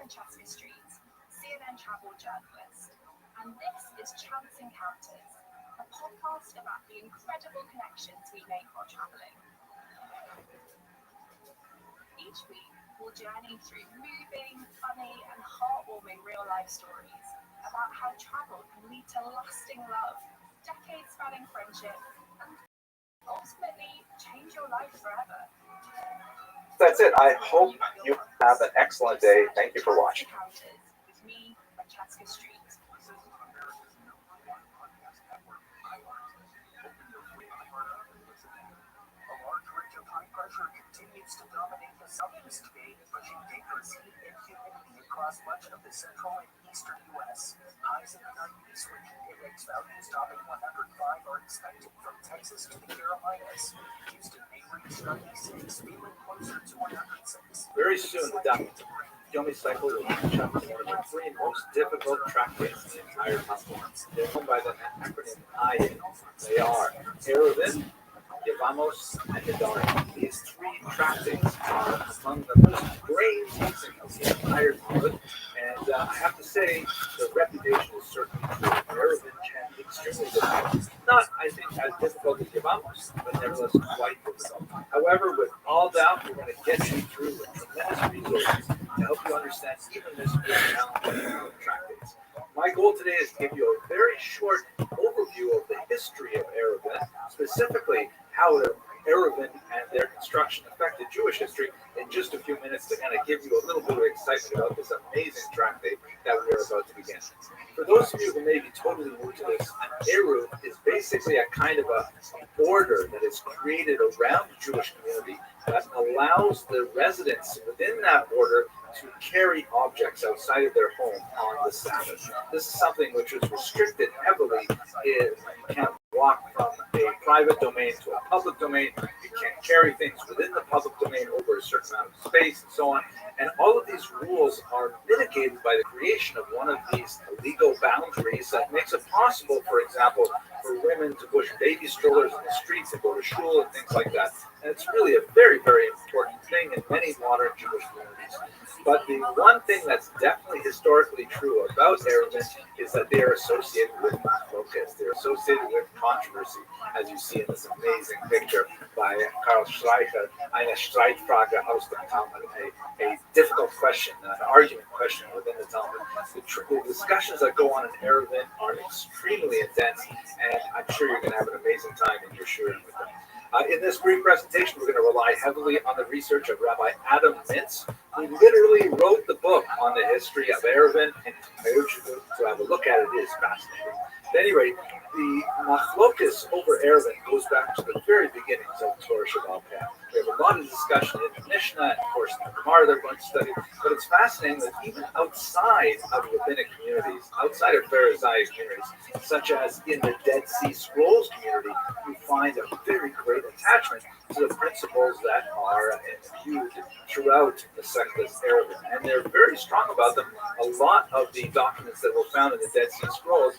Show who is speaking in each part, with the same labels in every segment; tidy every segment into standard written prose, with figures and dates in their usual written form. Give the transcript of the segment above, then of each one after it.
Speaker 1: Francesca Street, CNN travel journalist, and this is Chance Encounters, a podcast about the incredible connections we make while traveling. Each week, we'll journey through moving, funny, and heartwarming real-life stories about how travel can lead to lasting love, decades-spanning friendship, and ultimately change your life forever.
Speaker 2: That's it. I hope you have an excellent day. Thank you for watching.
Speaker 1: With me, Francesca Street.
Speaker 3: A large ridge of high pressure continues to dominate the southeast today, pushing dangerous heat and humidity across much of the central and eastern U.S. Highs in the 90s with heat index values topping 105 are expected from Texas to the Carolinas. Houston may reach 96, feeling closer to 106.
Speaker 2: Very soon, the Yomi cycle will match up to one of the three most difficult track days in the entire continent. They're known by the acronym IAN. They are Erevin, Yevamos, and Yadar. These three track days are among the most brain-teasing of the entire continent, and I have to say, the reputation is certainly true. Erevin can be extremely difficult. Not, I think, as difficult as Yevamos, but nevertheless quite difficult. However, with all doubt, we're going to get you through with tremendous resources to help you understand even this challenging track days. My goal today is to give you a very short overview of the history of Erevin, specifically how Erevin and their construction affected Jewish history in just a few minutes to kind of give you a little bit of excitement about this amazing track day that we are about to begin. For those of you who may be totally new to this, an Eruv is basically a kind of a border that is created around the Jewish community that allows the residents within that border to carry objects outside of their home on the Sabbath. This is something which is restricted heavily. You can't walk from a private domain to a public domain. You can't carry things within the public domain over a certain amount of space and so on. And all of these rules are mitigated by the creation of one of these legal boundaries that makes it possible, for example, for women to push baby strollers in the streets and go to shul and things like that. And it's really a very, very important thing in many modern Jewish communities. But the one thing that's definitely historically true about Erevin is that they are associated with machlokas. They're associated with controversy, as you see in this amazing picture by Karl Schleicher, eine Streitfrage aus dem Talmud, a difficult question, an argument question within the Talmud. The discussions that go on in Erevin are extremely intense, and I'm sure you're going to have an amazing time in your shurim with them. In this brief presentation, we're going to rely heavily on the research of Rabbi Adam Mintz, who literally wrote the book on the history of Erevin, and I urge you to have a look at it. It is fascinating. At any rate, the machlokas over Erevin goes back to the very beginnings of Torah Shabbat Peh. We have a lot of discussion in the Mishnah, and of course in the Gemara they're going to study. But it's fascinating that even outside of rabbinic communities, outside of Pharisaic communities, such as in the Dead Sea Scrolls community, you find a very great attachment to the principles that are imbued throughout the Sechtas Erevin. And they're very strong about them. A lot of the documents that were found in the Dead Sea Scrolls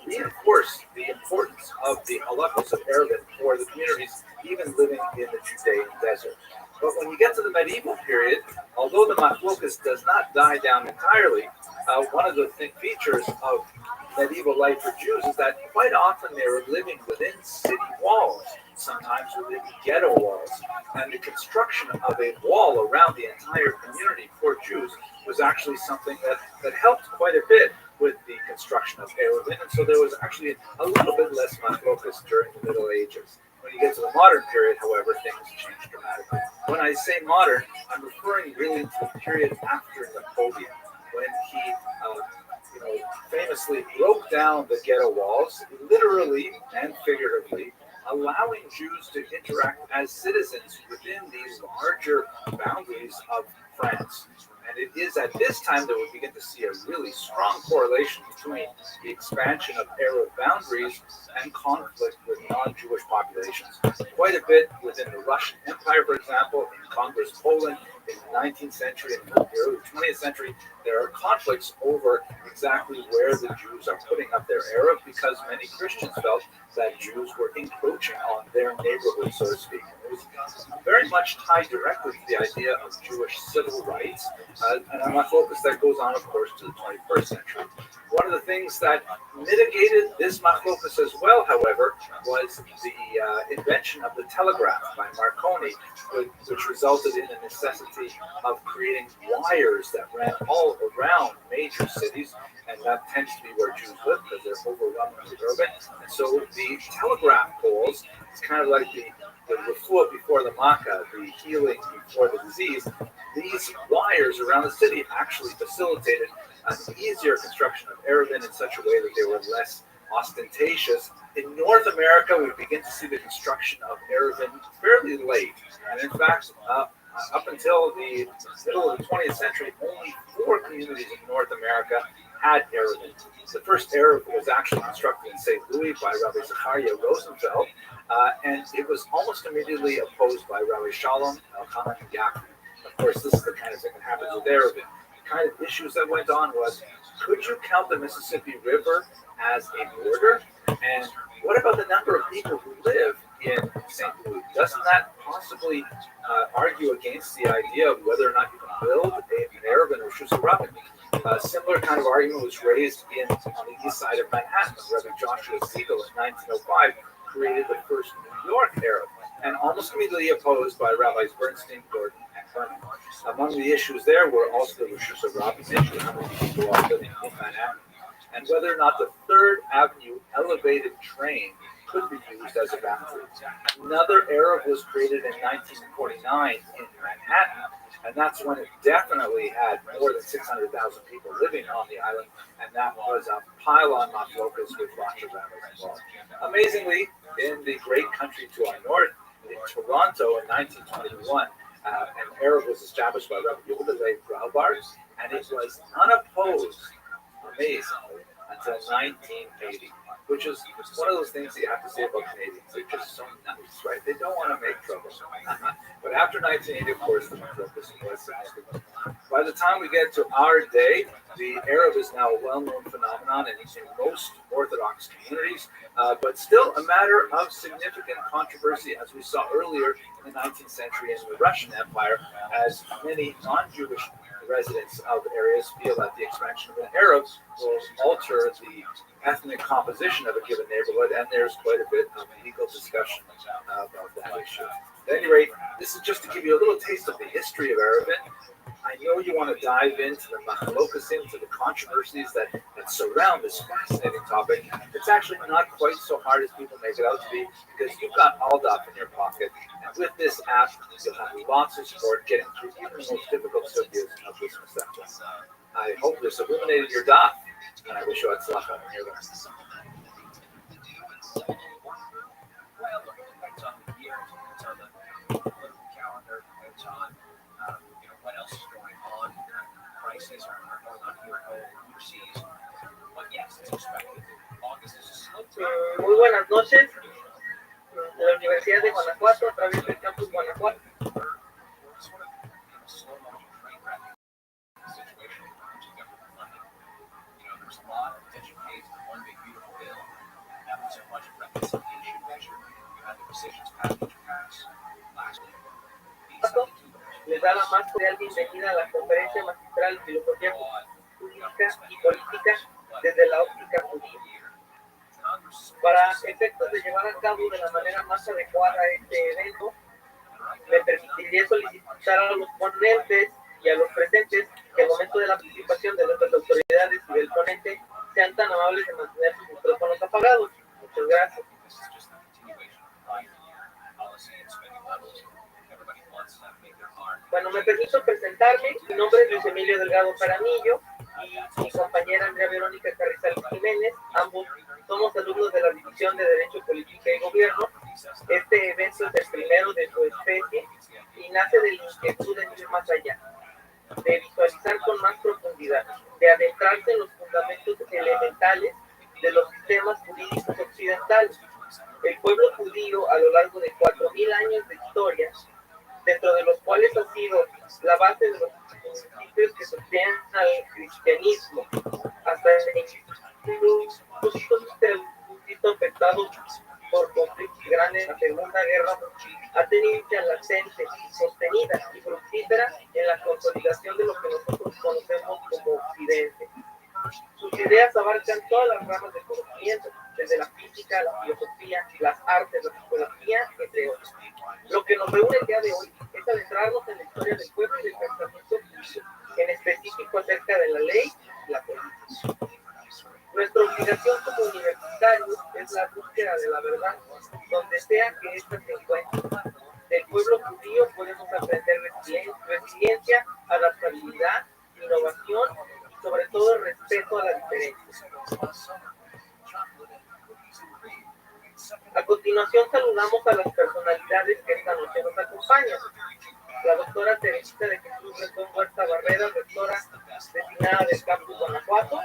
Speaker 2: reinforce the importance of the halachos of Erevin for the communities even living in the Judean desert. But when you get to the medieval period, although the machlokas does not die down entirely, one of the features of medieval life for Jews is that quite often they were living within city walls, sometimes within ghetto walls. And the construction of a wall around the entire community for Jews was actually something that helped quite a bit with the construction of Erevin. And so there was actually a little bit less machlokas during the Middle Ages. When you get to the modern period, however, things change dramatically. When I say modern, I'm referring really to the period after Napoleon, when he famously broke down the ghetto walls, literally and figuratively, allowing Jews to interact as citizens within these larger boundaries of France. And it is at this time that we begin to see a really strong correlation between the expansion of Arab boundaries and conflict with non-Jewish populations. Quite a bit within the Russian Empire, for example, in Congress, Poland, in the 19th century and the early 20th century, there are conflicts over exactly where the Jews are putting up their Arab, because many Christians felt that Jews were encroaching on their neighborhood, so to speak. was very much tied directly to the idea of Jewish civil rights, and a focus that goes on, of course, to the 21st century. One of the things that mitigated this machlokus as well, however, was the invention of the telegraph by Marconi, which resulted in the necessity of creating wires that ran all around major cities, and that tends to be where Jews live because they're overwhelmingly urban. And so the telegraph poles, it's kind of like the refuah before the makkah, the healing before the disease. These wires around the city actually facilitated an easier construction of Erevin in such a way that they were less ostentatious. In North America, we begin to see the construction of Erevin fairly late. And in fact, up until the middle of the 20th century, only 4 communities in North America had Erevin. The first Erev was actually constructed in St. Louis by Rabbi Zachariah Rosenfeld, and it was almost immediately opposed by Rabbi Shalom Elchanan Yaakov. Of course, this is the kind of thing that happens with Erevin. The kind of issues that went on was, could you count the Mississippi River as a border? And what about the number of people who live in St. Louis? Doesn't that possibly argue against the idea of whether or not you can build an Erevin or Rishus Harabim? A similar kind of argument was raised on the east side of Manhattan. Rabbi Joshua Siegel in 1905 created the first New York Erev, and almost immediately opposed by Rabbis Bernstein, Gordon, and Herman. Among the issues there were also the Rishus Harabim issue, how many people are living in Manhattan, and whether or not the Third Avenue elevated train could be used as a boundary. Another Erev was created in 1949 in Manhattan, and that's when it definitely had more than 600,000 people living on the island, and that was a pile-on machlokus with lots of rabbis involved. Amazingly, in the great country to our north, in Toronto in 1921, an Erev was established by Rabbi Yehuda Leib Graubar, and it was unopposed, amazingly, until 1980. Which is one of those things that you have to say about Canadians. They're just so nice, right? They don't want to make trouble. But after 1980, of course, the focus was significant. By the time we get to our day, the Erev is now a well-known phenomenon in most Orthodox communities, but still a matter of significant controversy, as we saw earlier in the 19th century in the Russian Empire, as many non-Jewish residents of areas feel that the expansion of an Erev will alter the ethnic composition of a given neighborhood, and there's quite a bit of legal discussion about that issue. At any rate, this is just to give you a little taste of the history of Erevin. I know you want to dive into the machlokas, into the controversies that surround this fascinating topic. It's actually not quite so hard as people make it out to be, because you've got Aldaf in your pocket, and with this app, you'll have lots of support getting through even the most difficult studies of this reception. I hope this illuminated your daf, and I wish you hatzlacha in your learning.
Speaker 3: Well, look, it depends on the year, it depends on the political calendar, it depends on what else is going on, crises are going on here at home, overseas. But yes, it's expected. August is a slow time.
Speaker 4: Muy buenas noches, de la Universidad de Guanajuato, a través del campus Guanajuato.
Speaker 3: We're sort of in a slow motion train wreck situation in terms of government funding. There's a lot of attention paid to the one big beautiful bill. That was a budget reconciliation measure. You had the decisions package pass last week.
Speaker 4: Les da la más cordial bienvenida a la conferencia magistral de filosofía jurídica y política desde la óptica judía. Para efectos de llevar a cabo de la manera más adecuada este evento, me permitiría solicitar a los ponentes y a los presentes que al momento de la participación de nuestras autoridades y del ponente sean tan amables de mantener sus micrófonos apagados. Muchas gracias. Bueno, me permito presentarme. Mi nombre es Luis Emilio Delgado Jaramillo y mi compañera Andrea Verónica Carrizal Jiménez. Ambos somos alumnos de la División de Derecho, Política y Gobierno. Este evento es el primero de su especie y nace de la inquietud de ir más allá, de visualizar con más profundidad, de adentrarse en los fundamentos elementales de los sistemas jurídicos occidentales. El pueblo judío, a lo largo de 4.000 años de historia, dentro de los cuales ha sido la base de los principios que sostienen al cristianismo, hasta incluso visto afectado por conflictos grandes en la Segunda Guerra, ha tenido en la consolidación de lo que nosotros conocemos como Occidente. Sus ideas abarcan todas las ramas del conocimiento, desde la física, la filosofía, las artes, la psicología, entre otros. Lo que nos reúne el día de hoy es adentrarnos en la historia del pueblo y del pensamiento judío, en específico acerca de la ley y la política. Nuestra obligación como universitarios es la búsqueda de la verdad, donde sea que ésta se encuentre. Del pueblo judío podemos aprender resiliencia, adaptabilidad, innovación y sobre todo respeto a la diferencia. A continuación saludamos a las personalidades que esta noche nos acompañan. La doctora Teresita de Jesús Rendón Huerta Barrera, rectora designada del campus Guanajuato.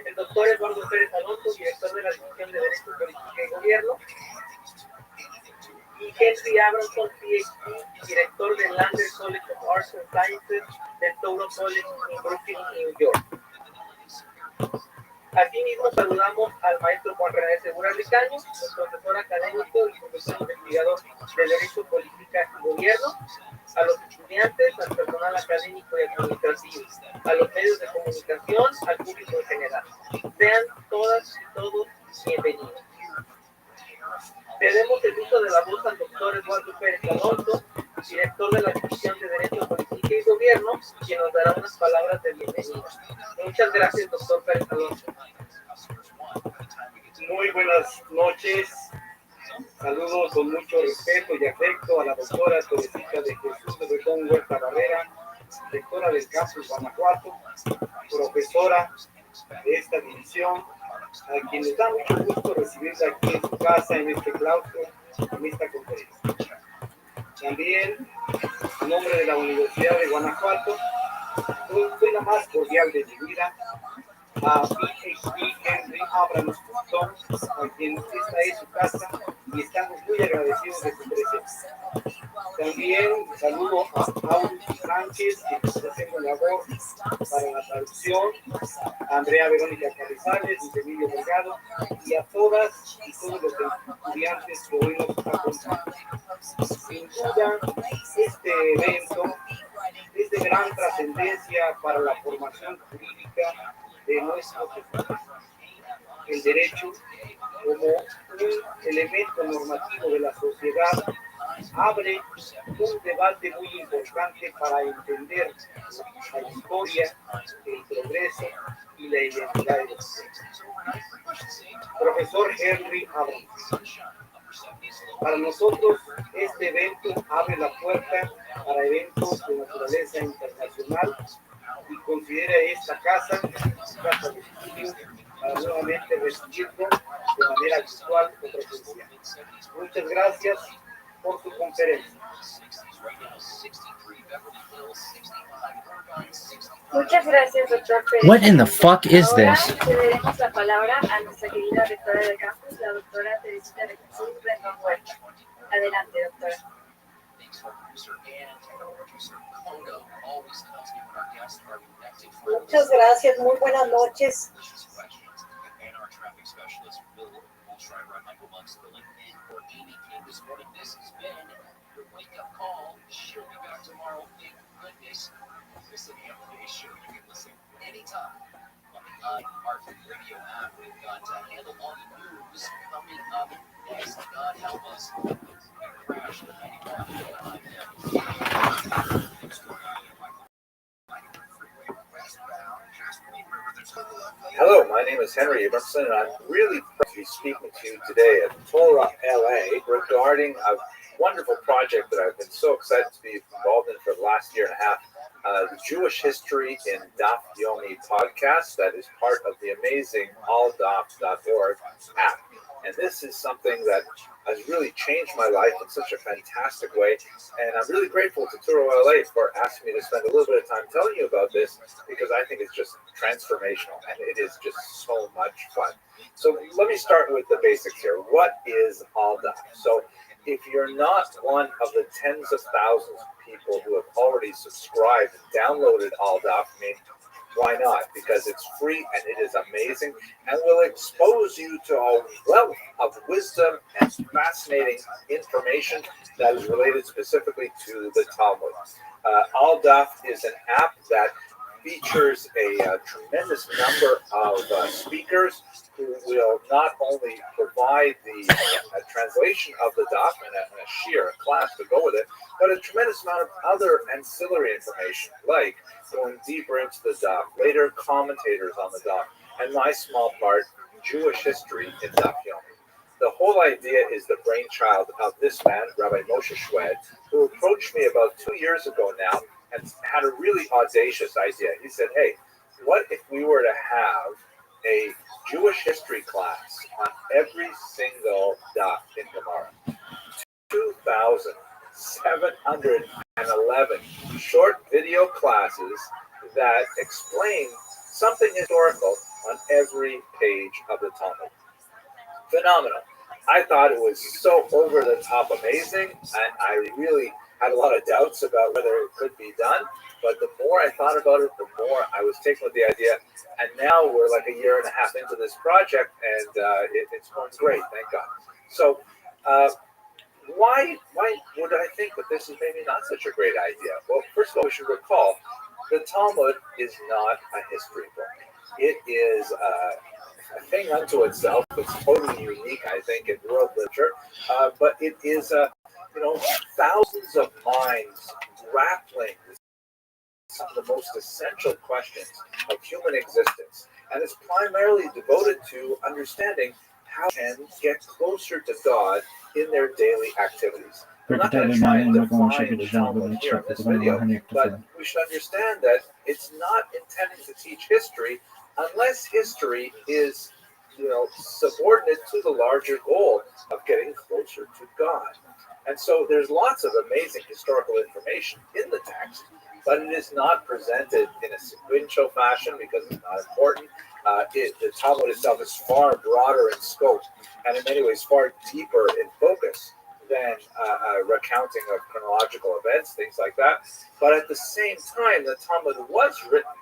Speaker 4: El doctor Eduardo Pérez Alonso, director de la División de Derecho, Política y Gobierno. Y Henry Abramson, PhD, director del Lander College of Arts and Sciences del Touro College en Brooklyn, New York. Asimismo, saludamos al maestro Juan René Segura Ricaño, profesor académico y profesor investigador de Derecho, Política y Gobierno, a los estudiantes, al personal académico y administrativo, a los medios de comunicación, al público en general. Sean todas y todos bienvenidos. Cedemos el uso de la voz al doctor Eduardo Pérez Alonso, director de la División de Derecho, Política y Gobierno, quien nos dará unas palabras de bienvenida. Muchas gracias, doctor Pérez Alonso.
Speaker 5: Muy buenas noches. Saludos con mucho respeto y afecto a la doctora Teresita de Jesús Rendón Huerta Barrera, rectora del campus Guanajuato, profesora de esta división, a quien nos da mucho gusto recibirla aquí en su casa, en este claustro, en esta conferencia. También, a nombre de la Universidad de Guanajuato, doy la más cordial de mi vida a PhD Henry Abramson, a quien esta es su casa y estamos muy agradecidos de su presencia. También saludo a Paul Sánchez, que está haciendo labor para la traducción, a Andrea Verónica Carrizales, Luis Emilio Delgado, y a todas y todos los estudiantes que hoy nos acompañan. Sin duda, este evento es de gran trascendencia para la formación jurídica de nuestro país. El derecho, como un elemento normativo de la sociedad, abre un debate muy importante para entender la historia, el progreso y la identidad de los pueblos. Profesor Henry Abramson. Para nosotros, este evento abre la puerta para eventos de naturaleza internacional y considera esta casa su casa de estudio para nuevamente recibirlo de manera virtual o presencial. Muchas gracias por su conferencia.
Speaker 6: Muchas gracias, doctor Pérez.
Speaker 7: What in the fuck is
Speaker 6: Ahora
Speaker 7: this?
Speaker 6: cederemos la palabra a nuestra querida rectora del campus, la doctora Teresita de Jesús Rendón Huerta. Adelante, doctora.
Speaker 8: Muchas gracias, muy buenas noches.
Speaker 2: Hello, my name is Henry Abramson, and I'm really proud to be speaking to you today at Torah LA regarding a wonderful project that I've been so excited to be involved in for the last year and a half, the Jewish History in Daf Yomi podcast that is part of the amazing alldaf.org app. And this is something that has really changed my life in such a fantastic way. And I'm really grateful to Turo LA for asking me to spend a little bit of time telling you about this, because I think it's just transformational and it is just so much fun. So let me start with the basics here. What is AllDaf? So if you're not one of the tens of thousands of people who have already subscribed and downloaded AllDaf, I mean, Why not? Because it's free and it is amazing and will expose you to a wealth of wisdom and fascinating information that is related specifically to the Talmud. All Daf is an app that features a tremendous number of speakers who will not only provide the translation of the daf and a class to go with it, but a tremendous amount of other ancillary information, like going deeper into the daf, later commentators on the daf, and my small part, Jewish history in Daf Yomi. The whole idea is the brainchild of this man, Rabbi Moshe Shwed, who approached me about 2 years ago now and had a really audacious idea. He said, hey, what if we were to have a Jewish history class on every single daf in Gemara? 2,711 short video classes that explain something historical on every page of the Talmud. Phenomenal. I thought it was so over the top amazing, and I really had a lot of doubts about whether it could be done. But the more I thought about it, the more I was taken with the idea. And now we're like a year and a half into this project, and it's going great, thank God. So why would I think that this is maybe not such a great idea? Well, first of all, we should recall the Talmud is not a history book. It is a thing unto itself. It's totally unique, I think, in world literature. But it is thousands of minds grappling with some of the most essential questions of human existence. And it's primarily devoted to understanding how can get closer to God in their daily activities. I'm not going to try and define the Talmud here in this video, but we should understand that it's not intending to teach history unless history is subordinate to the larger goal of getting closer to God. And so there's lots of amazing historical information in the text, but it is not presented in a sequential fashion because it's not important. The Talmud itself is far broader in scope and in many ways far deeper in focus than a recounting of chronological events, things like that. But at the same time, the Talmud was written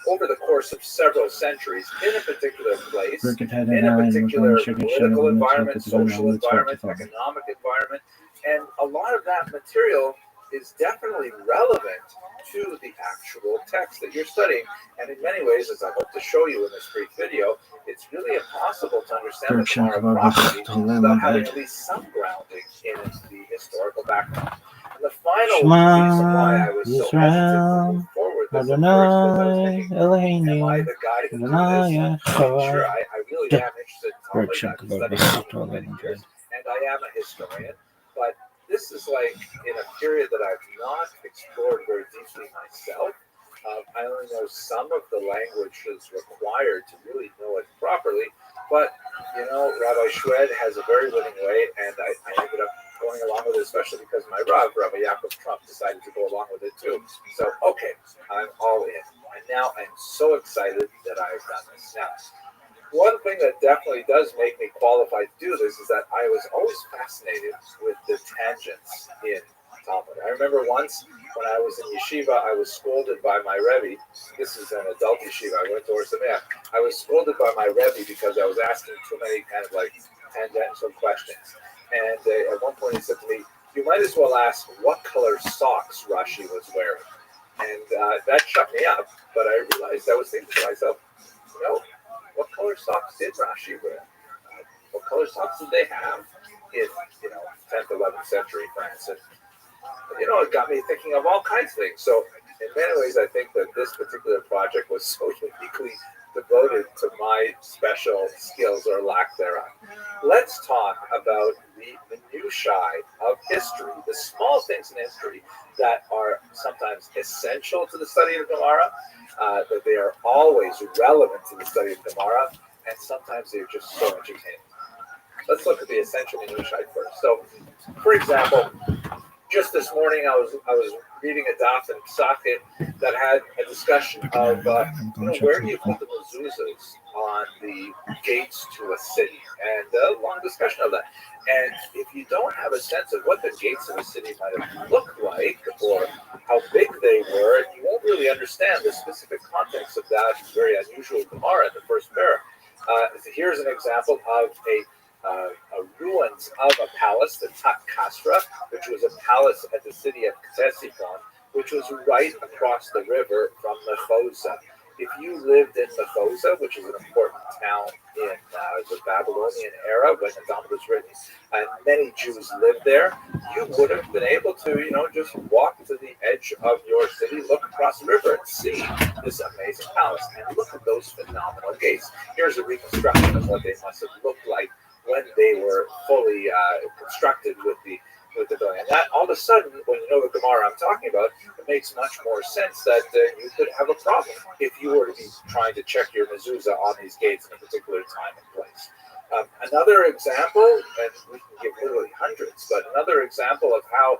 Speaker 2: over the course of several centuries in a particular place, in a particular political environment, social environment, economic environment, and a lot of that material is definitely relevant to the actual text that you're studying. And in many ways, as I hope to show you in this brief video, it's really impossible to understand the Gemara properly without having at least some grounding in the historical background. And the final reason why I was so hesitant to move forward was, of course, because I was thinking, am I the guy who do this? Sure, I really am interested in Talmud. I've been studying Talmud for many years, and I am a historian, but this is like in a period that I've not explored very deeply myself. I only know some of the languages required to really know it properly, but Rabbi Shwed has a very willing way, and I ended up going along with it, especially because my Rabbi Yaakov Trump, decided to go along with it too. So, okay, I'm all in. And now I'm so excited that I've done this. Now, one thing that definitely does make me qualified to do this is that I was always fascinated with the tangents in Talmud. I remember once when I was in yeshiva, I was scolded by my Rebbe. This is an adult yeshiva. I went to Or Sameach. I was scolded by my Rebbe because I was asking too many kind of like tangential questions. And at one point he said to me, you might as well ask what color socks Rashi was wearing. And that shut me up. But I realized I was thinking to myself, what color socks did Rashi wear? What color socks did they have in 10th, 11th century France? And it got me thinking of all kinds of things. So in many ways, I think that this particular project was so uniquely devoted to my special skills or lack thereof. Let's talk about the minutiae of history, the small things in history that are sometimes essential to the study of Gemara, that they are always relevant to the study of Gemara, and sometimes they're just so entertaining. Let's look at the essential minutiae first. So, for example, just this morning I was reading a daf in Psachim that had a discussion of where do you put the mezuzahs on the gates to a city, and a long discussion of that. And if you don't have a sense of what the gates of a city might have looked like or how big they were, you won't really fully understand the specific context of that very unusual Gemara in the first parak. Here's an example of a ruins of a palace, the Tat Kasra, which was a palace at the city of Ctesiphon, which was right across the river from Mechoza. If you lived in Mechoza, which is an important town in the Babylonian era when the Talmud was written, and many Jews lived there, you would have been able to, just walk to the edge of your city, look across the river, and see this amazing palace. And look at those phenomenal gates. Here's a reconstruction of what they must have looked like when they were fully constructed with the building. And that all of a sudden, when you know the Gemara I'm talking about, it makes much more sense that you could have a problem if you were to be trying to check your mezuzah on these gates in a particular time and place. Another example, and we can give literally hundreds, but another example of how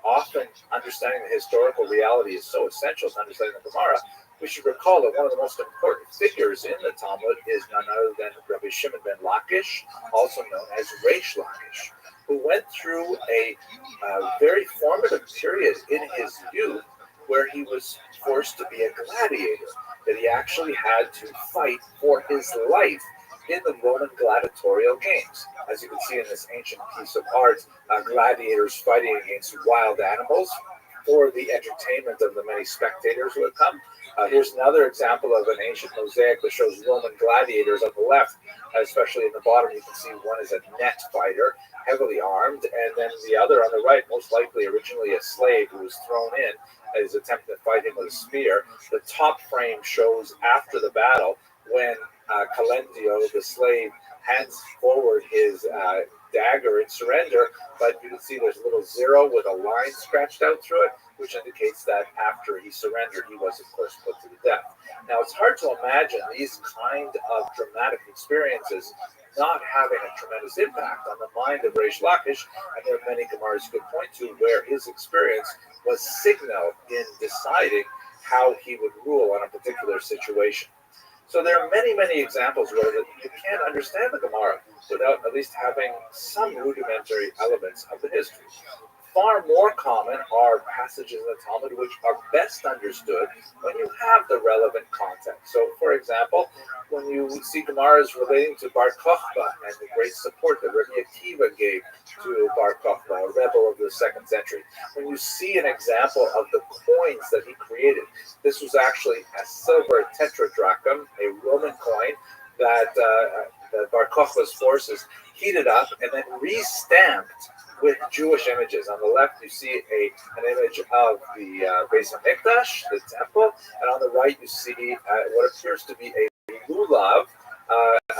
Speaker 2: often understanding the historical reality is so essential to understanding the Gemara. We should recall that one of the most important figures in the Talmud is none other than Rabbi Shimon ben Lakish, also known as Reish Lakish, who went through a very formative period in his youth where he was forced to be a gladiator, that he actually had to fight for his life in the Roman gladiatorial games. As you can see in this ancient piece of art, gladiators fighting against wild animals for the entertainment of the many spectators who had come. Here's another example of an ancient mosaic that shows Roman gladiators on the left, especially in the bottom. You can see one is a net fighter, heavily armed, and then the other on the right, most likely originally a slave who was thrown in as attempting to fight him with a spear. The top frame shows after the battle when Calendio, the slave, hands forward his dagger in surrender, but you can see there's a little zero with a line scratched out through it, which indicates that after he surrendered, he was, of course, put to the death. Now, it's hard to imagine these kind of dramatic experiences not having a tremendous impact on the mind of Reish Lakish, and there are many Gemaras you could point to where his experience was signal in deciding how he would rule on a particular situation. So there are many, many examples where you can't understand the Gemara without at least having some rudimentary elements of the history. Far more common are passages in the Talmud which are best understood when you have the relevant context. So, for example, when you see Gemaras relating to Bar Kokhba and the great support that Rabbi Akiva gave to Bar Kokhba, a rebel of the 2nd century, when you see an example of the coins that he created, this was actually a silver tetradrachm, a Roman coin that Bar Kokhba's forces heated up and then re-stamped with Jewish images. On the left, you see an image of the Beis HaMikdash, the temple, and on the right, you see what appears to be a lulav,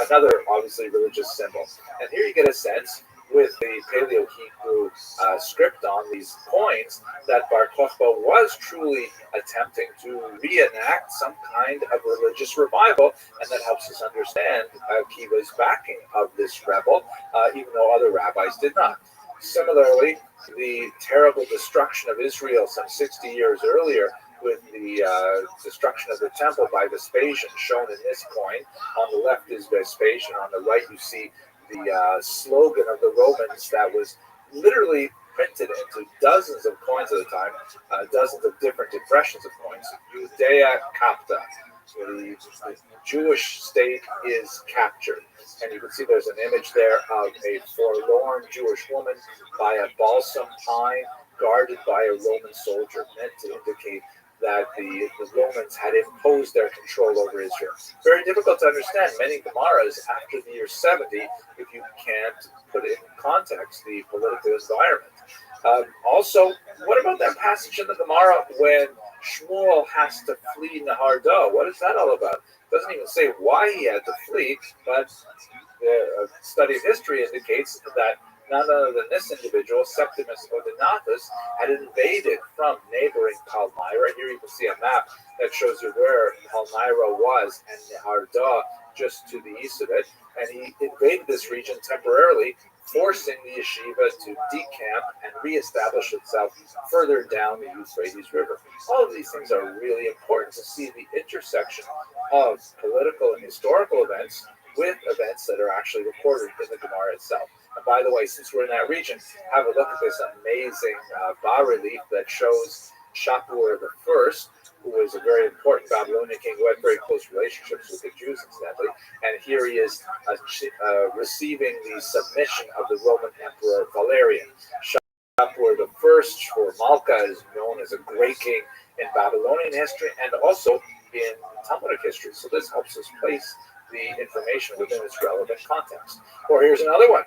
Speaker 2: another obviously religious symbol. And here you get a sense with the Paleo-Hebrew script on these coins that Bar Kokhba was truly attempting to reenact some kind of religious revival, and that helps us understand Akiva's backing of this rebel, even though other rabbis did not. Similarly, the terrible destruction of Israel some 60 years earlier with the destruction of the temple by Vespasian shown in this coin. On the left is Vespasian. On the right, you see the slogan of the Romans that was literally printed into dozens of coins at the time, dozens of different impressions of coins. Judea capta. The Jewish state is captured. And you can see there's an image there of a forlorn Jewish woman by a balsam pine guarded by a Roman soldier, meant to indicate that the Romans had imposed their control over Israel. Very difficult to understand many Gemaras after the year 70 if you can't put in context the political environment. Also, what about that passage in the Gemara when Shmuel has to flee Nahar Do? What is that all about? It doesn't even say why he had to flee, but the study of history indicates that none other than this individual, Septimus Odenathus, had invaded from neighboring Palmyra. Here you can see a map that shows you where Palmyra was and Nahar Do just to the east of it. And he invaded this region temporarily, forcing the yeshiva to decamp and reestablish itself further down the Euphrates River. All of these things are really important to see the intersection of political and historical events with events that are actually recorded in the Gemara itself. And by the way, since we're in that region, have a look at this amazing bas-relief that shows Shapur the First, who was a very important Babylonian king who had very close relationships with the Jews, incidentally. And here he is receiving the submission of the Roman Emperor Valerian. Shapur the First, or Malka, is known as a great king in Babylonian history and also in Talmudic history. So this helps us place the information within its relevant context. Or here's another one.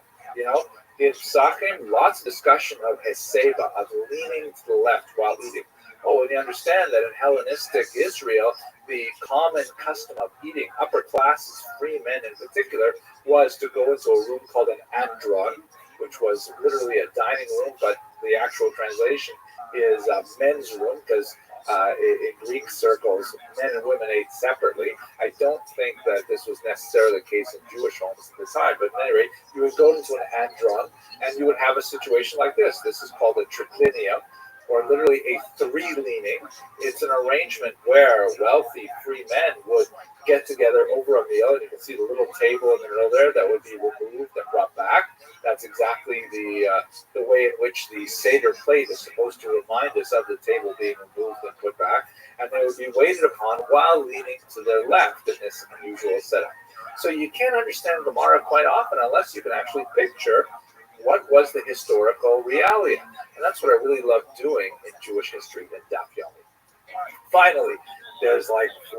Speaker 2: In Psachim, lots of discussion of Heseba, of leaning to the left while eating. And you understand that in Hellenistic Israel, the common custom of eating, upper classes, free men in particular, was to go into a room called an andron, which was literally a dining room, but the actual translation is a men's room, because in Greek circles, men and women ate separately. I don't think that this was necessarily the case in Jewish homes at the time, but at any rate, you would go into an andron, and you would have a situation like this. This is called a triclinium, or literally a three-leaning. It's an arrangement where wealthy free men would get together over a meal, and you can see the little table in the middle there that would be removed and brought back. That's exactly the way in which the Seder plate is supposed to remind us of the table being removed and put back, and they would be waited upon while leaning to their left in this unusual setup. So you can't understand Gemara quite often unless you can actually picture what was the historical reality. And that's what I really love doing in Jewish history in Daf Yomi. Finally, there's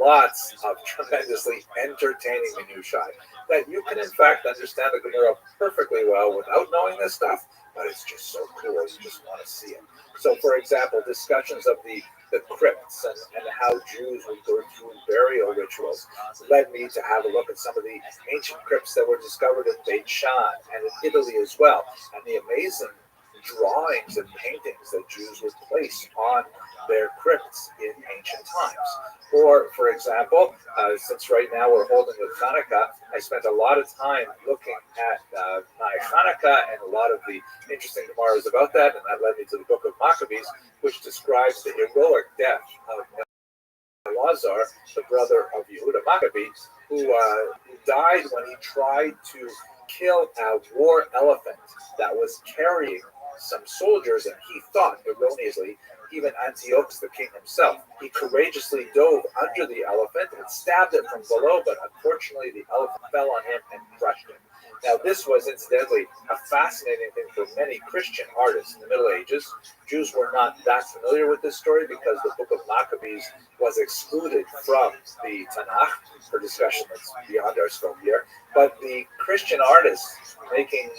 Speaker 2: lots of tremendously entertaining minutiae that you can in fact understand the Gemara perfectly well without knowing this stuff, but it's just so cool, you just want to see it. So for example, discussions of the crypts and how Jews would go through burial rituals led me to have a look at some of the ancient crypts that were discovered in Beit Shan and in Italy as well, and the amazing drawings and paintings that Jews would place on their crypts in ancient times. Or, for example, since right now we're holding with Hanukkah, I spent a lot of time looking at my Hanukkah and a lot of the interesting Gemaras about that, and that led me to the book of Maccabees, which describes the heroic death of Elazar, the brother of Yehuda Maccabee, who died when he tried to kill a war elephant that was carrying some soldiers, and he thought erroneously even Antiochus, the king himself. He courageously dove under the elephant and stabbed it from below, but unfortunately the elephant fell on him and crushed him. Now this was incidentally a fascinating thing for many Christian artists in the Middle Ages. Jews were not that familiar with this story because the book of Maccabees was excluded from the Tanakh for discussion that's beyond our scope here. But the Christian artists making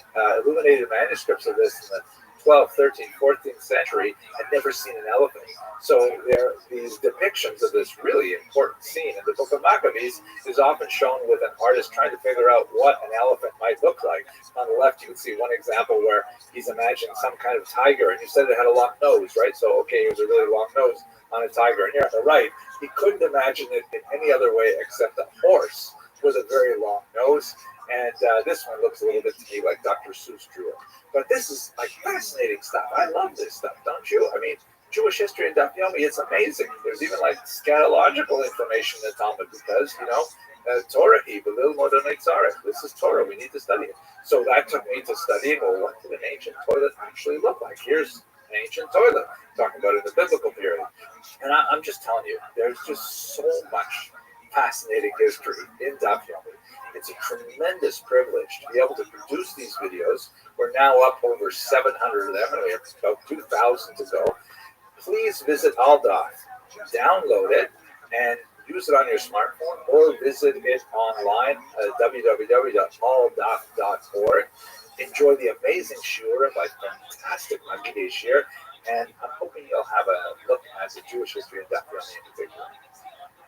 Speaker 2: illuminated manuscripts of this in the 12th, 13th, 14th century had never seen an elephant. So there, these depictions of this really important scene in the Book of Maccabees is often shown with an artist trying to figure out what an elephant might look like. On the left, you can see one example where he's imagining some kind of tiger, and you said it had a long nose, right? So, okay, it was a really long nose on a tiger. And here on the right, he couldn't imagine it in any other way except a horse with a very long nose. And this one looks a little bit to me like Dr. Seuss drew it. But this is fascinating stuff. I love this stuff, don't you? I mean, Jewish history in Daf Yomi, it's amazing. There's even scatological information in the Talmud because, Torah, this is Torah. We need to study it. So that took me to studying, what did an ancient toilet actually look like? Here's an ancient toilet, talking about it in the biblical period. And I'm just telling you, there's just so much fascinating history in Daf Yomi. It's a tremendous privilege to be able to produce these videos. We're now up over 700 of them, and we have about 2,000 to go. Please visit AllDaf, download it, and use it on your smartphone, or visit it online at www.alldaf.org. Enjoy the amazing shiur by fantastic Makidesh here, and I'm hoping you'll have a look at the Jewish history of Daf Yomi in particular.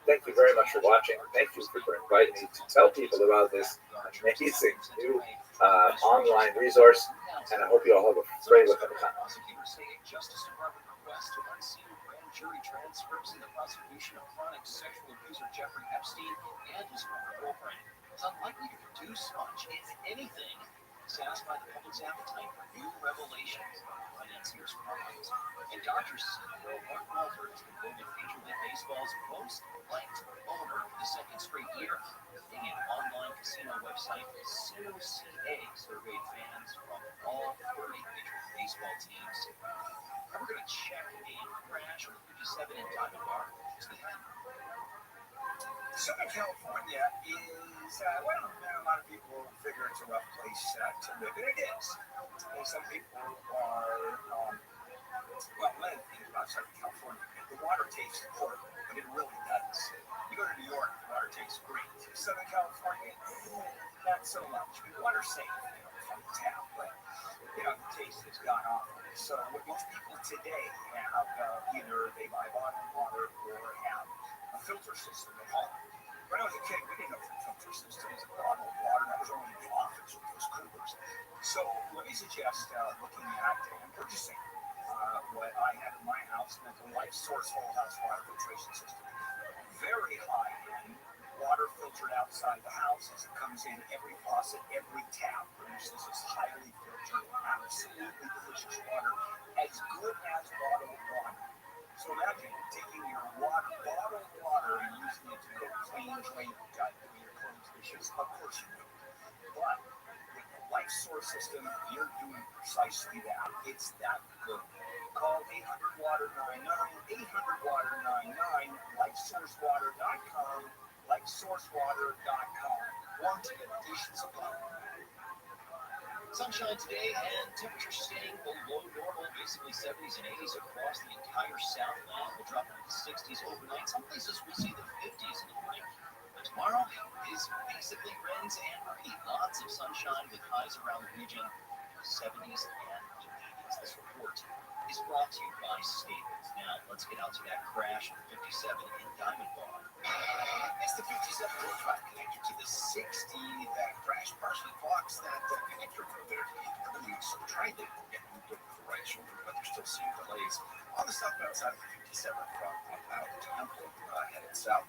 Speaker 2: Thank you very much for watching. Thank you for inviting me to tell people about this amazing new online resource, and I hope you all have a great look at the content.
Speaker 3: Justice Department request to unseal grand jury transcripts in the prosecution of chronic sexual abuser Jeffrey Epstein and his former girlfriend is unlikely to produce much, if anything, satisfy the public's appetite for new revelations about financiers' crimes. And Dodgers CEO Mark Walter has been voted Major League Baseball's most liked owner for the second straight year. The online casino website CinoCA surveyed fans from all 30 Major League Baseball teams. And we're going to check a crash with 57 in Diamond Bar. Southern California is, a lot of people figure it's a rough place to live, and it is. And some people are, one of the things about Southern California, the water tastes horrible, but it really does. You go to New York, the water tastes great. Southern California, not so much. I mean, water's safe, from the tap, but, the taste has gone off. So what most people today have, either they buy bottled water or have a filter system at home. When I was a kid, we didn't have filter systems. Bottled water, that was only in the office with those coolers. So let me suggest looking at and purchasing what I have in my house, and it's a Life Source whole house water filtration system. Very high end, water filtered outside the house as it comes in every faucet, every tap produces this highly filtered, absolutely delicious water, as good as bottled water. So imagine taking your bottled water and using it to go clean, drain, do your clothes dishes. Of course you would. But with the Life Source system, you're doing precisely that. It's that good. Call 800-WATER-99, 800-WATER-99, LifeSourceWater.com, LifeSourceWater.com. Warranty and conditions apply.
Speaker 7: Sunshine today and temperatures staying below normal, basically 70s and 80s across the entire Southland. We'll drop into the 60s overnight. Some places we'll see the 50s in the morning. But tomorrow is basically rinse and repeat. Lots of sunshine with highs around the region, 70s and 80s. This report is brought to you by Staples. Now, let's get out to that crash of 57 in Diamond Bar.
Speaker 3: It's the 57 road track connector to the 60 that crashed, partially blocks that connector road there. The police are trying to get moved over the right shoulder, but they're still seeing delays on the southbound side of the 57 from out of Temple, headed south.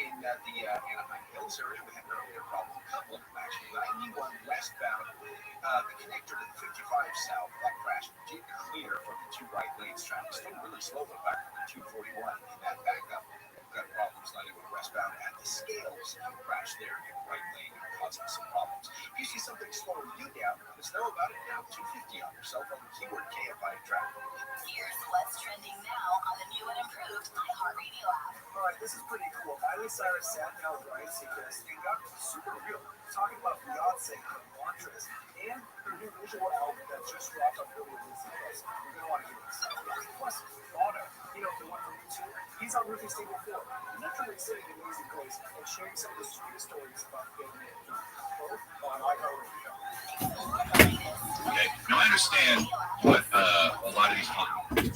Speaker 3: In the Anaheim Hills area, we had an earlier problem. A couple of them actually. 91 westbound, the connector to the 55 south, that crash did clear from the two right lanes. Traffic still really slow, though, back to the 241 in that backup. Got problems not even westbound at the scales. Crash there in the right lane, causing some problems. If you see something slowing you down, let us know about it now. 250 on your cell phone, keyword KFI traffic.
Speaker 9: Here's what's trending now on the new and improved iHeartRadio app.
Speaker 3: All right, this is pretty cool. Miley Cyrus sat down with Ryan Seacrest and got super real, talking about Beyonce, her mantras, and her new visual album that just dropped on Billboard Disney Plus. You're going to want to hear this. Plus, Bono, the one from YouTube, he's on Rufus Table 4, literally sitting in Music Place and sharing some of the sweetest stories about getting it both on iHeartRadio.
Speaker 7: Okay, now I understand what a lot of these
Speaker 1: America's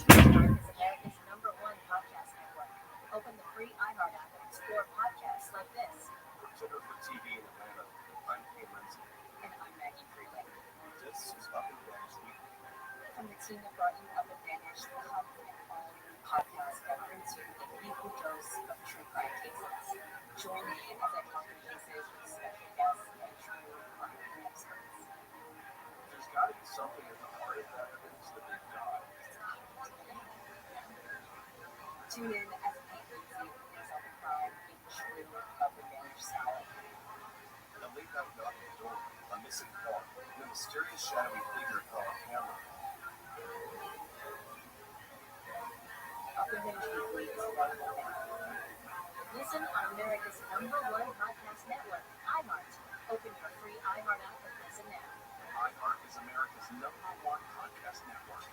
Speaker 1: #1 podcast network. Open the free iHeart app and explore podcasts like this.
Speaker 3: Center for TV in Atlanta, I'm Kate Lindsay.
Speaker 1: And I'm Maggie Freeway.
Speaker 3: This is Up and Vanish Week.
Speaker 1: From the team that brought you Up and Vanish, the hub and home podcast that brings you a equal dose of true crime cases. Join me as I talk to cases with special guests and true crime experts.
Speaker 3: There's got to be something at the heart of that evidence that they got.
Speaker 1: Tune in as we unsolved crime in true Up and Vanish style.
Speaker 3: The late night knock at the door, a missing car, and a mysterious shadowy figure caught on camera.
Speaker 1: Up and Vanish Weekly is available now. Listen on America's #1 podcast network, iHeart. Open your free iHeart app and listen now.
Speaker 3: iHeart is America's #1 podcast network.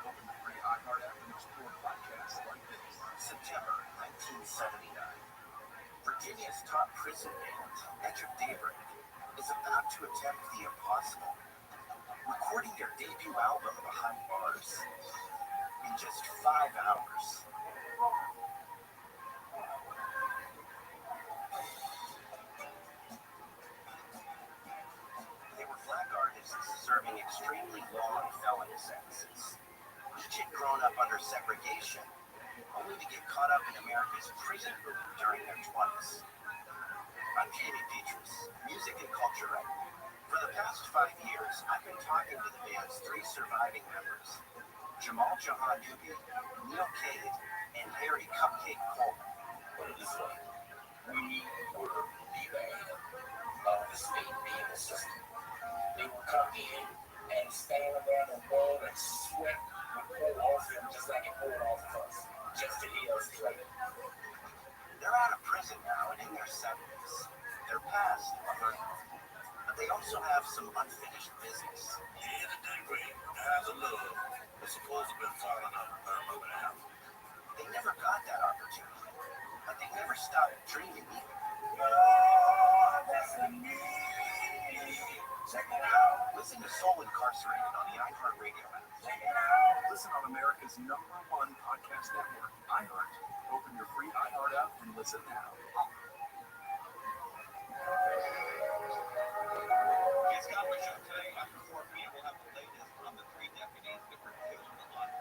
Speaker 3: Open the free iHeart app and explore podcasts like this. September 1979. Virginia's top prison band, Edge of Daybreak, is about to attempt the impossible, recording their debut album behind bars in just 5 hours. They were black artists serving extremely long felony sentences. Each had grown up under segregation, only to get caught up in America's prison boom during their 20s. I'm Jamie Petrus, music and culture writer. For the past 5 years, I've been talking to the band's 3 surviving members, Jamal Jahanubi, Neil Cade, and Harry Cupcake Coleman. What it is like. We were the band of the state penal system. They would come in and stand around the wall and sweat would pour off them just like it poured off of us, just to hear us play. They're out of prison now and in their
Speaker 7: their 70s. Their past behind them. But they also have some unfinished business.
Speaker 10: Yeah, the daybreak has a love. The supposed have been falling up for a month and a half.
Speaker 7: They never got that opportunity. But they never stopped dreaming either. Check it out. Listen to Soul Incarcerated on the iHeartRadio app. Check it out. Listen on America's #1 podcast network, iHeart. Open your free iHeart app and listen now. It's Conway Show today. After 4 p.m., we'll have the latest on the 3 deputies that were killed on Friday.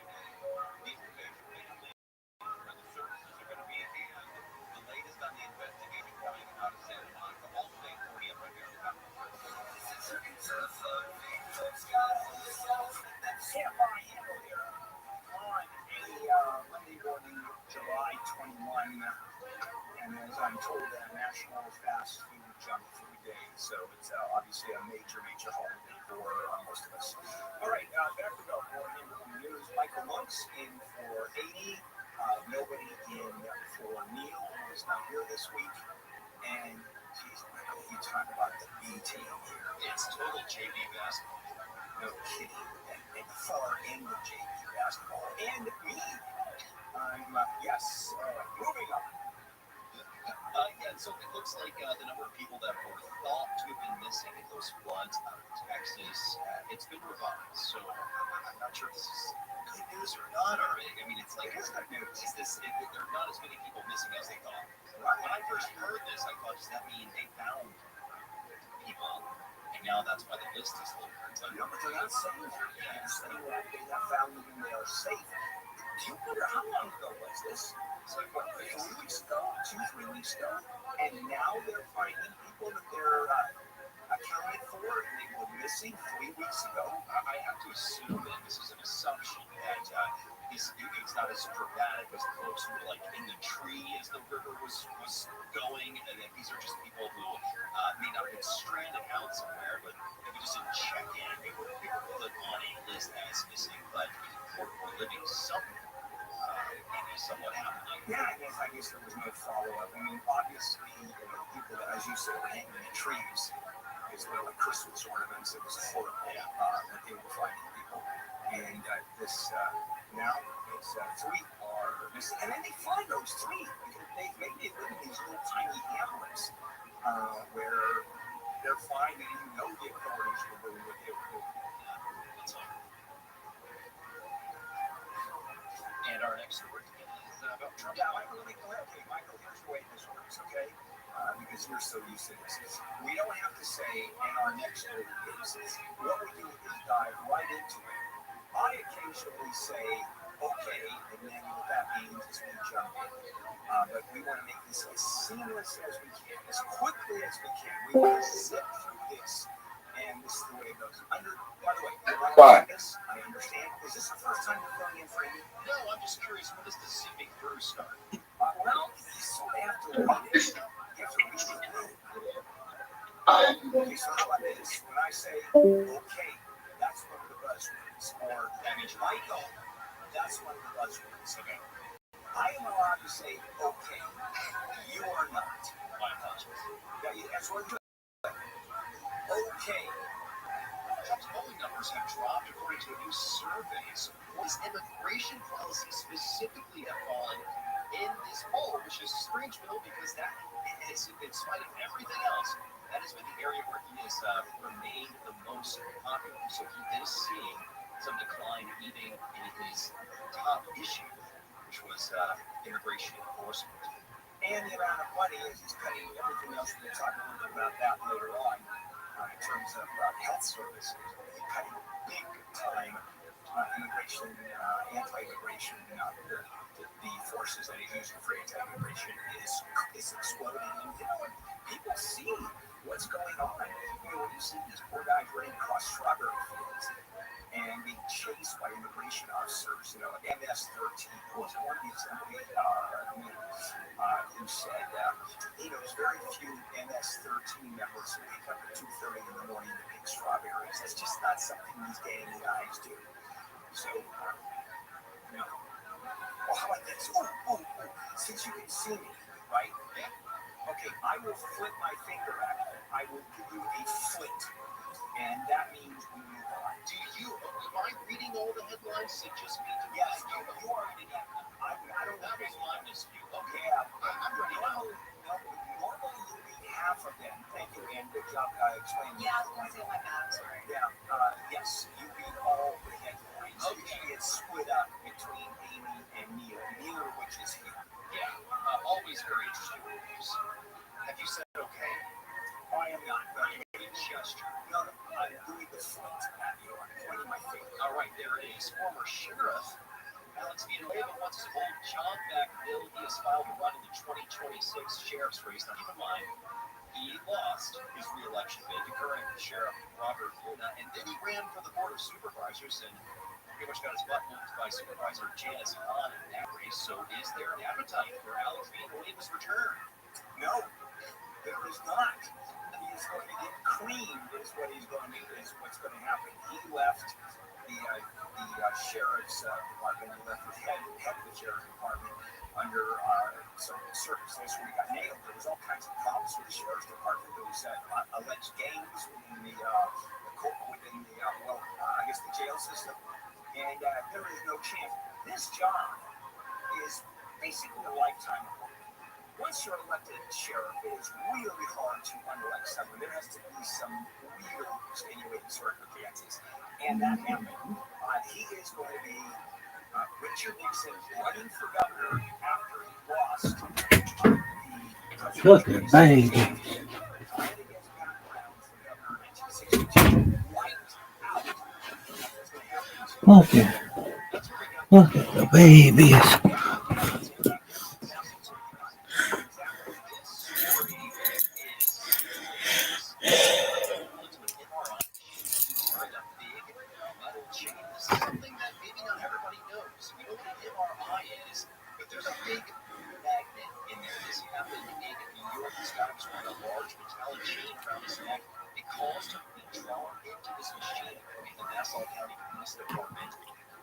Speaker 7: The information mainly where the services are going to be, and the latest on the investigation coming out of Santa Monica. All day 40 up right here.
Speaker 3: Santa Monica here on a Monday morning, July 21, and as I'm told, National Fast Food Junk Food Day, so it's obviously a major holiday for most of us. All right, back to go. More Hamburger News. Michael Monk's in for 80. Nobody in for Neil, who is not here this week. And, geez, Michael, you talk about the B team here.
Speaker 7: It's total JV basketball.
Speaker 3: No kidding. And far end of JV basketball. And me. Yes. Moving on.
Speaker 7: Yeah, so it looks like the number of people that were thought to have been missing in those floods out of Texas, it's been revised. So I'm not sure if this is good news or not. Or I mean, it's like,
Speaker 3: It is good news.
Speaker 7: there are not as many people missing as they thought. When I first heard this, I thought, does that mean they found people? And now that's why the list is longer.
Speaker 3: No, but they're not saying that. They're saying that they have found them and they are safe. Do you wonder how long ago was this? It's like, what, 3 weeks ago? 2-3 weeks ago? And now they're finding people that they're accounted for and they were missing 3 weeks ago?
Speaker 7: I have to assume, and this is an assumption, that it's not as dramatic as the folks who were like in the tree as the river was going, and that these are just people who may not have been stranded out somewhere, but maybe just didn't check in. They were put on a list as missing, but were living somewhere. Maybe somewhat happening.
Speaker 3: Yeah, I guess there was no follow-up. I mean, obviously, people that, as you said, were hanging in trees, because they were like Christmas ornaments. It was horrible that they were finding people. And this, now, it's 3 are missing. And then they find those 3. They live in these little tiny hamlets where they're fine, and you know the authorities will do what they were doing.
Speaker 7: And our next story is about Trump.
Speaker 3: Yeah, Michael, here's the way this works, okay? Because you're so used to this. We don't have to say, and our next story is, what we do is dive right into it. I occasionally say, okay, and then what that means is we jump in. But we want to make this as seamless as we can, as quickly as we can. We want to zip through this, and this is the way it goes. By the way, this, I understand. Is this the first time you're filling in for me?
Speaker 7: No, I'm just curious, when does the zipping through start?
Speaker 3: Well, you sort of have to read it. You have to read it through. Okay, so how about this? When I say, okay, that's one of the buzzwords, or that means Michael, that's one of the buzzwords. Okay. I am allowed to say, okay, you are not.
Speaker 7: My apologies.
Speaker 3: That's what I'm doing. Okay.
Speaker 7: Trump's polling numbers have dropped according to a new survey. So his immigration policy specifically have fallen in this poll, which is strange, Bill, because that is, in spite of everything else, that has been the area where he has remained the most popular. So he is seeing some decline even in his top issue, which was immigration enforcement.
Speaker 3: And the amount of money is cutting everything else. We'll talk a little bit about that later on in terms of health services. Cutting big time immigration, anti-immigration, the forces that he's using for anti-immigration is exploding. And people see what's going on. When you see these poor guys running across strawberry fields and being chased by immigration officers, MS-13, who was one of the assembly who said he knows very few MS-13 members who wake up at 2:30 in the morning to pick strawberries. That's just not something these gang guys do. So, well, how about this? Since you can see me, right? will flip my finger at you. I will give you a flit. And that means we move on.
Speaker 7: Am I reading all the headlines? It just means
Speaker 3: Yes, you are an idiot. I don't
Speaker 7: that
Speaker 3: know.
Speaker 7: was my dispute. Okay,
Speaker 3: Yeah,
Speaker 7: I'm ready now.
Speaker 3: normally you read half of them. Thank you, Ann. Good job explaining.
Speaker 9: Yeah, I was going to say my bad, sorry.
Speaker 3: Yeah, yes, you read all the headlines.
Speaker 7: Okay.
Speaker 3: It's split up between Amy and Neil, neither of which is here.
Speaker 7: Yeah, always very interesting news. Have you said okay?
Speaker 3: I am not.
Speaker 7: You made a gesture.
Speaker 3: No, I'm doing the flit at you. I'm pointing my finger.
Speaker 7: All right, there it is. Former sheriff Alex Villanueva wants his old job back. Bill, he has filed to run in the 2026 sheriff's race. Now, keep in mind, he lost his re-election bid to current sheriff Robert Luna, and then he ran for the board of supervisors and pretty much got his butt whooped by Supervisor Janice Hahn in that race. So, is there an appetite for Alex Villanueva's return?
Speaker 3: No, there is not. He is going to get creamed. Is what's going to happen. He left the sheriff's department. He left the head of the sheriff's department under some circumstances where he got nailed. There was all kinds of problems with the sheriff's department. There was alleged gangs within the jail system, and there is no chance. This job is basically a lifetime appointment. Once you're elected sheriff, it is really hard to unelect someone. There has to be some real extenuating circumstances, and that happened. He is going to be Richard Nixon running for governor after he lost the
Speaker 11: Look at baby. Look at the babies.
Speaker 7: Something that maybe not everybody knows. We know what an MRI is, but there's a big magnet in there. This happened in New York. This guy was wearing a large metallic chain around his neck. It caused him to be drawn into this machine in the Nassau County Police Department.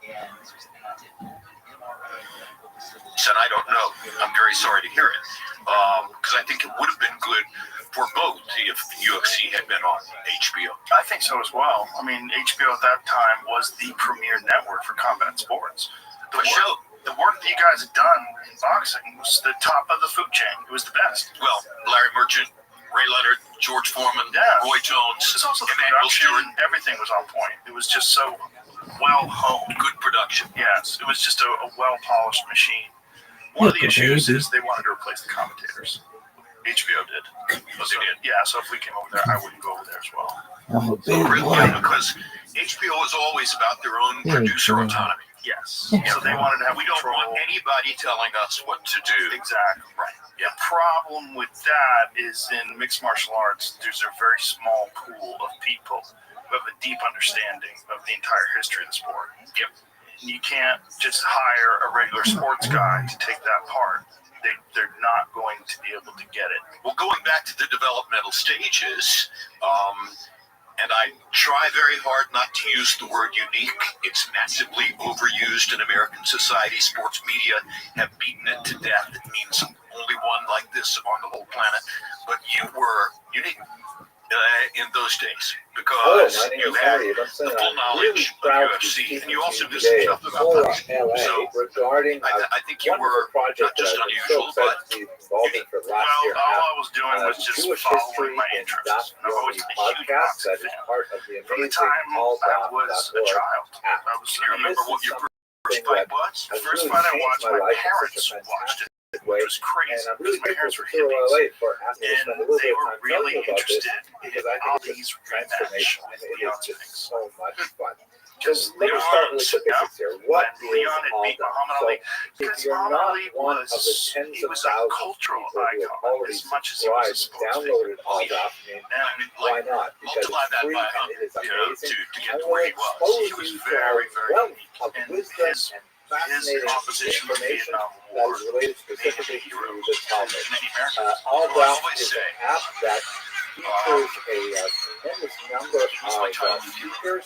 Speaker 7: And this was at an open MRI medical facility.
Speaker 10: Said, I don't know. I'm very sorry to hear it. Because I think it would have been good for both if UFC had been on HBO.
Speaker 12: I think so as well. I mean, HBO at that time was the premier network for combat sports. The work that you guys had done in boxing was the top of the food chain. It was the best.
Speaker 10: Well, Larry Merchant, Ray Leonard, George Foreman, Roy Jones,
Speaker 12: It's also the
Speaker 10: Emmanuel
Speaker 12: production.
Speaker 10: Stewart.
Speaker 12: Everything was on point. It was just so well honed.
Speaker 10: Good production.
Speaker 12: Yes, it was just a well-polished machine. One of the issues is they wanted to replace the commentators. HBO did.
Speaker 10: Oh, they did.
Speaker 12: Yeah, so if we came over there, I wouldn't go over there as well.
Speaker 11: Oh,
Speaker 10: So
Speaker 11: big
Speaker 10: really,
Speaker 11: boy.
Speaker 10: because HBO is always about their own producer autonomy.
Speaker 12: Yes.
Speaker 11: Yeah.
Speaker 12: So they wanted to have
Speaker 10: We don't
Speaker 12: control.
Speaker 10: want anybody telling us what to do.
Speaker 12: Exactly.
Speaker 10: Right.
Speaker 12: The problem with that is in mixed martial arts, there's a very small pool of people who have a deep understanding of the entire history of the sport.
Speaker 10: Yep.
Speaker 12: And you can't just hire a regular sports guy to take that part. They're not going to be able to get it.
Speaker 10: Well, going back to the developmental stages, and I try very hard not to use the word unique. It's massively overused in American society. Sports media have beaten it to death. It means only one like this on the whole planet. But you were unique in those days because you had the full knowledge of UFC, and you also knew some stuff about boxing. So
Speaker 2: regarding
Speaker 10: I think you were not just unusual, but
Speaker 2: involvement for the last
Speaker 12: Well,
Speaker 2: year and a
Speaker 12: all
Speaker 2: half.
Speaker 12: I was doing was just
Speaker 2: Jewish
Speaker 12: following
Speaker 2: history
Speaker 12: my
Speaker 2: and
Speaker 12: interests. I've always been a huge
Speaker 2: podcast
Speaker 12: boxing
Speaker 2: that is
Speaker 12: fan.
Speaker 2: part of the
Speaker 12: From the
Speaker 2: amazing
Speaker 12: time I was a
Speaker 2: alldown.org
Speaker 12: child.
Speaker 2: app.
Speaker 10: do you remember what your first fight was?
Speaker 12: The first fight I watched, my parents watched it.
Speaker 2: Way.
Speaker 12: It was crazy
Speaker 2: And I'm
Speaker 12: because
Speaker 2: really
Speaker 12: my parents
Speaker 2: grateful
Speaker 12: were
Speaker 2: to
Speaker 12: hippies.
Speaker 2: LA for asking me to spend a
Speaker 12: And
Speaker 2: little
Speaker 12: they
Speaker 2: bit of
Speaker 12: were
Speaker 2: time
Speaker 12: really
Speaker 2: telling you about this
Speaker 12: interested
Speaker 2: because
Speaker 12: in
Speaker 2: I think
Speaker 12: Ali's
Speaker 2: it's
Speaker 12: rematch
Speaker 2: transformation and
Speaker 12: with
Speaker 2: it
Speaker 12: Leon
Speaker 2: is just
Speaker 12: Spinks.
Speaker 2: so much fun.
Speaker 12: Because
Speaker 2: Let me start with the basics here. What
Speaker 12: when Leon
Speaker 2: is
Speaker 12: had beat
Speaker 2: All
Speaker 12: Muhammad
Speaker 2: Down?
Speaker 12: Ali,
Speaker 2: So if
Speaker 12: because
Speaker 2: you're
Speaker 12: Muhammad
Speaker 2: not
Speaker 12: Ali
Speaker 2: one of the tens
Speaker 12: he
Speaker 2: of
Speaker 12: was a
Speaker 2: thousands of
Speaker 12: cultural
Speaker 2: people who have
Speaker 12: icon
Speaker 2: already
Speaker 12: as much as he was a
Speaker 2: subscribed,
Speaker 12: sports figure.
Speaker 2: downloaded All Down,
Speaker 12: And
Speaker 2: why not? Because
Speaker 10: Multiply
Speaker 2: it's
Speaker 10: that
Speaker 2: free
Speaker 10: by
Speaker 2: and it is
Speaker 10: to
Speaker 2: amazing.
Speaker 10: get
Speaker 2: I
Speaker 10: to
Speaker 2: will
Speaker 10: where he was.
Speaker 2: expose
Speaker 10: He was
Speaker 2: you to
Speaker 10: very,
Speaker 2: a
Speaker 10: very
Speaker 2: wealth
Speaker 10: unique.
Speaker 2: of
Speaker 12: And
Speaker 2: wisdom
Speaker 12: his
Speaker 2: and fascinating
Speaker 12: opposition with the
Speaker 2: information
Speaker 12: Vietnam
Speaker 2: that
Speaker 12: War
Speaker 2: is related
Speaker 12: made him a
Speaker 2: specifically
Speaker 12: hero
Speaker 2: to the topic.
Speaker 12: to many Americans.
Speaker 2: All
Speaker 10: Well, I
Speaker 2: Down
Speaker 10: always
Speaker 2: is
Speaker 10: say,
Speaker 2: an app that features a tremendous number of speakers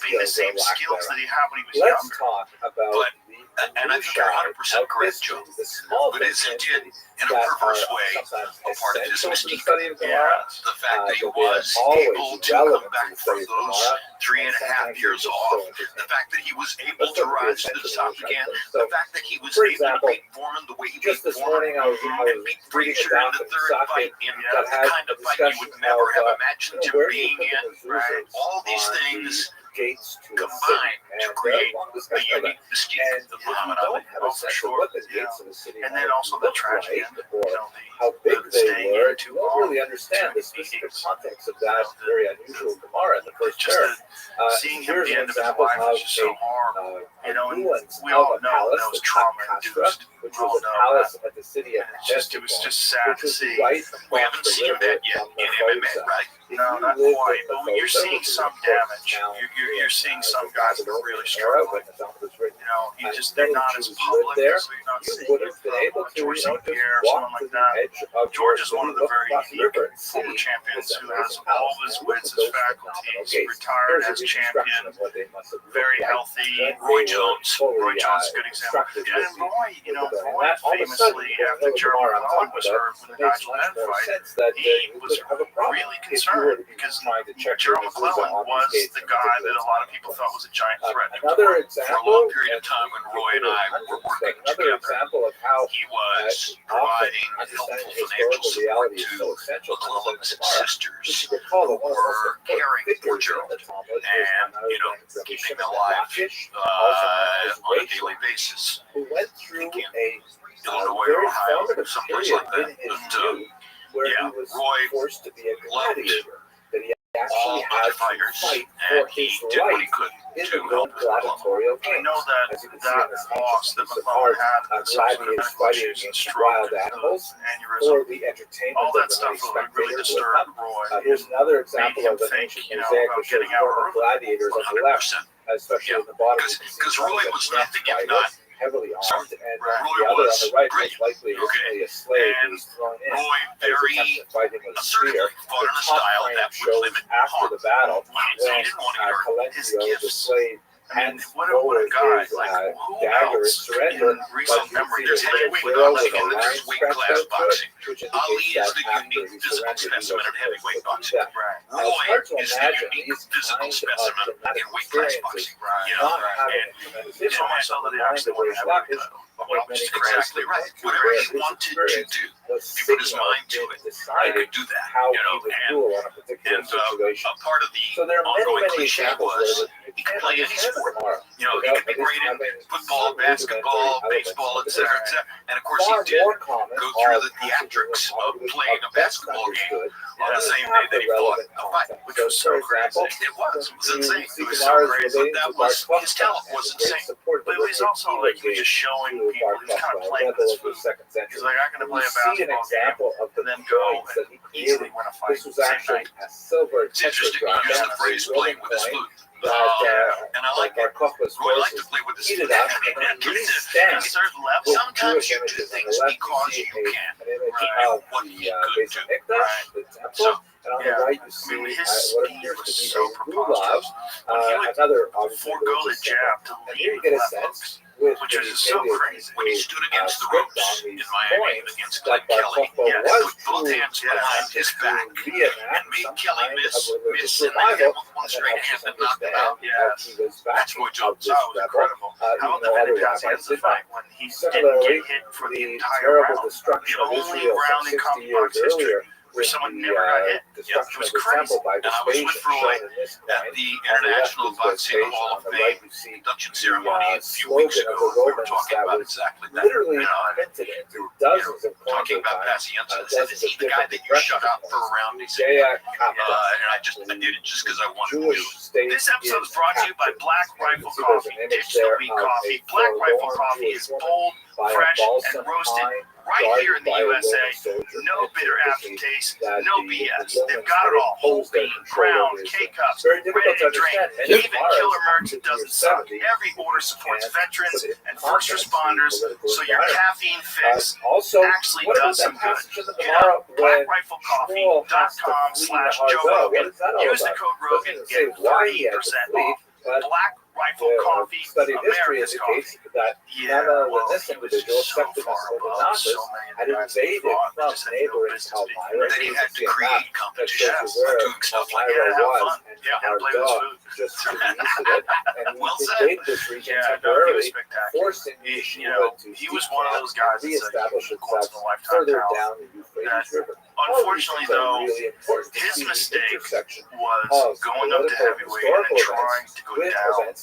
Speaker 12: keeping the same skills that he had when he was
Speaker 2: Let's
Speaker 12: younger.
Speaker 2: talk about
Speaker 10: But-
Speaker 2: the
Speaker 10: and I think you're 100% correct, Joe.
Speaker 2: the small
Speaker 10: But isn't it, in a
Speaker 2: that
Speaker 10: perverse
Speaker 2: are
Speaker 10: way,
Speaker 2: sometimes
Speaker 10: a part of his
Speaker 2: essential to the
Speaker 10: mystique?
Speaker 2: study of Gemara?
Speaker 10: The fact that he
Speaker 2: But they are
Speaker 10: was
Speaker 2: always
Speaker 10: able to
Speaker 2: relevant
Speaker 10: come back
Speaker 2: to the
Speaker 10: from
Speaker 2: study of
Speaker 10: those
Speaker 2: Gemara,
Speaker 10: 3.5 years
Speaker 2: so
Speaker 10: off,
Speaker 2: interesting.
Speaker 10: the fact that he was able
Speaker 2: Let's
Speaker 10: to
Speaker 2: look at
Speaker 10: rise to the
Speaker 2: attention
Speaker 10: top
Speaker 2: to
Speaker 10: again,
Speaker 2: So,
Speaker 10: the fact that he was
Speaker 2: for
Speaker 10: able
Speaker 2: example,
Speaker 10: to beat Foreman the way he beat
Speaker 2: just this
Speaker 10: Foreman,
Speaker 2: morning I was
Speaker 10: and beat
Speaker 2: reading
Speaker 10: Frazier
Speaker 2: a
Speaker 10: in the third
Speaker 2: document
Speaker 10: fight, in
Speaker 2: that
Speaker 10: the
Speaker 2: had
Speaker 10: kind
Speaker 2: a
Speaker 10: of fight you
Speaker 2: discussion
Speaker 10: would never
Speaker 2: of,
Speaker 10: have imagined him
Speaker 2: where do
Speaker 10: being
Speaker 2: you
Speaker 10: in.
Speaker 2: put the mezuzahs
Speaker 10: All these
Speaker 2: on
Speaker 10: things
Speaker 2: the gates to
Speaker 10: combine
Speaker 2: a city,
Speaker 10: to create
Speaker 2: long
Speaker 10: the
Speaker 2: discussion of
Speaker 10: unique
Speaker 2: that.
Speaker 10: mystique
Speaker 2: And
Speaker 10: of
Speaker 2: if you
Speaker 10: Muhammad
Speaker 2: don't
Speaker 10: Ali.
Speaker 2: have a sense of what the gates of the city
Speaker 12: And then also the
Speaker 2: look
Speaker 12: tragedy,
Speaker 2: like,
Speaker 12: you
Speaker 2: or
Speaker 12: know,
Speaker 2: how big
Speaker 12: the
Speaker 2: they
Speaker 12: staying
Speaker 2: were,
Speaker 12: in too
Speaker 2: you don't
Speaker 12: long,
Speaker 2: really understand the specific
Speaker 12: meetings.
Speaker 2: context of that very unusual Gemara in the first
Speaker 12: just
Speaker 2: pair.
Speaker 12: seeing him at
Speaker 2: Here's
Speaker 12: the
Speaker 2: an
Speaker 12: end of his
Speaker 2: example
Speaker 12: life
Speaker 2: of
Speaker 12: was just so horrible.
Speaker 2: a
Speaker 12: You know, and
Speaker 2: ruins
Speaker 12: we
Speaker 2: of
Speaker 12: all
Speaker 2: a
Speaker 12: know
Speaker 2: palace
Speaker 12: that was
Speaker 2: that's called
Speaker 12: trauma
Speaker 2: Castra,
Speaker 12: induced.
Speaker 2: which was a palace at the city of
Speaker 12: It was just sad to see.
Speaker 2: Right
Speaker 10: We haven't seen that yet in MMA, right?
Speaker 12: No, not quite. But you're seeing some damage. You're seeing some guys that are really struggling. They're not as public, so you're not seeing George St. Pierre or someone like that. George is one of the very unique former champions who has all of his wits, his faculties, retired as champion, very healthy. Roy Jones is a good example. And Roy famously, after Jeremy McClellan was hurt when the Nigel Benn fight, he was really concerned because Jeremy McClellan was the guy that a lot of people thought was a giant threat.
Speaker 2: Another
Speaker 10: For a
Speaker 2: example,
Speaker 10: long period of time when Roy and I were working
Speaker 2: another
Speaker 10: together,
Speaker 2: example of how
Speaker 10: he was providing helpful financial support to McClellan's sisters who were caring for Gerald and, keeping them alive on a daily basis.
Speaker 2: who went through
Speaker 10: Again,
Speaker 2: a
Speaker 10: Illinois
Speaker 2: very
Speaker 10: or Ohio,
Speaker 2: formative
Speaker 10: someplace
Speaker 2: period
Speaker 10: like that.
Speaker 2: in his
Speaker 10: But,
Speaker 2: youth where
Speaker 10: yeah,
Speaker 2: he was
Speaker 10: Roy
Speaker 2: forced to be a
Speaker 10: loved
Speaker 2: gladiator, that he
Speaker 10: all
Speaker 2: actually had
Speaker 10: other
Speaker 2: to
Speaker 10: fighters,
Speaker 2: fight
Speaker 10: and
Speaker 2: for
Speaker 10: he
Speaker 2: his
Speaker 10: did what he
Speaker 2: life
Speaker 10: could
Speaker 2: in
Speaker 10: to
Speaker 2: the
Speaker 10: help his McClellan.
Speaker 2: gladiatorial
Speaker 12: I
Speaker 2: games.
Speaker 12: know that
Speaker 2: As you can see in this
Speaker 12: loss that
Speaker 2: piece of
Speaker 12: McClellan
Speaker 2: art,
Speaker 12: had with some sort of
Speaker 2: gladiators
Speaker 12: medical
Speaker 2: fighting
Speaker 12: issues and
Speaker 2: against
Speaker 12: stroke,
Speaker 2: wild animals
Speaker 12: aneurysm,
Speaker 2: for the entertainment
Speaker 12: all
Speaker 2: of
Speaker 12: that
Speaker 2: the
Speaker 12: stuff
Speaker 2: many
Speaker 12: really
Speaker 2: spectators with
Speaker 12: disturbed
Speaker 2: them.
Speaker 12: Roy.
Speaker 2: Here's another
Speaker 12: Made
Speaker 2: example
Speaker 12: him
Speaker 2: of an
Speaker 12: think,
Speaker 2: ancient
Speaker 12: about
Speaker 2: mosaic which shows
Speaker 12: getting out
Speaker 2: Roman
Speaker 12: early.
Speaker 2: gladiators on the left,
Speaker 10: 100%.
Speaker 2: especially
Speaker 10: Yeah,
Speaker 2: in the bottom. You can see
Speaker 10: because
Speaker 2: one
Speaker 10: Roy
Speaker 2: of the
Speaker 10: was
Speaker 2: net
Speaker 10: nothing if
Speaker 2: fighters,
Speaker 10: not
Speaker 2: heavily armed, and
Speaker 12: Right.
Speaker 2: the other on the right was
Speaker 10: Brilliant.
Speaker 2: likely originally a slave who was thrown in.
Speaker 10: Roy
Speaker 2: Very
Speaker 10: very
Speaker 2: fighting with a
Speaker 10: assertively
Speaker 2: spear.
Speaker 10: fought in a
Speaker 2: The top
Speaker 10: style
Speaker 2: frame
Speaker 10: that would
Speaker 2: shows
Speaker 10: limit
Speaker 2: after
Speaker 10: harm.
Speaker 2: the battle
Speaker 10: He
Speaker 2: when
Speaker 10: didn't want to get hurt. His
Speaker 2: Calentio, the
Speaker 10: gifts.
Speaker 2: slave,
Speaker 12: I mean,
Speaker 2: hands
Speaker 12: what a
Speaker 2: forward
Speaker 12: guy.
Speaker 2: his
Speaker 12: Like, who
Speaker 2: dagger in
Speaker 12: else
Speaker 2: surrender.
Speaker 12: in recent memory?
Speaker 10: There's
Speaker 2: There's
Speaker 10: heavyweight
Speaker 2: zero
Speaker 10: boxing
Speaker 2: with
Speaker 10: and
Speaker 2: a
Speaker 10: then there's
Speaker 2: line
Speaker 10: weight
Speaker 2: scratched
Speaker 10: class
Speaker 2: out to it,
Speaker 10: boxing.
Speaker 2: which
Speaker 10: Ali
Speaker 2: indicates
Speaker 10: is
Speaker 2: that
Speaker 10: the
Speaker 2: after
Speaker 10: unique
Speaker 2: he
Speaker 10: physical
Speaker 2: surrendered, he
Speaker 10: specimen in
Speaker 2: was
Speaker 10: heavyweight
Speaker 2: forced to do
Speaker 10: boxing.
Speaker 2: that.
Speaker 12: Right.
Speaker 2: Now, it's hard to
Speaker 10: Roy is the
Speaker 2: imagine
Speaker 10: unique
Speaker 2: these
Speaker 10: physical
Speaker 2: kinds of
Speaker 10: specimen
Speaker 2: dramatic
Speaker 10: in weight class
Speaker 2: experiences
Speaker 10: boxing.
Speaker 12: Right.
Speaker 2: not
Speaker 12: Right.
Speaker 2: having
Speaker 10: And
Speaker 2: a tremendous impact
Speaker 12: So much so
Speaker 2: on
Speaker 12: that
Speaker 2: the
Speaker 12: he
Speaker 2: mind
Speaker 12: actually
Speaker 2: of
Speaker 12: won
Speaker 2: his
Speaker 12: a
Speaker 2: life.
Speaker 12: heavyweight title.
Speaker 10: Well, exactly right. Whatever he wanted to do, he put his mind to it. He could do that,
Speaker 2: how he would
Speaker 10: and
Speaker 2: rule on a particular
Speaker 10: and
Speaker 2: situation.
Speaker 10: a part of the
Speaker 2: So there are many,
Speaker 10: ongoing
Speaker 2: many
Speaker 10: cliche
Speaker 2: examples
Speaker 10: was
Speaker 2: where
Speaker 10: he could play any sport.
Speaker 2: tomorrow.
Speaker 10: He could be great in football, basketball, baseball, etc., etc. And of course, he
Speaker 2: Far
Speaker 10: did
Speaker 2: more common
Speaker 10: go through
Speaker 2: are
Speaker 10: the theatrics of
Speaker 2: passages
Speaker 10: playing a
Speaker 2: best
Speaker 10: basketball game
Speaker 2: understood
Speaker 10: on the
Speaker 2: and
Speaker 10: same
Speaker 2: have
Speaker 10: day that
Speaker 2: the
Speaker 10: he fought
Speaker 2: relevant
Speaker 10: a fight,
Speaker 2: context.
Speaker 10: which was so
Speaker 2: for
Speaker 10: crazy.
Speaker 2: example,
Speaker 10: It was insane. It was so
Speaker 2: Seminars
Speaker 10: crazy.
Speaker 2: relating
Speaker 10: That
Speaker 2: to
Speaker 10: was
Speaker 2: Bar
Speaker 10: his
Speaker 2: Kokhba
Speaker 10: talent
Speaker 2: and
Speaker 10: was
Speaker 2: the great
Speaker 10: insane.
Speaker 2: support
Speaker 12: But
Speaker 2: that
Speaker 12: he's also like, he was just showing people, he was kind of playing with his food. He's like, I can play a
Speaker 2: see an
Speaker 12: basketball
Speaker 2: example
Speaker 12: game
Speaker 2: of the
Speaker 12: and then go
Speaker 2: points that
Speaker 12: and
Speaker 2: he
Speaker 12: easily
Speaker 2: created.
Speaker 12: win a fight
Speaker 2: This was
Speaker 12: same
Speaker 2: actually
Speaker 12: night.
Speaker 2: a silver
Speaker 10: It's interesting.
Speaker 2: tetragram,
Speaker 10: You used the phrase playing with his food. And I like it. Roy liked to play with his food.
Speaker 2: heated up, and these stamps with
Speaker 10: Sometimes
Speaker 2: Jewish
Speaker 10: you do
Speaker 2: images. On
Speaker 10: things
Speaker 2: the left,
Speaker 10: because
Speaker 2: you
Speaker 10: you
Speaker 2: see
Speaker 10: can.
Speaker 2: an image
Speaker 10: Right.
Speaker 2: of
Speaker 10: What
Speaker 2: the
Speaker 10: he could
Speaker 2: Beis
Speaker 10: do.
Speaker 2: Hamikdash, the temple, and on the right you see
Speaker 12: I mean, his
Speaker 2: what
Speaker 12: speed
Speaker 2: appears
Speaker 12: was
Speaker 2: to be
Speaker 12: so
Speaker 2: a lulav,
Speaker 12: preposterous. When he would
Speaker 2: another obviously
Speaker 12: forego the
Speaker 2: religious symbol.
Speaker 12: jab to
Speaker 2: And
Speaker 12: lead
Speaker 2: here you
Speaker 12: with
Speaker 2: get a
Speaker 12: left
Speaker 2: sense
Speaker 12: hooks,
Speaker 2: with
Speaker 12: which
Speaker 2: the
Speaker 12: is so
Speaker 2: Paleo
Speaker 12: crazy.
Speaker 10: When he stood against the
Speaker 2: script
Speaker 10: ropes
Speaker 2: on
Speaker 10: in
Speaker 2: these
Speaker 10: Miami
Speaker 2: points
Speaker 10: against
Speaker 2: that
Speaker 10: Glenn
Speaker 2: Bar
Speaker 10: Kelly,
Speaker 2: Kokhba
Speaker 10: he
Speaker 2: was
Speaker 10: put both hands behind his back and made Kelly miss in the head with one straight hand and knocked him out. That's Roy Jones.
Speaker 12: That was incredible. How about the Benavides the fight when he didn't
Speaker 2: Similarly,
Speaker 12: get hit for the
Speaker 2: the
Speaker 12: entire
Speaker 2: terrible
Speaker 12: round?
Speaker 2: destruction
Speaker 12: The
Speaker 2: of
Speaker 12: only
Speaker 2: Israel
Speaker 12: round
Speaker 2: some
Speaker 12: in
Speaker 2: 60
Speaker 12: combat
Speaker 2: years
Speaker 12: box history
Speaker 2: earlier
Speaker 12: where
Speaker 2: with
Speaker 12: someone
Speaker 2: the
Speaker 12: never got hit.
Speaker 2: destruction
Speaker 12: It was
Speaker 2: of the
Speaker 12: crazy.
Speaker 2: temple by
Speaker 10: And I was with
Speaker 2: Vespasian,
Speaker 10: Roy
Speaker 2: shown in this
Speaker 10: at
Speaker 2: coin.
Speaker 10: the
Speaker 2: On the left
Speaker 10: International
Speaker 2: is
Speaker 10: Boxing
Speaker 2: Vespasian,
Speaker 10: Hall
Speaker 2: on
Speaker 10: of
Speaker 2: the
Speaker 10: Fame
Speaker 2: right you see
Speaker 10: induction
Speaker 2: the
Speaker 10: ceremony a few weeks
Speaker 2: slogan
Speaker 10: ago.
Speaker 2: of the
Speaker 10: We were
Speaker 2: Romans
Speaker 10: talking
Speaker 2: that
Speaker 10: about
Speaker 2: was
Speaker 10: exactly that.
Speaker 2: literally
Speaker 10: You know,
Speaker 2: printed into dozens of coins
Speaker 10: talking
Speaker 2: of
Speaker 10: about
Speaker 2: time,
Speaker 10: Pacienza. I said,
Speaker 2: dozens
Speaker 10: is he
Speaker 2: of
Speaker 10: the guy
Speaker 2: different
Speaker 10: that you shut
Speaker 2: depression
Speaker 10: out for a
Speaker 2: coins.
Speaker 10: round? He said,
Speaker 2: Jaya
Speaker 10: and
Speaker 2: Kappa,
Speaker 10: I did it just because I wanted to do
Speaker 2: Jewish
Speaker 10: it.
Speaker 2: state
Speaker 12: This episode is brought to you by
Speaker 2: captain.
Speaker 12: Black
Speaker 2: And you
Speaker 12: Rifle
Speaker 2: can see there's
Speaker 12: Coffee.
Speaker 2: an image
Speaker 12: Ditch the
Speaker 2: there
Speaker 12: weak
Speaker 2: of
Speaker 12: coffee.
Speaker 2: a
Speaker 12: Black Rifle
Speaker 2: forlorn
Speaker 12: Coffee
Speaker 2: Jewish
Speaker 12: is
Speaker 2: woman
Speaker 12: bold,
Speaker 2: by a
Speaker 12: fresh,
Speaker 2: balsam
Speaker 12: and roasted
Speaker 2: pine
Speaker 12: right
Speaker 2: guarded
Speaker 12: here in the
Speaker 2: by a
Speaker 12: USA.
Speaker 2: Roman soldier.
Speaker 12: No
Speaker 2: And
Speaker 12: bitter
Speaker 2: to
Speaker 12: aftertaste,
Speaker 2: that
Speaker 12: no
Speaker 2: the
Speaker 12: BS.
Speaker 2: Romans
Speaker 12: They've got
Speaker 2: had
Speaker 12: it all. Whole
Speaker 2: imposed their
Speaker 12: bean,
Speaker 2: control
Speaker 12: ground,
Speaker 2: over Israel.
Speaker 12: K-cups,
Speaker 2: Very difficult
Speaker 12: ready
Speaker 2: to
Speaker 12: to drink.
Speaker 2: understand.
Speaker 12: Even
Speaker 2: Tomorrow
Speaker 12: Killer
Speaker 2: is
Speaker 12: Merch
Speaker 2: the
Speaker 12: doesn't
Speaker 2: year
Speaker 12: suck.
Speaker 2: 70,
Speaker 12: Every order supports
Speaker 2: and
Speaker 12: veterans
Speaker 2: put it in
Speaker 12: and first
Speaker 2: context, the
Speaker 12: responders,
Speaker 2: political
Speaker 12: so your
Speaker 2: environment.
Speaker 12: caffeine fix
Speaker 2: Also,
Speaker 12: actually
Speaker 2: what about
Speaker 12: does some
Speaker 2: that
Speaker 12: good.
Speaker 2: passage in the
Speaker 12: Get out
Speaker 2: Gemara when Shmuel has to flee
Speaker 12: BlackRifleCoffee.com/Joe
Speaker 2: to Harzah?
Speaker 12: Rogan.
Speaker 2: What is that all
Speaker 12: Use the
Speaker 2: about?
Speaker 12: code Rogan,
Speaker 2: Doesn't say
Speaker 12: get
Speaker 2: why he had to
Speaker 12: 30%
Speaker 2: flee,
Speaker 12: off.
Speaker 2: but
Speaker 12: Black Rifle
Speaker 2: the
Speaker 12: Coffee,
Speaker 2: study of history
Speaker 12: America's
Speaker 2: indicates
Speaker 12: coffee.
Speaker 2: that
Speaker 12: Yeah,
Speaker 2: not only
Speaker 12: well,
Speaker 2: this
Speaker 12: he was
Speaker 2: individual,
Speaker 12: so
Speaker 2: Septimus
Speaker 12: far above
Speaker 2: Leonatus,
Speaker 12: so many
Speaker 2: had
Speaker 12: of the guys he
Speaker 2: invaded
Speaker 12: fought.
Speaker 2: from
Speaker 12: Just had no
Speaker 2: neighboring
Speaker 12: business being
Speaker 2: Palmyra.
Speaker 10: That he
Speaker 2: You
Speaker 10: had
Speaker 2: can
Speaker 10: to
Speaker 2: see a
Speaker 10: create
Speaker 2: map that
Speaker 10: competition
Speaker 2: shows
Speaker 10: by
Speaker 2: you where
Speaker 10: doing stuff like
Speaker 12: Yeah,
Speaker 2: Palmyra
Speaker 12: have
Speaker 2: was,
Speaker 12: fun.
Speaker 2: and
Speaker 12: Yeah, and play with his
Speaker 2: Harzah
Speaker 12: food.
Speaker 2: just to the east of it, and he
Speaker 10: Well said.
Speaker 2: invaded this region
Speaker 12: Yeah, no, he was
Speaker 2: temporarily,
Speaker 12: spectacular.
Speaker 2: forcing Yeshua to
Speaker 12: He was one of those guys that's like
Speaker 2: reestablish
Speaker 12: once
Speaker 2: itself
Speaker 12: in a lifetime
Speaker 2: further
Speaker 12: talent.
Speaker 2: down the Euphrates River.
Speaker 12: Unfortunately, though,
Speaker 2: really important to
Speaker 12: his
Speaker 2: see the
Speaker 12: mistake
Speaker 2: intersection
Speaker 12: was
Speaker 2: of
Speaker 12: going up to
Speaker 2: political
Speaker 12: heavyweight and then
Speaker 2: historical
Speaker 12: trying
Speaker 2: events
Speaker 12: to go
Speaker 2: with
Speaker 12: down
Speaker 2: events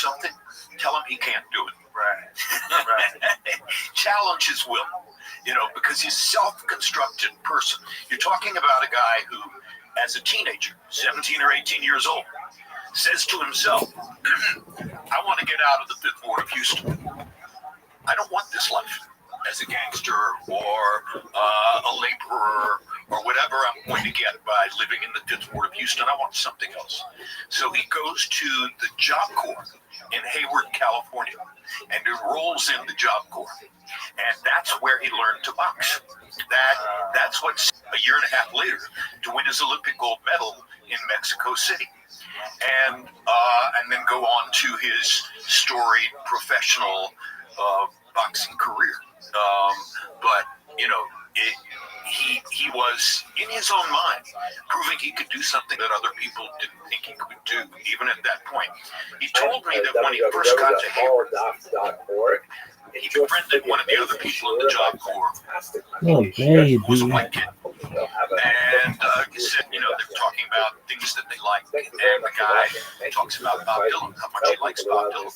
Speaker 10: something, tell him he can't do it.
Speaker 12: Right.
Speaker 10: Challenge his will, because he's a self-constructed person. You're talking about a guy who, as a teenager, 17 or 18 years old, says to himself, I want to get out of the Fifth Ward of Houston. I don't want this life. as a gangster or a laborer or whatever I'm going to get by living in the Fifth Ward of Houston. I want something else. So he goes to the Job Corps in Hayward, California, and enrolls in the Job Corps. And that's where he learned to box. That's what a year and a half later to win his Olympic gold medal in Mexico City. And then go on to his storied professional boxing career. But, you know, he was, in his own mind, proving he could do something that other people didn't think he could do, even at that point. He told me that when he first got to Hayward, he befriended one of the other people in the Job Corps.
Speaker 11: Oh, baby.
Speaker 10: Who was a white kid. And he said, you know, they're talking about things that they like. And the guy talks about Bob Dylan, how much he likes Bob Dylan.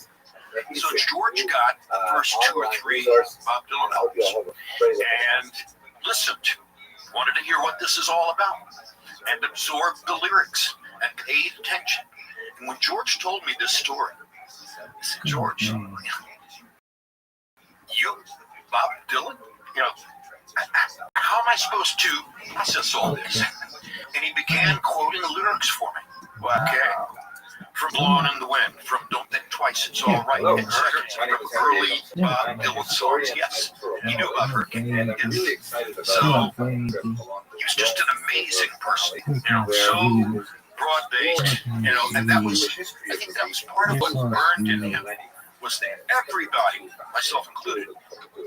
Speaker 10: So George got the first 2 or 3 Bob Dylan albums and listened, wanted to hear what this is all about, and absorbed the lyrics and paid attention. And when George told me this story, I said, George, you, Bob Dylan, you know, how am I supposed to process all this? And he began quoting the lyrics for me. Well, okay. From Blowing in the Wind, from Don't Think Twice, It's All Right, etc. From early Bob Dylan songs. Yes, he knew about Hurricane. Yes. So he was just an amazing person, you know, so broad-based, you know, and that was, I think that was part of what burned in him, was that everybody, myself included,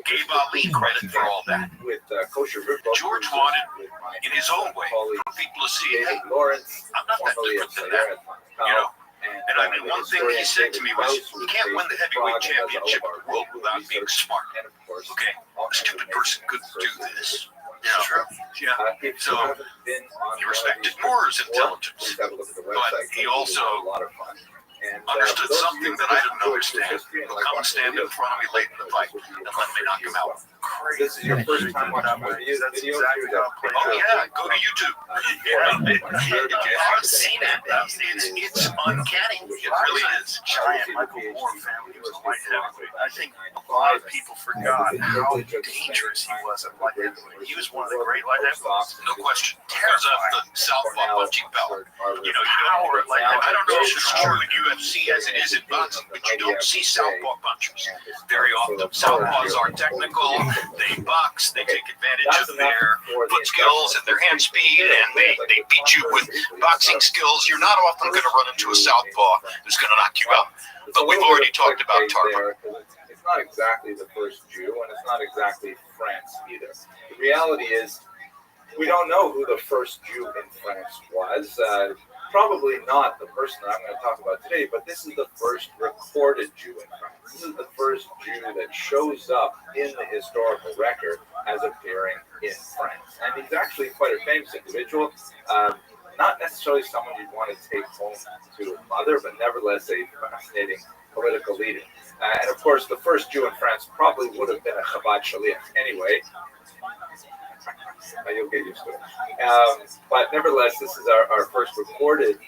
Speaker 10: gave Ali credit for all that. George wanted, in his own way, for people to see, hey, I'm not that different than that, you know. And I mean, one thing he said to me was, you can't win the heavyweight championship of the world without being smart. Okay, a stupid person couldn't do this. You know, true. Yeah. So he respected Moore's intelligence, but he also understood something that I didn't understand. He'll come and stand in front of me late in the fight and let me knock him out. Crazy.
Speaker 2: This is your first time watching my videos?
Speaker 10: Oh yeah, go to YouTube. Yeah. If you haven't seen it, it's uncanny. It really is.
Speaker 12: Giant Michael Moore family. He was a light heavyweight. I think a lot of people forgot how dangerous he was at light heavyweight. He was one of the great light heavyweights.
Speaker 10: No question. Tears up the southpaw punching power. You know, power. I don't know if it's true in UFC as it is in boxing, but you don't see southpaw punchers very often. Southpaws are technical. They box. They take advantage of their foot skills and their hand speed, and they beat you with boxing skills. You're not often going to run into a southpaw who's going to knock you out. But we've already talked about Tarver.
Speaker 2: It's not exactly the first Jew, and it's not exactly France either. The reality is, we don't know who the first Jew in France was. Probably not the person that I'm going to talk about today, but this is the first recorded Jew in France. This is the first Jew that shows up in the historical record as appearing in France. And he's actually quite a famous individual. Not necessarily someone you'd want to take home to a mother, but nevertheless a fascinating political leader. And of course, the first Jew in France probably would have been a Chabad Shaliach anyway. You'll get used to it. But nevertheless, this is our first recorded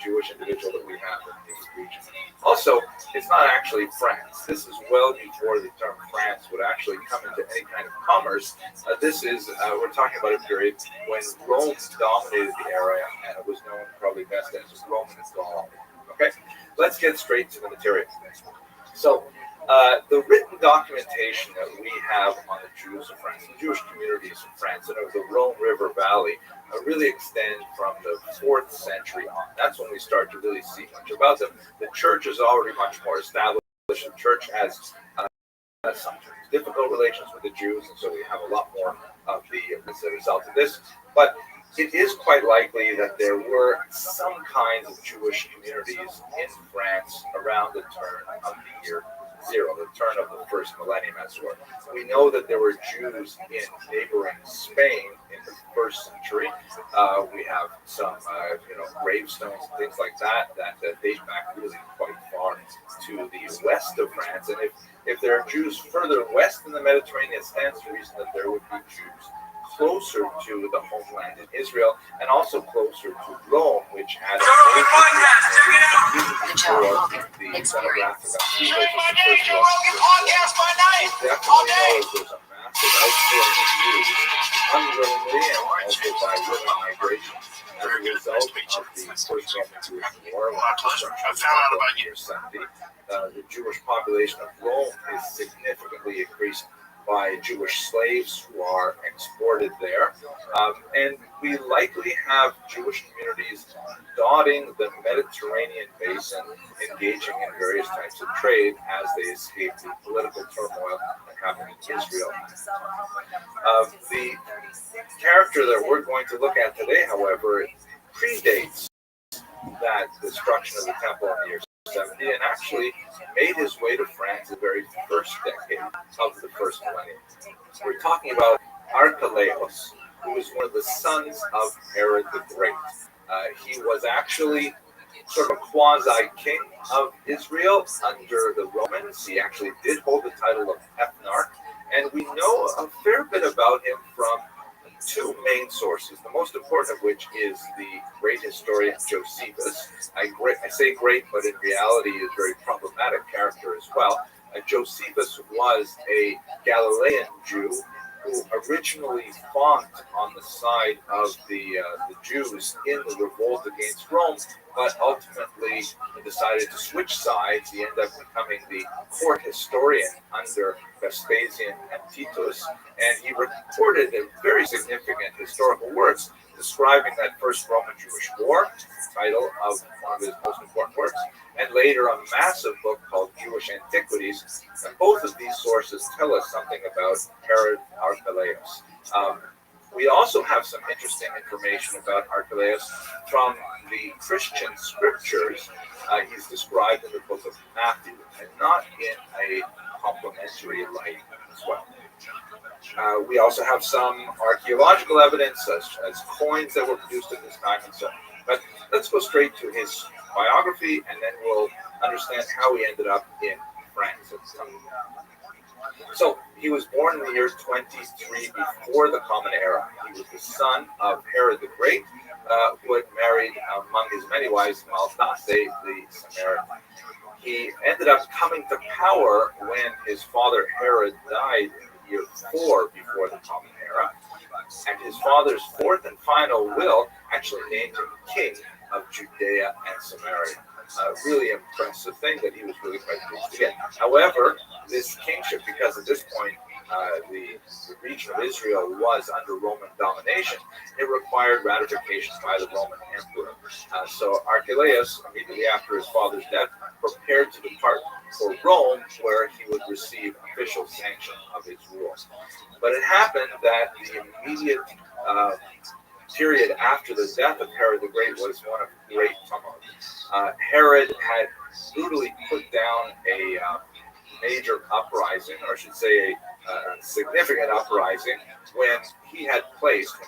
Speaker 2: Jewish individual that we have in this region. Also, it's not actually France. This is well before the term France would actually come into any kind of commerce. This is, we're talking about a period when Rome dominated the area, and it was known probably best as Roman Gaul. Okay, let's get straight to the material. So, the written documentation that we have on the Jews of France, the Jewish communities in France and of the Rhone River Valley, really extend from the 4th century on. That's when we start to really see much about them. The church is already much more established. The church has sometimes difficult relations with the Jews, and so we have a lot more of as a result of this. But it is quite likely that there were some kinds of Jewish communities in France around the turn of the year 0, the turn of the first millennium, as it were. We know that there were Jews in neighboring Spain in the 1st century. We have some, gravestones and things like that date back really quite far to the west of France. And if there are Jews further west in the Mediterranean, it stands to reason that there would be Jews closer to the homeland in Israel, and also closer to Rome, which had a without foreign abuse, unwillingly and also by willing migration. As a result of the First Roman Jewish War, when
Speaker 12: I found out about you.
Speaker 2: 70, the Jewish population of Rome is significantly increased by Jewish slaves who are exported there. And we likely have Jewish communities dotting the Mediterranean basin, engaging in various types of trade as they escape the political turmoil that happened in Israel. The character that we're going to look at today, however, predates that destruction of the temple in the year 70 and actually made his way to France the very first decade of the first millennium. We're talking about Archelaus, who was one of the sons of Herod the Great. He was actually sort of a quasi-king of Israel under the Romans. He actually did hold the title of ethnarch, and we know a fair bit about him from two main sources, the most important of which is the great historian Josephus. I say great, but in reality is a very problematic character as well. Josephus was a Galilean Jew who originally fought on the side of the Jews in the revolt against Rome, but ultimately decided to switch sides. He ended up becoming the court historian under Vespasian and Titus, and he recorded a very significant historical works describing that first Roman-Jewish War, title of one of his most important works, and later a massive book called Jewish Antiquities. And both of these sources tell us something about Herod Archelaus. We also have some interesting information about Archelaus from the Christian scriptures. He's described in the book of Matthew, and not in a complimentary light as well. We also have some archaeological evidence as coins that were produced at this time and so on. But let's go straight to his biography, and then we'll understand how he ended up in France. So he was born in the year 23 before the Common Era. He was the son of Herod the Great, who had married among his many wives Malthate the Samaritan. He ended up coming to power when his father Herod died in the year 4 before the Common Era. And his father's fourth and final will actually named him king of Judea and Samaria. A really impressive thing that he was really quite pleased to get. However, this kingship, because at this point the region of Israel was under Roman domination, it required ratification by the Roman emperor. So Archelaus, immediately after his father's death, prepared to depart for Rome, where he would receive official sanction of his rule. But it happened that the immediate period after the death of Herod the Great was one of great tumult. Herod had brutally put down a major uprising, or I should say a significant uprising, when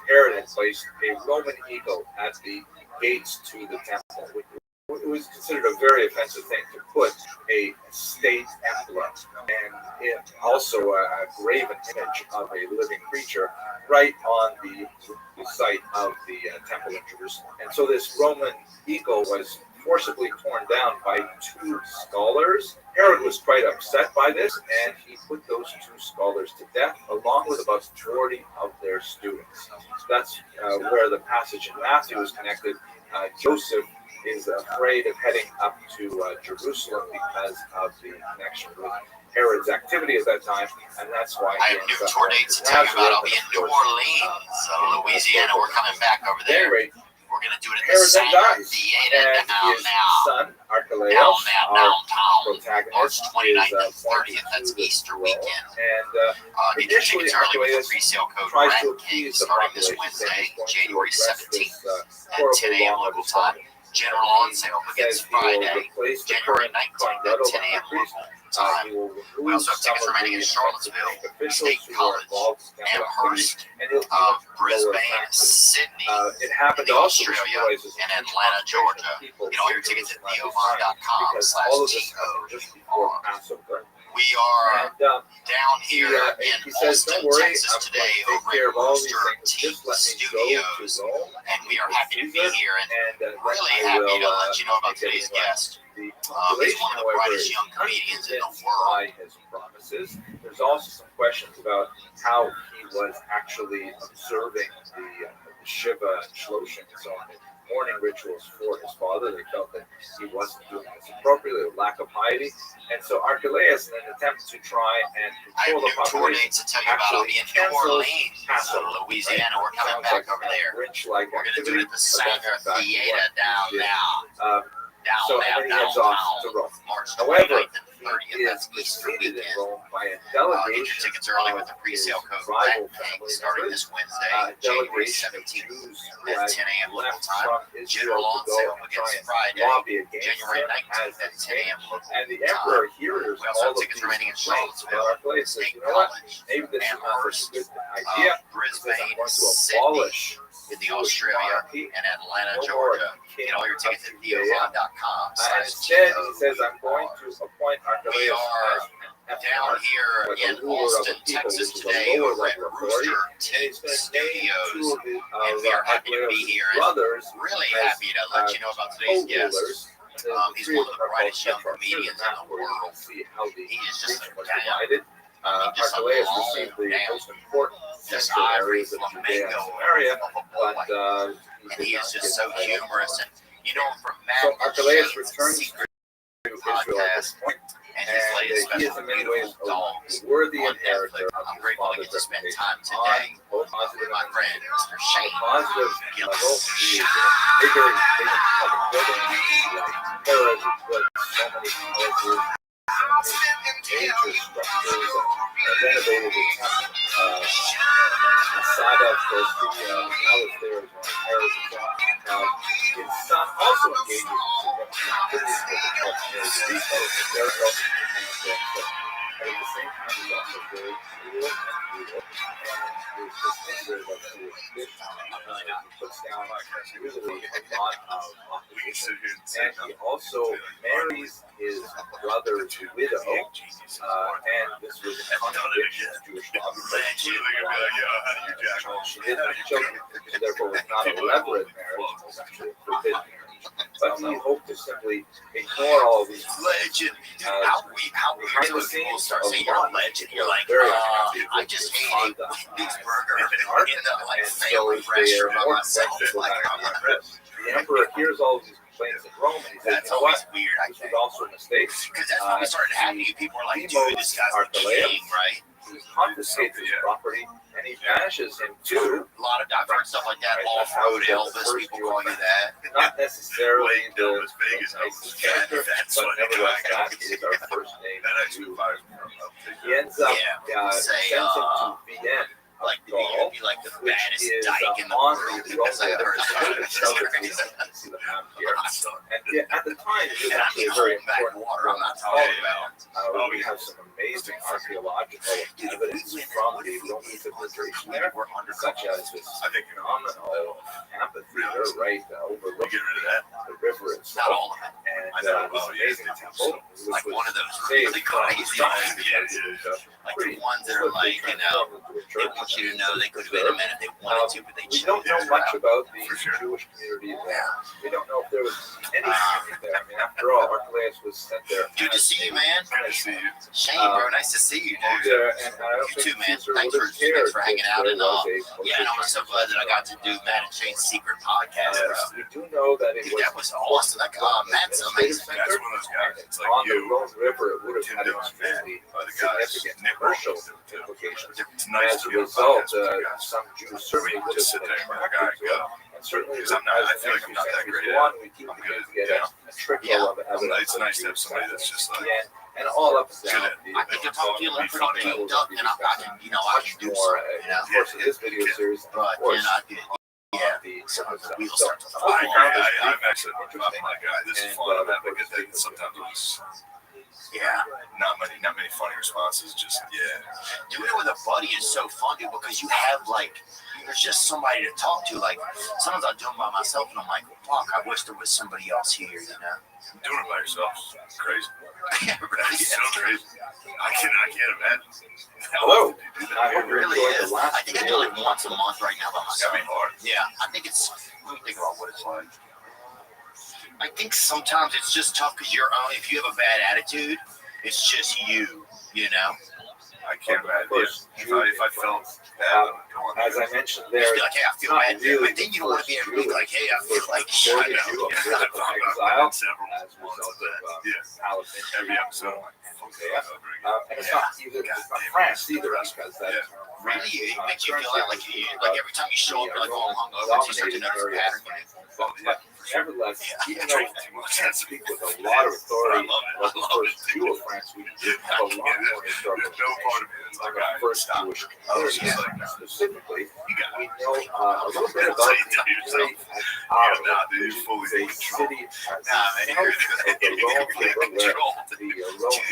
Speaker 2: Herod had placed a Roman eagle at the gates to the temple. It was considered a very offensive thing to put a state emblem and also a graven image of a living creature right on the site of the temple in Jerusalem. And so this Roman eagle was forcibly torn down by two scholars. Herod was quite upset by this, and he put those two scholars to death, along with about 40 of their students. So that's where the passage in Matthew is connected. Joseph is afraid of heading up to Jerusalem because of the connection with Herod's activity at that time, and that's why
Speaker 10: I have new tour dates to tell you about. I'll be in New Orleans, Louisiana. We're coming back over there. We're going to do it at the Sanger Theater
Speaker 2: son, Archelaus, our protagonist,
Speaker 10: March 29th and 30th. That's Easter weekend.
Speaker 2: And
Speaker 10: get your tickets early with the pre-sale code RADKING starting this Wednesday, January 17th at 10 a.m. local time. General on sale begins Friday, January 19th at 10 a.m. local time. We also have tickets remaining in Charlottesville, State College, Amherst, Brisbane, Sydney, Australia, and Atlanta, Georgia. Get all your tickets at neomon.com/TO. We are
Speaker 2: And
Speaker 10: down here in
Speaker 2: he says,
Speaker 10: Austin,
Speaker 2: "Don't worry,
Speaker 10: Texas
Speaker 2: I'm
Speaker 10: today
Speaker 2: going to take
Speaker 10: over
Speaker 2: care
Speaker 10: at
Speaker 2: of all these
Speaker 10: Rooster
Speaker 2: things.
Speaker 10: Teeth
Speaker 2: Just let me
Speaker 10: Studios,
Speaker 2: go to Rome,
Speaker 10: and we are happy to be
Speaker 2: Caesar,
Speaker 10: here and
Speaker 2: and
Speaker 10: really
Speaker 2: I
Speaker 10: happy
Speaker 2: will,
Speaker 10: to let you know about
Speaker 2: make it
Speaker 10: today's
Speaker 2: in line."
Speaker 10: guest.
Speaker 2: The
Speaker 10: He's
Speaker 2: population,
Speaker 10: one of the
Speaker 2: however,
Speaker 10: brightest
Speaker 2: is
Speaker 10: young comedians in the
Speaker 2: unconvinced
Speaker 10: world.
Speaker 2: by his promises. There's also some questions about how he was actually observing the Shiva and Shloshim and so on, the mourning rituals for his father. They felt that he wasn't doing this appropriately, a lack of piety. And so Archelaus, in an attempt to try and
Speaker 10: I have
Speaker 2: control the
Speaker 10: new tour
Speaker 2: population,
Speaker 10: dates to tell you about. I'll be in New Orleans,
Speaker 2: Passover,
Speaker 10: Louisiana. We're coming
Speaker 2: Sounds
Speaker 10: back
Speaker 2: like
Speaker 10: over there.
Speaker 2: Grinch-like
Speaker 10: We're going to do it at the Sanger
Speaker 2: activity.
Speaker 10: Theater down now.
Speaker 2: So, and then he heads off to Rome.
Speaker 10: March
Speaker 2: However,
Speaker 10: 29th and 30th.
Speaker 2: he is
Speaker 10: That's Easter
Speaker 2: preceded in
Speaker 10: weekend.
Speaker 2: Rome by a
Speaker 10: Get your
Speaker 2: delegation
Speaker 10: tickets early with the
Speaker 2: of
Speaker 10: pre-sale
Speaker 2: his
Speaker 10: code
Speaker 2: rival
Speaker 10: RATPIG
Speaker 2: family
Speaker 10: starting
Speaker 2: members,
Speaker 10: this Wednesday,
Speaker 2: a
Speaker 10: January
Speaker 2: delegation of
Speaker 10: 17th
Speaker 2: Jews who
Speaker 10: at
Speaker 2: had
Speaker 10: 10 a.m. local
Speaker 2: left
Speaker 10: time.
Speaker 2: from
Speaker 10: General
Speaker 2: Israel
Speaker 10: on
Speaker 2: to go
Speaker 10: sale
Speaker 2: and try
Speaker 10: begins
Speaker 2: and
Speaker 10: Friday,
Speaker 2: lobby against
Speaker 10: January
Speaker 2: him
Speaker 10: 19th
Speaker 2: as
Speaker 10: at 10 a.m. local
Speaker 2: and the
Speaker 10: time.
Speaker 2: emperor hears
Speaker 10: We also
Speaker 2: all
Speaker 10: have
Speaker 2: of
Speaker 10: tickets
Speaker 2: these
Speaker 10: remaining in
Speaker 2: complaints
Speaker 10: Charlottesville,
Speaker 2: about Archelaus. Says,
Speaker 10: State
Speaker 2: you know what?
Speaker 10: College,
Speaker 2: Maybe this is not
Speaker 10: Amherst,
Speaker 2: such a good idea. He says,
Speaker 10: Brisbane,
Speaker 2: I'm going to
Speaker 10: Sydney,
Speaker 2: abolish
Speaker 10: in the
Speaker 2: Jewish
Speaker 10: Australia,
Speaker 2: monarchy.
Speaker 10: and Atlanta,
Speaker 2: No more
Speaker 10: Georgia.
Speaker 2: king
Speaker 10: Get all your
Speaker 2: of
Speaker 10: tickets at
Speaker 2: Judea.
Speaker 10: theovon.com.
Speaker 2: Instead, he says, I'm going to appoint Archelaus
Speaker 10: We are
Speaker 2: as
Speaker 10: down here
Speaker 2: like
Speaker 10: in
Speaker 2: a ruler of
Speaker 10: Austin,
Speaker 2: the people,
Speaker 10: Texas
Speaker 2: which is a
Speaker 10: today
Speaker 2: lower
Speaker 10: over at
Speaker 2: level authority.
Speaker 10: Rooster
Speaker 2: And he's
Speaker 10: Teeth
Speaker 2: going to name two
Speaker 10: Studios. And we are happy to be here and
Speaker 2: brothers
Speaker 10: really
Speaker 2: as,
Speaker 10: happy to let you know about today's guest. He's one of the brightest young comedians in the world. He is just a divided. Just a
Speaker 2: Archelaus
Speaker 10: long
Speaker 2: received the
Speaker 10: down,
Speaker 2: most important
Speaker 10: just
Speaker 2: central
Speaker 10: ivory
Speaker 2: areas of Judea and
Speaker 10: flamingo
Speaker 2: Samaria,
Speaker 10: of a
Speaker 2: but
Speaker 10: boy. And
Speaker 2: did
Speaker 10: he
Speaker 2: not
Speaker 10: is
Speaker 2: get
Speaker 10: just so
Speaker 2: the title.
Speaker 10: humorous. And you know him from
Speaker 2: So
Speaker 10: Mad
Speaker 2: Archelaus
Speaker 10: Shades,
Speaker 2: returns
Speaker 10: Secret
Speaker 2: to Israel at this
Speaker 10: podcast,
Speaker 2: point,
Speaker 10: and his latest
Speaker 2: he is
Speaker 10: special,
Speaker 2: in many ways
Speaker 10: Beautiful Dogs,
Speaker 2: a worthy
Speaker 10: on
Speaker 2: inheritor
Speaker 10: Netflix.
Speaker 2: of
Speaker 10: I'm
Speaker 2: his
Speaker 10: grateful to
Speaker 2: father's
Speaker 10: get to spend
Speaker 2: reputation
Speaker 10: time today
Speaker 2: on both
Speaker 10: with
Speaker 2: positive
Speaker 10: my
Speaker 2: and
Speaker 10: friend, Mr.
Speaker 2: on
Speaker 10: Shane
Speaker 2: a positive
Speaker 10: Gillis.
Speaker 2: level. He is bigger than public buildings like Paris, but so many houses, major structures, and renovated the temple. Masada, of course, the palace there is one of Paris itself. Now, his son also engages in significant activities with the customary details of Jericho, and at the same time, he's also very cool and brutal, and is just considered a Jewish tradition. He puts down usually a lot of opposition, and he also marries his brother's widow, and this was in contradiction to Jewish law because she didn't have children, so therefore was not a levirate marriage, it was actually a forbidden marriage. But he hoped to simply ignore all these
Speaker 10: legend. How weird when people start saying you're a legend. You're like, I just ate a Wendy's burger in the like family restaurant by myself. Like,
Speaker 2: the emperor hears all these complaints in Rome, and he says,
Speaker 10: that's
Speaker 2: you know
Speaker 10: always
Speaker 2: what?
Speaker 10: weird, I
Speaker 2: This was
Speaker 10: think.
Speaker 2: also a mistake.
Speaker 10: Because that's probably started happening. People are like, dude, this guy's the king, right?
Speaker 2: He confiscates his property, and he banishes him to
Speaker 10: a lot of I've heard stuff like that. Off-road Elvis, people call you that.
Speaker 2: not necessarily the
Speaker 12: Vegas
Speaker 2: nicest character, but nevertheless, that is our first name. He ends up sends him to Vienna.
Speaker 10: Like you'd be like the
Speaker 2: Which
Speaker 10: baddest
Speaker 2: is
Speaker 10: dyke in the
Speaker 2: on
Speaker 10: world.
Speaker 2: the
Speaker 10: Because I heard
Speaker 2: see the map here. And at the time, it was
Speaker 10: and I'm
Speaker 2: actually
Speaker 10: the
Speaker 2: very
Speaker 10: back
Speaker 2: important.
Speaker 10: water. I'm not talking about.
Speaker 2: We have some amazing archaeological evidence from the Roman civilization there, such as this phenomenal amphitheater right overlooking the river
Speaker 10: Not
Speaker 2: itself,
Speaker 10: all of it.
Speaker 2: and this amazing temple, which
Speaker 10: Like
Speaker 2: was
Speaker 10: one of those
Speaker 2: saved
Speaker 10: really
Speaker 2: from
Speaker 10: crazy ones. Like the ones that are like, you know, they want you to know they could have been a minute they wanted to, but they
Speaker 2: we
Speaker 10: chose
Speaker 2: don't know
Speaker 10: to.
Speaker 2: much about the Jewish community there. We don't know if there was any community there. I mean, after all, Archelaus was sent there.
Speaker 10: Good to see you, man. Shane, bro, nice to see you, dude.
Speaker 2: And I don't
Speaker 10: You too,
Speaker 2: think
Speaker 10: man.
Speaker 2: Caesar
Speaker 10: Thanks
Speaker 2: would have cared
Speaker 10: for hanging out.
Speaker 2: if
Speaker 10: And
Speaker 2: there was a
Speaker 10: yeah, and I'm so glad that I got to do Matt and Shane's secret podcast, bro.
Speaker 2: we do know that it
Speaker 10: Dude, that was awesome. Like, Matt's amazing.
Speaker 12: That's one of those guys. It's like
Speaker 2: on the
Speaker 12: you.
Speaker 2: Rhone River, it would have had
Speaker 12: Tim Dillon,
Speaker 2: extremely
Speaker 12: the guys,
Speaker 2: significant
Speaker 12: Nick
Speaker 2: commercial
Speaker 12: Ross,
Speaker 2: implications.
Speaker 12: It's nice
Speaker 2: As
Speaker 12: to
Speaker 2: a
Speaker 12: be on
Speaker 2: result,
Speaker 12: podcast with you guys.
Speaker 2: some Jews certainly would
Speaker 12: Just
Speaker 2: have
Speaker 12: sit
Speaker 2: been
Speaker 12: there and go,
Speaker 2: attracted to
Speaker 12: go.
Speaker 2: it. And certainly,
Speaker 12: Because I'm not- I feel like I'm not that great at it.
Speaker 2: we keep
Speaker 12: I'm
Speaker 2: beginning
Speaker 12: good,
Speaker 2: to get
Speaker 12: you know?
Speaker 2: a trickle of evidence.
Speaker 12: It's nice to have somebody that's just like,
Speaker 2: and all up and
Speaker 12: good
Speaker 2: down.
Speaker 12: at
Speaker 2: the-
Speaker 10: I think if I'm feeling pretty coked up, then I can, you know, I can do
Speaker 2: more,
Speaker 10: something, you know.
Speaker 2: of course, in this video series, and
Speaker 10: But
Speaker 2: of course,
Speaker 10: then I could, yeah.
Speaker 2: the
Speaker 10: So
Speaker 2: some of the
Speaker 10: the wheels
Speaker 2: stuff.
Speaker 10: start to
Speaker 2: So,
Speaker 10: fly.
Speaker 12: I'm actually, I'm like, this is fun. I'm having a good day. Sometimes it's
Speaker 10: Yeah.
Speaker 12: not many funny responses. Just, yeah.
Speaker 10: Doing it with a buddy is so fun, dude, because you have like, there's just somebody to talk to. Like, sometimes I do them by myself, and I'm like,
Speaker 7: fuck, I wish there was somebody else here, you know?
Speaker 12: Doing it by yourself is crazy. That's so crazy. I can't imagine.
Speaker 2: Hello.
Speaker 7: It really is. I think I do like once a month right now by
Speaker 12: It's gotta be
Speaker 7: myself.
Speaker 12: hard.
Speaker 7: Yeah, I think it's, let me think about what it's like. I think sometimes it's just tough because if you have a bad attitude, it's just you know?
Speaker 12: I can't imagine. If I felt bad,
Speaker 2: As I mentioned there,
Speaker 7: Just be like, hey, I feel bad.
Speaker 2: really
Speaker 7: But then you don't want to be able to be like, hey, I feel like shit.
Speaker 2: I know. Exile
Speaker 12: several
Speaker 2: as a result of Palestine.
Speaker 12: every episode.
Speaker 2: And it's not France either, because that
Speaker 7: Really, it makes you feel like every time you show up, you're like, oh, I'm hungover, you start to notice a pattern.
Speaker 2: But nevertheless, even though we can't speak with a lot of authority about the first Jew of France, we did have a lot more historical information on the first Jewish community. Specifically, we know a little bit about the city of Ottawa, which is a city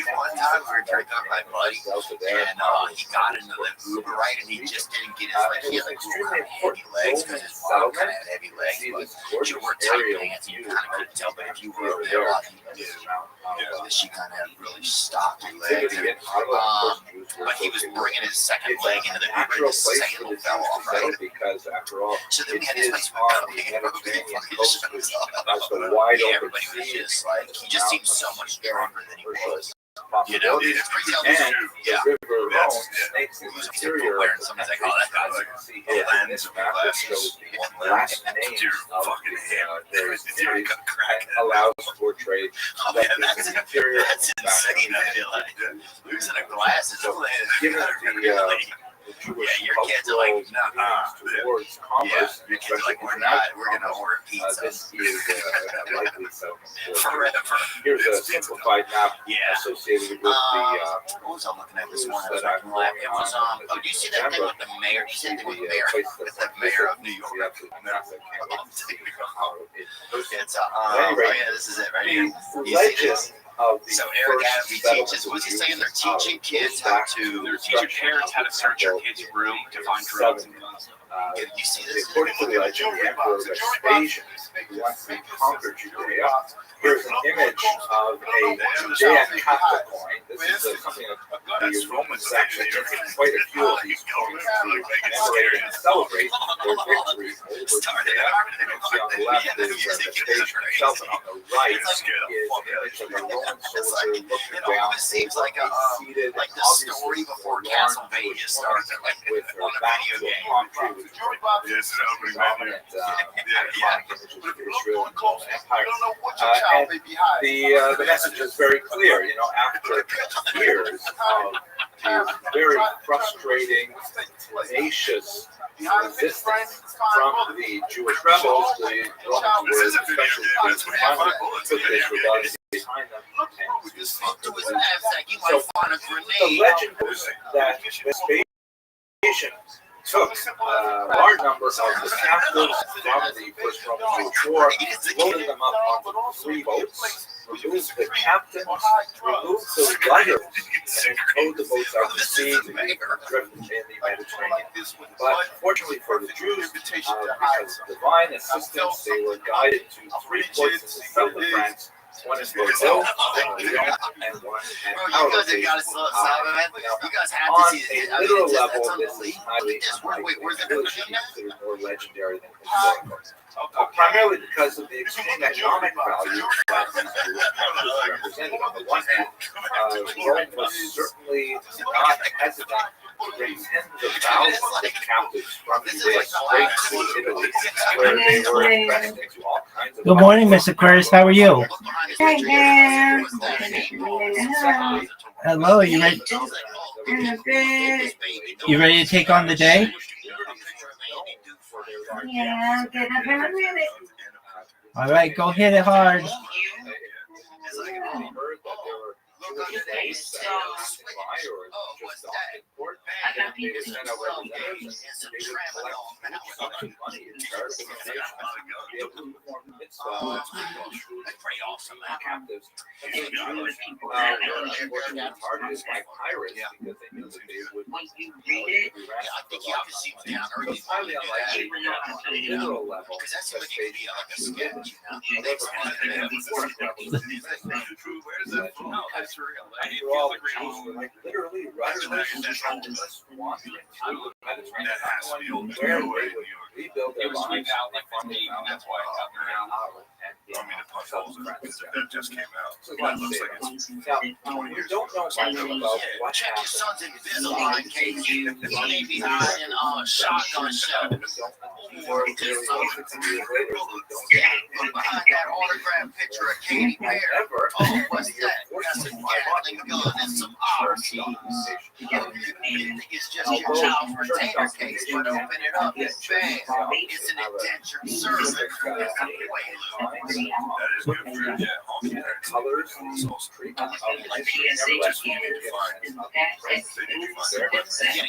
Speaker 7: One time we were drinking with my buddy, and he got into the Uber, right, and he just didn't get his, like, he had like kind of heavy legs, because his mom kind of had heavy legs, but she wore tight pants, and you kind of couldn't tell, but if you were over there a lot, you knew that she kind of had really stocky legs, and, but he was bringing his second leg into the Uber, and his sandal fell off, right?
Speaker 2: Because after all,
Speaker 7: So then we had
Speaker 2: it
Speaker 7: this
Speaker 2: is
Speaker 7: place
Speaker 2: on the Mediterranean coast, which has the wide open
Speaker 7: everybody was
Speaker 2: sea.
Speaker 7: just like, he just seemed so much stronger than he was. You know,
Speaker 2: Possibilities.
Speaker 7: it's pretty
Speaker 2: And
Speaker 7: yeah.
Speaker 2: the river Rhone snakes the interior
Speaker 7: Wearing
Speaker 2: of the
Speaker 7: something like,
Speaker 2: country.
Speaker 7: oh, that
Speaker 2: As you can see here in this map, it shows the last names of the various communities and allows for trade.
Speaker 7: Oh man, that's insane. I feel like losing a glass is
Speaker 2: Given the Jewish
Speaker 7: your kids are like,
Speaker 2: towards commerce,
Speaker 7: your kids are like, we're gonna order pizza
Speaker 2: this is likely so.
Speaker 7: forever.
Speaker 2: Here's a simplified map associated with the
Speaker 7: What was I looking at this morning? I was looking at it was oh, do you see that thing with the mayor? You see that thing with the mayor? With the mayor of New York. It's this is it right here. You see this? So Eric Adams teaches. What's he saying? They're teaching kids how to.
Speaker 13: They're teaching parents how to search your kid's room to find drugs and guns.
Speaker 7: You see this?
Speaker 2: According to the legend, the Emperor Vespasian, who once conquered Judea, here's an image of a Judean Catholic coin. This is something that the Romans actually took quite a few of these coins to commemorate and celebrate their victory over Judea. You can see on the left is Vespasian himself, and on the right is an image of a Roman soldier looking down.
Speaker 7: It seems like the story before Castlevania started, like
Speaker 2: with
Speaker 7: on a video game.
Speaker 2: palm tree, which is a dominant iconic image of Israel and the Roman Empire. And the message is very clear. You know, after years of very frustrating, tenacious resistance from the Jewish rebels, the Romans were especially took this rebellion behind them. So the legend goes that Vespasian took a large number of the captives from the First Roman Jewish War, loaded them up on 3 boats, removed the captains, removed the rudders, and towed the boats out to sea to be driven in the Mediterranean. But fortunately for the Jews, because of divine assistance, they were guided to 3 ports in the south of France. One is Bordeaux, Lyon, and one at Alsace.
Speaker 7: You guys have to see it.
Speaker 2: On a literal level, this is highly unlikely. It's considered more legendary than historical. Primarily because of the extreme economic value that these Jewish captives represented. On the one hand, Rome was certainly not hesitant to bring tens of thousands of captives from Judea straight to Italy, where they were pressed into all kinds of.
Speaker 11: Good morning, Miss Aquarius. How are you?
Speaker 8: Hi there.
Speaker 11: Hello. You ready? You ready to take on the day?
Speaker 8: Yeah, get up in a minute.
Speaker 11: All right, go hit it hard.
Speaker 10: Pretty awesome, man.
Speaker 2: Captives. Targeted by pirates because they knew that they would.
Speaker 10: Yeah, I think you have to see them down early.
Speaker 2: It's highly unlikely on a literal level.
Speaker 10: Because that seems like it could be like a sketch, you know?
Speaker 13: Where's that from? No, that's real. I mean, it
Speaker 2: After all,
Speaker 13: feels
Speaker 2: the Jews were like literally running
Speaker 13: That has to be old.
Speaker 2: where they would rebuild their
Speaker 13: It was
Speaker 2: lives.
Speaker 13: sweet out like 15, and that's why it's out there now.
Speaker 10: I mean, the punch holes that just came out.
Speaker 2: So
Speaker 10: That looks like it's
Speaker 2: now, you don't know much about what
Speaker 10: check your son's
Speaker 2: happened.
Speaker 10: Invisalign case. He may be hiding a shotgun shell. Or it is behind that autographed picture of Katy Perry. Oh, what's that? That's a Gatling gun and some RCs. You think it's just your child's retainer case, but open it up and bang, it's an indentured servant.
Speaker 13: That is good for you. Yeah,
Speaker 2: Colors, treatment of life.
Speaker 10: Yeah,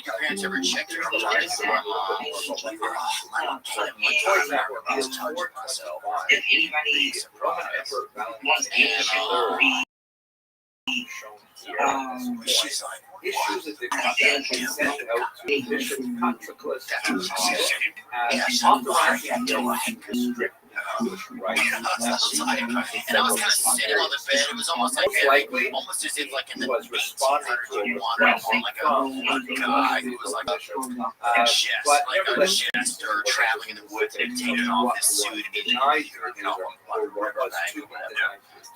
Speaker 10: your parents ever checked your eyes? I was touching myself.
Speaker 2: Roman Emperor Valentine
Speaker 10: She's like,
Speaker 2: issues a decree sent out to Bishop Patroclus as authorizing strict right.
Speaker 10: and I was kind of sitting on the bed. It was almost like almost as if like in the
Speaker 2: was responding to a
Speaker 10: 1800s,
Speaker 2: request
Speaker 10: like a guy who was like a jester traveling in the woods and taking off his suit and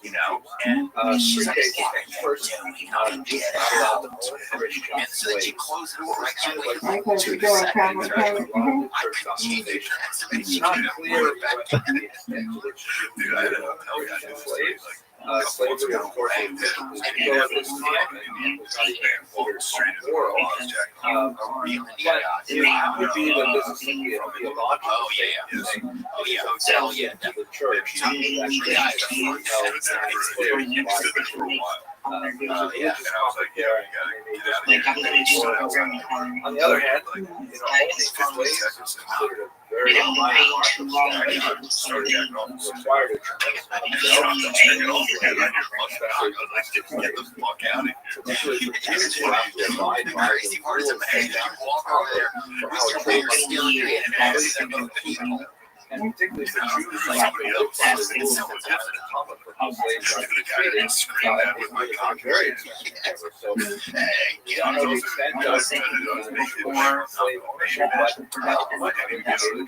Speaker 10: you know, and she's like,
Speaker 2: first
Speaker 10: and so then she closed the door right quick.
Speaker 8: I close the door, probably.
Speaker 2: It's not clear what the extent to which slaves. Slavery, of course, this time was not even considered moral. But it would be the business of the theological thing.
Speaker 10: Hotel, yeah,
Speaker 2: The church actually on the other hand, only slaves considered a very minor required a tremendous amount
Speaker 10: the crazy part is amazing. You walk over there, Mr. Baker still in it.
Speaker 2: and particularly for Jews, like very expensive. So, I don't know the extent of slave ownership, but they were fairly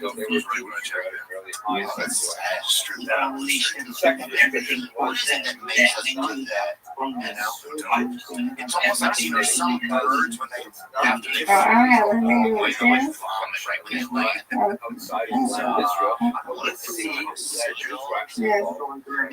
Speaker 2: high. The second description was
Speaker 10: that makes us do that. It's almost like some birds when they after they
Speaker 2: outside of Israel. Let's see that Jews were actually involved.
Speaker 10: But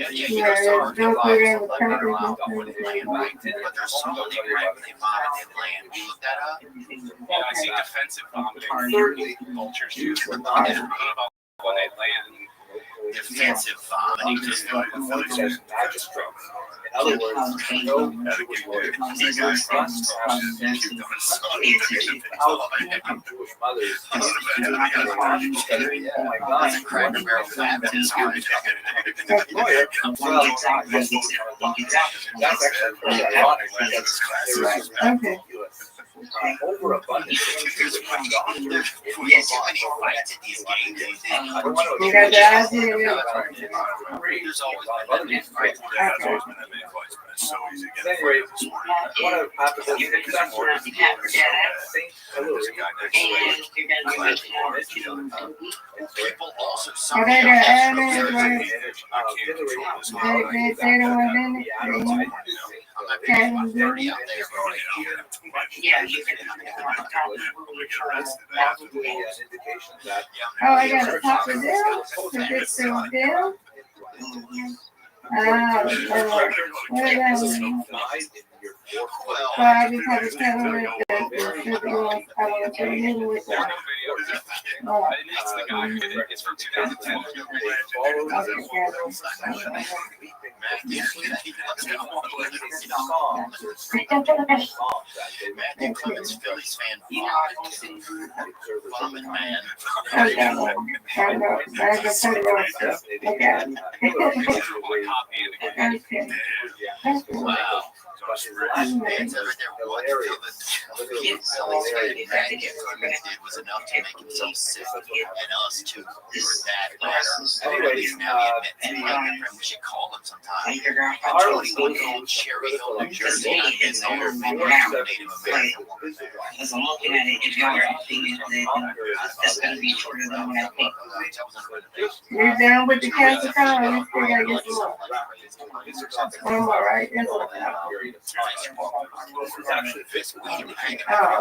Speaker 10: there's so many privately vomited land. We looked that up.
Speaker 13: Yeah, I see defensive vomiting.
Speaker 2: Thirdly,
Speaker 13: Vultures too.
Speaker 2: were not
Speaker 13: When they land.
Speaker 10: Defensive vomiting.
Speaker 2: as magistrates. In other words, no Jewish lawyers must have Jewish mothers. Oh my God!
Speaker 10: That's a Cracker Barrel baptism.
Speaker 2: Lawyer. Well, that's actually pretty ironic because there is ambiguous. Overabundance of Jewish doctors in
Speaker 10: There's too many fights at these games.
Speaker 2: I don't want to
Speaker 10: There's always been that fight.
Speaker 13: There's always been that many fights, but it's so easy to get
Speaker 2: Anyway,
Speaker 13: this morning.
Speaker 2: one of Papa's successors, Saint Hilary,
Speaker 10: People also
Speaker 6: Yeah, you can.
Speaker 2: indications that
Speaker 8: Oh, I got a Papa Bill. Is it still Bill? What is that? Well, I just have to tell her that the girls, I want to live with them.
Speaker 13: It's the guy who it's from 2010.
Speaker 10: Matthew Clemens, Phillies fan, vomit man.
Speaker 8: I know. I can tell you what. Okay.
Speaker 10: Wow. It's over there. What the Matthew Clemens did was enough to make himself sick, and us too, for that matter. At least now he admits, we should call him sometime. A 21-year-old Cherry Hill, New Jersey, admits they were Native American.
Speaker 14: As I'm looking at it, if y'all are thinking that's going to be shorter than what I think.
Speaker 8: You're down with the cancer color, you still gotta get some more. One more, right? Yes. Oh,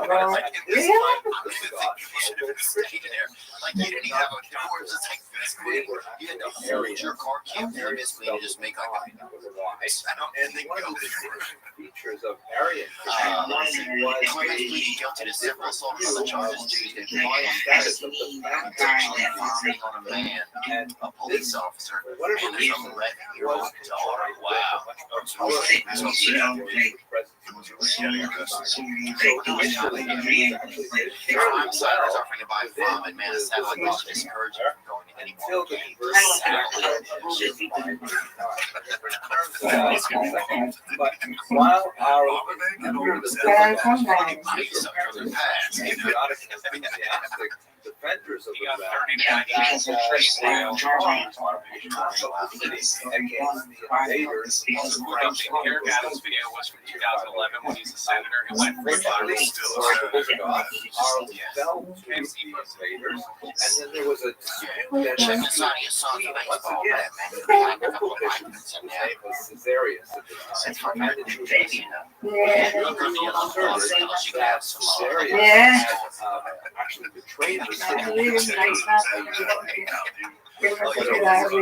Speaker 8: well, yeah.
Speaker 10: Like you didn't even have a door, just like this quick. You had to hold your car cam for this way to just make like a and then go
Speaker 2: features of Aryan.
Speaker 10: Clemens pleaded guilty to several assault charges Tuesday for vomiting on a man, a police officer, and his 11-year-old daughter. Wow. Crime Insiders offering to buy vomit man a satellite dish to discourage him from going to any more games.
Speaker 2: But while our enthusiastic defenders of the against the invaders,
Speaker 13: Adam's video was from 2011 when he's a senator. It went
Speaker 2: fell to the invaders, and then there was a dispute that once again, his name was Caesarius at the time, and it was that Caesarius actually betrayed the city. And the bishop argued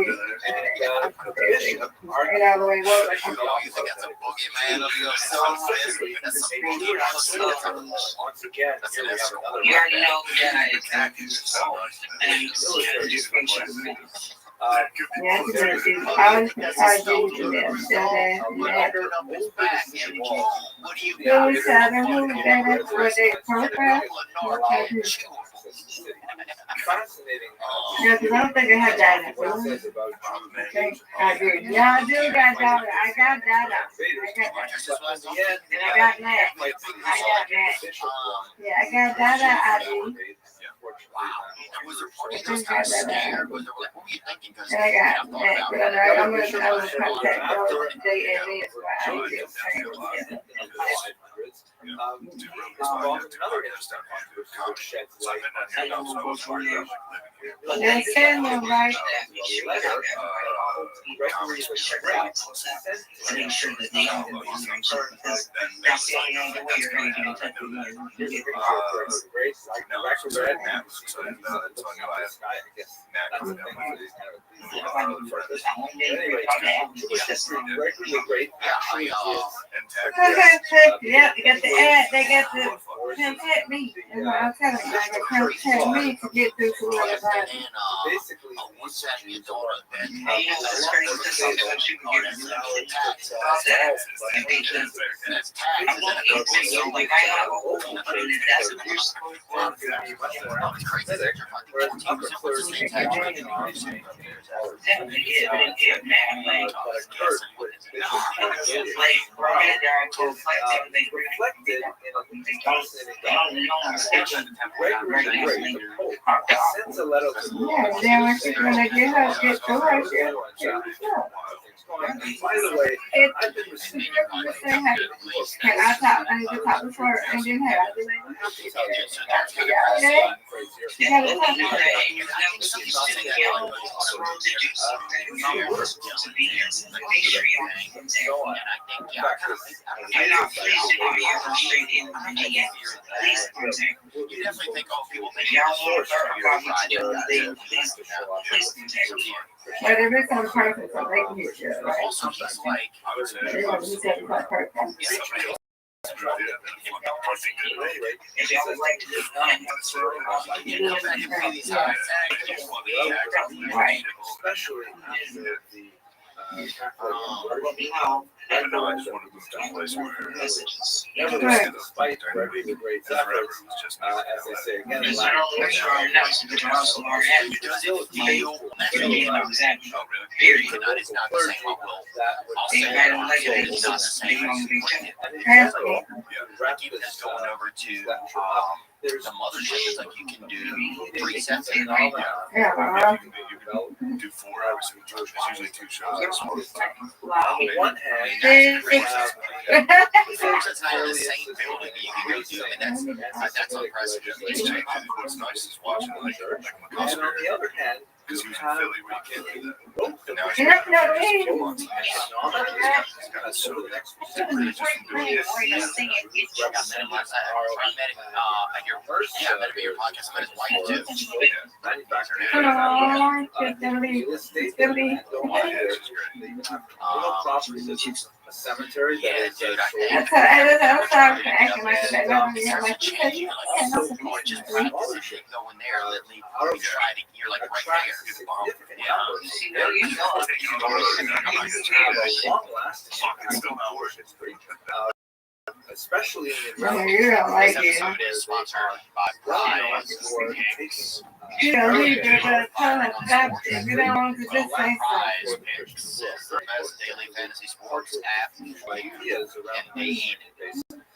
Speaker 2: once again,
Speaker 14: you already know that it's
Speaker 2: fascinating.
Speaker 8: Yeah, because I don't think I had data. Okay, I do. Yeah, I do got data. I got data. And I got that. I got that. Yeah, I got data. I do.
Speaker 10: Was there party those guys scared? Was there like, what were you thinking? Because
Speaker 8: And I got that. But I'm gonna contact those today and this why I need to train them.
Speaker 2: Involved in another incident which sheds light on
Speaker 8: They send them right.
Speaker 2: Gregory the Great
Speaker 14: make sure that they don't that's the only way you're going to get in touch with
Speaker 2: Gregory the Great actually
Speaker 8: Yeah, they got the ad. They got the contact me. And I'm telling you, I got contact me to get through to where I'm
Speaker 2: basically
Speaker 10: what's that your daughter then?
Speaker 2: reflected in a fascinating document. Sends a letter to
Speaker 8: yeah, then when she's gonna get her, get to her,
Speaker 2: by the way, I've been receiving
Speaker 8: can I talk? I need to talk to her and then have I do it? You gotta talk to her.
Speaker 10: You definitely think all people think
Speaker 8: But if it's on purpose, so they can get you, right?
Speaker 10: also he's like
Speaker 8: They want to say it's on purpose.
Speaker 2: especially after the Catholic
Speaker 12: But no, I just wanted to move to a place where
Speaker 2: Nevertheless, despite Rebbe's great efforts, as they say again,
Speaker 14: Because they're all very strong enough to become a smart head.
Speaker 10: Does it feel
Speaker 14: Period.
Speaker 10: Oh, really? Period. It's not the same. Well, I'll say that it's not the same. Like even just going over to the mothership, it's like you can do 3 sets in
Speaker 8: Yeah.
Speaker 12: you can do 4 hours. It's usually 2 shows.
Speaker 2: On
Speaker 8: Wow.
Speaker 2: the one hand,
Speaker 8: See?
Speaker 2: we have
Speaker 10: It's not in the same building you can go to. I mean, that's impressive.
Speaker 12: It's changed. What's nice is watching like
Speaker 2: and on
Speaker 12: Costco.
Speaker 2: the other hand,
Speaker 12: Because
Speaker 2: you
Speaker 12: he was in
Speaker 2: have
Speaker 12: Philly where you can't do that. And now he's
Speaker 8: Yeah,
Speaker 12: got
Speaker 8: no,
Speaker 12: just
Speaker 8: hey.
Speaker 12: 2 months.
Speaker 2: so
Speaker 12: So
Speaker 14: Or you sing it,
Speaker 10: I met him last night. I met him at your first. Yeah, I met him at your podcast. I met his wife too.
Speaker 2: a cemetery
Speaker 10: Yeah,
Speaker 2: that is
Speaker 10: dude, I
Speaker 2: sold.
Speaker 10: think.
Speaker 8: I'm sorry for acting like that.
Speaker 10: There's a change. You're just practicing shit going there. Literally, you try to. You're like right there.
Speaker 14: see, well, you know it.
Speaker 12: It's still not working.
Speaker 2: Especially in the
Speaker 8: No, you don't like
Speaker 10: This
Speaker 8: it.
Speaker 10: episode is sponsored by Prize Picks.
Speaker 8: You don't need to tell us that if you don't want to just say something.
Speaker 10: Prize Picks is the best daily fantasy sports app in Maine.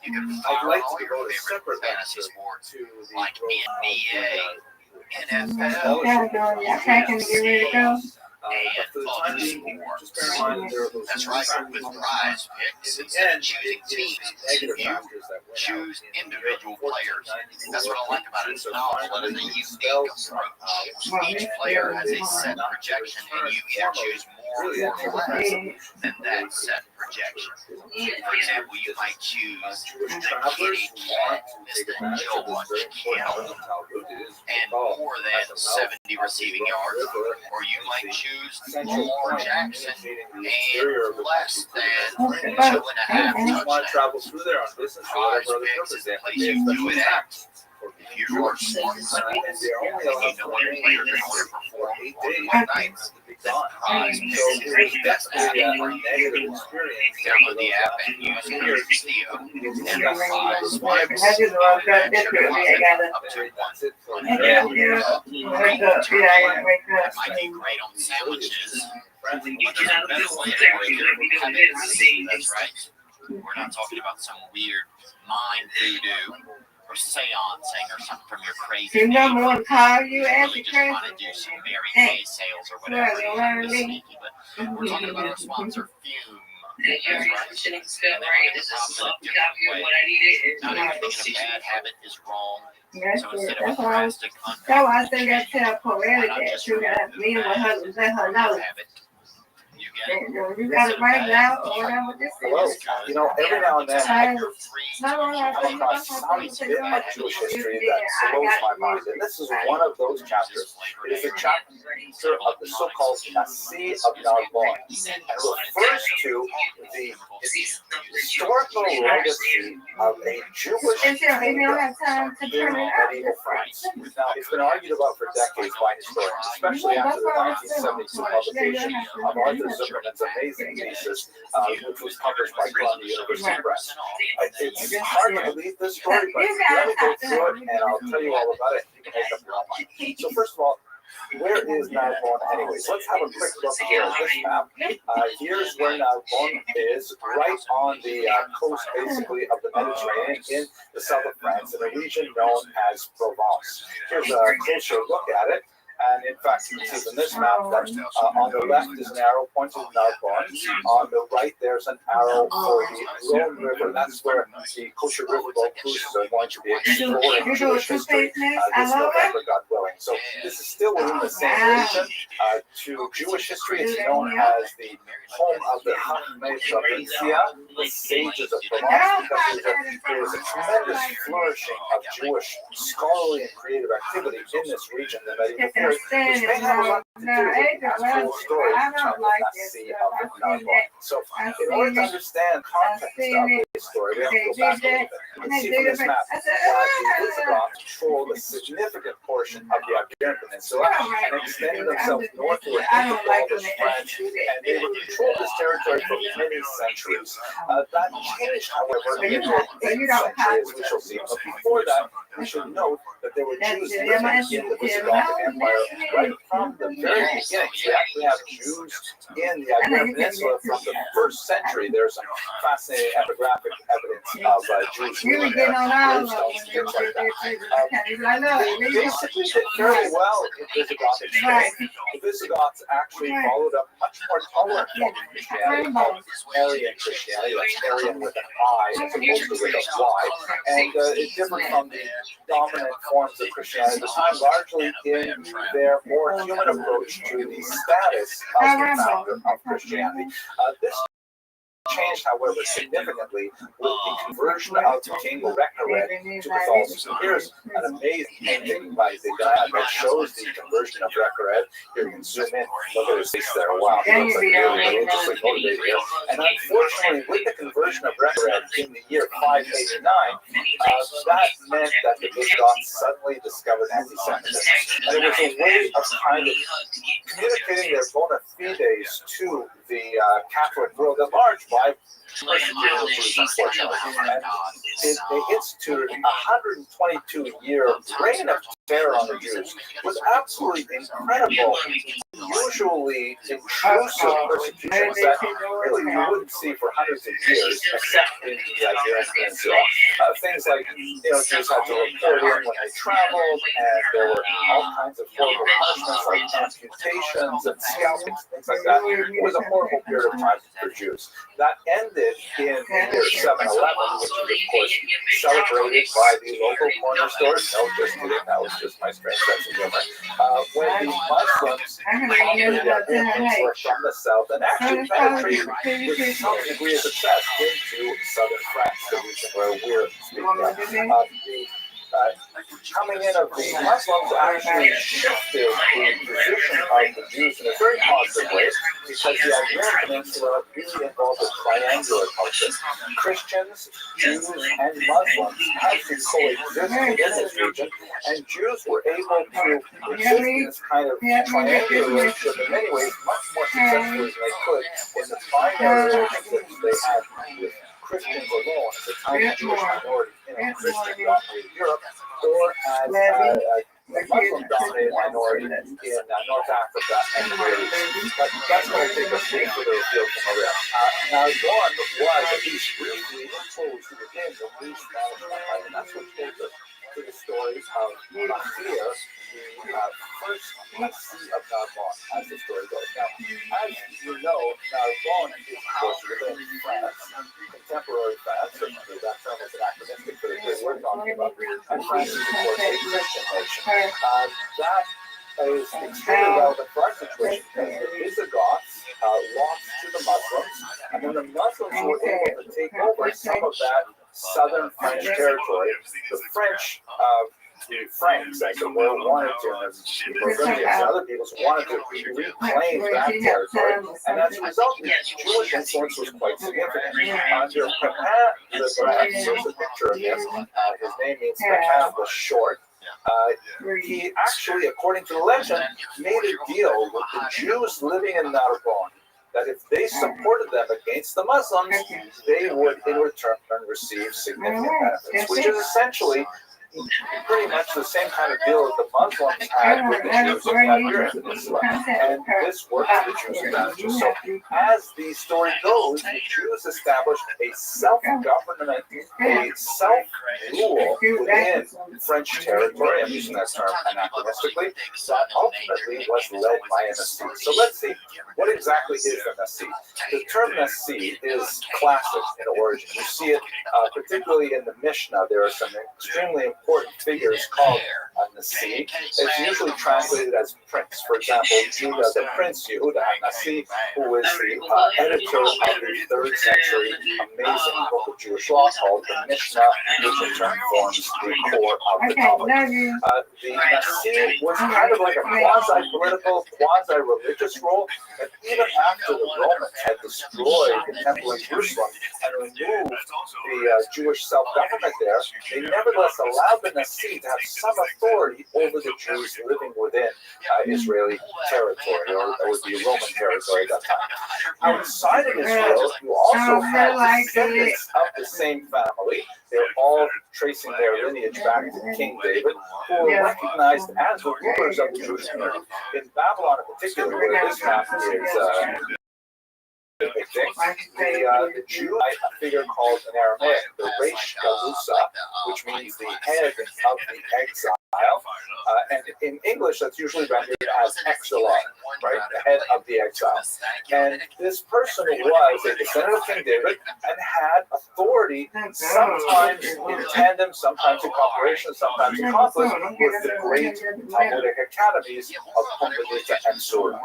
Speaker 10: You can
Speaker 2: I'd
Speaker 10: follow
Speaker 2: like
Speaker 10: all
Speaker 2: to
Speaker 10: your
Speaker 2: go to
Speaker 10: favorite
Speaker 2: separate
Speaker 10: fantasy sports
Speaker 2: to the
Speaker 10: like NBA,
Speaker 8: Yeah,
Speaker 10: NFL,
Speaker 8: doing your packing to get ready to go.
Speaker 2: but for the time being, just bear in mind there are those
Speaker 10: That's right. With Prize Picks, instead of choosing teams,
Speaker 2: negative
Speaker 10: you
Speaker 2: factors that win out.
Speaker 10: choose individual players. That's what I like about it. It's novel and a unique approach. Each player has a set projection, and you either choose more or less than that set projection. For example, you might choose the Kitty Cat, Mr. Joe Montana, and more than 70 receiving yards, or you might choose Lamar Jackson and less than 2.5 touchdowns.
Speaker 2: Travel through there on business or
Speaker 10: Prize
Speaker 2: whatever other
Speaker 10: Picks is
Speaker 2: purpose
Speaker 10: the
Speaker 2: they
Speaker 10: place you do it at. If you're smart enough
Speaker 2: and they're only
Speaker 10: and you
Speaker 2: allowed
Speaker 10: know
Speaker 2: to
Speaker 10: what
Speaker 2: remain
Speaker 10: players
Speaker 2: in
Speaker 10: are going to perform
Speaker 2: 8
Speaker 10: on
Speaker 2: days.
Speaker 10: what nights, then Prize
Speaker 2: So
Speaker 10: Picks is the best app
Speaker 2: definitely a
Speaker 10: for you.
Speaker 2: negative experience.
Speaker 10: Download the app and use code Theo and Prize
Speaker 8: I
Speaker 10: Picks.
Speaker 8: just woke up this early. I gotta
Speaker 10: Up to
Speaker 8: wake up. Yeah, I gotta wake
Speaker 10: That
Speaker 8: up.
Speaker 10: might be great on sandwiches.
Speaker 14: You get out of this one there, you're going to be doing this.
Speaker 10: That's right. We're not talking about some weird mind voodoo or seancing or something from your crazy.
Speaker 8: You know, I'm gonna call you
Speaker 10: Really
Speaker 8: as a
Speaker 10: just
Speaker 8: crazy.
Speaker 10: want to do some Mary Kay sales or whatever.
Speaker 8: Well,
Speaker 10: It's sneaky, but we're talking about our sponsor, Fume. That's
Speaker 14: You're
Speaker 10: right.
Speaker 14: interested in stuff, right? This is a soft copy of what I needed.
Speaker 10: Not everything in a bad habit is wrong.
Speaker 8: That's
Speaker 10: So
Speaker 8: it.
Speaker 10: instead of
Speaker 8: That's
Speaker 10: a
Speaker 8: why
Speaker 10: drastic
Speaker 8: I think I tell Coretta that she got me and my husband let her know.
Speaker 10: habit, you get it.
Speaker 8: You gotta write it out or whatever this
Speaker 2: Well,
Speaker 8: is.
Speaker 2: you know, every now and then I come across some bit
Speaker 8: Some
Speaker 2: of Jewish history that blows my mind, and this is one of those chapters. It is a chapter of the so-called Nasi of Narbonne, and refers to the historical legacy of a Jewish
Speaker 8: And so if you don't have time to
Speaker 2: in
Speaker 8: turn it
Speaker 2: medieval France. Now, it's been argued about for decades by historians, especially after the 1972 publication of Arthur Zuckerman's amazing thesis, which was published by Columbia University Press. It's hard to believe this story, but let me go through it and I'll tell you all about it. You can make up your own mind. So first of all, where is Narbonne anyways? Let's have a quick look here at this map. Here's where Narbonne is, right on the coast basically of the Mediterranean in the south of France, in a region known as Provence. Here's a closer look at it. And in fact, you can see from this map that on the left is an arrow pointing to Narbonne. On the right, there's an arrow for the Rhone River. That's where the Kosher Riverboat cruises are going to be exploring Jewish history this November, God willing. So this is still within the same region. To Jewish history, it's known as the home of the Chachmei Provincia, the sages of Provence, because there is a tremendous flourishing of Jewish scholarly and creative activity in this region in the medieval period, which may have a lot to do with the actual story of the Nasi of Narbonne. So, in order to understand the context of story, we have to go back a little bit and see from this map that the Visigoths controlled a significant portion of the Iberian Peninsula and extended themselves northward into Gaulish France, and they would control this territory for many centuries. That changed, however, in the 8th century, as we shall see. But before that, we should note that there were Jews living in the Visigothic Empire right from the very beginning. We actually have Jews in the Iberian Peninsula from the 1st century. There's some fascinating epigraphic evidence of Jews living there, gravestones, things like that. They basically did very well in Visigothic Spain. The Visigoths actually followed a much more tolerant form of Christianity called Arian Christianity. That's Arian with an I as opposed to with a Y. And it differed from the dominant forms of Christianity at the time, largely in their more human approach to the status of the founder of Christianity. This changed, however, significantly with the conversion of King Reccared to Catholicism. Here's an amazing painting by the guy that shows the conversion of Reccared. Here you can zoom in, look at his face there. Wow, he looks like really religiously motivated here. And unfortunately, with the conversion of Reccared in the year 589, that meant that the Visigoths suddenly discovered anti-Semitism. And it was a way of kind of communicating their bona fides to the Catholic world at large by persecuting Jews, unfortunately. And they instituted a 122-year reign of terror on the Jews with absolutely incredible, usually intrusive persecutions that really you wouldn't see for hundreds of years, except in the Iberian Peninsula. Things like, Jews had to report in when they traveled, and there were all kinds of horrible punishments like amputations and scalpings, things like that. It was a horrible period of time for Jews. That ended in the year 711, which is, of course, celebrated by the local corner stores. No, just kidding. That was just my strange sense of humor. When the Muslims conquered were from the south and actually penetrated with some degree of success into southern France, the region where we're speaking of. Coming in of the Muslims actually shifted the position of the Jews in a very positive way because the Iberian Peninsula really involved a triangular culture. Christians, Jews, and Muslims had to coexist in this region, and Jews were able to exist in this kind of triangular relationship in many ways much more successfully than they could in the primary relationships they had with Christians alone as a tiny Jewish minority in a Christian-dominated Europe, or as a Muslim-dominated minority in North Africa and the Middle East. But that's going to take us way further afield from over there. Now, one was at least briefly imposed within the new Spanish Empire, and that's what takes us to the story of Nasir, the first PC of Narbonne, as the story goes. Now, as you know, Narbonne is, of course, within France, contemporary France, or that term is anachronistic for the period we're talking about, and France is, of course, a Christian nation. That is extremely relevant for our situation because the Visigoths lost to the Muslims, and then the Muslims were able to take over some of that southern French territory. The French, the Franks, as it were, wanted to, and other peoples wanted to reclaim that territory, and as a result, the Jewish influence was quite significant. Under Pepin, here's a picture of him. His name means Pepin the Short. He actually, according to the legend, made a deal with the Jews living in Narbonne that if they supported them against the Muslims, they would in return receive significant benefits, which is essentially pretty much the same kind of deal that the Muslims had with the Jews of the Iberian Peninsula, and this worked to the Jews' advantage. So, as the story goes, the Jews established a self-government, a self-rule within French territory, I'm using that term anachronistically, that ultimately was led by a Nassi. So let's see, what exactly is the Nassi? The term Nassi is classic in origin. You see it particularly in the Mishnah. There are some extremely important figures called Nasi. It's usually translated as prince. For example, Judah, the Prince Yehuda Nasi, who is the editor of the 3rd century amazing book of Jewish law called the Mishnah, which in turn forms the core of the Talmud. The Nasi was kind of like a quasi-political, quasi-religious role, and even after the Romans had destroyed the temple in Jerusalem and removed the Jewish self-government there, they nevertheless allowed the Nasi to have some authority over the Jews living within Israeli territory, or the Roman territory at that time. Outside of Israel, you also had descendants of the same family. They're all tracing their lineage back to King David, who were recognized as the rulers of the Jewish community. In Babylon in particular, where this map is big thing. The Jew, a figure called in Aramaic, the Reish Galusa, which means the head of the exile. And in English, that's usually rendered as exilar, right? The head of the exile. And this person was a descendant of King David and had authority, sometimes in tandem, sometimes in cooperation, sometimes in conflict with the great Talmudic academies of Pumbedita and Sura.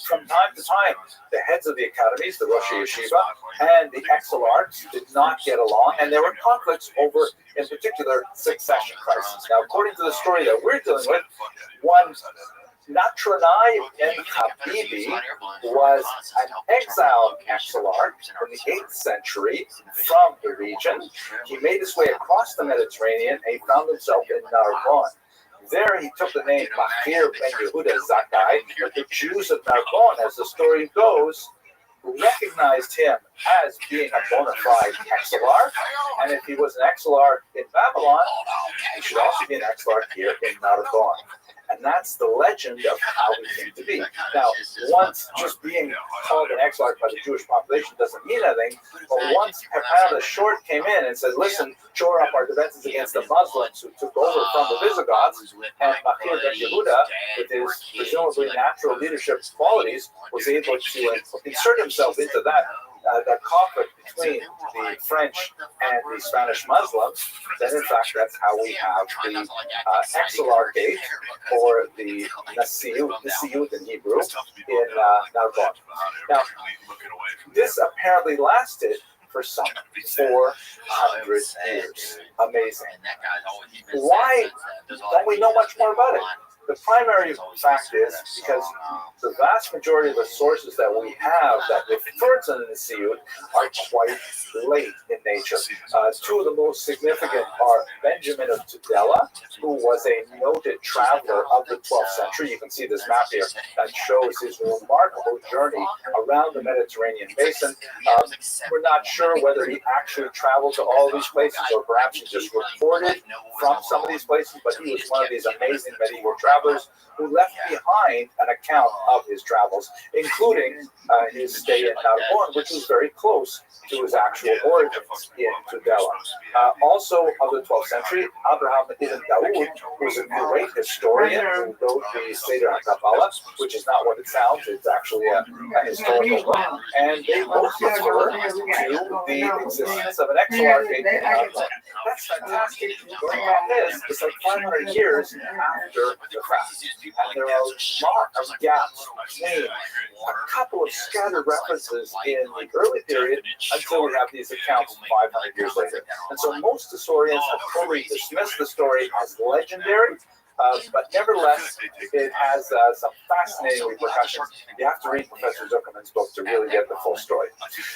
Speaker 2: From time to time, the heads of the academies, the Rosh Yeshiva, and the exilarchs did not get along, and there were conflicts over, in particular, succession crises. Now, according to the story that we're dealing with, one Natronai ben Habibi was an exiled exilarch in the 8th century from the region. He made his way across the Mediterranean and he found himself in Narbonne. There he took the name Machir ben Yehuda Zakkai, but the Jews of Narbonne, as the story goes, recognized him as being a bona fide exilarch, and if he was an exilarch in Babylon, he should also be an exilarch here in Narbonne. And that's the legend of how he came to be. Now, once just being called an exilarch by the Jewish population doesn't mean anything, but once Hephaestus the Short came in and said, listen, shore up our defenses against the Muslims who took over from the Visigoths, and Machir ben Yehuda, with his presumably natural leadership qualities, was able to insert himself into that conflict between the French and the Spanish Muslims, then in fact that's how we have the exilarchate, or the Nasiut in Hebrew, in Narbonne. Now, this apparently lasted for some 400 years. Amazing. Why don't we know much more about it? The primary fact is because the vast majority of the sources that we have that refer to the Nasiut are quite late in nature. Two of the most significant are Benjamin of Tudela, who was a noted traveler of the 12th century. You can see this map here that shows his remarkable journey around the Mediterranean basin. We're not sure whether he actually traveled to all these places or perhaps he just reported from some of these places, but he was one of these amazing medieval travelers who left behind an account of his travels, including his stay in Narbonne, which was very close to his actual origins in Tudela. Also of the 12th century, Abraham ibn Dawood was a great historian who wrote the Seder HaKabbalah, which is not what it sounds, it's actually a historical book, and they both refer to the existence of an exilarchate in Narbonne. That's fantastic. It's like 500 years after the fact. And there are a lot of gaps between a couple of scattered references in the early period until we have these accounts 500 years later. And so most historians have totally dismissed the story as legendary, but nevertheless, it has some fascinating repercussions. You have to read Professor Zuckerman's book to really get the full story.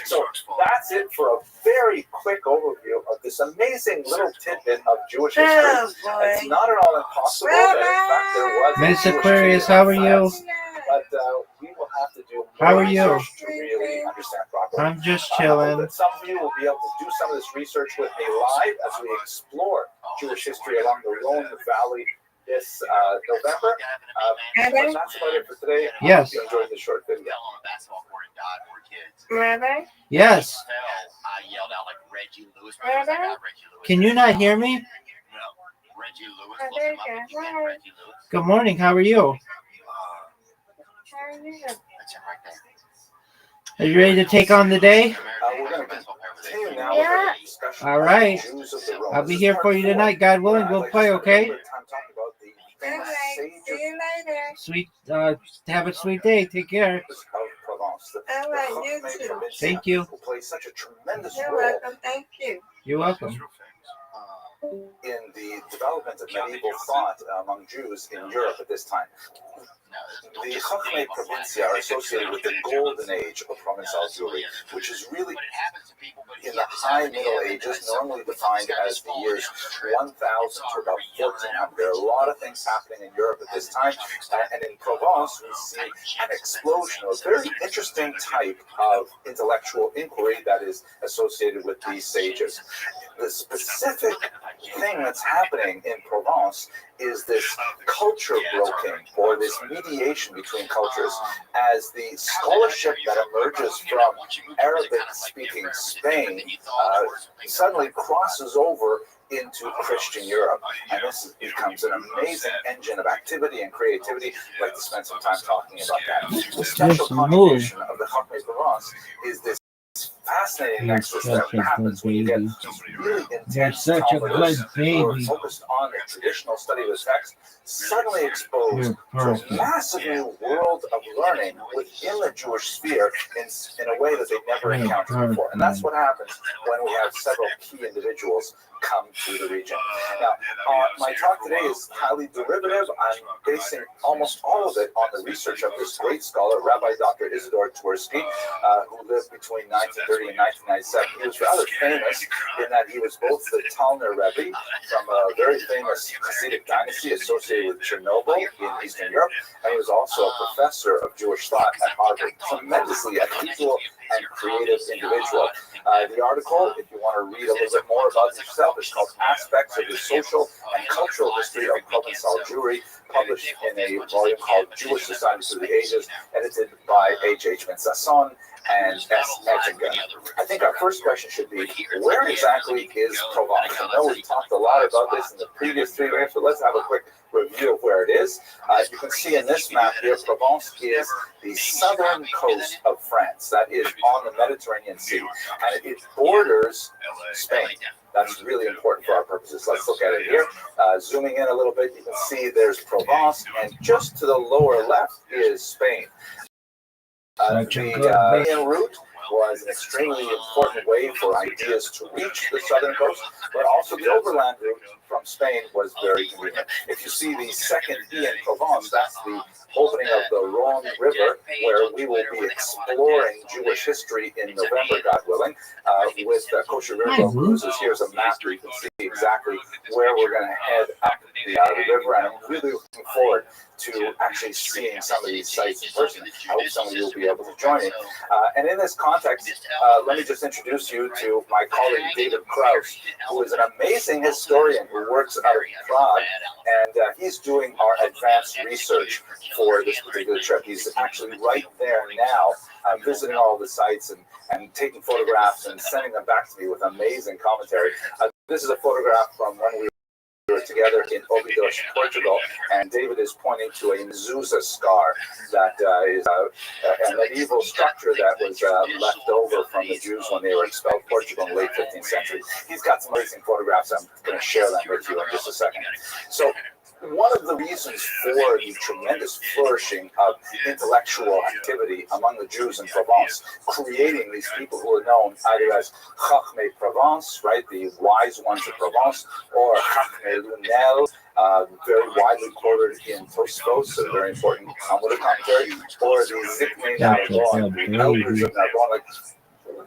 Speaker 2: So that's it for a very quick overview of this amazing little tidbit of Jewish history. It's not at all impossible that, in fact, there was
Speaker 11: Miss Aquarius, how are you?
Speaker 2: But we will have to do
Speaker 11: How are you?
Speaker 2: research to really understand properly.
Speaker 11: I'm just
Speaker 2: I hope
Speaker 11: chilling.
Speaker 2: that some of you will be able to do some of this research with me live as we explore Jewish history along the Rhone Valley this November. But that's about it for today.
Speaker 11: Yes.
Speaker 2: I hope you enjoyed this short video.
Speaker 8: Rabbi?
Speaker 11: Yes. Can you not hear me? Good morning. How are you?
Speaker 8: How are you?
Speaker 11: Are you ready to take on the day?
Speaker 2: We're going to continue now with our discussion
Speaker 11: All
Speaker 2: of
Speaker 11: right.
Speaker 2: the Jews of the Rome.
Speaker 11: I'll
Speaker 2: This
Speaker 11: be
Speaker 2: is
Speaker 11: here
Speaker 2: part
Speaker 11: for you
Speaker 2: 4,
Speaker 11: tonight, God willing.
Speaker 2: where I'd
Speaker 11: We'll
Speaker 2: like to
Speaker 11: play,
Speaker 2: spend a
Speaker 11: okay?
Speaker 2: little bit of time talking about the famous sage
Speaker 8: See you later.
Speaker 11: Sweet, have a sweet day. Take care.
Speaker 2: of Provence, the
Speaker 8: All right, you
Speaker 2: Chachmei
Speaker 8: too.
Speaker 2: Provincia,
Speaker 11: Thank you.
Speaker 2: who plays such a tremendous
Speaker 8: You're
Speaker 2: role
Speaker 8: welcome. Thank you.
Speaker 11: You're welcome.
Speaker 2: in the development of medieval thought among Jews in Europe at this time. The Chachmei Provincia are associated with the golden age of Provençal Jewry, which is really in the high Middle Ages, normally defined as the years 1000 to about 1400. There are a lot of things happening in Europe at this time, and in Provence we see an explosion of a very interesting type of intellectual inquiry that is associated with these sages. The specific thing that's happening in Provence is this culture broking, or this mediation between cultures, as the scholarship that emerges from Arabic-speaking Spain suddenly crosses over into Christian Europe. And this becomes an amazing engine of activity and creativity. I'd like to spend some time talking about that. The special contribution of the Chachmei Provence is this fascinating nexus that happens when you get really intense Talmudists who are focused on the traditional study of the text, suddenly exposed to a massive new world of learning within the Jewish sphere in a way that they've never encountered before. And that's what happens when we have several key individuals come to the region. Now, my talk today is highly derivative. I'm basing almost all of it on the research of this great scholar, Rabbi Dr. Isidore Twersky, who lived between 1930 and 1997. He was rather famous in that he was both the Talner Rebbe from a very famous Hasidic dynasty associated with Chernobyl in Eastern Europe, and he was also a professor of Jewish thought at Harvard. Tremendously unusual and creative individual. The article, if you want to read a little bit more about yourself, is called Aspects of the Social and Cultural History of Provençal Jewry, published in a volume called Jewish Society Through the Ages, edited by H.H. Ben-Sasson and S. Ettinger. I think our first question should be, where exactly is Provence? I know we talked a lot about this in the previous 3 minutes, but let's have a quick review of where it is. You can see in this map here, Provence is the southern coast of France. That is on the Mediterranean Sea, and it borders Spain. That's really important for our purposes. Let's look at it here. Zooming in a little bit, you can see there's Provence, and just to the lower left is Spain. The main route was an extremely important way for ideas to reach the southern coast, but also the overland route from Spain was very convenient. If you see the second E in Provence, that's the opening of the Rhone River, where we will be exploring Jewish history in November, God willing, with Kosher River Cruises. Here's a map where you can see exactly where we're going to head up the river, and I'm really looking forward to actually seeing some of these sites in person. I hope some of you will be able to join me. And in this context, let me just introduce you to my colleague David Krause, who is an amazing historian who works out of Prague, and he's doing our advanced research for this particular trip. He's actually right there now, visiting all the sites and taking photographs and sending them back to me with amazing commentary. This is a photograph from when we were together in Óbidos, Portugal, and David is pointing to a mezuzah scar that is a medieval structure that was left over from the Jews when they were expelled Portugal in the late 15th century. He's got some amazing photographs. I'm going to share them with you in just a second. So, one of the reasons for the tremendous flourishing of intellectual activity among the Jews in Provence, creating these people who are known either as Chachmei Provence, right, the wise ones of Provence, or Chachmei Lunel, very widely quoted in Tosfos, a very important Talmudic commentary, or the Zikmei Narbonne, the elders of Narbonne.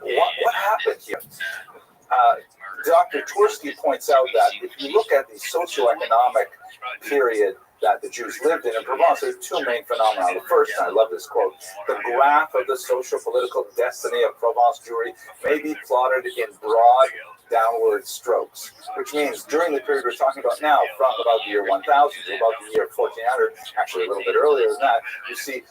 Speaker 2: What happened here? Dr. Twersky points out that if you look at the socioeconomic period that the Jews lived in Provence, there's two main phenomena. The first, and I love this quote, the graph of the social-political destiny of Provence Jewry may be plotted in broad downward strokes, which means during the period we're talking about now, from about the year 1000 to about the year 1400, actually a little bit earlier than that, you see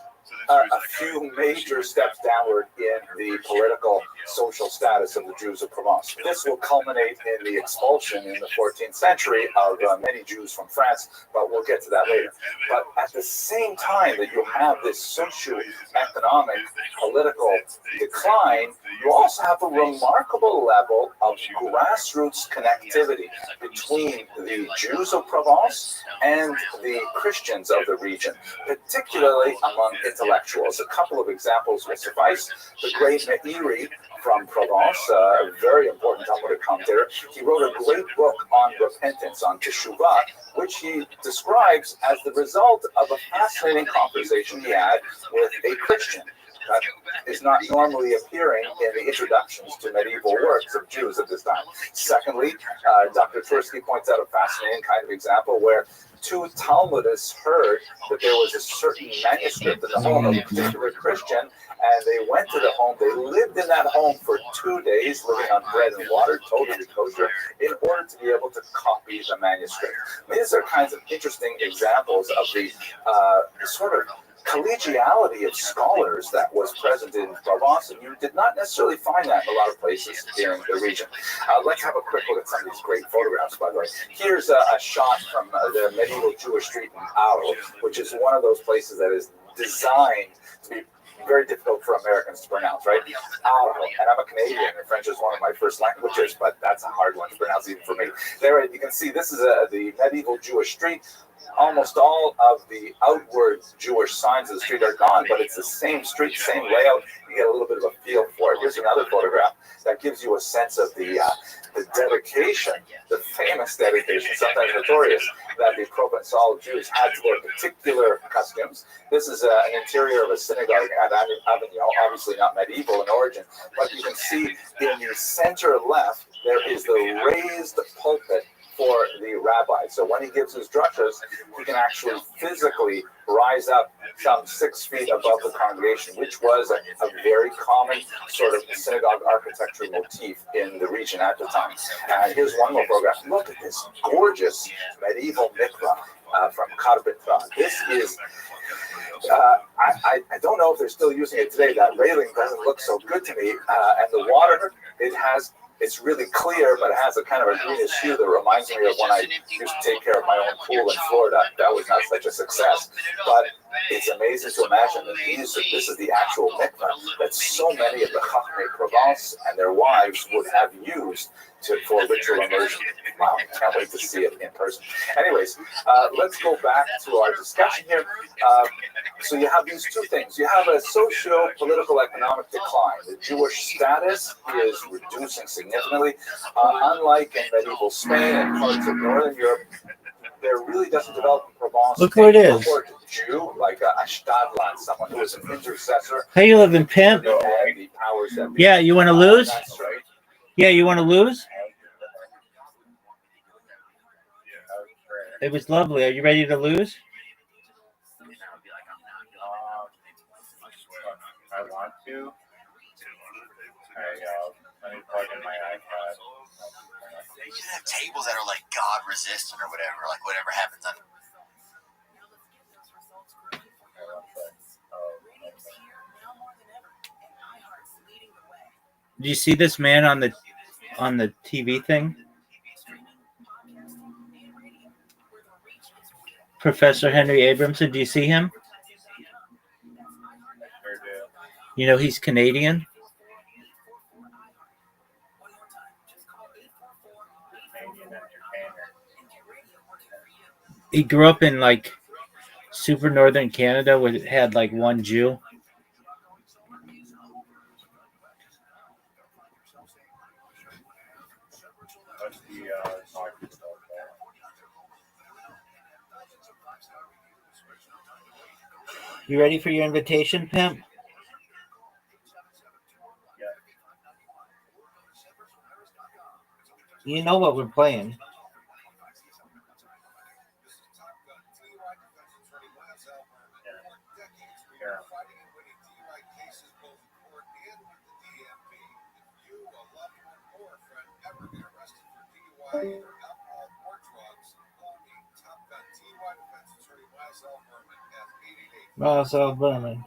Speaker 2: a few major steps downward in the political, social status of the Jews of Provence. This will culminate in the expulsion in the 14th century of many Jews from France, but we'll get to that later. But at the same time that you have this socio-economic, political decline, you also have a remarkable level of grassroots connectivity between the Jews of Provence and the Christians of the region, particularly among intellectuals. A couple of examples will suffice. The great Meiri from Provence, a very important Talmudic commentator, he wrote a great book on repentance, on Teshuvah, which he describes as the result of a fascinating conversation he had with a Christian that is not normally appearing in the introductions to medieval works of Jews at this time. Secondly, Dr. Tversky points out a fascinating kind of example where two Talmudists heard that there was a certain manuscript in the home of a particular Christian, and they went to the home. They lived in that home for 2 days, living on bread and water, totally kosher, in order to be able to copy the manuscript. These are kinds of interesting examples of the sort of collegiality of scholars that was present in Provence, and you did not necessarily find that in a lot of places in the region. Let's have a quick look at some of these great photographs, by the way. Here's a shot from the medieval Jewish street in Arles, which is one of those places that is designed to be very difficult for Americans to pronounce, right? Arles, and I'm a Canadian, and French is one of my first languages, but that's a hard one to pronounce even for me. There, you can see this is the medieval Jewish street. Almost all of the outward Jewish signs of the street are gone, but it's the same street, same layout. You get a little bit of a feel for it. Here's another photograph that gives you a sense of the dedication, the famous dedication, sometimes notorious, that the Provençal Jews had to their particular customs. This is an interior of a synagogue at Avignon, obviously not medieval in origin, but you can see in the center left, there is the raised pulpit for the rabbi. So when he gives his drushes, he can actually physically rise up some 6 feet above the congregation, which was a very common sort of synagogue architecture motif in the region at the time. And here's one more photograph. Look at this gorgeous medieval mikvah from Carpentras. This is I don't know if they're still using it today. That railing doesn't look so good to me. And the water, it's really clear, but it has a kind of a greenish hue that reminds me of when I used to take care of my own pool in Florida. That was not such a success. But it's amazing to imagine that this is the actual mikvah that so many of the Chachmei Provence and their wives would have used for ritual immersion. Wow, I can't wait to see it in person. Anyways, let's go back to our discussion here. So you have these two things. You have a socio-political economic decline. The Jewish status is reducing significantly. Unlike in medieval Spain and parts of Northern Europe, there really doesn't develop in Provence.
Speaker 11: Look where it is.
Speaker 2: Jew, like a Stadtland, someone who is an intercessor.
Speaker 11: How you living, pimp? Yeah, you want to lose?
Speaker 2: That's right.
Speaker 11: Yeah, you want to lose? It was lovely. Are you ready to lose?
Speaker 12: I want to. Let me plug in my iPad.
Speaker 15: You should have tables that are like God resistant or whatever, like whatever happens on.
Speaker 11: Do you see this man on the TV thing? Professor Henry Abramson, do you see him? You know he's Canadian? He grew up in like super northern Canada where it had like one Jew. You ready for your invitation, pimp? You know what we're playing. Marcel Berman.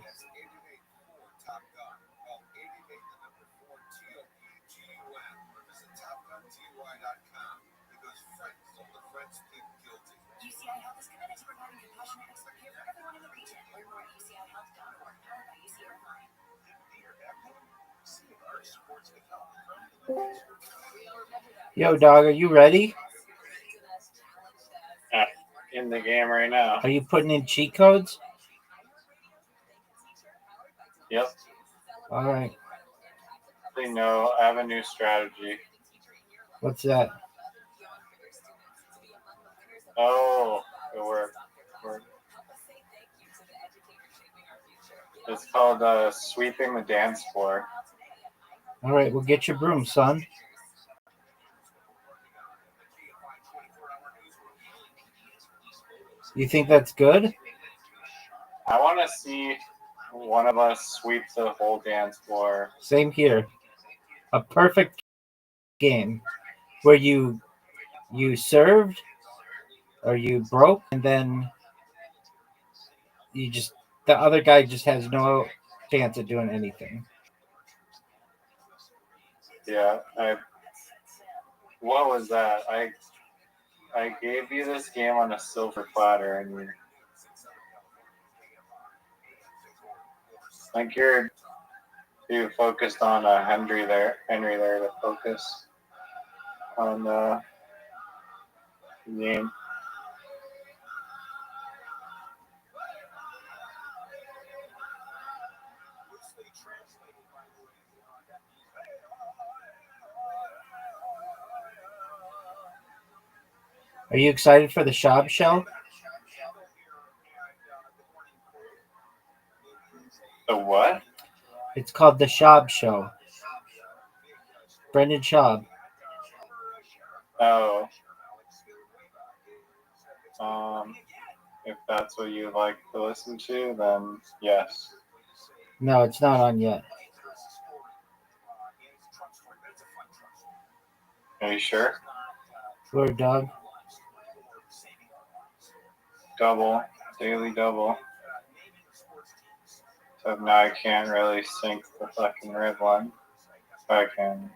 Speaker 11: Yo, dog, are you ready?
Speaker 13: In the game right now.
Speaker 11: Are you putting in cheat codes?
Speaker 13: Yep.
Speaker 11: All right.
Speaker 13: No, I have a new strategy.
Speaker 11: What's that?
Speaker 13: Oh, it worked. It's called sweeping the dance floor.
Speaker 11: All right, well, get your broom, son. You think that's good?
Speaker 13: I want to see one of us sweep the whole dance floor.
Speaker 11: Same here. A perfect game where you served or you broke, and then the other guy just has no chance at doing anything.
Speaker 13: Yeah, what was that? I gave you this game on a silver platter, and I think you're too focused on Henry there to focus on the game.
Speaker 11: Are you excited for the Shab show?
Speaker 13: The what?
Speaker 11: It's called the Shab show. Brendan Schaub.
Speaker 13: Oh. If that's what you like to listen to, then yes.
Speaker 11: No, it's not on yet.
Speaker 13: Are you sure?
Speaker 11: Word, dog.
Speaker 13: Daily double. So now I can't really sync the fucking red one. I can.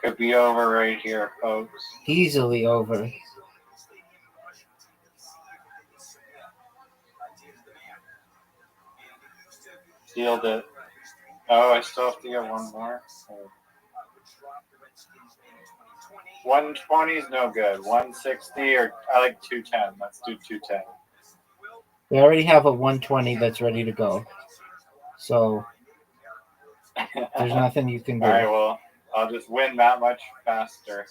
Speaker 13: Could be over right here, folks.
Speaker 11: Easily over.
Speaker 13: Sealed it. Oh, I still have to get one more. 120 is no good. 160 or I like 210. Let's do 210.
Speaker 11: We already have a 120 that's ready to go. So there's nothing you can do.
Speaker 13: All right, well, I'll just win that much faster.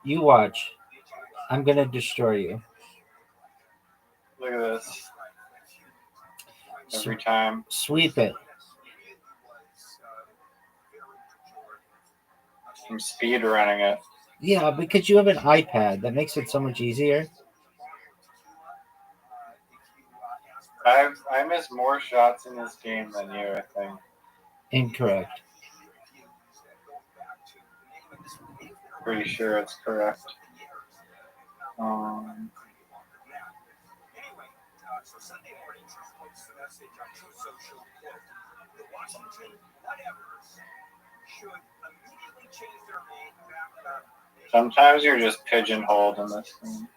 Speaker 11: You watch. I'm going to destroy you.
Speaker 13: Look at this. Every time.
Speaker 11: Sweep it.
Speaker 13: I'm speed running it.
Speaker 11: Yeah, because you have an iPad. That makes it so much easier.
Speaker 13: I missed more shots in this game than you, I think.
Speaker 11: Incorrect.
Speaker 13: Pretty sure it's correct. Sometimes you're just pigeonholed in this thing.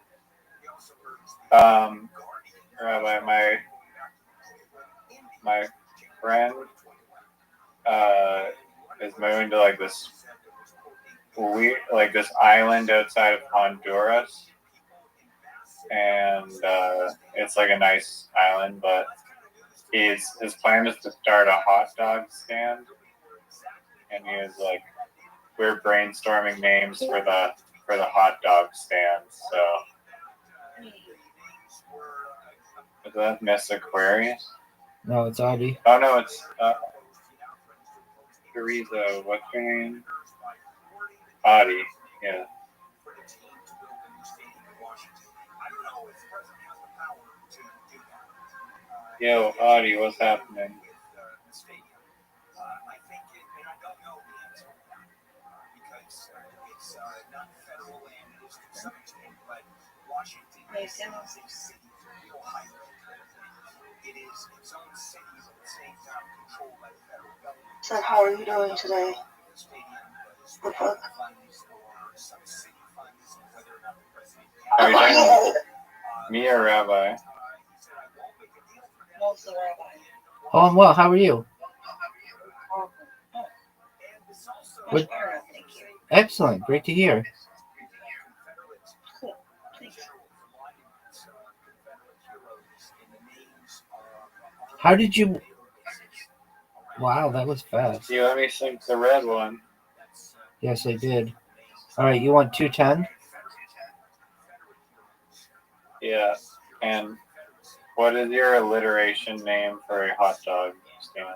Speaker 13: Rabbi, my friend is moving to like this island outside of Honduras, and it's like a nice island, but his plan is to start a hot dog stand, and he was like, we're brainstorming names for the hot dog stand. So is that Miss Aquarius?
Speaker 11: No, it's Audie.
Speaker 13: Oh no, it's Teresa. What's her name? Audie. Yeah. Yo, Audie, what's happening?
Speaker 16: So how are you doing today? The fuck?
Speaker 13: Are you talking me or Rabbi?
Speaker 16: Mostly Rabbi.
Speaker 11: Oh, I'm well. How are you? What? Excellent. Great to hear. How did you? Wow, that was fast.
Speaker 13: You let me sink the red one.
Speaker 11: Yes, I did. All right, you want 210?
Speaker 13: Yeah. And what is your alliteration name for a hot dog stand?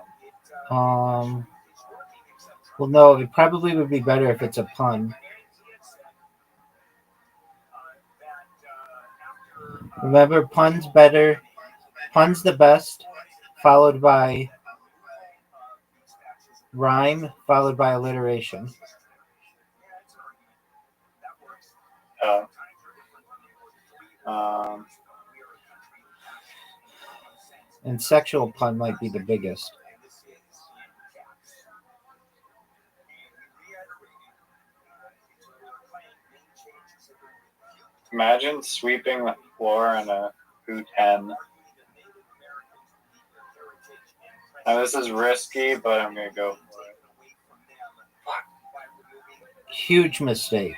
Speaker 11: Well, no, it probably would be better if it's a pun. Remember, pun's better. Pun's the best, followed by rhyme, followed by alliteration. And sexual pun might be the biggest.
Speaker 13: Imagine sweeping the floor in a U10. Now this is risky, but I'm gonna go for it.
Speaker 11: Huge mistake.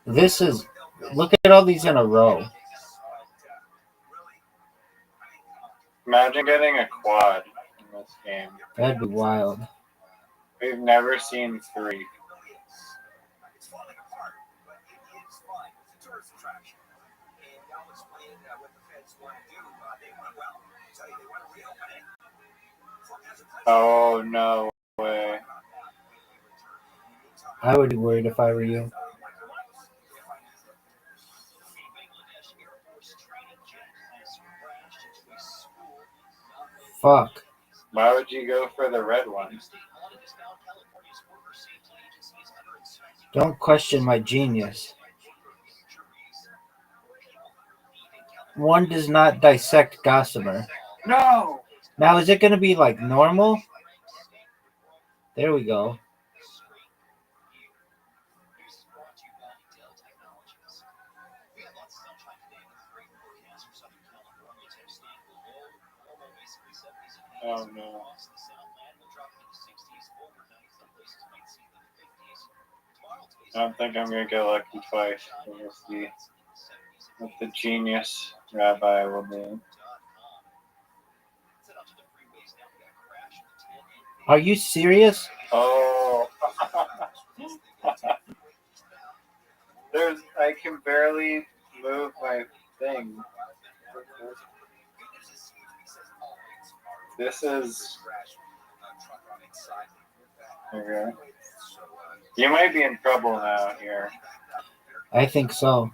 Speaker 11: This is, look at all these in a row.
Speaker 13: Imagine getting a quad in this game.
Speaker 11: That'd be wild.
Speaker 13: We've never seen 3. Oh, no way.
Speaker 11: I would be worried if I were you. Fuck.
Speaker 13: Why would you go for the red one?
Speaker 11: Don't question my genius. One does not dissect gossamer.
Speaker 5: No!
Speaker 11: Now, is it going to be like normal? There we go.
Speaker 13: Oh no. I don't think I'm going to get lucky twice. We'll see what the genius rabbi will do.
Speaker 11: Are you serious?
Speaker 13: Oh. I can barely move my thing. This is... Okay. You might be in trouble now here.
Speaker 11: I think so.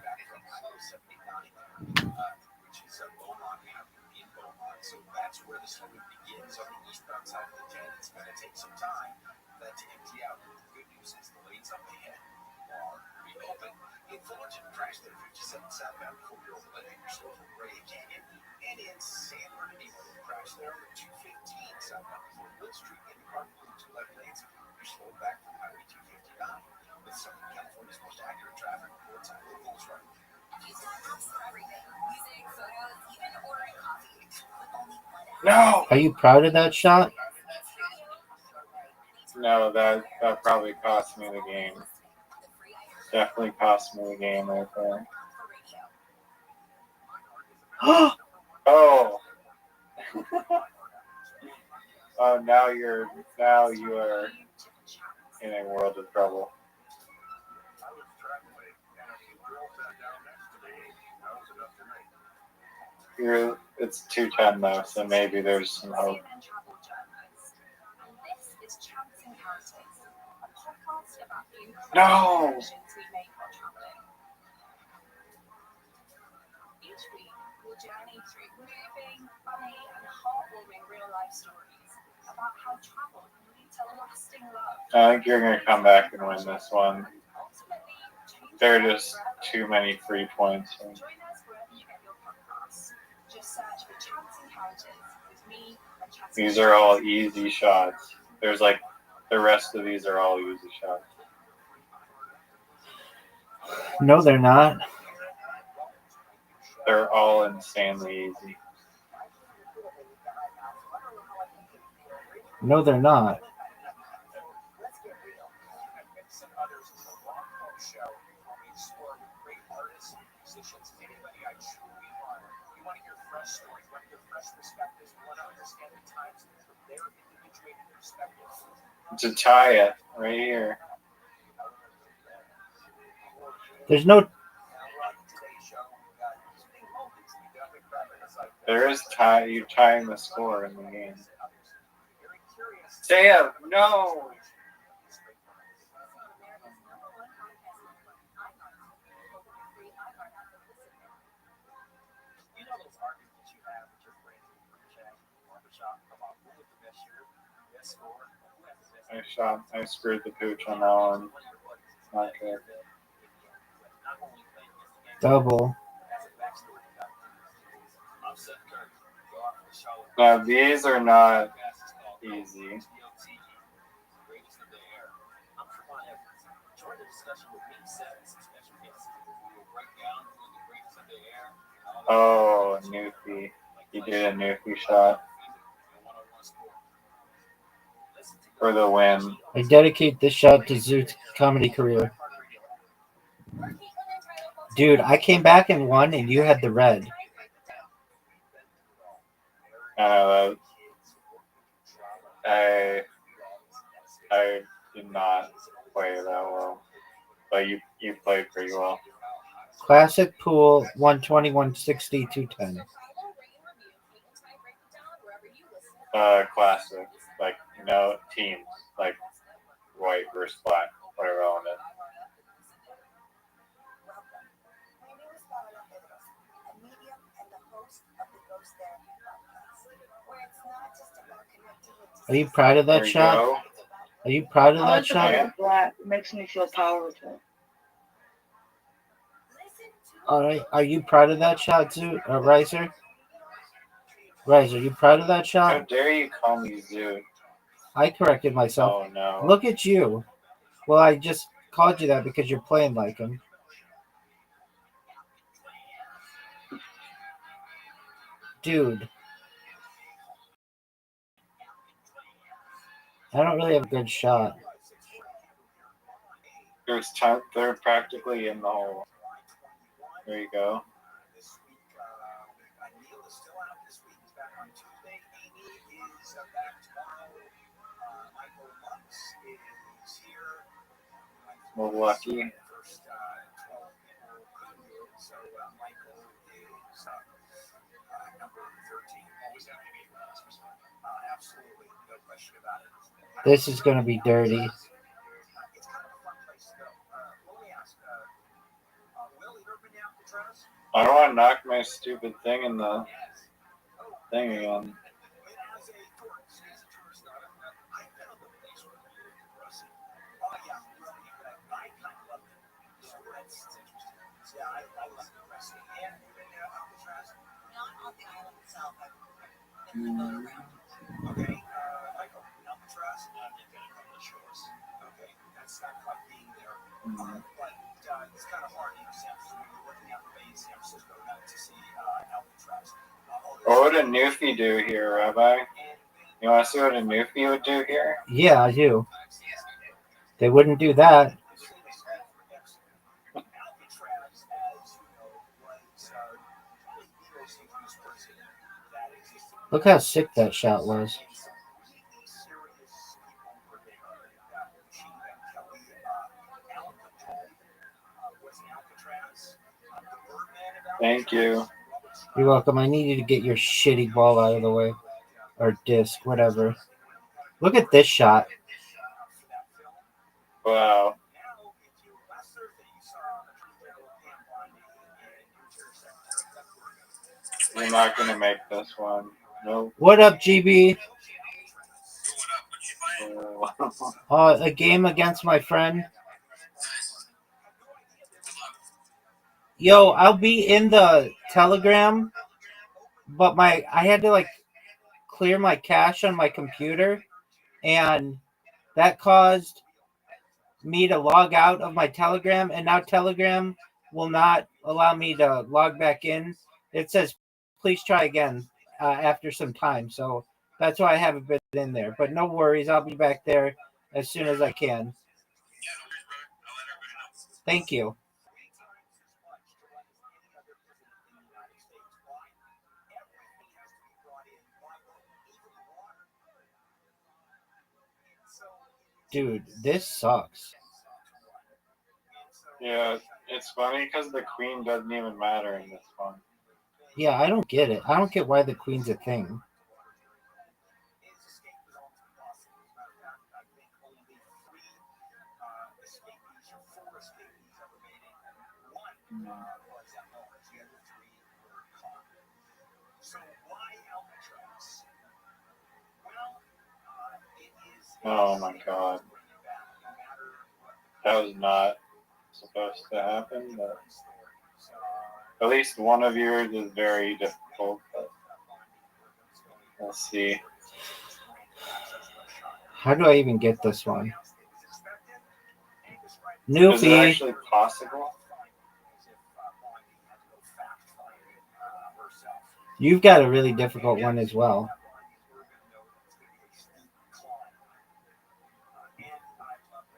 Speaker 5: No!
Speaker 11: Are you proud of that shot?
Speaker 13: No, that probably cost me the game. Definitely cost me the game right there. Oh! Oh, now you are in a world of trouble. It's 210 though, so maybe there's some hope. No!
Speaker 1: Each week, we'll journey through moving, funny, and heartwarming real-life stories about how travel can lead to lasting love.
Speaker 13: I think you're going to come back and win this one. There are just too many free points.
Speaker 1: Join us wherever you get your podcasts. Just search for Chance Encounters with me and Chance.
Speaker 13: These are all easy shots. There's like the rest of these are all easy shots.
Speaker 11: No, they're not.
Speaker 13: They're all insanely easy.
Speaker 11: No, they're not.
Speaker 13: To tie it right here.
Speaker 11: There's no.
Speaker 13: There is tie. You tying the score in the game. Sam, no. I screwed the pooch on that one. Not good.
Speaker 11: Double.
Speaker 13: Now these are not easy. Oh, Newfie. He did a Newfie shot. For the win.
Speaker 11: I dedicate this shot to Zoot's comedy career. Dude, I came back and won, and you had the red.
Speaker 13: I did not play that well, but you played pretty well.
Speaker 11: Classic pool 120, 160, 210.
Speaker 13: Classic, like teams, like white versus black, whatever element.
Speaker 11: Are you proud of that shot?
Speaker 13: Go.
Speaker 11: Are you proud of that shot?
Speaker 16: Black makes me feel powerful.
Speaker 11: All right. Are you proud of that shot, Zoot? Riser? Riser, are you proud of that shot?
Speaker 13: How dare you call me Zoot?
Speaker 11: I corrected myself.
Speaker 13: Oh no!
Speaker 11: Look at you. Well, I just called you that because you're playing like him. Dude. I don't really have a good shot.
Speaker 13: They're practically in the hole. There you go. Milwaukee.
Speaker 11: This is going to be dirty.
Speaker 13: I don't want to knock my stupid thing in the thing again. What would a Newfie do here, Rabbi? You want to see what a Newfie would do here?
Speaker 11: Yeah, I do. They wouldn't do that. Look how sick that shot was.
Speaker 13: Thank you.
Speaker 11: You're welcome. I need you to get your shitty ball out of the way. Or disc, whatever. Look at this shot.
Speaker 13: Wow. You're not going to make this one. Nope.
Speaker 11: What up, GB? A game against my friend. Yo, I'll be in the Telegram, but I had to like clear my cache on my computer, and that caused me to log out of my Telegram, and now Telegram will not allow me to log back in. It says, please try again after some time. So that's why I haven't been in there. But no worries, I'll be back there as soon as I can. Thank you. Dude, this sucks.
Speaker 13: Yeah, it's funny because the queen doesn't even matter in this one.
Speaker 11: Yeah, I don't get it. I don't get why the queen's a thing.
Speaker 13: Oh my god. That was not supposed to happen, but at least one of yours is very difficult, but we'll see.
Speaker 11: How do I even get this one?
Speaker 13: Is it
Speaker 11: Newfie.
Speaker 13: actually possible?
Speaker 11: You've got a really difficult one as well.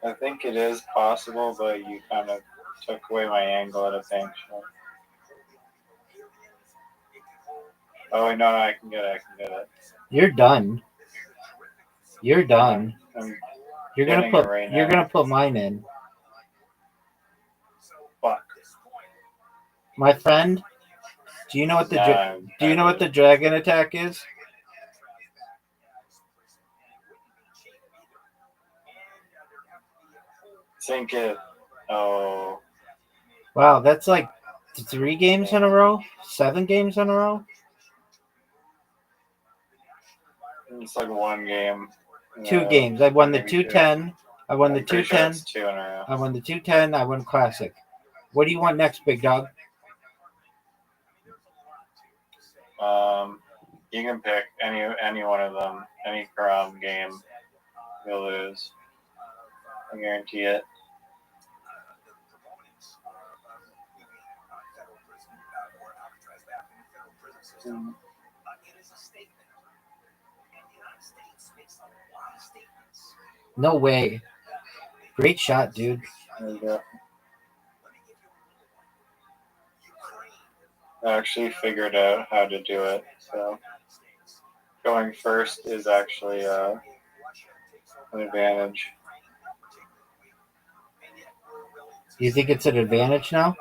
Speaker 13: I think it is possible, but you kind of took away my angle at a bank shot. Oh wait, no, I can get it.
Speaker 11: You're done. You're done. You're gonna put
Speaker 13: right
Speaker 11: you're
Speaker 13: now.
Speaker 11: gonna put mine in.
Speaker 13: Fuck.
Speaker 11: My friend, do you know what the dragon attack is?
Speaker 13: Sink it. Oh.
Speaker 11: Wow, that's like 3 games in a row? 7 games in a row?
Speaker 13: It's like one game.
Speaker 11: 2 games. I won the
Speaker 13: maybe
Speaker 11: 210. I won the
Speaker 13: I'm pretty sure
Speaker 11: 210.
Speaker 13: it's 2 in a row.
Speaker 11: I won the 210. I won Classic. What do you want next, big dog?
Speaker 13: You can pick any one of them. Any game, you'll lose. I guarantee it.
Speaker 11: No way. Great shot, dude.
Speaker 13: There you go. I actually figured out how to do it. So going first is actually an advantage.
Speaker 11: You think it's an advantage now?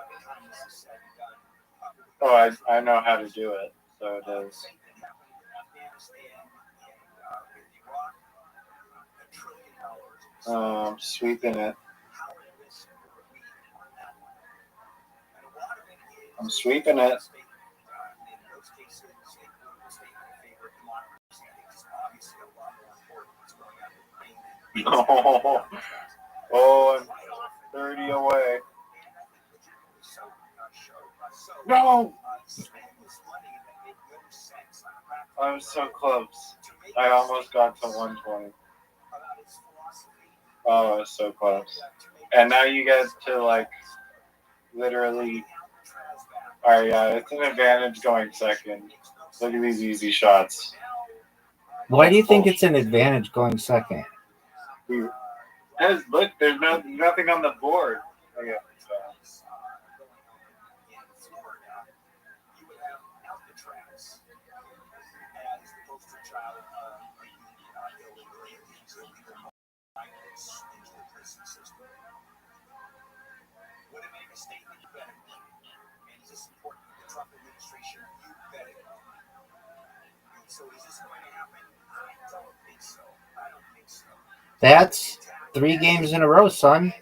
Speaker 13: Oh, I know how to do it, so it is. Sweeping it. I'm sweeping it. No. Oh, I'm 30 away. No! I was so close. I almost got to 120. Oh, I was so close. And now you get to, like, literally... Alright, yeah, it's an advantage going second. Look at these easy shots.
Speaker 11: Why do you think it's an advantage going second?
Speaker 13: Because, look, there's nothing on the board. Okay, so.
Speaker 11: That's 3 games in a row, son.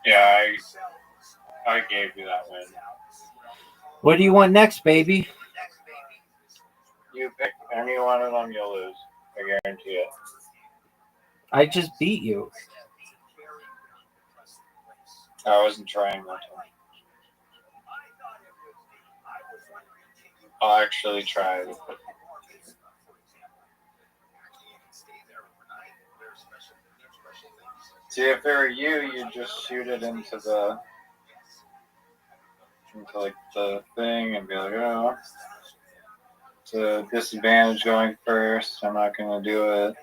Speaker 13: Yeah, I gave you that win.
Speaker 11: What do you want next, baby?
Speaker 13: You pick any one of them, you'll lose. I guarantee it.
Speaker 11: I just beat you.
Speaker 13: I wasn't trying that time. I'll actually try. See, if it were you, you'd just shoot it into like the thing and be like, oh, it's a disadvantage going first. I'm not gonna do it.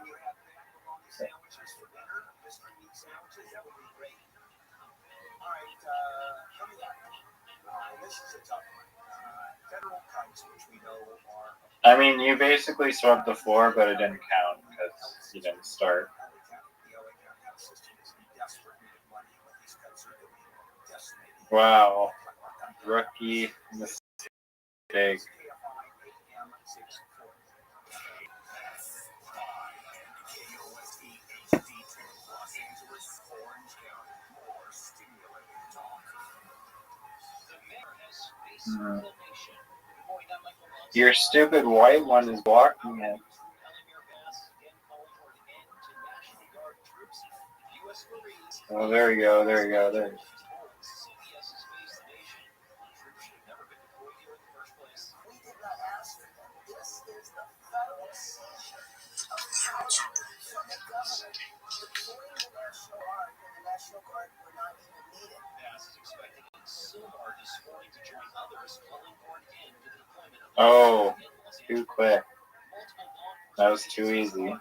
Speaker 13: I mean, you basically swept the floor, but it didn't count because you didn't start. Wow. Rookie mistake. Your stupid white one is blocking it. Oh, there we go, there we go, there we go. Oh, too quick. That was too easy.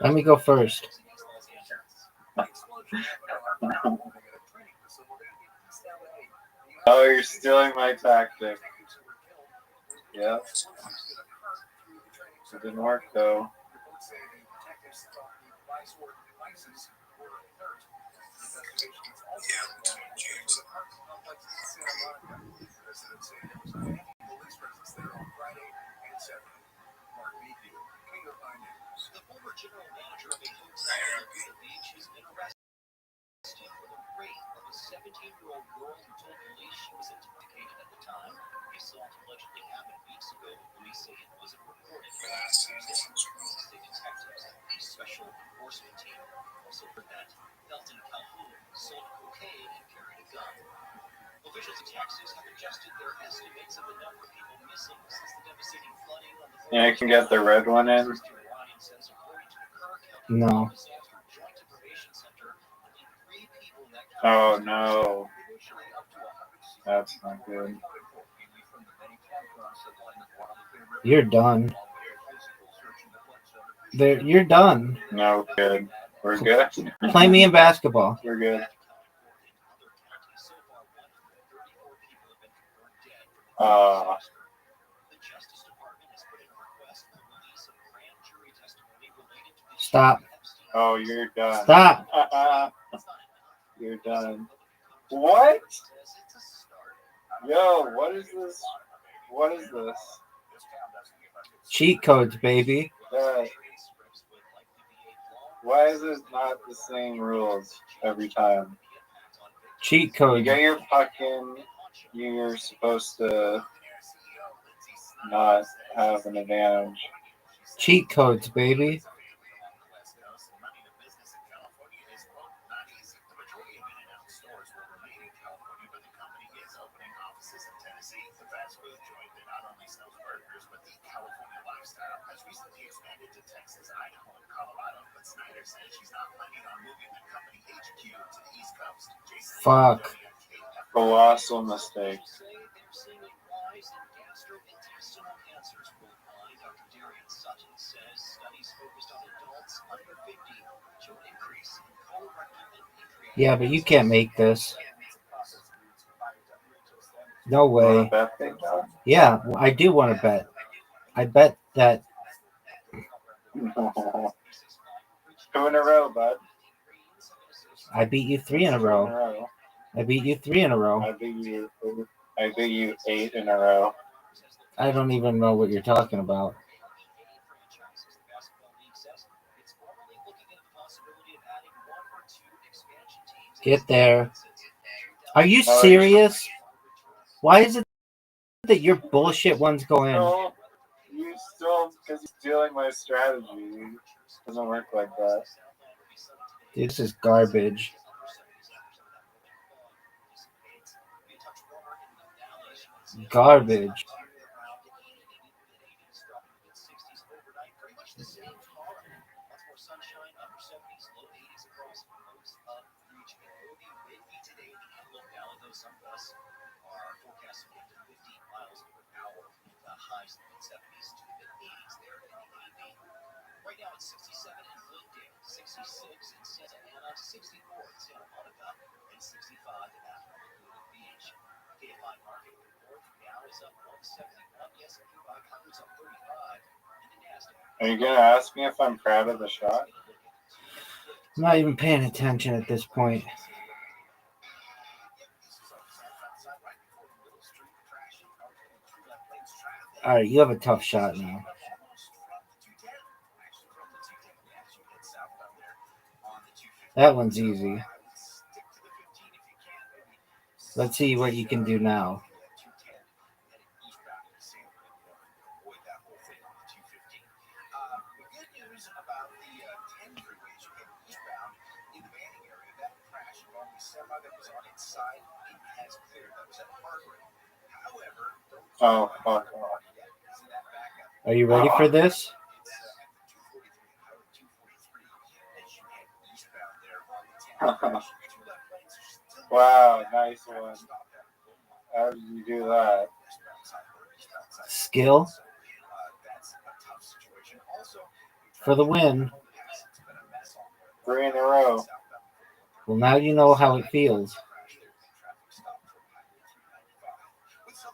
Speaker 11: Let me go first.
Speaker 13: Oh, you're stealing my tactic. Yep. It didn't work though.
Speaker 7: The former general manager of a hotel at the beach has been arrested for the rape of a 17-year-old girl who told police she was intoxicated at the time. The assault allegedly happened weeks ago, but police say it wasn't reported. State detectives, a special enforcement team, also heard that Felton Calhoun sold cocaine and carried a gun. Officials in Texas have adjusted their estimates of the number of people missing since the devastating flooding on the
Speaker 13: Yeah, I can get the red one in.
Speaker 11: No.
Speaker 13: Oh no. That's not good.
Speaker 11: You're done. You're done.
Speaker 13: No good. We're good.
Speaker 11: Play me in basketball.
Speaker 13: We're good.
Speaker 11: Stop.
Speaker 13: Oh, you're done.
Speaker 11: Stop.
Speaker 13: You're done. What? Yo, what is this? What is this?
Speaker 11: Cheat codes, baby.
Speaker 13: Why is it not the same rules every time?
Speaker 11: Cheat codes.
Speaker 13: You get your puck in, you're supposed to not have an advantage.
Speaker 11: Cheat codes, baby. Fuck.
Speaker 13: Colossal mistake.
Speaker 11: Yeah, but you can't make this. No way.
Speaker 13: Want to bet, Big Dog?
Speaker 11: Yeah, I do want to bet. I bet that.
Speaker 13: 2 in a row, bud.
Speaker 11: I beat you 3 in a row. I beat you 3 in a row.
Speaker 13: I beat you 8 in a row.
Speaker 11: I don't even know what you're talking about. Get there. Are you serious? Why is it that your bullshit ones go in.
Speaker 13: No, you still, because you're stealing my strategy. It doesn't work like that.
Speaker 11: Dude, this is garbage. Garbage.
Speaker 7: Right now it's 67 in Glendale, 66 in Santa Ana, 64 in Santa Monica, and 65 at Laguna Beach. KFI market report now is up 171. The S&P 500 is up 35, and the Nasdaq.
Speaker 13: Are you gonna ask me if I'm proud of the shot?
Speaker 11: I'm not even paying attention at this point. All right, you have a tough shot now. That one's easy. Let's see what you can do now.
Speaker 13: Oh, fuck.
Speaker 11: Are you ready for this?
Speaker 13: Wow, nice one. How did you do that?
Speaker 11: Skill for the win.
Speaker 13: 3 in a row.
Speaker 11: Well, now you know how it feels.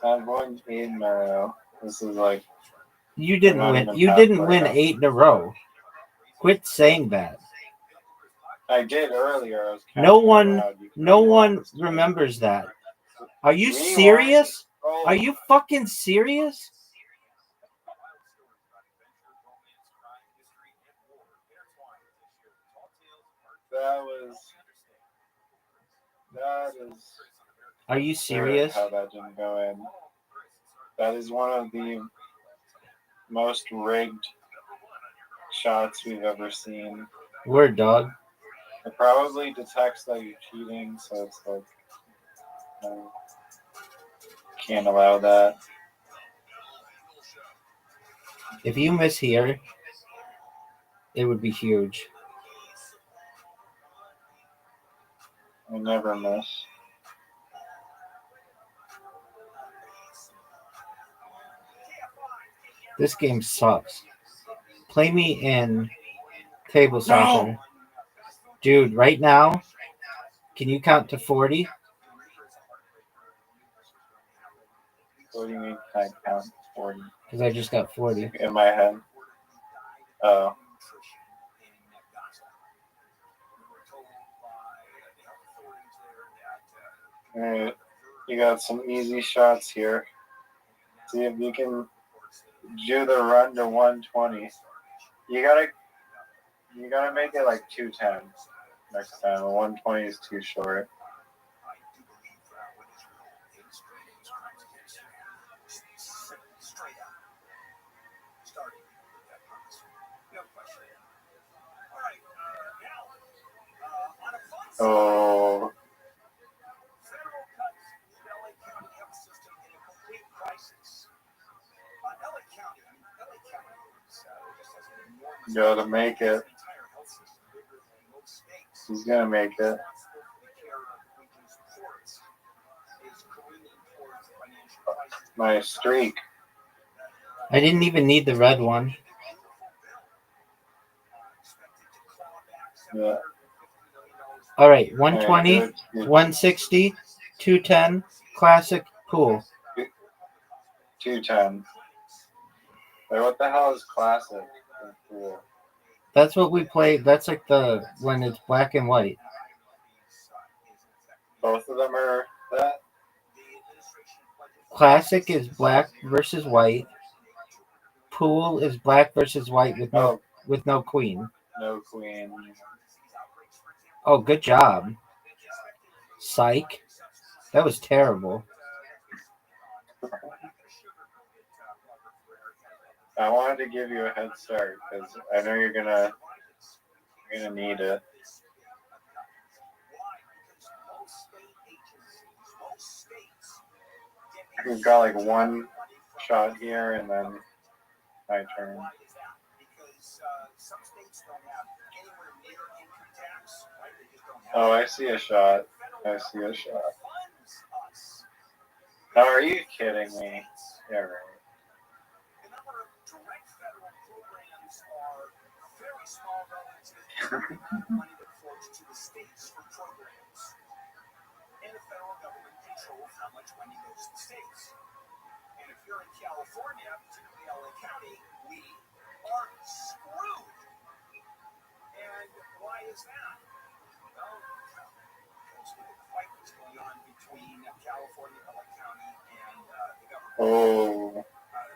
Speaker 13: I'm going 8 in a row. This is like
Speaker 11: You didn't win. You didn't win 8 in a row. Quit saying that.
Speaker 13: I did earlier.
Speaker 11: No one remembers that. Are you serious? Are you fucking serious?
Speaker 13: That is.
Speaker 11: Are you serious?
Speaker 13: How that didn't go in. That is one of the most rigged shots we've ever seen.
Speaker 11: Word, dog.
Speaker 13: It probably detects that you're cheating, so it's like can't allow that.
Speaker 11: If you miss here, it would be huge.
Speaker 13: I never miss.
Speaker 11: This game sucks. Play me in table soccer. Dude, right now, can you count to 40?
Speaker 13: What do you mean I count 40?
Speaker 11: Because I just got 40.
Speaker 13: In my head. Oh. Alright. You got some easy shots here. See if you can do the run to 120. You gotta make it like 210 next time. 120 is too short. Oh. You gotta make it. He's gonna make it. My streak.
Speaker 11: I didn't even need the red one.
Speaker 13: Yeah.
Speaker 11: All right, 120, 160, 210, classic, pool.
Speaker 13: 210. Like, what the hell is classic and pool?
Speaker 11: That's what we play. That's like when it's black and white.
Speaker 13: Both of them are that?
Speaker 11: Classic is black versus white. Pool is black versus white with no queen.
Speaker 13: No queen.
Speaker 11: Oh, good job. Psych. That was terrible.
Speaker 13: I wanted to give you a head start because I know you're gonna need it. We've got like one shot here and then my turn. Oh, I see a shot. I see a shot. Oh, are you kidding me? Yeah, right.
Speaker 3: And the federal government controls how much money goes to the states. And if you're in California, particularly LA County, we are screwed. And why is that? Well, because of the fight that's going on between California, LA County, and the government.
Speaker 13: Oh.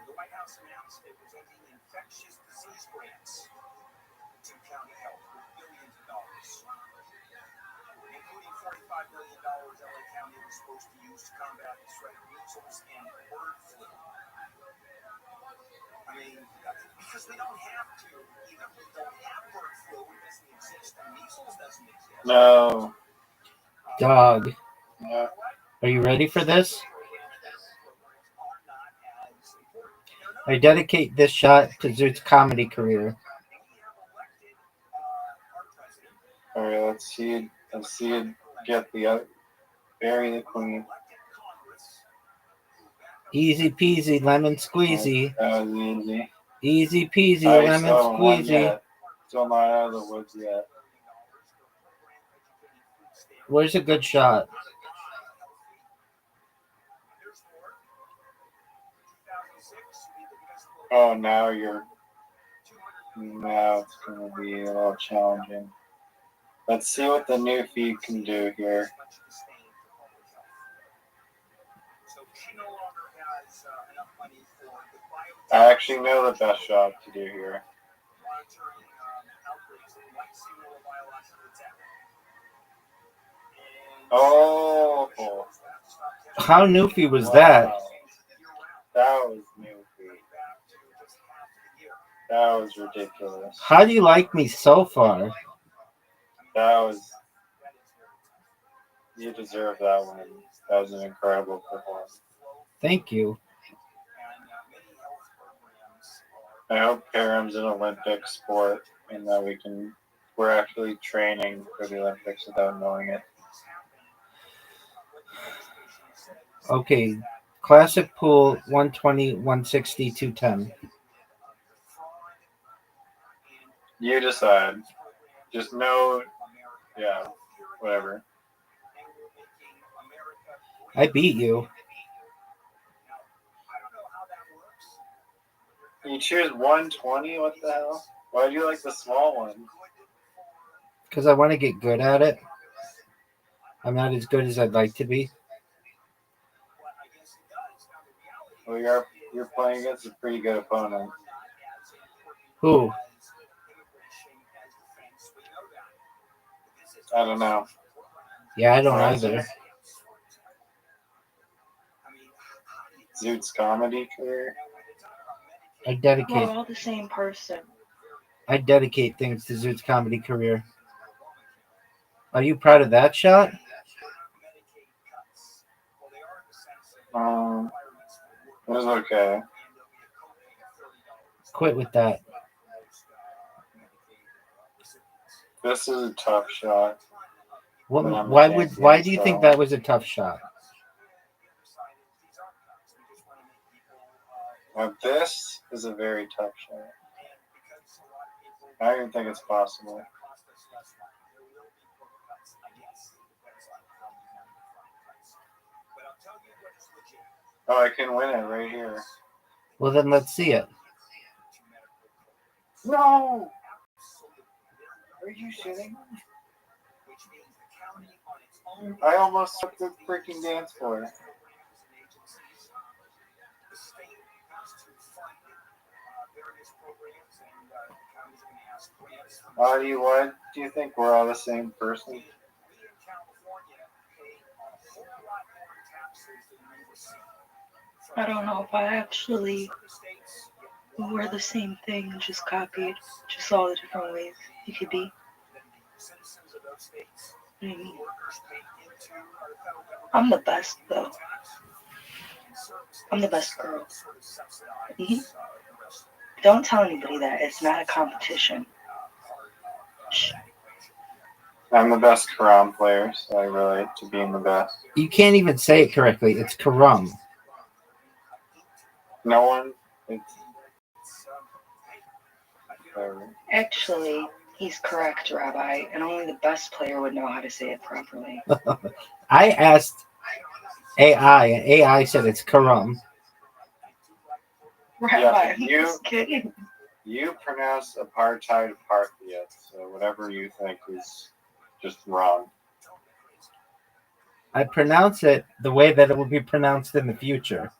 Speaker 3: The White House announced it was ending infectious disease grants to county health with billions of dollars, including $45 million LA County was supposed to use to combat the threat of measles and bird flu. I mean, because we don't have to. Even if we don't have bird flu, it doesn't exist, and measles doesn't exist.
Speaker 13: No.
Speaker 11: Dog.
Speaker 13: Yeah.
Speaker 11: Are you ready for this? I dedicate this shot to Zoot's comedy career.
Speaker 13: All right, let's see it get the bury the queen.
Speaker 11: Easy peasy, lemon squeezy.
Speaker 13: That was easy.
Speaker 11: Easy peasy,
Speaker 13: I
Speaker 11: lemon
Speaker 13: still haven't won
Speaker 11: squeezy.
Speaker 13: yet. Still not out of the woods yet.
Speaker 11: Where's a good shot?
Speaker 13: Oh, now it's going to be a little challenging. Let's see what the new feed can do here. I actually know the best shot to do here. Oh,
Speaker 11: How newfie was that?
Speaker 13: That was newfie. That was ridiculous.
Speaker 11: How do you like me so far?
Speaker 13: You deserve that one. That was an incredible performance.
Speaker 11: Thank you.
Speaker 13: I hope Parum's an Olympic sport and that we're actually training for the Olympics without knowing it.
Speaker 11: Okay, classic pool 120, 160, 210.
Speaker 13: You decide. Just know, yeah, whatever.
Speaker 11: I beat you.
Speaker 13: You choose 120? What the hell? Why do you like the small one?
Speaker 11: Because I want to get good at it. I'm not as good as I'd like to be.
Speaker 13: Well, you're playing against a pretty good opponent.
Speaker 11: Who?
Speaker 13: I don't know.
Speaker 11: Yeah, I don't either.
Speaker 13: Zoot's comedy career.
Speaker 8: We're all the same person.
Speaker 11: I dedicate things to Zoot's comedy career. Are you proud of that shot?
Speaker 13: It was okay.
Speaker 11: Quit with that.
Speaker 13: This is a tough shot.
Speaker 11: Why do you think that was a tough shot?
Speaker 13: Now this is a very tough shot. I don't even think it's possible. Oh, I can win it right here.
Speaker 11: Well, then let's see it.
Speaker 13: No! Are you shitting? I almost took the freaking dance floor. What do you think we're all the same person?
Speaker 8: I don't know if I actually
Speaker 16: We're the same thing, just copied, just all the different ways you could be. What do you mean? I'm the best, though. I'm the best girl. Mm-hmm. Don't tell anybody that. It's not a competition. Shh.
Speaker 13: I'm the best Karam player, so I relate to being the best.
Speaker 11: You can't even say it correctly. It's Karam.
Speaker 13: No one. It's
Speaker 16: Actually, he's correct, Rabbi, and only the best player would know how to say it properly.
Speaker 11: I asked AI, and AI said it's Karam.
Speaker 16: Rabbi,
Speaker 13: Yeah,
Speaker 16: I'm just kidding.
Speaker 13: You pronounce apartheid Parthia, so whatever you think is just wrong.
Speaker 11: I pronounce it the way that it will be pronounced in the future.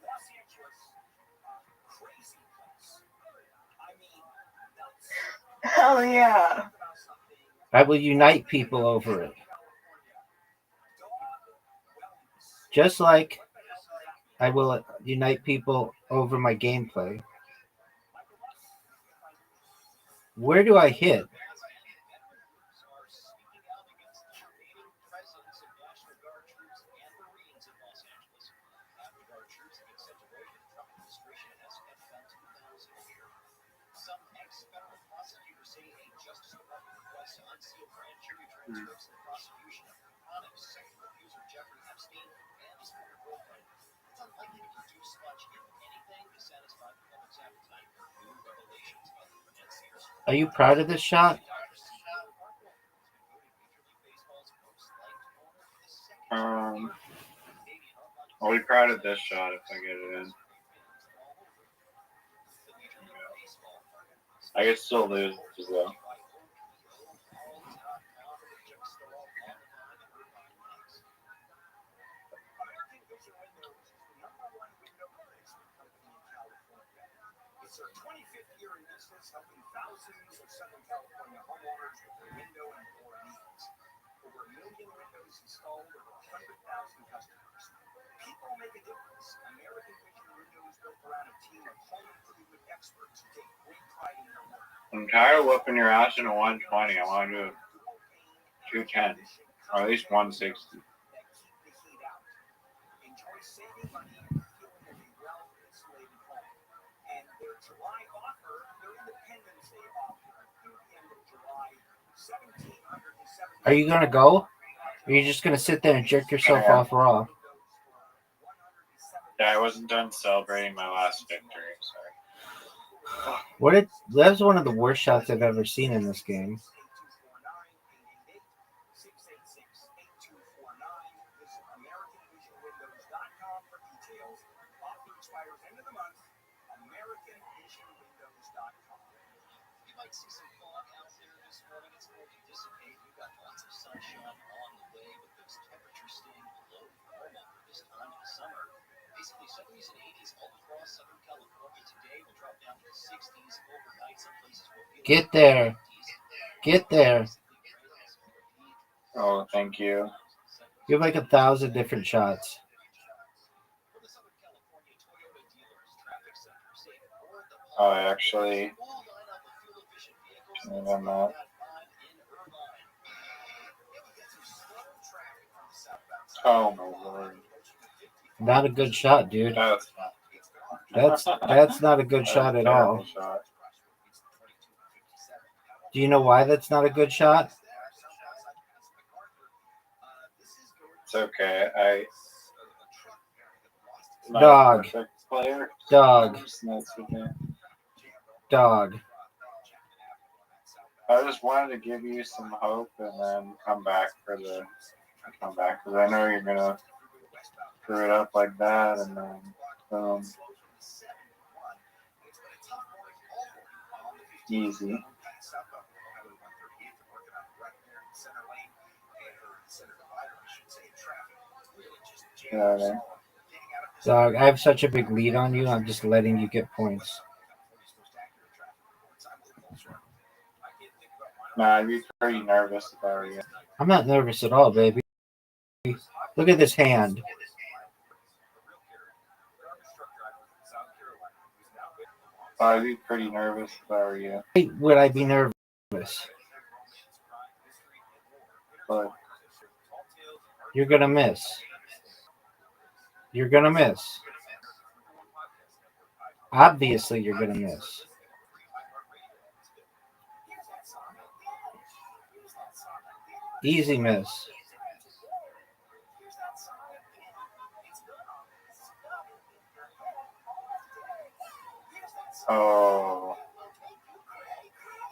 Speaker 16: Hell yeah.
Speaker 11: I will unite people over it. Just like I will unite people over my gameplay. Where do I hit? Are you proud of this shot?
Speaker 13: I'll be proud of this shot if I get it in. I could still lose though.
Speaker 3: It's our 25th year in business, helping thousands of Southern California homeowners with their window and door needs. Over 1 million windows installed, over 100,000 customers. People make a difference. American Vision Windows built around a team of home improvement experts who take great pride in their work.
Speaker 13: I'm tired of whipping your ass in a 120. I want to do a 210, or at least 160.
Speaker 3: Enjoy saving money and feeling of a well-insulated home. And their July offer, their Independence Day offer through the end of July, $1,770.
Speaker 11: Are you going to go? Or are you just going to sit there and jerk yourself off raw?
Speaker 13: Yeah, I wasn't done celebrating my last victory. Sorry.
Speaker 11: That was one of the worst shots I've ever seen in this game.
Speaker 7: See some fog out there this morning. It's going to dissipate. We've got lots of sunshine on the way, but those temperatures staying below normal for this time of the summer. Basically 70s and 80s all across Southern California today. Will drop down to the 60s overnight. Some places will feel
Speaker 11: Get there. Get there.
Speaker 13: Oh, thank you.
Speaker 11: You have like 1,000 different shots.
Speaker 13: Oh, I actually. On that. Oh my lord!
Speaker 11: Not a good shot, dude.
Speaker 13: That's
Speaker 11: not a good shot at all.
Speaker 13: Shot.
Speaker 11: Do you know why that's not a good shot?
Speaker 13: It's okay.
Speaker 11: Dog.
Speaker 13: Player.
Speaker 11: Dog. Dog.
Speaker 13: I just wanted to give you some hope and then come back because I know you're gonna screw it up like that and then easy. Yeah.
Speaker 11: Dog, I have such a big lead on you. I'm just letting you get points.
Speaker 13: Nah, I'd be pretty nervous if I were you.
Speaker 11: I'm not nervous at all, baby. Look at this hand.
Speaker 13: I'd be pretty nervous if I were you.
Speaker 11: Why would I be nervous?
Speaker 13: But
Speaker 11: you're gonna miss. You're gonna miss. Obviously, you're gonna miss. Easy miss.
Speaker 13: Oh.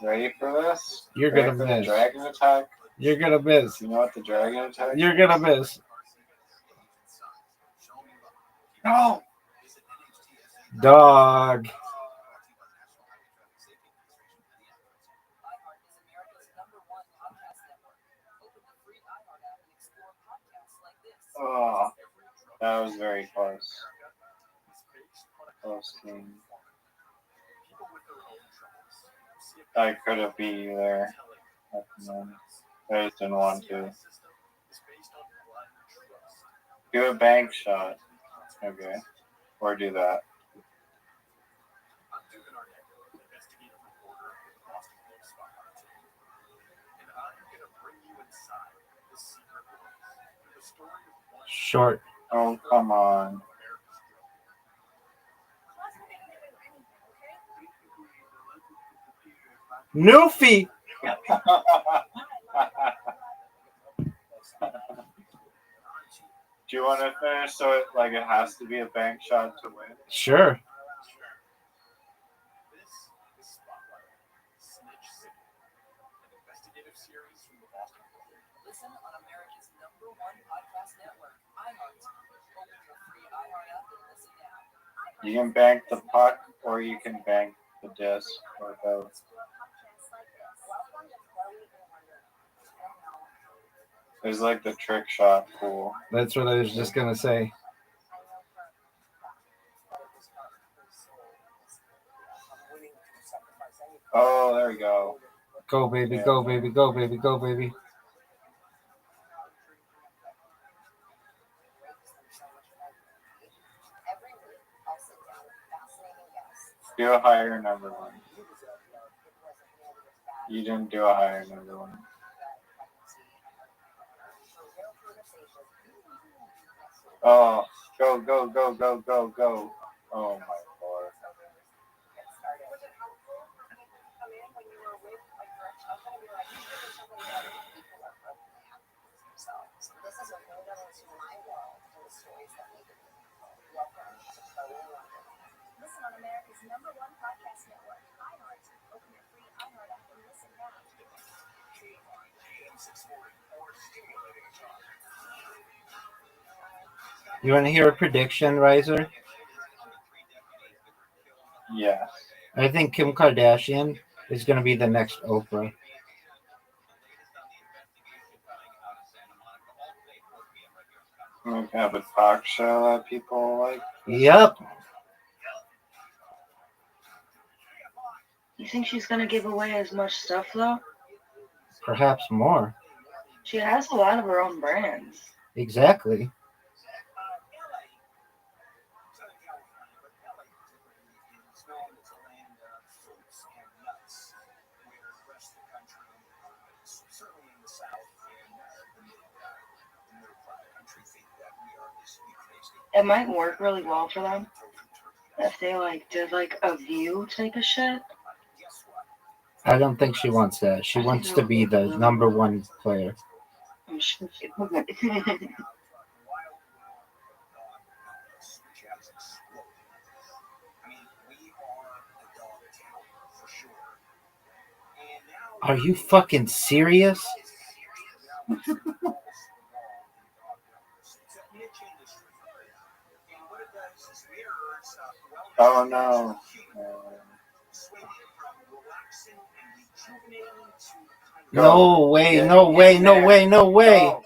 Speaker 13: Ready for this?
Speaker 11: You're
Speaker 13: Ready
Speaker 11: gonna
Speaker 13: for
Speaker 11: miss.
Speaker 13: The dragon attack?
Speaker 11: You're gonna miss.
Speaker 13: You know what the dragon attack is?
Speaker 11: You're gonna miss.
Speaker 13: No!
Speaker 11: Dog.
Speaker 13: Oh, that was very close. Close game. I could have beat you there. I just didn't want to. Do a bank shot. Okay. Or do that.
Speaker 11: Short.
Speaker 13: Oh, come on.
Speaker 11: Newfie!
Speaker 13: Do you want to finish so it has to be a bank shot to win?
Speaker 11: Sure.
Speaker 17: Listen on America's #1 podcast network, iHeart. Open your free iHeart app and listen now.
Speaker 13: You can bank the puck or you can bank the disc or both. There's like the trick shot pool.
Speaker 11: That's what I was just gonna say.
Speaker 13: Oh, there we go.
Speaker 11: Go, baby, go, baby, go, baby, go, baby.
Speaker 13: Do a higher number one. You didn't do a higher number one. Oh, go, go, go, go, go, go. Oh my lord.
Speaker 1: Listen on America's #1 podcast network, iHeart. Open your free iHeart app and listen now.
Speaker 11: You want to hear a prediction, Riser?
Speaker 13: Yeah.
Speaker 11: I think Kim Kardashian is going to be the next Oprah.
Speaker 13: We have a talk show that people like.
Speaker 11: Yep.
Speaker 16: You think she's gonna give away as much stuff though?
Speaker 11: Perhaps more.
Speaker 16: She has a lot of her own brands.
Speaker 11: Exactly.
Speaker 16: It might work really well for them if they did a View type of shit.
Speaker 11: I don't think she wants that. She wants to be the #1 player.
Speaker 16: I'm sure she
Speaker 11: Are you fucking serious?
Speaker 13: Oh no.
Speaker 11: No way, no way, no way, no way.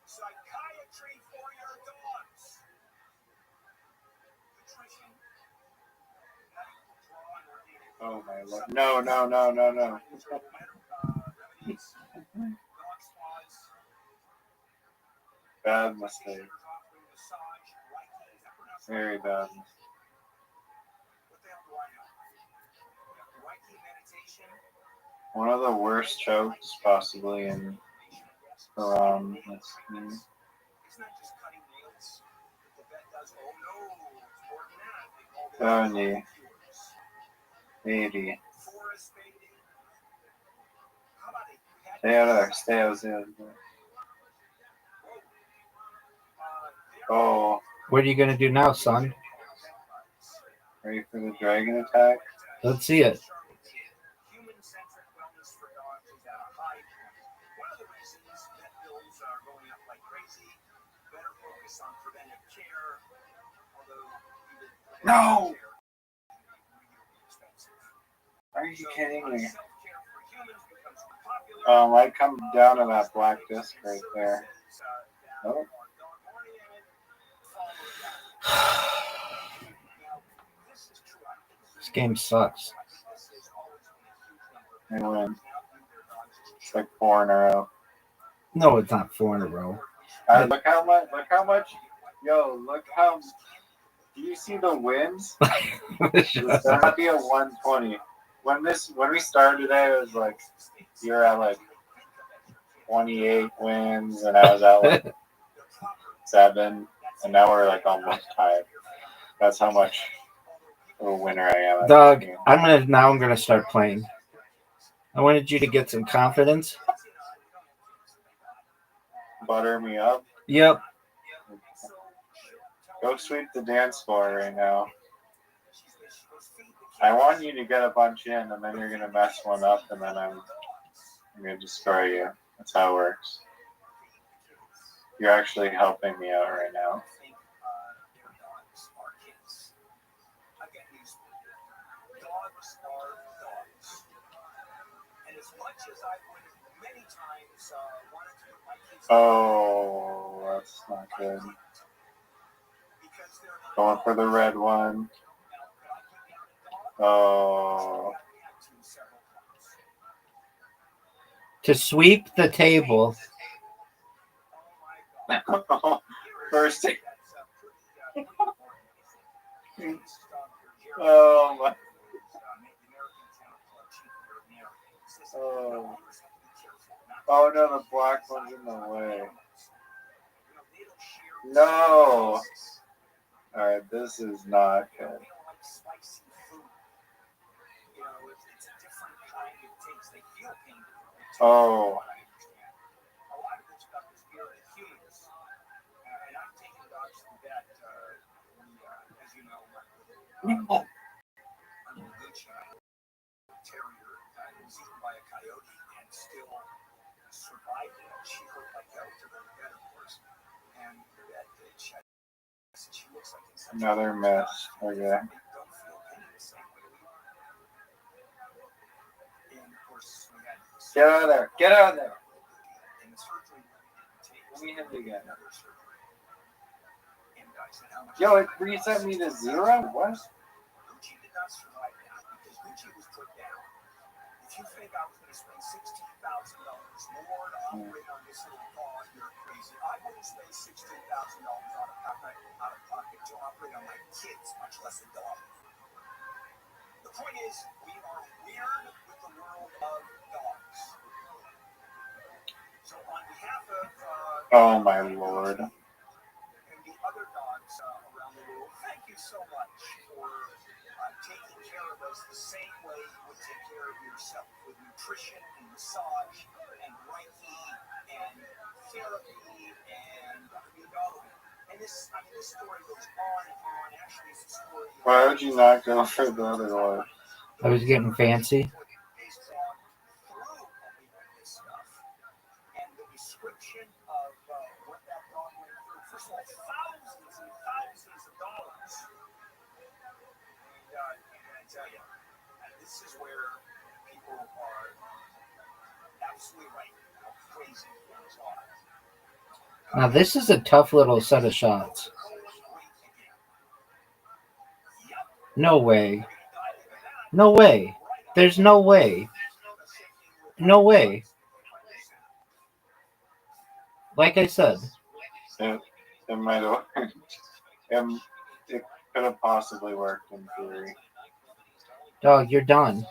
Speaker 12: Psychiatry for your dogs.
Speaker 13: Oh my lord. No, no, no, no, no. Bad mistake. Very bad. One of the worst chokes possibly in around this game. 70, 80. Stay out of there. Stay out of there. Oh.
Speaker 11: What are you gonna do now, son?
Speaker 13: Ready for the dragon attack?
Speaker 11: Let's see it.
Speaker 13: No! Are you kidding me? I come down to that black disc right there. Oh.
Speaker 11: This game sucks.
Speaker 13: They win. It's like 4 in a row.
Speaker 11: No, it's not 4 in a row.
Speaker 13: Look how much. Yo, look how. Do you see the wins? It's gonna be a 120. When we started today, it was like you were at like 28 wins, and I was at like 7, and now we're like almost tied. That's how much of a winner I am.
Speaker 11: Doug, I'm gonna start playing. I wanted you to get some confidence.
Speaker 13: Butter me up.
Speaker 11: Yep.
Speaker 13: Go sweep the dance floor right now. I want you to get a bunch in, and then you're gonna mess one up, and then I'm gonna destroy you. That's how it works. You're actually helping me out right now. Oh, that's not good. Going for the red one. Oh.
Speaker 11: To sweep the table.
Speaker 13: First. Oh my. Oh. Oh no, the black one's in the way. No. Alright, this is not good. Oh. Another miss. Okay. Get out of there. Get out of there. Let me hit it again. Yo, it reset me to 0? What?
Speaker 3: If you think I was going to spend $16,000 more to operate on this little car, you're crazy. I wouldn't spend $16,000 out of pocket to operate on my kids, much less a dog. The point is, we are weird with the world of dogs. So on behalf of
Speaker 13: oh my lord.
Speaker 3: And the other dogs around the world, thank you so much for taking care of us the same way you would take care of yourself, with nutrition and massage and Reiki and therapy and and this story goes on and on. Actually, it's a story.
Speaker 13: Why would you not go for the other one?
Speaker 11: I was getting fancy.
Speaker 3: And the description of what that dog went through. First of all, thousands and thousands of dollars. And I tell you, this is where people are absolutely right how crazy things are.
Speaker 11: Now this is a tough little set of shots. No way. No way. There's no way. No way. Like I said,
Speaker 13: It might have worked. It could have possibly worked in theory.
Speaker 11: Dog, you're done.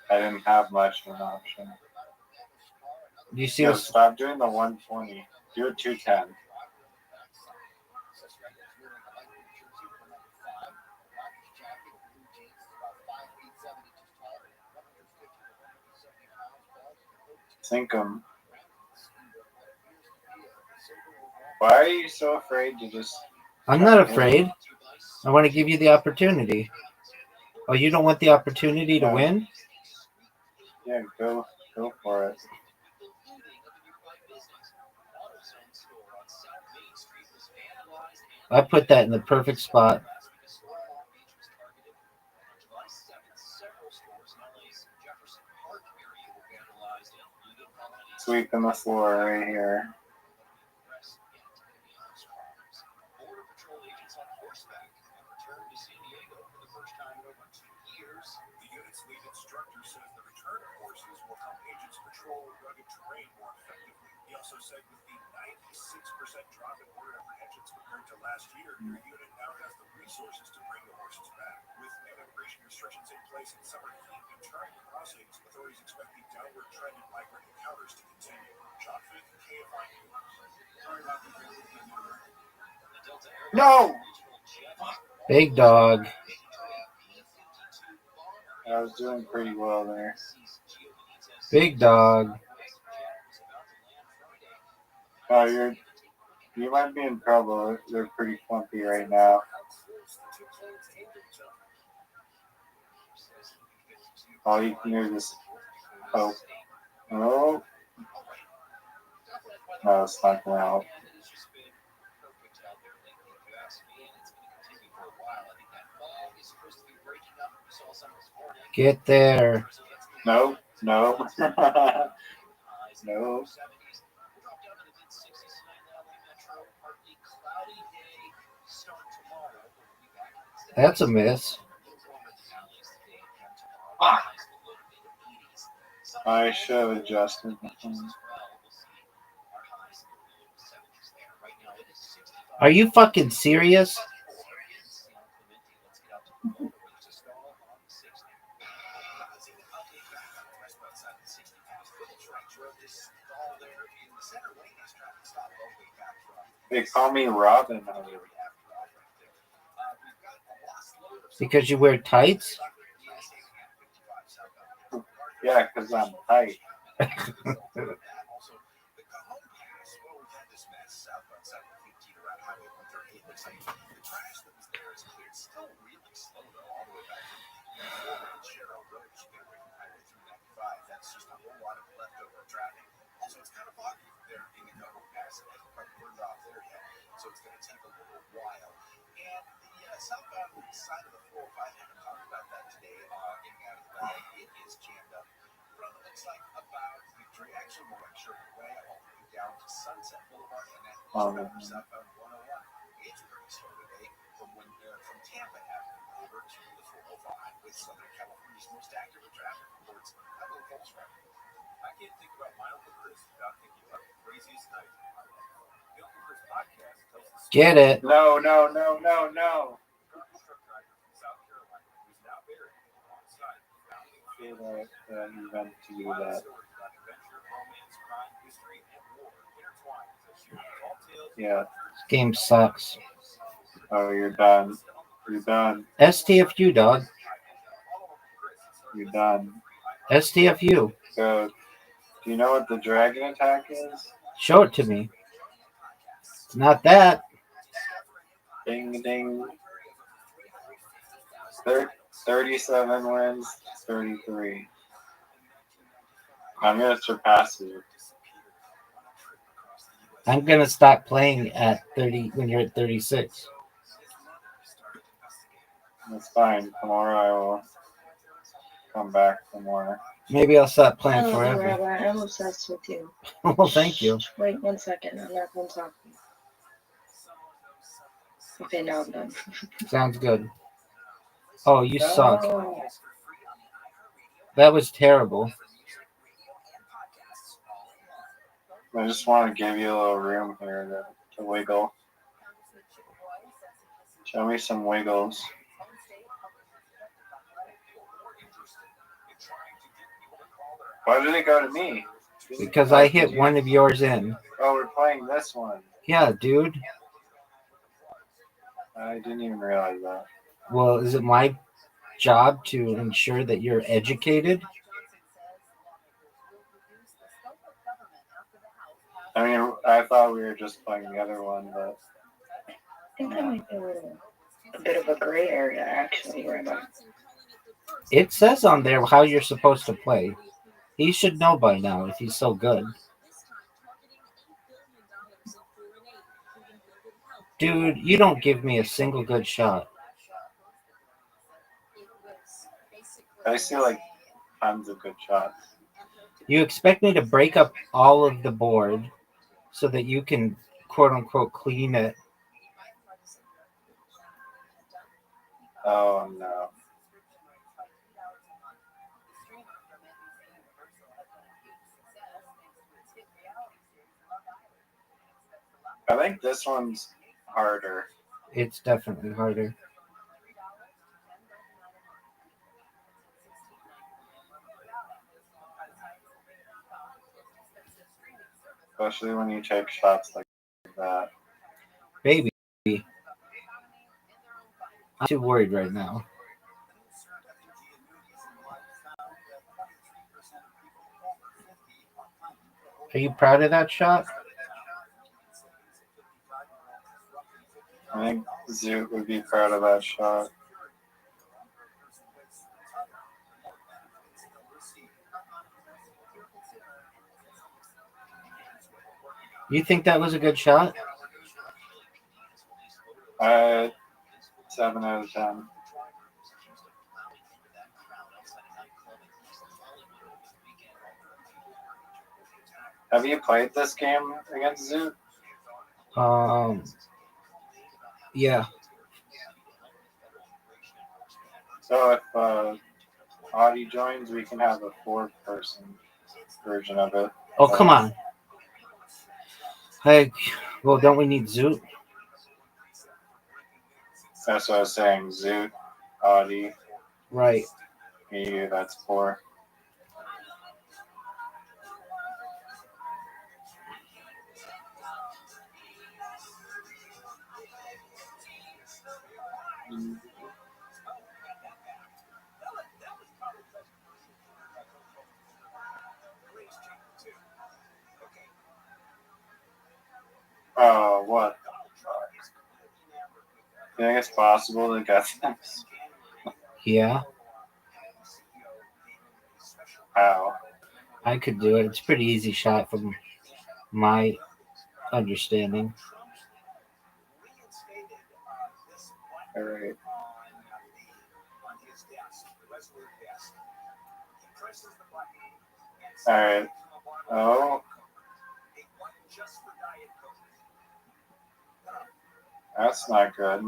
Speaker 13: I didn't have much of an option.
Speaker 11: You see
Speaker 13: Yo,
Speaker 11: what's
Speaker 13: stop doing the 120. Do a 210. Sink 'em. Why are you so afraid to just...
Speaker 11: I'm not afraid. I want to give you the opportunity. Oh, you don't want the opportunity to win?
Speaker 13: Yeah, go for it.
Speaker 11: I put that in the perfect spot.
Speaker 13: Sweeping the floor right here.
Speaker 7: Border Patrol agents on horseback have returned to San Diego for the first time in over 2 years. The unit's lead instructor says the return of horses will help agents patrol rugged terrain more effectively. He also said with the 96% drop in border apprehensions compared to last year, your unit now has the resources to bring the horses back. With new immigration restrictions in place in summer heat and trying crossings, authorities expect the downward trend in migrant encounters to continue. John Fick, KFI News. Sorry about the
Speaker 13: No!
Speaker 11: Big dog.
Speaker 13: I was doing pretty well there.
Speaker 11: Big dog.
Speaker 13: Oh, you might be in trouble. They're pretty clumpy right now. All you can do is hope. Oh. No, it's not going to help.
Speaker 11: Get there.
Speaker 13: No. No.
Speaker 11: That's a miss.
Speaker 13: I should have adjusted the phone.
Speaker 11: Are you fucking serious?
Speaker 13: They call me Robin.
Speaker 11: Because you wear tights?
Speaker 13: Yeah, because I'm tight.
Speaker 7: Also, it's kind of foggy there in the Coho Pass. It hasn't quite burned off there yet, so it's going to take a little while. And the southbound side of the 405, I haven't talked about that today. Getting out of the valley, it is jammed up. From it looks like about Victory, actually more like Sherman Way, all the way down to Sunset Boulevard, and then southbound 101. It's pretty slow today from Tampa Avenue over to the 405 with Southern California's most accurate traffic reports. I'm Bill Colescott. I can't think about my Uncle Chris without thinking about the craziest night of my life. The Uncle Chris podcast tells the story.
Speaker 11: Get it.
Speaker 13: No.
Speaker 7: Truck driver from South Carolina who's now buried on site.
Speaker 13: You meant to do that.
Speaker 7: Stories about adventure, romance, crime, history, and war intertwined as they share tall tales.
Speaker 13: Yeah.
Speaker 11: This game sucks.
Speaker 13: Oh, you're done. You're done.
Speaker 11: STFU, dog.
Speaker 13: You're done.
Speaker 11: STFU.
Speaker 13: So, do you know what the dragon attack is?
Speaker 11: Show it to me. It's not that.
Speaker 13: Ding, ding. 37 wins, 33. I'm going to surpass you.
Speaker 11: I'm going to stop playing at 30 when you're at 36.
Speaker 13: That's fine. Tomorrow I will come back for more.
Speaker 11: Maybe I'll stop playing forever.
Speaker 16: Rabbi, I'm obsessed with you.
Speaker 11: Well, thank you.
Speaker 16: Wait 1 second. I'm not going to talk. Okay, now I'm done.
Speaker 11: Sounds good. Oh, you suck. That was terrible.
Speaker 13: I just want to give you a little room here to wiggle. Show me some wiggles. Why did it go to me?
Speaker 11: Because I hit one of yours in.
Speaker 13: Oh, we're playing this one.
Speaker 11: Yeah, dude.
Speaker 13: I didn't even realize that.
Speaker 11: Well, is it my job to ensure that you're educated?
Speaker 13: I mean, I thought we were just playing the other one, but
Speaker 16: I think that might be a bit of a gray area, actually, Rabbi.
Speaker 11: It says on there how you're supposed to play. He should know by now if he's so good. Dude, you don't give me a single good shot.
Speaker 13: I see like tons of good shots.
Speaker 11: You expect me to break up all of the board so that you can, quote unquote, clean it.
Speaker 13: Oh no. I think this one's harder.
Speaker 11: It's definitely harder.
Speaker 13: Especially when you take shots like that.
Speaker 11: Baby, I'm too worried right now. Are you proud of that shot?
Speaker 13: I think Zoot would be proud of that shot.
Speaker 11: You think that was a good shot?
Speaker 13: 7 out of 10. Have you played this game against Zoot?
Speaker 11: Yeah.
Speaker 13: So if Audie joins, we can have a 4-person version of it.
Speaker 11: Oh, come on. Hey, well, don't we need Zoot?
Speaker 13: That's what I was saying. Zoot, Audie.
Speaker 11: Right.
Speaker 13: Me, that's 4. Oh, what? You think it's possible to get this?
Speaker 11: Yeah.
Speaker 13: How?
Speaker 11: I could do it. It's a pretty easy shot from my understanding.
Speaker 13: All right. All right. Oh. That's not good.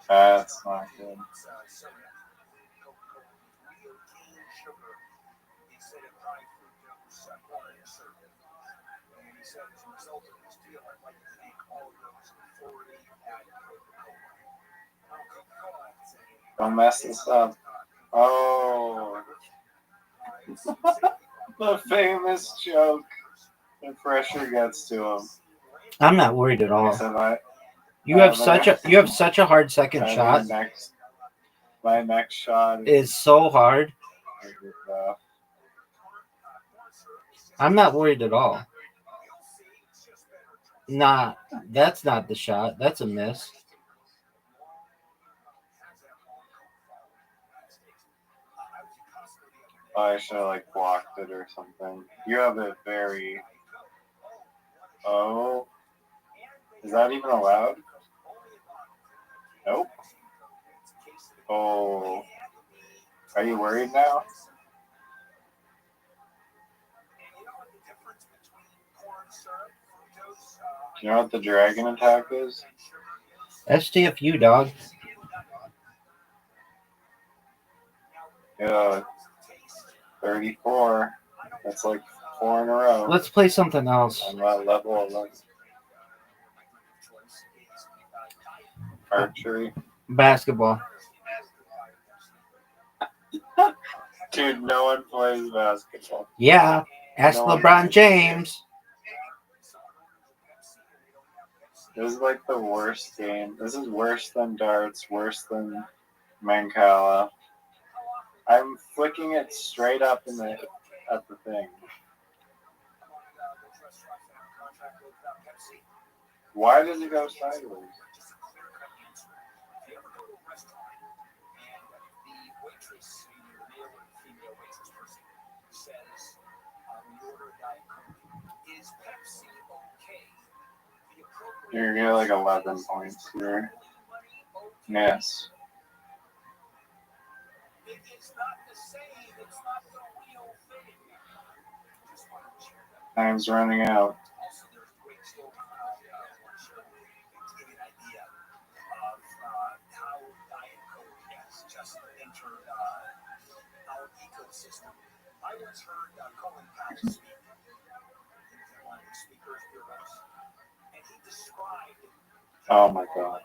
Speaker 13: That's not good. Don't mess this up. Oh. The famous joke. The pressure gets to him.
Speaker 11: I'm not worried at all.
Speaker 13: So
Speaker 11: You have such a hard second shot.
Speaker 13: My next shot
Speaker 11: is so hard. I'm not worried at all. Nah, that's not the shot. That's a miss.
Speaker 13: I should have blocked it or something. You have it very. Oh, is that even allowed? Nope. Oh, are you worried now? Do you know what the dragon attack is?
Speaker 11: STFU, dog.
Speaker 13: Yeah, 34. That's like 4 in a row.
Speaker 11: Let's play something else.
Speaker 13: On that level 11. Archery.
Speaker 11: Basketball.
Speaker 13: Dude, no one plays basketball.
Speaker 11: Yeah, ask
Speaker 13: No one
Speaker 11: LeBron
Speaker 13: plays
Speaker 11: James.
Speaker 13: This is like the worst game. This is worse than darts, worse than Mancala. I'm flicking it straight up at the thing. Why does it go sideways? You're gonna get like 11 points here. Yes. Time's running out. Oh my god.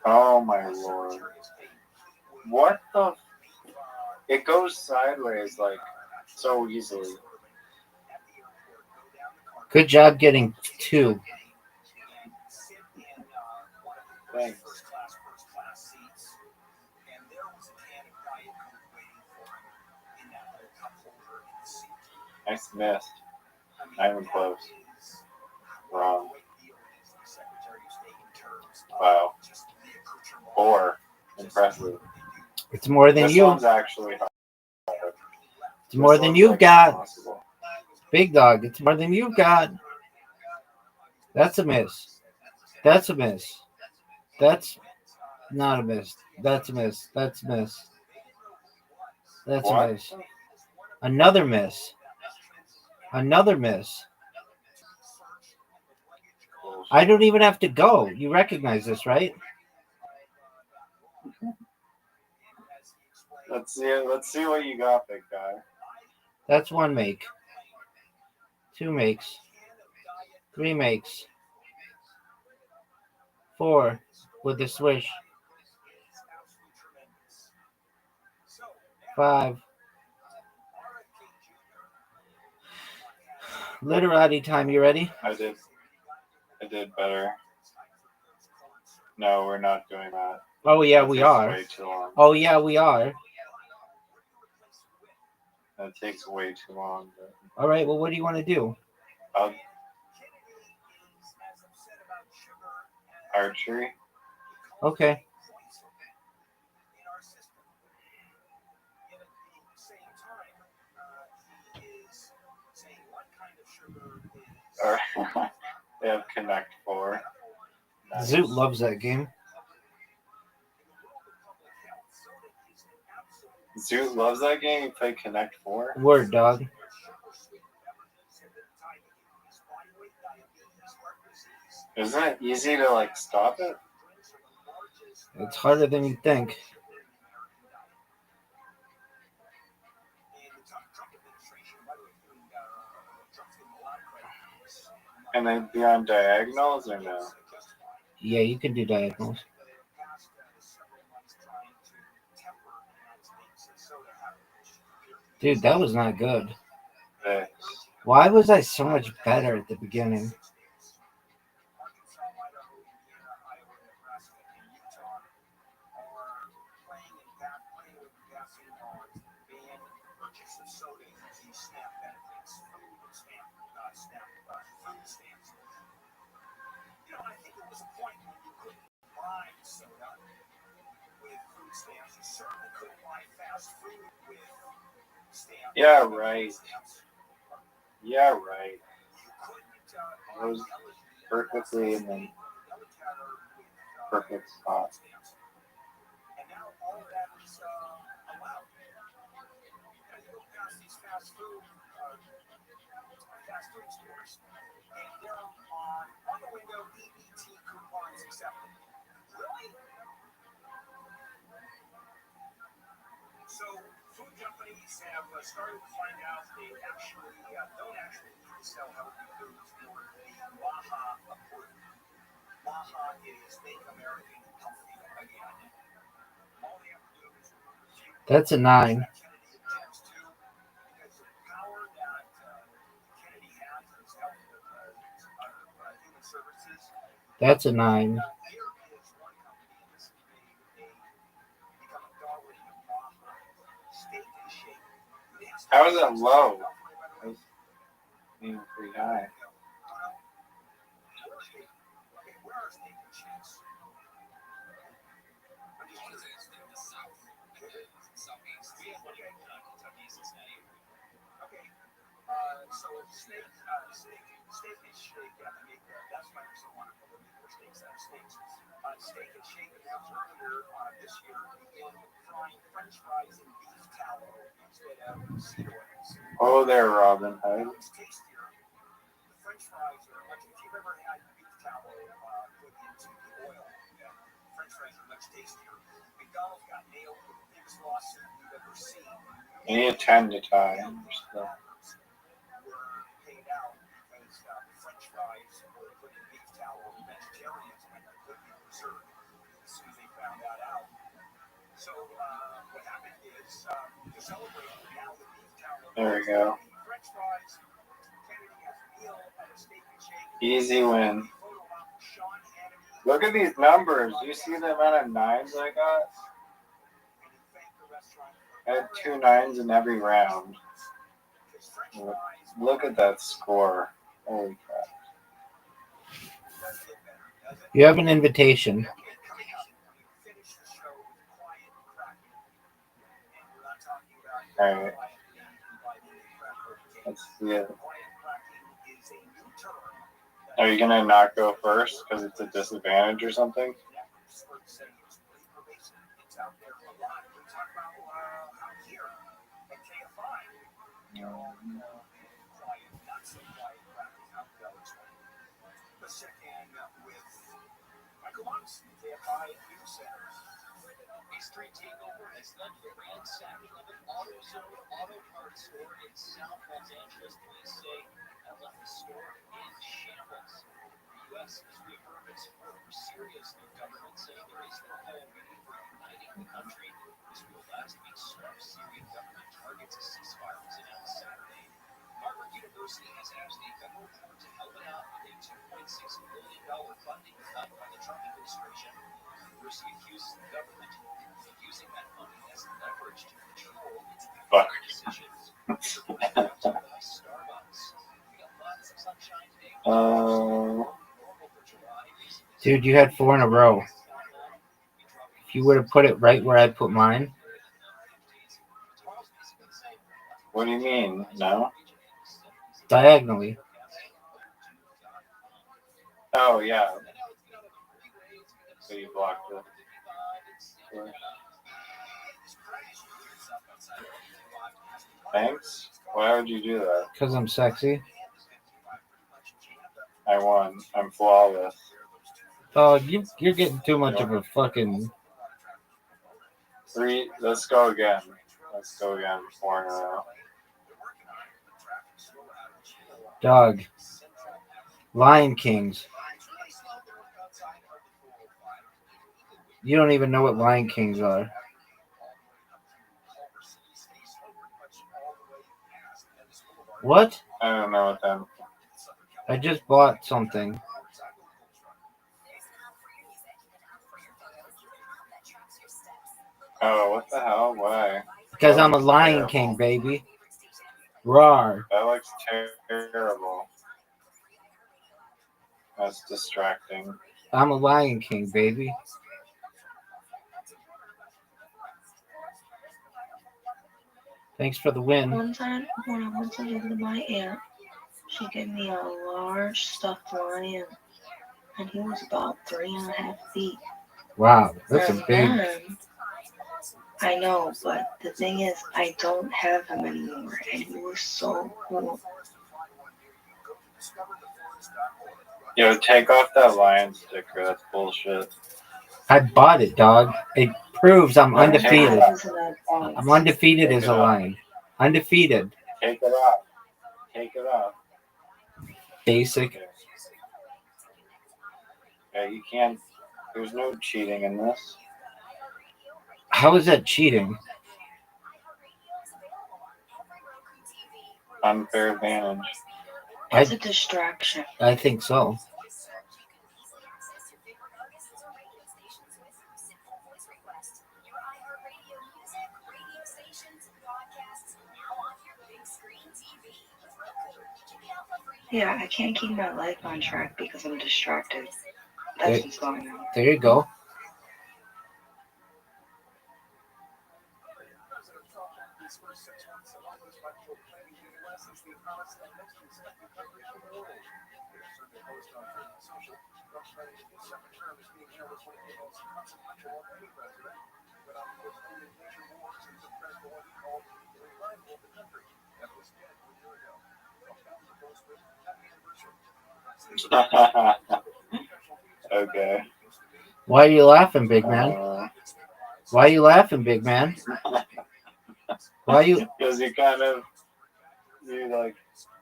Speaker 13: Oh my lord. What the? It goes sideways like so easily.
Speaker 11: Good job getting 2.
Speaker 13: Thanks. Nice missed. Not even close. Wrong. Wow. 4. Impressive.
Speaker 11: It's more than
Speaker 13: this
Speaker 11: you.
Speaker 13: One's actually hard.
Speaker 11: It's more than you've got. Big dog, it's more than you've got. That's a miss. That's a miss. That's not a miss. That's a miss. That's a miss. That's a miss. Another miss. Another miss. I don't even have to go. You recognize this, right?
Speaker 13: Let's see what you got, big guy.
Speaker 11: That's 1 make. 2 makes. 3 makes. 4 with the swish. 5. Literati time. You ready?
Speaker 13: I did better. No, we're not doing that.
Speaker 11: Oh yeah, we are.
Speaker 13: Way too long.
Speaker 11: Oh yeah, we are.
Speaker 13: That takes way too long.
Speaker 11: All right. Well, what do you want to do?
Speaker 13: Archery.
Speaker 11: Okay.
Speaker 13: They have Connect 4. Nice.
Speaker 11: Zoot loves that game.
Speaker 13: Zoot loves that game. You play Connect 4?
Speaker 11: Word, dog.
Speaker 13: Isn't it easy to like stop it?
Speaker 11: It's harder than you think.
Speaker 13: Can they be on diagonals or no?
Speaker 11: Yeah, you can do diagonals. Dude, that was not good.
Speaker 13: Thanks.
Speaker 11: Why was I so much better at the beginning?
Speaker 13: Yeah, right. Yeah, right. It was perfectly in the perfect spot.
Speaker 3: companies have started to find out they actually don't actually sell healthy foods for the Baja Accord. Baja is Make American Healthy again. All they have to do is refute
Speaker 11: That's a 9.
Speaker 3: Kennedy attempts to, because the power that Kennedy has in his health human services.
Speaker 11: That's a 9.
Speaker 3: Here is one company that's become a darling of Baja. Steak and Shake.
Speaker 13: How is it low? It's being pretty high.
Speaker 3: Where are Steak and Shakes? Okay. So steak and shake. That's why they're so wonderful. Their steaks have steaks. Steak and Shake announced earlier this year began frying French fries in beef tallow instead of seed oils.
Speaker 13: Oh, there, Robin Hood.
Speaker 3: It's tastier. The French fries are much. If you've ever had beef tallow put into the oil, French fries are much tastier. McDonald's got nailed with the biggest lawsuit you've ever seen.
Speaker 13: You need 10 to tie.
Speaker 3: Were paid out because French fries were put in beef tallow. Vegetarians had to put in preserved as soon as they found that out. So what happened is to celebrate now the beef tallow.
Speaker 13: There we go.
Speaker 3: French fries. Kennedy has a meal at a Steak and Shake.
Speaker 13: Easy win. Look at these numbers. Do you see the amount of 9s I got? I had 2 9s in every round. Look at that score. Holy crap.
Speaker 11: You have an invitation.
Speaker 13: Alright. Let's see it. Are you gonna not go first because it's a disadvantage or something?
Speaker 7: A street takeover has led to the ransacking of an AutoZone auto parts store in South Los Angeles. Police say that left the store in shambles. The U.S. has reaffirmed its support for Syria's new government, saying there is no hope for uniting the country. This will last week's swift Syrian government targets a ceasefire was announced Saturday. Harvard University has asked a federal court to help it out with a $2.6 billion funding cut by the Trump administration. The university accuses the government of using that funding as leverage to control its economic decisions. Starbucks. We got lots of sunshine today.
Speaker 11: Dude, you had 4 in a row. If you would have put it right where I put mine.
Speaker 13: What do you mean? No?
Speaker 11: Diagonally.
Speaker 13: Oh, yeah. So you blocked it. Sure. Thanks? Why would you do that?
Speaker 11: Because I'm sexy.
Speaker 13: I won. I'm flawless.
Speaker 11: Oh, you're getting too much of a fucking...
Speaker 13: 3. Let's go again. 4 in a row.
Speaker 11: Dog. Lion Kings. You don't even know what Lion Kings are. What?
Speaker 13: I don't know what that.
Speaker 11: I just bought something.
Speaker 13: Oh, what the hell? Why?
Speaker 11: Because I'm a Lion King, baby. Rawr.
Speaker 13: That looks terrible. That's distracting.
Speaker 11: I'm a Lion King, baby. Thanks for the win.
Speaker 16: One time when I went to visit my aunt, she gave me a large stuffed lion, and he was about 3.5 feet.
Speaker 11: Wow, that's a big...
Speaker 16: I know, but the thing is, I don't have him anymore, and he was so cool.
Speaker 13: Yo, take off that lion sticker. That's bullshit.
Speaker 11: I bought it, dog. A proves I'm
Speaker 13: Take
Speaker 11: undefeated.
Speaker 13: it off.
Speaker 11: I'm undefeated
Speaker 13: Take
Speaker 11: as
Speaker 13: it
Speaker 11: a
Speaker 13: off.
Speaker 11: lion. Undefeated.
Speaker 13: Take it off. Take it off.
Speaker 11: Basic.
Speaker 13: Okay. Yeah, you can't. There's no cheating in this.
Speaker 11: How is that cheating?
Speaker 13: Unfair advantage.
Speaker 16: It's a distraction.
Speaker 11: I think so.
Speaker 16: Yeah, I can't keep my life on track because I'm distracted. That's what's going on.
Speaker 11: There you go.
Speaker 13: Okay.
Speaker 11: Why are you laughing, big man? Why are you laughing, big man? Why you?
Speaker 13: Because you like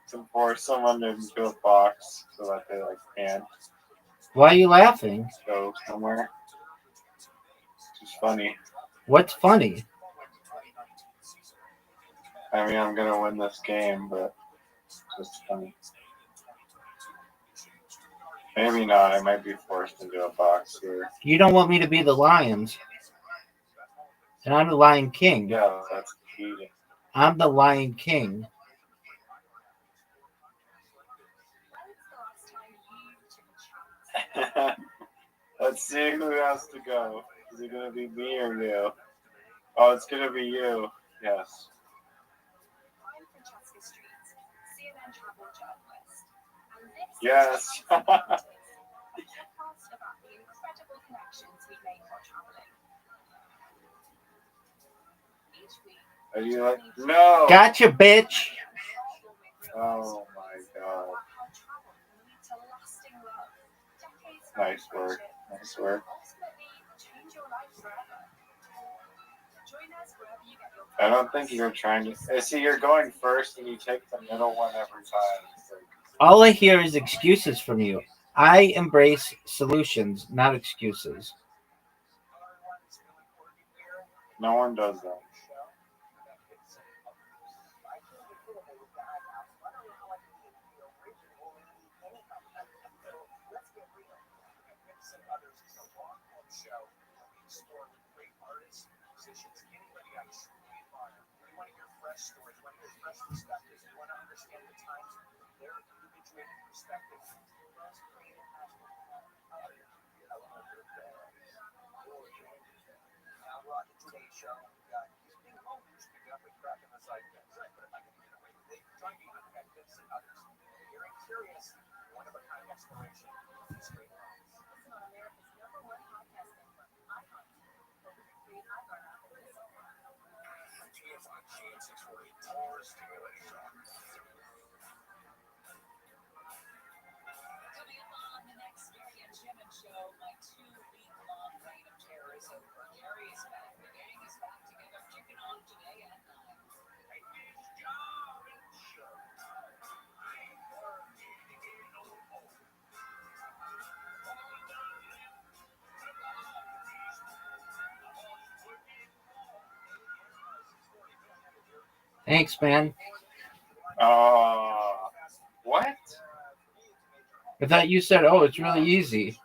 Speaker 13: to force someone into a box so that they like can't
Speaker 11: Why are you laughing?
Speaker 13: go somewhere. It's just funny.
Speaker 11: What's funny?
Speaker 13: I mean, I'm gonna win this game, but it's just funny. Maybe not. I might be forced into a box here.
Speaker 11: You don't want me to be the lions. And I'm the Lion King.
Speaker 13: Yeah, that's cheating.
Speaker 11: I'm the Lion King.
Speaker 13: Let's see who has to go. Is it gonna be me or you? Oh, it's gonna be you. Yes. Yes. Are you like no?
Speaker 11: Gotcha, bitch.
Speaker 13: Oh my god. Nice work. Nice work. I don't think you're trying to. See, you're going first, and you take the middle one every time.
Speaker 11: All I hear is excuses from you. I embrace solutions, not excuses.
Speaker 13: No one does that.
Speaker 11: Thanks, man.
Speaker 13: What?
Speaker 11: I thought you said, oh, it's really easy.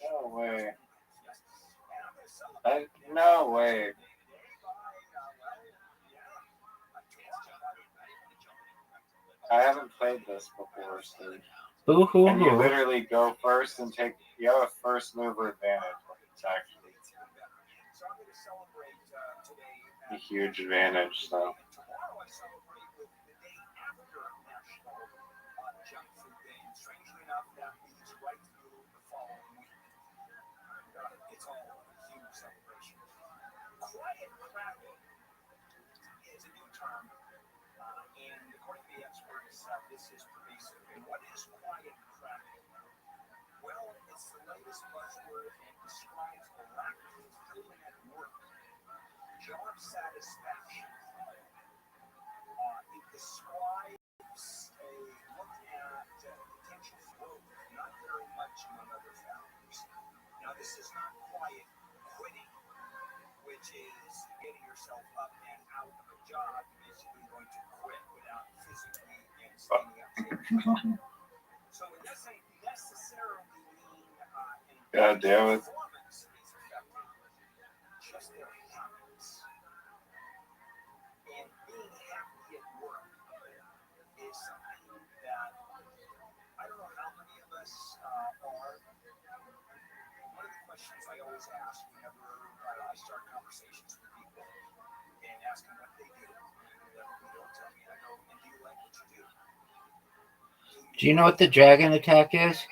Speaker 13: No way. No way. I haven't played this before, so.
Speaker 11: Boo hoo
Speaker 13: And you
Speaker 11: hoo.
Speaker 13: literally go first and take. You have a first mover advantage. It's actually a huge advantage, so.
Speaker 3: job satisfaction. It describes a look at potential growth, not very much among other factors. Now, this is not quiet quitting, which is getting yourself up and out of a job, basically going to quit without physically and standing up to it. So it doesn't necessarily mean
Speaker 13: God damn it.
Speaker 3: performance is affected, just their habits. And being happy at work is something that I don't know how many of us are. One of the questions I always ask whenever I start conversations with people and ask them what they do, and they'll tell me, I go, and do you like what you do?
Speaker 11: Do you know what the dragon attack is?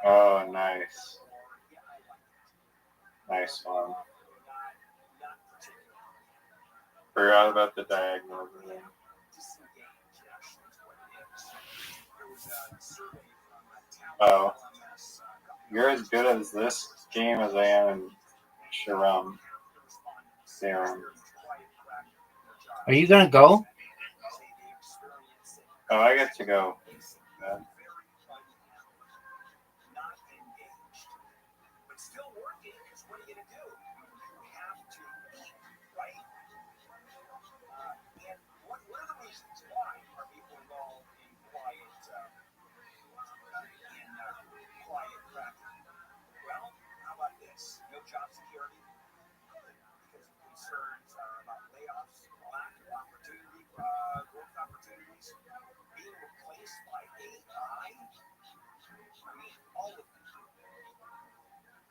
Speaker 13: Oh, nice. Nice one. Forgot about the diagonal. Oh. You're as good at this game as I am in Sharam. Serum.
Speaker 11: Are you gonna go?
Speaker 13: Oh, I get to go.
Speaker 3: But still working, because what are you going to do? You have to eat, right? And what are the reasons why are people involved in quiet cracking? Well, how about this? No job security because of concerns about layoffs, lack of opportunity, growth opportunities, being replaced by AI. I mean, all of them.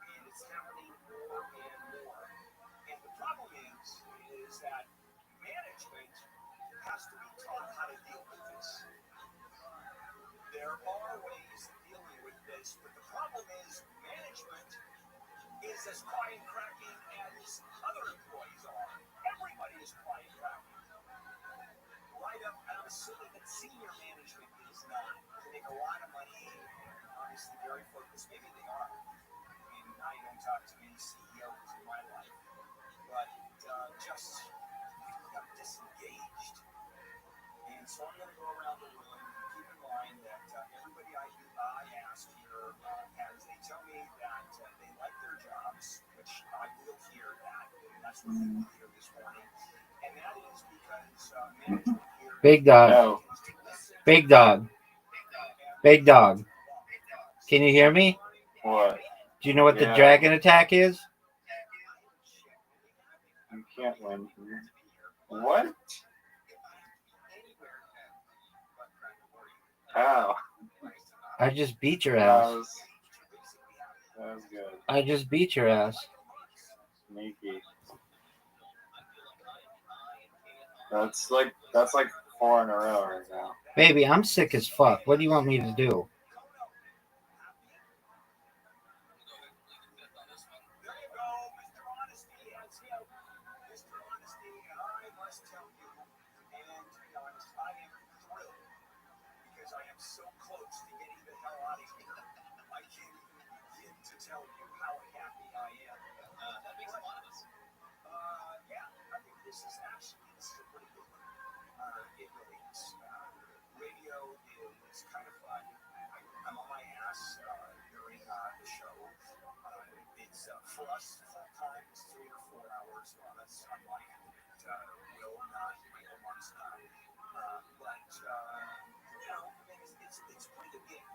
Speaker 3: And it's happening more and more. And the problem is that management has to be taught how to deal with this. There are ways of dealing with this, but the problem is management is as quiet cracking as other employees are. Everybody is quiet cracking. Right up, and I'm assuming that senior management is not. They make a lot of money, obviously very focused. Maybe they are. I mean, I don't talk to many CEOs in my life, but just got disengaged. And so I'm going to go around the room and keep in mind that everybody I ask here, as they tell me that they like their jobs, which I will hear that, and that's what they will hear this morning. And that is because management here.
Speaker 11: Big dog.
Speaker 13: No.
Speaker 11: Big dog. Big dog. Can you hear me?
Speaker 13: What?
Speaker 11: Do you know what the dragon attack is?
Speaker 13: You can't win here. What? How?
Speaker 11: I just beat your ass.
Speaker 13: That was good.
Speaker 11: I just beat your ass.
Speaker 13: Sneaky. That's like 4 in a row right now.
Speaker 11: Baby, I'm sick as fuck. What do you want me to do?
Speaker 3: So close to getting the hell out of here. I can't even begin to tell you how happy I am.
Speaker 7: That makes a lot of us.
Speaker 3: Yeah, I think this is a pretty good one. It really is. Radio is kind of fun. I'm on my ass during the show. It's for us full time. It's 3 or 4 hours on us. Unlike Will not, Michael Mark's not. But it's pretty good game.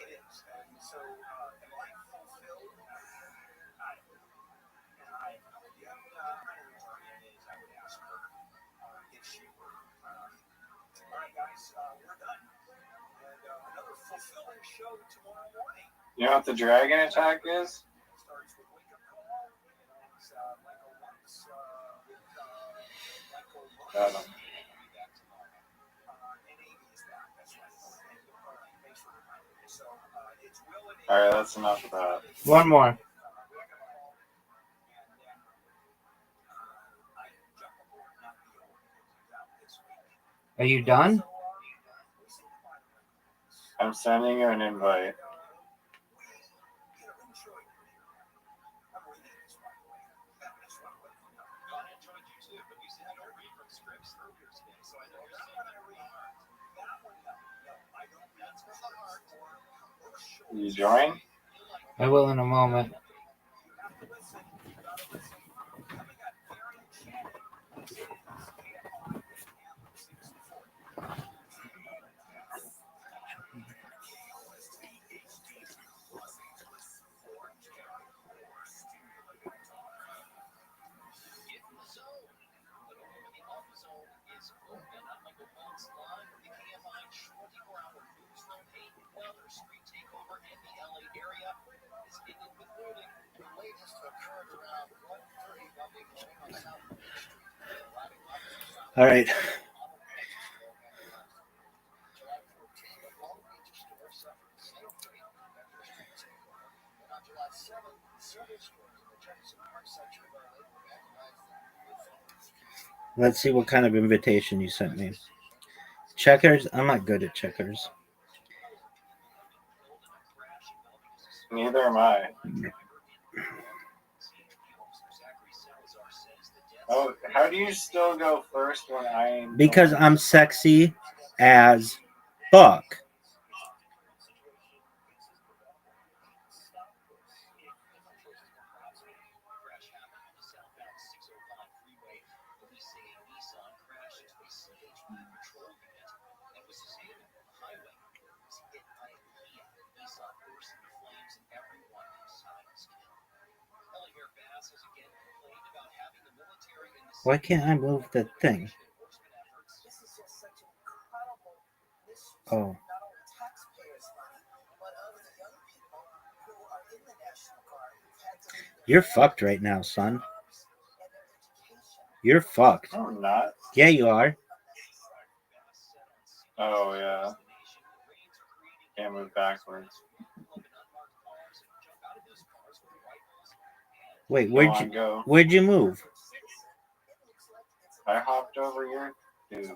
Speaker 3: It is. And so, am I fulfilled? I don't know. I don't know where Marianne is. I would ask her if she were. All right, guys, we're done. And another fulfilling show tomorrow morning.
Speaker 13: You know what the dragon attack is?
Speaker 3: Starts with Wake Up Call. And it's Michael Lux with Michael Lux.
Speaker 13: Got him. Alright, that's enough of that.
Speaker 11: One more. Are you done?
Speaker 13: I'm sending you an invite. You join?
Speaker 11: I will in a moment. All right. Let's see what kind of invitation you sent me. Checkers? I'm not good at checkers.
Speaker 13: Neither am I. Oh, how do you still go first when I...
Speaker 11: Because I'm sexy as fuck. Why can't I move the thing? Oh. You're fucked right now, son. You're fucked.
Speaker 13: No, I'm not.
Speaker 11: Yeah, you are.
Speaker 13: Oh, yeah. Can't move backwards.
Speaker 11: Wait, where'd you move?
Speaker 13: I hopped over here, dude.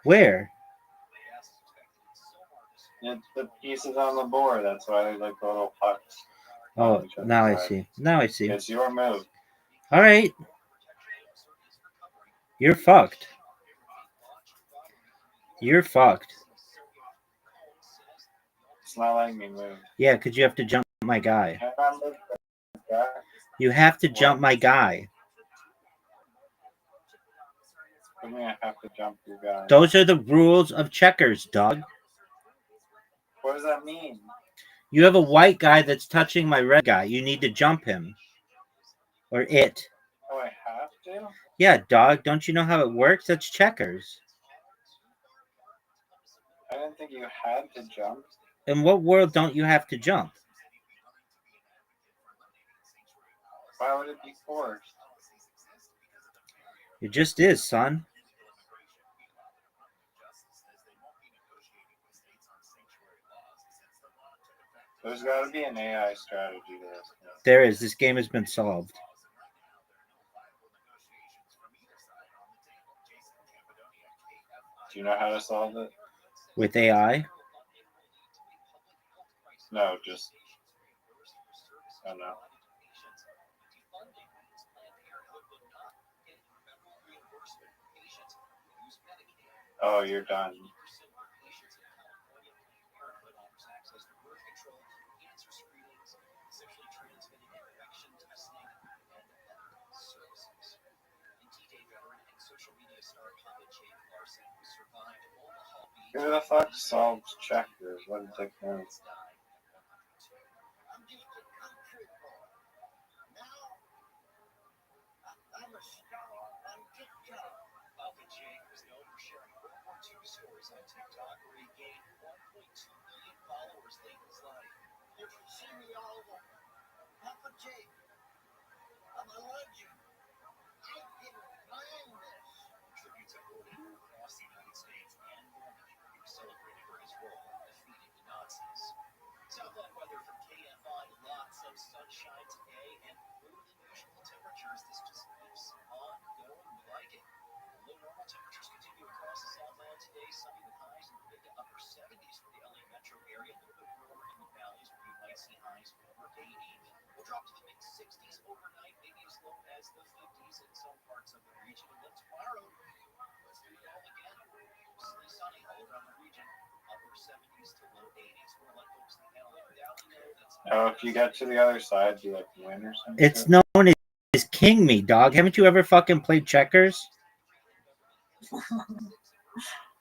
Speaker 11: Where?
Speaker 13: It's the pieces on the board. That's why they like the little pucks.
Speaker 11: Oh, now I see. Now I see.
Speaker 13: It's your move.
Speaker 11: All right. You're fucked. You're fucked.
Speaker 13: It's not letting me move.
Speaker 11: Yeah, because you have to jump my guy.
Speaker 13: Can I move back?
Speaker 11: You have to jump my guy.
Speaker 13: What do you mean I have to jump your guy?
Speaker 11: Those are the rules of checkers, dog.
Speaker 13: What does that mean?
Speaker 11: You have a white guy that's touching my red guy. You need to jump him. Or it.
Speaker 13: Oh, I have to?
Speaker 11: Yeah, dog. Don't you know how it works? That's checkers.
Speaker 13: I didn't think you had to jump.
Speaker 11: In what world don't you have to jump?
Speaker 13: Why would it be forced?
Speaker 11: It just is, son.
Speaker 13: There's got to be an AI strategy to this.
Speaker 11: There is. This game has been solved.
Speaker 13: Do you know how to solve it?
Speaker 11: With AI?
Speaker 13: No, just... I don't know. Oh, you're done. Who the fuck solves checkers? What a dick move. Oh, if you get to the other side, do you like win or something?
Speaker 11: It's known as King Me, dog. Haven't you ever fucking played checkers?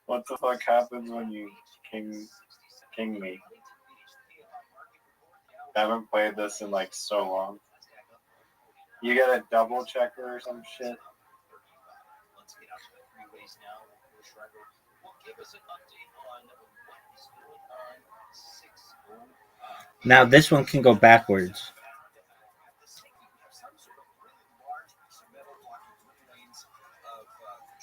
Speaker 13: What the fuck happens when you king me? I haven't played this in like so long. You get a double checker or some shit.
Speaker 7: Let's get out to the freeways now. Schreiber will give us an update on what is going on 6:05.
Speaker 11: Now this one can go backwards.
Speaker 7: Some sort of really large piece of metal blocking 3 lanes of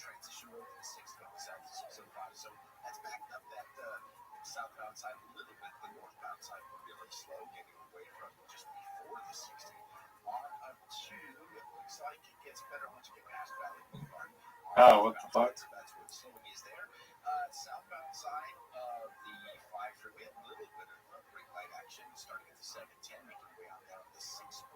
Speaker 7: transition road from 6 going south to 605. So that's backed up that southbound side a little bit. The northbound side really slow, getting away from just before the 60 on up to, it looks like it gets better once you get past Valley Boulevard.
Speaker 13: Oh, what the fuck?
Speaker 7: So that's where the slowing is there. Southbound side of the 5 freeway, a little bit of brake light action starting at the 710, making your way on down to the 605.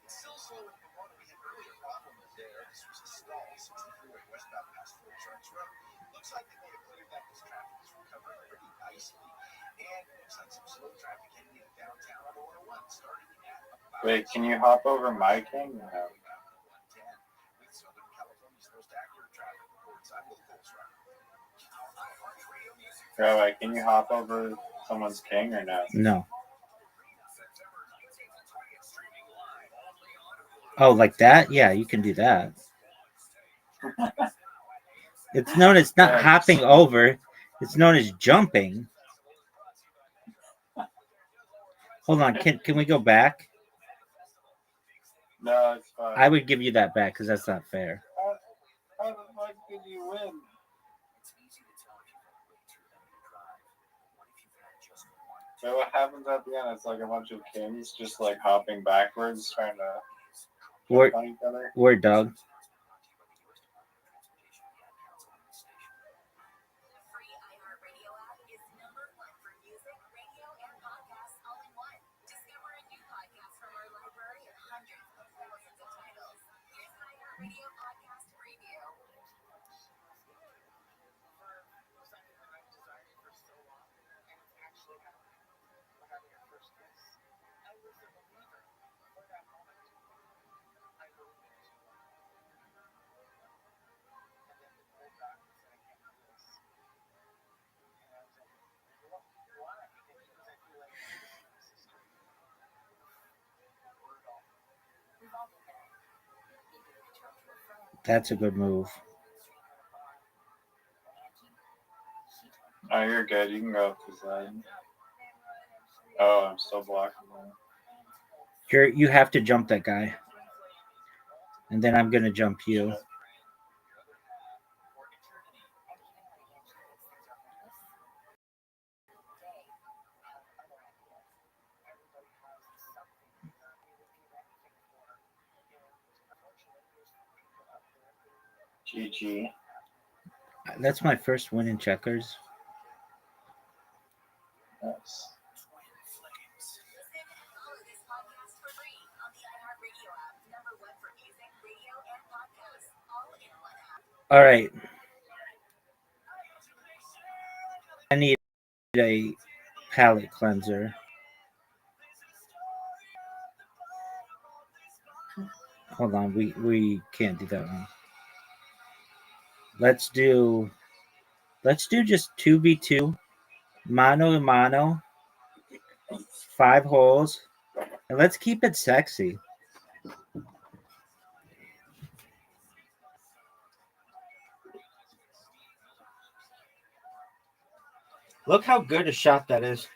Speaker 7: It's still slow with the one we had earlier problem there. This was a stall, 60 freeway westbound past Fort Church Road. Looks like they may have cleared that because traffic is recovering pretty nicely. And it looks like some slow traffic heading into downtown on 101, starting at about...
Speaker 13: Wait, can you hop over my king? No.
Speaker 7: With Southern California's most accurate traffic reports, I'm Will Colesrun.
Speaker 13: Rabbi, can you hop over someone's king or no?
Speaker 11: No. Oh, like that? Yeah, you can do that. It's known as not hopping over. It's known as jumping. Hold on. Can we go back?
Speaker 13: No, it's fine.
Speaker 11: I would give you that back because that's not fair.
Speaker 13: How the fuck did you win? So what happens at the end? It's like a bunch of kings just like hopping backwards, trying to
Speaker 11: Word,
Speaker 13: on each other.
Speaker 11: word, dog.
Speaker 9: Free iHeartRadio app is #1 for music, radio, and podcasts all in one. Discover a new podcast from our library of hundreds of thousands of titles. Here's an iHeartRadio podcast preview.
Speaker 11: That's a good move.
Speaker 13: Oh, you're good. You can go up to the side. Oh, I'm still blocking that.
Speaker 11: You have to jump that guy. And then I'm going to jump you.
Speaker 13: GG.
Speaker 11: That's my first win in checkers.
Speaker 13: Yes.
Speaker 9: Listen and follow this podcast for free on the iHeartRadio app. #1 for music, radio, and podcasts all in one app.
Speaker 11: All right. I need a palate cleanser. Hold on, we can't do that one. Let's do just 2v2, mano a mano, 5 holes, and let's keep it sexy. Look how good a shot that is.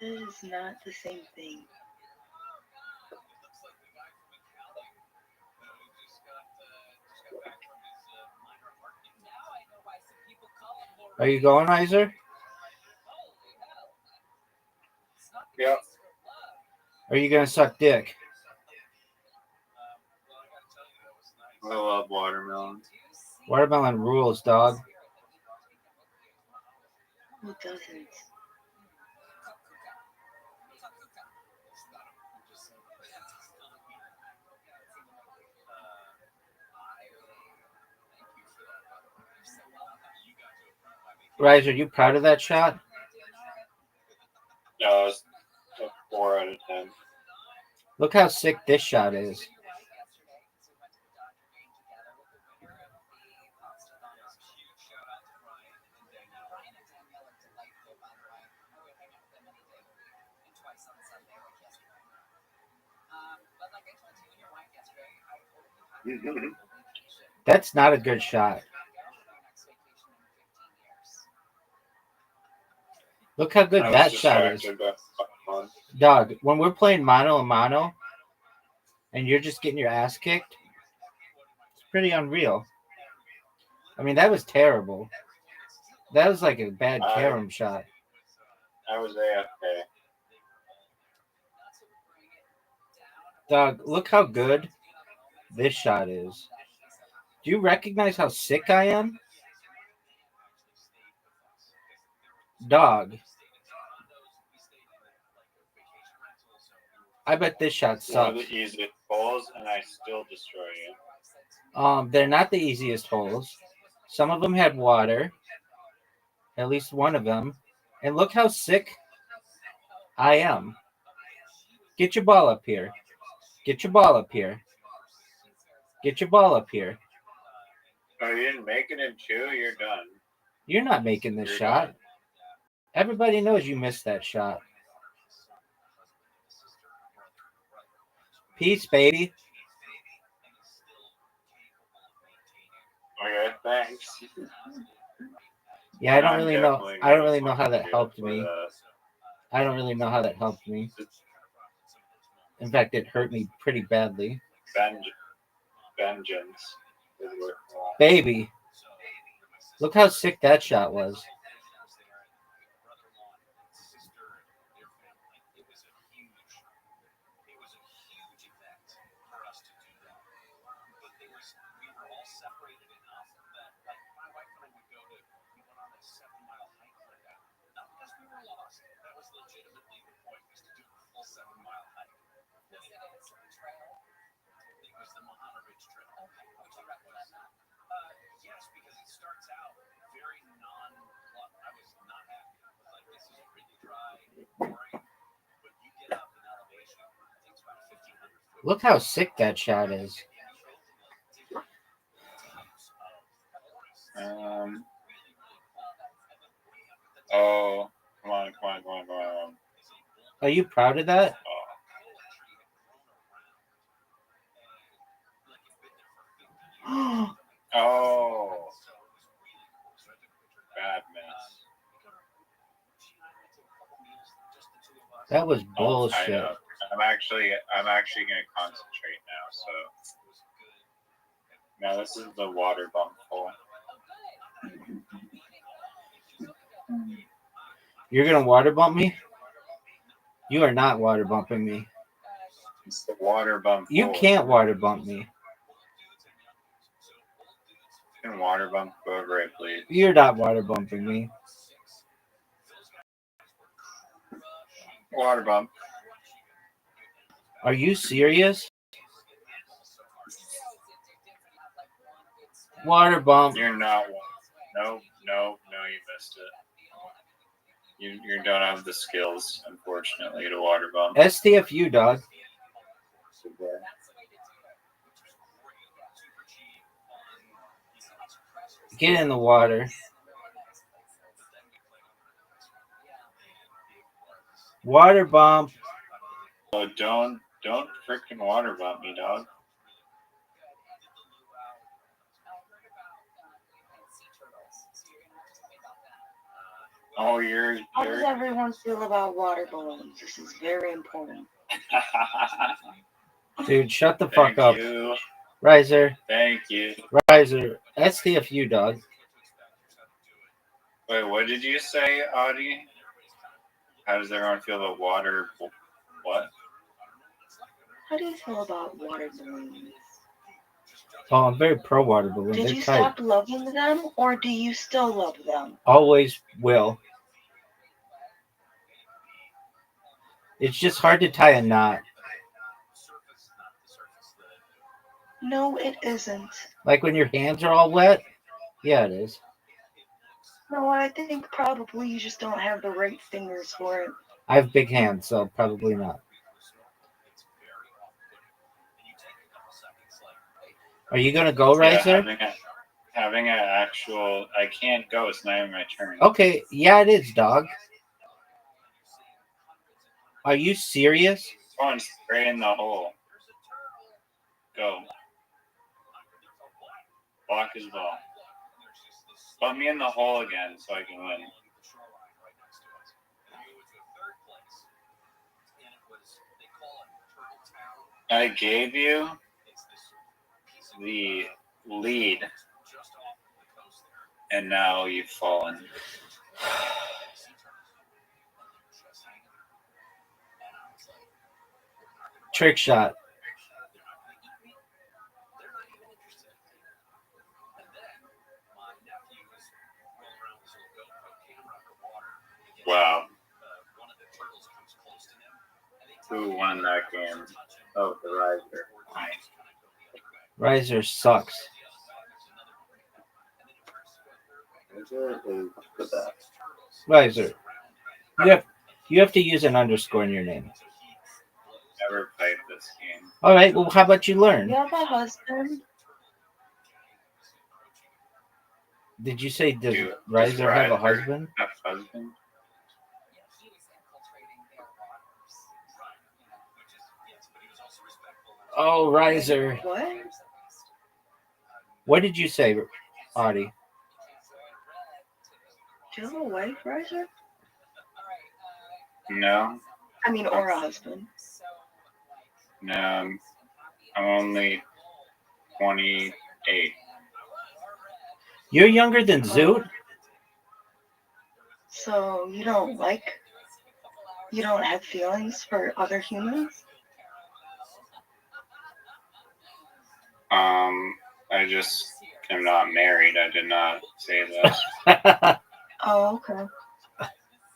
Speaker 16: It is not the same thing.
Speaker 11: Are you going, Heiser?
Speaker 13: Yep.
Speaker 11: Are you gonna suck dick?
Speaker 13: I love watermelon.
Speaker 11: Watermelon rules, dog.
Speaker 16: Who doesn't?
Speaker 11: Rise, are you proud of that shot?
Speaker 13: No, 4 out of 10.
Speaker 11: Look how sick this shot is. That's not a good shot. Look how good that shot is. Dog, when we're playing mano a mano and you're just getting your ass kicked, it's pretty unreal. I mean, that was terrible. That was like a bad carom shot.
Speaker 13: I was AFK.
Speaker 11: Dog, look how good this shot is. Do you recognize how sick I am? Dog. I bet this shot sucks.
Speaker 13: One of the easiest holes, and I still destroy you.
Speaker 11: They're not the easiest holes. Some of them had water. At least one of them. And look how sick I am. Get your ball up here. Get your ball up here. Get your ball up here.
Speaker 13: Oh, you didn't make it in 2? You're done.
Speaker 11: You're not making this shot. Done. Everybody knows you missed that shot. Peace, baby.
Speaker 13: Okay, thanks.
Speaker 11: Yeah, I don't really know. I don't really know how that helped me. I don't really know how that helped me. In fact, it hurt me pretty badly.
Speaker 13: Vengeance.
Speaker 11: Baby. Look how sick that shot was. Look how sick that shot is.
Speaker 13: Oh, come on.
Speaker 11: Are you proud of that?
Speaker 13: Oh. Bad miss.
Speaker 11: That was bullshit.
Speaker 13: I'm actually gonna concentrate now, so now this is the water bump hole.
Speaker 11: You're gonna water bump me? You are not water bumping me.
Speaker 13: It's the water bump hole.
Speaker 11: You can't water bump me.
Speaker 13: You can water bump over it, please.
Speaker 11: You're not water bumping me.
Speaker 13: Water bump.
Speaker 11: Are you serious? Water bump.
Speaker 13: You're not. No, you missed it. You don't have the skills, unfortunately, to water bump.
Speaker 11: STFU, dog. Get in the water. Water bump.
Speaker 13: Oh, don't freaking water bump me, dog. Oh,
Speaker 16: How does everyone feel about water balloons? This is very important.
Speaker 11: Dude, shut the fuck up.
Speaker 13: You.
Speaker 11: Riser.
Speaker 13: Thank you.
Speaker 11: Riser. STFU, dog.
Speaker 13: Wait, what did you say, Audie? How does everyone feel about water? What?
Speaker 16: How do you feel about water balloons?
Speaker 11: Oh, I'm very pro water balloons.
Speaker 16: Did you stop loving them, or do you still love them?
Speaker 11: Always will. It's just hard to tie a knot.
Speaker 16: No, it isn't.
Speaker 11: Like when your hands are all wet? Yeah, it is.
Speaker 16: No, I think probably you just don't have the right fingers for it.
Speaker 11: I have big hands, so probably not. Are you gonna go,
Speaker 13: Yeah,
Speaker 11: Riser?
Speaker 13: having an actual. I can't go. It's not even my turn.
Speaker 11: Okay, yeah, it is, dog. Are you serious?
Speaker 13: Going straight in the hole. Go. Block his ball. Put me in the hole again so I can win. I gave you the lead, and now you've fallen.
Speaker 11: Trick shot.
Speaker 13: Wow. Who won that game? Oh, the Riser.
Speaker 11: Riser sucks.
Speaker 13: Riser is the best.
Speaker 11: Riser. You have to use an underscore in your name.
Speaker 13: Never played this game.
Speaker 11: All right. Well, how about you learn?
Speaker 16: You have a husband?
Speaker 11: Did you say does Riser have a husband?
Speaker 13: Have a husband?
Speaker 11: Oh, Riser.
Speaker 16: What?
Speaker 11: What did you say, Audie?
Speaker 16: Do you have a wife, Riser?
Speaker 13: No.
Speaker 16: I mean, or a husband.
Speaker 13: No. I'm only 28.
Speaker 11: You're younger than Zoot?
Speaker 16: So you don't have feelings for other humans?
Speaker 13: I just am not married. I did not say that.
Speaker 16: Oh, okay.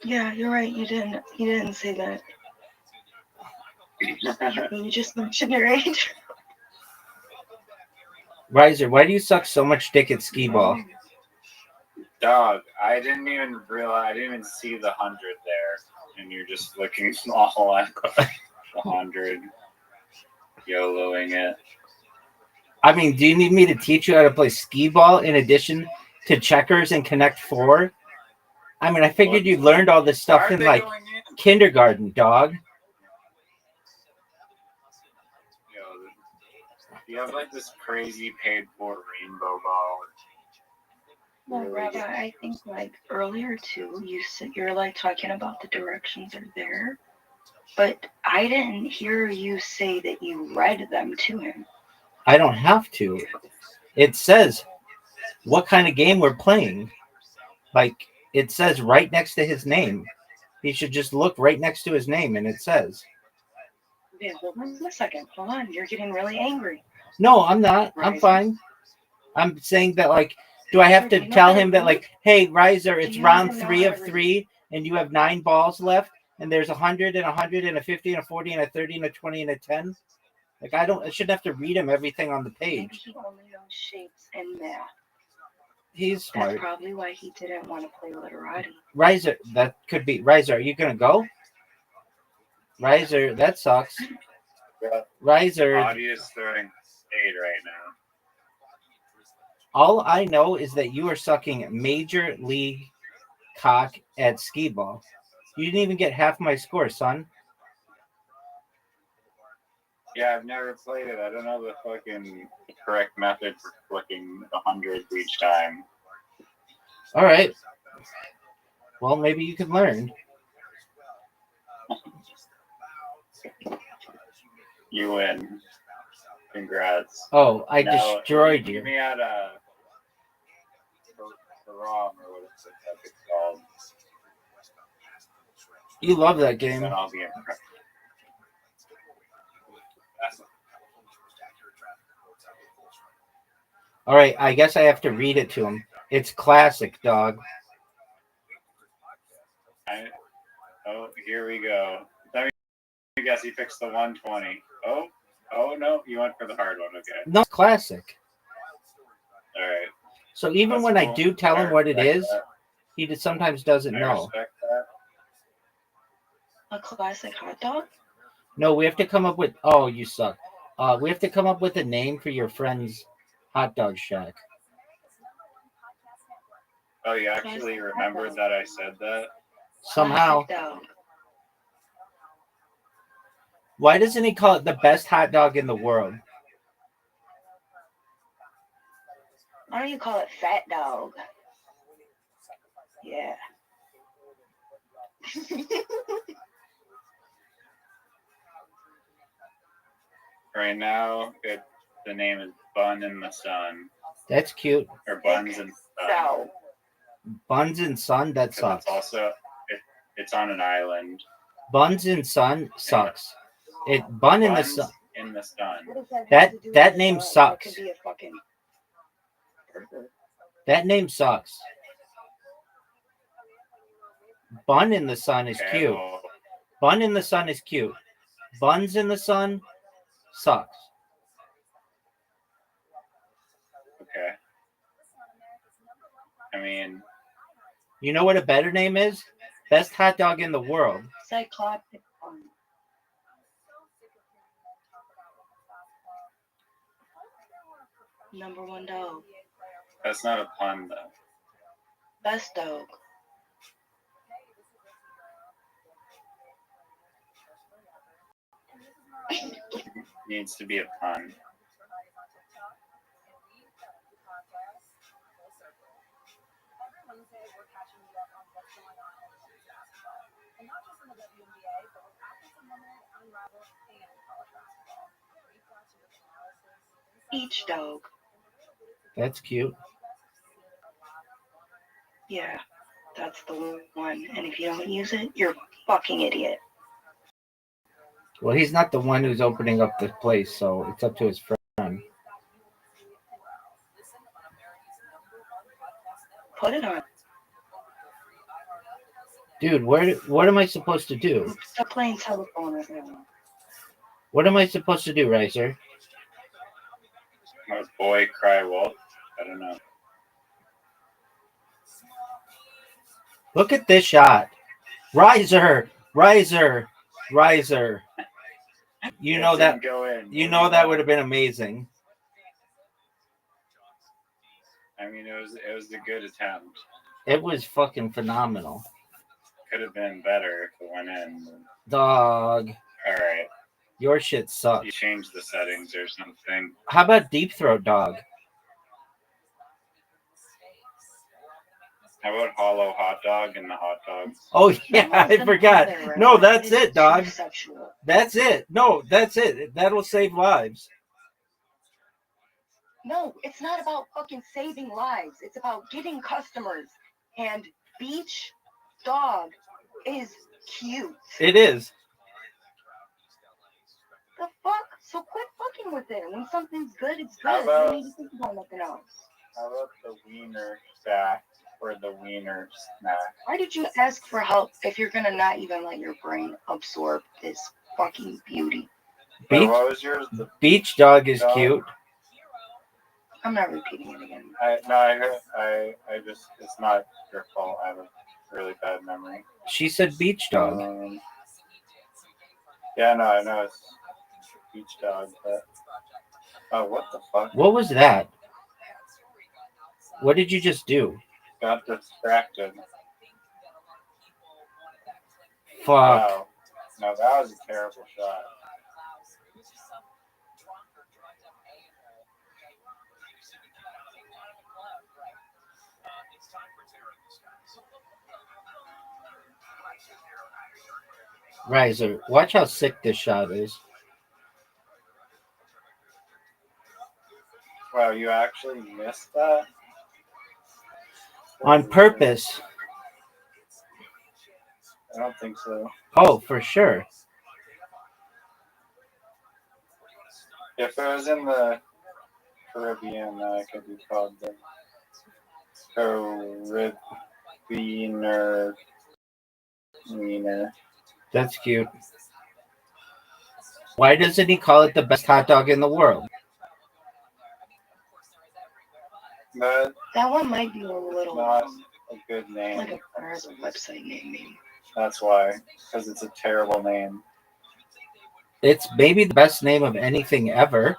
Speaker 16: Yeah, you're right. You didn't say that. You just mentioned your age.
Speaker 11: Riser, why do you suck so much dick at skee ball?
Speaker 13: Dog, I didn't even realize. I didn't even see the 100 there, and you're just looking all at the 100, YOLOing it.
Speaker 11: I mean, do you need me to teach you how to play skee ball in addition to checkers and Connect Four? I mean, I figured you learned all this stuff in like kindergarten, dog.
Speaker 13: You have like this crazy paid for rainbow ball.
Speaker 16: Well, Rabbi, I think like earlier too, you're like talking about the directions are there, but I didn't hear you say that you read them to him.
Speaker 11: I don't have to. It says what kind of game we're playing. Like, it says right next to his name. He should just look right next to his name, and it says.
Speaker 16: Yeah, hold on a second. Hold on. You're getting really angry.
Speaker 11: No, I'm not. I'm fine. I'm saying that, like, do I have to tell him that, like, hey, Riser, it's round 3 of 3, and you have 9 balls left, and there's 100 and 100 and a 50 and a 40 and a 30 and a 20 and a 10? Like, I shouldn't have to read him everything on the page.
Speaker 16: Maybe he only knows shapes and math.
Speaker 11: He's smart.
Speaker 16: That's probably why he didn't want to play literati.
Speaker 11: Riser, that could be. Riser, are you going to go? Riser, that sucks.
Speaker 13: Yeah.
Speaker 11: Riser.
Speaker 13: Audie is throwing 8 right now.
Speaker 11: All I know is that you are sucking major league cock at skee ball. You didn't even get half my score, son.
Speaker 13: Yeah, I've never played it. I don't know the fucking correct method for flicking the 100 each time.
Speaker 11: All right. Well, maybe you can learn.
Speaker 13: You win. Congrats.
Speaker 11: Oh, I destroyed you.
Speaker 13: Give me out a ROM or what it's called.
Speaker 11: You love that game.
Speaker 13: Then I'll be impressed.
Speaker 11: All right, I guess I have to read it to him. It's classic, dog.
Speaker 13: Oh, here we go. Let me guess, he picks the 120. Oh no, you went for the hard one. Okay.
Speaker 11: No, it's classic.
Speaker 13: All right.
Speaker 11: So even when I do tell him what it is, he sometimes doesn't know.
Speaker 13: Respect that.
Speaker 16: A classic hot dog?
Speaker 11: No, we have to come up with. Oh, you suck. We have to come up with a name for your friend's hot dog shack.
Speaker 13: Oh, you actually remembered that I said that?
Speaker 11: Somehow.
Speaker 16: Classic dog.
Speaker 11: Why doesn't he call it the best hot dog in the world?
Speaker 16: Why don't you call it fat dog? Yeah.
Speaker 13: Right now, the name is Bun in the Sun.
Speaker 11: That's cute.
Speaker 13: Or Buns in the Sun.
Speaker 16: No.
Speaker 11: Buns and Sun, that sucks.
Speaker 13: It's also it's on an island.
Speaker 11: Buns and Sun sucks. Bun in the Sun.
Speaker 13: In the Sun.
Speaker 11: That name sucks.
Speaker 16: It could be a fucking burger.
Speaker 11: That name sucks. Bun in the Sun is cute.
Speaker 13: Well,
Speaker 11: Bun in the Sun is cute. Buns in the Sun sucks.
Speaker 13: okay. I mean,
Speaker 11: You know what a better name is? Best hot dog in the world.
Speaker 16: Cyclopic bun. Number one dog.
Speaker 13: that's not a pun, though.
Speaker 16: Best dog.
Speaker 13: Needs to be a pun.
Speaker 16: Each dog.
Speaker 11: That's cute.
Speaker 16: Yeah, that's the one. And if you don't use it, you're a fucking idiot.
Speaker 11: Well, he's not the one who's opening up the place, so it's up to his friend.
Speaker 16: Put it on.
Speaker 11: Dude, what am I supposed to do?
Speaker 16: Stop playing telephone right now.
Speaker 11: What am I supposed to do, Riser?
Speaker 13: Was boy cry wolf? I don't know.
Speaker 11: Look at this shot. Riser. You know that.
Speaker 13: Go in.
Speaker 11: You know that would have been amazing.
Speaker 13: I mean, it was a good attempt.
Speaker 11: It was fucking phenomenal.
Speaker 13: Could have been better if it went in.
Speaker 11: Dog.
Speaker 13: All right.
Speaker 11: Your shit sucks.
Speaker 13: You changed the settings or something.
Speaker 11: How about deep throat dog?
Speaker 13: How about hollow hot dog and the hot dogs?
Speaker 11: Oh yeah, I forgot. No, that's it, dog. That's it. No, that's it. That'll save lives.
Speaker 16: No, it's not about fucking saving lives. It's about getting customers. And beach dog is cute.
Speaker 11: It is.
Speaker 16: The fuck? So quit fucking with it. When something's good, it's good.
Speaker 13: How about-
Speaker 16: You need to think about nothing else.
Speaker 13: How about the wiener stack or the wiener snack?
Speaker 16: Why did you ask for help if you're gonna not even let your brain absorb this fucking beauty?
Speaker 11: Beach,
Speaker 13: what was yours? The
Speaker 11: beach dog is
Speaker 13: dog?
Speaker 11: cute.
Speaker 16: I'm not repeating it again.
Speaker 13: I just, it's not your fault. I have a really bad memory.
Speaker 11: She said beach dog.
Speaker 13: Yeah, no, I know it's beach dog, but oh, what the fuck?
Speaker 11: What was that? What did you just do?
Speaker 13: Got distracted.
Speaker 11: Fuck.
Speaker 13: Wow. No, that was a terrible shot.
Speaker 11: Riser, watch how sick this shot is.
Speaker 13: Wow, you actually missed that?
Speaker 11: On purpose.
Speaker 13: I don't think so.
Speaker 11: Oh, for sure.
Speaker 13: If it was in the Caribbean, it could be called the Caribbeaner wiener.
Speaker 11: That's cute. Why doesn't he call it the best hot dog in the world?
Speaker 13: But
Speaker 16: That one might be a little
Speaker 13: not a good name.
Speaker 16: like a website name, maybe.
Speaker 13: That's why, because it's a terrible name.
Speaker 11: It's maybe the best name of anything ever.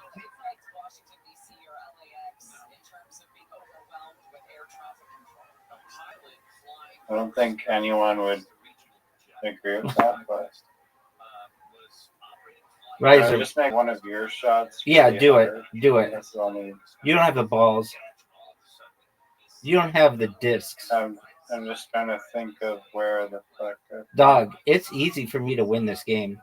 Speaker 13: I don't think anyone would agree with that, but
Speaker 11: Riser.
Speaker 13: Just make one of your shots.
Speaker 11: Yeah,
Speaker 13: really
Speaker 11: do it.
Speaker 13: hard.
Speaker 11: Do it.
Speaker 13: That's the only.
Speaker 11: You don't have the balls. You don't have the discs.
Speaker 13: I'm just trying to think of where the fuck.
Speaker 11: Dog, it's easy for me to win this game.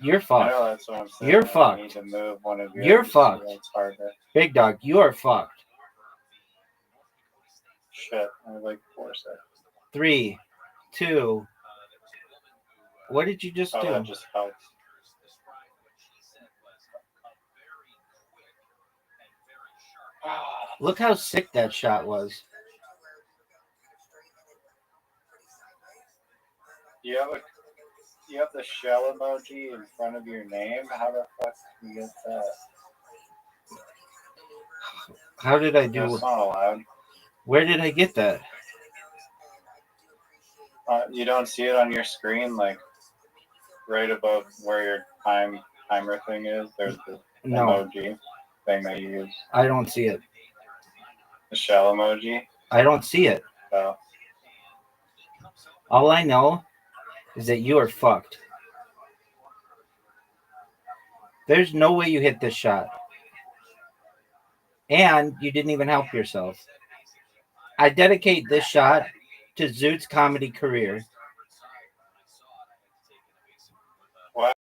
Speaker 11: You're fucked.
Speaker 13: I know, that's what I'm saying.
Speaker 11: You're
Speaker 13: I
Speaker 11: fucked.
Speaker 13: need to move one of yours.
Speaker 11: You're fucked.
Speaker 13: So it's harder.
Speaker 11: Big dog, you are fucked.
Speaker 13: Shit, I have like 4 seconds.
Speaker 11: 3, 2. What did you just do?
Speaker 13: That just helps.
Speaker 11: Look how sick that shot was.
Speaker 13: You have the shell emoji in front of your name? How the fuck do you get that?
Speaker 11: How did I do?
Speaker 13: That's not allowed.
Speaker 11: Where did I get that?
Speaker 13: You don't see it on your screen, like right above where your timer thing is. There's the emoji thing that you use.
Speaker 11: I don't see it.
Speaker 13: The shell emoji.
Speaker 11: I don't see it.
Speaker 13: Oh.
Speaker 11: All I know is that you are fucked. There's no way you hit this shot. And you didn't even help yourself. I dedicate this shot to Zoot's comedy career.
Speaker 13: Wow,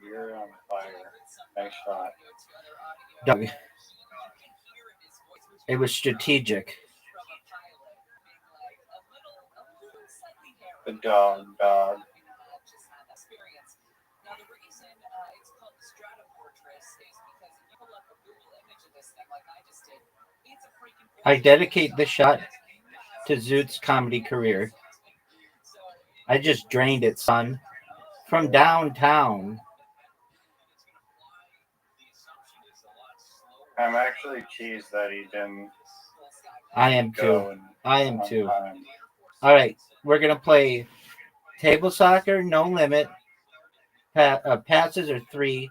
Speaker 13: you're on fire. Nice shot.
Speaker 11: Doug. It was strategic.
Speaker 13: The dog.
Speaker 17: Now, the reason it's called the Strata Fortress is because if you pull up a Google image of this thing like I just did, it's a freaking.
Speaker 11: I dedicate this shot to Zoot's comedy career. I just drained it, son. From downtown.
Speaker 13: I'm actually cheesed that he didn't.
Speaker 11: I am too. I am too. All right, we're gonna play table soccer, no limit. Passes are 3.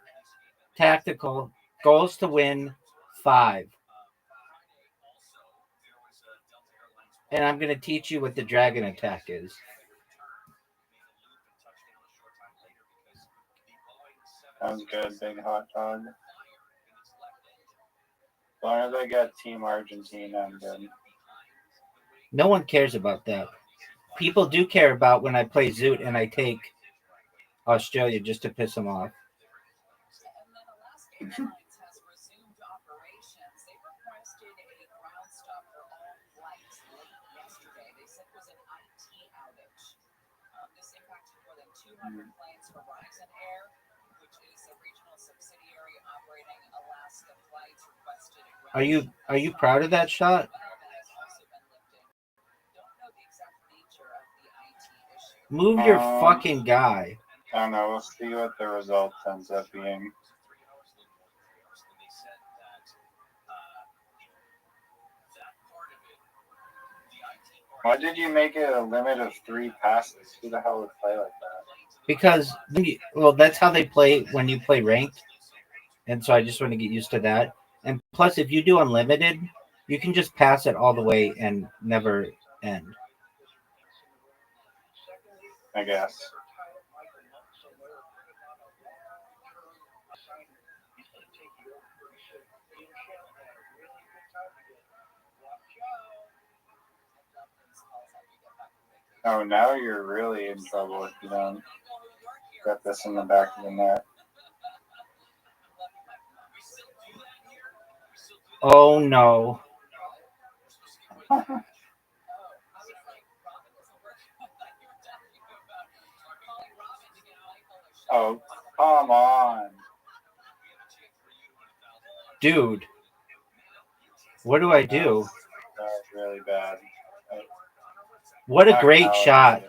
Speaker 11: Tactical. Goals to win 5. And I'm going to teach you what the dragon attack is.
Speaker 13: Sounds good, big hot dog. As long as I got Team Argentina, I'm good.
Speaker 11: No one cares about that. People do care about when I play Zoot and I take Australia just to piss them off.
Speaker 17: And then Alaska Airlines has resumed operations. They requested a ground stop for all flights late yesterday. They said it was an IT outage. This impacted more than 200 planes for Horizon Air, which is a regional subsidiary operating Alaska flights. Requested a ground
Speaker 11: Are you proud of that shot? Move your fucking guy.
Speaker 13: I don't know. We'll see what the result ends up being. Why did you make it a limit of 3 passes? Who the hell would play like that?
Speaker 11: Because, that's how they play when you play ranked. And so I just want to get used to that. And plus, if you do unlimited, you can just pass it all the way and never end.
Speaker 13: I guess. Oh, now you're really in trouble if you don't get this in the back of the net.
Speaker 11: Oh, no.
Speaker 13: Oh, come on.
Speaker 11: Dude. What do I do?
Speaker 13: That's really bad.
Speaker 11: What a great shot.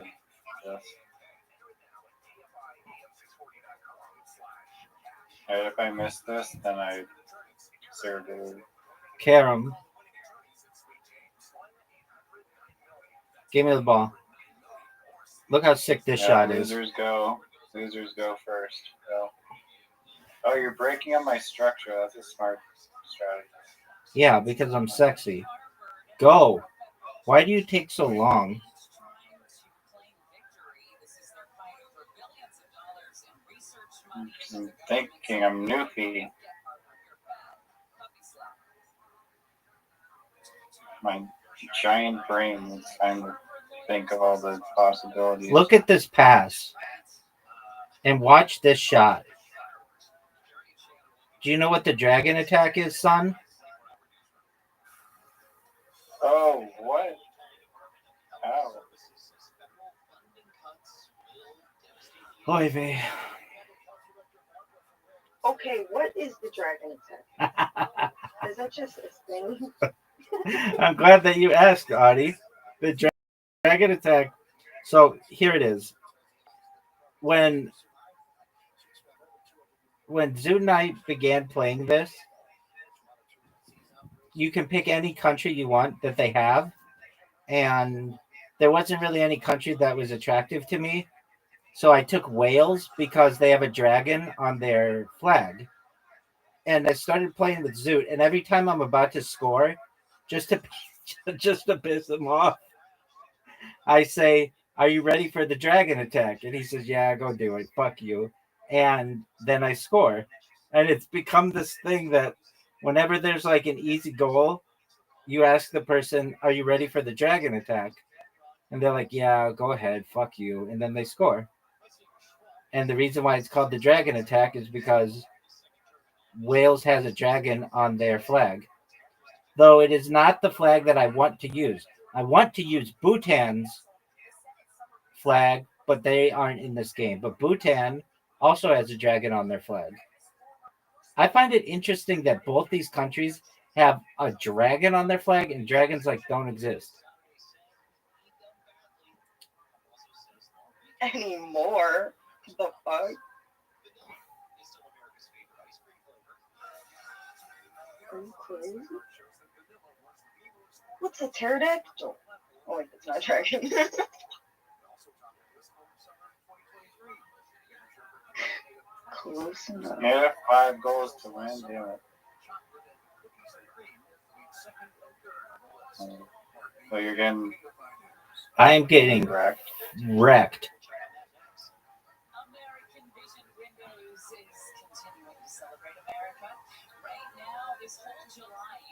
Speaker 13: Right, if I miss this, then I served it.
Speaker 11: Karam. Give me the ball. Look how sick this shot is.
Speaker 13: Losers go first. So. Oh, you're breaking up my structure. That's a smart strategy.
Speaker 11: Yeah, because I'm sexy. Go. Why do you take so long?
Speaker 13: I'm thinking I'm newfie. My giant brain is trying to think of all the possibilities.
Speaker 11: Look at this pass. And watch this shot. Do you know what the dragon attack is, son?
Speaker 13: Oh, what? How?
Speaker 11: Oy vey.
Speaker 16: Okay, what is the dragon attack? Is that just a thing?
Speaker 11: I'm glad that you asked, Audie. The dragon attack. So here it is. When Zoo Knight began playing this, you can pick any country you want that they have, and there wasn't really any country that was attractive to me. So I took Wales because they have a dragon on their flag. And I started playing with Zoot, and every time I'm about to score, just to piss him off, I say, "Are you ready for the dragon attack?" And he says, "Yeah, go do it. Fuck you." And then I score. And it's become this thing that whenever there's like an easy goal, you ask the person, "Are you ready for the dragon attack?" And they're like, "Yeah, go ahead. Fuck you." And then they score. And the reason why it's called the dragon attack is because Wales has a dragon on their flag. Though it is not the flag that I want to use. I want to use Bhutan's flag, but they aren't in this game. But Bhutan also has a dragon on their flag. I find it interesting that both these countries have a dragon on their flag, and dragons like don't exist.
Speaker 16: Anymore? The fuck? Okay. What's a pterodactyl? Oh wait, that's not a dragon. Close enough.
Speaker 13: Yeah, 5 goals to win. Damn it. So you're getting.
Speaker 11: I am getting wrecked.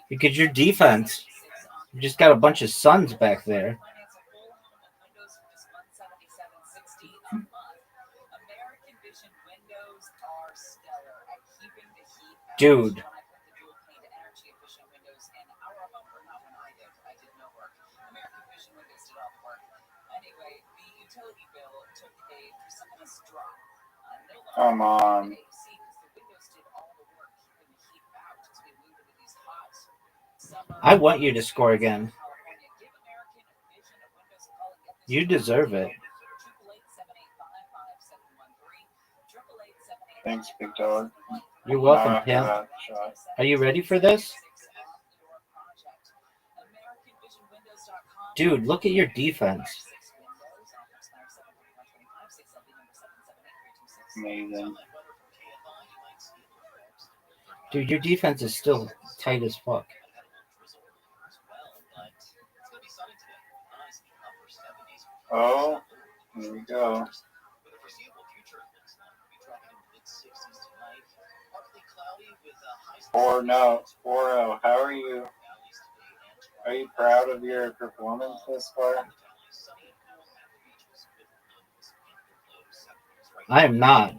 Speaker 11: Because your defense, you just got a bunch of sons back there. Dude.
Speaker 13: Come on.
Speaker 11: I want you to score again. You deserve it.
Speaker 13: Thanks, big dog.
Speaker 11: You're welcome, Pimp. Are you ready for this? Dude, look at your defense.
Speaker 13: Amazing.
Speaker 11: Dude, your defense is still tight as fuck.
Speaker 13: Oh, here we go. Or no, 4-0. How are you? Are you proud of your performance this far?
Speaker 11: I am not.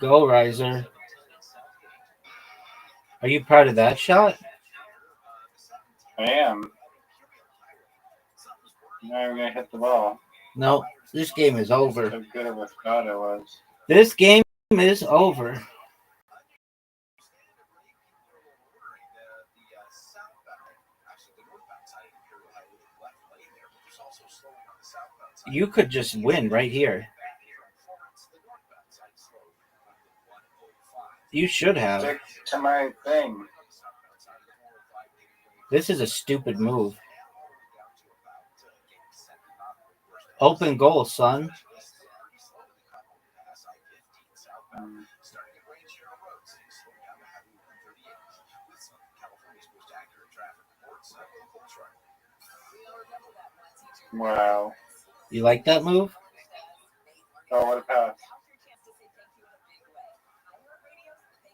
Speaker 11: Go, Riser. Are you proud of that shot?
Speaker 13: I am. Now I'm going to hit the ball.
Speaker 11: No, this game is over.
Speaker 13: How good of a shot it was.
Speaker 11: This game is over. You could just win right here. You should have.
Speaker 13: Stick to my thing.
Speaker 11: This is a stupid move. Open goal, son.
Speaker 13: Wow.
Speaker 11: You like that move?
Speaker 13: Oh, what a pass.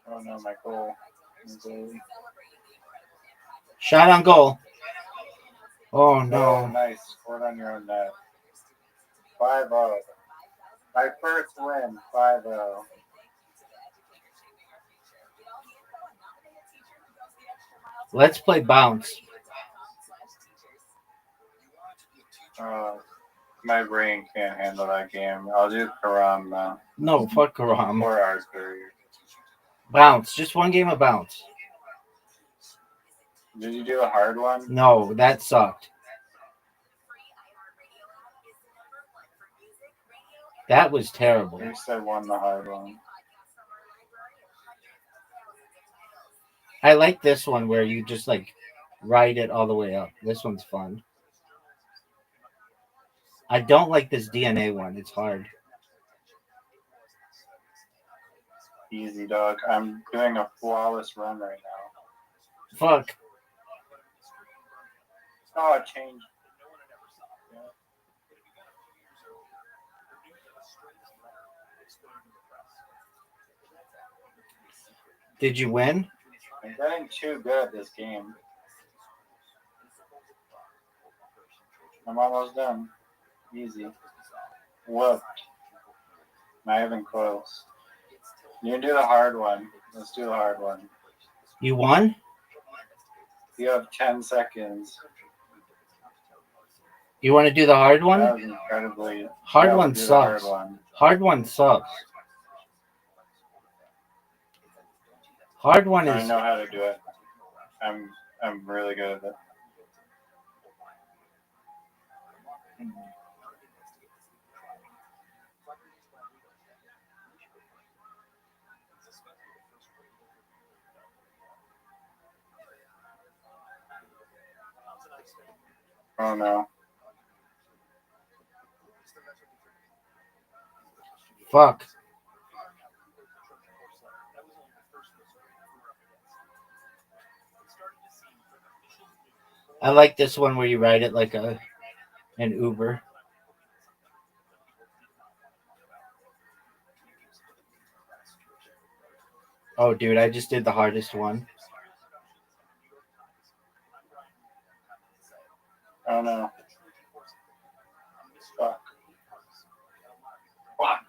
Speaker 13: Oh no, my goal.
Speaker 11: Shot on goal. Oh
Speaker 13: Oh,
Speaker 11: no.
Speaker 13: nice. Scored on your own net. 5-0. My first win, 5-0.
Speaker 11: Let's play bounce.
Speaker 13: My brain can't handle that game. I'll do Karam now.
Speaker 11: No, fuck Karam.
Speaker 13: Or archery.
Speaker 11: Bounce. Just one game of bounce.
Speaker 13: Did you do a hard one?
Speaker 11: No, that sucked. That was terrible.
Speaker 13: You said won the hard one.
Speaker 11: I like this one where you just like ride it all the way up. This one's fun. I don't like this DNA one. It's hard.
Speaker 13: Easy, dog. I'm doing a flawless run right now.
Speaker 11: Fuck.
Speaker 13: Oh, it changed.
Speaker 11: Did you win?
Speaker 13: I'm getting too good at this game. I'm almost done. Easy. Whooped. Not even close. You can do the hard one. Let's do the hard one.
Speaker 11: You won?
Speaker 13: You have 10 seconds.
Speaker 11: You want to do the hard one?
Speaker 13: That was incredibly...
Speaker 11: Hard
Speaker 13: Yeah,
Speaker 11: one
Speaker 13: we'll do the
Speaker 11: sucks.
Speaker 13: hard one.
Speaker 11: Hard one sucks. Hard one
Speaker 13: I
Speaker 11: is...
Speaker 13: know how to do it. I'm really good at it. Oh no.
Speaker 11: Fuck. I like this one where you ride it like an Uber. Oh, dude, I just did the hardest one.
Speaker 13: Oh no. Fuck. Fuck.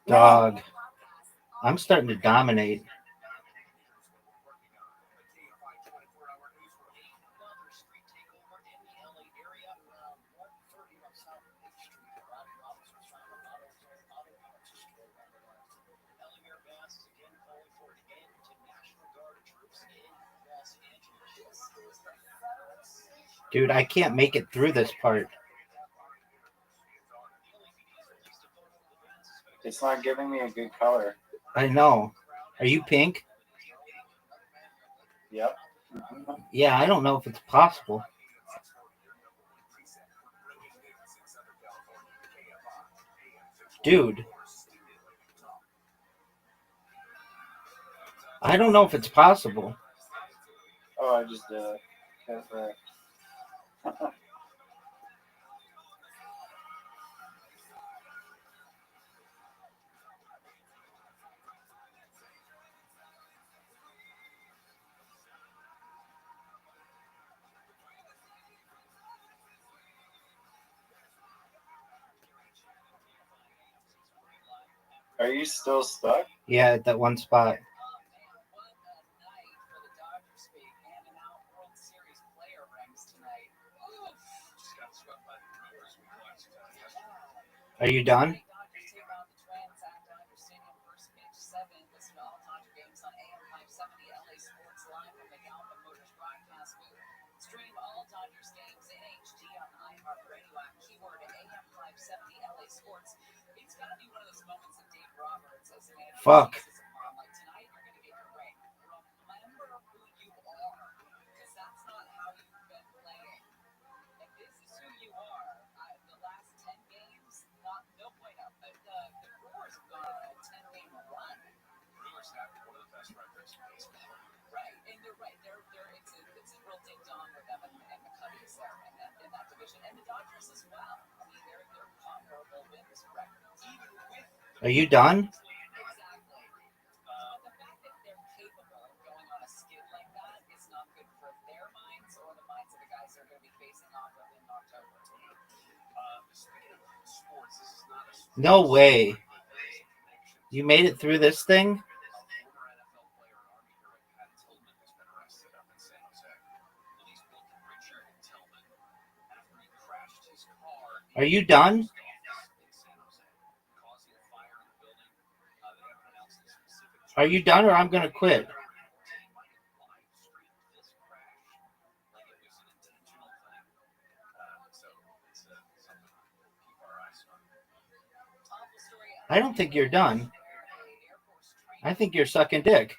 Speaker 11: Dog. I'm starting to dominate. Dude, I can't make it through this part.
Speaker 13: It's not giving me a good color.
Speaker 11: I know. Are you pink?
Speaker 13: Yep.
Speaker 11: Yeah, I don't know if it's possible. Dude. I don't know if it's possible.
Speaker 13: Oh, I just did it. Perfect. Are you still stuck?
Speaker 11: Yeah, at that one spot. Are you done? Fuck.
Speaker 17: And the Dodgers as well. I mean, they're comparable wins records.
Speaker 11: Are you done?
Speaker 17: Exactly. But the fact that they're capable of going on a skid like that is not good for their minds or the minds of the guys they're going to be facing off of in October.
Speaker 11: No way. You made it through this thing? Are you done? Are you done or I'm going to quit? I don't think you're done. I think you're sucking dick.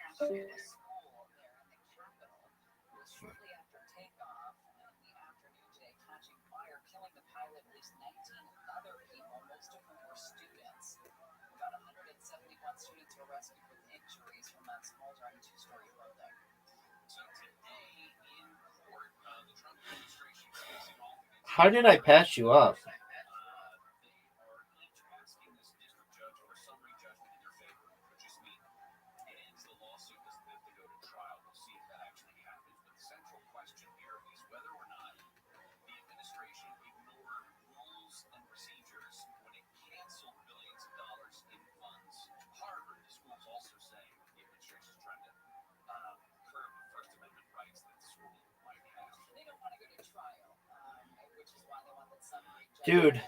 Speaker 11: How did I pass you up? Dude.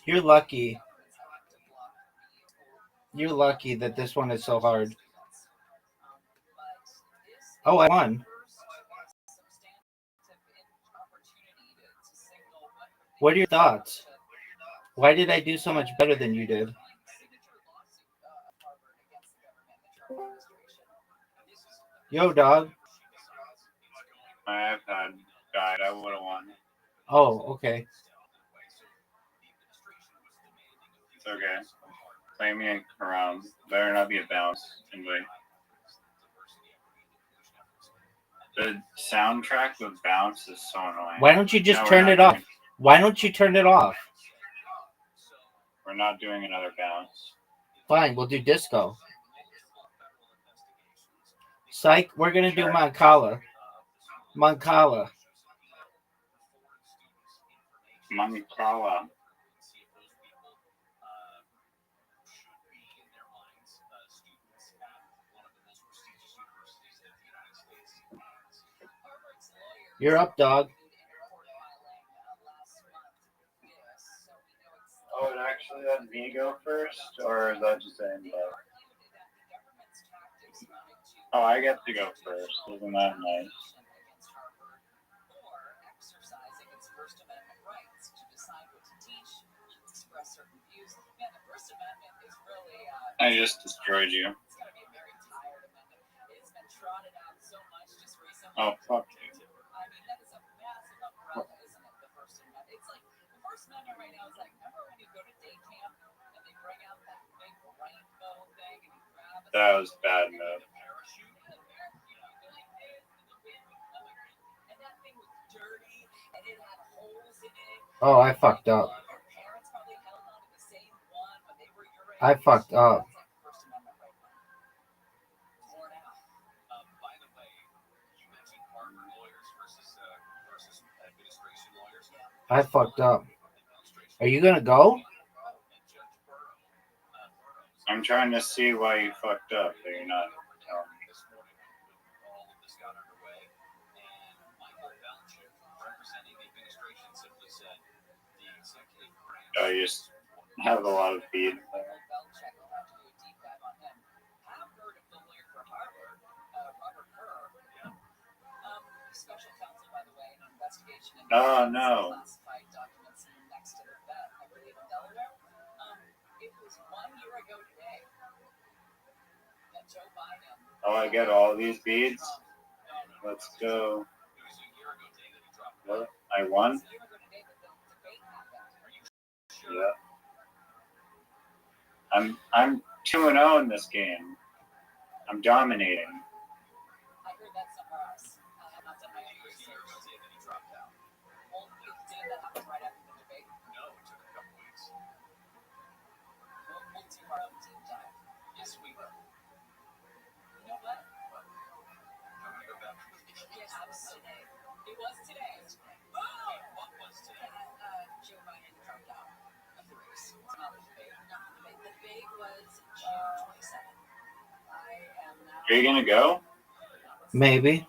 Speaker 11: You're lucky. You're lucky that this one is so hard. Oh, I won. What are your thoughts? Why did I do so much better than you did? Yo, dog.
Speaker 13: My iPad died. I would have won.
Speaker 11: Oh, okay.
Speaker 13: It's okay. Play me around. Better not be a bounce. Anyway. The soundtrack with bounce is so annoying.
Speaker 11: Why don't you just turn it off? Why don't you turn it off?
Speaker 13: We're not doing another bounce.
Speaker 11: Fine, we'll do disco. Psych, we're going to do Mancala. Mancala.
Speaker 13: Mancala.
Speaker 11: You're up, dog.
Speaker 13: Oh, it actually let me go first? Or is that just saying that? Oh, I get to go first. Isn't that nice? I just destroyed you. Oh, fuck you. That was bad move.
Speaker 11: Oh, I fucked up. I fucked up. I fucked up. Are you gonna go?
Speaker 13: I'm trying to see why you fucked up, but you're not telling me. Oh, you just have a lot of beads there. Oh, no. Oh, I get all these beads? Let's go. What? I won? Yeah. I'm 2-0 in this game. I'm dominating.
Speaker 17: I heard that somewhere else. I have not done my own research. Well, didn't that happen right after the debate?
Speaker 7: No, it took a couple weeks.
Speaker 17: We'll do our own deep dive.
Speaker 7: Yes, we will.
Speaker 17: You know what?
Speaker 7: I'm gonna go back.
Speaker 17: Yes, it was today. It was today. Boom!
Speaker 7: What was today?
Speaker 17: Joe Biden dropped out of the race. It's not the debate. Not the debate. The debate was June 27th. I am now.
Speaker 13: Are you gonna go?
Speaker 11: Maybe.
Speaker 17: It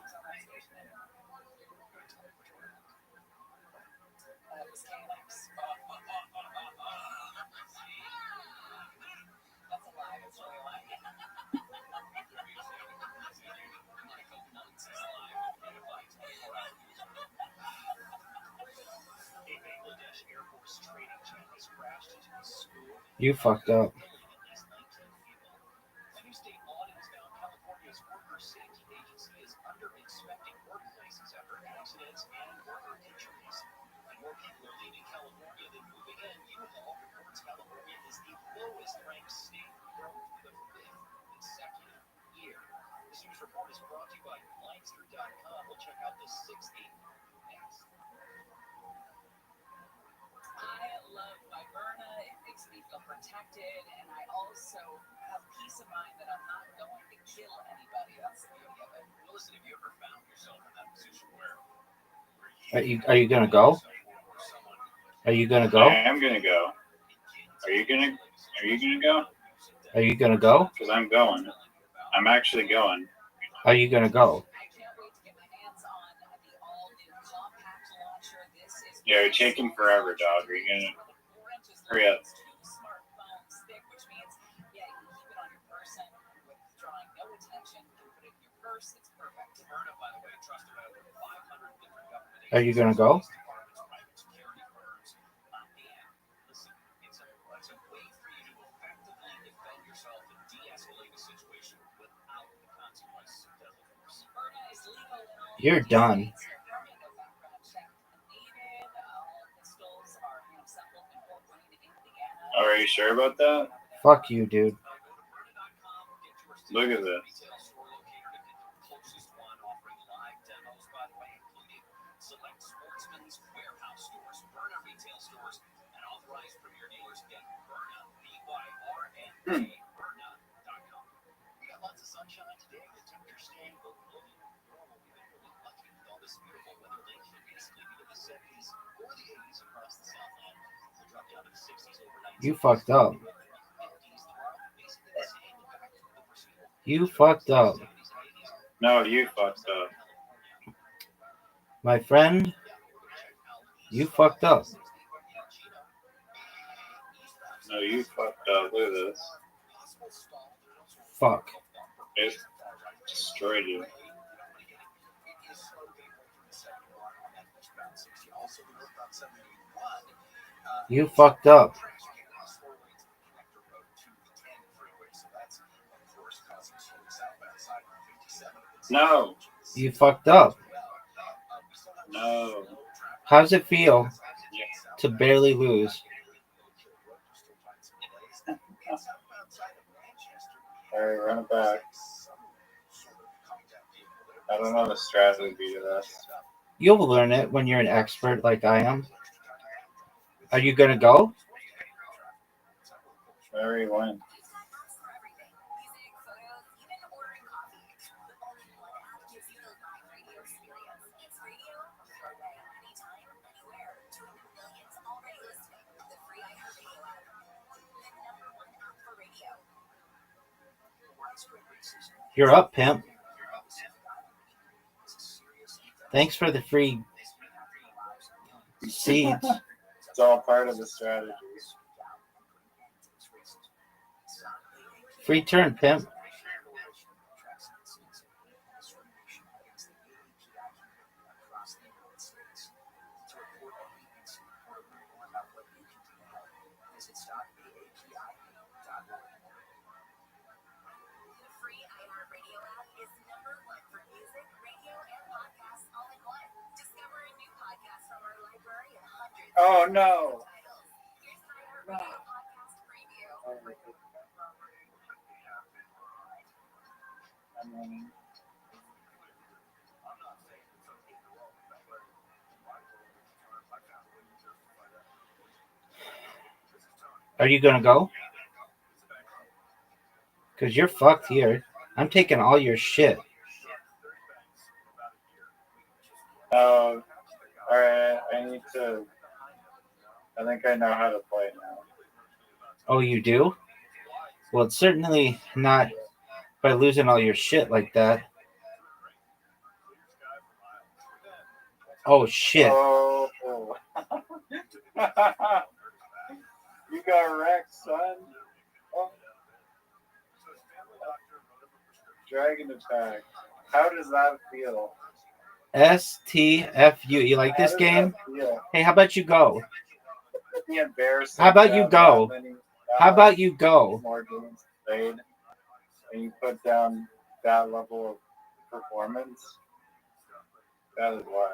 Speaker 17: was KNX. That's a lie. It's really a lie.
Speaker 7: Michael Muntz is live in about 24 hours. A Bangladesh Air Force training jet has crashed into a school.
Speaker 11: You fucked up.
Speaker 7: At least 19 people. A new state audit has found California's worker safety agency is under-inspecting workplaces after accidents and worker injuries. More people are leaving California than moving in. U-Haul reports California is the lowest-ranked state for the 5th consecutive year. This news report is brought to you by Blindster.com. We'll check out the 6th next.
Speaker 17: I love my Verna. It makes me feel protected, and I also have peace of mind that I'm not going to kill anybody. That's the beauty of it.
Speaker 7: Well, listen, have you ever found yourself in that position where
Speaker 11: Are you gonna go? Are you gonna go?
Speaker 13: I am gonna go. Are you gonna go?
Speaker 11: Are you gonna go?
Speaker 13: Because I'm going. I'm actually going.
Speaker 11: Are you gonna go?
Speaker 17: I can't wait to get my hands on the all-new compact launcher. This is
Speaker 13: Yeah, you're taking forever, dog. Are you gonna hurry up?
Speaker 17: smartphone stick, which means, yeah, you can keep it on your person with drawing no attention. You can put it in your purse. It's perfect.
Speaker 7: Verna, by the way, trusted by over 500 different government
Speaker 11: Are you gonna go?
Speaker 7: departments, private security firms, and listen, it's a way for you to effectively defend yourself and de-escalate a situation without the consequences of deadly force.
Speaker 17: Verna is legal in all
Speaker 11: You're
Speaker 17: 50
Speaker 11: done.
Speaker 17: states. There is no background check needed. All pistols are assembled in Fort Wayne, Indiana.
Speaker 13: Oh, are you sure about that?
Speaker 11: Fuck you, dude.
Speaker 13: Look at this.
Speaker 7: Retail store locator to get the closest one, offering live demos, by the way, including select Sportsman's Warehouse stores, Verna retail stores, and authorized premier dealers. Again, Verna, Byrna, Verna.com. We got lots of sunshine today. The temperature staying below normal. We've been really lucky with all this beautiful weather lately. Basically, be in the 70s or the 80s across the Southland. We'll drop down to the 60s overnight.
Speaker 11: You fucked up.
Speaker 7: 50s tomorrow, basically the same. In fact, the foreseeable
Speaker 11: You fucked up.
Speaker 13: No, you fucked up.
Speaker 11: My friend, you fucked up.
Speaker 13: No, you fucked up. Look at this.
Speaker 11: Fuck.
Speaker 13: It destroyed you.
Speaker 11: You fucked up.
Speaker 13: No.
Speaker 11: You fucked up.
Speaker 13: No.
Speaker 11: How's it feel to barely lose?
Speaker 13: Alright, run it back. I don't know the strategy to this.
Speaker 11: You'll learn it when you're an expert like I am. Are you gonna go?
Speaker 13: Wherever you went.
Speaker 11: You're up, pimp. Thanks for the free seeds.
Speaker 13: It's all part of the strategy.
Speaker 11: Free turn, pimp.
Speaker 13: Oh no. I mean,
Speaker 11: Are you gonna go? Because you're fucked here. I'm taking all your shit.
Speaker 13: oh, all right. I think I know how to play now.
Speaker 11: Oh, you do? Well, it's certainly not by losing all your shit like that. Oh, shit.
Speaker 13: Oh. You got wrecked, son. Oh. Dragon attack. How does that feel?
Speaker 11: STFU. You like this game? Hey, how about you go? How about you go? How about you go?
Speaker 13: More games played, and you put down that level of performance. That is wild.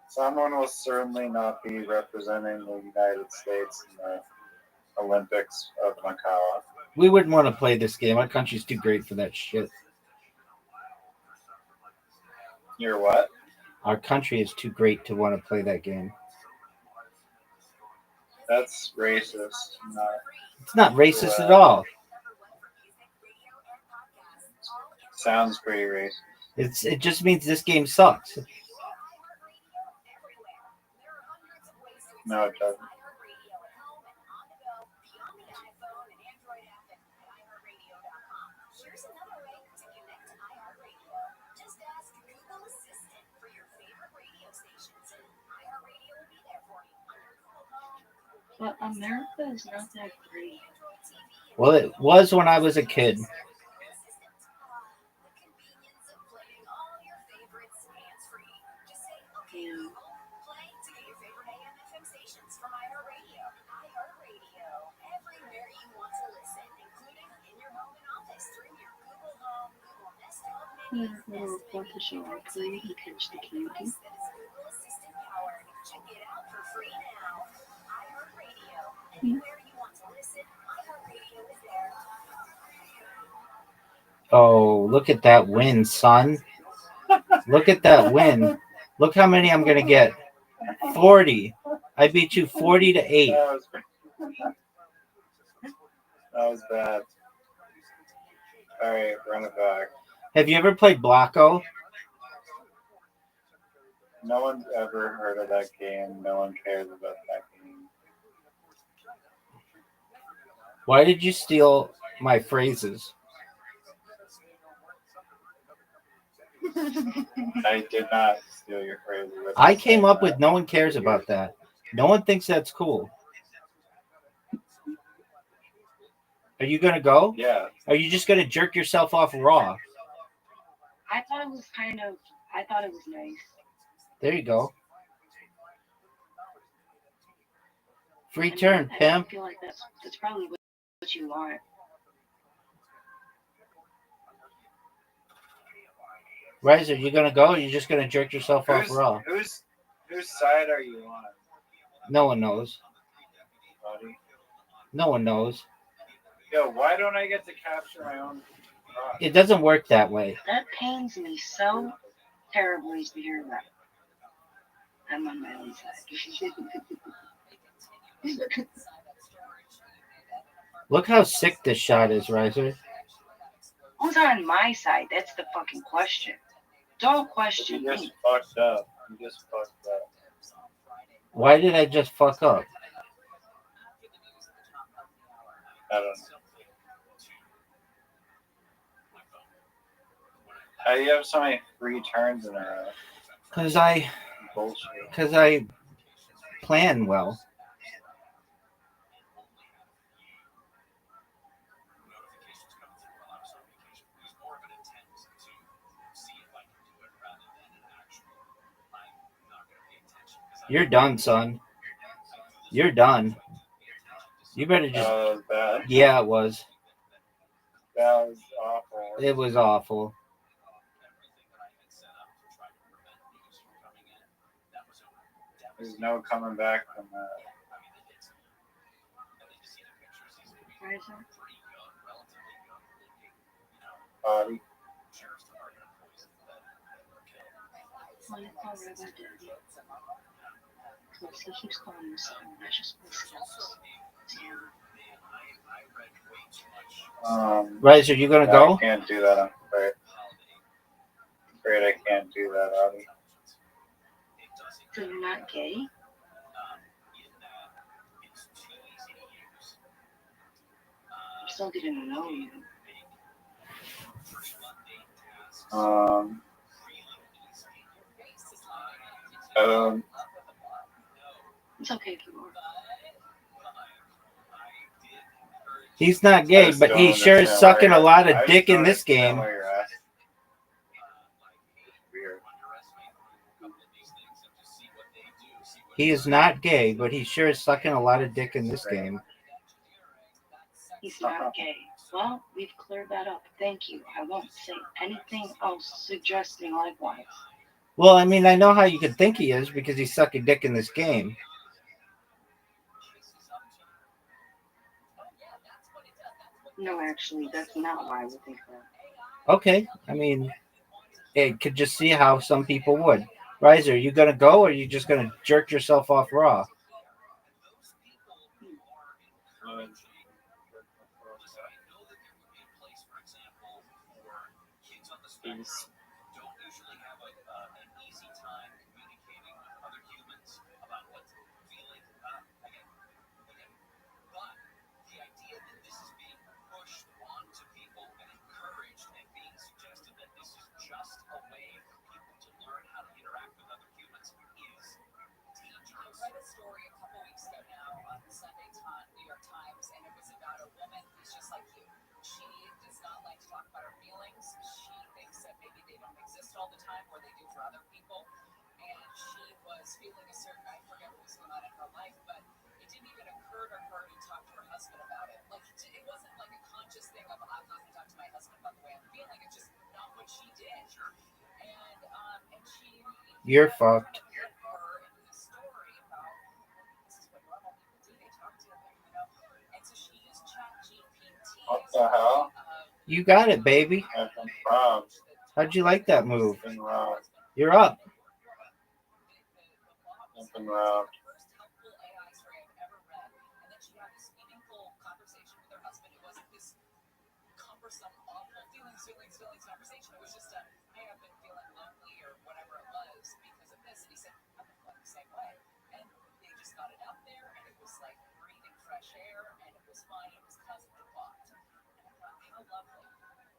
Speaker 13: Someone will certainly not be representing the United States in the Olympics of Macau.
Speaker 11: We wouldn't want to play this game. Our country's too great for that shit.
Speaker 13: You're what?
Speaker 11: Our country is too great to want to play that game.
Speaker 13: That's racist.
Speaker 11: It's not racist at all.
Speaker 13: Sounds pretty racist.
Speaker 11: It just means this game sucks.
Speaker 13: No, it doesn't.
Speaker 16: But America is not that great.
Speaker 11: Well, it was when I was a kid.
Speaker 16: Yeah, we'll report the show weekly and catch the candy.
Speaker 11: Oh, look at that win, son. Look at that win. Look how many I'm going to get. 40. I beat you 40-8.
Speaker 13: That was bad. All right, run it back.
Speaker 11: Have you ever played Blocko?
Speaker 13: No one's ever heard of that game. No one cares about that
Speaker 11: Why did you steal my phrases?
Speaker 13: game. I did not steal your phrase.
Speaker 11: I came up with no one cares about that. No one thinks that's cool. Are you going to go?
Speaker 13: Yeah.
Speaker 11: Are you just going to jerk yourself off raw?
Speaker 16: I thought it was nice.
Speaker 11: There you go. Free turn,
Speaker 16: I
Speaker 11: pimp.
Speaker 16: feel like that's probably what you want.
Speaker 11: Riser, you going to go or are you just going to jerk yourself off raw?
Speaker 13: Whose side are you on?
Speaker 11: No one knows.
Speaker 13: Buddy?
Speaker 11: No one knows.
Speaker 13: Yo, why don't I get to capture my own thoughts?
Speaker 11: It doesn't work that way.
Speaker 16: That pains me so terribly to hear that. I'm on my own side.
Speaker 11: Look how sick this shot is, Riser.
Speaker 16: Who's on my side? That's the fucking question. Don't question
Speaker 13: You just
Speaker 16: me.
Speaker 13: fucked up.
Speaker 11: Why did I just fuck up?
Speaker 13: I don't know. How do you have so many free turns in a row?
Speaker 11: Because I plan well. You're done, son. You're done. You better just.
Speaker 13: That was bad.
Speaker 11: Yeah, it was.
Speaker 13: That was awful.
Speaker 11: It was awful.
Speaker 13: There's no coming back from that. Body.
Speaker 16: He keeps calling himself malicious.
Speaker 11: Riser, you gonna go?
Speaker 13: I can't do that. I'm afraid I can't do that, Audie.
Speaker 16: So you're not gay? I'm still getting to know you. It's okay if you are.
Speaker 11: He's not gay, but he sure is sucking a lot of dick in this game. He is not gay, but he sure is sucking a lot of dick in this game.
Speaker 16: He's not gay. Well, we've cleared that up. Thank you. I won't say anything else suggesting likewise.
Speaker 11: Well, I mean, I know how you could think he is because he's sucking dick in this game.
Speaker 16: No, actually, that's not why I would think that.
Speaker 11: Okay, I mean, it could just see how some people would. Riser, are you gonna go or are you just gonna jerk yourself off raw?
Speaker 17: Story a couple weeks ago now on the Sunday New York Times, and it was about a woman who's just like you. She does not like to talk about her feelings. She thinks that maybe they don't exist all the time, or they do for other people. And she was feeling a certain, I forget what was going on in her life, but it didn't even occur to her to talk to her husband about it. Like, it wasn't like a conscious thing of, I'm not going to talk to my husband about the way I'm feeling. It's just not what she did. And she...
Speaker 11: You're fucked.
Speaker 13: What the hell?
Speaker 11: You got it, baby.
Speaker 13: I've been robbed.
Speaker 11: How'd you like that move?
Speaker 13: I've been robbed.
Speaker 11: You're up.
Speaker 13: I've been robbed.
Speaker 17: Conversation. It was just a, hey, I've been feeling lonely or whatever it was because of this. And he said, I've been feeling the same way. And they just got it out there, and it was like breathing fresh air, and it was fun. It was causing a lot. And I thought, how lovely.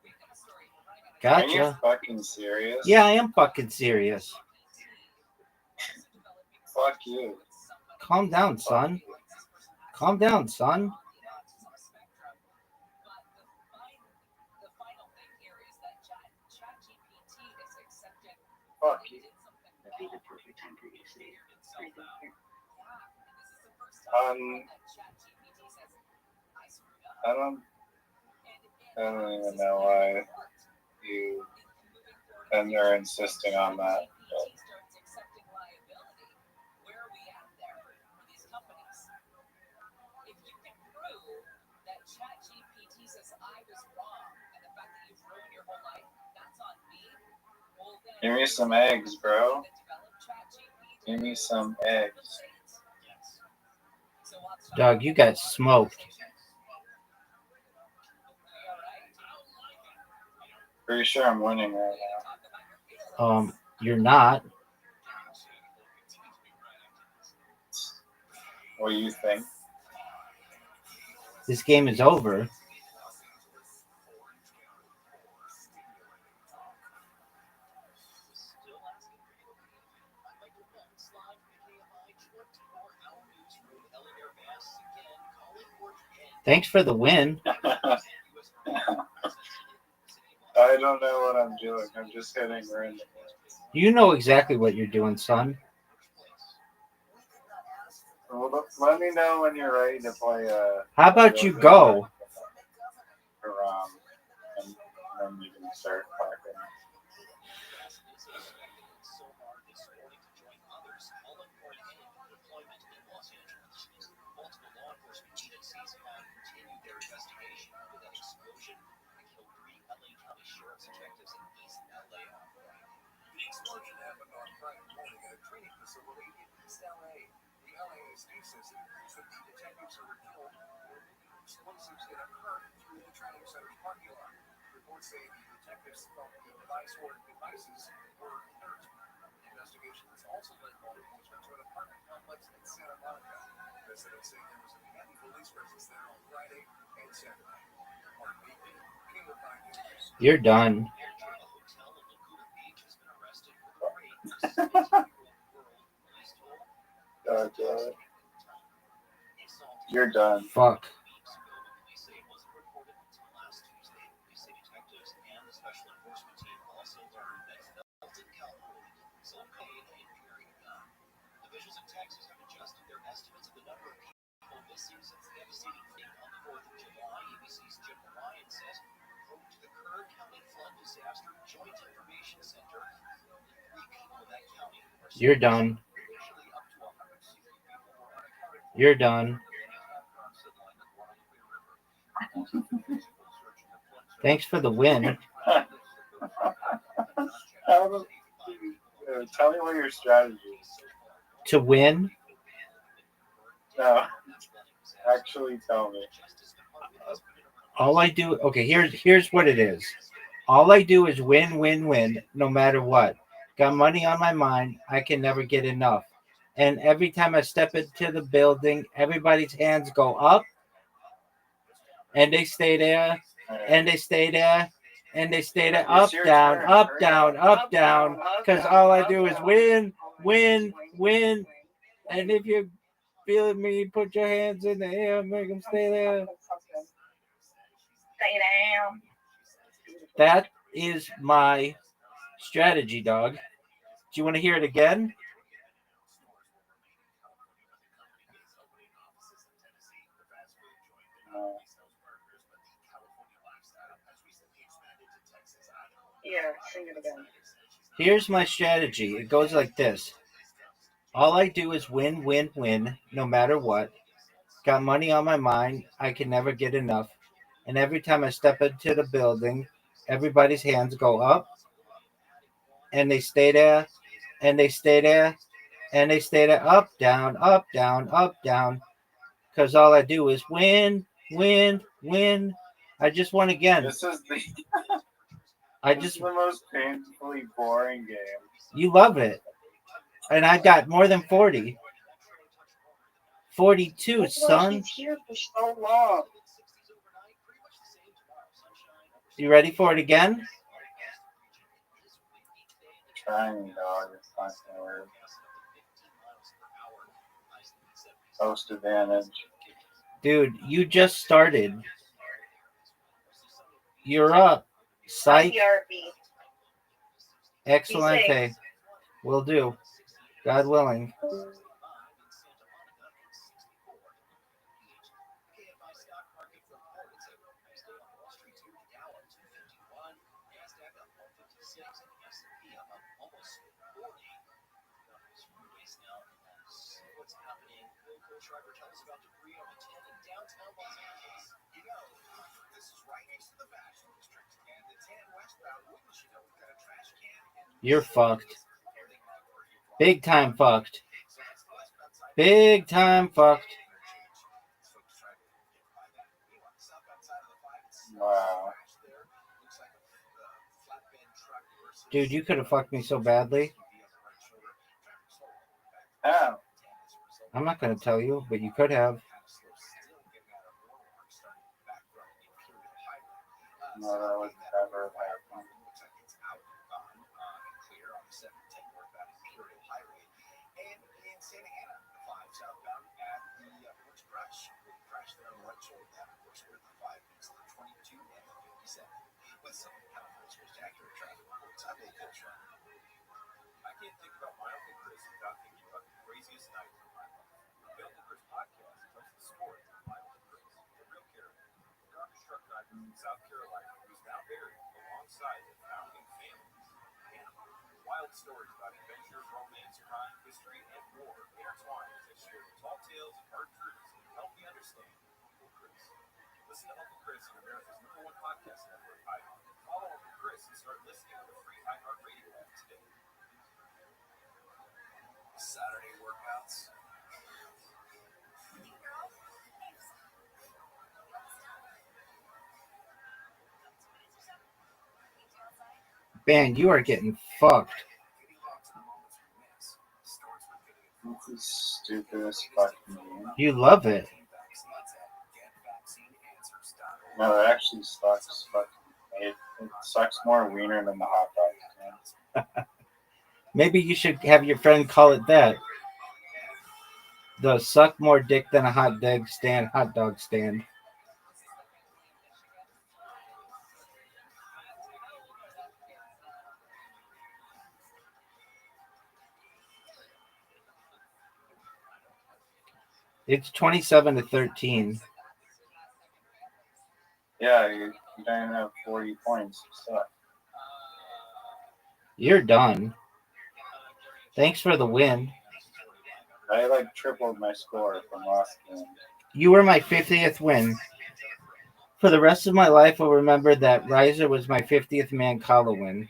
Speaker 17: We've got a story. We're running out of
Speaker 11: Gotcha.
Speaker 13: Are you fucking serious?
Speaker 11: Yeah, I am fucking serious.
Speaker 13: Fuck you.
Speaker 11: Calm down, son. Calm down, son.
Speaker 13: Fuck you.
Speaker 16: That'd be the perfect time for you to say right there.
Speaker 13: I don't even know why you and they're insisting on that. But. Give me some eggs, bro. Give me some eggs.
Speaker 11: Dog, you got smoked.
Speaker 13: Pretty sure I'm winning right now.
Speaker 11: You're not.
Speaker 13: What do you think?
Speaker 11: This game is over. Thanks for the win.
Speaker 13: I don't know what I'm doing. I'm just hitting random.
Speaker 11: You know exactly what you're doing, son.
Speaker 13: Well, let me know when you're ready to play.
Speaker 11: How about you go?
Speaker 13: And then you can start talking.
Speaker 3: explosion happened on Friday morning at a training facility in East LA. The LASD says that 50 detectives who were killed were moving explosives in a cart through the training center's parking lot. Reports say the detectives thought the devices were inert. The investigation has also led law enforcement to an apartment complex in Santa Monica. Residents say there was a heavy police presence there on Friday and Saturday. Mark Beekman, Kingdom 5 News.
Speaker 11: You're done.
Speaker 13: You're done.
Speaker 11: Fuck.
Speaker 7: Officials in Texas have adjusted their estimates of the number of people missing since the devastating flood on the 4th of July. ABC's Jim Ryan says, quote, the Kerr County Flood Disaster Joint Information Center, 3 people in that county are
Speaker 11: You're done.
Speaker 7: usually up to 160 people were unaccounted for.
Speaker 11: You're done. Thanks for the win.
Speaker 13: Tell me what your strategy is.
Speaker 11: To win?
Speaker 13: No. Actually tell me.
Speaker 11: All I do, okay, here's what it is. All I do is win, win, win, no matter what. Got money on my mind. I can never get enough. And every time I step into the building, everybody's hands go up, and they stay there, and they stay there, and they stay there, up, down, up, down, up, down, because all I do is win, win, win. And if you're feeling me, put your hands in the air, make them stay there.
Speaker 8: Stay down.
Speaker 11: That is my strategy, dog. Do you want to hear it again?
Speaker 8: Yeah, sing it again.
Speaker 11: Here's my strategy. It goes like this. All I do is win, win, win, no matter what. Got money on my mind. I can never get enough. And every time I step into the building, everybody's hands go up, and they stay there, and they stay there, and they stay there, up, down, up, down, up, down. Because all I do is win, win, win. I just won again.
Speaker 13: This is
Speaker 11: the
Speaker 13: most painfully boring game.
Speaker 11: You love it. And I got more than 40. 42, son.
Speaker 8: He's here for so long.
Speaker 11: You ready for it again?
Speaker 13: Trying, dog. It's not gonna work. Post advantage.
Speaker 11: Dude, you just started. You're up. Psych. Excelente. Will do. God willing.
Speaker 7: Driver tells us about debris on the 10 in downtown Los Angeles. You know, this is right next to the fashion district, and the 10 westbound, wouldn't you know, we've got a trash can and
Speaker 11: You're fucked. Big time fucked. Big time fucked.
Speaker 13: Wow.
Speaker 11: Dude, you could have fucked me so badly.
Speaker 13: How?
Speaker 11: I'm not going to tell you, but you could have.
Speaker 13: No, that would never happen.
Speaker 2: I can't think about my Uncle Chris without thinking about the craziest night of my life. The Uncle Chris podcast tells the story of my Uncle Chris, a real character, a garbage truck driver from South Carolina who is now buried alongside the founding families. And wild stories about adventure, romance, crime, history, and more intertwined as they share the tall tales and hard truths that help me understand Uncle Chris. Listen to Uncle Chris on America's #1 podcast network, iHeart. Follow Uncle Chris and start listening on the free iHeartRadio app today.
Speaker 11: Man, you are getting fucked.
Speaker 13: This is stupid as fuck to me.
Speaker 11: You love it.
Speaker 13: No, it actually sucks. It sucks more wiener than the hot dog stand.
Speaker 11: Maybe you should have your friend call it that. The suck more dick than a hot dog stand. It's 27-13.
Speaker 13: Yeah, you don't have 40 points. You suck.
Speaker 11: You're done. Thanks for the win.
Speaker 13: I like tripled my score from last game.
Speaker 11: You were my 50th win. For the rest of my life, I'll remember that Riser was my 50th Mancala win.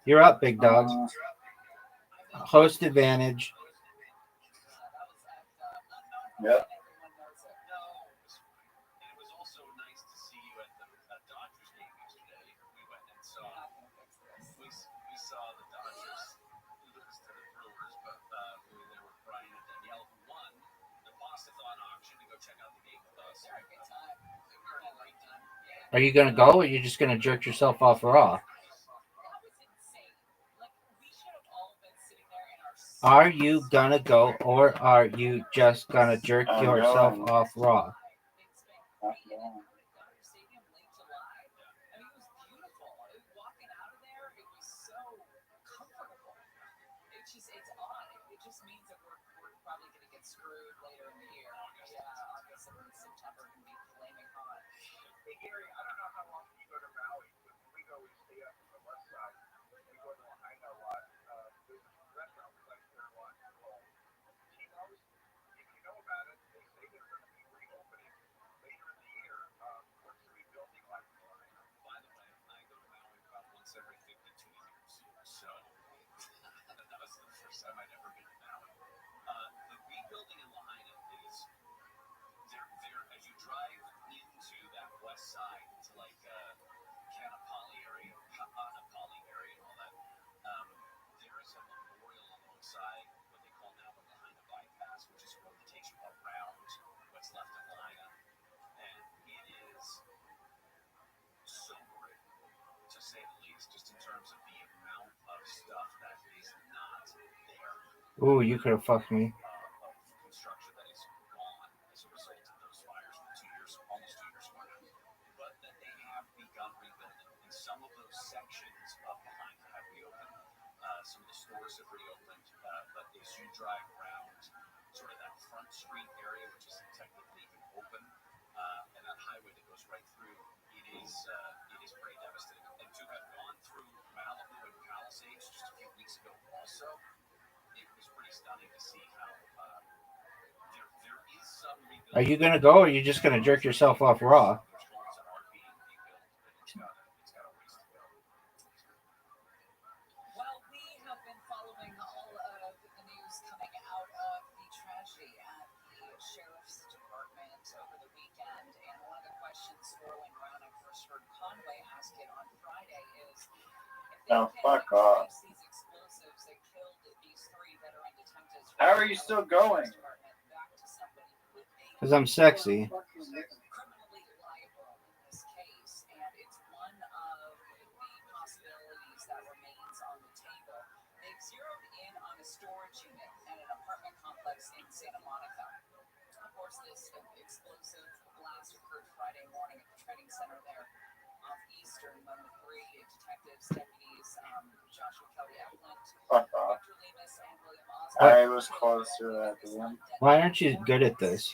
Speaker 11: You're up, big dog. Host advantage.
Speaker 13: Yep.
Speaker 11: Are you going to go, or are you just going to jerk yourself off raw? Are you going to go, or are you just going to jerk yourself off raw?
Speaker 17: It's odd. It just means that we're probably going to get screwed later in the year. Yeah, August and September can be flaming hot.
Speaker 5: Hey Gary, I don't know how long you go to Maui, but we go, we stay up on the west side. We go to Lahaina a lot. There's a restaurant we like there a lot called Timo's. If you know about it, they say they're going to be reopening later in the year. What's the rebuilding like in Lahaina?
Speaker 7: By the way, I go to Maui about once every 52 years. So that was the first time I'd ever been to Maui. The rebuilding in Lahaina is there as you drive into that west side to like Kanapali area, Kaanapali area, and all that. There is a memorial alongside what they call now the Lahaina bypass, which is a road that takes you around what's left of Lahaina, and it is sobering, to say the least, just in terms of the amount of stuff that is not there.
Speaker 11: Ooh, you could have fucked me.
Speaker 7: Construction that is gone as a result of those fires from 2 years, almost 2 years ago now. But that they have begun rebuilding, and some of those sections of Lahaina have reopened. Some of the stores have reopened, but as you drive around sort of that front street area, which isn't technically even open, and that highway that goes right through, it is pretty devastating. And to have gone through Malibu and Palisades just a few weeks ago also, it was pretty stunning to see how there is some rebuilding.
Speaker 11: Are you going to go, or are you just going to jerk yourself off raw?
Speaker 17: Well, we have been following all of the news coming out of the tragedy at the Sheriff's Department over the weekend, and one of the questions swirling around, I first heard Conway ask it on Friday, is if they
Speaker 13: fuck off.
Speaker 17: these explosives that killed these 3 veteran detectives.
Speaker 13: How are you still going?
Speaker 11: Because I'm sexy.
Speaker 17: Criminally liable in this case, and it's one of the possibilities that remains on the table. They've zeroed in on a storage unit at an apartment complex in Santa Monica. Of course, this explosive blast occurred Friday morning at the training center there off Eastern when the 3 detectives, deputies, Joshua Kelly Eklund,
Speaker 13: Fuck off.
Speaker 17: Victor Lemus, and William Osborne.
Speaker 13: I was closer at the end.
Speaker 11: Why aren't you good at this?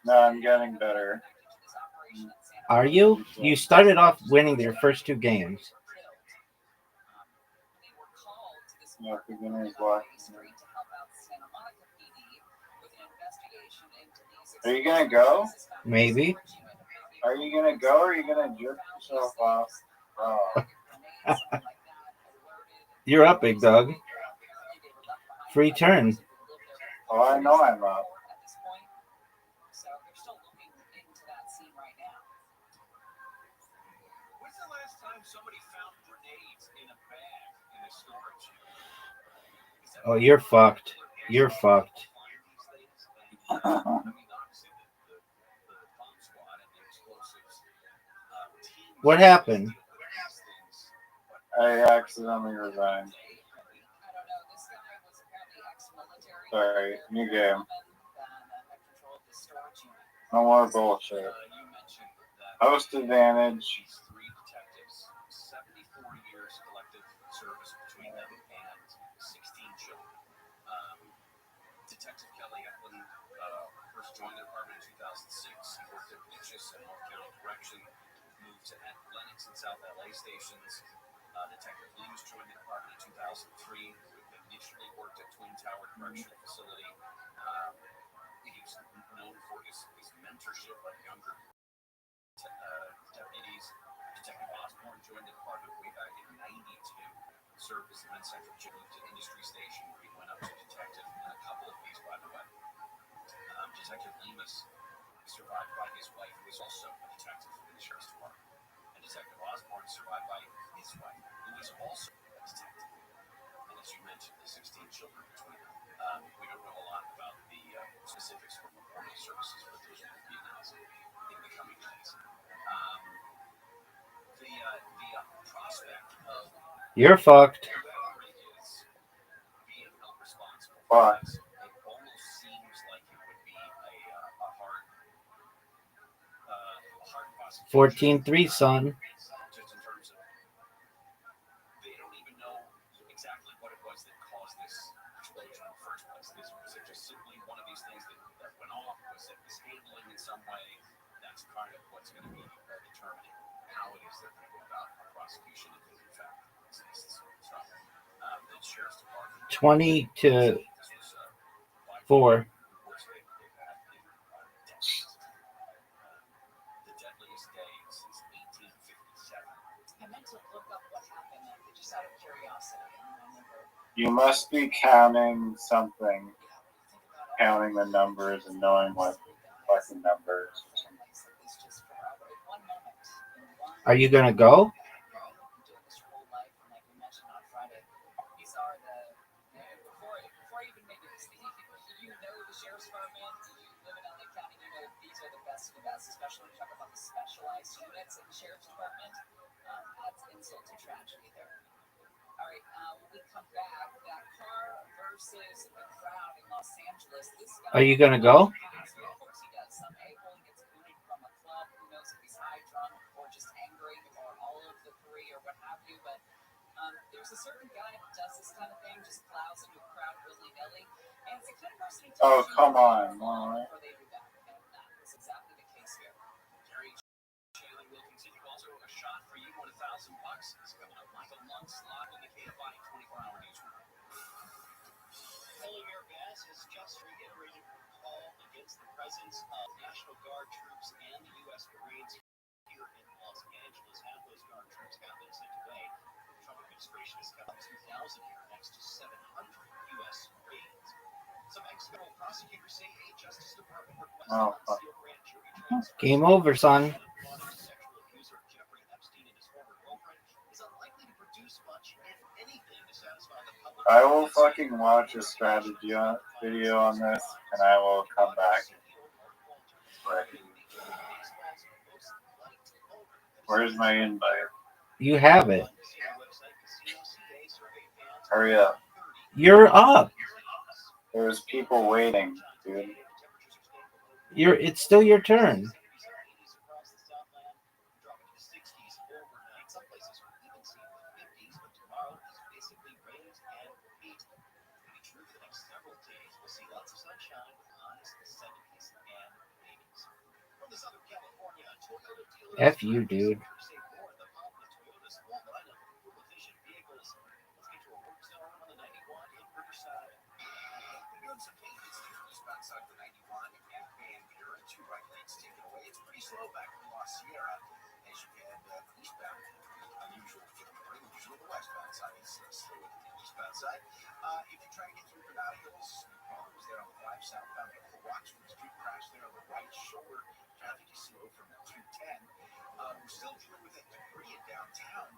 Speaker 13: No, I'm getting better.
Speaker 11: Are you? You started off winning your first 2 games.
Speaker 13: Yeah, beginner's luck. Are you gonna go?
Speaker 11: Maybe.
Speaker 13: Are you gonna go, or are you gonna jerk yourself off? Oh.
Speaker 11: You're up, big dog. Free turn.
Speaker 13: Oh, I know I'm up.
Speaker 11: Oh, you're fucked. You're fucked. What happened?
Speaker 13: I accidentally resigned. Sorry, new game. No more bullshit. Host advantage.
Speaker 7: Detective Kelly Eklund first joined the department in 2006. He worked at Beaches and North County Correction, moved to Lennox and South LA stations. Detective Lemus joined the department in 2003. Initially worked at Twin Tower Correctional Facility. He's known for his mentorship of younger deputies. Detective Osborne joined the department way back in '92. Served as the Men's Central Jail to Industry Station, where he went up to detective in a couple of these, by the way. Detective Lemus, survived by his wife, who was also a detective in the Sheriff's Department. And Detective Osborne survived by his wife, who was also a detective. And as you mentioned, the 16 children between them. We don't know a lot about the specifics from memorial services, but those will be announced in the coming days. The prospect of
Speaker 11: You're fucked.
Speaker 7: being held responsible
Speaker 13: Fuck.
Speaker 7: this, it almost seems like it would be a hard prosecution.
Speaker 11: 14-3, son.
Speaker 7: Just in terms of, they don't even know exactly what it was that caused this explosion in the first place. Was it just simply one of these things that went off? Was it mishandling in some way? That's kind of what's going to be determining how it is they're going to go about a prosecution if it in fact exists. So, the Sheriff's Department
Speaker 11: 20-4.
Speaker 7: the deadliest day since 1857.
Speaker 17: I meant to look up what happened just out of curiosity.
Speaker 13: You must be counting something. Counting the numbers and knowing what fucking numbers.
Speaker 11: Are you gonna go?
Speaker 17: Before even maybe you know the Sheriff's Department, you live in LA County, you know these are the best of the best, especially when you talk about the specialized units in the Sheriff's Department. Adds insult to tragedy there. All right, when we come back, that car versus the crowd in Los Angeles. This guy,
Speaker 11: Are you gonna go?
Speaker 17: of course he does. Some a-hole gets booted from a club. Who knows if he's high, drunk, or just angry, or all of the three, or what have you. But there's a certain guy that does this kind of thing, just plows into a crowd willy-nilly. And it's the kind of person who
Speaker 13: Oh,
Speaker 17: tells you
Speaker 13: come on.
Speaker 17: before they do that. And that's exactly the case here.
Speaker 7: Gary Chandler will continue. Also, a shot for you, $1,000 is coming up. Michael Lunk's live in the KFI 24-hour newsroom. Polar Bear Bass has just reiterated her call against the presence of National Guard troops and the U.S. Marines here in Los Angeles. Half those Guard troops have been sent away. The Trump administration has kept 2,000 here next to 700 U.S. Marines. Some ex-federal prosecutors say a Justice Department request unsealed grand jury transcripts.
Speaker 11: Game over, son.
Speaker 7: Sexual abuser Jeffrey Epstein and his former girlfriend is unlikely to produce much, if anything, to satisfy the public.
Speaker 13: I will fucking watch a strategy video on this, and I will come back. Where's my invite?
Speaker 11: You have it.
Speaker 13: Hurry up.
Speaker 11: You're up.
Speaker 13: There's people waiting, dude.
Speaker 11: It's still your turn. F you, dude.
Speaker 7: It's pretty slow back in La Sierra as you head eastbound. Unusual for the morning, usually the westbound side is slow at the eastbound side. If you try to get through Granada Hills, problems there on the 5 southbound at the Roxford Street crash there on the right shoulder. Traffic is slow from 210. We're still dealing with that debris in downtown.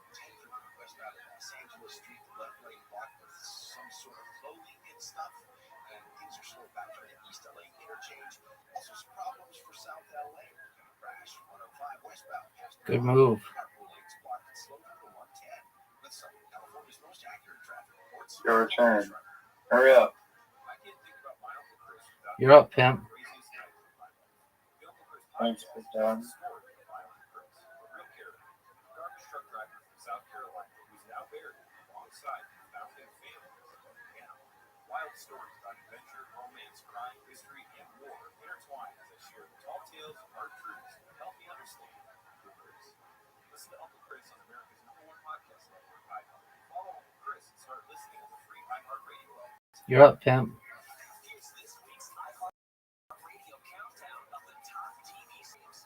Speaker 7: street, the left lane blocked with some sort of clothing and stuff. And things are slow back during the East LA interchange. Also some problems for South LA. Crash 105 westbound past
Speaker 11: Good move.
Speaker 7: carpool lanes blocked and slow through the 110. With some of California's most accurate traffic reports.
Speaker 13: Your turn. Hurry up.
Speaker 7: I can't think about my Uncle Chris without
Speaker 11: You're up, pimp.
Speaker 7: the craziest night of my life. The Uncle Chris
Speaker 13: Thanks,
Speaker 7: podcast
Speaker 13: Big Dog.
Speaker 7: is scored by Uncle Chris, a real character, a garbage truck driver from South Carolina who's now buried alongside his founding family. Now, wild stories about adventure, romance, crime, history, and more intertwine as I share the tall tales of hard truths to help me understand Uncle Chris. Listen to Uncle Chris on America's #1 podcast network, iHeart. Follow Uncle Chris and start listening on the free iHeartRadio app.
Speaker 11: You're up, pimp.
Speaker 7: Here's this week's iHeartRadio countdown of the top TV series.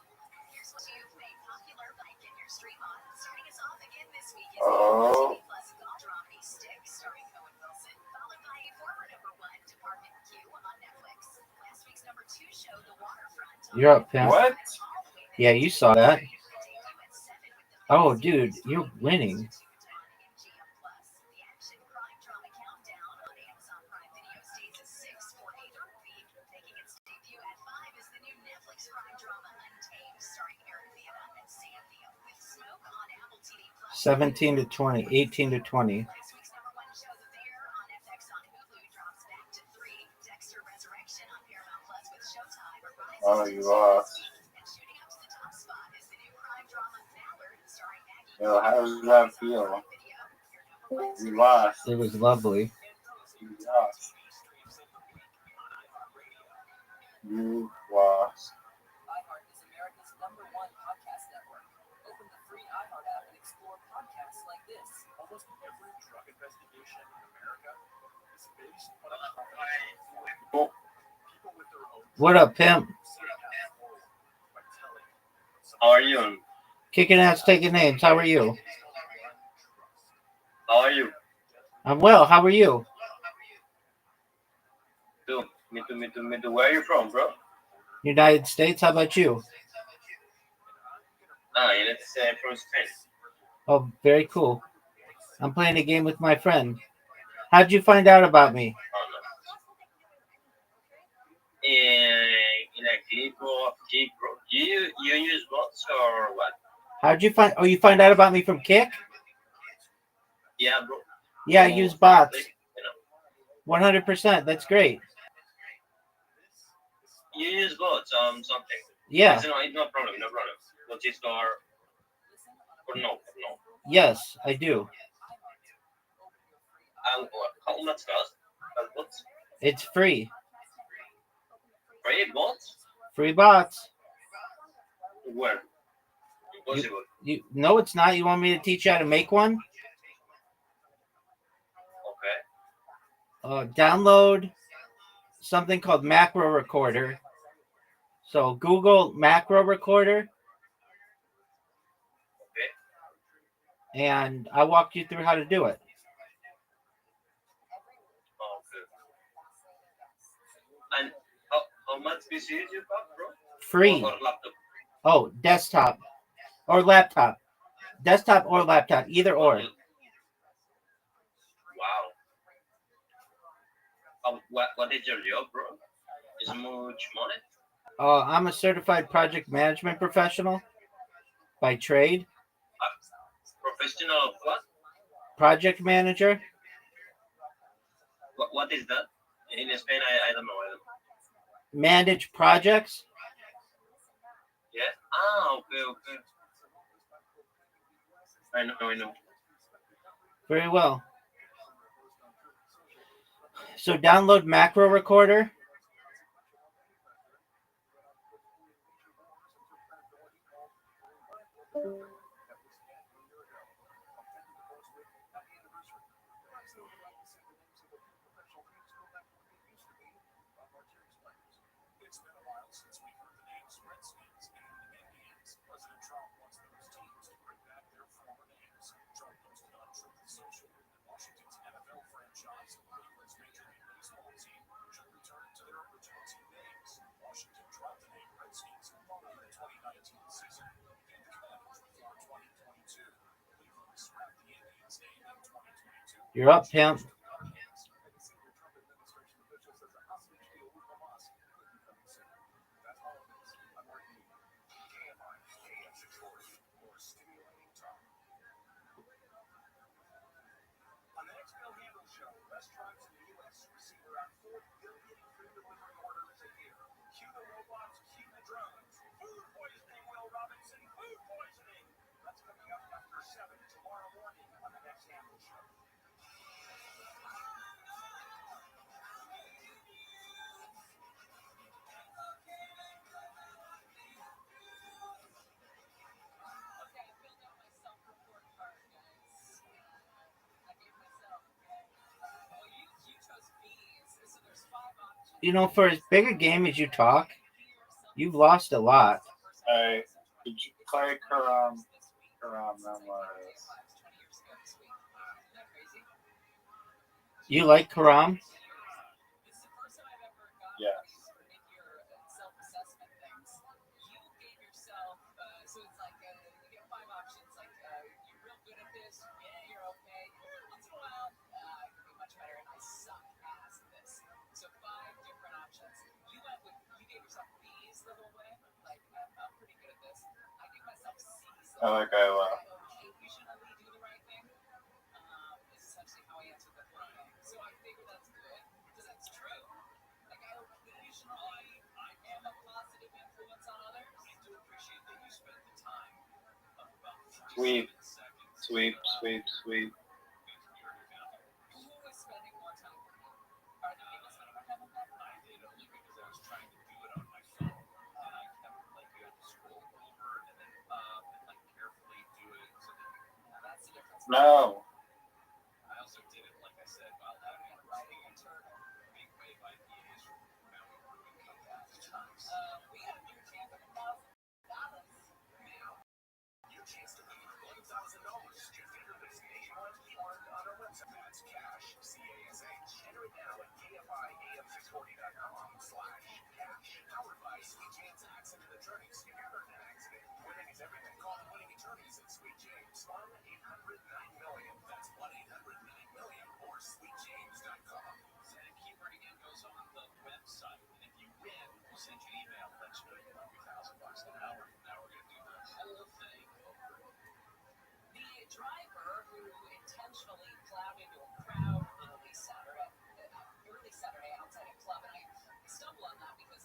Speaker 9: Here's what you may popular like in your stream on. Starting us off again this week is
Speaker 13: Oh.
Speaker 9: TV Plus golf dramedy Stick, starring Owen Wilson, followed by former #1 Department Q on Netflix. Last week's #2 show, The Waterfront.
Speaker 11: You're up, pimp.
Speaker 13: What?
Speaker 11: Yeah, you saw that. Oh, dude, you're winning.
Speaker 9: Making its debut at 5 is the new Netflix crime drama Untamed, starring Eric Viana and Sam Neill, with Smoke on Apple TV Plus.
Speaker 11: 17 to 20, 18 to 20.
Speaker 9: Last week's #1 show, The Bear, on FX on Hulu, drops back to 3. Dexter Resurrection on Paramount Plus with Showtime rises
Speaker 13: Oh,
Speaker 9: to
Speaker 13: you
Speaker 9: 2.
Speaker 13: lost.
Speaker 9: And shooting up to the top spot is the new crime drama Mallard, starring Maggie.
Speaker 13: Yo, how does that feel? You lost.
Speaker 11: It was lovely.
Speaker 13: You lost. You lost.
Speaker 17: iHeart is America's #1 podcast network. Open the free iHeart app and explore podcasts like this.
Speaker 7: Almost every drug investigation in America is based on a
Speaker 13: Oh.
Speaker 7: people with their own
Speaker 11: What up, pimp?
Speaker 7: by telling
Speaker 13: How are you?
Speaker 11: Kicking ass, taking names. How are you?
Speaker 13: How are you?
Speaker 11: I'm well. How are you?
Speaker 13: Dude, me too. Where are you from, bro?
Speaker 11: United States. How about you?
Speaker 13: United States, from Spain.
Speaker 11: Oh, very cool. I'm playing a game with my friend. How'd you find out about me?
Speaker 13: In a clip of Kick, bro. You use bots or what?
Speaker 11: How'd you find? Oh, you find out about me from Kick?
Speaker 13: Yeah, bro.
Speaker 11: Yeah, I use bots.
Speaker 13: You know,
Speaker 11: 100%. That's great.
Speaker 13: you use bots something.
Speaker 11: Yeah.
Speaker 13: It's no problem. What is or no?
Speaker 11: Yes, I do.
Speaker 13: How much cost? Bots?
Speaker 11: It's free.
Speaker 13: Free bots?
Speaker 11: Free bots.
Speaker 13: Where? Impossible.
Speaker 11: No, it's not. You want me to teach you how to make one?
Speaker 13: Okay.
Speaker 11: Download something called Macro Recorder. So Google Macro Recorder.
Speaker 13: Okay.
Speaker 11: And I'll walk you through how to do it.
Speaker 13: Okay. And how much PC you got, bro?
Speaker 11: Free.
Speaker 13: Or laptop?
Speaker 11: Oh, desktop or laptop. Desktop or laptop, either or.
Speaker 13: Wow. What is your job, bro? Is much money?
Speaker 11: I'm a certified project management professional by trade.
Speaker 13: Professional what?
Speaker 11: Project manager.
Speaker 13: What is that? In Spain, I don't know.
Speaker 11: Manage projects.
Speaker 13: Yeah. Okay. I know.
Speaker 11: Very well. So download Macro Recorder.
Speaker 7: It's been a while since we heard the names Redskins and Indians. President Trump wants those teams to bring back their former names. Trump posted on Truth Social that Washington's NFL franchise and Cleveland's Major League Baseball team should return to their original team names. Washington dropped the name Redskins in the 2019 season, and the Commanders withdrew in 2022. Cleveland scrapped the Indians name in 2021.
Speaker 11: You're up, pimp.
Speaker 3: On the next Bill Handle Show, restaurants in the U.S. receive around 4 billion food delivery orders a year. Cue the robots, cue the drones. Food poisoning, Will Robinson, food poisoning. That's coming up after 7 tomorrow morning on the next Handle Show.
Speaker 11: You know, for as big a game as you talk, you've lost a lot.
Speaker 13: Did you play Karam?
Speaker 11: You like Karam?
Speaker 13: Yes. I like Iowa. Sweep. No.
Speaker 3: I also did it, like I said, while having a writing intern, big wave IPAs from Maui Brewing Company. We had a new chance of $1,000. Now, your chance to win $1,000. Just enter this nationwide keyword on our website. That's cash, C-A-S-H. Enter it now at KFIAM640.com/cash. Powered by Sweet James Accident Attorneys. If you're in an accident, winning is everything. Call the winning attorneys at Sweet James. 1-800-9-million. That's 1-800-9-million or sweetjames.com. And keyword again goes on the website. And if you win, we'll send you an email. Let you know you won $1,000 an hour. Now we're going to do the whole thing over. The driver who intentionally plowed into a crowd early Saturday outside a club, and I stumble on that because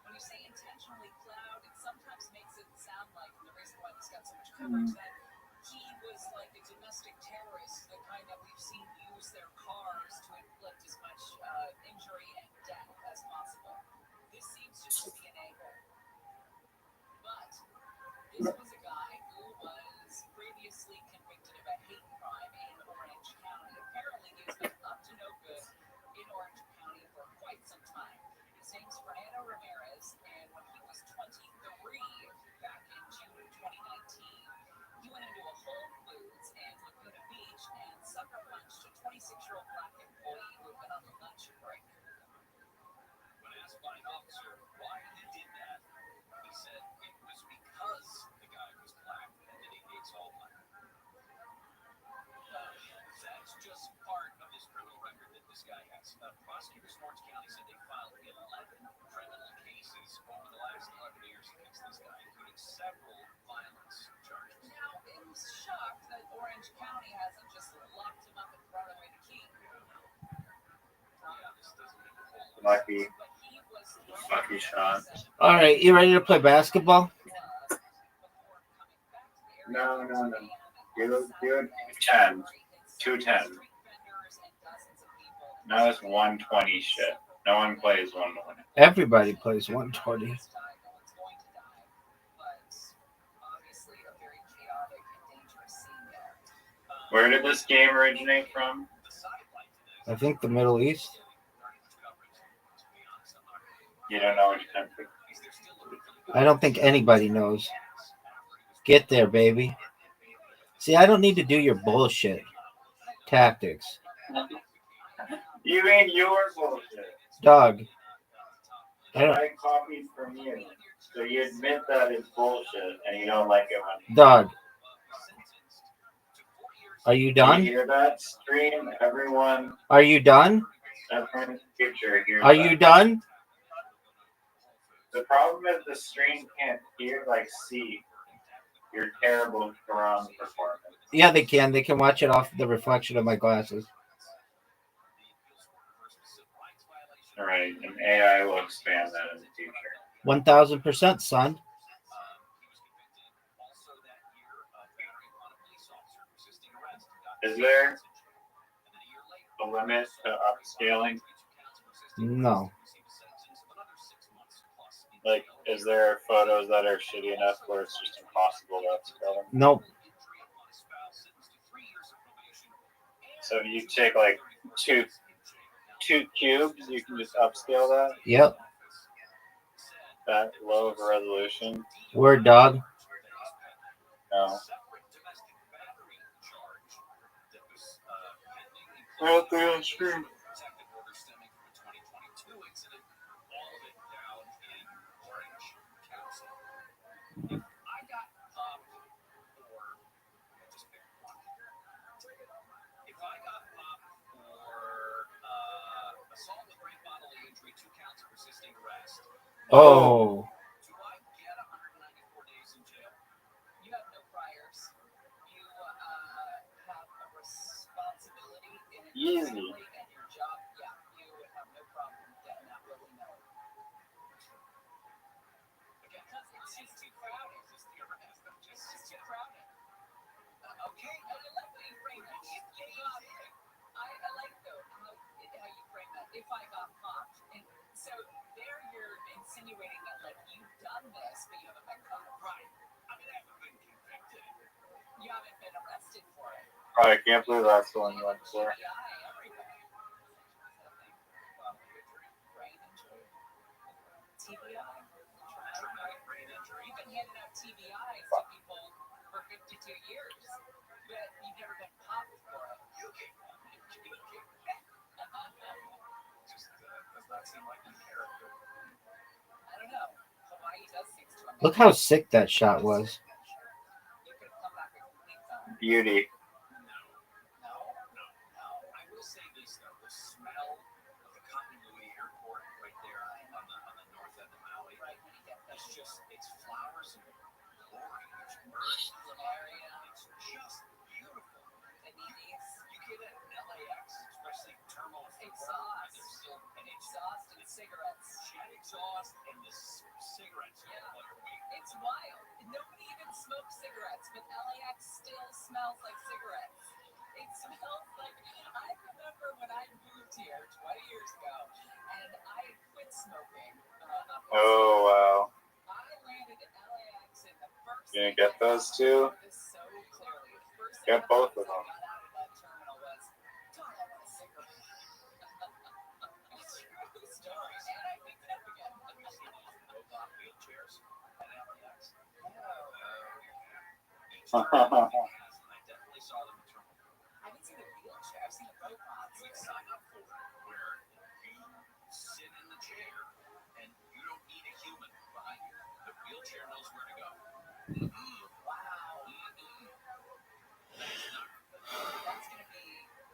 Speaker 3: when you say intentionally plowed, it sometimes makes it sound like, and the reason why this got so much coverage, that he was like a domestic terrorist, the kind that we've seen use their cars to inflict as much injury and death as possible. This seems to just be an angle. But this was a guy who was previously convicted of a hate crime in Orange County. Apparently, he has been up to no good in Orange County for quite some time. His name's Fernando Ramirez, and when he was 23 back in June 2019, he went into a Whole Foods and Laguna Beach and sucker punched a 26-year-old black employee who had been on the lunch break. When asked by an officer why he did that, he said it was because the guy was black and that he hates all black. That's just part of this criminal record that this guy has. Prosecutors in Orange County said they filed 11 criminal cases over the last 11 years against this guy, including several violence charges. Now, I'm shocked that Orange County hasn't just locked him up and brought away the key. Yeah, this doesn't make a whole lot.
Speaker 13: Lucky shot.
Speaker 11: All right, you ready to play basketball?
Speaker 13: No. Do it 10. 210. Now it's 120 shit. No one plays 120.
Speaker 11: Everybody plays 120.
Speaker 13: Where did this game originate from?
Speaker 11: I think the Middle East.
Speaker 13: You don't know which country?
Speaker 11: I don't think anybody knows. Get there, baby. See, I don't need to do your bullshit tactics.
Speaker 13: You mean your bullshit?
Speaker 11: Dog.
Speaker 13: I copied from you. So you admit that it's bullshit and you don't like it when
Speaker 11: Dog. Are you
Speaker 13: You
Speaker 11: done?
Speaker 13: hear that stream? Everyone,
Speaker 11: Are you done?
Speaker 13: everyone in the future hears
Speaker 11: Are
Speaker 13: that.
Speaker 11: you done?
Speaker 13: The problem is the stream can't see your terrible Quran performance.
Speaker 11: Yeah, they can. They can watch it off the reflection of my glasses.
Speaker 13: All right, and AI will expand that in the future.
Speaker 11: 1000%, son.
Speaker 13: Is there a limit to upscaling?
Speaker 11: No.
Speaker 13: Like, is there photos that are shitty enough where it's just impossible to upscale them?
Speaker 11: Nope.
Speaker 13: So you take like two cubes, you can just upscale that?
Speaker 11: Yep.
Speaker 13: That low of a resolution?
Speaker 11: Word, dog.
Speaker 13: No. I don't think that's true.
Speaker 11: Oh.
Speaker 17: You have no priors. You have a responsibility
Speaker 13: Easy.
Speaker 17: and your job. Yeah, you have no problem getting that willy-nilly. Because it's just too crowded. It's just too crowded. Okay, I like how you frame that. I like though how you frame that. If I got popped, and so there you're insinuating that like you've done this, but you haven't been caught. Right. I mean, I haven't been convicted. You haven't been arrested for it.
Speaker 13: I can't believe that's the one you went for.
Speaker 17: TBI. Traumatic brain injury. You've been handing out TBIs to people for 52 years, but you've never been popped for it. Just does not seem like your character. I don't know. Hawaii does seem to.
Speaker 11: Look how sick that shot was.
Speaker 13: Beauty.
Speaker 7: I will say this though, the smell of the continuity airport right there on the north end of Maui, it's just, it's flowers and glory. There's birds, planaria. It's just beautiful. And you get it in LAX, especially terminal exhaust. There's still an exhaust and cigarettes. Jet exhaust and the cigarettes. Yeah, it's wild. Nobody even smokes cigarettes, but LAX still smells like cigarettes. It smells like, I remember when I moved here 20 years ago, and I quit smoking.
Speaker 13: Oh, wow.
Speaker 17: I landed at LAX in the first.
Speaker 13: You gonna get those two?
Speaker 17: So clearly, the first
Speaker 13: Get both of them.
Speaker 17: got out of that terminal was, God, I want a cigarette. True story. And I picked it up again. Robot wheelchairs at LAX. I definitely saw them in terminal. I haven't seen the wheelchair. I've seen the robots. You sign up for it, where you sit in the chair and you don't need a human behind you. The wheelchair knows where to go. Wow. That's going to be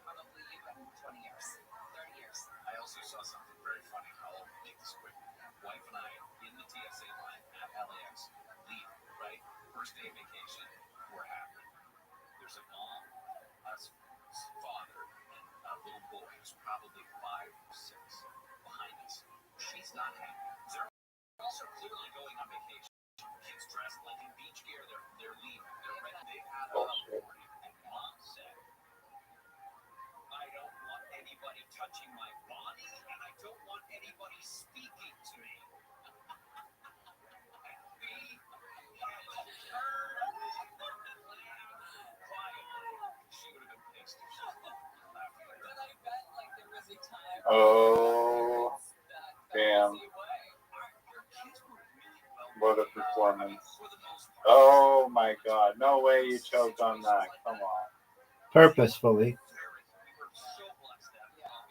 Speaker 17: probably you in 20 years, 30 years. I also saw something very funny. I'll make this quick. Wife and I in the TSA line at LAX, leave, right? First day vacation, we're happy. There's a mom, a father, and a little boy who's probably 5 or 6 behind us. She's not happy. They're also clearly going on vacation. Kids dressed like in beach gear. They're leaving. They're ready. They've had a morning. And mom said, I don't want anybody touching my body, and I don't want anybody speaking to me. And we had to turn quietly. She would have been pissed if she laughed at her. But I bet like there was a time.
Speaker 13: Oh, damn. What a performance. Oh my god. No way you choked on that. Come on.
Speaker 11: Purposefully.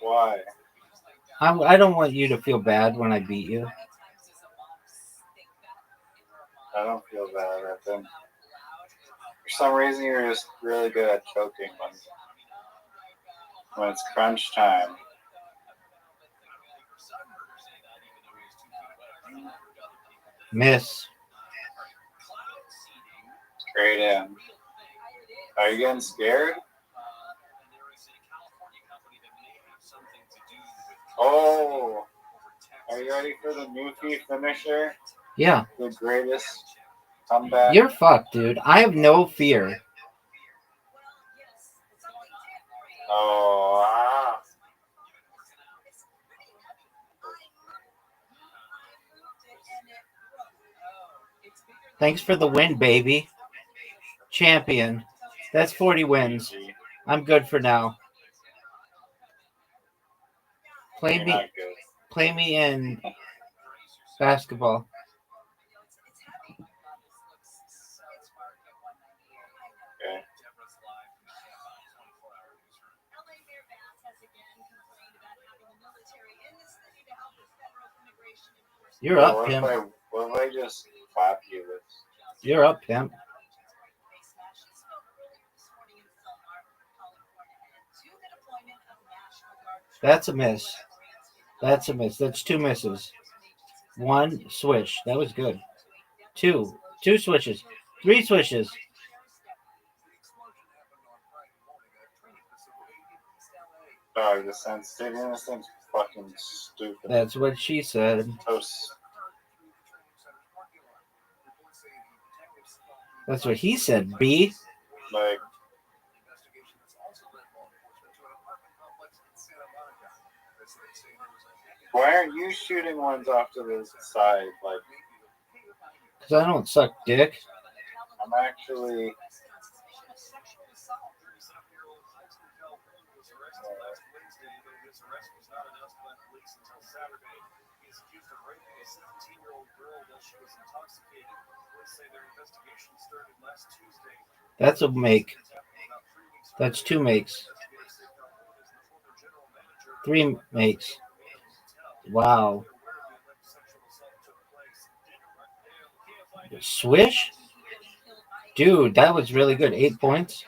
Speaker 13: Why?
Speaker 11: I don't want you to feel bad when I beat you.
Speaker 13: I don't feel bad. For some reason, you're just really good at choking when it's crunch time.
Speaker 11: Miss.
Speaker 13: Straight in. Are you getting scared? Oh, are you ready for the Newfie finisher?
Speaker 11: Yeah.
Speaker 13: The greatest comeback.
Speaker 11: You're fucked, dude. I have no fear.
Speaker 13: Oh,
Speaker 11: Thanks for the win, baby. Champion. That's 40 wins. I'm good for now. Play me in basketball.
Speaker 13: Okay.
Speaker 11: You're up, pimp.
Speaker 13: What if I just clap you with?
Speaker 11: You're up, pimp. That's a miss. That's a miss. That's two misses. One swish. That was good. Two swishes. Three swishes.
Speaker 13: Dog, the sensitivity in this thing's fucking stupid.
Speaker 11: That's what she said. That's what he said, B.
Speaker 13: Like, why aren't you shooting ones off to the side? Like,
Speaker 11: because I don't suck dick.
Speaker 13: I'm actually.
Speaker 11: That's a make. That's two makes. Three makes. Wow. Swish? Dude, that was really good. 8 points.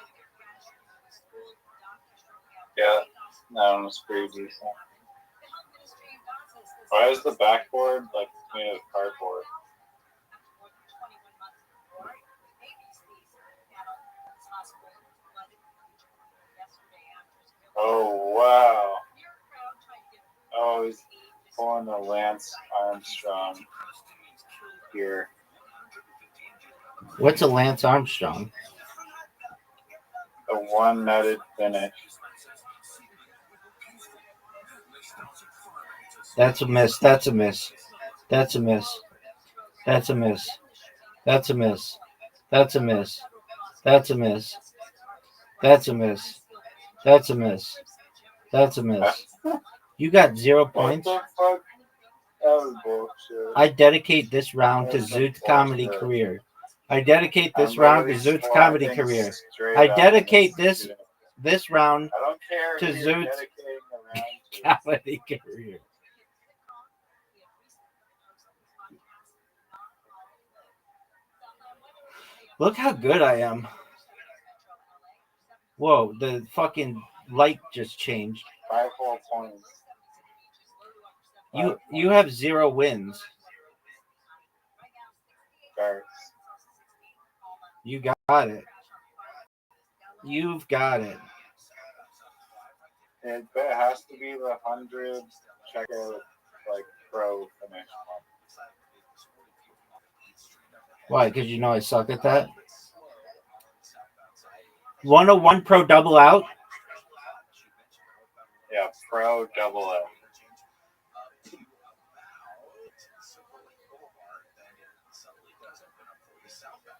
Speaker 13: Yeah, that one was pretty decent. Why is the backboard like made of cardboard? Oh, wow. Oh, he's pulling the Lance Armstrong here.
Speaker 11: What's a Lance Armstrong?
Speaker 13: A one-nutted finish.
Speaker 11: That's a miss. That's a miss. That's a miss. That's a miss. That's a miss. That's a miss. That's a miss. That's a miss. That's a miss. That's a miss. You got 0 points.
Speaker 13: What the fuck? That was bullshit.
Speaker 11: I dedicate this round to Zoot's comedy career. I dedicate this round to Zoot's comedy career. I dedicate this round to Zoot's comedy career. Look how good I am. Whoa, the fucking light just changed.
Speaker 13: 5 whole points.
Speaker 11: You have 0 wins.
Speaker 13: Darts.
Speaker 11: You got it. You've got it.
Speaker 13: It has to be the 100 checkout like pro finish one.
Speaker 11: Why? Because you know I suck at that. 101 pro double out.
Speaker 13: Yeah, pro double out.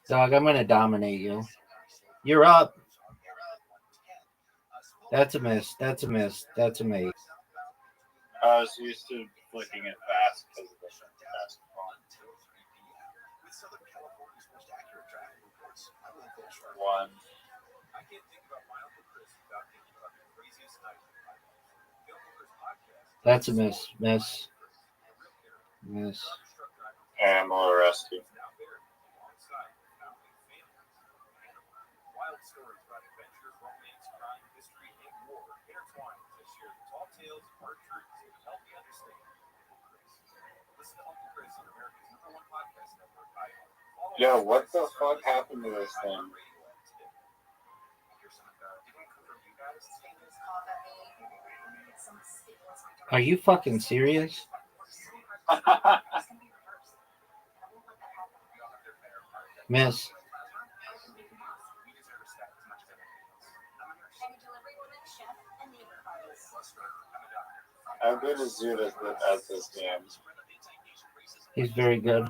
Speaker 11: Dog, I'm gonna dominate you. You're up. That's a miss. That's a miss. That's a miss.
Speaker 13: I was used to flicking it fast because of the basketball. One.
Speaker 11: That's a miss. Miss. Miss.
Speaker 13: And I'm a little rusty. Yo, what the fuck happened to this thing?
Speaker 11: Are you fucking serious? Miss.
Speaker 13: How good is Jude at this game?
Speaker 11: He's very good.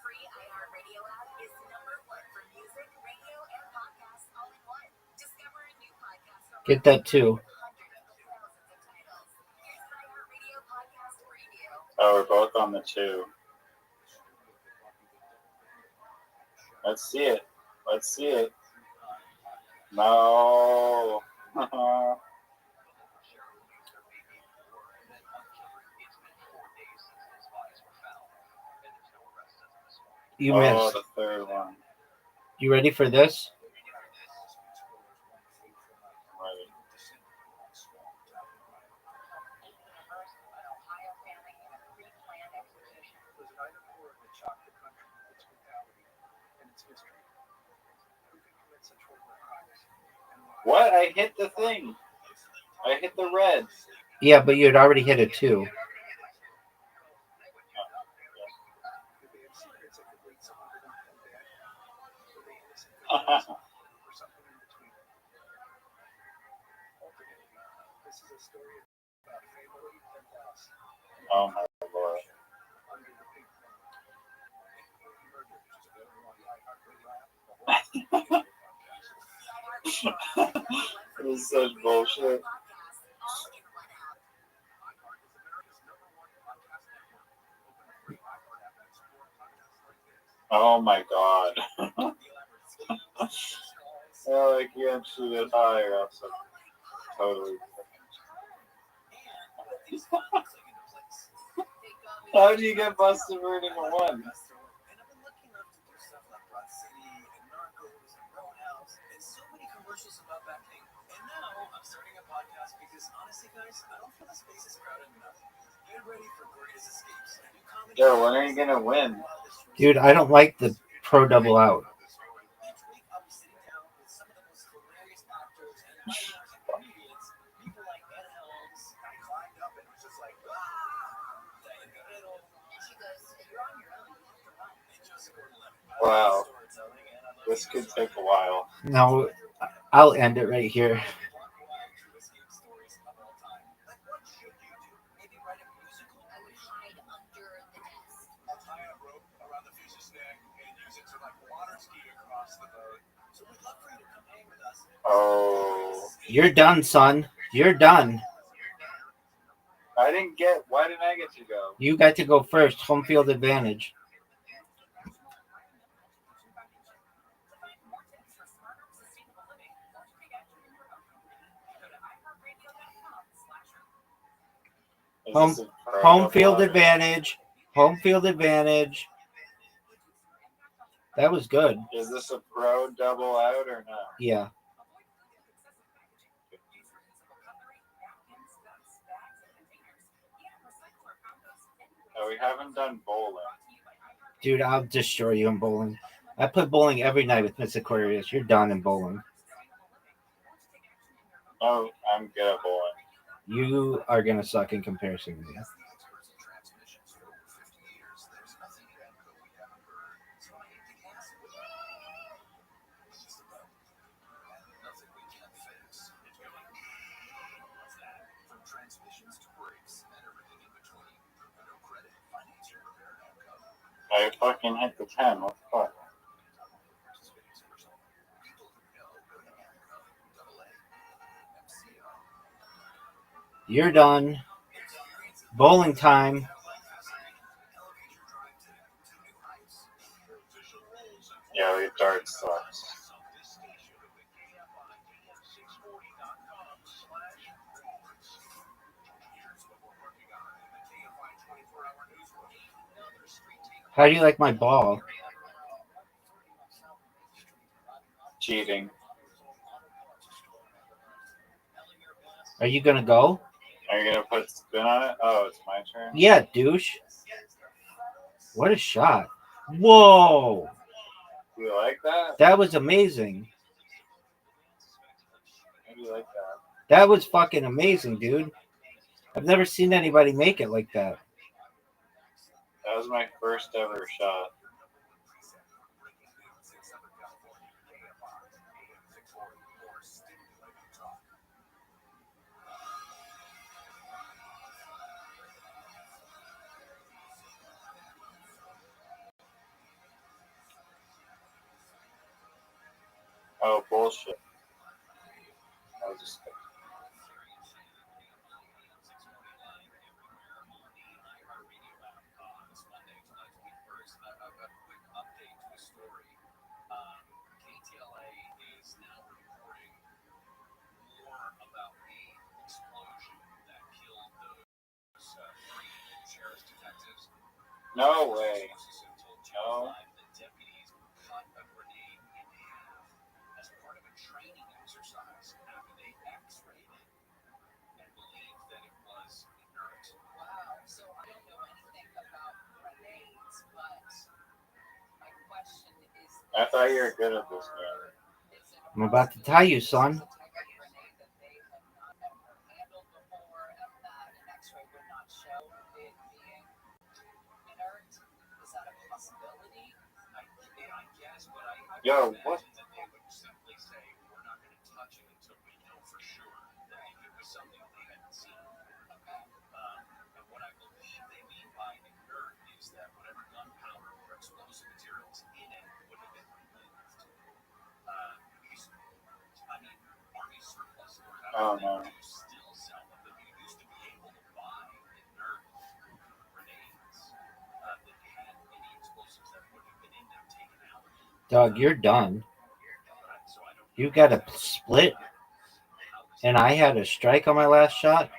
Speaker 9: Free iHeartRadio app is #1 for music, radio, and podcasts all in one. Discover a new podcast from
Speaker 11: Get that too.
Speaker 9: hundreds of thousands of titles. Here's an iHeartRadio podcast preview.
Speaker 13: Oh, we're both on the 2. Let's see it. Let's see it. No.
Speaker 11: You
Speaker 13: Oh,
Speaker 11: missed.
Speaker 13: the third one.
Speaker 11: You ready for this?
Speaker 13: Ready. What? I hit the thing. I hit the red.
Speaker 11: Yeah, but you had already hit it too.
Speaker 13: Oh my lord. This is such bullshit. Oh my god. Oh, I can't shoot it higher. I'm so totally. How do you get busted for hitting a 1? Yo, when are you gonna win?
Speaker 11: Dude, I don't like the pro double out.
Speaker 13: Wow. This could take a while.
Speaker 11: No, I'll end it right here.
Speaker 13: Oh.
Speaker 11: You're done, son. You're done.
Speaker 13: I didn't get. Why didn't I get to go?
Speaker 11: You got to go first. Home field advantage. Home field advantage. Home field advantage. That was good.
Speaker 13: Is this a pro double out or not?
Speaker 11: Yeah.
Speaker 13: No, we haven't done bowling.
Speaker 11: Dude, I'll destroy you in bowling. I play bowling every night with Miss Aquarius. You're done in bowling.
Speaker 13: Oh, I'm good at bowling.
Speaker 11: You are going to suck in comparison to me.
Speaker 13: I fucking hit the 10. What the fuck?
Speaker 11: You're done. Bowling time.
Speaker 13: Yeah, we dart sucks.
Speaker 11: How do you like my ball?
Speaker 13: Cheating.
Speaker 11: Are you gonna go?
Speaker 13: Are you gonna put spin on it? Oh, it's my turn.
Speaker 11: Yeah, douche. What a shot! Whoa,
Speaker 13: Do you like that?
Speaker 11: that was amazing.
Speaker 13: How do you like that?
Speaker 11: That was fucking amazing, dude. I've never seen anybody make it like that.
Speaker 13: That was my first ever shot. Oh, bullshit. I was just... No way. No.
Speaker 17: Wow. So I don't know anything about grenades, but my question is
Speaker 13: I thought you were good at this game.
Speaker 11: I'm about to tie you, son.
Speaker 17: type of grenade that they have not ever handled before and that an X-ray would not show it being inert? Is that a possibility?
Speaker 7: I guess, but I
Speaker 13: Yo, what?
Speaker 7: that they would simply say we're not going to touch it until we know for sure that if it was something they hadn't seen.
Speaker 17: Okay.
Speaker 7: And what I believe they mean by inert is that whatever gunpowder or explosive materials in it would have been removed. I mean, Army surplus stores, I
Speaker 13: Oh,
Speaker 7: don't
Speaker 13: no.
Speaker 7: think you still sell them, but you used to be able to buy inert grenades that had any explosives that would have been in them taken out.
Speaker 11: Dog, you're done.
Speaker 7: So I don't
Speaker 11: You got a split, and I had a strike on my last shot.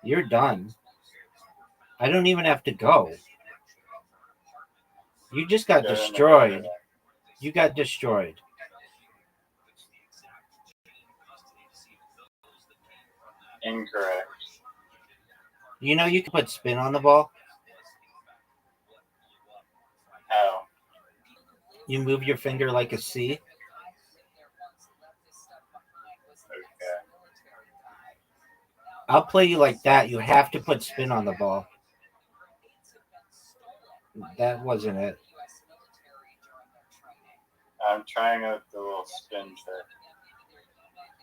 Speaker 11: You're done. I don't even have to go. You just got destroyed. You got destroyed.
Speaker 13: Incorrect.
Speaker 11: You know you can put spin on the ball.
Speaker 13: How?
Speaker 11: You move your finger like a C.
Speaker 13: Okay.
Speaker 11: I'll play you like that. You have to put spin on the ball. That wasn't it.
Speaker 13: I'm trying out the little spin trick.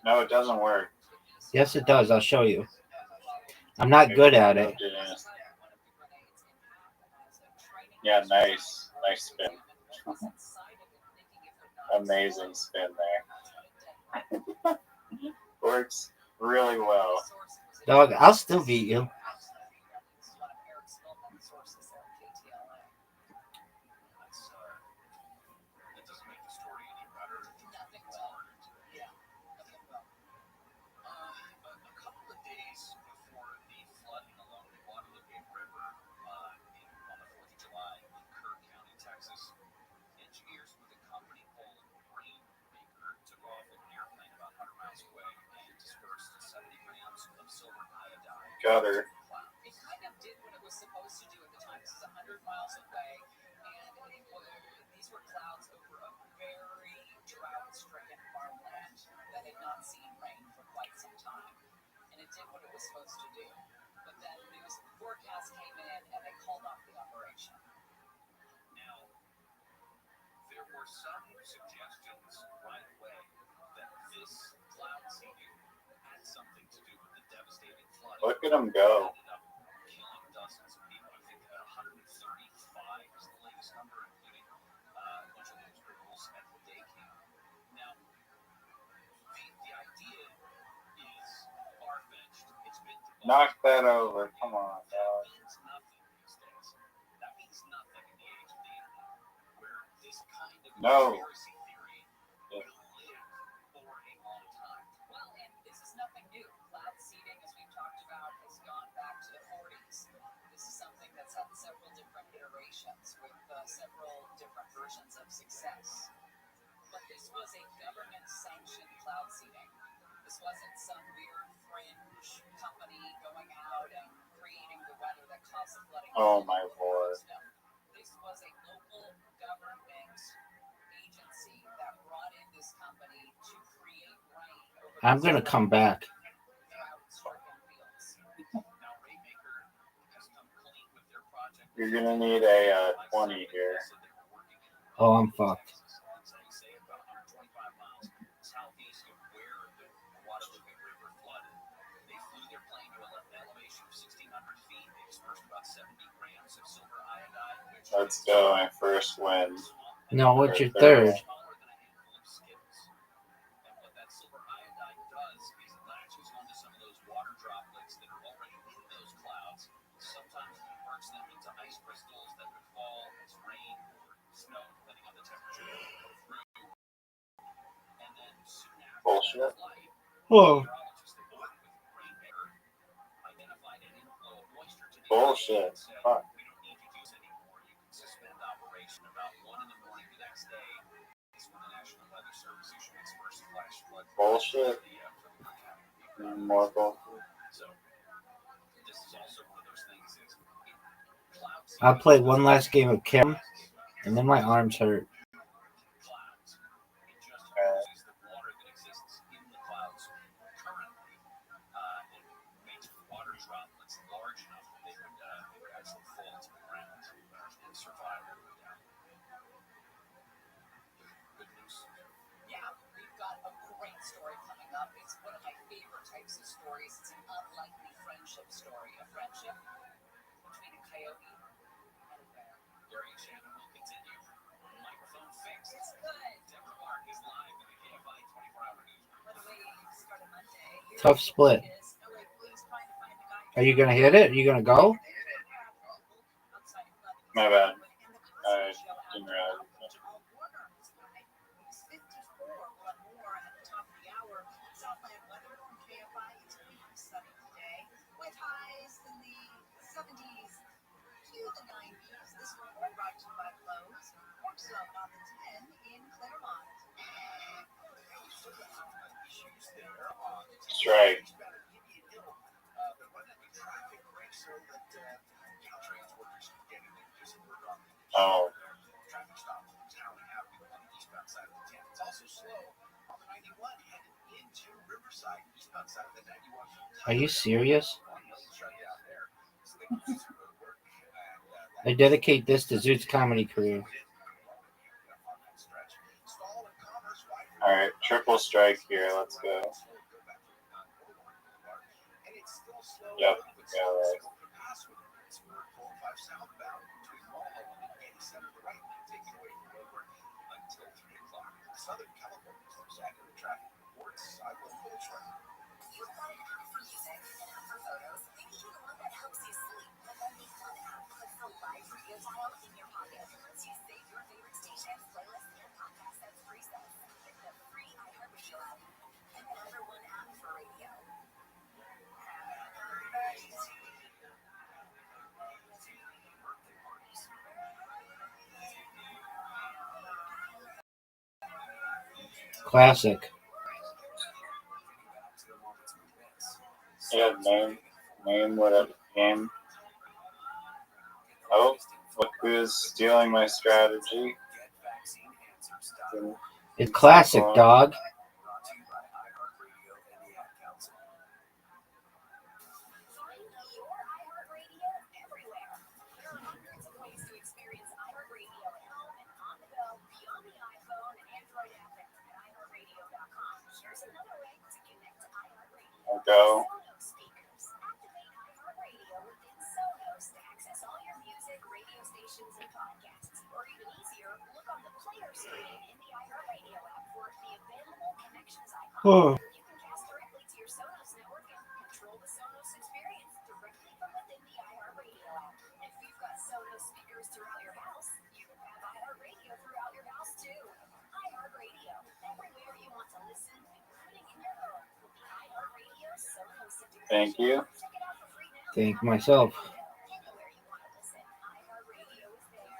Speaker 13: No, it doesn't work.
Speaker 11: Yes, it does. I'll show you. I'm not good at it.
Speaker 13: Yeah, nice. Nice spin. Amazing spin there. Works really well.
Speaker 11: Dog, I'll still beat you.
Speaker 13: Got her.
Speaker 17: It kind of did what it was supposed to do at the time. This is 100 miles away, and these were clouds over a very drought-stricken farmland that had not seen rain for quite some time. And it did what it was supposed to do. But then news forecast came in, and they called off the operation.
Speaker 7: Now, there were some suggestions right away that this cloud seeding had something to do with the devastating flooding.
Speaker 13: Look at him go.
Speaker 7: Killing dozens of people. I think 135 is the latest number, including a bunch of those girls at the day camp. Now, the idea is far-fetched. It's been debunked.
Speaker 13: Knock that over. Come on, dog.
Speaker 7: That means nothing these days. That means nothing in the age of the internet, where this kind of conspiracy theory will live for a long time.
Speaker 17: Well, and this is nothing new. Cloud seeding, as we've talked about, has gone back to the 40s. This is something that's had several different iterations with several different versions of success. But this was a government-sanctioned cloud seeding. This wasn't some weird fringe
Speaker 13: Oh my lord.
Speaker 17: This was a local government agency that brought in this company to create rain over
Speaker 11: I'm gonna come back.
Speaker 17: drought-stricken fields.
Speaker 7: Now, Rainmaker has come clean with their project.
Speaker 13: You're gonna need a 20 here.
Speaker 11: Oh, I'm fucked.
Speaker 7: Say about 125 miles southeast of where the Guadalupe River flooded. They flew their plane to an elevation of 1,600 feet. They dispersed about 70 grams of silver iodide, which
Speaker 13: Let's go, my first win.
Speaker 11: No, what's your
Speaker 13: Or
Speaker 11: third?
Speaker 7: smaller than a handful of skittles. And what that silver iodide does is it latches onto some of those water droplets that are already in those clouds. Sometimes it converts them into ice crystals that would fall as rain or snow, depending on the temperature that would go through. And then soon after
Speaker 13: Bullshit.
Speaker 7: that flight,
Speaker 11: Oh.
Speaker 7: meteorologists that work with Rainmaker identified an inflow of moisture to the
Speaker 13: Bullshit.
Speaker 7: and said,
Speaker 13: Fuck.
Speaker 7: we don't need to do this anymore. You can suspend operation. About 1 in the morning the next day is when the National Weather Service issued its first flash flood.
Speaker 13: Bullshit. More bullshit.
Speaker 7: So this is also one of those things is clouds.
Speaker 11: I'll play one last game of Kim, and then my arms hurt.
Speaker 7: Clouds. It just uses the water that exists in the clouds currently. It makes water droplets large enough that they would actually fall to the ground and survive. Good news.
Speaker 17: Yeah, we've got a great story coming up. It's one of my favorite types of stories. It's an unlikely friendship story. A friendship between a coyote and a bear.
Speaker 7: Gary and Shannon will continue. Microphone fixed.
Speaker 17: It's good.
Speaker 7: Deborah Mark is live in the KFI 24-hour news.
Speaker 17: By the way, you start a Monday. Here's
Speaker 11: Tough
Speaker 17: the
Speaker 11: split.
Speaker 17: is LA police trying to find the guy
Speaker 11: Are you gonna hit it? Are you gonna go?
Speaker 17: outside of Club
Speaker 13: My bad.
Speaker 17: and the
Speaker 13: I
Speaker 17: Cosby Show
Speaker 13: didn't
Speaker 17: after
Speaker 13: realize.
Speaker 17: Jamal Warner was live. It was 54. We'll have more at the top of the hour. Southland weather from KFI. It's going to be sunny today with highs in the 70s to the 90s. This one will be brought to you by Lowe's. Work zone on the 10 in Claremont.
Speaker 13: Strike. Oh.
Speaker 7: Traffic stop on Town Avenue on the eastbound side of the 10. It's also slow on the 91 headed into Riverside, eastbound side of the 91.
Speaker 11: Are you serious?
Speaker 7: Shut down there. So they can just go to work.
Speaker 11: I dedicate this to Zoot's comedy career.
Speaker 13: Alright, triple strike here. Let's go. Yep. Yeah, right.
Speaker 7: Southern California starts adding the traffic reports. I will pull truck.
Speaker 9: You've got an app for music, an app for photos, maybe even one that helps you sleep. But then the fun app puts the live radio dial in your pocket and lets you save your favorite stations, playlists, and podcast sets presets. Get the free iHeartRadio app, the number one app for radio.
Speaker 11: Classic.
Speaker 13: Yeah, name whatever game. Oh, look who's stealing my strategy.
Speaker 11: It's classic, dog.
Speaker 9: Find your iHeartRadio everywhere. There are hundreds of ways to experience iHeartRadio at home and on the go beyond the iPhone and Android app at iHeartRadio.com. Here's another way to connect to iHeartRadio.
Speaker 13: I'll go.
Speaker 9: Sonos speakers. Activate iHeartRadio within Sonos to access all your music, radio stations, and podcasts. Or even easier, look on the player screen in the iHeartRadio app for the available connections icon.
Speaker 11: Oh.
Speaker 9: You can cast directly to your Sonos network and control the Sonos experience directly from within the iHeartRadio app. If you've got Sonos speakers throughout your house, you can have iHeartRadio throughout your house too. iHeartRadio, everywhere you want to listen, including in your home. With the iHeartRadio Sonos integration.
Speaker 13: Thank you.
Speaker 9: Check it out for free now.
Speaker 11: Thank myself.
Speaker 9: Anywhere you want to listen, iHeartRadio is there.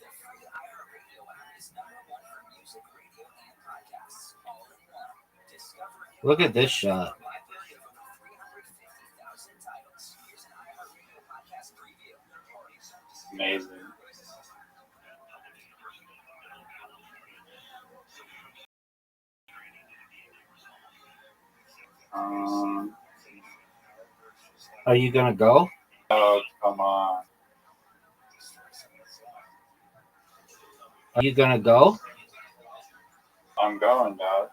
Speaker 7: The free iHeartRadio app is number one for music, radio, and podcasts. All in one. Discover
Speaker 11: Look at this shot.
Speaker 7: library of over 300
Speaker 13: Amazing.
Speaker 11: Are you gonna go?
Speaker 13: Oh, come on.
Speaker 11: Are you gonna go?
Speaker 13: I'm going, dog.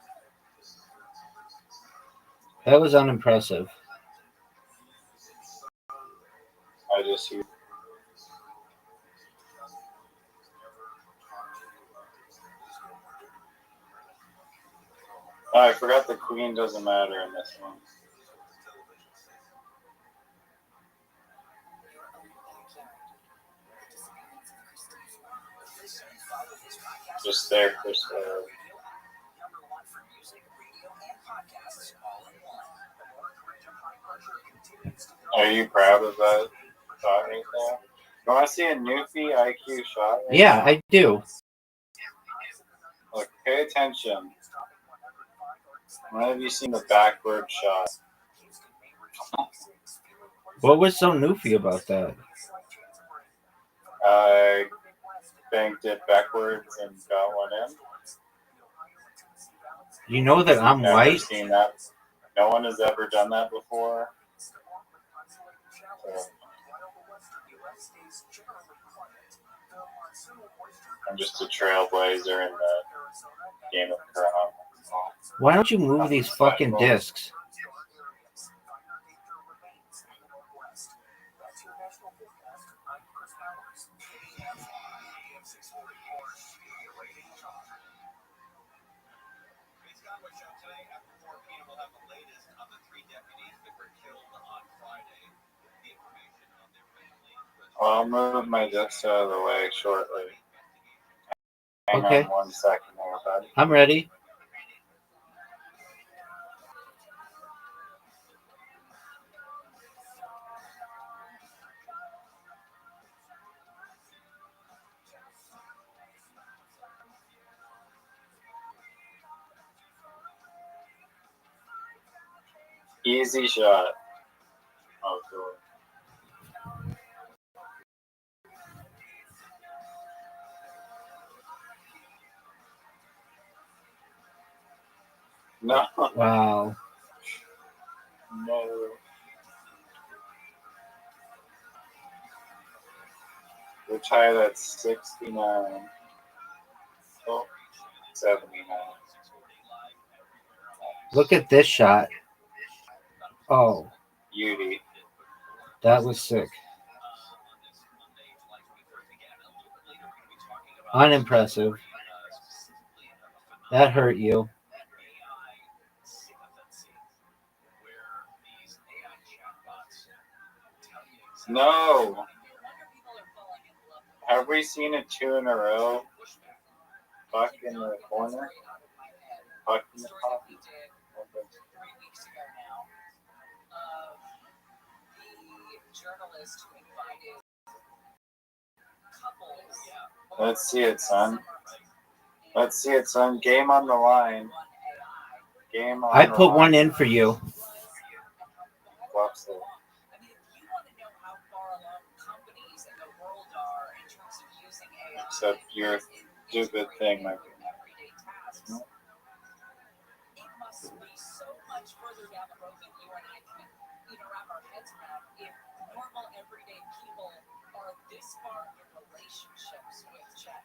Speaker 11: That was unimpressive.
Speaker 13: I just see. Oh, I forgot the queen doesn't matter in this one. Just there, Chris. Are you proud of that shot right there? You want to see a Newfie IQ shot? Right
Speaker 11: Yeah,
Speaker 13: now?
Speaker 11: I do.
Speaker 13: Look, pay attention. When have you seen the backward shot?
Speaker 11: What was so newfie about that?
Speaker 13: I banked it backwards and got one in.
Speaker 11: You know that I'm
Speaker 13: Never
Speaker 11: white?
Speaker 13: seen that. No one has ever done that before. So, I'm just a trailblazer in the game of Crown.
Speaker 11: Why don't you move these fucking discs?
Speaker 13: I'll move my discs out of the way shortly. Hang
Speaker 11: Okay.
Speaker 13: on 1 second there, bud.
Speaker 11: I'm ready.
Speaker 13: Easy shot. Oh, cool. No.
Speaker 11: Wow.
Speaker 13: No. We're tied at 69. Oh, 79.
Speaker 11: Look at this shot. Oh,
Speaker 13: Beauty.
Speaker 11: that was sick. Unimpressive. That hurt you.
Speaker 13: No. Have we seen it 2 in a row? Puck in the corner? Puck in the pocket? Let's see it, son. Let's see it, son. Game on the line. Game on
Speaker 11: I
Speaker 13: the
Speaker 11: put
Speaker 13: line.
Speaker 11: one in for you.
Speaker 13: Whoops. Except your stupid thing, my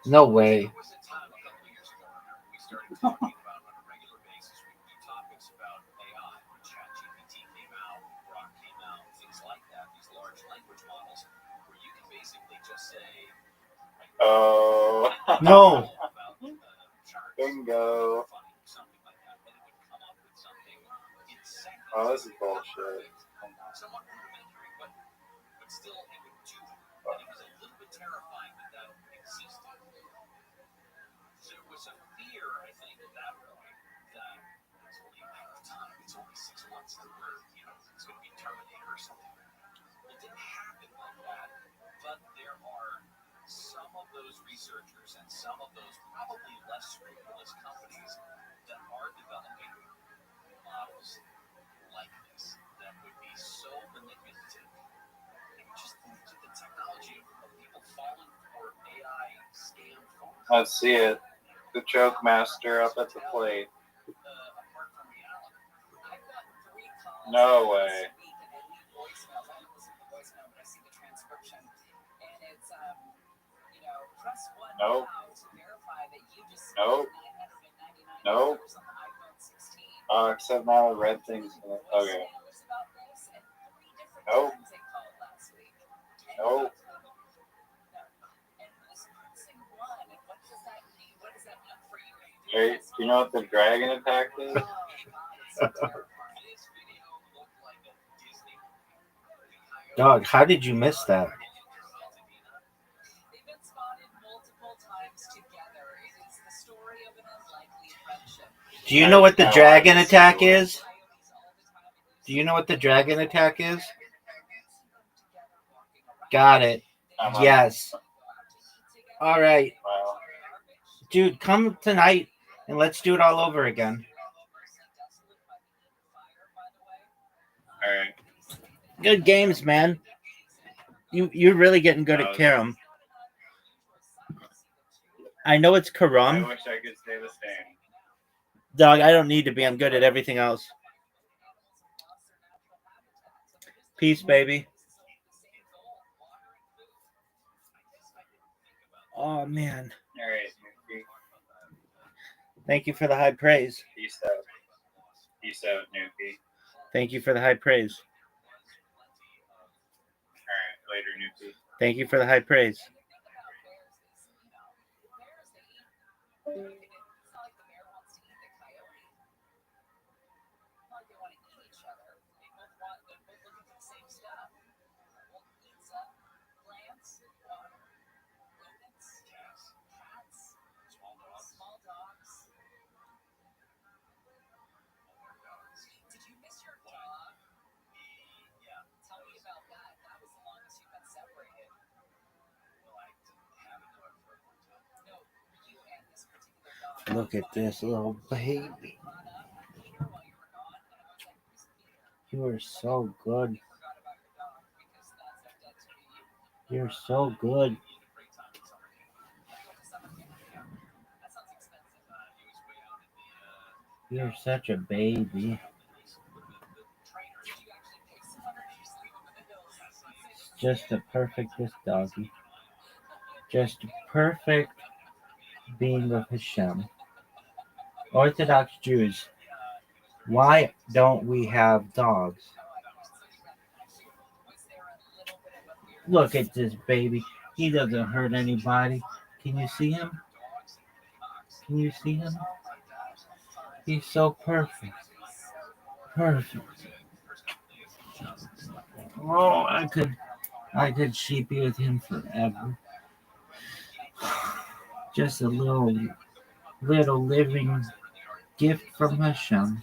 Speaker 11: No way.
Speaker 13: Oh.
Speaker 11: No.
Speaker 13: Bingo. Oh, this is bullshit.
Speaker 7: Researchers and some of those probably less scrupulous companies that are developing models like this that would be so manipulative. And just the technology of people falling
Speaker 13: Let's see it. The choke master up at the plate. No way. Nope. Nope. Nope. Except now the red things. Okay. Nope. Nope. Hey, you know what the dragon attack is?
Speaker 11: Dog, how did you miss that? Do you know what the dragon attack is? Do you know what the dragon attack is? Got it. Yes. All right. Dude, come tonight and let's do it all over again.
Speaker 13: All right.
Speaker 11: Good games, man. You're really getting good at carom. I know it's
Speaker 13: I
Speaker 11: carom.
Speaker 13: wish I could stay the same.
Speaker 11: Dog, I don't need to be. I'm good at everything else. Peace, baby. Oh, man.
Speaker 13: All right, Nuki.
Speaker 11: Thank you for the high praise.
Speaker 13: Peace out. Peace out, Nuki.
Speaker 11: Thank you for the high praise.
Speaker 13: All right, later, Nuki.
Speaker 11: Thank you for the high praise. Look at this little baby. You are so good. You're so good. You're such a baby. Just a perfectest doggy. Just a perfect being of Hashem. Orthodox Jews, why don't we have dogs? Look at this baby. He doesn't hurt anybody. Can you see him? Can you see him? He's so perfect. Perfect. Oh, I could sheepy with him forever. Just a little living gift from Hashem.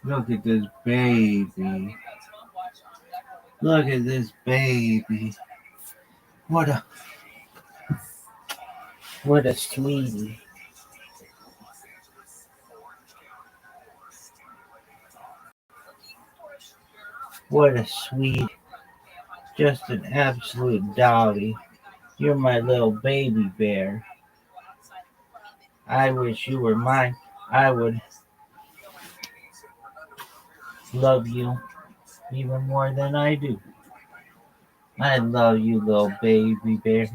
Speaker 11: Look at this baby. Look at this baby. What a sweetie. What a sweet, just an absolute dolly. You're my little baby bear. I wish you were mine. I would love you even more than I do. I love you, little baby bear.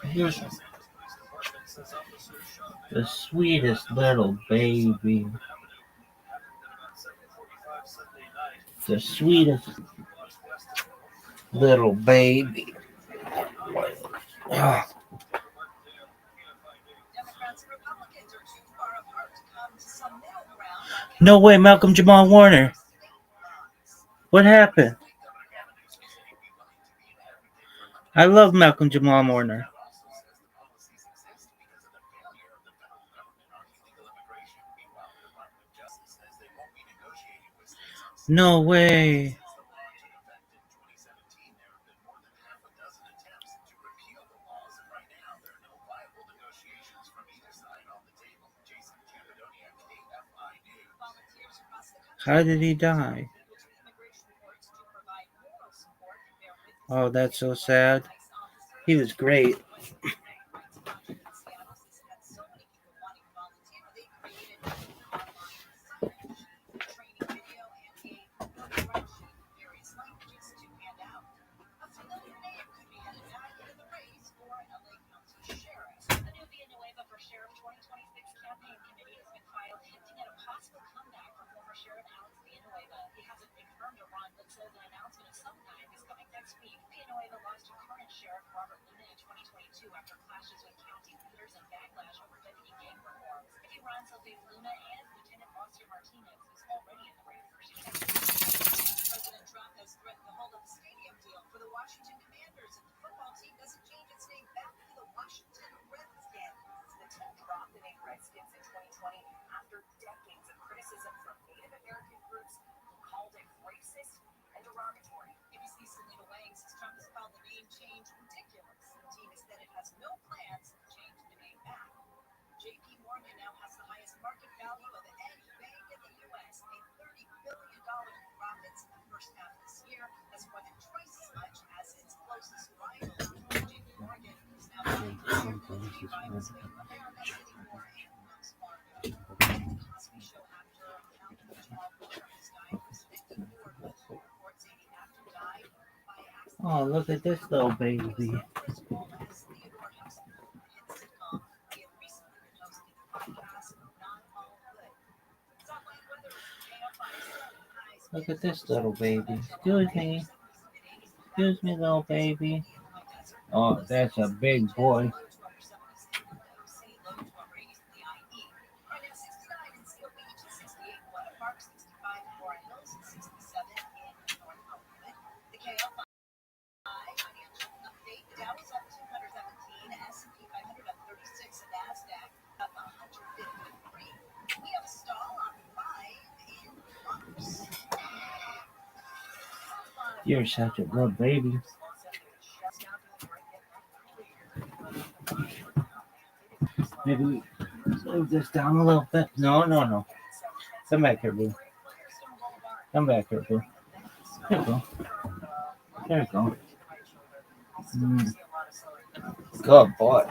Speaker 11: Here's the sweetest little baby. The sweetest little baby. Oh. No way, Malcolm Jamal Warner. What happened? I love Malcolm Jamal Warner. No way. How did he die? Oh, that's so sad. He was great. Oh, look at this little baby. Look at this little baby. Excuse me. Excuse me, little baby. Oh, that's a big boy. You're such a good baby. Maybe we move this down a little bit. No. Come back here, boo. Come back here, boo. There you go. There you go. Good boy.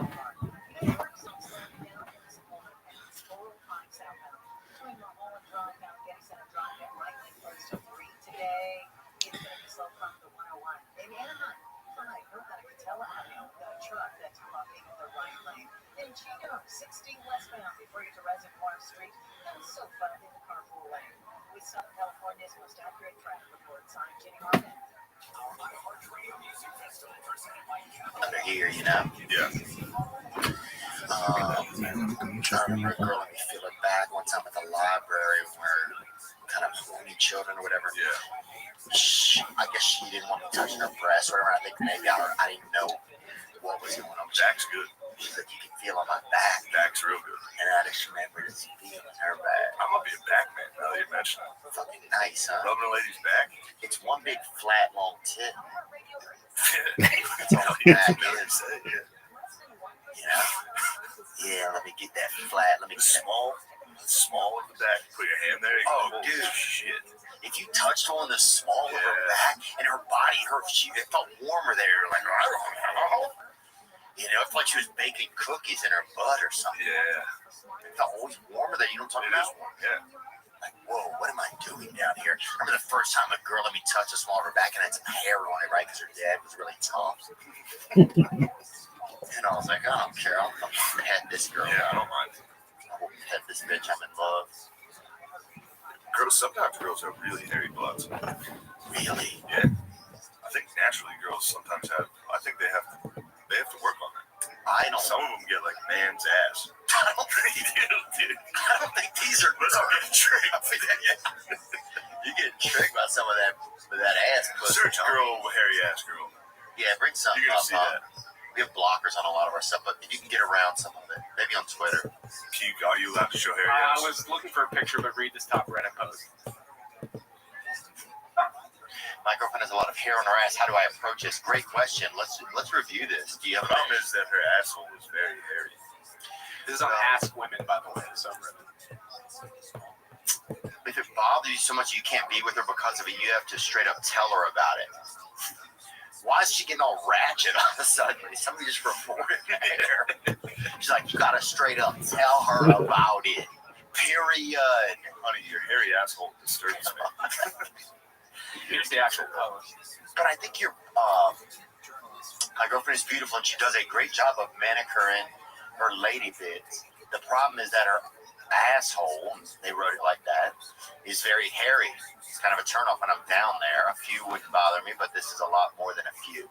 Speaker 15: Under here, you know.
Speaker 12: Yeah.
Speaker 15: I remember a girl let me feel it back one time at the library when we were kind of holding children or whatever.
Speaker 12: Yeah.
Speaker 15: I guess she didn't want me touching her breast or whatever. I think maybe I didn't know what was going on.
Speaker 12: Back's good.
Speaker 15: She's like, you can feel on my back.
Speaker 12: Back's real good.
Speaker 15: And I just remember this feeling in her back.
Speaker 12: I'm gonna be a back man now that you mention it.
Speaker 15: Fucking nice, huh?
Speaker 12: Rubbing a lady's back.
Speaker 15: It's one big flat long tip.
Speaker 12: That's all the back is.
Speaker 15: You know? Yeah, let me get that flat. Let me get
Speaker 12: small of the back. Put your hand there.
Speaker 15: Oh, dude.
Speaker 12: Shit.
Speaker 15: If you touched on the small of her back and her body, it felt warmer there. Like, you know, it felt like she was baking cookies in her butt or something.
Speaker 12: Yeah.
Speaker 15: It felt always warmer there. You know what I'm talking about?
Speaker 12: Yeah.
Speaker 15: Like, whoa, what am I doing down here? I remember the first time a girl let me touch the small of her back and had some hair on it, right? Because her dad was really tough. And I was like, I don't care. I'll pet this girl.
Speaker 12: Yeah, I don't mind.
Speaker 15: I will pet this bitch. I'm in love.
Speaker 12: Sometimes girls have really hairy butts.
Speaker 15: Really?
Speaker 12: Yeah. I think naturally girls sometimes have. I think they have to work on that. Some of them get like man's ass.
Speaker 15: I don't think you do, dude. I don't think these are.
Speaker 12: But I'm getting tricked.
Speaker 15: You're getting tricked by some of that ass.
Speaker 12: Search girl, hairy ass girl.
Speaker 15: Yeah, bring something
Speaker 12: You're gonna
Speaker 15: up.
Speaker 12: see that.
Speaker 15: We have blockers on a lot of our stuff, but you can get around some of it. Maybe on Twitter.
Speaker 12: Are you allowed to show hairy ass?
Speaker 18: I was looking for a picture, but read this top Reddit post.
Speaker 15: My girlfriend has a lot of hair on her ass. How do I approach this? Great question. Let's review this. Do you have
Speaker 12: The problem is that her asshole is very hairy.
Speaker 18: This is on Ask Women, by the way, the subreddit.
Speaker 15: If it bothers you so much you can't be with her because of it, you have to straight up tell her about it. Why is she getting all ratchet all of a sudden? Somebody just reported her. She's like, you gotta straight up tell her about it. Period.
Speaker 12: Honey, your hairy asshole disturbs me.
Speaker 18: Here's the actual post.
Speaker 15: But I think my girlfriend is beautiful and she does a great job of manicuring her lady bits. The problem is that her asshole, they wrote it like that, is very hairy. It's kind of a turnoff when I'm down there. A few wouldn't bother me, but this is a lot more than a few.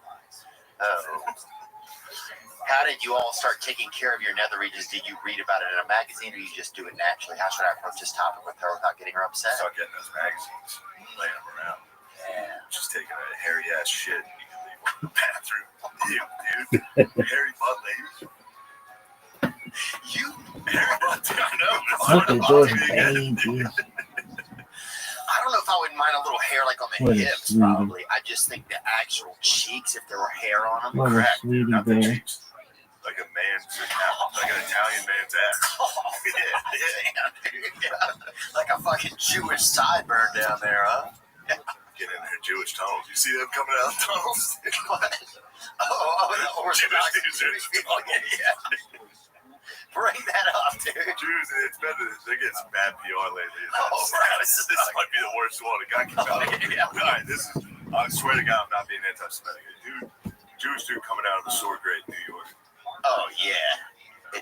Speaker 15: How did you all start taking care of your nether regions? Did you read about it in a magazine or you just do it naturally? How should I approach this topic with her without getting her upset?
Speaker 12: Start getting those magazines, laying them around.
Speaker 15: Yeah.
Speaker 12: Just taking a hairy ass shit. You can leave them in the bathroom. Ew, dude. Hairy butt ladies.
Speaker 15: You
Speaker 12: hairy butt, I know.
Speaker 11: Look at those babies.
Speaker 15: I don't know if I would mind a little hair like on the
Speaker 11: What a
Speaker 15: hips,
Speaker 11: sweetie.
Speaker 15: probably. I just think the actual cheeks, if there were hair on them,
Speaker 11: What a
Speaker 15: crack.
Speaker 11: sweetie
Speaker 12: Not the
Speaker 11: bear.
Speaker 12: cheeks. Like a man's, like an Italian man's ass.
Speaker 15: Yeah. Like a fucking Jewish sideburn down there, huh?
Speaker 12: Get in there, Jewish tunnels. You see them coming out of tunnels?
Speaker 15: What? Oh, the
Speaker 12: Jewish tunnels.
Speaker 15: Yeah. Bring that up, dude.
Speaker 12: Jews, it's better. They're getting some bad PR lately.
Speaker 15: This
Speaker 12: might be the worst one. A guy came out. All right, I swear to God, I'm not being anti-Semitic. Jewish dude coming out of a sword grate in New York.
Speaker 15: Oh, yeah.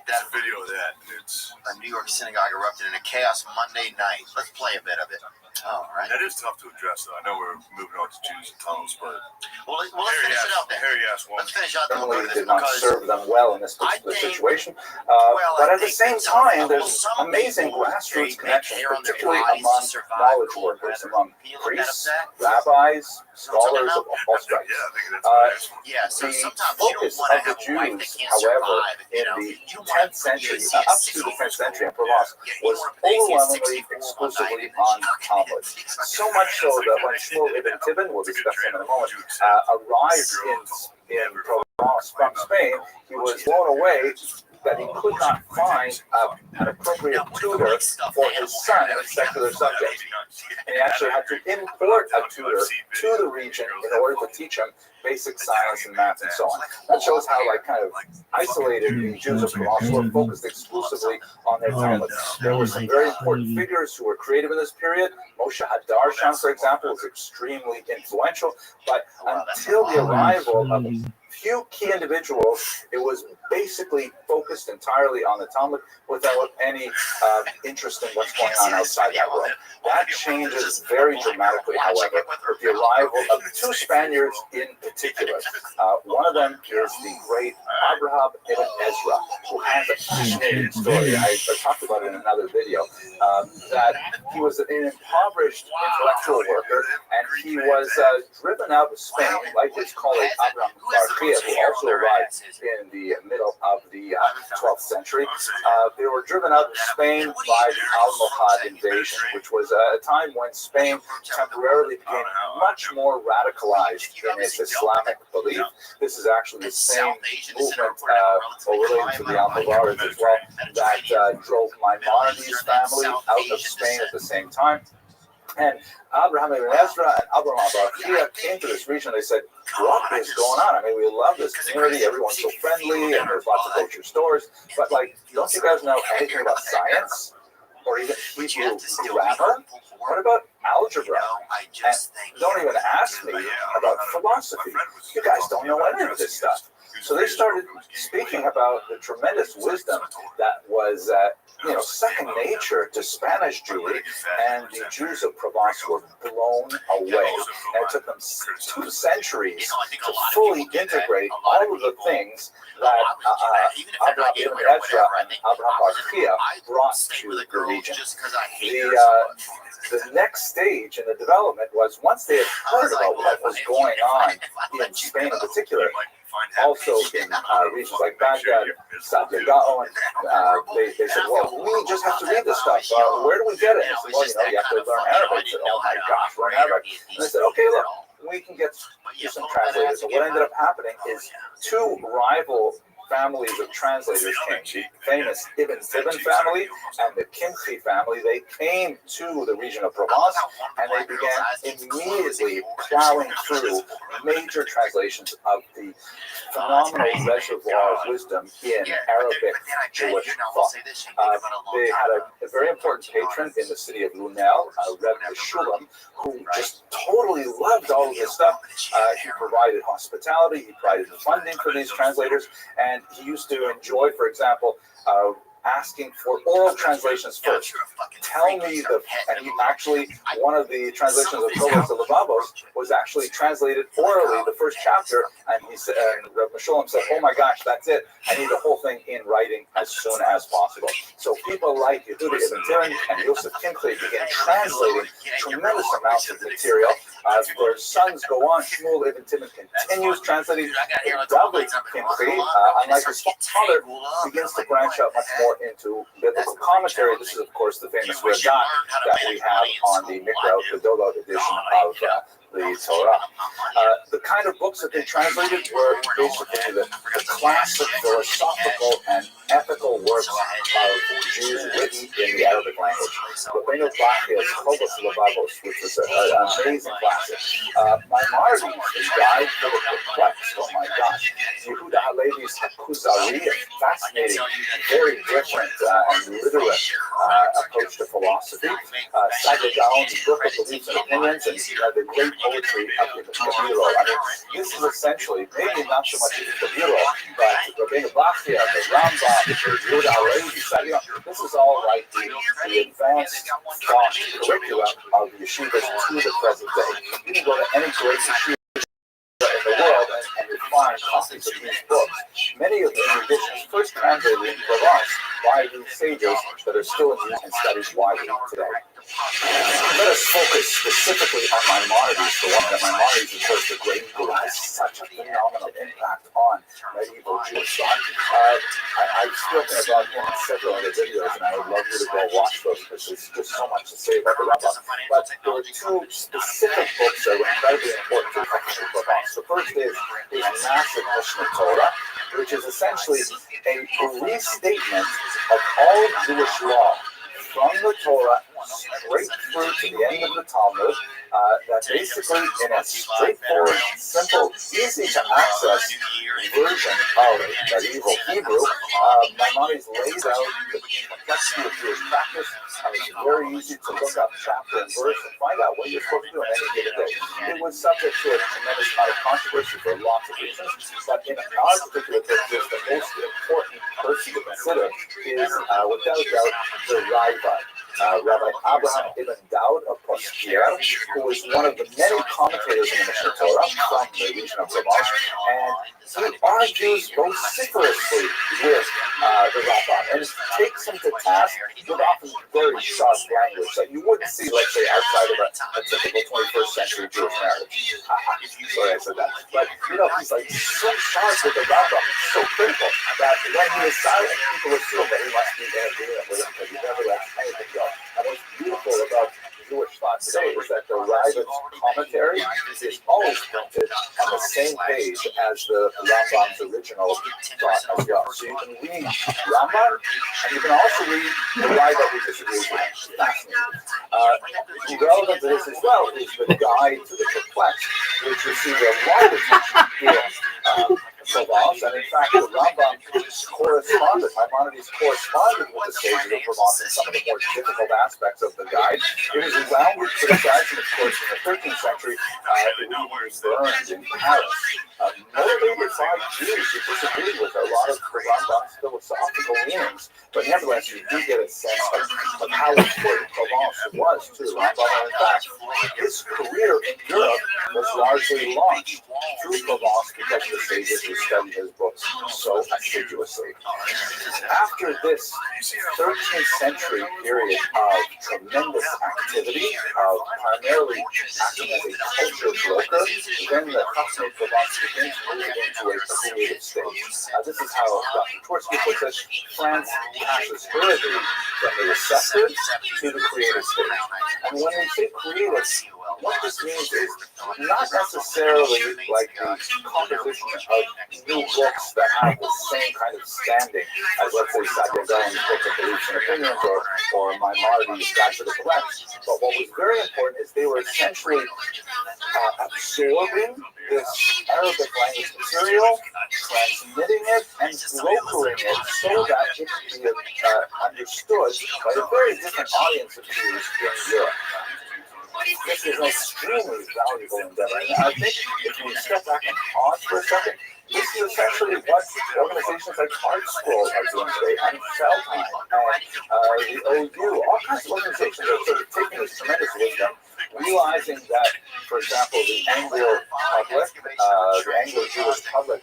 Speaker 12: That's a video of that. It's
Speaker 15: a New York synagogue erupted in a chaos Monday night. Let's play a bit of it. All right.
Speaker 12: That is tough to address, though. I know we're moving on to Jews and tunnels, but
Speaker 15: let's finish it out there.
Speaker 12: Hairy ass woman.
Speaker 15: Let's finish out there. We'll go to this
Speaker 2: Did not
Speaker 15: because
Speaker 2: serve them well in this particular situation. But at the same time, there's amazing grassroots connection, particularly among knowledge workers, among priests, rabbis, scholars of all stripes.
Speaker 15: So
Speaker 2: The
Speaker 15: sometimes you don't
Speaker 2: focus
Speaker 15: want to
Speaker 2: of the
Speaker 15: have a wife that
Speaker 2: Jews,
Speaker 15: can't
Speaker 2: however,
Speaker 15: survive.
Speaker 2: in the 10th century, up to the 10th century in Provence, was overwhelmingly exclusively on Talmud. So much so that when Shmuel ibn Tibbon, we'll discuss him in a moment, arrived in Provence from Spain, he was blown away that he could not find an appropriate tutor for his son in a secular subject. And he actually had to import a tutor to the region in order to teach him basic science and math and so on. That shows how kind of isolated the Jews of Provence were, focused exclusively on their Talmud. There were some very important figures who were creative in this period. Moshe Hadarshan, for example, was extremely influential, but until the arrival of few key individuals, it was basically focused entirely on the Talmud without any interest in what's going on outside that world. That changes very dramatically, however, with the arrival of two Spaniards in particular. One of them is the great Abraham ibn Ezra, who has a fascinating story. I talked about it in another video, that he was an impoverished intellectual worker, and he was driven out of Spain, like his colleague Abraham Barcia, who also arrived in the middle of the 12th century. They were driven out of Spain by the Almohad invasion, which was a time when Spain temporarily became much more radicalized in its Islamic belief. This is actually the same movement related to the Almohades as well that drove Maimonides' family out of Spain at the same time. And Abraham ibn Ezra and Abraham Barcia came to this region. They said, what is going on? I mean, we love this community. Everyone's so friendly, and there's lots of culture stores. But, don't you guys know anything about science? Or even Hebrew grammar? What about algebra? And don't even ask me about philosophy. You guys don't know any of this stuff. So they started speaking about the tremendous wisdom that was second nature to Spanish Jewry, and the Jews of Provence were blown away. And it took them 2 centuries to fully integrate all of the things that Abraham ibn Ezra and Abraham Barcia brought to the region. The next stage in the development was, once they had heard about what was going on in Spain in particular, also in regions like Baghdad, Santiago, and they said, well, we just have to read this stuff. Where do we get it? And I said, well, you have to learn Arabic. I said, oh my gosh, learn Arabic. And they said, okay, look, we can get some translators. And what ended up happening is two rival families of translators came. The famous Ibn Sibin family and the Kimchi family. They came to the region of Provence and they began immediately plowing through major translations of the phenomenal reservoir of wisdom in Arabic Jewish thought. They had a very important patron in the city of Lunel, Rabbi Rothschild, who just totally loved all of this stuff. He provided hospitality, he provided funding for these translators, and he used to enjoy, for example, asking for oral translations first. Tell me and he actually, one of the translations of Tolos of Levavos was actually translated orally, the first chapter, and he said, and Rabbi Shalom said, oh my gosh, that's it. I need the whole thing in writing as soon as possible. So people like Yehuda Ibn Tiran and Yosef Kimchi began translating tremendous amounts of material. Their sons go on. Shmuel Ibn Tiran continues translating. David Kimchi, unlike his father, begins to branch out much more into biblical commentary. This is, of course, the famous Radak that we have on the Mikra Gedolah edition of the Torah. The kind of books that they translated were basically the classic philosophical and ethical works of Jews written in the Arabic language. Rabbeinu Bachya's Chobos Levavos, which was an amazing classic. Maimonides, his guide for the perplexed, oh my gosh. Yehuda Halevi's Hakuzari, a fascinating, very different and literate approach to philosophy. Saga Gaon's book of beliefs and opinions, and the great poetry of the Kabiro. I mean, this is essentially, maybe not so much as the Kabiro, but Rabbeinu Bachya, the Rambam, Yehuda Halevi, this is all like the advanced thought curriculum of yeshivas to the present day. You can go to any great yeshiva in the world and you find copies of these books. Many of the editions first translated in Provence by these sages that are still in use and studied widely today. Let us focus specifically on Maimonides, the one that Maimonides, of course, the great guru, has such a phenomenal impact on medieval Jewish thought. I've spoken about him in several other videos, and I would love you to go watch those because there's just so much to say about the Rambam. But there are two specific books that are incredibly important to the technical Provence. The first is his massive Mishnah Torah, which is essentially a restatement of all Jewish law from the Torah straight through to the end of the Talmud, that basically in a straightforward, simple, easy to access version of medieval Hebrew, Maimonides lays out the complexity of Jewish practice. It's very easy to look up chapter and verse and find out what you're supposed to do on any given day. It was subject to a tremendous amount of controversy for lots of reasons, but in our particular case, the most important person to consider is, without doubt, the Raiva. Rabbi Abraham Ibn Daud of Posquier, who was one of the many commentators in the Mishnah Torah from the region of Provence, and he argues vociferously with the Rambam and takes him to task with often very sharp language that you wouldn't see, let's say, outside of a typical 21st century Jewish narrative. Sorry I said that. But, he's like so sharp with the Rambam, so critical, that when he is silent, people assume that he must be in agreement with him because he never lets anything go. And what's beautiful about Jewish thought today is that the Raiva's commentary is always printed on the same page as the Rambam's original thought as well. So you can read Rambam, and you can also read the Raiva who disagrees with it. Fascinating. Relevant to this as well is the Guide to the Perplexed, which received a lot of attention in Provence, and in fact, the Rambam corresponded, Maimonides corresponded with the sages of Provence in some of the more difficult aspects of the guide. It was roundly criticized, and of course, in the 13th century, it was burned in Paris. Motivated by Jews who disagreed with a lot of the Rambam's philosophical meanings, but nevertheless, you do get a sense of how important Provence was to the Rambam. In fact, his career in Europe was largely launched through Provence because the sages who studied his books so assiduously. After this 13th century period of tremendous activity, of primarily acting as a culture broker, then the Chassidut Provence begins moving into a creative stage. This is how Dr. Tversky puts it. France passes hurriedly from the receptive to the creative stage. And when we say creative, what this means is not necessarily like the composition of new books that have the same kind of standing as, let's say, Sadia Gaon's Book of Beliefs and Opinions or Maimonides' Guide to the Quran. But what was very important is they were essentially absorbing this Arabic language material, transmitting it, and brokering it so that it could be understood by a very different audience of Jews in Europe. This is an extremely valuable endeavor. And I think if we step back and pause for a second, this is essentially what organizations like ArtScroll are doing today, and Feldheim, and the OU, all kinds of organizations are sort of taking this tremendous wisdom, realizing that, for example, the Anglo-Jewish public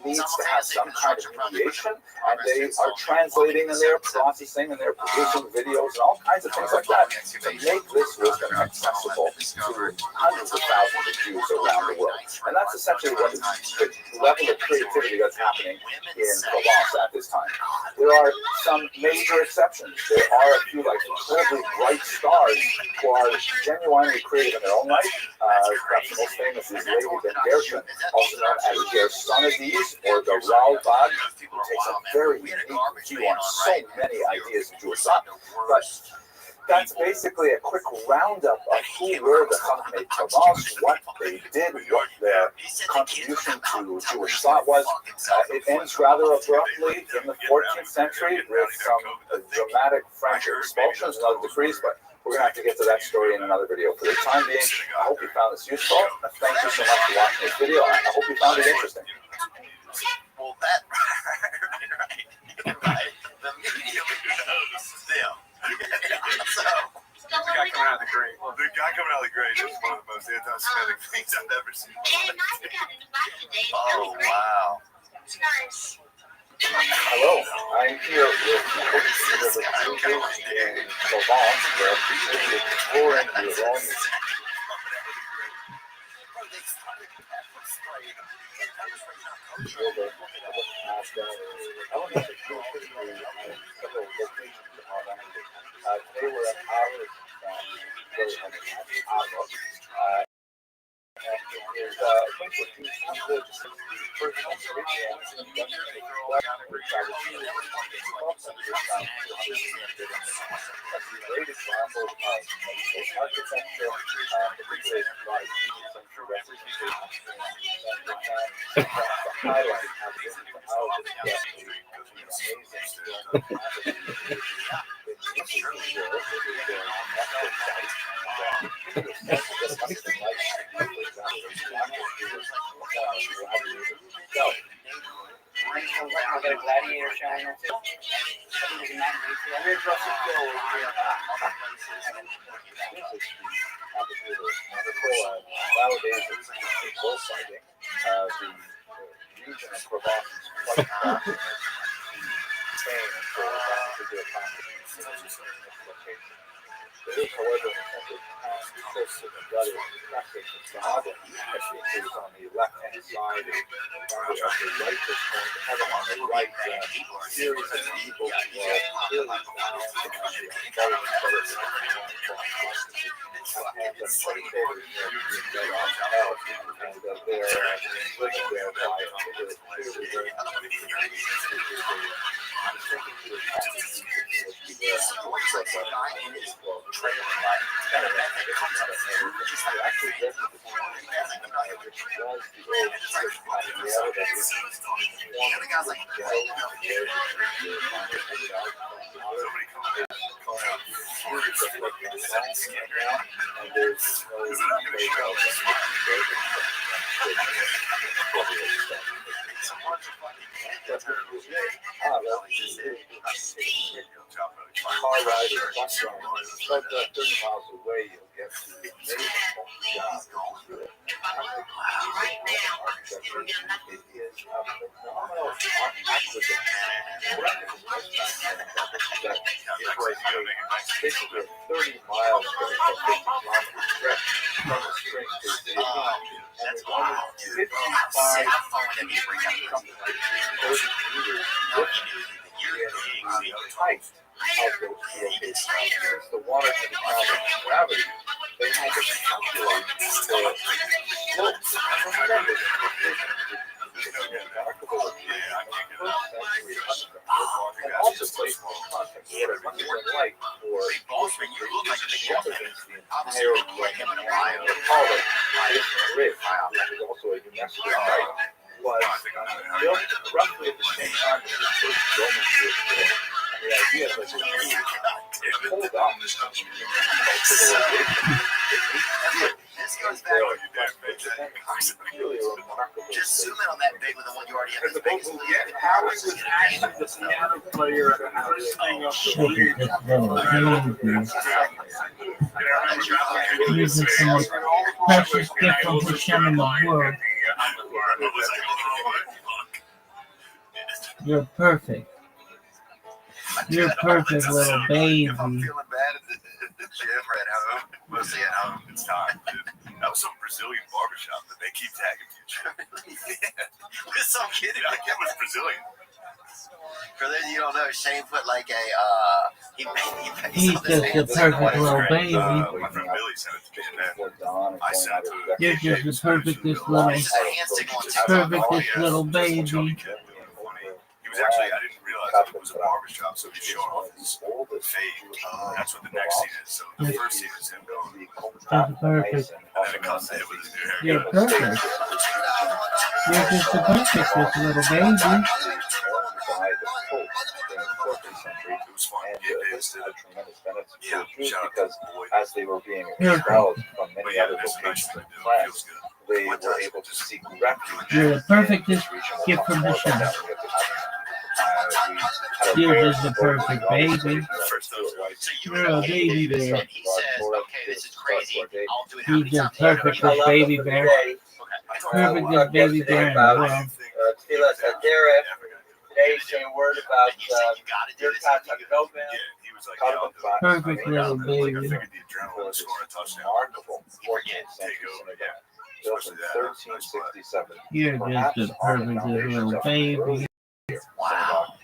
Speaker 2: needs to have some kind of mediation, and they are translating and they're processing and they're producing videos and all kinds of things like that to make this wisdom accessible to hundreds of thousands of Jews around the world. And that's essentially what is the level of creativity that's happening in Provence at this time. There are some major exceptions. There are a few like incredibly bright stars who are genuinely creative in their own right. Perhaps the most famous is Lady Ben Gershon, also known as Gersonides, or the Ralbag, who takes a very unique view on so many ideas in Jewish thought. But that's basically a quick roundup of who were the Chachamei Provence, what they did, what their contribution to Jewish thought was. It ends rather abruptly in the 14th century with some dramatic French expulsions and other decrees, but we're going to have to get to that story in another video. For the time being, I hope you found this useful. Thank you so much for watching this video, and I hope you found it interesting.
Speaker 15: Well, that right. The media knows them. So,
Speaker 12: the guy coming out of the grave. The guy coming out of the grave is one of the most anti-Semitic things I've ever seen.
Speaker 15: Oh, wow.
Speaker 9: Nice.
Speaker 2: Hello, I'm here with the Jews in Provence, where we're exploring the Rome. They were at ours Gladiator channel. Here's Russell Crowe over here. Nowadays, it's bullfighting. The region of Provence is quite popular to Spain, and so that's a good competition in this location. There is, however, an attempt close to the gutter traffic in Sahaba, as you see on the left-hand side, and on the right, there's going to heaven on the right, series of people who are really bound and following each other hands on each other's shoulders, being led off to hell, and they're living there by clearly very car ride or bus ride, about 30 miles away, you'll get to the amazing job. Right now, it is a phenomenal aqueduct. That is like basically a 30-mile stretch from the spring to the and it's only 55 something like 30 meters in height of those two locations. Since the water can travel with gravity, they had to calculate
Speaker 12: Yeah, I can't get it.
Speaker 2: And also plays in context what it must have been like for
Speaker 15: Big boss man, you look like a big boss man. Obviously,
Speaker 2: entire
Speaker 15: you like him in a bio.
Speaker 2: they call it Jason Ridge, which is also a UNESCO site, was built roughly at the same time as the first Roman Jewish war. And the idea that the Jews hold up in civilization
Speaker 15: This goes back
Speaker 2: really a remarkable
Speaker 15: just zoom in on that big one, the one you already have.
Speaker 2: because the biggest how is it actually the piano player and how is it
Speaker 11: Here's the most precious gift from Hashem in the world. You're perfect. You're perfect, little baby.
Speaker 15: I'm feeling bad at the gym or at home. Mostly at home.
Speaker 12: It's time, dude. That was some Brazilian barbershop that they keep tagging you.
Speaker 15: Yeah. With some kid.
Speaker 12: Yeah, I get was Brazilian.
Speaker 15: For those of you who don't know, Shane put like a
Speaker 11: He's just a perfect little baby.
Speaker 12: My friend Billy sent it to me, and then I sent it to
Speaker 11: You're just the perfectest little baby.
Speaker 12: He was actually, I didn't realize it was a barbershop, so he's showing off his fade. That's what the next scene is. So the first scene is him going.
Speaker 11: That's perfect.
Speaker 12: And then it cuts to him with his new hair.
Speaker 11: You're perfect. You're just the perfectest little baby.
Speaker 12: It was fun.
Speaker 2: And this had tremendous benefits to
Speaker 12: Yeah,
Speaker 2: the Jews
Speaker 12: shout out
Speaker 2: because
Speaker 12: to the boy.
Speaker 2: as they were being expelled from
Speaker 12: But
Speaker 2: many
Speaker 12: yeah,
Speaker 2: other
Speaker 12: that's a nice
Speaker 2: locations
Speaker 12: thing
Speaker 2: in
Speaker 12: to do. It
Speaker 2: France,
Speaker 12: feels good.
Speaker 2: they were able to seek refuge.
Speaker 11: You're the perfectest
Speaker 2: in this region.
Speaker 11: gift from
Speaker 2: We'll
Speaker 11: Hashem.
Speaker 2: talk more about that.
Speaker 11: You're just the perfect baby.
Speaker 15: So
Speaker 11: You're a baby bear.
Speaker 15: he says, okay, this is crazy. I'll do it how
Speaker 11: He's
Speaker 15: many
Speaker 11: the
Speaker 15: times?
Speaker 11: perfectest baby bear. Perfectest baby bear in the world.
Speaker 4: Tefillah Saderech. Today, saying a word about your touch on Nobel.
Speaker 12: He was like, yeah, I'll do it.
Speaker 11: Perfect little
Speaker 12: Like, I
Speaker 11: baby.
Speaker 12: figured the adrenaline would score a touchdown.
Speaker 2: Remarkable
Speaker 15: Forget.
Speaker 12: Take over, yeah.
Speaker 2: built in 1367.
Speaker 11: You're just the perfectest little baby.
Speaker 15: Wow.
Speaker 2: And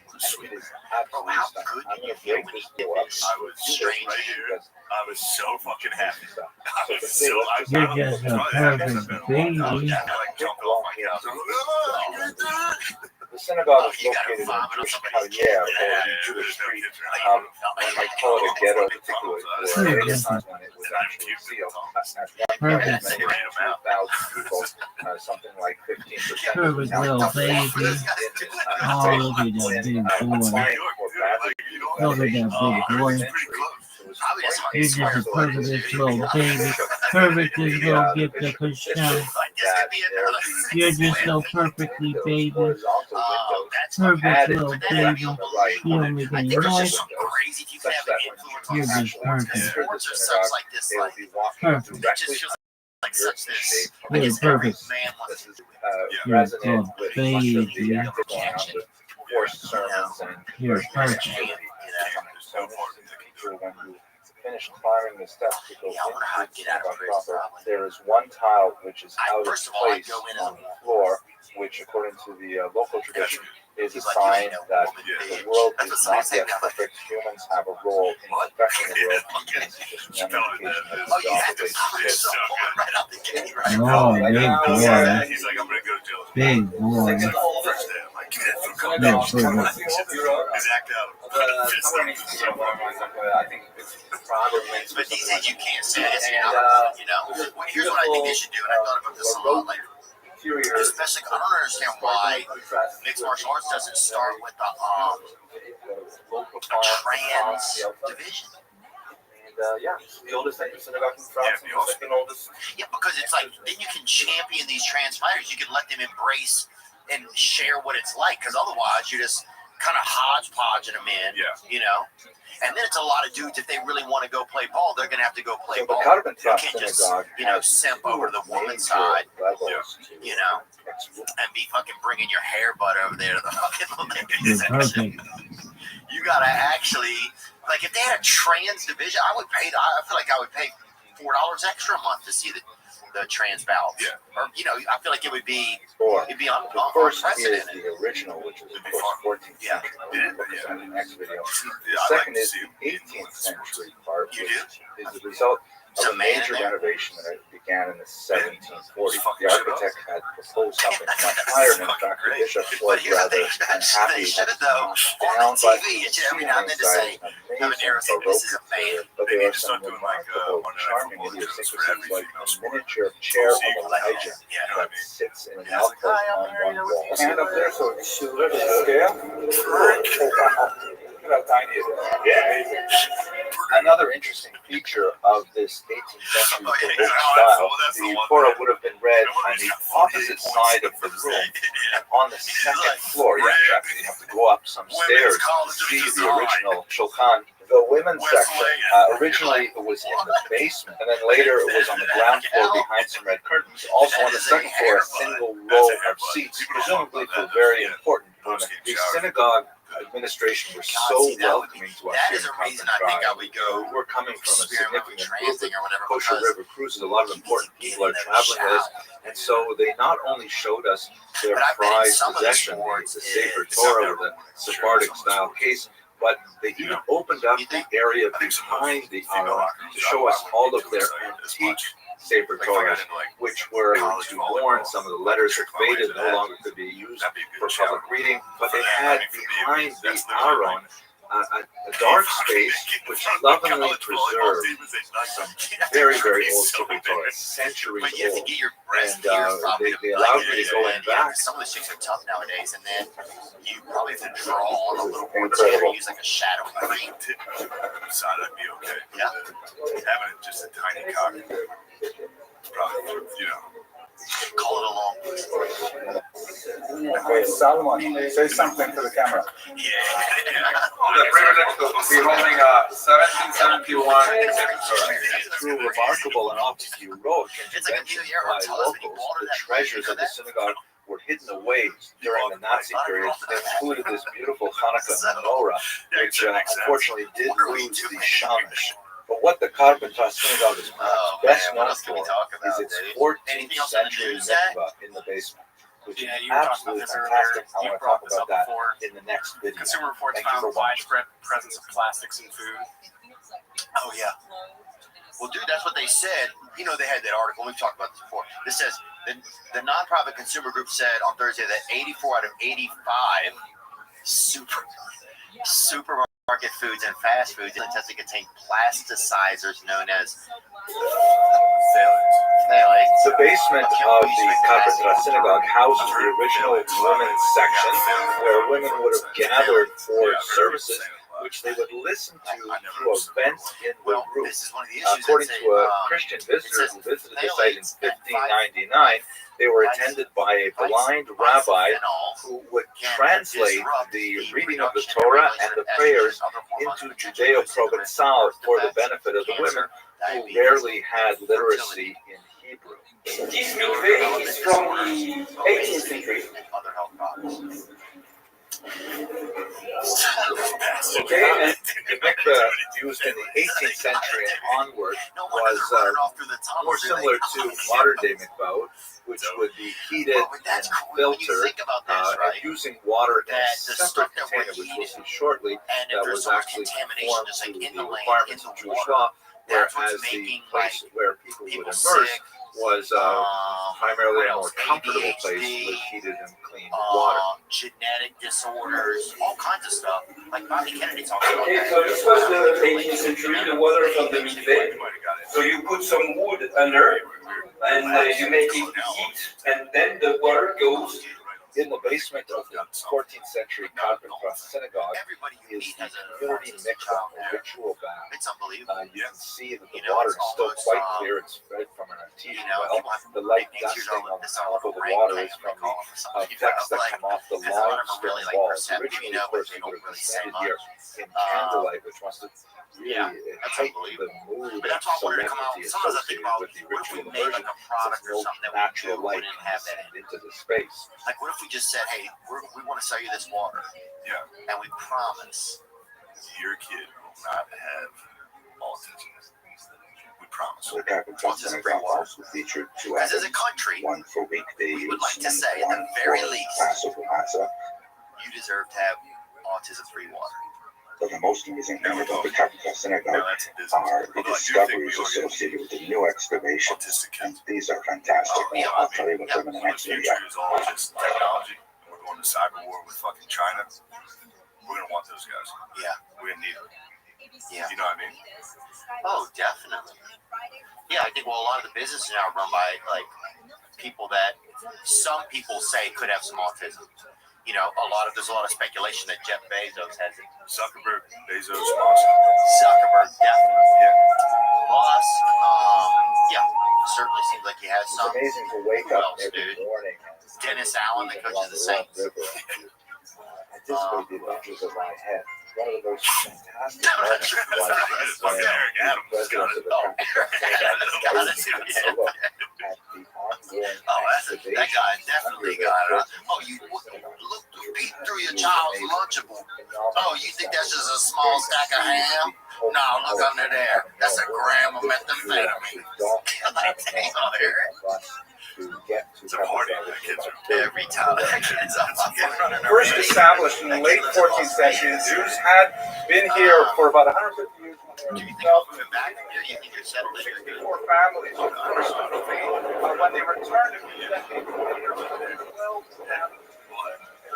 Speaker 2: it is absolutely stunning. I'm going to break this door up.
Speaker 12: I was straight right here. I was so fucking happy. I was so.
Speaker 11: You're just a perfect baby.
Speaker 12: I like jumped off my couch.
Speaker 2: The synagogue is located in Jewish Carrière, or Jewish Street. I call it a ghetto, particularly for the time when it was actually sealed. At one point, many 2,000 people, something like 15%.
Speaker 11: Perfect little baby. Oh, look at that big boy. Look at that big boy. You're just a perfect little baby. Perfect little gift of Hashem. You're just so perfectly baby. Perfect little baby. You don't make any noise. You're just perfect. Perfect. You're perfect. You're a good baby. You're perfect.
Speaker 2: When you finish climbing the steps to go into the synagogue proper, there is one tile which is out of place on the floor, which, according to the local tradition, is a sign that the world is not yet perfect. Humans have a role in perfecting the world. It's just one indication of the job that they do.
Speaker 11: Oh, big boy.
Speaker 12: He's like, I'm gonna go to jail.
Speaker 11: Big boy.
Speaker 12: First day, I'm like, get it from
Speaker 11: Yeah, perfect.
Speaker 12: His act out.
Speaker 4: I think it's probably.
Speaker 15: But these days you can't say this, you know. Here's what I think they should do, and I thought about this a lot later. Especially, I don't understand why mixed martial arts doesn't start with a trans division.
Speaker 2: The oldest synagogue in France, the second oldest.
Speaker 15: Yeah, because it's like then you can champion these trans fighters. You can let them embrace and share what it's like. Because otherwise, you're just kind of hodgepodging them in.
Speaker 12: Yeah.
Speaker 15: You know. And then it's a lot of dudes. If they really want to go play ball, they're gonna have to go play
Speaker 2: So
Speaker 15: ball.
Speaker 2: the Carbon
Speaker 15: You can't just, simp over to the woman's side, you know, and be fucking bringing your hair butt over there to the fucking ladies. You gotta actually, like, if they had a trans division, I feel like I would pay $4 extra a month to see the trans bouts.
Speaker 12: Yeah.
Speaker 15: Or, you know, I feel like it would be,
Speaker 2: The first is
Speaker 15: unprecedented.
Speaker 2: the original, which is of course 14th century. We'll look at the next video. The second is the 18th century part, which is the result. of a major renovation that began in the 1740s. The architect had proposed something much higher, and in fact, the bishop was rather unhappy at it down, but
Speaker 15: every now and then to say,
Speaker 2: amazing Baroque, but there are some remarkable, charming idiosyncrasies, like a miniature chair of Elijah that sits in an alcove on one wall.
Speaker 5: Stand up there so it's a little scale. Look how tiny it is.
Speaker 2: Yeah. Another interesting feature of this 18th century Baroque style, the Torah would have been read on the opposite side of the room, and on the second floor. You have to go up some stairs to see the original Shulchan. The women's section, originally it was in the basement, and then later it was on the ground floor behind some red curtains. Also on the second floor, a single row of seats, presumably for very important women. The synagogue administration were so welcoming to us here in Carpenter Drive. We're coming from a significant group of Kosher River cruises. A lot of important people are traveling with us, and so they not only showed us their prized possession, the Sefer Torah with a Sephardic style case, but they even opened up the area behind the Aron to show us all of their antique Sefer Torahs, which were to warn some of the letters that faded, no longer could be used for public reading, but they had behind the Aron a dark space which lovingly preserved some very, very old Sefer Torahs, centuries old, and they allowed me to go in back.
Speaker 15: Some of the chicks are tough nowadays, and then you probably have to draw on a little more to use like a shadow paint.
Speaker 12: Side, I'd be okay.
Speaker 15: Yeah.
Speaker 12: Having just a tiny cock, probably,
Speaker 15: call it a long.
Speaker 5: Okay, Solomon, say something to the camera.
Speaker 12: The privilege to be holding a 1771
Speaker 2: Through remarkable and often heroic interventions by locals, the treasures of the synagogue were hidden away during the Nazi period. They included this beautiful Hanukkah menorah, which unfortunately did lose the shamash. But what the Carpenter Synagogue is best known for is its 14th century mikvah in the basement, which is absolutely fantastic. I want to talk about that in the next video.
Speaker 18: Consumer Reports
Speaker 2: Thank you
Speaker 18: found
Speaker 2: for watching.
Speaker 18: widespread presence of plastics in food.
Speaker 15: Oh, yeah. Well, dude, that's what they said. They had that article. We've talked about this before. This says the nonprofit consumer group said on Thursday that 84 out of 85 supermarket foods and fast foods tested contain plasticizers known as phthalates.
Speaker 2: The basement of the Carpenter Synagogue houses the original women's section, where women would have gathered for services, which they would listen to through a vent in the roof. According to a Christian visitor who visited the site in 1599, they were attended by a blind rabbi who would translate the reading of the Torah and the prayers into Judeo-Provençal for the benefit of the women who rarely had literacy in Hebrew.
Speaker 5: This mikveh is from the 18th century.
Speaker 2: Okay, and the mikveh used in the 18th century and onward was more similar to modern-day mikveh, which would be heated and filtered using water in a separate container, which we'll see shortly, that was actually conformed to the requirements of Jewish law, whereas the place where people would immerse was primarily a more comfortable place with heated and clean water.
Speaker 15: Genetic disorders, all kinds of stuff. Like Bobby Kennedy talks about.
Speaker 5: Okay, so this was the 18th century, the water from the mikveh. So you put some wood under, and you make it heat, and then the water goes.
Speaker 2: In the basement of the 14th century Carpenter Synagogue is the community mikvah, a ritual bath.
Speaker 15: It's unbelievable.
Speaker 2: You can see that the water is still quite clear. It's spread from an artesian well. The light dusting on the top of the water is from the effects that come off the limestone walls. Originally, of course, it would have been standing here in candlelight, which must have really heightened the mood of solemnity associated with the ritual immersion, since no natural light can descend into the space.
Speaker 15: Like, what if we just said, hey, we want to sell you this water, and we promise
Speaker 12: your kid will not have autism. We promise.
Speaker 19: The Carpenter Synagogue also featured two
Speaker 15: because as a
Speaker 19: items,
Speaker 15: country,
Speaker 19: one for weekdays
Speaker 15: we would like to
Speaker 19: and
Speaker 15: say, at
Speaker 19: one
Speaker 15: the very
Speaker 19: for
Speaker 15: least,
Speaker 19: Passover Matzah.
Speaker 15: you deserve to have autism-free water.
Speaker 19: But the most amazing thing about the Capital Synagogue are the discoveries associated with the new excavations. And these are fantastic. I'll tell you about them in the next video.
Speaker 12: Future is all just technology. We're going to cyber war with fucking China. We're gonna want those guys.
Speaker 15: Yeah.
Speaker 12: We're gonna need them.
Speaker 15: Yeah.
Speaker 12: You know what I mean?
Speaker 15: Oh, definitely. Yeah, I think a lot of the businesses now are run by like people that some people say could have some autism. There's a lot of speculation that Jeff Bezos has it.
Speaker 12: Zuckerberg, Bezos, awesome.
Speaker 15: Zuckerberg, definitely.
Speaker 12: Yeah.
Speaker 15: Boss, certainly seems like he has
Speaker 19: It's
Speaker 15: some.
Speaker 19: amazing to wake
Speaker 15: Who
Speaker 19: up
Speaker 15: else,
Speaker 19: every
Speaker 15: dude?
Speaker 19: morning.
Speaker 15: Dennis Allen, the coach of the Saints.
Speaker 19: Anticipate the adventures of my head. One of the most fantastic moments of life is when
Speaker 12: Eric Adams
Speaker 19: the president of the
Speaker 15: That guy definitely got it. Oh, you look peek through your child's Lunchable. Oh, you think that's just a small stack of ham? No, look under there. That's a gram of methamphetamine.
Speaker 12: It's a party. The kids are
Speaker 15: every time.
Speaker 5: First established in the late 14th century, the Jews had been here for about 150 years.
Speaker 15: Do you think I'll come back here? You think you're settled in here?
Speaker 5: Before families were forced to flee, when they returned a few decades later,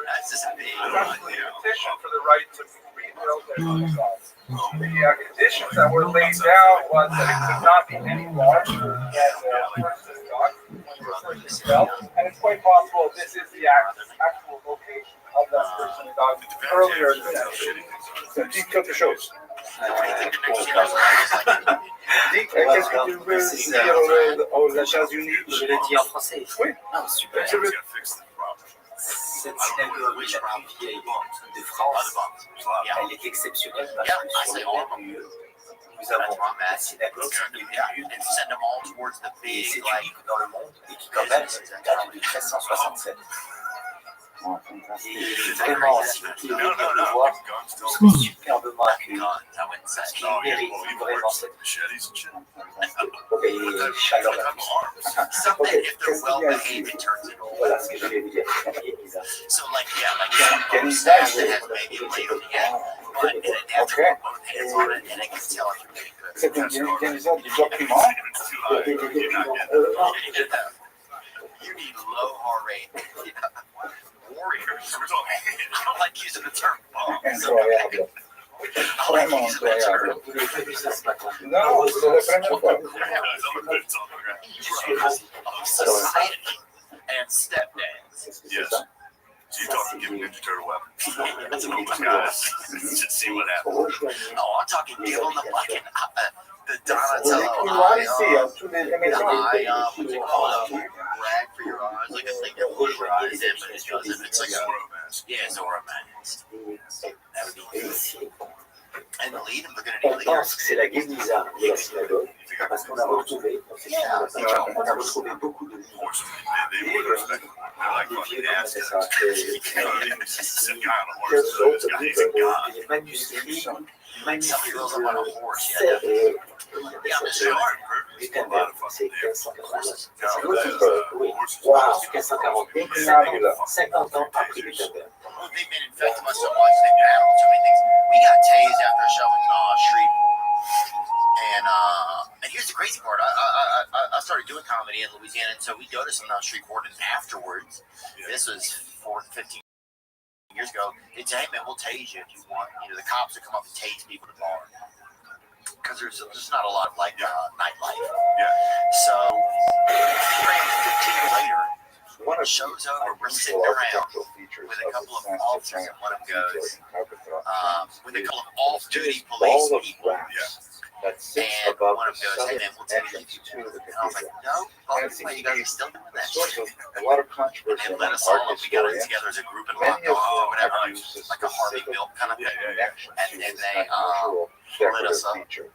Speaker 15: That's just a big
Speaker 5: petition for the right to rebuild their themselves. The conditions that were laid down was that it could not be any larger than the person's God when the first expelled, and it's quite possible this is the actual location of that person's God earlier in the century.
Speaker 19: So dites quelque chose.
Speaker 5: Dites, qu'est-ce que tu veux dire aux Nations Unies?
Speaker 20: Je le dis en français.
Speaker 5: Oui.
Speaker 20: Ah, super. Cette synagogue la plus vieille de France, elle est exceptionnelle parce que sur le mur, nous avons la synagogue de Béirut, et c'est unique dans le monde et qui quand même date de 1367. Et vraiment, si vous pouvez venir le voir, vous serez superbement accueillis. Parce qu'il mérite vraiment cette et chaleureuse. Voilà ce que je vais vous dire.
Speaker 19: C'est une organisation du document.
Speaker 15: You need low heart rate. Warriors. I don't like using the term bomb.
Speaker 19: Incroyable. Vraiment incroyable. Non, c'est la première fois.
Speaker 15: Society and stepdads.
Speaker 12: Yes. So you talking give Ninja Turtle weapon. That's an open guys. Just see what happens.
Speaker 15: Oh, I'm talking give them the fucking the Donatello
Speaker 19: What do
Speaker 15: you call it? Rag for your eyes, like a thing that pulls your eyes in, but it doesn't. It's like a mask. Yeah, Zora mask. That would be good. And the lead, we're gonna
Speaker 20: On pense que c'est la Guénisa de la synagogue, parce qu'on a retrouvé, on a retrouvé beaucoup de livres. Des vieux comme ça. Des manuscrits, c'est 1540. Oui, wow, 1540. 50 ans après Gutenberg.
Speaker 15: They've been infecting us so much, they've been out so many things. We got tased after showing Street. And here's the crazy part. I started doing comedy in Louisiana, and so we go to some street court, and afterwards, this was 15 years ago, they'd say, hey man, we'll tase you if you want. The cops would come up and tase people at the bar. Because there's not a lot of nightlife.
Speaker 12: Yeah.
Speaker 15: So 15 years later, show's over, we're sitting around with a couple of officers, and one of them goes, with a couple of off-duty police people.
Speaker 19: That sits
Speaker 15: And
Speaker 19: above
Speaker 15: one of
Speaker 19: the
Speaker 15: them goes, hey
Speaker 19: southern
Speaker 15: man, we'll take you.
Speaker 19: entrance to the
Speaker 15: And I was like,
Speaker 19: cathedral.
Speaker 15: no,
Speaker 19: And it seems
Speaker 15: you
Speaker 19: to
Speaker 15: guys
Speaker 19: be
Speaker 15: are still doing
Speaker 19: a
Speaker 15: that.
Speaker 19: source of a lot of controversy
Speaker 15: And
Speaker 19: among
Speaker 15: let us all
Speaker 19: art
Speaker 15: up. We got it
Speaker 19: historians.
Speaker 15: together as a group and
Speaker 19: Many
Speaker 15: rock
Speaker 19: of
Speaker 15: or
Speaker 19: whom
Speaker 15: whatever,
Speaker 19: have used a
Speaker 15: like a Harvey
Speaker 19: specific
Speaker 15: Milk kind of thing.
Speaker 19: connection
Speaker 15: And
Speaker 19: to this
Speaker 15: they
Speaker 19: unusual
Speaker 15: lit us
Speaker 19: decorative
Speaker 15: up.
Speaker 19: feature.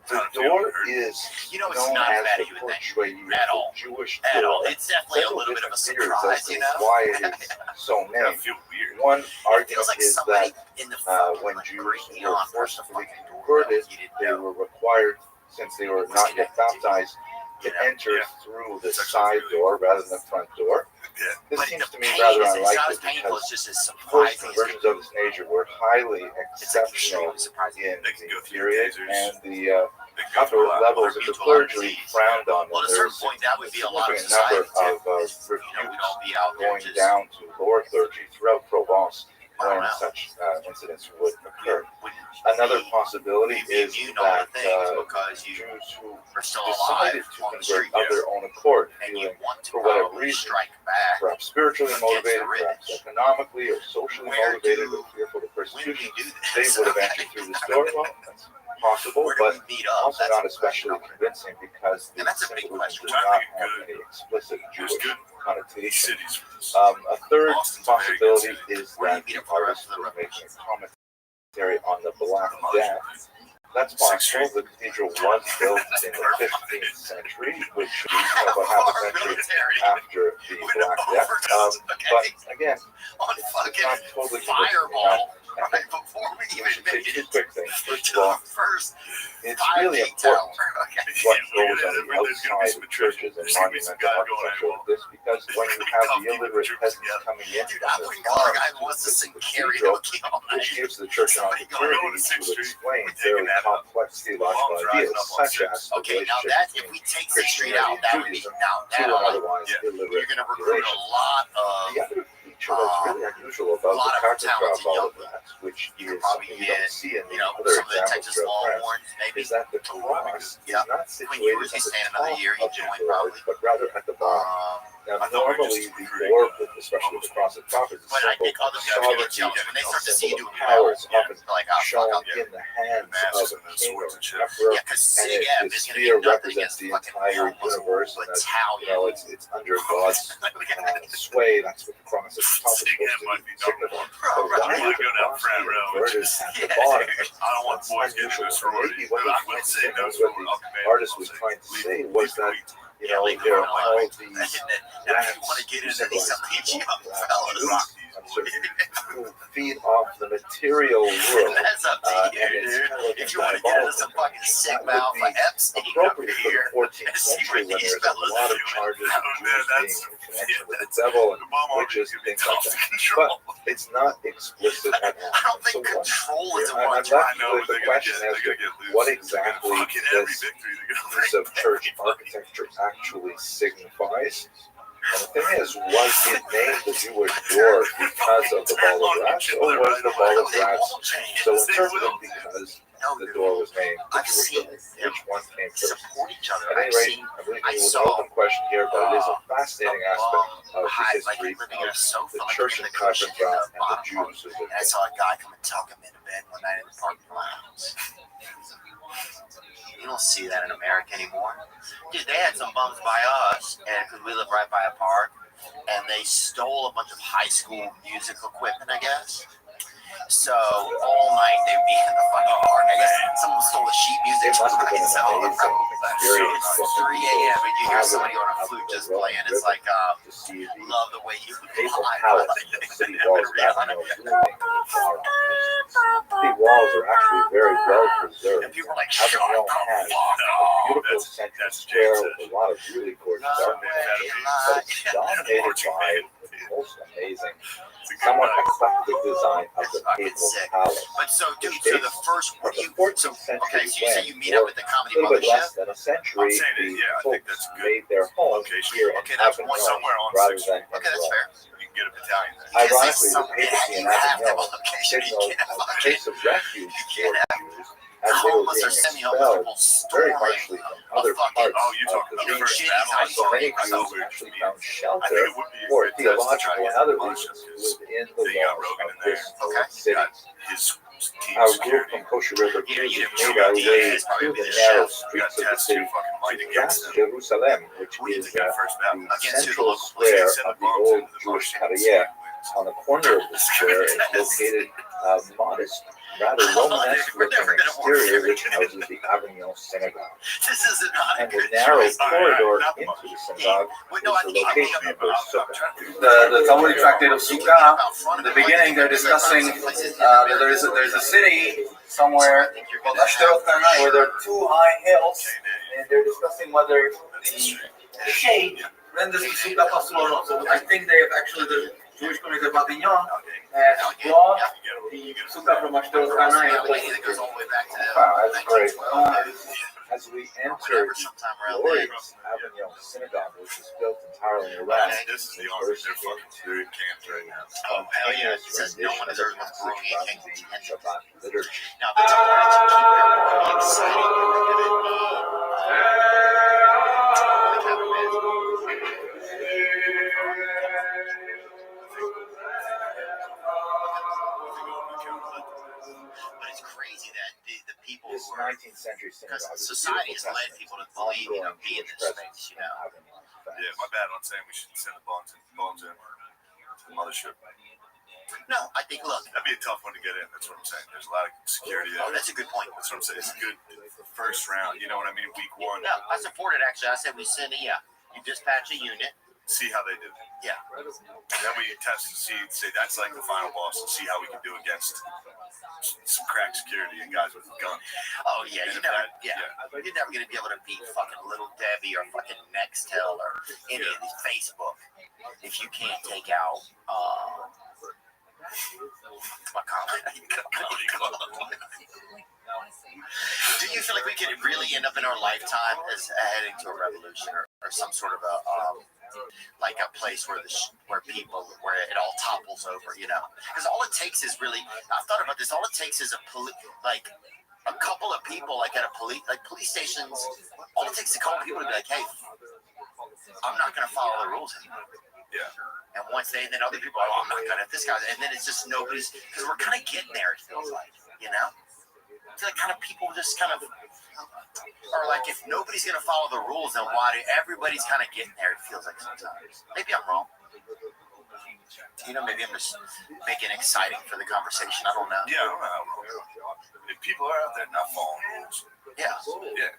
Speaker 19: The door is
Speaker 15: It's
Speaker 19: known
Speaker 15: not as
Speaker 19: as
Speaker 15: bad
Speaker 19: the
Speaker 15: as you would think.
Speaker 19: portrait
Speaker 15: At
Speaker 19: of
Speaker 15: all.
Speaker 19: the Jewish
Speaker 15: At all.
Speaker 19: door.
Speaker 15: It's definitely a
Speaker 19: Several
Speaker 15: little bit of a
Speaker 19: different theories as
Speaker 15: surprise,
Speaker 19: to
Speaker 15: you know?
Speaker 19: why it is so named.
Speaker 12: I feel weird.
Speaker 19: One
Speaker 15: It
Speaker 19: argument
Speaker 15: feels like
Speaker 19: is
Speaker 15: somebody
Speaker 19: that
Speaker 15: in the
Speaker 19: when
Speaker 15: fucking
Speaker 19: Jews
Speaker 15: great
Speaker 19: were
Speaker 15: neon
Speaker 19: forcibly
Speaker 15: fucking door
Speaker 19: converted,
Speaker 15: you didn't
Speaker 19: they
Speaker 15: know.
Speaker 19: were required, since they were not yet baptized, to enter through the side door rather than the front door. This
Speaker 15: But
Speaker 19: seems
Speaker 15: the
Speaker 19: to me
Speaker 15: pain
Speaker 19: rather
Speaker 15: is, it's not as
Speaker 19: unlikely
Speaker 15: painful, it's
Speaker 19: because
Speaker 15: just as
Speaker 19: first
Speaker 15: surprising.
Speaker 19: conversions of this nature were highly
Speaker 15: It's like
Speaker 19: exceptional
Speaker 15: extremely surprising.
Speaker 19: in the period, and the upper levels of the clergy frowned on them.
Speaker 15: Well, at a
Speaker 19: There
Speaker 15: certain
Speaker 19: was
Speaker 15: point, that would be a lot of
Speaker 19: significant number
Speaker 15: society
Speaker 19: of
Speaker 15: too. Is,
Speaker 19: rebukes
Speaker 15: we'd all be out there
Speaker 19: going
Speaker 15: just
Speaker 19: down to lower clergy throughout Provence when such incidents would occur. Another possibility is that Jews who decided to convert of their own accord, feeling for whatever reason, perhaps spiritually motivated, perhaps economically or socially motivated, or fearful of persecution, they would have entered through this door. Well, that's possible, but also not especially convincing because the symbolism does not have any explicit Jewish connotation. A third possibility is that the artist was making a commentary on the Black Death. That's possible. The cathedral was built in the 15th century, which is about half a century after the Black Death. But again, it's not totally convincing. We should say two quick things. First of all, it's really important what goes on the outside of churches and monumental architecture like this, because when you have the illiterate peasants coming in from their farms to the cathedral, it gives the church an opportunity to explain very complex theological ideas, such as the relationship between Christianity and Judaism to an otherwise illiterate population. The other feature that's really unusual about the Carpenter ball of rats, which is something you don't see in the other examples throughout France, is that the cross is not situated at the top of the doors, but rather at the bottom. Now, normally the door, especially with the cross at the top, is a symbol of sovereignty, a symbol of power. It's often shown in the hands of a king or an emperor, and the sphere represents the entire universe, and that, it's under God's sway. That's what the cross at the top is supposed to signify. But why would the cross be inverted at the bottom? That's unusual. Maybe what the artist was trying to say was that there are all these rats who symbolize who feed off the material world, and it's kind of like
Speaker 15: if you want to get into some fucking sick mouth like Epstein
Speaker 19: appropriate for the 14th century when there's a lot of charges of Jews being in connection with the devil and witches and things like that. But it's not explicit at all.
Speaker 15: I don't think control is
Speaker 19: I'm left with the question as to what exactly this piece of church architecture actually signifies. And the thing is, was it named the Jewish door because of the ball of rats, or was the ball of rats so interpreted because the door was named the Jewish door? Which one came first? At any rate, I'm leaving you with an open question here, but it is a fascinating aspect of the history of the church in Carpenter and the Jews who lived
Speaker 15: I saw a guy come and tuck him into bed one night in the parking lot. You don't see that in America anymore. Dude, they had some bums by us, and because we live right by a park, and they stole a bunch of high school music equipment, I guess. So all night they'd be in the fucking park. I guess someone stole the sheet music.
Speaker 19: It must have been an amazing experience.
Speaker 15: It's 3 a.m. and you hear somebody on a flute just playing. It's like, love the way you
Speaker 19: Papal Palace, the city walls back in the city walls are actually very well preserved. Avignon has a beautiful central square with a lot of really gorgeous architecture, but it's dominated by the most amazing, somewhat eclectic design of the Papal Palace.
Speaker 15: But so, dude, so the first
Speaker 19: from the 14th century,
Speaker 15: okay, so you say you meet up at the comedy
Speaker 19: a little bit
Speaker 15: mothership?
Speaker 19: less than a century, the folks made their home here in Avignon rather than in Rome. Ironically, the papacy in Avignon signaled a place of refuge for Jews as they were being expelled very harshly from other parts of the region. So many Jews actually found shelter for theological and other reasons within the walls of this city. Our group from Kosher River made our way through the narrow streets of the city to Gas Jerusalem, which is the central square of the old Jewish Karriere. On the corner of the square is located a modest, rather Romanesque-looking exterior which houses the Avignon Synagogue. And the narrow corridor into the synagogue is the location of their sukkah.
Speaker 21: The Talmudic tractate of Sukkah, in the beginning they're discussing there's a city somewhere called Ashdod where there are two high hills, and they're discussing whether the shade renders the sukkah pasul or not. So I think they have actually, the Jewish community of Avignon has brought the sukkah from Ashdod Kana and places.
Speaker 19: Wow, that's great. As we enter the glorious Avignon Synagogue, which is built entirely in Iraq,
Speaker 12: This is the only they're fucking food camps right now.
Speaker 10: Oh, hell yeah. It says no one has ever been brewing a
Speaker 19: Shabbat liturgy.
Speaker 10: Now, that's in order to keep everybody excited. You're going to But it's crazy that the people
Speaker 19: This
Speaker 10: who are,
Speaker 19: 19th century
Speaker 10: because
Speaker 19: synagogue is a
Speaker 10: society has
Speaker 19: beautiful
Speaker 10: led
Speaker 19: testament
Speaker 10: people to
Speaker 19: to
Speaker 10: believe,
Speaker 19: ongoing
Speaker 10: be in
Speaker 19: Jewish
Speaker 10: this
Speaker 19: presence
Speaker 10: space,
Speaker 19: in Avignon.
Speaker 12: Yeah, my bad on saying we should send the bombs in to the mothership.
Speaker 10: No, I think, look.
Speaker 12: That'd be a tough one to get in. That's what I'm saying. There's a lot of security there.
Speaker 10: Oh, that's a good point.
Speaker 12: That's what I'm saying. It's a good first round. You know what I mean? Week one.
Speaker 10: No, I support it, actually. I said we send you dispatch a unit.
Speaker 12: See how they do.
Speaker 10: Yeah.
Speaker 12: And then we test to say that's like the final boss and see how we can do against some crack security and guys with guns.
Speaker 10: Oh, yeah. You're never going to be able to beat fucking Little Debbie or fucking Nextel or any of these Facebook if you can't take out my comedy club. Do you feel like we could really end up in our lifetime as heading to a revolution or some sort of a like a place where where it all topples over, you know? Because all it takes is really, I've thought about this. All it takes is a couple of people, like at a police stations. All it takes is a couple of people to be like, hey, I'm not going to follow the rules anymore.
Speaker 12: Yeah.
Speaker 10: And once then other people are, oh, I'm not gonna, this guy, and then it's just nobody's, because we're kind of getting there, it feels like, you know? I feel like kind of people just kind of, or like if nobody's gonna follow the rules, then why do everybody's kind of getting there, it feels like sometimes. Maybe I'm wrong. You know, maybe I'm just making it exciting for the conversation, I don't know.
Speaker 12: Yeah, I don't know how wrong. If people are out there not following rules.
Speaker 10: Yeah.
Speaker 12: Yeah.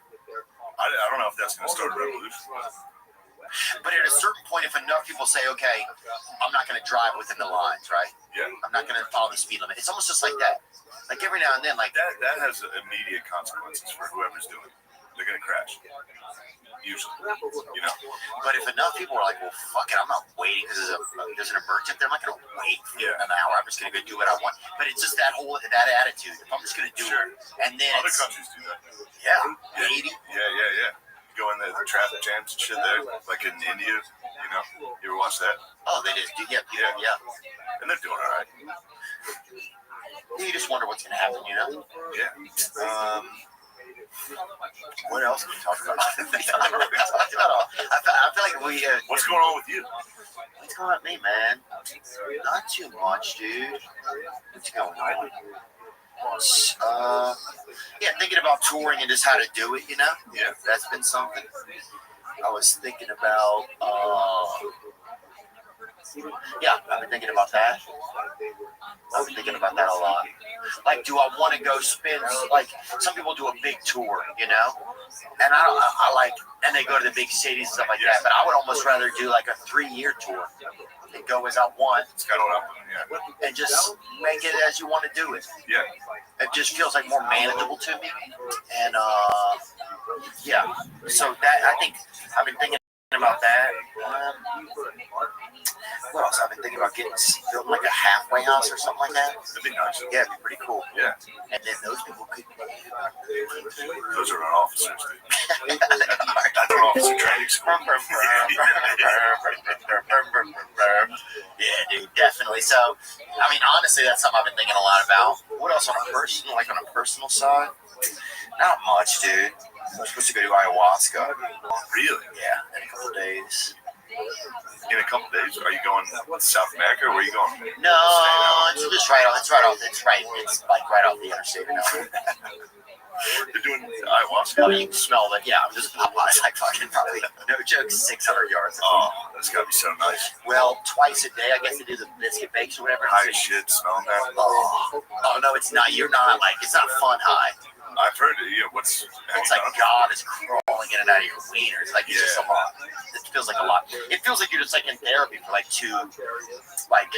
Speaker 12: I don't know if that's gonna start a revolution.
Speaker 10: But at a certain point, if enough people say, okay, I'm not going to drive within the lines, right?
Speaker 12: Yeah.
Speaker 10: I'm not going to follow the speed limit. It's almost just like that. Like every now and then, like
Speaker 12: that has immediate consequences for whoever's doing it. They're going to crash. Usually. You know?
Speaker 10: But if enough people are like, well, fuck it, I'm not waiting because there's an emergency there. I'm not going to wait for an hour. I'm just going to go do what I want. But it's just that attitude. If I'm just going to do it. And then
Speaker 12: other countries do that.
Speaker 10: Yeah.
Speaker 12: Yeah. Go in the traffic jams and shit there, like in India, you know? You ever watch that?
Speaker 10: Oh, they did. Yeah.
Speaker 12: And they're doing all right.
Speaker 10: You just wonder what's going to happen, you know?
Speaker 12: Yeah.
Speaker 10: What else can we talk about? I feel like we...
Speaker 12: what's going on with you?
Speaker 10: What's going on with me, man? Not too much, dude. What's going on? Thinking about touring and just how to do it, you know?
Speaker 12: Yeah.
Speaker 10: That's been something. I was thinking about, I've been thinking about that. I've been thinking about that a lot. Like, do I want to go spend, like, some people do a big tour, you know? And I like, and they go to the big cities and stuff like that, but I would almost rather do like a 3-year tour. And go as I want.
Speaker 12: It's got all that,
Speaker 10: and just make it as you want to do it.
Speaker 12: Yeah.
Speaker 10: It just feels like more manageable to me. And so that, I think I've been thinking about that. What else? I've been thinking about building like a halfway house or something like that.
Speaker 12: That'd be nice.
Speaker 10: Yeah, it'd be pretty cool.
Speaker 12: Yeah.
Speaker 10: And then those people could.
Speaker 12: Those are our officers, dude. That's our officer training school.
Speaker 10: Yeah, dude, definitely. So, I mean, honestly, that's something I've been thinking a lot about. What else on a personal side? Not much, dude. I'm supposed to go do ayahuasca.
Speaker 12: Really?
Speaker 10: Yeah, in a couple of days.
Speaker 12: In a couple of days? Are you going South America or where are you going?
Speaker 10: No, it's just right off. It's like right off the interstate.
Speaker 12: They're doing ayahuasca.
Speaker 10: I mean, you can smell it. Yeah, I'm just Popeye's like fucking probably, no joke, 600 yards.
Speaker 12: Oh, that's gotta be so nice.
Speaker 10: Well, twice a day, I guess they do the biscuit bakes or whatever.
Speaker 12: High as shit, smelling that.
Speaker 10: Oh, no, it's not. You're not like, it's not fun high.
Speaker 12: I've heard it. Yeah,
Speaker 10: it's like God is crawling in and out of your wieners. Like, it's just a lot. It feels like a lot. It feels like you're just like in therapy for like 2, like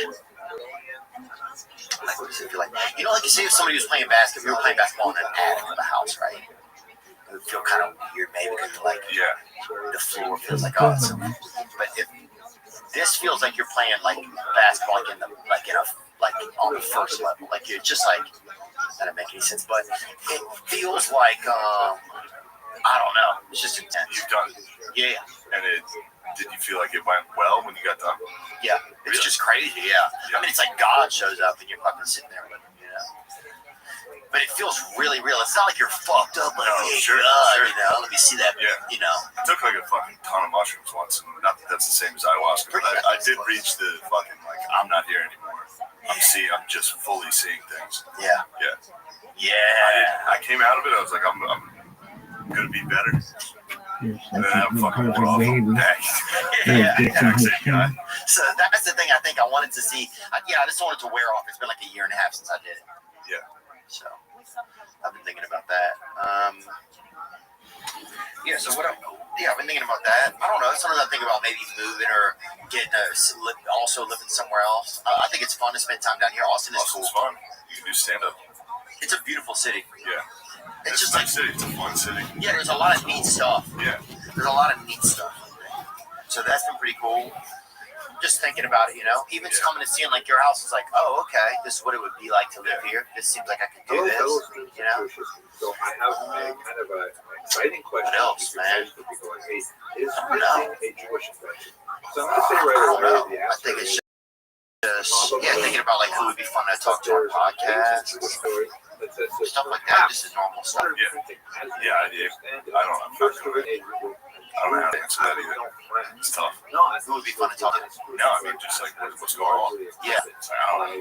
Speaker 10: what does it feel like? You know, like you say if somebody was playing basketball, you were playing basketball in an attic of a house, right? It would feel kind of weird maybe because you're like,
Speaker 15: the floor feels like awesome. But if this feels like you're playing like basketball, like on the first level, like you're just like, that doesn't make any sense, but it feels like I don't know, it's just intense.
Speaker 6: You've done it.
Speaker 15: Yeah.
Speaker 6: And did you feel like it went well when you got done?
Speaker 15: Yeah, it's just crazy. Yeah. I mean, it's like God shows up and you're fucking sitting there with him, you know. But it feels really real. It's not like you're fucked up, like,
Speaker 6: no,
Speaker 15: hey,
Speaker 6: sure.
Speaker 15: you know, let me see that.
Speaker 6: Yeah.
Speaker 15: You know.
Speaker 6: I took like a fucking ton of mushrooms once, and not that that's the same as ayahuasca, but I did reach the fucking, like, I'm not here anymore. I'm just fully seeing things.
Speaker 15: Yeah.
Speaker 6: Yeah.
Speaker 15: Yeah.
Speaker 6: I came out of it, I was like, I'm gonna be better. And then I fucking went off on back.
Speaker 15: Yeah.
Speaker 6: Same guy.
Speaker 15: So that's the thing I think I wanted to see. I just wanted to wear off. It's been like a year and a half since I did it.
Speaker 6: Yeah.
Speaker 15: So I've been thinking about that. So what? I've been thinking about that. I don't know. Sometimes I think about maybe moving or getting also living somewhere else. I think it's fun to spend time down here. Austin is cool.
Speaker 6: Austin's fun. You can do stand up.
Speaker 15: It's a beautiful city.
Speaker 6: Yeah.
Speaker 15: It's just
Speaker 6: a nice city. It's a fun city.
Speaker 15: Yeah, there's a lot of neat stuff.
Speaker 6: Yeah.
Speaker 15: There's a lot of neat stuff. So that's been pretty cool. Just thinking about it, you know, even just coming and seeing like your house is like, oh, okay, this is what it would be like to live here. This seems like I could do this, you know.
Speaker 2: So I have a kind of an exciting question.
Speaker 15: What else, man?
Speaker 2: For people like, hey, is missing a Jewish convention? So I'm going to say right away, the
Speaker 15: I think it's just thinking about like who would be fun to talk to on podcasts, stuff like that. Just is normal stuff.
Speaker 6: Yeah. I don't know. I don't know how to answer that either. It's tough.
Speaker 15: Who would be fun to talk to?
Speaker 6: No, I mean, just like what's going on.
Speaker 15: Yeah. I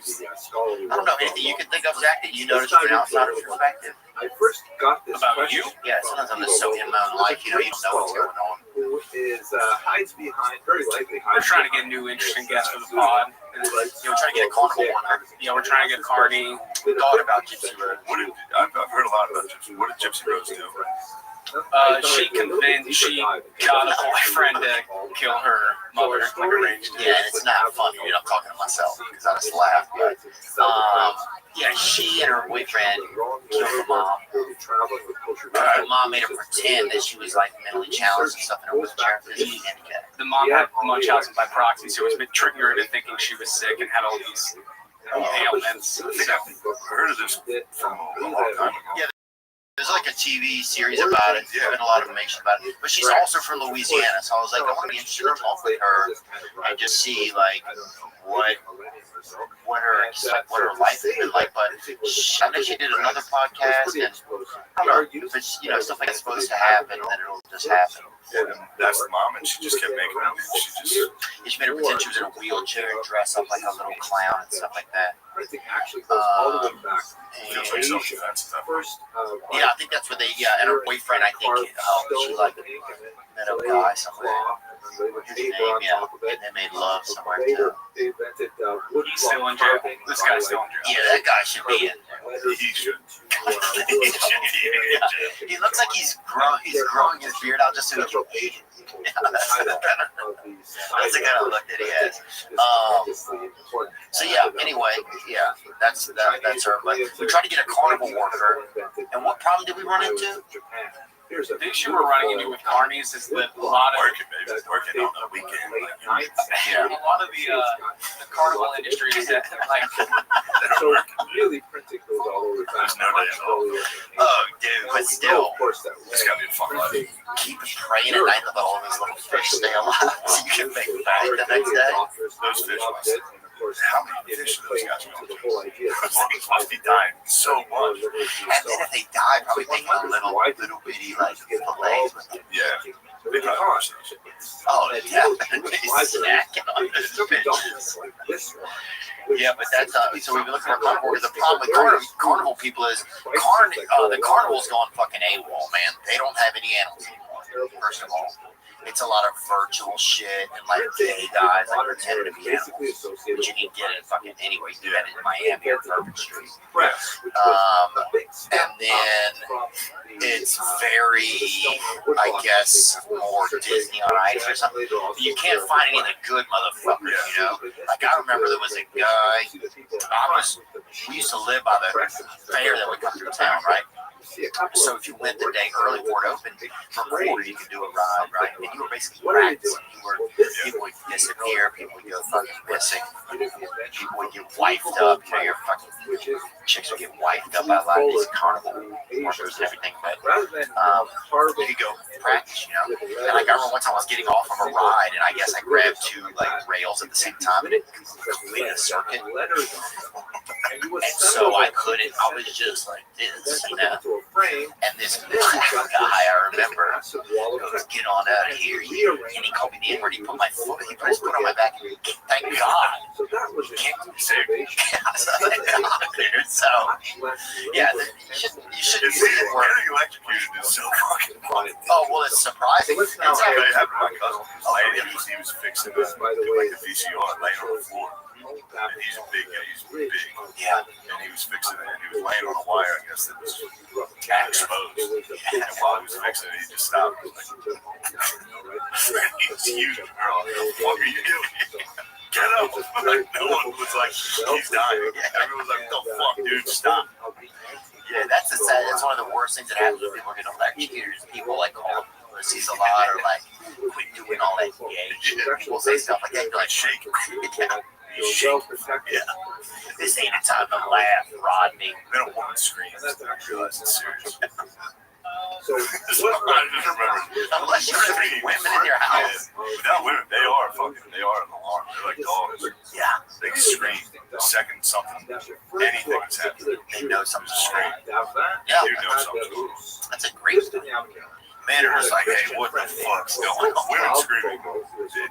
Speaker 15: don't know anything you can think of, Zach, that you noticed from an outsider's perspective.
Speaker 2: I first got this
Speaker 12: about
Speaker 2: question.
Speaker 12: you?
Speaker 15: Yeah, sometimes I'm just so in my own life, you know, you don't know what's going on.
Speaker 2: Who is hides behind, very likely
Speaker 12: We're
Speaker 2: hides
Speaker 12: trying to get new interesting guests for the pod.
Speaker 15: We're trying to get a carnival one.
Speaker 12: Yeah, we're trying to get Carney.
Speaker 15: We thought about Gypsy Road.
Speaker 6: I've heard a lot about Gypsy. What did Gypsy Rose do?
Speaker 12: She got a boyfriend to kill her mother, like arranged.
Speaker 15: Yeah, and it's not funny. You know, I'm talking to myself because I just laugh. But she and her boyfriend killed her mom. Her mom made her pretend that she was like mentally challenged and stuff in her wheelchair because she's handicapped.
Speaker 12: The mom had Munchausen by proxy, so it's been tricking her into thinking she was sick and had all these ailments.
Speaker 6: I think I've heard of this from a long time ago.
Speaker 15: Yeah. There's like a TV series about it. There's been a lot of information about it. But she's also from Louisiana, so I was like, I want to be interested to talk with her and just see like what her life has been like. But I know she did another podcast, and I don't know, but you know, stuff like that's supposed to happen, and then it'll just happen.
Speaker 6: And that's the mom, and she just kept making them.
Speaker 15: She made her pretend she was in a wheelchair and dress up like a little clown and stuff like that.
Speaker 2: Actually goes all the way back.
Speaker 6: Feels like self-defense.
Speaker 15: Yeah, I think that's what they. Yeah, and her boyfriend, I think, she like met a guy somewhere. His name, yeah, and they made love somewhere too.
Speaker 12: He's still in jail. This guy's still in jail.
Speaker 15: Yeah, that guy should be in there.
Speaker 6: He should.
Speaker 15: He looks like he's growing his beard out just so he can eat it. That's the kind of look that he has. So yeah. Anyway, yeah, that's her. But we tried to get a carnival worker, and what problem did we run into?
Speaker 12: The issue we're running into with carnies is that a lot of
Speaker 6: working on the weekend.
Speaker 12: a lot of the carnival industry is that like
Speaker 2: So really printing goes all over the
Speaker 6: There's no day at all.
Speaker 15: Oh, dude, but still,
Speaker 6: It's gotta be a fun life.
Speaker 15: keep praying at night that all these little fish stay alive so you can make bank the next day.
Speaker 6: Those fish how many fish are those guys? These must be dying so much.
Speaker 15: And then if they die, probably making a little bitty like fillets with them.
Speaker 6: Yeah. They probably watch those.
Speaker 15: Oh, definitely snacking on those fishes. Yeah, but that's so we've been looking for a carnival. The problem with carnival people is the carnival's going fucking AWOL, man. They don't have any animals anymore. First of all, it's a lot of virtual shit and like gay guys like pretending to be animals, which you can get it fucking anyway. You do that in Miami or Bourbon Street. And then it's very, I guess, more Disney on Ice or something. You can't find any of the good motherfuckers, you know? Like I remember there was a guy. We used to live by the fair that would come through town, right? So if you went the day early before it opened, for a quarter you could do a ride, right? And you were basically practicing. People would disappear, people would go fucking missing, people would get wiped up. You know, your fucking chicks would get wiped up by a lot of these carnival workers and everything. But you could go practice, you know. And like I remember one time I was getting off of a ride, and I guess I grabbed two like rails at the same time, and it completed a circuit. And so I couldn't. I was just like this, you know. And this black guy, I remember, goes, "Get on out of here!" And he called me the N-word. He put his foot on my back. Thank God. He kicked me. So yeah, you should do it.
Speaker 6: Getting electrocuted is so fucking funny.
Speaker 15: Oh well, it's surprising.
Speaker 6: It happened to my cousin. He was fixing like a VCR laying on the floor. And he's a big guy. He's big.
Speaker 15: Yeah.
Speaker 6: And he was fixing it, and he was laying on a wire, I guess, that was exposed. And while he was fixing it, he just stopped. Like, he's huge, girl. What the fuck are you doing? Get up! Like, no one was like, he's dying. Everyone was like, what the fuck, dude? Stop.
Speaker 15: Yeah, that's one of the worst things that happens when people get electrocuted. People like call pussies a lot, or like quit doing all that gay shit. People say stuff like that. You're like, shake. Yeah. This ain't a time to laugh, Rodney.
Speaker 6: Then a woman screams. I realize it's serious. So, I just remember.
Speaker 15: Unless you're having women in your house.
Speaker 6: No, women, they are an alarm. They're like dogs.
Speaker 15: Yeah.
Speaker 6: They scream the second anything is happening.
Speaker 15: They know something's
Speaker 6: scream.
Speaker 15: Yeah.
Speaker 6: You know something.
Speaker 15: That's a great thing.
Speaker 6: Men are just like, hey, what the fuck's going on? Women screaming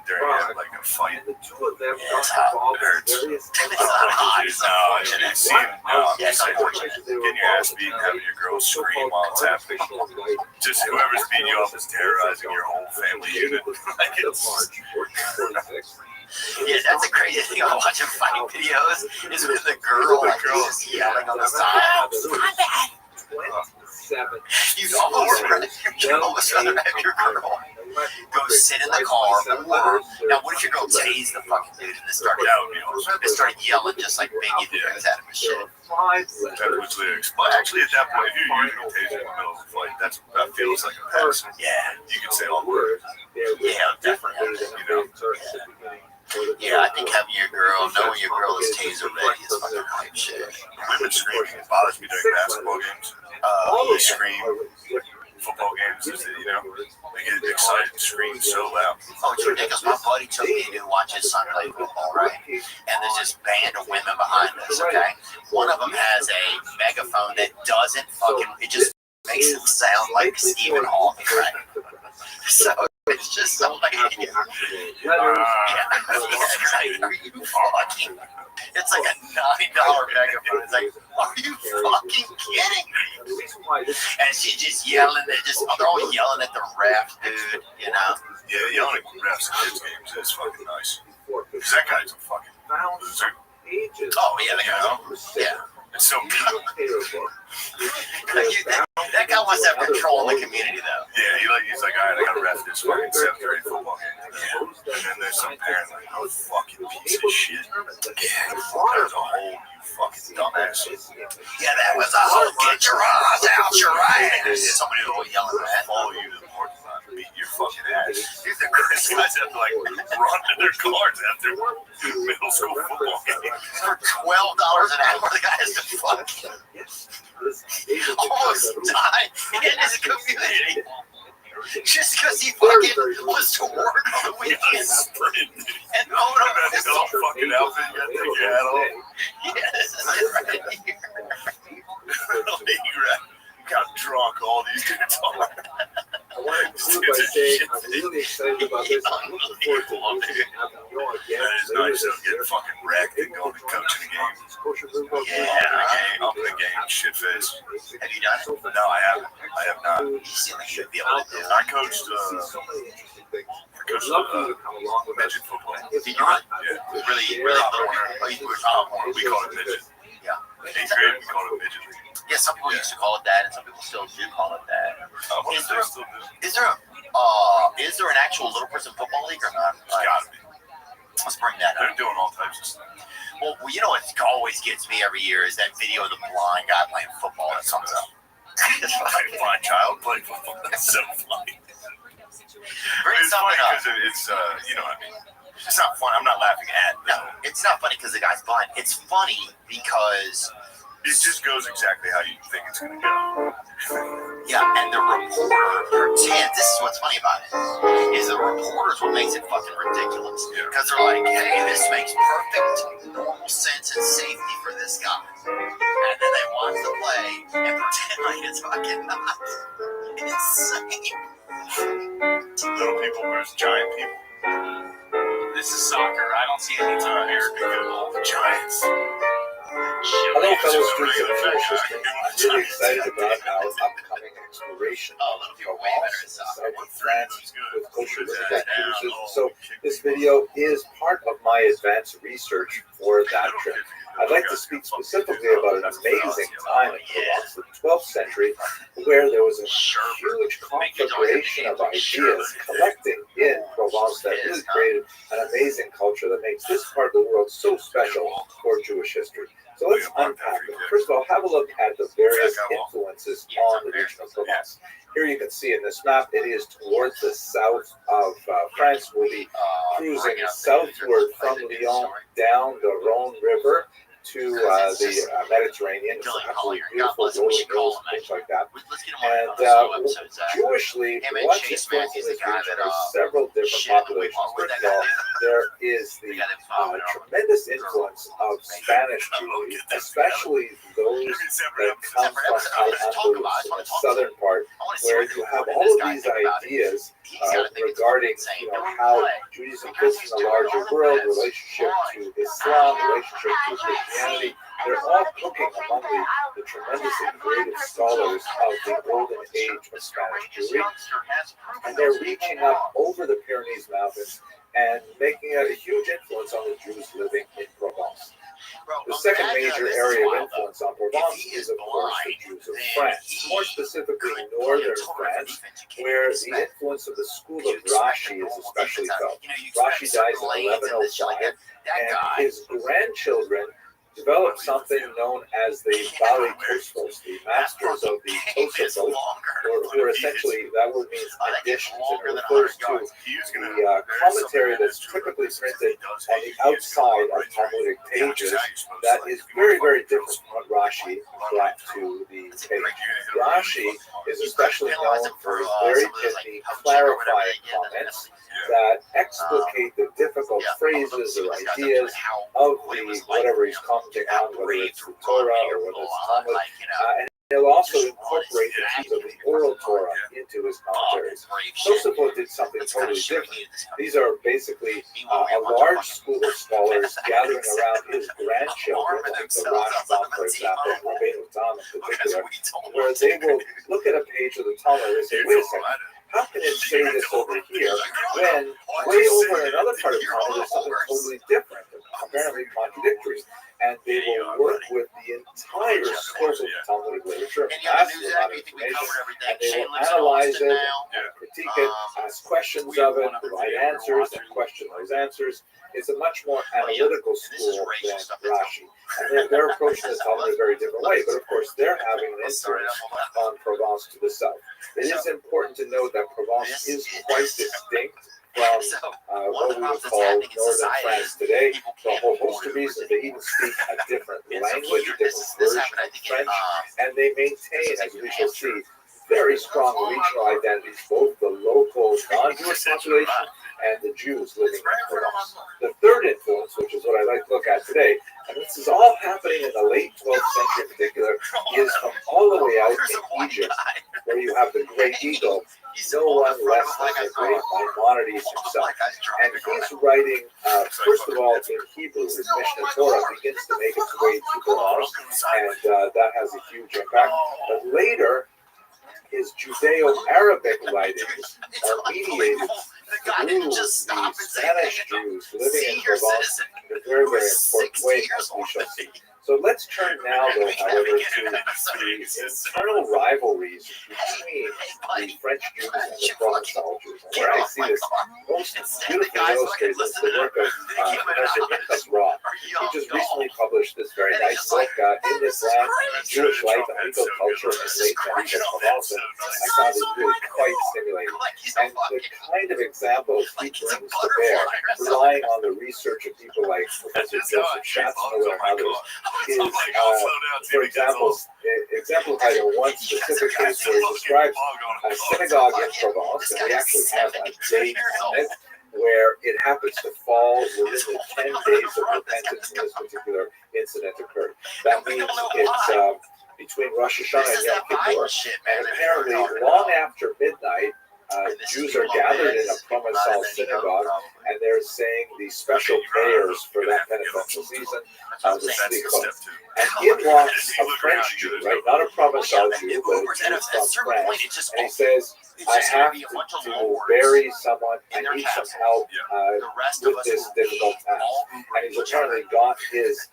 Speaker 6: during like a fight.
Speaker 15: It's hot.
Speaker 6: It hurts.
Speaker 15: It's not hot. It's unfortunate.
Speaker 6: Yeah, it's unfortunate. Getting your ass beat and having your girl scream while it's happening. Just whoever's beating you up is terrorizing your whole family unit. Like
Speaker 15: yeah, that's the crazy thing about watching fighting videos is when the girl is yelling on the side. You almost rather have your girl go sit in the car. Now, what if your girl tased the fucking dude and started yelling just like Biggie did at him and shit?
Speaker 6: But actually, at that point, if you're using a taser in the middle of a fight, that feels like a pass.
Speaker 15: Yeah.
Speaker 6: You can say all the words.
Speaker 15: Yeah, definitely. Yeah, I think having your girl, knowing your girl is taser ready is fucking hype shit.
Speaker 6: Women screaming, it bothers me during basketball games. They scream. Football games, they get excited and scream so loud.
Speaker 15: Oh, it's ridiculous. My buddy took me to watch his son play football, right? And there's this band of women behind us, okay? One of them has a megaphone that doesn't it just makes it sound like Stephen Hawking, right? So it's just so like, are you fucking? It's like a $9 megaphone. It's like, are you fucking kidding me? And she's just yelling. They're all yelling at the ref, dude. You know?
Speaker 6: Yeah, yelling at refs in kids games is fucking nice. Because that guy's a fucking loser.
Speaker 15: Oh yeah, yeah.
Speaker 6: It's so
Speaker 15: that guy wants to have control in the community, though.
Speaker 6: Yeah, he's like, all right, I gotta ref this fucking 7th grade football game. Yeah. And then there's some parent like, oh, fucking piece of shit. Yeah, that was a whole, you fucking dumbass.
Speaker 15: Yeah, that was a whole, get your ass out your ass. Somebody will yell at that.
Speaker 6: Follow you to the parking lot and beat your fucking ass. These guys have to like run to their cars after middle school football games.
Speaker 15: For $12 an hour, the guy has to fucking almost die in his community. Just because he fucking was to work on the weekend. And own a pistol.
Speaker 6: Fucking outfit, you gotta take your hat off.
Speaker 15: Yeah, this is it right here.
Speaker 6: You got drunk, all these dudes are.
Speaker 2: I want to conclude by saying I'm really excited about this. I'm looking forward to having you all again.
Speaker 6: That is nice of getting fucking wrecked and going to coach in the game.
Speaker 15: Yeah,
Speaker 6: up in the game, shit face.
Speaker 15: Have you done it?
Speaker 6: No, I haven't. I have not.
Speaker 15: You seem like you'd be able to do it.
Speaker 6: I coached midget football.
Speaker 15: Did you run?
Speaker 6: Yeah.
Speaker 15: Really little?
Speaker 6: We call it midget.
Speaker 15: Yeah.
Speaker 6: 8th grade, we call it midget.
Speaker 15: Yeah, some people used to call it that, and some people still do call it that. Is there an actual little person football league or not?
Speaker 6: Gotta be.
Speaker 15: Let's bring that up.
Speaker 6: They're doing all types of stuff.
Speaker 15: Well, you know what always gets me every year is that video of the blind guy playing football. That comes up.
Speaker 6: My child playing football. That's so funny.
Speaker 15: Bring
Speaker 6: It's funny
Speaker 15: something up.
Speaker 6: because it's you know what I mean. It's not fun. I'm not laughing at.
Speaker 15: No, it's not funny because the guy's blind. It's funny because
Speaker 6: it just goes exactly how you think it's gonna go.
Speaker 15: Yeah, and the reporter pretends. This is what's funny about it. Is the reporter's what makes it fucking ridiculous. Because they're like, hey, this makes perfect normal sense and safety for this guy. And then they watch the play and pretend like it's fucking not. Insane.
Speaker 6: Little people versus giant people.
Speaker 18: This is soccer. I don't see any time here.
Speaker 6: All the Giants.
Speaker 2: Hello, fellow students of Jewish history. I'm really excited about our upcoming exploration of Provence, southern France, with kosher Orthodox Judaism. So this video is part of my advanced research for that trip. I'd like to speak specifically about an amazing time in Provence, the 12th century, where there was a huge conflagration of ideas collecting in Provence that really created an amazing culture that makes this part of the world so special for Jewish history. So let's unpack it. First of all, have a look at the various influences on the region of Provence. Here you can see in this map, it is towards the south of France. We'll be cruising southward from Lyon down the Rhone River to the Mediterranean. It's absolutely beautiful, rolling hills, things like that. And Jewishly, what's influencing this region are several different populations. First of all, there is the tremendous influence of Spanish Jewry, especially those that come from Al-Andalus, the southern part, where you have all of these ideas regarding how Judaism fits in the larger world, relationship to Islam, relationship to Christianity. They're all cooking among the tremendously creative scholars of the golden age of Spanish Jewry, and they're reaching up over the Pyrenees Mountains and making a huge influence on the Jews living in Provence. The second major area of influence on Provence is, of course, the Jews of France, more specifically northern France, where the influence of the school of Rashi is especially felt. Rashi dies in 1105, and his grandchildren developed something known as the Bali Tosfos, the masters of the Tosafot, who are essentially, that word means additions, and it refers to the commentary that's typically printed on the outside of Talmudic pages that is very, very different from what Rashi brought to the page. Rashi is especially known for his very pithy, clarifying comments that explicate the difficult phrases or ideas of the whatever he's commenting on, whether it's the Torah or whether it's Talmud, and he'll also incorporate the teachings of the oral Torah into his commentaries. Tosafot did something totally different. These are basically a large school of scholars gathering around his grandchildren, like the Rashbam, for example, Rabbi Rothschild in particular, where they will look at a page of the Talmud and say, wait a second, how can it say this over here when way over in another part of the Talmud there's something totally different, apparently contradictory? And they will work with the entire scope of Talmudic literature, massive amount of information, and they will analyze it, critique it, ask questions of it, provide answers, and question those answers. It's a much more analytical school than Rashi. And they're approaching the Talmud in a very different way, but of course they're having an influence on Provence to the south. It is important to note that Provence is quite distinct from what we would call northern France today, for a whole host of reasons. They even speak a different language, a different version of French, and they maintain, as we shall see, very strong regional identities, both the local non-Jewish population and the Jews living in Provence. The third influence, which is what I'd like to look at today, and this is all happening in the late 12th century in particular, is from all the way out in Egypt, where you have the great eagle, no one less than the great Maimonides himself. And he's writing, first of all, in Hebrew. His Mishnah Torah begins to make its way to Provence, and that has a huge impact. But later, his Judeo-Arabic writings are mediated through the Spanish Jews living in Provence in a very, very important way, as we shall see.
Speaker 19: So let's turn now, though, however, to the internal rivalries between the French Jews and the Provençal Jews. And where I see this most beautifully illustrated is the work of Professor Pinchas Roth. He just recently published this very nice book, In This Land, Jewish Life and Legal Culture in Late Medieval Provence. I found it really quite stimulating. And the kind of examples he brings to bear, relying on the research of people like Professor Joseph Schatzmiller and others, is, for example, exemplified in one specific case where he describes a synagogue in Provence, and we actually have a date on it, where it happens to fall within the 10 days of repentance when this particular incident occurred. That means it's between Rosh Hashanah and Yom Kippur, and apparently long after midnight, Jews are gathered in a Provençal synagogue, and they're saying these special prayers for that penitential season, the Slichot. And in walks a French Jew, right? Not a Provençal Jew, but a Jew from France. And he says, I have to bury someone. I need some help with this difficult task. And he's apparently got his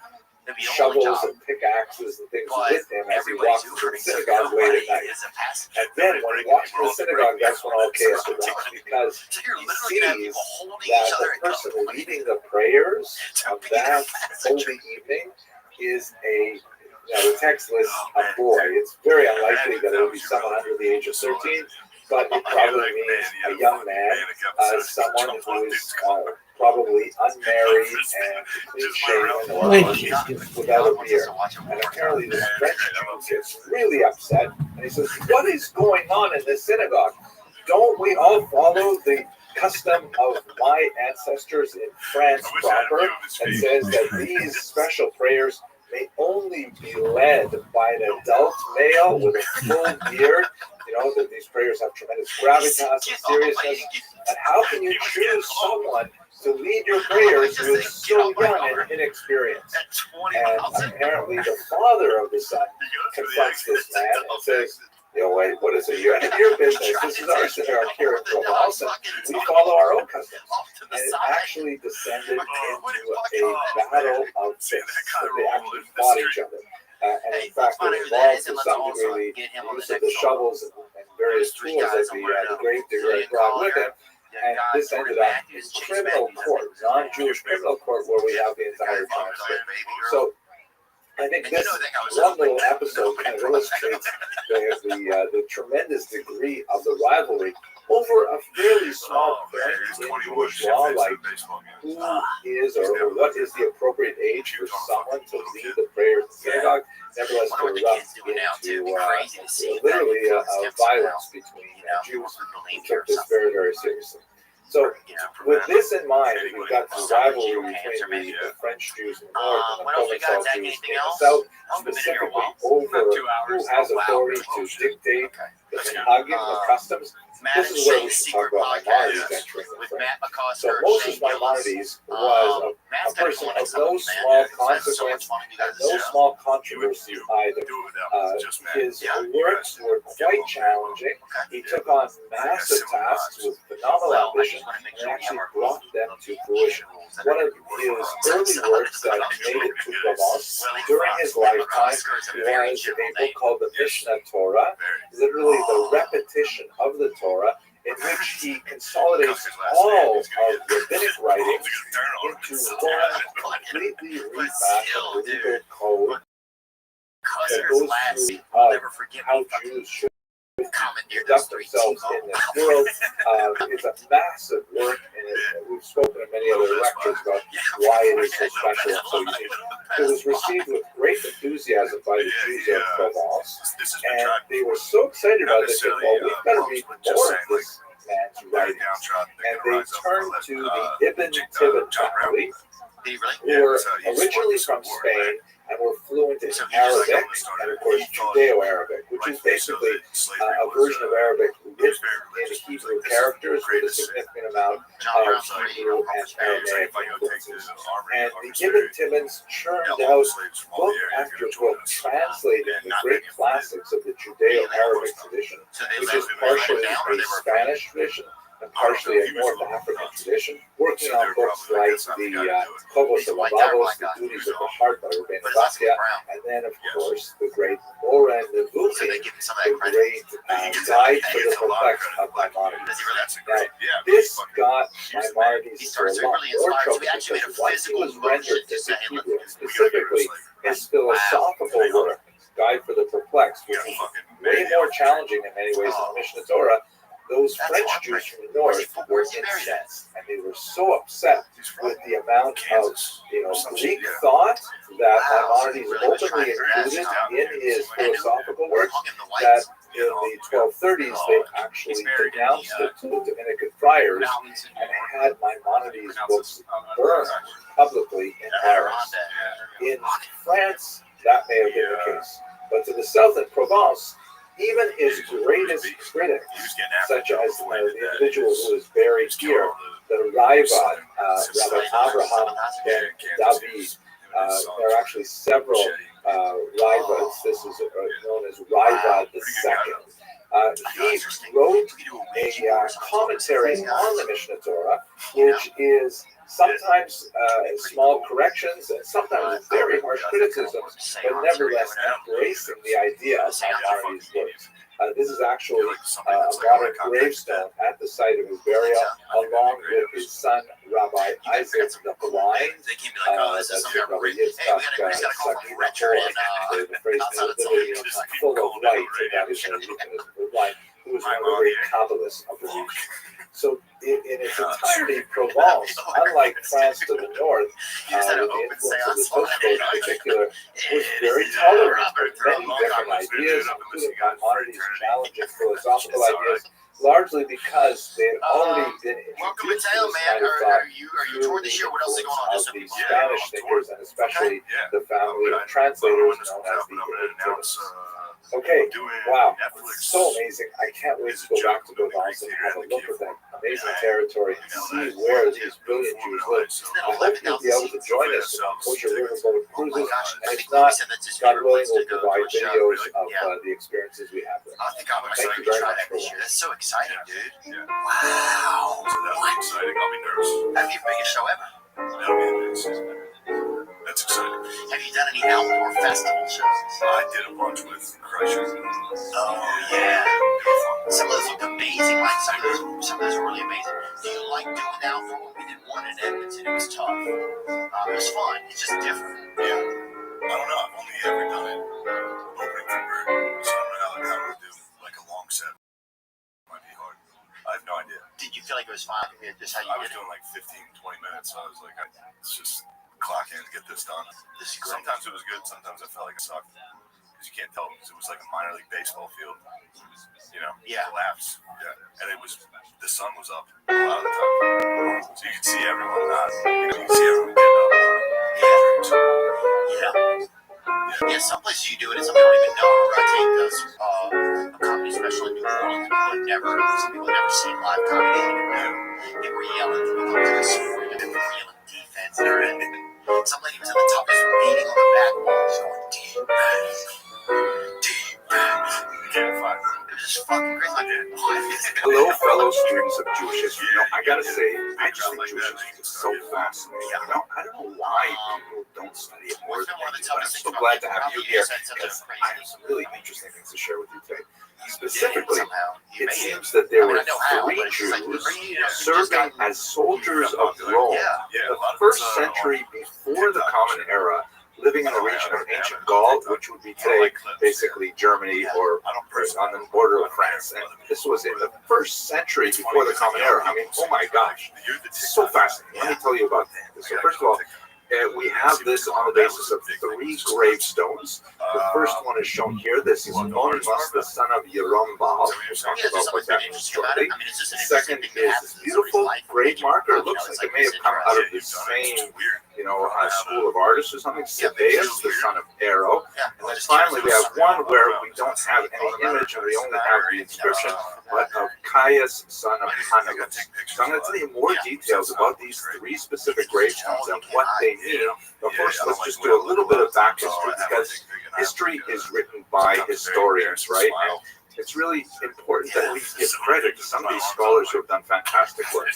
Speaker 19: shovels and pickaxes and things with him as he walks through the synagogue late at night. And then when he walks through the synagogue, that's when all chaos erupts, because he sees that the person leading the prayers of that holy evening is the text lists a boy. It's very unlikely that it will be someone under the age of 13, but it probably means a young man, someone who is probably unmarried and clean-shaven or without a beard. And apparently this French Jew gets really upset, and he says, what is going on in this synagogue? Don't we all follow the custom of my ancestors in France proper, that says that these special prayers may only be led by an adult male with a full beard? You know, that these prayers have tremendous gravitas and seriousness. And how can you choose someone to lead your prayers who is so young and inexperienced? And apparently the father of the son confronts this man and says, wait, what is it? You're your business. This is our synagogue here in Provence, and we follow our own customs. And it actually descended into a battle of fists. They actually fought each other. And in fact, it involved to some degree the use of the shovels and various tools that the grave digger had brought with him. And this ended up in criminal court, non-Jewish criminal court, where we have the entire transcript. So I think this one little episode kind of illustrates the tremendous degree of the rivalry over a fairly small point in Jewish law, like who is or what is the appropriate age for someone to lead the prayers in the synagogue. Nevertheless, to erupt into literally a violence between Jews who took this very, very seriously. So, with this in mind, we've got the rivalry between the French Jews in the north and the Provençal Jews in the south, specifically over who has authority to dictate the minhagim, the customs. This is where we can talk about Maimonides entering the frame. So Moses Maimonides was a person of no small consequence and no small controversy either. His works were quite challenging. He took on massive tasks with phenomenal ambition and actually brought them to fruition. One of his early works that made it to Provence during his lifetime was a book called the Mishnah Torah, literally the repetition of the Torah, in which he consolidates all of rabbinic writings into one completely refashioned legal code that goes through how Jews should conduct themselves in this world. It's a massive work, and we've spoken in many other lectures about why it is so special and so unique. It was received with great enthusiasm by the Jews of Provence, and they were so excited about this that, well, we've got to read more of this man's writings. And they turned to the Ibn Tibbon family, who were originally from Spain and were fluent in Arabic, and of course Judeo-Arabic, which is basically a version of Arabic written in Hebrew characters with a significant amount of Hebrew and Aramaic influences. And the Ibn Tibbons churned out book after book, translating the great classics of the Judeo-Arabic tradition, which is partially a Spanish tradition and partially a North African tradition. working on books like the Cobos de Lavabos, The Duties of the Heart by Rabbi Rothschild, and then, of course, the great Oren Nevuchim, the great Guide for the Perplexed of Maimonides. Now, this got Maimonides into a lot more trouble because once he was rendered into Hebrew, specifically his philosophical work, Guide for the Perplexed, which is way more challenging in many ways than the Mishnah Torah, those French Jews from the north were incensed, and they were so upset with the amount of Greek thought that Maimonides openly included in his philosophical works that in the 1230s they actually denounced it to the Dominican friars and had Maimonides' books burned publicly in Paris. In France, that may have been the case, but to the south in Provence, even his greatest critics, such as the individual who is buried here, the Raivad, Rabbi Abraham ben David, there are actually several Raivads. This is known as Raivad II. He wrote a commentary on the Mishnah Torah, which is sometimes small corrections and sometimes very harsh criticisms, but nevertheless embracing the idea of Maimonides' works. This is actually a modern gravestone at the site of his burial, along with his son, Rabbi Isaac the Blind. That's Rabbi Yitzchak the phrase full of light, and that is the euphemism for blind, who was one of the great Kabbalists of the region. So in its entirety, Provence, unlike France to the north, with the influence of the Toscos in particular, was very tolerant of many different ideas, including Maimonides' challenging philosophical ideas, largely because they had already been introduced to this kind of thought through the influence of the Spanish thinkers, and especially the family of translators known as the Illuminates. Okay, wow, so amazing. I can't wait to go back to Provence and have a look at that amazing territory and see where these brilliant Jews live. I hope you'll be able to join us on Kosher Riverboat Cruises, and if not, God willing, we'll provide videos of the experiences we have there. Thank you very much for watching.
Speaker 15: That's so exciting, dude.
Speaker 6: Wow. So that's exciting. I'll be nervous.
Speaker 15: That'd be the biggest show ever.
Speaker 6: That'll be the biggest season ever. That's exciting.
Speaker 15: Have you done any outdoor festival shows?
Speaker 6: I did a bunch with Kreischer.
Speaker 15: Oh, yeah. Some of those look amazing. Like some of those are really amazing. Do you like doing the outdoor one? We did one in Edmonton. It was tough. It was fun. It's just different.
Speaker 6: Yeah. I don't know. I've only ever done it opening for Bird. So I don't know how to do like a long set. Might be hard. I have no idea.
Speaker 15: Did you feel like it was fun? Just how you
Speaker 6: I was doing like 15, 20 minutes. So I was like, it's just clock in to get this done. Sometimes it was good. Sometimes I felt like it sucked. Because you can't tell, because it was like a minor league baseball field. You know, collapse. Yeah. And it was, the sun was up a lot of the time. So you could see everyone not, you can see everyone getting up.
Speaker 15: Yeah, some places you do it and some people don't even know. I take this a comedy special in New Orleans. Some people have never seen live comedy. People were yelling. People were yelling defense. Some lady was at the top of his beating on the back wall, just going defense. It was just fucking crazy.
Speaker 19: Hello, fellow students of Jewish history. I gotta say, I just think Jewish history is so fascinating. I don't know why people don't study it more than they do, but I'm so glad to have you here because I have some really interesting things to share with you today. Specifically, it seems that there were 3 Jews serving as soldiers of Rome in the first century before the Common Era, living in the region of ancient Gaul, which would be today basically Germany or on the border of France. And this was in the first century before the Common Era. I mean, oh my gosh, it's so fascinating. Let me tell you about this. So first of all, we have this on the basis of 3 gravestones. The first one is shown here. This is Monimus, the son of Yerubbal. We'll talk about what that means shortly. The second is this beautiful grave marker. It looks like it may have come out of the same, school of artists or something. Sabaeus, the son of Ero. And then finally, we have one where we don't have any image and we only have the inscription, but of Caius, son of Hannibus. So I'm going to tell you more details about these 3 specific gravestones and what they mean. But first, let's just do a little bit of back history, because history is written by historians, right? it's really important that we give credit to some of these scholars who have done fantastic work.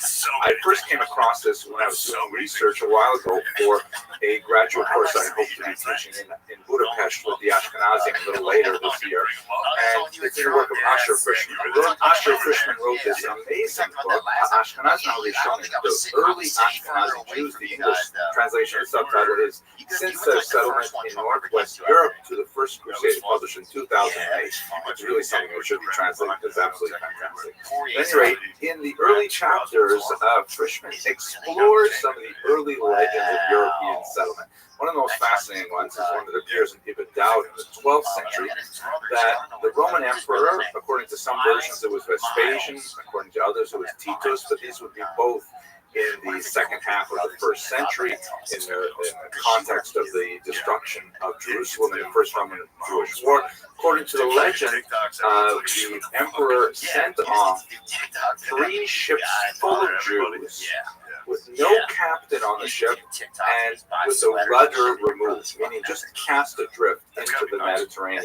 Speaker 19: I first came across this when I was doing research a while ago for a graduate course I hope to be teaching in Budapest with the Ashkenazim a little later this year. And it's the work of Asher Frischman. Asher Frischman wrote this amazing book, Ashkenazim Rishonim, the early Ashkenazi Jews. The English translation of the subtitle is Since Their Settlement in Northwest Europe to the First Crusade, published in 2008. It's really something that should be translated. It's absolutely fantastic. At any rate, in the early chapters, Frischman explores some of the early legends of European settlement. One of the most fascinating ones is one that appears in Ibn Daud in the 12th century, that the Roman emperor, according to some versions it was Vespasian, according to others it was Titus, but these would be both in the second half of the first century, in the context of the destruction of Jerusalem in the First Roman-Jewish War. According to the legend, the emperor sent off 3 ships full of Jews with no captain on the ship and with the rudder removed, meaning just cast adrift into the Mediterranean.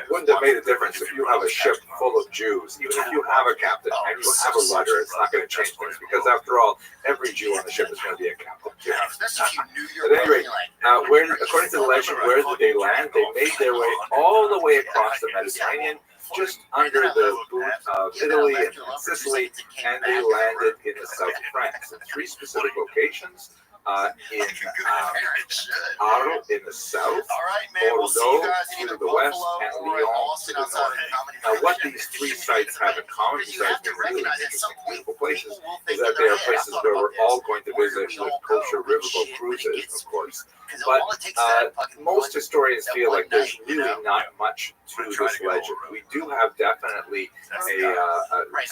Speaker 19: Wouldn't have made a difference if you have a ship full of Jews. Even if you have a captain and you have a rudder, it's not going to change things, because after all, every Jew on the ship is going to be a captain. At any rate, according to the legend, where did they land? They made their way all the way across the Mediterranean, just under the boot of Italy and Sicily, and they landed in the south of France in 3 specific locations. In Arles in the south, Bordeaux to the west, and Lyon to the north. Now, what these 3 sites have in common, besides being really interesting, beautiful places, is that they are places where we're all going to visit with kosher riverboat cruises, of course. But most historians feel like there's really not much to this legend. We do have definitely a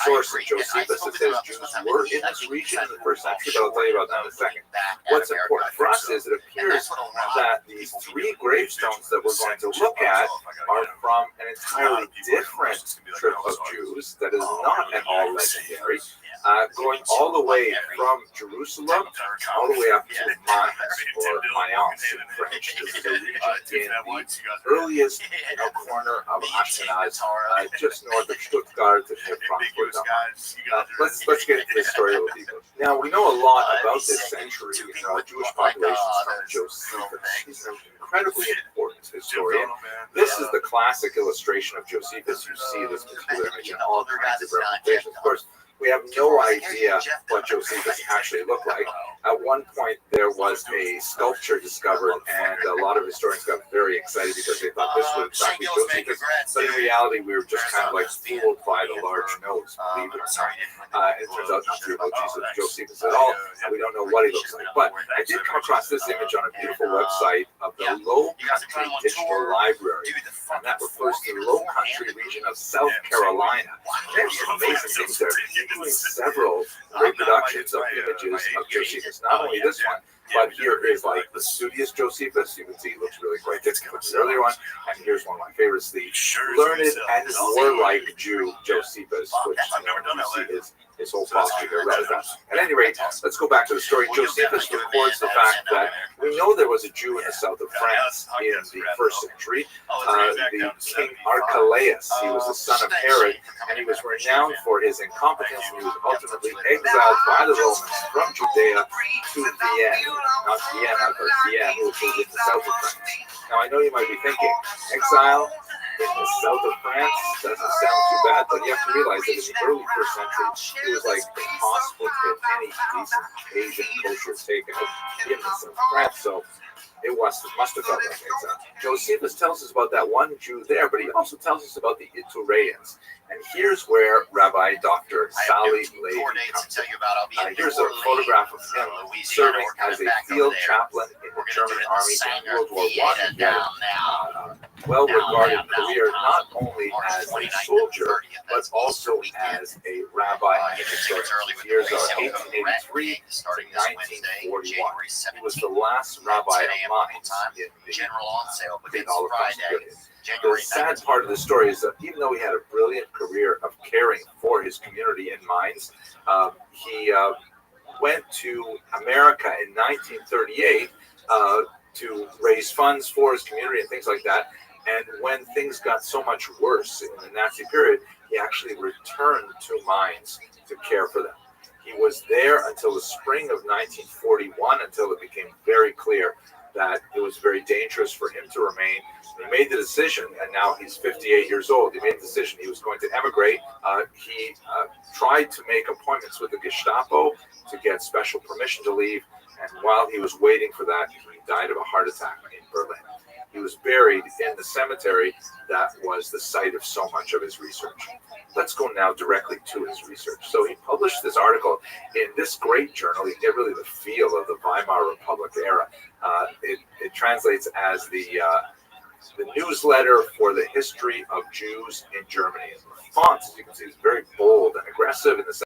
Speaker 19: source in Josephus that says Jews were in this region in the first century, but I'll tell you about that in a second. What's important for us is it appears that these 3 gravestones that we're going to look at are from an entirely different trip of Jews that is not at all legendary, going all the way from Jerusalem all the way up to Mainz, or Mayence in French. This is a region in the earliest corner of Ashkenaz, just north of Stuttgart and near Frankfurt. Let's get into this story a little deeper. Now, we know a lot about this century. Jewish populations from Josephus. He's an incredibly important historian. This is the classic illustration of Josephus. You see this particular image in all kinds of representations. Of course, we have no idea what Josephus actually looked like. At one point, there was a sculpture discovered, and a lot of historians got very excited because they thought this would in fact be Josephus. But in reality, we were just kind of like fooled by the large nose, believe it or not. It turns out not to be about Josephus at all, and we don't know what he looks like. But I did come across this image on a beautiful website of the Low Country Digital Library, and that refers to the Low Country region of South Carolina. There's some amazing things there. Several reproductions of images of Josephus. Not only this one, but here is like the studious Josephus. You can see it looks really quite different from the earlier one. And here's one of my favorites, the learned and warlike Jew Josephus, which you see his whole posture there. At any rate, let's go back to the story. Josephus records the fact that we know there was a Jew in the south of France in the first century, the king Archelaus. He was the son of Herod, and he was renowned for his incompetence, and he was ultimately exiled by the Romans from Judea to Vienne, not Vienna, but Vienne, which was in the south of France. Now, I know you might be thinking, exile in the south of France doesn't sound too bad, but you have to realize that in the early first century, it was like impossible to get any decent Asian kosher takeout in the south of France, so it must have felt like exile. Josephus tells us about that one Jew there, but he also tells us about the Itureans. And here's where Rabbi Dr. Sally Levy comes in. Here's a photograph of him serving as a field chaplain in the German army during World War I. He had a well-regarded career not only as a soldier, but also as a rabbi and historian. Years are 1883 to 1941. He was the last rabbi of mine in the Holocaust period. The sad part of the story is that even though he had a brilliant career of caring for his community in Mainz, he went to America in 1938 to raise funds for his community and things like that.
Speaker 2: And when things got so much worse in the Nazi period, he actually returned to mines to care for them. He was there until the spring of 1941, until it became very clear that it was very dangerous for him to remain. He made the decision, and now he's 58 years old. He made the decision he was going to emigrate. He tried to make appointments with the Gestapo to get special permission to leave, and while he was waiting for that, he died of a heart attack in Berlin. He was buried in the cemetery that was the site of so much of his research. Let's go now directly to his research. So he published this article in this great journal. You get really the feel of the Weimar Republic era. It translates as the newsletter for the history of Jews in Germany. And the font, as you can see, is very bold and aggressive in the sense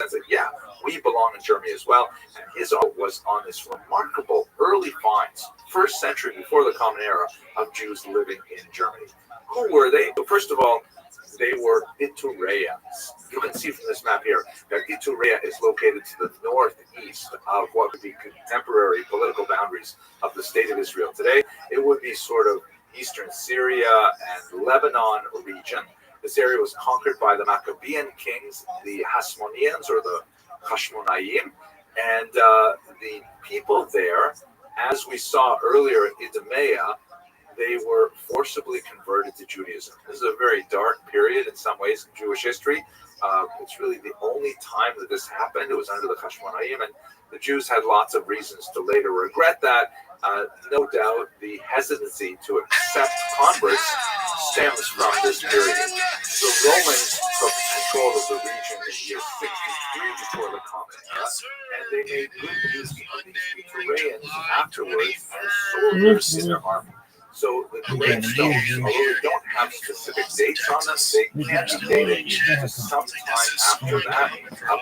Speaker 2: that, yeah, we belong in Germany as well. And his article was on this remarkable early finds, first century before the Common Era, of Jews living in Germany. Who were they? So first of all, they were Itureans. You can see from this map here that Iturea is located to the northeast of what would be contemporary political boundaries of the state of Israel today. It would be sort of eastern Syria and Lebanon region. This area was conquered by the Maccabean kings, the Hasmoneans or the Hashmonaim, and the people there, as we saw earlier in Idumea, they were forcibly converted to Judaism. This is a very dark period in some ways in Jewish history. It's really the only time that this happened. It was under the Hashmonaim, and the Jews had lots of reasons to later regret that. No doubt the hesitancy to accept converts stems from this period. The Romans took control of the region in the year 63 before the Common Era, and they made good use of these Itureans afterwards as soldiers in their army. So the gravestones, although they don't have specific dates on them, they can be dated to some time after that,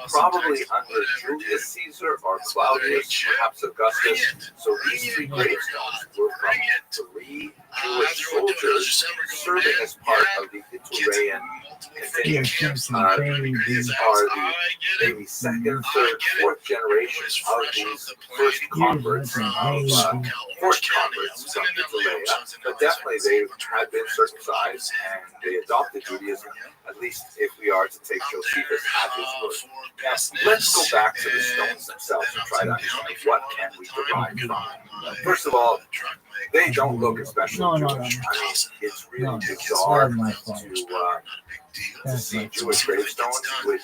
Speaker 2: probably under Julius Caesar or Claudius, perhaps Augustus. So these three gravestones were from three Jewish soldiers serving as part of the Iturean contingent. These are the maybe second, third, fourth generations of these first converts, fourth converts from Iturea. But definitely they had been circumcised and they adopted Judaism, at least if we are to take Josephus at his word. Now, let's go back to the stones themselves and try to understand what can we derive from them. First of all, they don't look especially Jewish. I mean, it's really bizarre to see Jewish gravestones with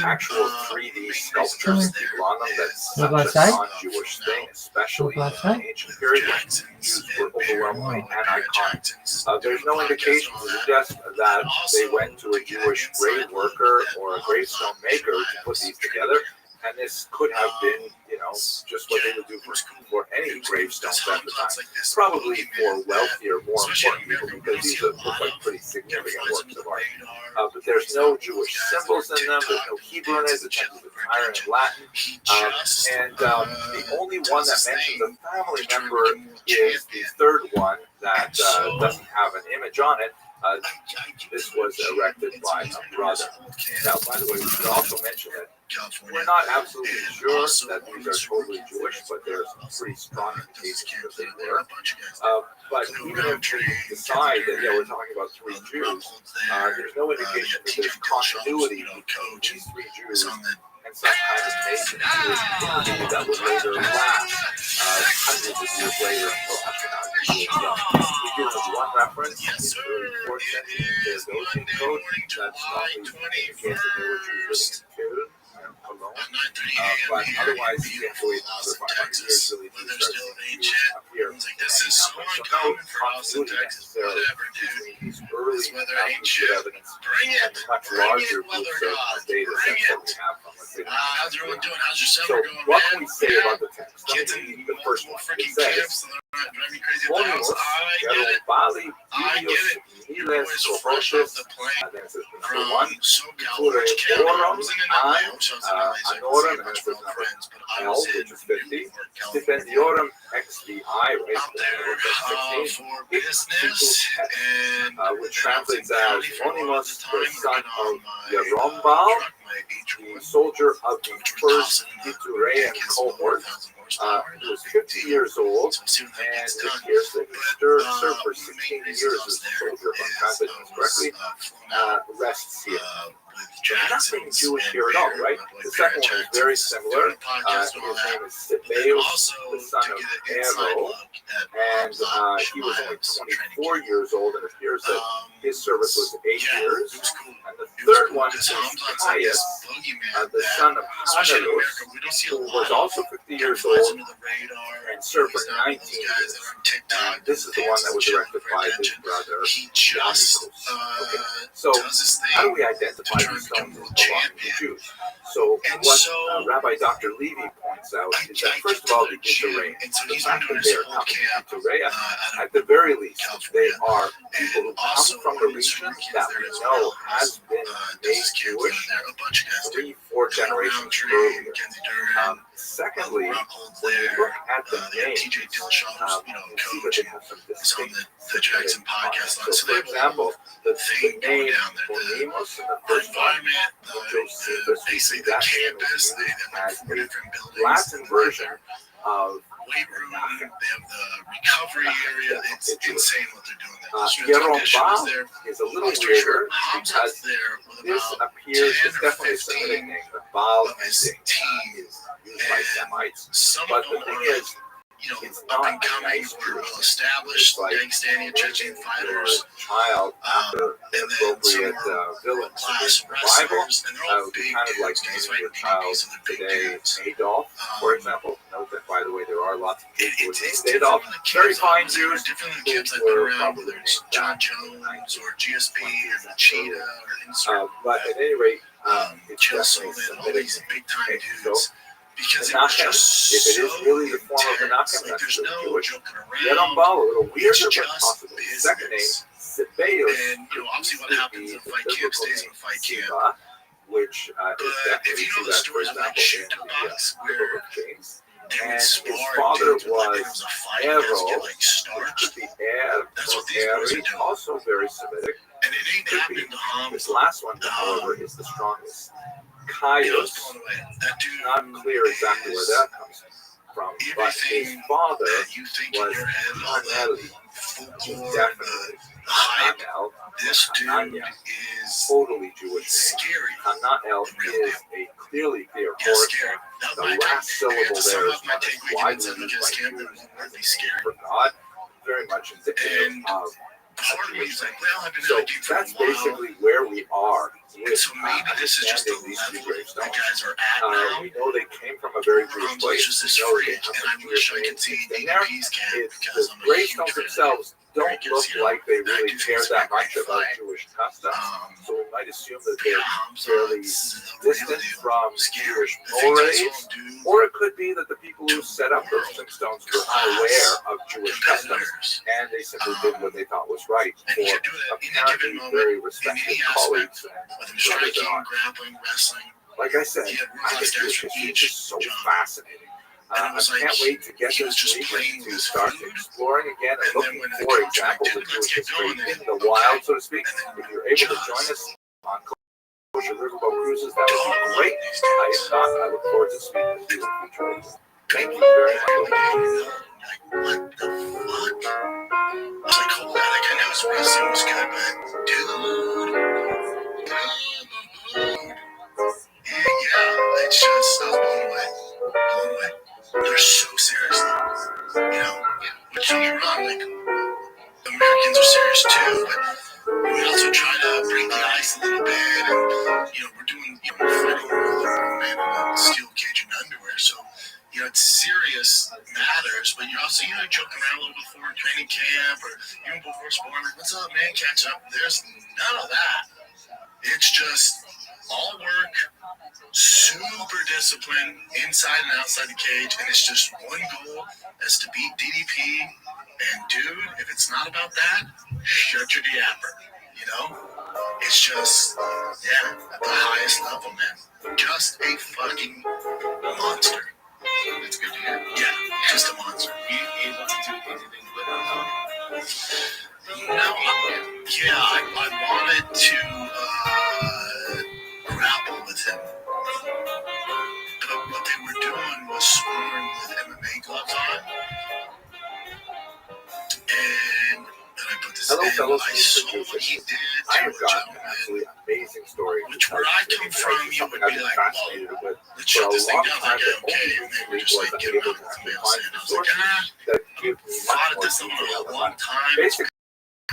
Speaker 2: actual 3D sculptures on them. That's such a non-Jewish thing, especially in the ancient period when Jews were overwhelmingly anti-Semitic. There's no indication to suggest that they went to a Jewish grave worker or a gravestone maker to put these together. And this could have been, just what they would do for any gravestones at the time. Probably for wealthier, more important people, because these look like pretty significant works of art. But there's no Jewish symbols in them. There's no Hebrew in it. The text is entirely in Latin. And the only one that mentions a family member is the third one that doesn't have an image on it. This was erected by a brother. Now, by the way, we should also mention that we're not absolutely sure that these are totally Jewish, but there's pretty strong indications that they were. But even if we decide that, we're talking about three Jews, there's no indication that there's continuity between these three Jews and some kind of nation Jewish community that would later last hundreds of years later until Ashkenazi Jews. We do have one reference in the early 4th century in the Theodosian Code that strongly indicates that there were Jews living in Köln alone. But otherwise, you have to wait another 500 years till these start to appear. So no continuity necessarily between these early pieces of evidence and much larger groups of data sets that we have from, let's say,
Speaker 6: how's everyone doing? How's your summer
Speaker 2: so
Speaker 6: going?
Speaker 2: what can we say about the text? Let me read the first one. It says, Monimus, Gerobali, Ilios, Miles, Rohotes, and then it says number one, Ture Oram, Anoram, and then it says number 12, which is 50, Stipendiorum XVI, right? 16, which translates as Monimus, the son of Yerombal, the soldier of the first Iturean cohort, He was 50 years old, and it appears that he served for 16 years as a soldier, if I'm calculating this correctly, rests here. Nothing Jewish here at all, right? The second one is very similar. His name is Sibeus, the son of Ero, and he was only 24 years old, and it appears that his service was 8 years. And the third one is Caius, the son of Hanarus, who was also 50 years old and served for 19 years. And this is the one that was erected by his brother, Janikos. Okay, so how do we identify these stones as belonging to Jews? So what Rabbi Dr. Levy points out is that, first of all, the Iturea, the fact that they are coming from Iturea, at the very least, they are people who come from the region that we know has been made Jewish 3-4 generations earlier. Secondly, when you look at the names, you see that they have some distinct similarities. So, for example, the name Onemos in the first one, Josephus, basically that name is used as a Latin version of
Speaker 12: weight room, they have the recovery area. It's insane what they're doing there.
Speaker 2: Yeromba is a little weirder because this appears, it's definitely a Semitic name. The Baal ending is used by Semites. But the thing is, it's not a nice
Speaker 12: well established Dagestani Chechen fighters.
Speaker 2: Child after the appropriate villains in the Bible, would be kind of like naming your child today Adolf, for example. Note that, by the way, there are lots of people who named Adolf. Very fine Jews who were probably named
Speaker 12: John Jones or GSP or Cheetah or
Speaker 2: but at any rate, it's
Speaker 12: Chelsea,
Speaker 2: definitely
Speaker 12: all these big time dudes. Because it
Speaker 2: was just if it is really the form of Menachem, that's really Jewish. Yeromba, a little weirder, but possible. The second name, Sibeus,
Speaker 12: and obviously what happens in a fight camp stays in a fight camp.
Speaker 2: Which is definitely see that, for example, in the book of James. And his father was Ero, which could be Er, or Eri, also very Semitic.
Speaker 12: And it ain't happening to Hamza.
Speaker 2: This last one, however, is the strongest. Caius, not clear exactly where that comes from, but his father was Haneli, definitely Hanel.
Speaker 12: This dude is
Speaker 2: totally Jewish.
Speaker 12: Scary.
Speaker 2: Hanel is a clearly clear origin. The last syllable there is not as widely used by Jews for God, very much indicative of so that's basically where we are with understanding these two gravestones. We know they came from a very Jewish place. We know they have some Jewish names in there. The gravestones themselves don't look like they really care that much about Jewish customs, so we might assume that they're fairly distant from Jewish mores, or it could be that the people who set up those tombstones were unaware of Jewish customs, and they simply did what they thought was right for apparently very respected colleagues and brothers in arms. Like I said, I think Jewish history is just so fascinating. I can't wait to get this weekend to start exploring again and looking for examples of Jewish history in the wild, so to speak. If you're able to join us on Kosher Riverboat Cruises, that would be great. If not, I look forward to speaking with you in future. Thank you very much.
Speaker 12: What the fuck? I was like, holy, I know his wrestling was good, but dude. Yeah, it's just, I was blown away. They're so serious, which don't get me wrong, like, Americans are serious too, but we also try to break the ice a little bit, and, we're doing, we're fighting with a man in a steel cage and underwear, so, it's serious matters, but you're also, joking around a little before training camp, or even before sport, like, what's up, man, catch up, there's none of that. It's just all work, super discipline inside and outside the cage, and it's just one goal, that's to beat DDP. And dude, if it's not about that, shut your diaper. It's just, at the highest level, man. Just a fucking monster. That's good to hear. Yeah, just a monster. Are you able to do anything with him? No, I wanted to grapple with him. But what they were doing was sparring with MMA
Speaker 2: fellow Jews, I have gotten absolutely amazing stories.
Speaker 6: Which where I come from, you would be like,
Speaker 2: fascinated with
Speaker 6: let's shut
Speaker 2: for a
Speaker 6: this thing
Speaker 2: long
Speaker 6: down.
Speaker 2: time,
Speaker 6: Like,
Speaker 2: but
Speaker 6: okay,
Speaker 2: only
Speaker 6: and then we're
Speaker 2: recently
Speaker 6: just
Speaker 2: was
Speaker 6: like
Speaker 2: I
Speaker 6: getting
Speaker 2: able
Speaker 6: out
Speaker 2: to
Speaker 6: of the
Speaker 2: actually
Speaker 6: mail
Speaker 2: find
Speaker 6: saying, I was like,
Speaker 2: sources that give me much
Speaker 6: thought of
Speaker 2: more
Speaker 6: this a
Speaker 2: detail.
Speaker 6: long time.
Speaker 2: Basically,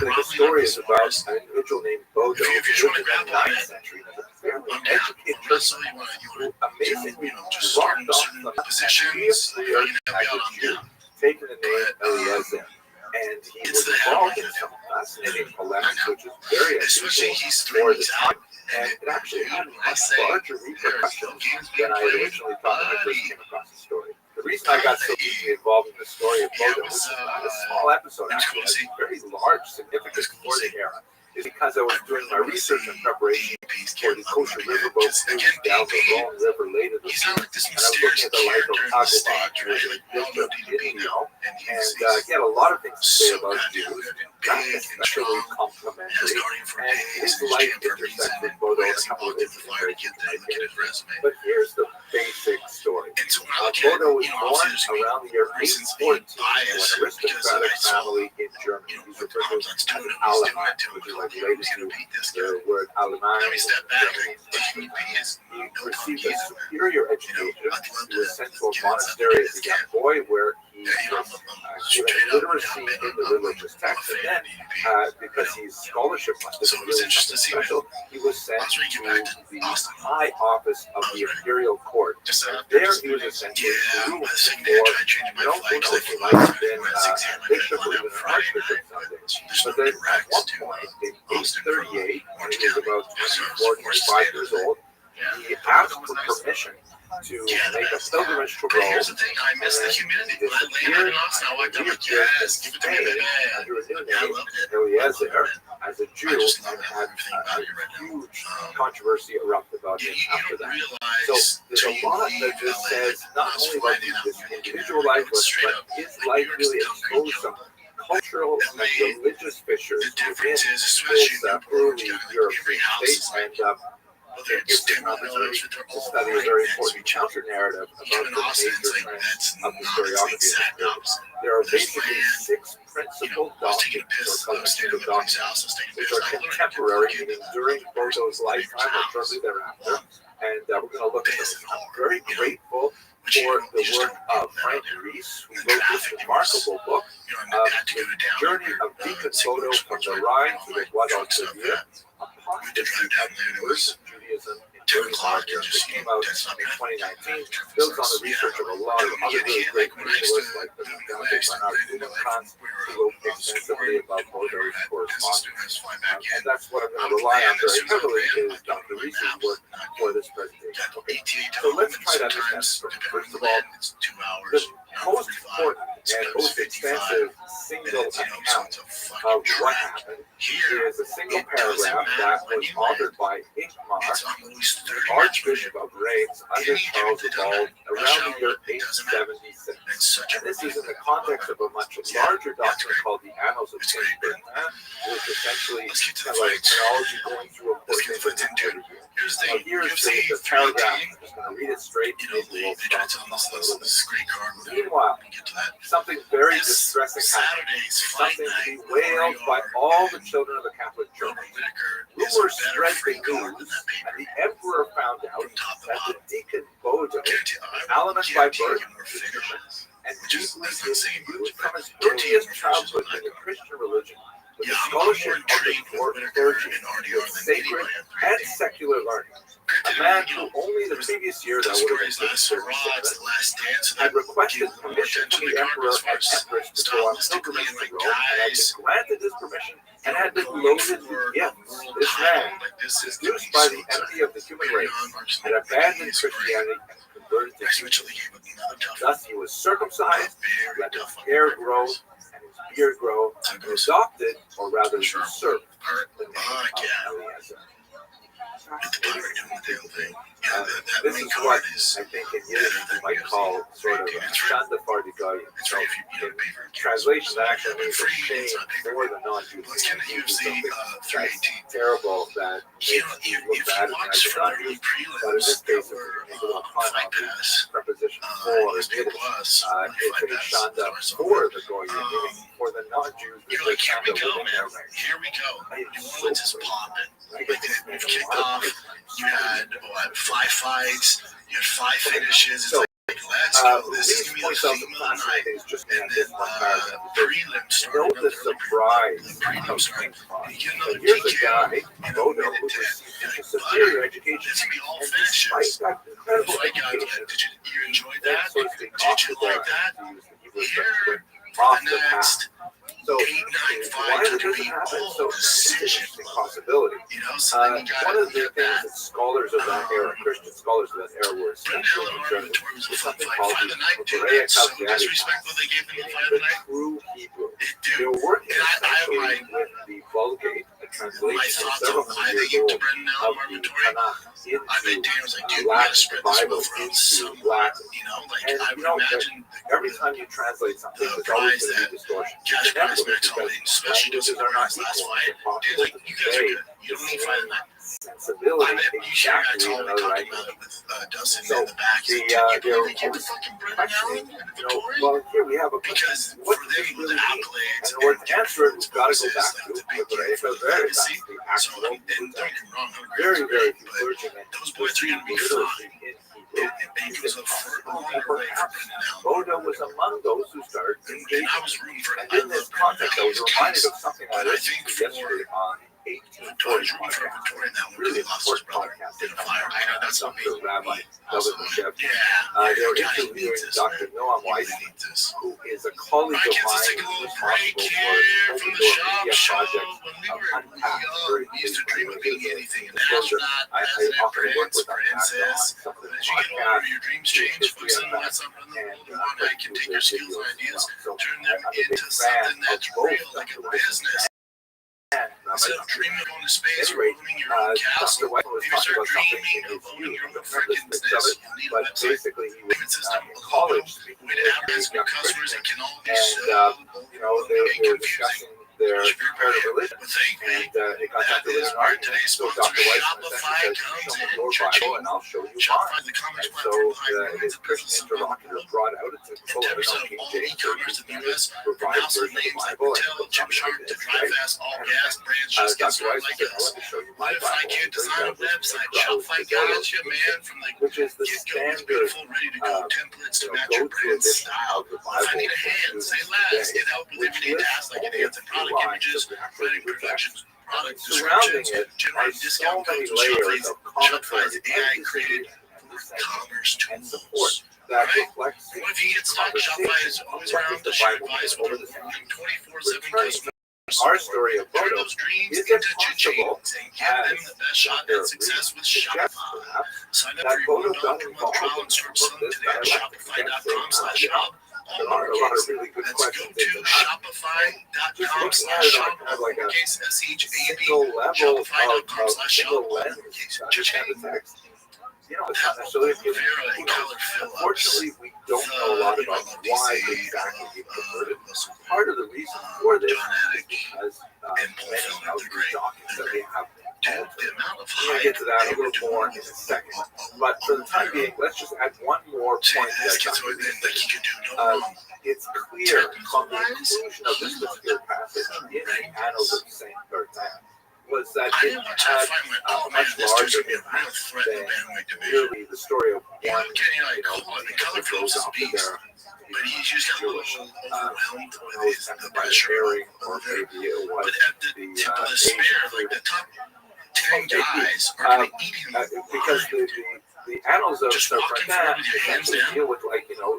Speaker 2: the story is about an individual named Bodo
Speaker 6: If you
Speaker 2: who
Speaker 6: want to
Speaker 2: lived in
Speaker 6: grab
Speaker 2: the
Speaker 6: on
Speaker 2: 9th
Speaker 6: it,
Speaker 2: century and was a fairly
Speaker 6: I'm down.
Speaker 2: educated
Speaker 6: But
Speaker 2: person
Speaker 6: so you want
Speaker 2: who amazingly
Speaker 6: just
Speaker 2: rocked
Speaker 6: starting
Speaker 2: off
Speaker 6: certain
Speaker 2: the
Speaker 6: positions,
Speaker 2: career
Speaker 6: you can
Speaker 2: as
Speaker 6: help
Speaker 2: a
Speaker 6: you out on
Speaker 2: Jew,
Speaker 6: down.
Speaker 2: taking the name Eliezer. And he
Speaker 6: It's
Speaker 2: was
Speaker 6: the
Speaker 2: involved
Speaker 6: head
Speaker 2: in some fascinating polemics, which is very
Speaker 6: especially
Speaker 2: unusual
Speaker 6: he's
Speaker 2: for the
Speaker 6: 3 weeks out.
Speaker 2: time. And it actually had
Speaker 6: I
Speaker 2: much
Speaker 6: say,
Speaker 2: larger repercussions than I originally thought when I first came across the story. The reason I got so deeply involved in the story of Bodo, which is not a small episode, actually, has a very large significance for the era, is because I was doing my research and preparation for the kosher riverboat cruise down the Rhone River late in the season. And I was looking at the life of Agobard, who was a bishop in Lyon, and he had a lot of things to say about Jews, not especially complimentary, and his life intersects with Bodo in a couple of interesting ways. But here's the basic story. Bodo was born around the year 814 to an aristocratic family in Germany. He's referred to as Alemann, which is like related to the word Alemann. He received a superior education. He was sent to a monastery as a young boy where he was given literacy in the religious text. And then, because his scholarship must have been really something special, he was sent to the high office of the imperial court. There he was essentially ruled for, who knows, he might have been a bishop or even an archbishop someday. But then at one point, in 838, when he was about 24, 25 years old, he asked for permission to make a pilgrimage to Rome, and then he disappeared, and reappeared in Spain under a new name, Eliezer, as a Jew, and had a huge controversy erupt about him after that. So there's a lot that this says, not only about this individual life, but his life really exposed some cultural and religious fissures within this early European state, and it gives us an opportunity to study a very important counter-narrative about the major trends of historiography. There are basically 6 principal doctrines, or cognitive doctrines, which are contemporary, meaning during Bodo's lifetime or shortly thereafter, and we're going to look at those. I'm very grateful for the work of Frank Reese, who wrote this remarkable book, The Journey of Deacon Bodo from the Rhine to the Guadalquivir, Apostasy and Conversion Judaism in 2 o'clock. It came out in 2019. Builds on the research of a lot of other really great journalists like the Bernard Blumenkrantz, who wrote extensively about Bodo's correspondence. And that's what I'm going to rely on very heavily is Dr. Reese's work for this presentation. Okay. So let's try to understand this. First of all, the most important and most extensive single account of what happened is a single paragraph that was authored by Ingmar, the Archbishop of Reims, under Charles the Bald, around the year 876. And this is in the context of a much larger document called the Annals of Saint Bertrand, which essentially kind of like chronology going through a portion of the here's the paragraph. I'm just going to read it straight. Maybe we'll stop. Meanwhile, something very distressing happened. Something to be wailed by all the children of the Catholic Church. Rumors spread the news, and the emperor found out that the deacon Bodo, Alemann by birth, and deeply imbued from his earliest childhood in the Christian religion, with the scholarship of the court clergy, with sacred and secular learning. A man who only the previous year, that would have been 37, had requested permission from the emperor and empress to go on pilgrimage to Rome, and had been granted this permission and had been loaded with gifts. This man, seduced by the envy of the human race, had abandoned Christianity and converted to Judaism. Thus he was circumcised, let his hair grow, and his beard grow, and adopted, or rather usurped, the name of Eliezer. This is what I think in Yiddish you might call sort of a Shandafar de
Speaker 12: It's very few,
Speaker 2: in translation, that actually means a shame for the non-Jews.
Speaker 12: Let's get into UFC 318.
Speaker 2: Terrible that
Speaker 12: You know, if you watch from the early prelims that were on Fight Pass,
Speaker 2: preposition
Speaker 12: ESPN Plus,
Speaker 2: it's a shanda for the Goyim, meaning for the non-Jews.
Speaker 12: You're like, here we go, man. Here we go. New Orleans is popping. Like, we've kicked off. You had, 5 fights. You had 5 finishes. It's like, let's go. This is going to be the theme of the night. And then prelims started.
Speaker 2: The surprise.
Speaker 12: Prelims started. And you get another
Speaker 2: Here's a
Speaker 12: TKO
Speaker 2: guy,
Speaker 12: in a
Speaker 2: Bodo,
Speaker 12: minute
Speaker 2: who
Speaker 12: 10.
Speaker 2: was
Speaker 12: You're like,
Speaker 2: superior
Speaker 12: butter.
Speaker 2: education.
Speaker 12: This is going to be all
Speaker 2: And
Speaker 12: finishes.
Speaker 2: despite that incredible
Speaker 12: Fight guys,
Speaker 2: education,
Speaker 12: did you enjoy that?
Speaker 2: so to speak,
Speaker 12: Did you like that? Here,
Speaker 2: off
Speaker 12: the
Speaker 2: the path.
Speaker 12: next
Speaker 2: So
Speaker 12: 8-9
Speaker 2: why
Speaker 12: fights are
Speaker 2: it
Speaker 12: going to
Speaker 2: doesn't
Speaker 12: be
Speaker 2: happen?
Speaker 12: all
Speaker 2: So it's an
Speaker 12: decision.
Speaker 2: interesting possibility.
Speaker 12: You know, so then you got
Speaker 2: One of the
Speaker 12: that.
Speaker 2: things that scholars of that era, Christian scholars of that era, were
Speaker 12: Brendan
Speaker 2: essentially
Speaker 12: Allen
Speaker 2: interested
Speaker 12: Arbitor was a
Speaker 2: in
Speaker 12: fun
Speaker 2: something
Speaker 12: fight.
Speaker 2: called
Speaker 12: Fight of the night,
Speaker 2: the
Speaker 12: dude.
Speaker 2: Berea
Speaker 12: That's so
Speaker 2: Cavalieri,
Speaker 12: disrespectful they gave him the fight of
Speaker 2: the
Speaker 12: the night.
Speaker 2: true Hebrew. They
Speaker 12: Dude,
Speaker 2: were working
Speaker 12: and I
Speaker 2: essentially
Speaker 12: have
Speaker 2: with the Vulgate, the
Speaker 12: my
Speaker 2: translation of
Speaker 12: thoughts
Speaker 2: several
Speaker 12: on why they
Speaker 2: hundred
Speaker 12: gave
Speaker 2: years
Speaker 12: to
Speaker 2: old
Speaker 12: Brendan
Speaker 2: of
Speaker 12: Allen
Speaker 2: the
Speaker 12: Arbitor.
Speaker 2: Tanakh
Speaker 12: I bet Dan was like, dude, we got to
Speaker 2: Latin
Speaker 12: spread this
Speaker 2: Bible
Speaker 12: wealth around
Speaker 2: into
Speaker 12: somewhere.
Speaker 2: Latin.
Speaker 12: You know, like,
Speaker 2: And
Speaker 12: I
Speaker 2: you
Speaker 12: would
Speaker 2: know,
Speaker 12: imagine
Speaker 2: every time you translate something,
Speaker 12: the
Speaker 2: there's always
Speaker 12: prize
Speaker 2: going to
Speaker 12: that
Speaker 2: be distortion.
Speaker 12: Cash Prize
Speaker 2: Inevitably,
Speaker 12: Max
Speaker 2: because
Speaker 12: Holdings, especially doesn't
Speaker 2: languages are not
Speaker 12: his last
Speaker 2: equal.
Speaker 12: fight.
Speaker 2: It's impossible
Speaker 12: Dude's like,
Speaker 2: to
Speaker 12: you guys are
Speaker 2: convey
Speaker 12: good. You don't need fight in that.
Speaker 2: sensibility
Speaker 12: I bet you share
Speaker 2: exactly
Speaker 12: guys
Speaker 2: in
Speaker 12: all
Speaker 2: another
Speaker 12: talking
Speaker 2: language.
Speaker 12: about it with Dustin
Speaker 2: So
Speaker 12: in the back.
Speaker 2: the
Speaker 12: He's like, can you believe they
Speaker 2: they're
Speaker 12: gave the fucking Brendan Allen and Vittori?
Speaker 2: well, here we have a
Speaker 12: Because
Speaker 2: what
Speaker 12: for
Speaker 2: does
Speaker 12: them,
Speaker 2: this
Speaker 12: with
Speaker 2: really
Speaker 12: the
Speaker 2: mean?
Speaker 12: accolades
Speaker 2: And in order to answer it, we've got to go
Speaker 12: bonuses,
Speaker 2: back
Speaker 12: like
Speaker 2: to
Speaker 12: the big
Speaker 2: the
Speaker 12: deal for the
Speaker 2: very
Speaker 12: legacy.
Speaker 2: the
Speaker 12: So,
Speaker 2: actual
Speaker 12: and don't get me wrong, I'm
Speaker 2: very, very few
Speaker 12: but
Speaker 2: clergymen
Speaker 12: those boys are going to be fine. It was a longer way for Brendan Allen.
Speaker 2: Bodo was among those who started
Speaker 12: And I was rooting for
Speaker 2: and in this context, I was reminded of something I
Speaker 12: But I
Speaker 2: listened
Speaker 12: think
Speaker 2: to yesterday on
Speaker 12: I was rooting for Vittori in that one because he lost his brother in a fire. I know that's what made
Speaker 2: Rabbi
Speaker 12: me also
Speaker 2: Rothschild.
Speaker 12: yeah,
Speaker 2: They were
Speaker 12: God, he
Speaker 2: interviewing
Speaker 12: needs this,
Speaker 2: Dr.
Speaker 12: man.
Speaker 2: Noam
Speaker 12: He
Speaker 2: Weiss,
Speaker 12: really needs this.
Speaker 2: who is a colleague
Speaker 12: Alright,
Speaker 2: of
Speaker 12: kids, let's
Speaker 2: mine
Speaker 12: take a
Speaker 2: who's
Speaker 12: little break
Speaker 2: responsible
Speaker 12: here
Speaker 2: for
Speaker 12: from
Speaker 2: the
Speaker 12: the shop
Speaker 2: media
Speaker 12: show.
Speaker 2: project
Speaker 12: When we
Speaker 2: of
Speaker 12: were
Speaker 2: Unpacked.
Speaker 12: young,
Speaker 2: Very
Speaker 12: we used to
Speaker 2: briefly,
Speaker 12: dream of being
Speaker 2: there's a
Speaker 12: anything. An
Speaker 2: disclosure.
Speaker 12: astronaut,
Speaker 2: I
Speaker 12: president,
Speaker 2: often work
Speaker 12: prince,
Speaker 2: with Unpacked on
Speaker 12: princess.
Speaker 2: some of the
Speaker 12: As you get older,
Speaker 2: podcasts.
Speaker 12: your dreams change. Focus on what's up in the world you want. I can take your skills and ideas, turn them into something that's real, like a business. Instead of dreaming of going to space or owning your own castle, maybe start dreaming of owning your own freaking business. You need a website, payment system, a logo, way to advertise new customers that can all be so
Speaker 2: They were discussing their comparative religion.
Speaker 12: But thankfully,
Speaker 2: It got
Speaker 12: that
Speaker 2: down to
Speaker 12: is
Speaker 2: this
Speaker 12: where
Speaker 2: argument.
Speaker 12: today's
Speaker 2: So
Speaker 12: sponsor
Speaker 2: Dr. Weiss
Speaker 12: Shopify
Speaker 2: essentially
Speaker 12: comes
Speaker 2: says,
Speaker 12: in.
Speaker 2: show me your Bible and I'll show you
Speaker 12: Shopify
Speaker 2: mine.
Speaker 12: is the commerce
Speaker 2: And
Speaker 12: platform
Speaker 2: so
Speaker 12: behind millions
Speaker 2: his
Speaker 12: of
Speaker 2: Christian
Speaker 12: businesses around the
Speaker 2: interlocutor
Speaker 12: world.
Speaker 2: brought out, it's a
Speaker 12: And
Speaker 2: full
Speaker 12: 10% of
Speaker 2: King
Speaker 12: all
Speaker 2: James
Speaker 12: e-commerce in the U.S. from
Speaker 2: revised
Speaker 12: household
Speaker 2: version of the
Speaker 12: names like
Speaker 2: Bible.
Speaker 12: Mattel, Gymshark, to Drive Fast, All Gas, brands just get
Speaker 2: Dr.
Speaker 12: started
Speaker 2: Weiss
Speaker 12: like
Speaker 2: said, I
Speaker 12: us.
Speaker 2: want to show you
Speaker 12: What
Speaker 2: my
Speaker 12: if I
Speaker 2: Bible.
Speaker 12: can't design a website?
Speaker 2: Browse
Speaker 12: Shopify
Speaker 2: the Bible,
Speaker 12: got you, man, from the
Speaker 2: which is the
Speaker 12: get-go with
Speaker 2: standard
Speaker 12: beautiful, ready-to-go templates to match your
Speaker 2: go-to
Speaker 12: brand
Speaker 2: edition
Speaker 12: style.
Speaker 2: of the
Speaker 12: If I
Speaker 2: Bible
Speaker 12: need a hand, say less. Get help with everyday tasks like enhancing product images, writing productions, product
Speaker 2: surrounding
Speaker 12: descriptions,
Speaker 2: it are
Speaker 12: generating
Speaker 2: so
Speaker 12: discount
Speaker 2: many
Speaker 12: codes with
Speaker 2: layers of
Speaker 12: Shopify's
Speaker 2: commentary
Speaker 12: AI created commerce
Speaker 2: and support
Speaker 12: tools.
Speaker 2: that
Speaker 12: Right?
Speaker 2: reflects
Speaker 12: What if you get stuck? Shopify is always around to share advice with their 24/7 customers.
Speaker 2: Our story of
Speaker 12: Turn
Speaker 2: Bodo
Speaker 12: those dreams
Speaker 2: is
Speaker 12: into
Speaker 2: impossible
Speaker 12: cha-chings and give them the best shot at success with Shopify. Sign up for your $1 per month trial and start selling today at shopify.com/shop.
Speaker 2: There are a lot of really good
Speaker 12: Let's go
Speaker 2: questions.
Speaker 12: to shopify.com/shop, lowercase shab,
Speaker 2: Single level of
Speaker 12: shopify.com/shop,
Speaker 2: single lens
Speaker 12: lowercase
Speaker 2: understand the text. You know, it's not necessarily appealing.
Speaker 12: Vera color fill-ups.
Speaker 2: Unfortunately, we don't know a lot about why exactly it converted. Part of the reason for this is because many of the documents that we have.
Speaker 12: The amount of
Speaker 2: We're going to get to that a little more in a second. But for the time being, let's just add one more point that it's clear from the conclusion of this particular passage in the annals of Saint Bertrand was that it had a much larger impact than merely the story of one,
Speaker 12: color fills is beast. But he's just got a little overwhelmed with the pressure.
Speaker 2: or maybe it was
Speaker 12: But at the tip of the spear, like the top 10 guys are going to eat him
Speaker 2: because the annals of
Speaker 12: just
Speaker 2: Saint
Speaker 12: walking
Speaker 2: Bertrand
Speaker 12: forward with your hands
Speaker 2: essentially
Speaker 12: down
Speaker 2: deal with
Speaker 12: the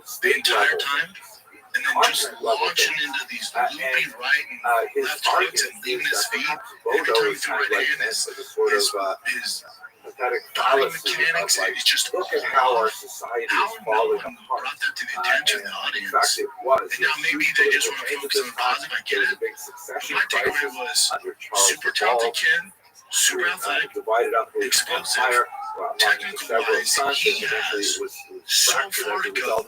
Speaker 2: state
Speaker 12: entire
Speaker 2: level
Speaker 12: time, and then just launching into these loopy right and
Speaker 2: his
Speaker 12: left hooks and
Speaker 2: argument
Speaker 12: leaving
Speaker 2: is
Speaker 12: his
Speaker 2: that
Speaker 12: feet.
Speaker 2: perhaps
Speaker 12: Every
Speaker 2: Bodo
Speaker 12: time he
Speaker 2: is
Speaker 12: threw
Speaker 2: kind of
Speaker 12: right
Speaker 2: like
Speaker 12: hand,
Speaker 2: meant as a sort of
Speaker 12: his
Speaker 2: pathetic
Speaker 12: body
Speaker 2: fallacy
Speaker 12: mechanics,
Speaker 2: of like,
Speaker 12: it's just
Speaker 2: look at how our society
Speaker 12: how
Speaker 2: is
Speaker 12: no
Speaker 2: falling
Speaker 12: one
Speaker 2: apart.
Speaker 12: brought that to the attention of the
Speaker 2: In
Speaker 12: audience.
Speaker 2: fact, it was.
Speaker 12: And now maybe they just want to focus on the positive. I get it.
Speaker 2: Big succession
Speaker 12: My takeaway
Speaker 2: crisis
Speaker 12: was
Speaker 2: under Charles
Speaker 12: super
Speaker 2: the
Speaker 12: talented
Speaker 2: Bald,
Speaker 12: kid, super athletic,
Speaker 2: divided up his
Speaker 12: explosive,
Speaker 2: empire among
Speaker 12: technical
Speaker 2: several
Speaker 12: wise,
Speaker 2: sons,
Speaker 12: he
Speaker 2: and eventually
Speaker 12: has
Speaker 2: it was
Speaker 12: so
Speaker 2: fractured
Speaker 12: far
Speaker 2: as
Speaker 12: to
Speaker 2: a
Speaker 12: go.
Speaker 2: result.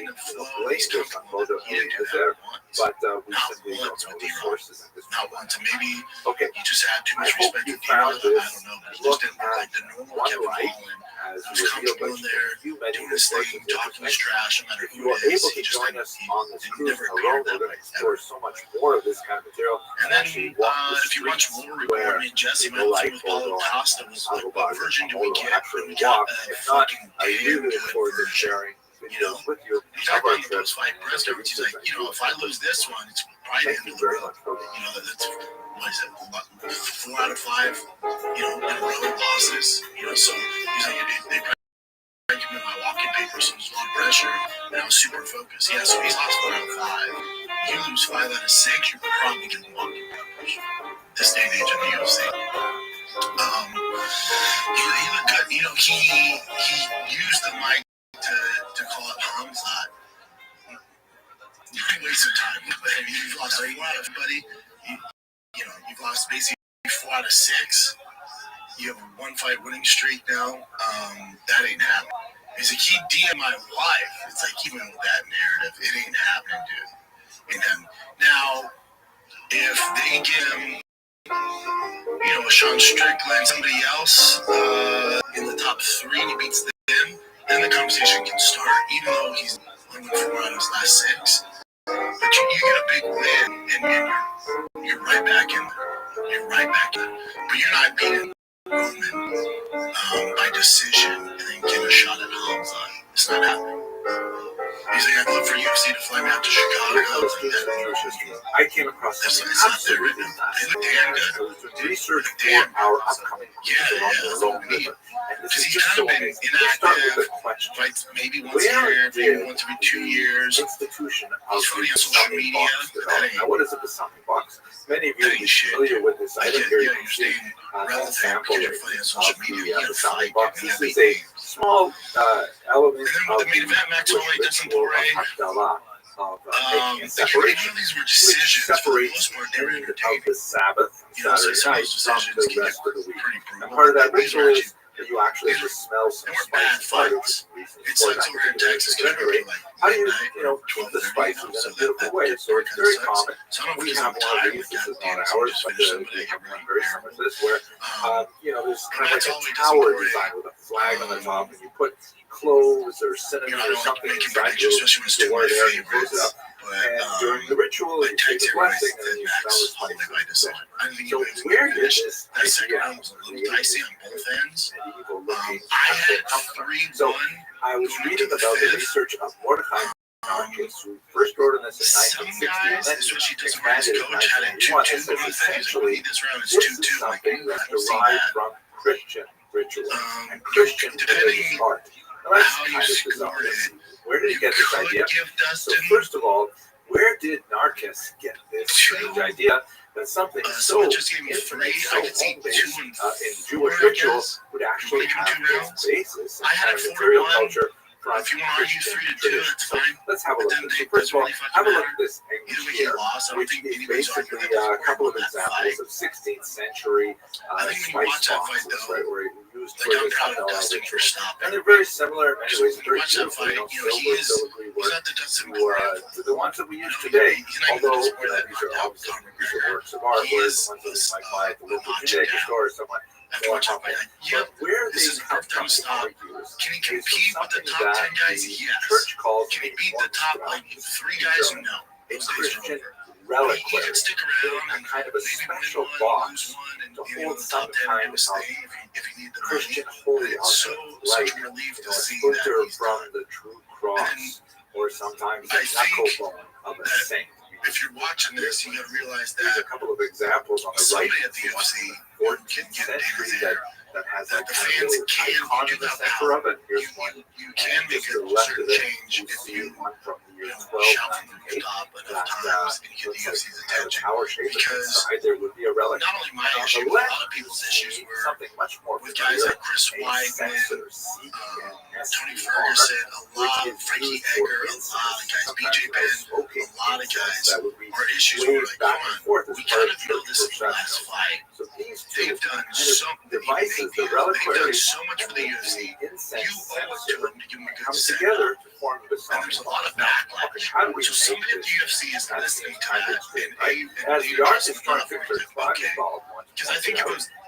Speaker 19: blame this on Mother Earth, but we simply don't know the sources at this point.
Speaker 6: Maybe
Speaker 19: okay.
Speaker 6: you just had too much
Speaker 19: I hope
Speaker 6: respect
Speaker 19: you
Speaker 6: for Dina. I
Speaker 19: found
Speaker 6: don't
Speaker 19: this.
Speaker 6: know, but it
Speaker 19: Look
Speaker 6: just didn't look like the normal
Speaker 19: one
Speaker 6: Kevin
Speaker 19: light
Speaker 6: Holland.
Speaker 19: as
Speaker 6: It was
Speaker 19: you
Speaker 2: comfortable in there, doing his thing, talking his trash, no matter
Speaker 19: If
Speaker 2: who
Speaker 19: you are
Speaker 2: it is.
Speaker 19: able
Speaker 2: He
Speaker 19: to
Speaker 2: just
Speaker 19: join
Speaker 2: didn't,
Speaker 19: us on this
Speaker 2: he
Speaker 19: cruise
Speaker 2: never
Speaker 19: alone,
Speaker 2: appeared
Speaker 19: we're
Speaker 2: that
Speaker 19: going
Speaker 2: way,
Speaker 19: to explore
Speaker 2: ever.
Speaker 19: so much more of this kind of material
Speaker 2: And
Speaker 19: and
Speaker 2: then,
Speaker 19: actually walk the
Speaker 2: if you watch
Speaker 19: streets
Speaker 2: War
Speaker 19: where
Speaker 2: Report, me and Jesse
Speaker 19: people
Speaker 2: went
Speaker 19: like
Speaker 2: through with Paulo
Speaker 19: Bodo
Speaker 2: Costa,
Speaker 19: and
Speaker 2: was what
Speaker 19: Agobag
Speaker 2: version
Speaker 19: and
Speaker 2: do we
Speaker 19: Paulo
Speaker 2: get?
Speaker 19: actually
Speaker 2: We got
Speaker 19: walk.
Speaker 2: a
Speaker 19: If not,
Speaker 2: fucking
Speaker 19: I
Speaker 2: damn
Speaker 19: really look
Speaker 2: good
Speaker 19: forward to
Speaker 2: version.
Speaker 19: sharing
Speaker 2: You know,
Speaker 19: videos with you
Speaker 2: he talked
Speaker 19: of our
Speaker 2: about in the
Speaker 19: trip.
Speaker 2: post-fight press conference. He's like, if I lose this one, it's probably the
Speaker 19: Thank
Speaker 2: end
Speaker 19: you
Speaker 2: of the
Speaker 19: very
Speaker 2: road.
Speaker 19: much for being
Speaker 2: That's what is it? 4 out of 5, in a row losses. So he's like, they probably give me my walking papers, so there's a lot of pressure, and I was super focused. Yeah, so he's lost 4 out of 5. You lose 5 out of 6, you're probably getting walking papers. This day and age of the UFC. He looked good. He used the mic to call it Hamzat. You waste of time. You've lost 4 out of buddy. You've lost basically 4 out of 6. You have a 1-fight winning streak now. That ain't happening. It's like he DM'd my wife. It's like he went with that narrative. It ain't happening, dude. And now, if they give him, a Sean Strickland, somebody else in the top 3, and he beats them, then the conversation can start. Even though he's won 4 out of his last 6, but you get a big win, and you're right back in there. You're right back in there. But you're not beating Roman by decision and then get a shot at Hamza. It's not happening. He's like, I'd love for UFC to fly me out to Chicago.
Speaker 19: I came across something absolutely
Speaker 2: They look damn good.
Speaker 19: research for our upcoming
Speaker 2: That's what we need. Because he's kind of been inactive, fights maybe once a year, maybe once every 2 years.
Speaker 19: Institution
Speaker 2: He's funny on social media.
Speaker 19: Now, what is a Dasani box? Many of you will be familiar with this item here. You can see a sample of the Dasani box. This is a small element of the ritual of Havdalah, of making a separation, which separates the end of the Sabbath, Saturday night, from the rest of the week. And part of that ritual is that you actually just smell some spice.
Speaker 2: It's like over here in Texas.
Speaker 19: How do you, keep the spices in a beautiful way? So it's very common. We have one of these. This is not ours, but we have one very similar to this, where there's kind of like a tower design with a flag on the top, and you put cloves or cinnamon or something inside your door there, and you close it up. And during the ritual, you say the blessing, and then you smell the spices. So where did this idea of
Speaker 2: dicey on both ends.
Speaker 19: I had 3-1. I was reading about the research of Mordechai Narkis, who first wrote on this in 1960, and then expanded in 1991. It says essentially, this is something that derived from Christian ritual and Christian religious art. Now, that's kind of bizarre. Where did he get this idea? So first of all, where did Narkis get this strange idea that something so infinite, so home-based in Jewish ritual would actually have its basis in kind of material culture from Christian tradition? So let's have a look at this. So first of all, have a look at this English here, which is basically a couple of examples of 16th century spice boxes, right, where you used for this ritual. And they're very similar in many ways, very beautiful, silver filigree work to the ones that we use today. Although these are obviously works of art, whereas the ones that we might buy at the local Jamaican store or someone. Where they come from, can he compete with the top 10 guys? Yes. Church calls can he beat the top 3 guys? No. A Christian reliquary, a kind of a special box to hold some kind of Christian holy object, like a splinter from the true cross, or sometimes a knuckle bone of a saint.
Speaker 2: If you're watching this, you gotta realize that
Speaker 19: there's a couple of examples on the right
Speaker 2: at the UFC
Speaker 19: 14th century that has that the fans can do that center of it. Here's one.
Speaker 2: You can make a certain change if you
Speaker 19: one from the year
Speaker 2: shout from the top enough times and get the UFC's attention. Because
Speaker 19: there would be a relic.
Speaker 2: Not only my issue, but a lot of people's issues were
Speaker 19: something much more
Speaker 2: with guys like Chris Weidman, Tony Ferguson, a lot of Frankie Edgar, a lot of guys, BJ Penn, a lot of guys. Our issues were like, come on, we kind of built this in the last fight. They've done so devices,
Speaker 19: the reliquaries,
Speaker 2: so much for the UFC. You owe it to them to give them a good
Speaker 19: together to form the
Speaker 2: and there's a lot of backlash. So somebody at the UFC is listening to that, and
Speaker 19: as the artist trying to fix their
Speaker 2: okay. Because I think if it was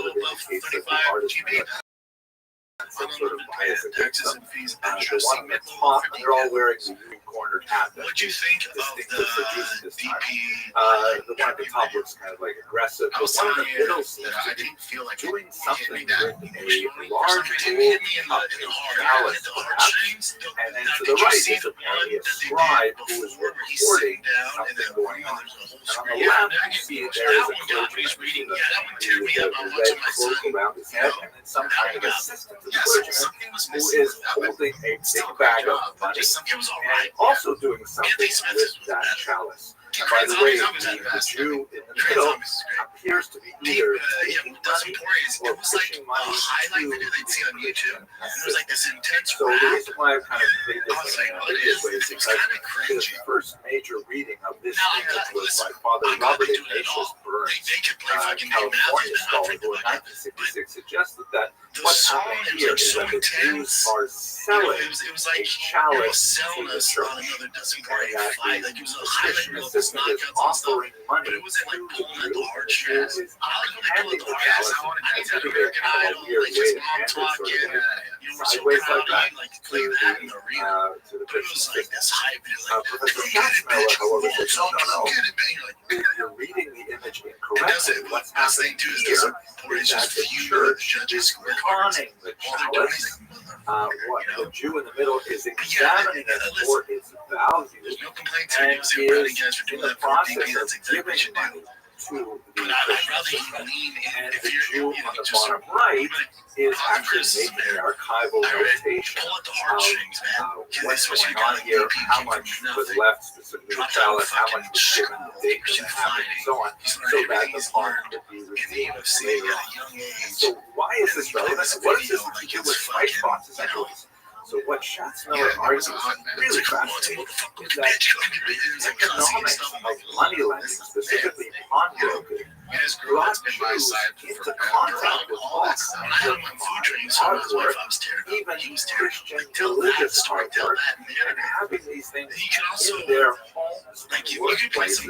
Speaker 19: sort of indicates that the artist may have some sort of bias against them. The one on the top, they're all wearing the cornered hat.
Speaker 6: What do you think of the DP?
Speaker 19: The one at the top looks kind of like aggressive.
Speaker 6: I was
Speaker 19: The one in
Speaker 6: telling
Speaker 19: the
Speaker 6: you
Speaker 19: middle
Speaker 6: that
Speaker 19: seems
Speaker 6: I
Speaker 19: to be
Speaker 6: didn't feel like
Speaker 19: doing
Speaker 6: it
Speaker 19: something
Speaker 6: hit me that
Speaker 19: with a
Speaker 6: emotionally.
Speaker 19: large
Speaker 6: It didn't hit me in
Speaker 19: cup,
Speaker 6: the heart.
Speaker 19: chalice,
Speaker 6: The
Speaker 19: perhaps.
Speaker 6: heartstrings.
Speaker 19: And then
Speaker 6: Now,
Speaker 19: to
Speaker 6: did
Speaker 19: the
Speaker 6: you
Speaker 19: right
Speaker 6: see
Speaker 19: is
Speaker 6: the
Speaker 19: apparently
Speaker 6: one
Speaker 19: a
Speaker 6: that they
Speaker 19: scribe
Speaker 6: did
Speaker 19: who is
Speaker 6: before where he's
Speaker 19: recording
Speaker 6: sitting down and
Speaker 19: something
Speaker 6: then
Speaker 19: going on.
Speaker 6: there's a whole
Speaker 19: And on
Speaker 6: screen?
Speaker 19: the
Speaker 6: Yeah,
Speaker 19: left,
Speaker 6: I
Speaker 19: you
Speaker 6: can
Speaker 19: see
Speaker 6: watch
Speaker 19: there
Speaker 6: that
Speaker 19: is a
Speaker 6: one. Got me. He's
Speaker 19: clergyman
Speaker 6: reading.
Speaker 19: with
Speaker 6: Yeah, that one teared me up. I'm
Speaker 19: the
Speaker 6: watching
Speaker 19: red
Speaker 6: my
Speaker 19: cloak
Speaker 6: son.
Speaker 19: around his
Speaker 6: You
Speaker 19: head,
Speaker 6: know,
Speaker 19: and then some
Speaker 6: that
Speaker 19: kind of
Speaker 6: one got.
Speaker 19: assistant to the
Speaker 6: Yeah,
Speaker 19: clergyman
Speaker 6: something was
Speaker 19: who
Speaker 6: missing
Speaker 19: is
Speaker 6: with that one.
Speaker 19: holding a
Speaker 6: Still
Speaker 19: big
Speaker 6: a great
Speaker 19: bag of
Speaker 6: job, but
Speaker 19: money
Speaker 6: just it was all
Speaker 19: and
Speaker 6: right.
Speaker 19: also doing something
Speaker 6: Anthony Smith
Speaker 19: with
Speaker 6: was
Speaker 19: that
Speaker 6: better.
Speaker 19: chalice. By the way, the Jew in the middle appears to be either taking money or pushing money
Speaker 6: highlight
Speaker 19: to
Speaker 6: video they'd see on YouTube, and it was like this intense
Speaker 19: so
Speaker 6: rap.
Speaker 19: the reason why I've kind of played
Speaker 6: I was
Speaker 19: this
Speaker 6: like,
Speaker 19: in
Speaker 6: what
Speaker 19: this
Speaker 6: is
Speaker 19: way is
Speaker 6: this? It's
Speaker 19: because
Speaker 6: kind of
Speaker 19: this
Speaker 6: cringy.
Speaker 19: first major reading of this
Speaker 2: This image was by Father Robert Ignatius Burns, California scholar, who in 1966 suggested that what's happening here is that the Jews are selling a chalice to the church, and that the Christian assistant is offering money to the Jew, is handing the chalice and giving it kind of a weird way to hand it, sort of sideways like that to the Christian assistant. Professor Schatzmiller, however, says, no. You're reading the image incorrectly. What's happening here is that the church is conning the chalice. What the Jew in the middle is examining it for its value and is in the process of giving money to the Christian system. And the Jew on the bottom right is actually making an archival notation of what's going on here, how much was left specifically the chalice, how much was given, the date that happened, and so on, so that the font could be redeemed later on. So why is this relevant? What does this have to do with price boxes anyways? So what Schatzmiller argues really fascinating is that the economics of money lending, specifically pawnbroking, brought Jews into contact with all kinds of artwork, even Christian religious artwork, and having these things in their homes and workplaces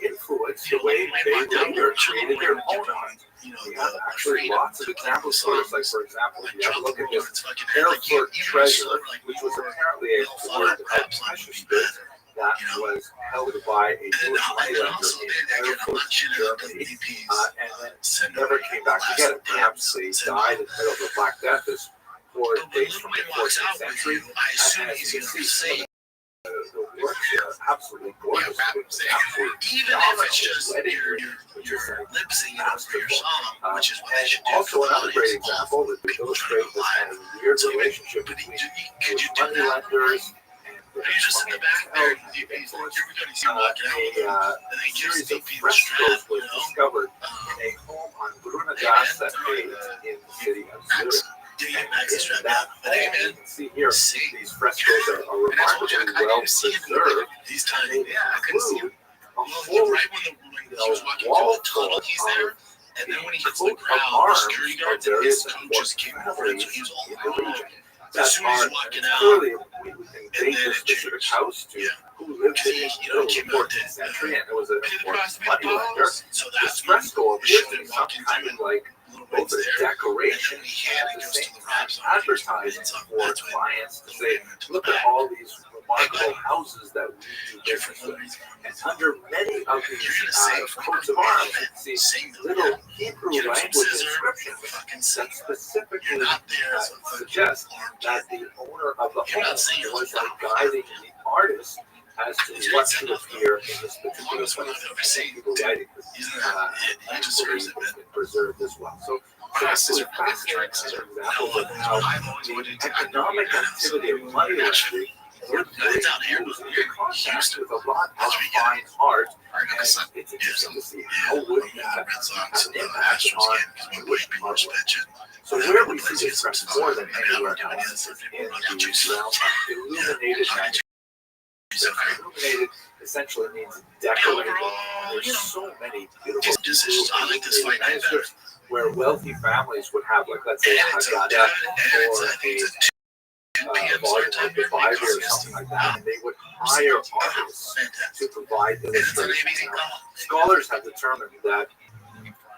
Speaker 2: influence the way they later created their own art. We have actually lots of examples for us, like for example, if you have a look at this Erfurt treasure, which was apparently a hoard of precious goods that was held by a Jewish moneylender in Erfurt, Germany, and then never came back to get it. Perhaps they died in the middle of the Black Death. This hoard dates from the 14th century, and as you can see, the works are absolutely gorgeous. Even if it's just your lip singing over your song, which is what they should do. Also, another great example that illustrates this kind of weird relationship between money lenders and just in the back there, a series of frescoes was discovered in a home on Brunagasse in the city of Zurich. And in that home, you can see here, these frescoes are remarkably well preserved. They include a whole wall full of and then when he hits the ground, the security guards and his coaches came over, and so he was all the way. As soon as he's walking out, clearly we can date this specific house to who lived in the 14th century, and it was an important money lender. This fresco appears to be some kind of like both a decoration and at the same time advertising for clients to say, look at all these remarkable houses that we do business with. And under many of these coats of arms, you see little Hebrew language inscriptions that specifically suggest that the owner of the home was like guiding the artist as to what should appear in this particular place. People writing this has been preserved as well. So that's a fascinating example of how the economic activity of money lending would use in contact with a lot of fine art, and it's interesting to see how would that have an impact on Jewish art. So where we see this expressed more than anywhere else is in the realm of illuminated manuscripts. Illuminated essentially means decorated. There's so many beautiful illuminated manuscripts where wealthy families would have, like, let's say, a Haggadah or a volume of the Bible or something like that, and they would hire artists to provide illustrations. Scholars have determined that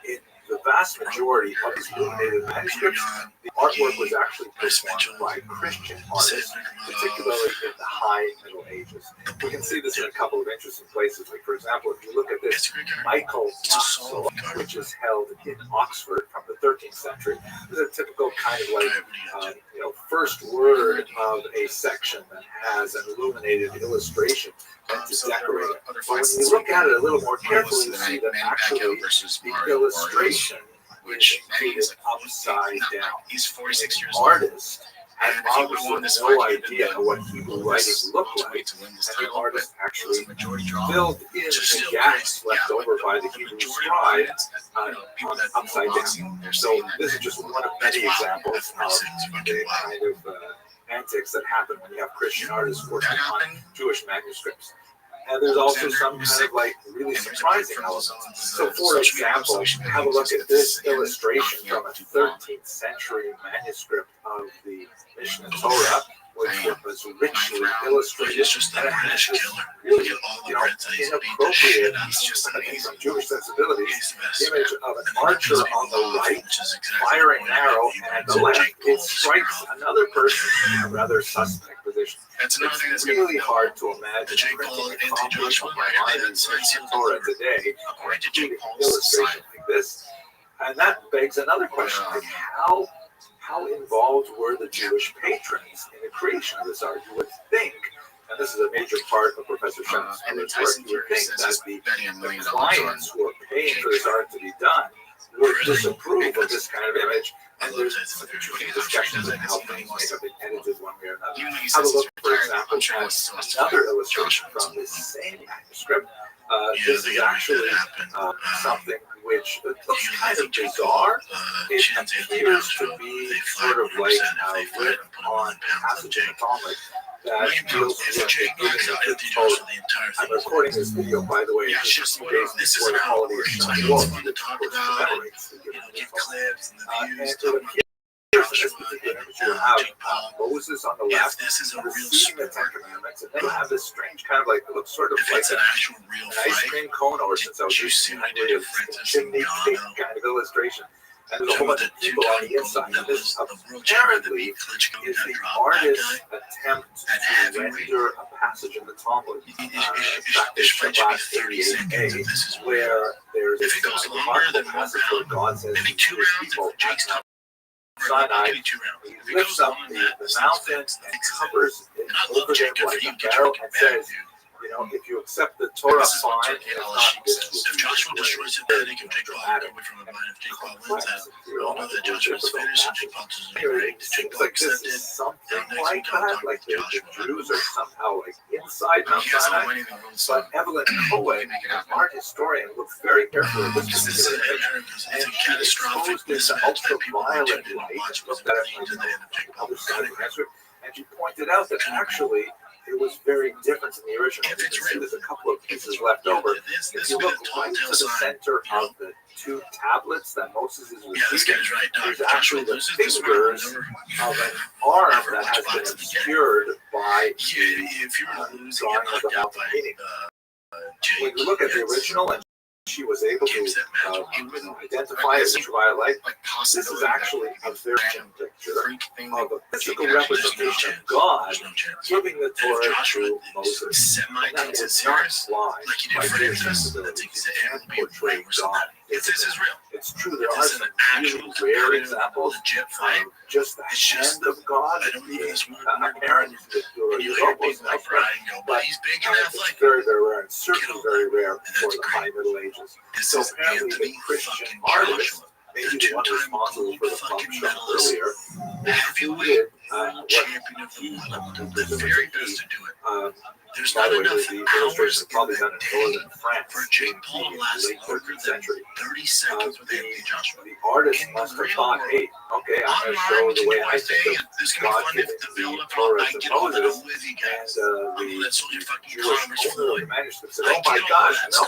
Speaker 2: in the vast majority of these illuminated manuscripts, the artwork was actually performed by Christian artists, particularly in the High Middle Ages. We can see this in a couple of interesting places. Like, for example, if you look at this Michael Maxwell, which is held in Oxford from the 13th century, this is a typical kind of like, first word of a section that has an illuminated illustration meant to decorate it. But when you look at it a little more carefully, you see that actually the illustration is treated upside down. He's 46 years old. Artist had obviously no idea what Hebrew writing looked like, and the artist actually filled in the gaps left over by the Hebrew scribe upside down. So this is just one of many examples of the kind of antics that happen when you have Christian artists working on Jewish manuscripts. And there's also some kind of like really surprising elements. So, for example, have a look at this illustration from a 13th century manuscript of the Mishnah Torah, which was richly illustrated. And it has this really, inappropriate, from Jewish sensibilities, image of an archer on the right firing an arrow, and at the left it strikes another person in a rather suspect position. It's really hard to imagine printing a copy of Maimonides' Torah today, including an illustration like this. And that begs another question, like how involved were the Jewish patrons in the creation of this art? You would think, and this is a major part of Professor Shem's work, you would think that the clients who are paying for this art to be done would disapprove of this kind of image. And there's interesting discussions of how things might have been edited one way or another. Have a look, for example, at another illustration from this same manuscript. This is actually something which looks kind of bizarre. It appears to be sort of like written on passage in the Talmud that deals with the giving of the Torah. I'm recording this video, by the way, just 2 days before the holiday of Shavuot, which of course commemorates the giving of the Torah. And it appears this particular image you have Moses on the left receiving the Ten Commandments, and then you have this strange kind of like, it looks sort of like an ice cream cone, or since I was using a chimney cake kind of illustration. And there's a whole bunch of people on the inside. And this apparently is the artist's attempt to render a passage in the Talmud, Shabbat 38a, where there's a remarkable passage where God says to Jewish people, Sinai, he lifts up the mountain and covers it over them like a barrel and says, if you accept the Torah, fine. If Joshua destroys it, then he can take Paul away from the mind of Jake Paul wins that. We all know that Joshua is finished and Jake Paul is great. Jake Paul accepted. Something like that, like the Jews are somehow like inside Mount Sinai. But Evelyn Cohen, an art historian, looked very carefully at this particular image, and she exposed this ultraviolet light, looked at it from the other side of the answer, and she pointed out that actually it was very different from the original. You can see there's a couple of pieces left over. If you look right to the center of the 2 tablets that Moses is receiving, there's actually the fingers of an arm that has been obscured by the drawing of the mountain painting. When you look at the original, and she was able to identify as ultraviolet light, this is actually a very picture of a physical representation of God giving the Torah to Moses. And that is not fly by Jewish sensibilities and portray God. It's true, there are some really rare examples of just the hand of God being apparent. There's almost no but it's very, very rare, and certainly very rare for the High Middle Ages. So apparently the Christian artist, maybe the one responsible for the funk shop earlier, included what he the very best to do it. By the way, the illustration probably done in northern France in the late 13th century. The artist must have thought, hey, okay, I'm going to show the way I think of God giving the Torah to Moses, and the Jewish owner of the manuscript said, oh my gosh, no,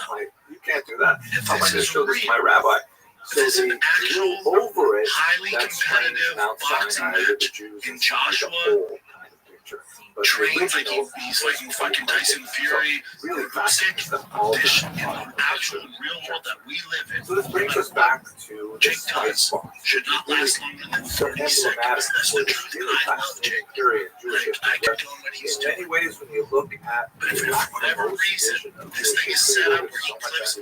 Speaker 2: you can't do that. How am I going to show this to my rabbi? So they drew over it that strange Mount Sinai with the Jews in Joshua. Trains like he's like fucking Tyson Fury, really fascinating condition in the actual real world that we live in. So this brings us back to Jake does should not last longer than 30 seconds. That's the truth, and I love Jake. I can tell him what he's doing. In many ways, when you look at, but if for whatever reason this thing is set up where he clips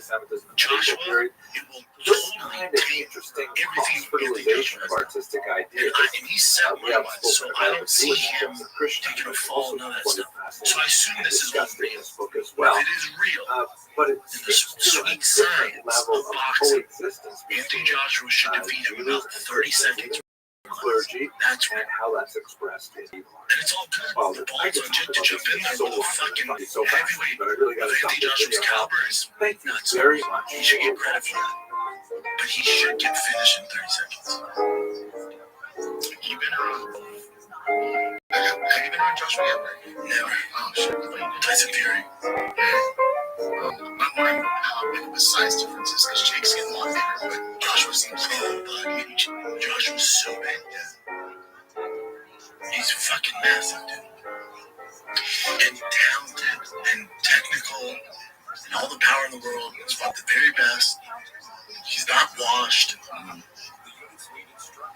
Speaker 2: Joshua, it will totally take everything fertilization of artistic ideas. And he's set up so I don't see him taking a fall, none of that stuff. So I assume this is what real. Well. If it is real, but it's the sweet science of boxing. Anthony Joshua should defeat him in about 30 seconds. Clergy, that's and how that's expressed in art. And it's all good. Well, the ball's on Jake to jump in there with the fucking heavyweight but I really got to Anthony Joshua's caliber is nuts. Very much. He should get credit for that. But he should get finished in 30 seconds. You've been
Speaker 14: been around Joshua yet? Never. Oh shit. Tyson Fury. Not wondering how big of a size difference is because Jake's getting a lot bigger, but Joshua seems huge. Joshua's so big. Yeah. He's fucking massive, dude. And talented and technical and all the power in the world. He's fought the very best. He's not washed.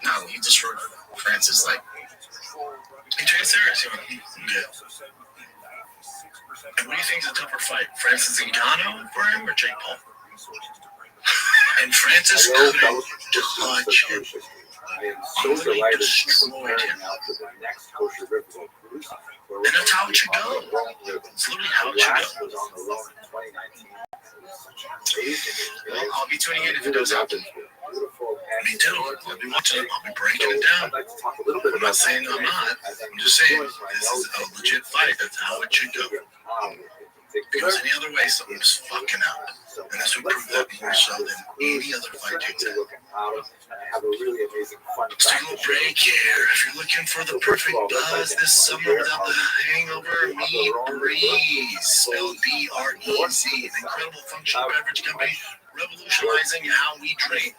Speaker 14: No, he destroyed Francis. Like, he trained serious. Yeah. And what do you think is a tougher fight? Francis Ngannou for him or Jake Paul? And Francis couldn't touch him.
Speaker 2: So delighted
Speaker 14: destroyed him. And that's how it should go. It's literally how it should go. I'll be tuning in if it does happen. Me too. I'll be watching it. I'll be breaking it down. I'm not saying I'm not. I'm just saying this is a legit fight. That's how it should go. If it goes any other way, something's fucking up. And this would prove that more so than any other fight Jake's had. Let's take a little break here. If you're looking for the perfect buzz this summer without the hangover, meet Breeze, spelled B-R-E-Z, an incredible functional beverage company revolutionizing how we drink.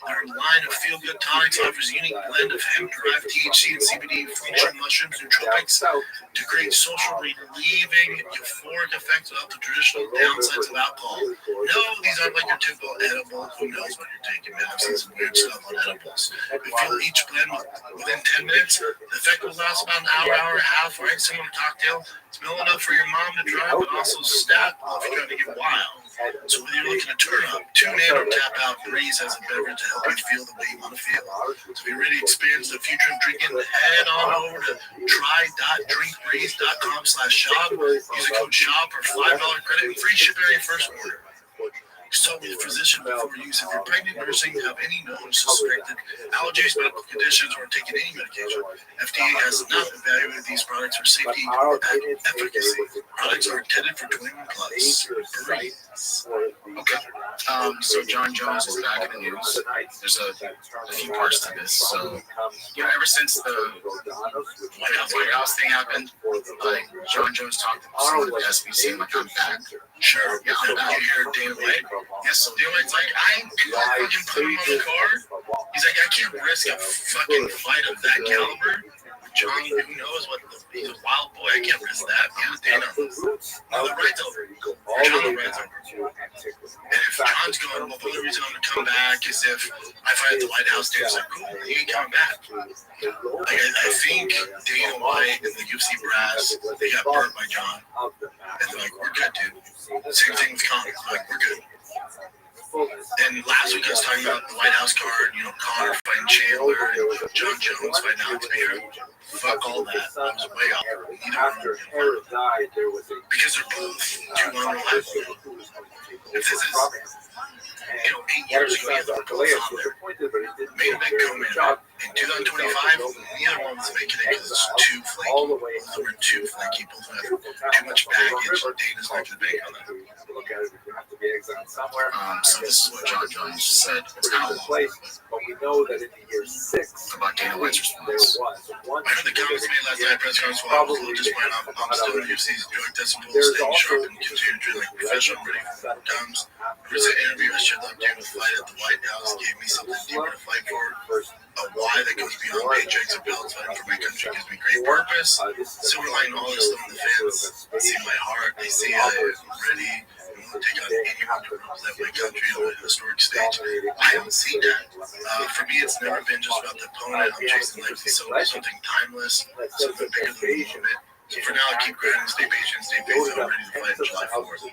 Speaker 14: Their line of feel-good tonics offers a unique blend of hemp-derived THC and CBD, featuring mushrooms, nootropics, to create social relieving, euphoric effects without the traditional downsides of alcohol. No, these aren't like your typical edible. Who knows what you're taking, man? I've seen some weird stuff on edibles. We feel each blend within 10 minutes. The effect will last about an hour, hour and a half, right? Similar to cocktail. It's mellow enough for your mom to try, but also stat if you're trying to get wild. So whether you're looking to turn up, tune in, or tap out, Breeze has a beverage to help you feel the way you want to feel. To be ready to experience the future of drinking, head on over to try.drinkbreeze.com/shop. Use the code SHOP for $5 credit and free shipping on your first order. Consult with a physician before use. If you're pregnant, nursing, have any known suspected allergies, medical conditions, or taking any medication, FDA has not evaluated these products for safety or efficacy. Products are intended for 21 plus. Breeze. Okay. So John Jones is back in the news. There's a few parts to this. So, ever since the White House thing happened, John Jones talked to someone at the SBC, like, I'm back. Sure, yeah, I'm back. You hear Dana White? Yes, so Dana White's like, I ain't gonna fucking put him on the card. He's like, I can't risk a fucking fight of that caliber. John, who knows what he's a wild boy. I can't risk that. Yeah, Dana. No, the right's over. John, the right's over. And if John's going, well, the only reason I'm gonna come back is if I fight at the White House. Dave's like, cool, he ain't coming back. Like, I think Dana White and the UFC brass, they got burnt by John. And they're like, we're good, dude. Same thing with Conor. Like, we're good. And last week I was talking about the White House card, Conor fighting Chandler and John Jones fighting Alex Pereira. Fuck all that. I was way off. Neither one died. Because they're both too unreliable. If this is, 8 years ago, you had the both on there. Main event co-main event. In 2025, neither one was making it because it's too flaky. Both of them are too flaky. Both have too much baggage. Dana's not going to bank on that. So this is what John Jones said. It's kind of long. But we know that in the year 6 about Dana White's response. I heard the comments made last night at press conference while I was a little disappointed. I'm still in UFC's drug testing pool, staying sharp and continue to like professional, ready for times. The recent interview I shared that Dana fight at the White House gave me something deeper to fight for. A why that goes beyond paychecks and belts. Fighting for my country gives me great purpose. Silver lining all this stuff in the fans. They see my heart. They see I'm ready. Take on anyone to represent my country on a historic stage. I haven't seen that. For me, it's never been just about the opponent. I'm chasing legacy, so something timeless, something bigger than the moment. So for now, I keep grinding, stay patient, stay patient. I'm ready to fight July 4th.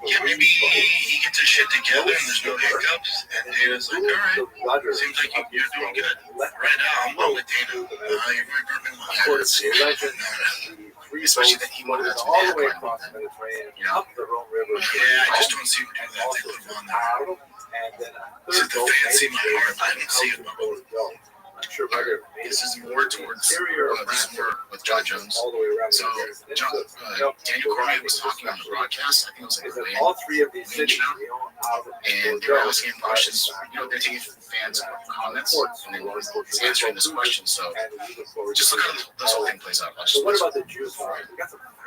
Speaker 14: Yeah, maybe he gets his shit together and there's no hiccups. And Dana's like, all right, seems like you're doing good. Right now, I'm on with Dana. You're very burning my heart. Especially that he wanted that to be happening. Yeah, I just don't see him do that. They put him on there. So the fans see my heart, I don't see it. this is more towards this is more with John Jones. So Daniel Cormier was talking on the broadcast. I think it was like a
Speaker 2: all three of these cities,
Speaker 14: and they were asking questions. They're taking fans' comments, and then he's answering this question. So just look how this whole thing plays out.
Speaker 2: What about the Jews?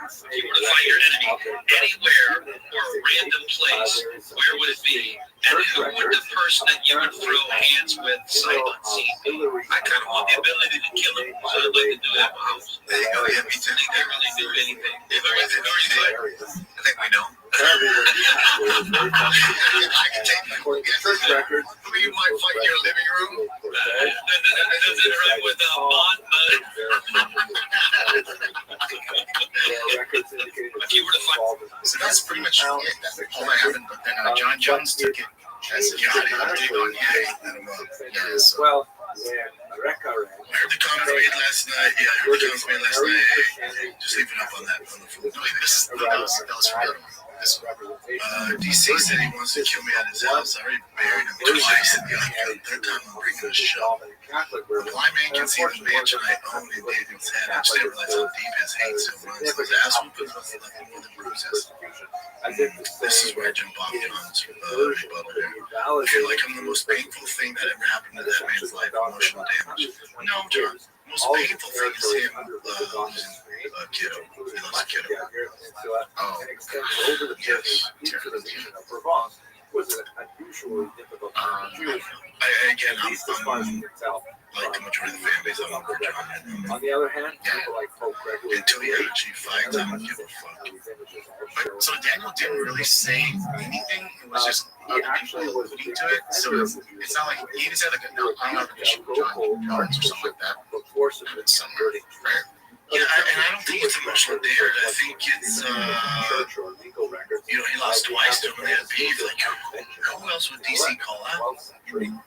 Speaker 7: If you were to fight your enemy anywhere or a random place, where would it be? And who would the person that you would throw hands with sight unseen be? I kind of want the ability to kill him, so I'd like to do that. There you go. Yeah, me too. They can't really do anything. Who are you fighting? I think we know. I can take church records. Who you might fight in your living room? Does it interact with Bond?
Speaker 14: If you were to fight, so that's pretty much it. That's all that happened. But then John Jones took it as a dig on yeah. So.
Speaker 2: Well,
Speaker 14: I heard the comments made last night. Yeah, I heard the comments made last night. Just leaving up on that. That was from the other one. This one. DC said he wants to kill me at his house. I already buried him twice. And the third time I'm bringing a show. A blind man can see the mansion I own in David's head. I just didn't realize how deep his hate still runs. His ass whoopers must have left him more than bruises. This is where I jump off John's rebuttal here. I feel like I'm the most painful thing that ever happened to that man's life. Emotional damage. No, John. The most painful thing is him losing a kiddo. He lost a kiddo. Oh, yes. Terrible.
Speaker 2: Was an unusually difficult Jews.
Speaker 14: Again, I'm like the majority of the fan base, I'm over John.
Speaker 2: On the other hand, people like Pope Gregory,
Speaker 14: until he actually fights, I don't give a fuck. But, so Daniel didn't really say anything. It was just other people alluding to it. So it's not like he even said like, no, I don't have an issue with John Lawrence or something like that. But it's somewhere, right? Yeah, and I don't think it's emotional there. I think it's, he lost twice to him and they had beef. Like, who else would DC call out? Like, who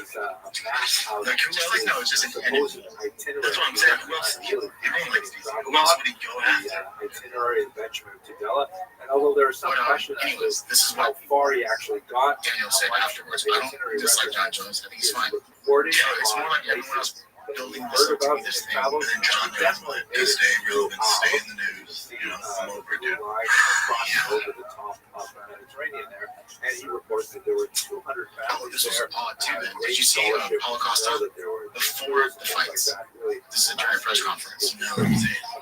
Speaker 14: else? Like, no, it's just that's what I'm saying. Who else? Everyone likes DC. Who else would he go after?
Speaker 2: Itinerary of Benjamin Tudela. And although there are some questions
Speaker 14: anyways, this is
Speaker 2: how far he actually got,
Speaker 14: Daniel said afterwards. I don't dislike John Jones. I think he's fine. Yeah, it's more like everyone else building this up to be this thing. And then John Jones let this stay relevant, stay in the news. I'm over it, dude.
Speaker 2: Over the top of the Mediterranean there, and he reports that there were 200 families
Speaker 14: this was odd too, man. Did you see Holocaust before the fights? This is a during press conference.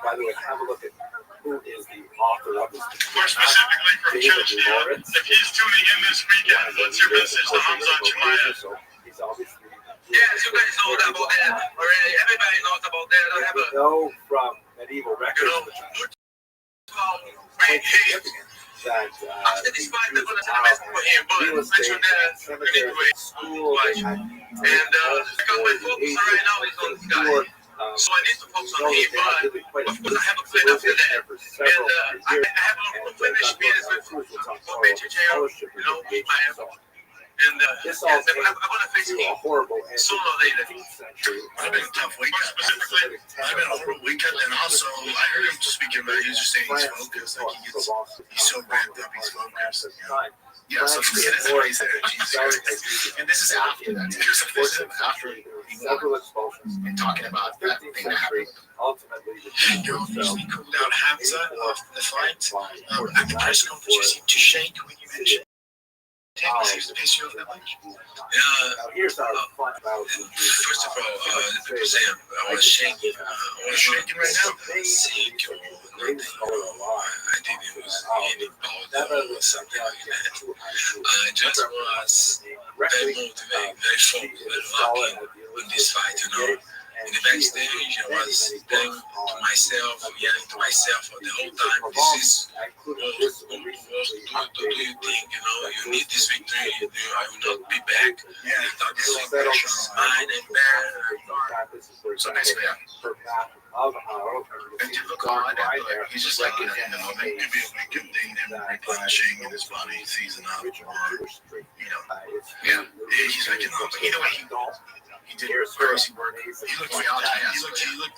Speaker 2: By the way, have a look at who is the author of this.
Speaker 1: More specifically from Church here, if he's tuning in this weekend, what's your message to Hamza Chimaev?
Speaker 2: He's obviously.
Speaker 7: Yes, you guys know about that already. Everybody knows about that. I have a
Speaker 2: know from medieval records. That real estate, cemetery, school,
Speaker 7: and I got my focus right now is on this guy. So I need to focus on him, but of course I have a plan after that. And I have a unfinished business with and I'm going to face him sooner or later.
Speaker 14: I've been a tough weight cut. Specifically, I've been a horrible weight cut, and also I heard him speaking about. He was just saying he's focused. Like he's so ramped up, he's focused. Yeah, so forget his ways there. Jesus Christ. And this is after that. This is after he won and talking about that thing that happened. You're usually called out Hamza after the fight. At the press conference, you seem to shake when you mention. Seems to piss you off that much.
Speaker 2: Here's our fun about
Speaker 14: first of all, people say I was shaking. I was shaking right now. Sick or nothing. I think it was any powder or something like that. I just was very motivated, very focused, very lucky in this fight, In the backstage, I was telling to myself, yelling to myself the whole time, this is what do you think, you need this victory, I will not be back. I thought this victory is mine and bad. So basically, and you look on he's just like in the moment, it could be a weekend thing, him replenishing in his body, season up, or, he's like, either way, he did crazy work. He looked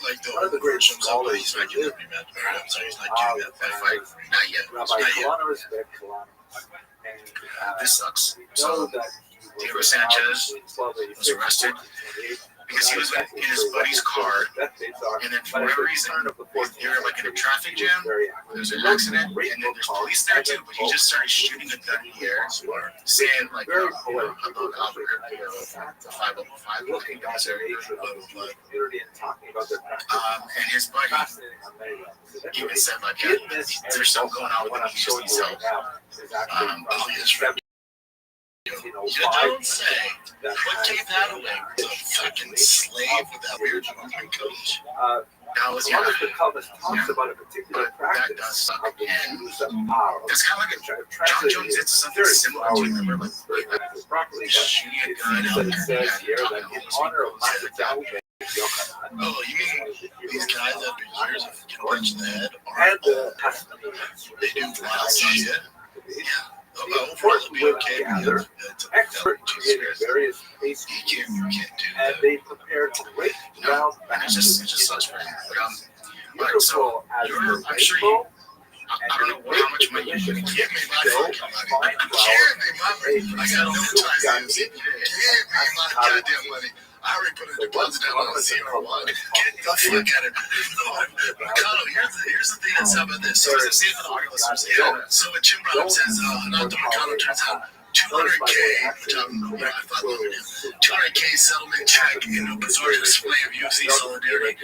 Speaker 14: like the versions of he's not getting every match. I'm sorry, he's not doing that fight. Not yet. This sucks. So Diego Sanchez was arrested
Speaker 1: because he was in his buddy's car, and then for whatever reason, they were like in a traffic jam, there's an accident, and then there's police there too, but he just started shooting a gun in the air, saying like, about Albuquerque, 505, looking guys are blah, blah, blah. And his buddy even said like, yeah, there's something going on with him, he just needs help. Oh, yes, right. You don't say. What gave that away? The fucking slave with that weird movement coach. That was talks about a particular practice. That does suck. And it's kind of like John Jones did something similar to it. Remember, like shooting a gun out there and in honor of Master Dalvin. Oh, you mean these guys after years of getting punched in the head they do wild shit? Yeah. Overall, it'll be okay. Expert various places, you can't do that. And they prepared great ground. And it just sucks for him. But so I'm sure you. I don't know how much money you give me my fucking money. Give me my money. I got no time. Give me my goddamn money. I already put a deposit down on 0-1. Get the fuck out of it. McConnell, here's the thing that's about this. So as I say for the audio listeners, so what Jim brought up says, not the McConnell turns out 200K, which I thought lower down, 200K settlement check in a bizarre display of UFC solidarity.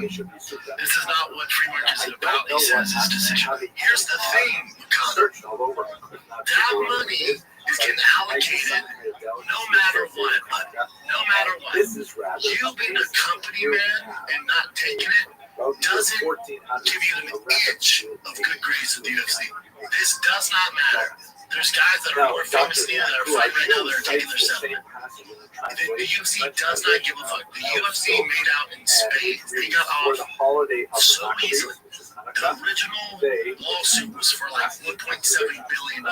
Speaker 1: This is not what free market is about, he says, his decision. Here's the thing, McConnell. That money is getting allocated no matter what, but no matter what. You being a company man and not taking it doesn't give you an inch of good grades with the UFC. This does not matter. There's guys that are more famous than you that are fighting right now that are taking their settlement. The UFC does not give a fuck. The UFC made out in spades. They got off so easily. The original lawsuit was for like $1.7 billion.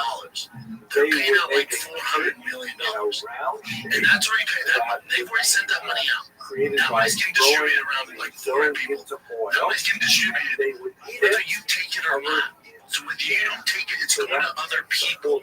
Speaker 1: They're paying out like $400 million. And that's already paid. They've already sent that money out. That money's getting distributed around like 400 people. That money's getting distributed whether you take it or not. So if you don't take it, it's going to other people.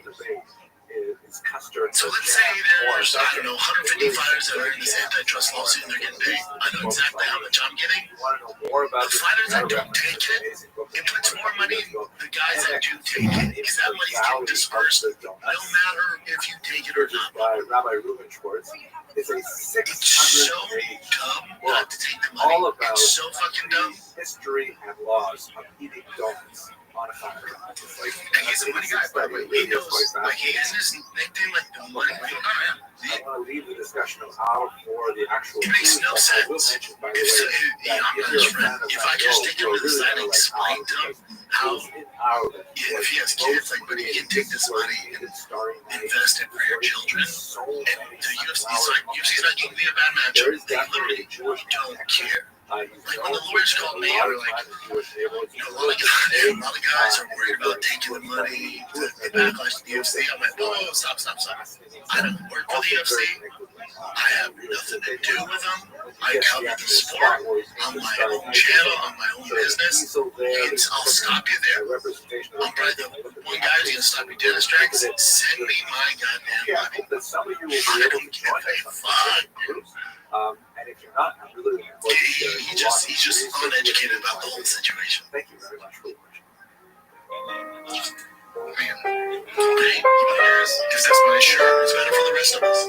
Speaker 1: So let's say there's, I don't know, 150 fighters that are in this antitrust lawsuit and they're getting paid. I know exactly how much I'm getting. The fighters that don't take it, it puts more money in the guys that do take it. Because that money's getting dispersed no matter if you take it or not. Rabbi Rothschild. It's so dumb not to take the money. It's so fucking dumb. History and laws of eating donuts. And he's a money guy, by the way. He knows, like, he has his nickname, like, the money. I want to leave the discussion of how for the actual. It makes no sense. I'm not his friend. If I just take him to the side and explain to him how, if he has kids, like, buddy, you can take this money and invest it for your children. And the UFC's not giving me a bad matchup. They literally don't care. Like when the lawyers called me, they were like, a lot of guys are worried about taking the money, the backlash to the UFC. I'm like, oh, stop. I don't work for the UFC. I have nothing to do with them. I cover the sport on my own channel, on my own business. I'll stop you there. I'm probably the one guy who's going to stop you dead in his tracks. Send me my goddamn money. I don't give a fuck. And if you're not, I'm really looking forward to he's just uneducated about the whole situation. Thank you very much for watching. Man, great. Because that's my shirt. It's better for the rest of us.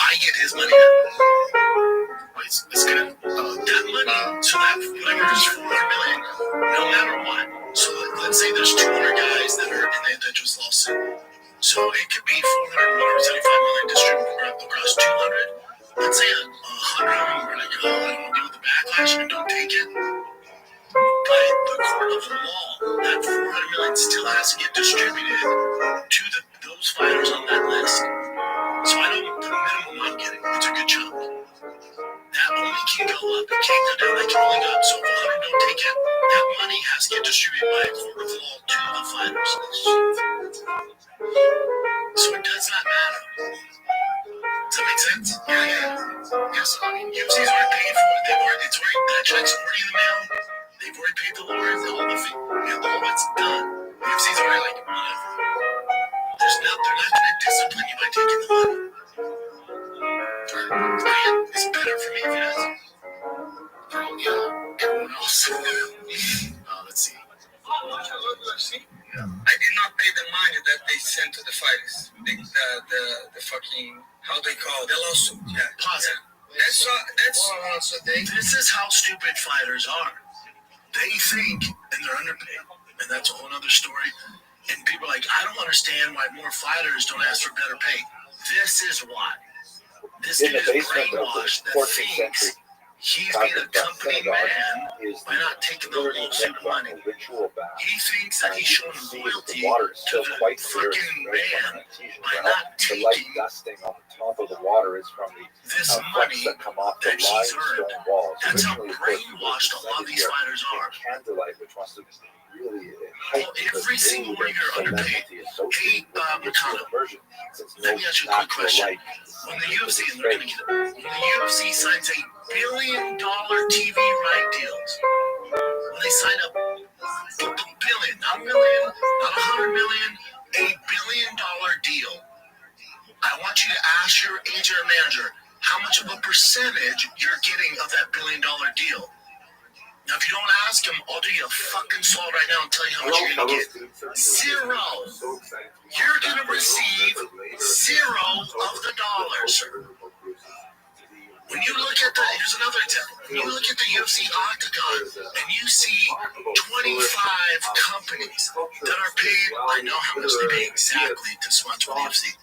Speaker 1: I get his money now. It's good. That money, so that whatever is $400 million, no matter what. So let's say there's 200 guys that are in the antitrust lawsuit. So it could be $475 million distributed across 200. Let's say 100 of them were like, oh, I don't deal with the backlash and don't take it. By the court of law, that $400 million still has to get distributed to those fighters on that list. So I know the minimum I'm getting. It's a good chunk. That only can go up. It can't go down. That can only go up. So if 100 don't take it, that money has to get distributed by a court of law to the fighters. So it does not matter. Does that make sense? Yeah. Yes, I mean, UFC's already paid for it. That check's already in the mail. They've already paid the lawyers, all that's done. UFC's already like, whatever. They're not going to discipline you by taking the money.
Speaker 14: It's better for me, yes. Oh, yeah. Everyone else. Let's see.
Speaker 21: I did not pay the money that they sent to the fighters. The fucking, how they call it? The lawsuit. Yeah.
Speaker 14: Pause it. This is how stupid fighters are. They think, and they're underpaid, and that's a whole other story. And people are like, I don't understand why more fighters don't ask for better pay. This is why. This
Speaker 19: In
Speaker 14: dude
Speaker 19: the
Speaker 14: is
Speaker 19: basement of
Speaker 14: brainwashed
Speaker 19: the
Speaker 14: that
Speaker 19: 14th
Speaker 14: thinks
Speaker 19: century
Speaker 14: he's being a company man
Speaker 19: is
Speaker 14: by not taking the
Speaker 19: learning
Speaker 14: lawsuit money.
Speaker 19: ritual bath.
Speaker 14: He thinks that he's showing
Speaker 19: The
Speaker 14: loyalty
Speaker 19: water is
Speaker 14: to
Speaker 19: still
Speaker 14: the
Speaker 19: quite clear.
Speaker 14: fucking man by
Speaker 19: The
Speaker 14: not
Speaker 19: light
Speaker 14: taking
Speaker 19: dusting on the top of the water is from the
Speaker 14: this
Speaker 19: flecks
Speaker 14: money
Speaker 19: that come off the
Speaker 14: that he's
Speaker 19: limestone
Speaker 14: earned.
Speaker 19: walls.
Speaker 14: That's how
Speaker 19: Originally, of course,
Speaker 14: brainwashed a lot of these fighters are.
Speaker 19: Candlelight, which must have really
Speaker 14: Well, every single one of you are underpaid. Hey, Mikado, let me ask you a quick question. When the UFC, and they're gonna get it, when the UFC signs $1 billion TV right deals, when they sign up $1 billion, not $1 million, not $100 million, $1 billion deal, I want you to ask your agent or manager how much of a percentage you're getting of that $1 billion deal. Now, if you don't ask him, I'll do you a fucking solid right now and tell you how much you're going to get. Zero. You're going to receive zero of the dollars. When you look at here's another example. When you look at the UFC Octagon and you see 25 companies that are paid, I know how much they pay exactly to sponsor the UFC.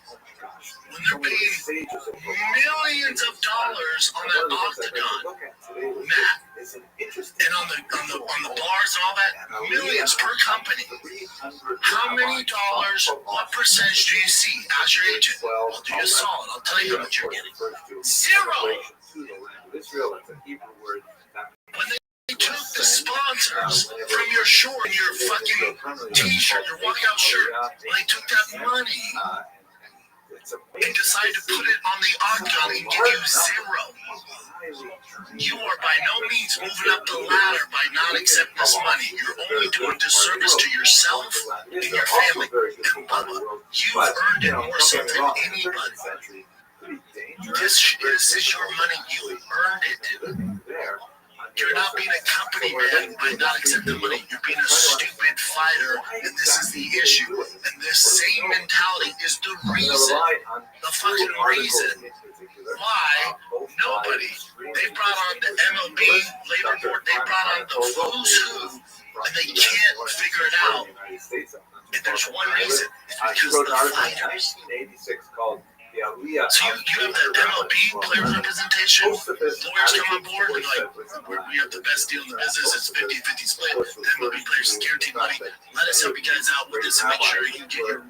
Speaker 14: When they're paying millions of dollars on that Octagon mat, and on the bars and all that, millions per company. How many dollars, what percentage do you see as your agent? I'll do you a solid. I'll tell you how much you're getting. Zero. When they took the sponsors from your short, your fucking t-shirt, your walkout shirt, when they took that money and decided to put it on the Octagon and give you zero. You are by no means moving up the ladder by not accepting this money. You're only doing disservice to yourself and your family. And Bubba, you've earned it more so than anybody. This is your money. You earned it, dude. You're not being a company man by not accepting money. You're being a stupid fighter, and this is the issue. And this same mentality is the reason, the fucking reason why nobody, they brought on the MLB labor board, they brought on the who's who, and they can't figure it out. And there's one reason, it's because of the fighters. So you have the MLB player representation, lawyers come on board, and like, we have the best deal in the business, it's 50-50 split, the MLB players is guaranteed money, let us help you guys out with this and make sure you get your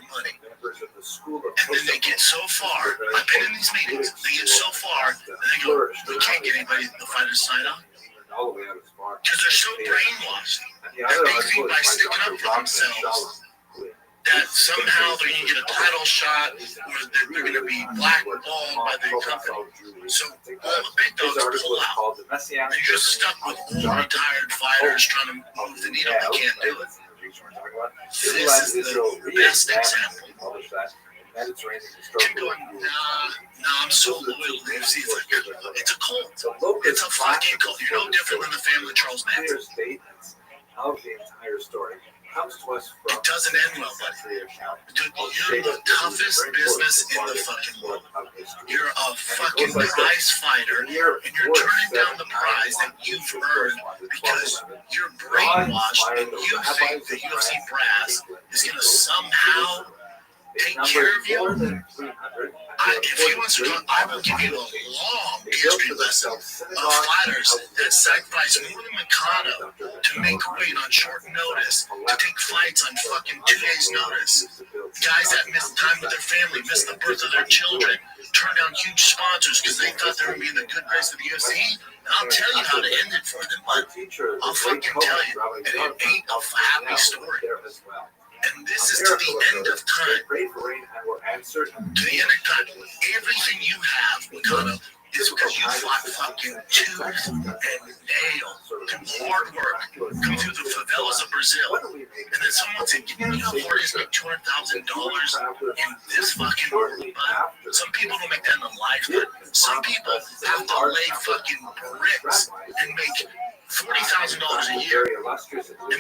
Speaker 14: money. And then they get so far, I've been in these meetings, they get so far, and they go, we can't get anybody, the fighters sign on. Because they're so brainwashed, that they think by sticking up for themselves, that somehow they're going to get a title shot or they're going to be blackballed by the company. So all the big dogs pull out. And you're just stuck with old retired fighters trying to move the needle. They can't do it. This is the best example. You're going, nah, I'm so loyal to the UFC. It's a cult. It's a fucking cult. You're no different than the family of Charles Manson.
Speaker 2: Of the entire story.
Speaker 14: It doesn't end well, buddy. Dude, you're the toughest business in the fucking world. You're a fucking prize fighter, and you're turning down the prize that you've earned because you're brainwashed and you think the UFC brass is going to somehow take care of you. If he wants to talk, I will give you a long history lesson of fighters that sacrifice more than Mikado to make weight on short notice, to take fights on fucking 2 days' notice. Guys that miss time with their family, miss the birth of their children, turn down huge sponsors because they thought they were being the good grace of the UFC. I'll tell you how to end it for them, but I'll fucking tell you, and it ain't a happy story. And this is to the end of time. To the end of time. Everything you have, Mikado, is because you fought fucking tooth and nail, through hard work, come through the favelas of Brazil. And then someone said, you know how hard it is to make $200,000 in this fucking world, bud? Some people don't make that in a lifetime. Some fucking bricks and make $40,000 a year, and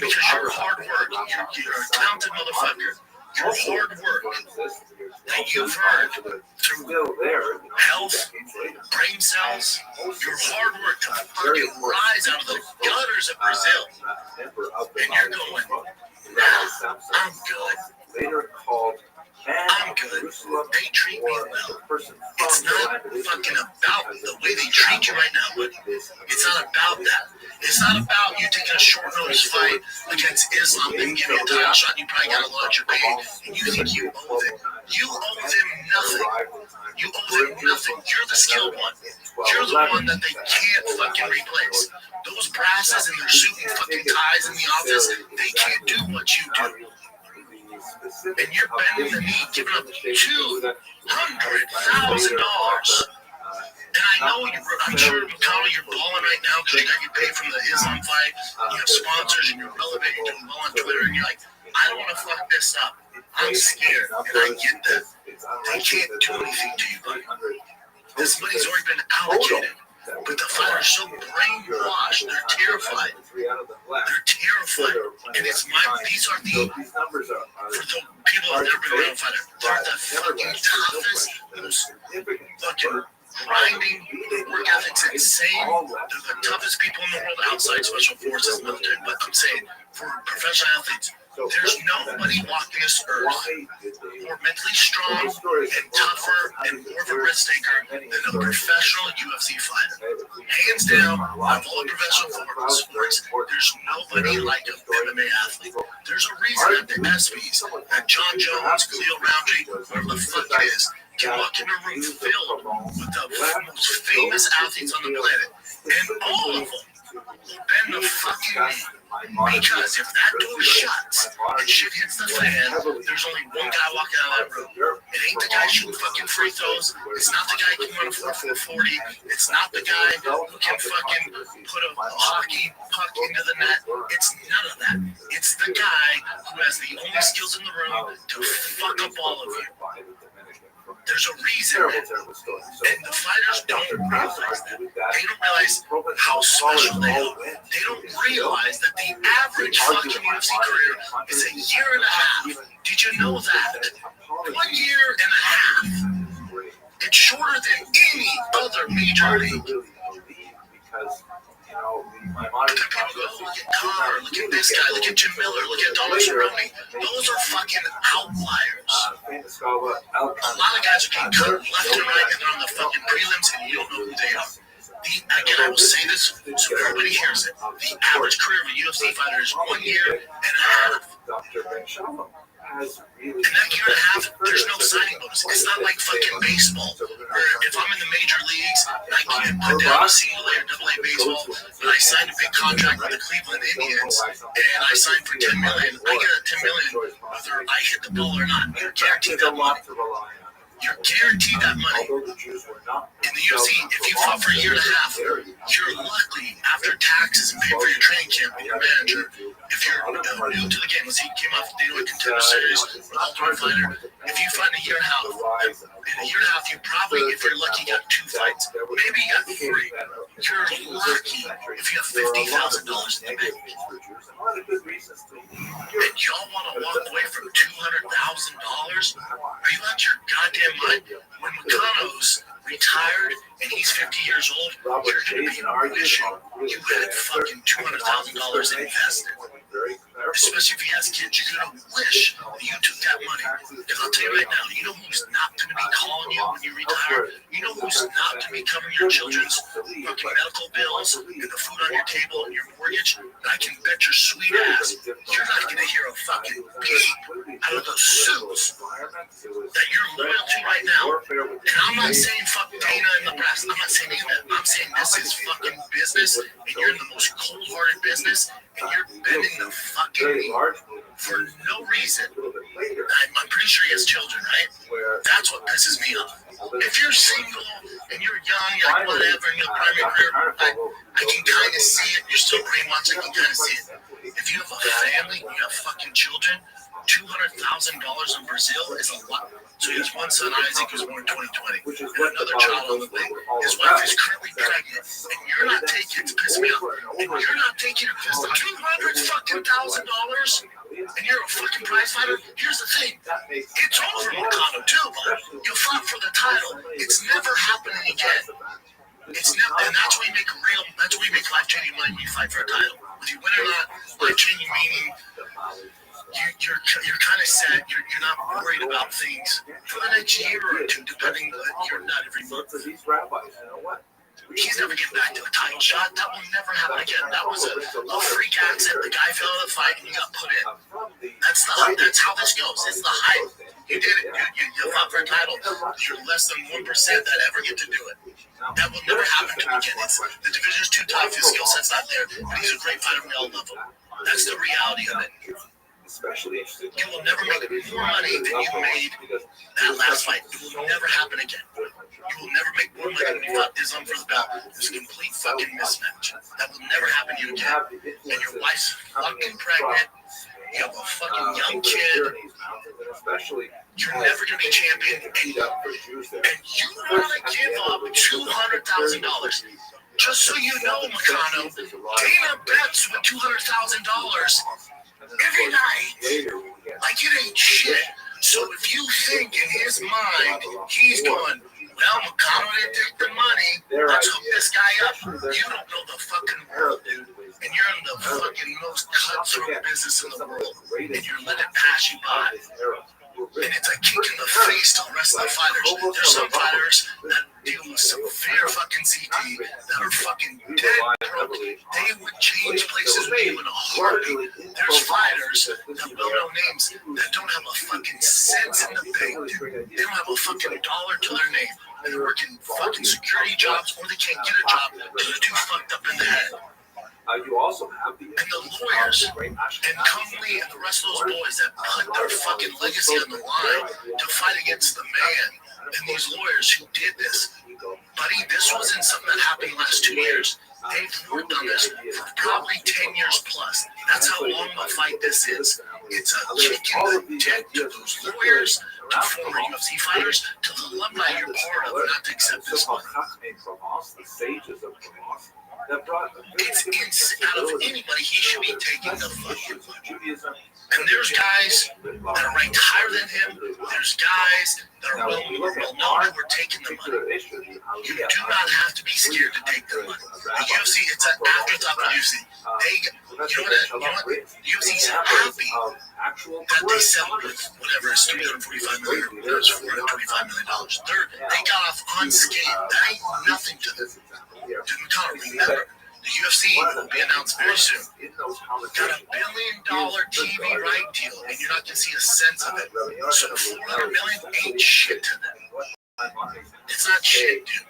Speaker 14: because your hard work, you're a talented motherfucker, your hard work that you've earned through health, brain cells, your hard work to fucking rise out of the gutters of Brazil, and you're going, nah, I'm good. I'm good. They treat me well. It's not fucking about the way they treat you right now, but it's not about that. It's not about you taking a short notice fight against Islam, then giving a title shot, and you probably got a larger pay, and you think you owe them. You owe them nothing. You owe them nothing. You're the skilled one. You're the one that they can't fucking replace. Those brasses in their suit and fucking ties in the office, they can't do what you do. And you're bending the knee, giving up $200,000. And I know I'm sure McConnell, you're balling right now because you got your pay from the Islam fight. You have sponsors and you're relevant. You're doing well on Twitter, and you're like, I don't want to fuck this up. I'm scared, and I get that. They can't do anything to you, buddy. This money's already been allocated. But the fighters are so brainwashed, they're terrified. They're terrified. And it's these are the, for the people who've never been a fighter, they're the fucking toughest, most fucking grinding, work ethic's insane. They're the toughest people in the world outside special forces, military. But I'm saying, for professional athletes, there's nobody walking this earth more mentally strong and tougher and more of a risk taker than a professional UFC fighter. Hands down, of all the professional sports, there's nobody like an MMA athlete. There's a reason that the ESPYs, that John Jones, Khalil Roundtree, whoever the fuck it is, can walk in a room filled with the most famous athletes on the planet, and all of them will bend the fucking knee. Because if that door shuts and shit hits the fan, there's only one guy walking out of that room. It ain't the guy shooting fucking free throws. It's not the guy who can run a 4.40. It's not the guy who can fucking put a hockey puck into the net. It's none of that. It's the guy who has the only skills in the room to fuck up all of you. There's a reason that, and the fighters don't realize that. They don't realize how special they are. They don't realize that the average fucking UFC career is a year and a half. Did you know that? 1 year and a half. It's shorter than any other major league. People go, look at Conor, look at this guy, look at Jim Miller, look at Donald Cerrone. Those are fucking outliers. A lot of guys are getting cut left and right, and they're on the fucking prelims, and you don't know who they are. Again, I will say this so everybody hears it. The average career of a UFC fighter is 1 year and a half. And that year and a half, there's no signing bonus. It's not like fucking baseball, where if I'm in the major leagues and I can't put down a single A or double A baseball, but I signed a big contract with the Cleveland Indians and I signed for $10 million, I get that $10 million whether I hit the ball or not. You're guaranteed that money. You're guaranteed that money. In the UFC, if you fought for a year and a half, you're lucky after taxes and paying for your training camp and your manager. If you're new to the game, let's say you came off the Dana White Contender Series, Ultimate Fighter, if you fight in a year and a half, you probably, if you're lucky, got 2 fights. Maybe you got 3. You're lucky if you have $50,000 in the bank. And y'all want to walk away from $200,000? Are you out your goddamn mind? When Makano's retired and he's 50 years old, you're going to be wishing you had fucking $200,000 invested. Especially if he has kids, you're going to wish that you took that money. Because I'll tell you right now, you know who's not going to be calling you when you retire? You know who's not going to be covering your children's fucking medical bills and the food on your table and your mortgage? And I can bet your sweet ass, you're not going to hear a fucking peep out of those suits that you're loyal to right now. And I'm not saying fuck Dana and the press. I'm not saying any of that. I'm saying this is fucking business, and you're in the most cold-hearted business, and you're bending the fucking knee for no reason. I'm pretty sure he has children, right? That's what pisses me off. If you're single and you're young, you're like whatever, and your primary career, I can kind of see it. You're still brainwashed. I can kind of see it. If you have a family and you have fucking children, $200,000 in Brazil is a lot. So he has one son, Isaac, who's born in 2020, and another child on the way. His wife is currently pregnant, and you're not taking it to piss me off. And you're not taking it because $200,000, and you're a fucking prize fighter. Here's the thing, it's over, Moicano, too, but you fought for the title. It's never happening again. It's never, and that's why you make that's why you make life-changing money when you fight for a title. Whether you win or not, life-changing meaning you're kind of set. You're not worried about things for the next year or two, depending. You're not every month. He's never getting back to a title shot. That will never happen again. That was a freak accident. The guy fell out of the fight and you got put in. That's how this goes. It's the hype. You did it. You fought for a title. You're less than 1% that ever get to do it. That will never happen to him again. The division's too tough. His skill set's not there. But he's a great fighter. We all love him. That's the reality of it. You will never make more money than you made that last fight. It will never happen again. You will never make more money when you fought Islam for the belt. It's a complete fucking mismatch. That will never happen to you again. And your wife's fucking pregnant. You have a fucking young kid. You're never going to be champion. And you want to give up $200,000. Just so you know, Moicano, Dana bets with $200,000 every night. Like it ain't shit. So if you think in his mind, he's going, well, Moicano didn't take the money, let's hook this guy up. You don't know the fucking world, dude. And you're in the fucking most cutthroat business in the world. And you're letting it pass you by. And it's a kick in the face to the rest of the fighters. There's some fighters that deal with severe fucking CT that are fucking dead broke. They would change places with you in a heartbeat. There's fighters that well-known names that don't have a fucking cent in the bank, dude. They don't have a fucking dollar to their name. They're working fucking security jobs or they can't get a job because they're too fucked up in the head. You also have the lawyers and Cumley and the rest of those boys that put their fucking legacy on the line to fight against the man. And these lawyers who did this, buddy, this wasn't something that happened in the last 2 years. They've worked on this for probably 10 years plus. That's how long of a fight this is. It's a kick in the dick to those lawyers, to former UFC fighters, to the alumni you're part of not to accept this money. It's out of anybody, he should be taking the fucking money. And there's guys that are ranked higher than him. There's guys that are well known who are taking the money. You do not have to be scared to take the money. The UFC, it's an afterthought for UFC. You know what? UFC's happy that they settled with whatever is $345 million, or $425 million. They got off unscathed. That ain't nothing to them. Remember, the UFC will be announced very soon. Got $1 billion TV right deal, and you're not going to see a cent of it. So $400 million ain't shit to them. It's not shit, dude.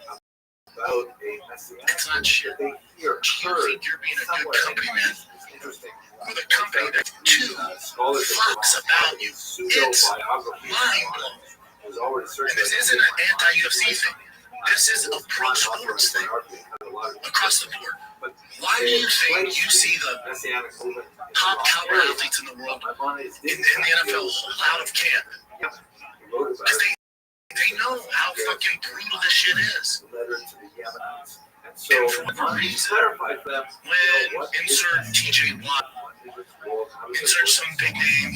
Speaker 14: It's not shit. You think you're being a good company, man. With a company that's too fucks about you. It's mind-blowing. And this isn't an anti-UFC thing. This is a pro sports thing across the board. Why do you think you see the top caliber athletes in the world in the NFL hold out of camp? Because they know how fucking brutal this shit is. And for whatever reason, when insert TJ Watt, insert some big name,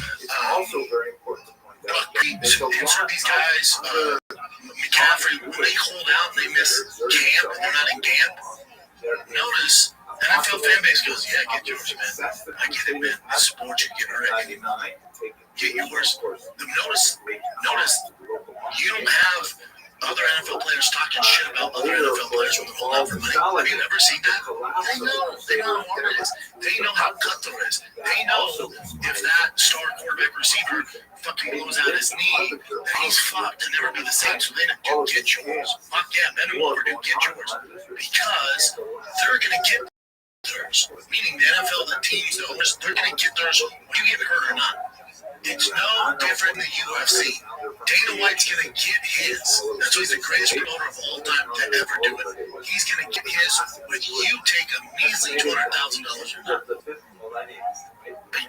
Speaker 14: insert these guys, McCaffrey, when they hold out and they miss camp and they're not in camp, notice the NFL fan base goes, yeah, get yours, man. I get it, man. This sport, you get hurt. Get yours. Notice, you don't have other NFL players talking shit about other NFL players when they're holding out for money. Have you ever seen that? They know how hard it is. They know how cutthroat it is. They know if that star quarterback receiver fucking blows out his knee, that he's fucked to never be the same. So they know, dude, get yours. Fuck yeah, bend him over, dude, get yours. Because they're going to get theirs. Meaning the NFL, the teams, the owners, they're going to get theirs when you get hurt or not. It's no different than the UFC. Dana White's going to get his. That's why he's the greatest promoter of all time to ever do it. He's going to get his when you take a measly $200,000 or not.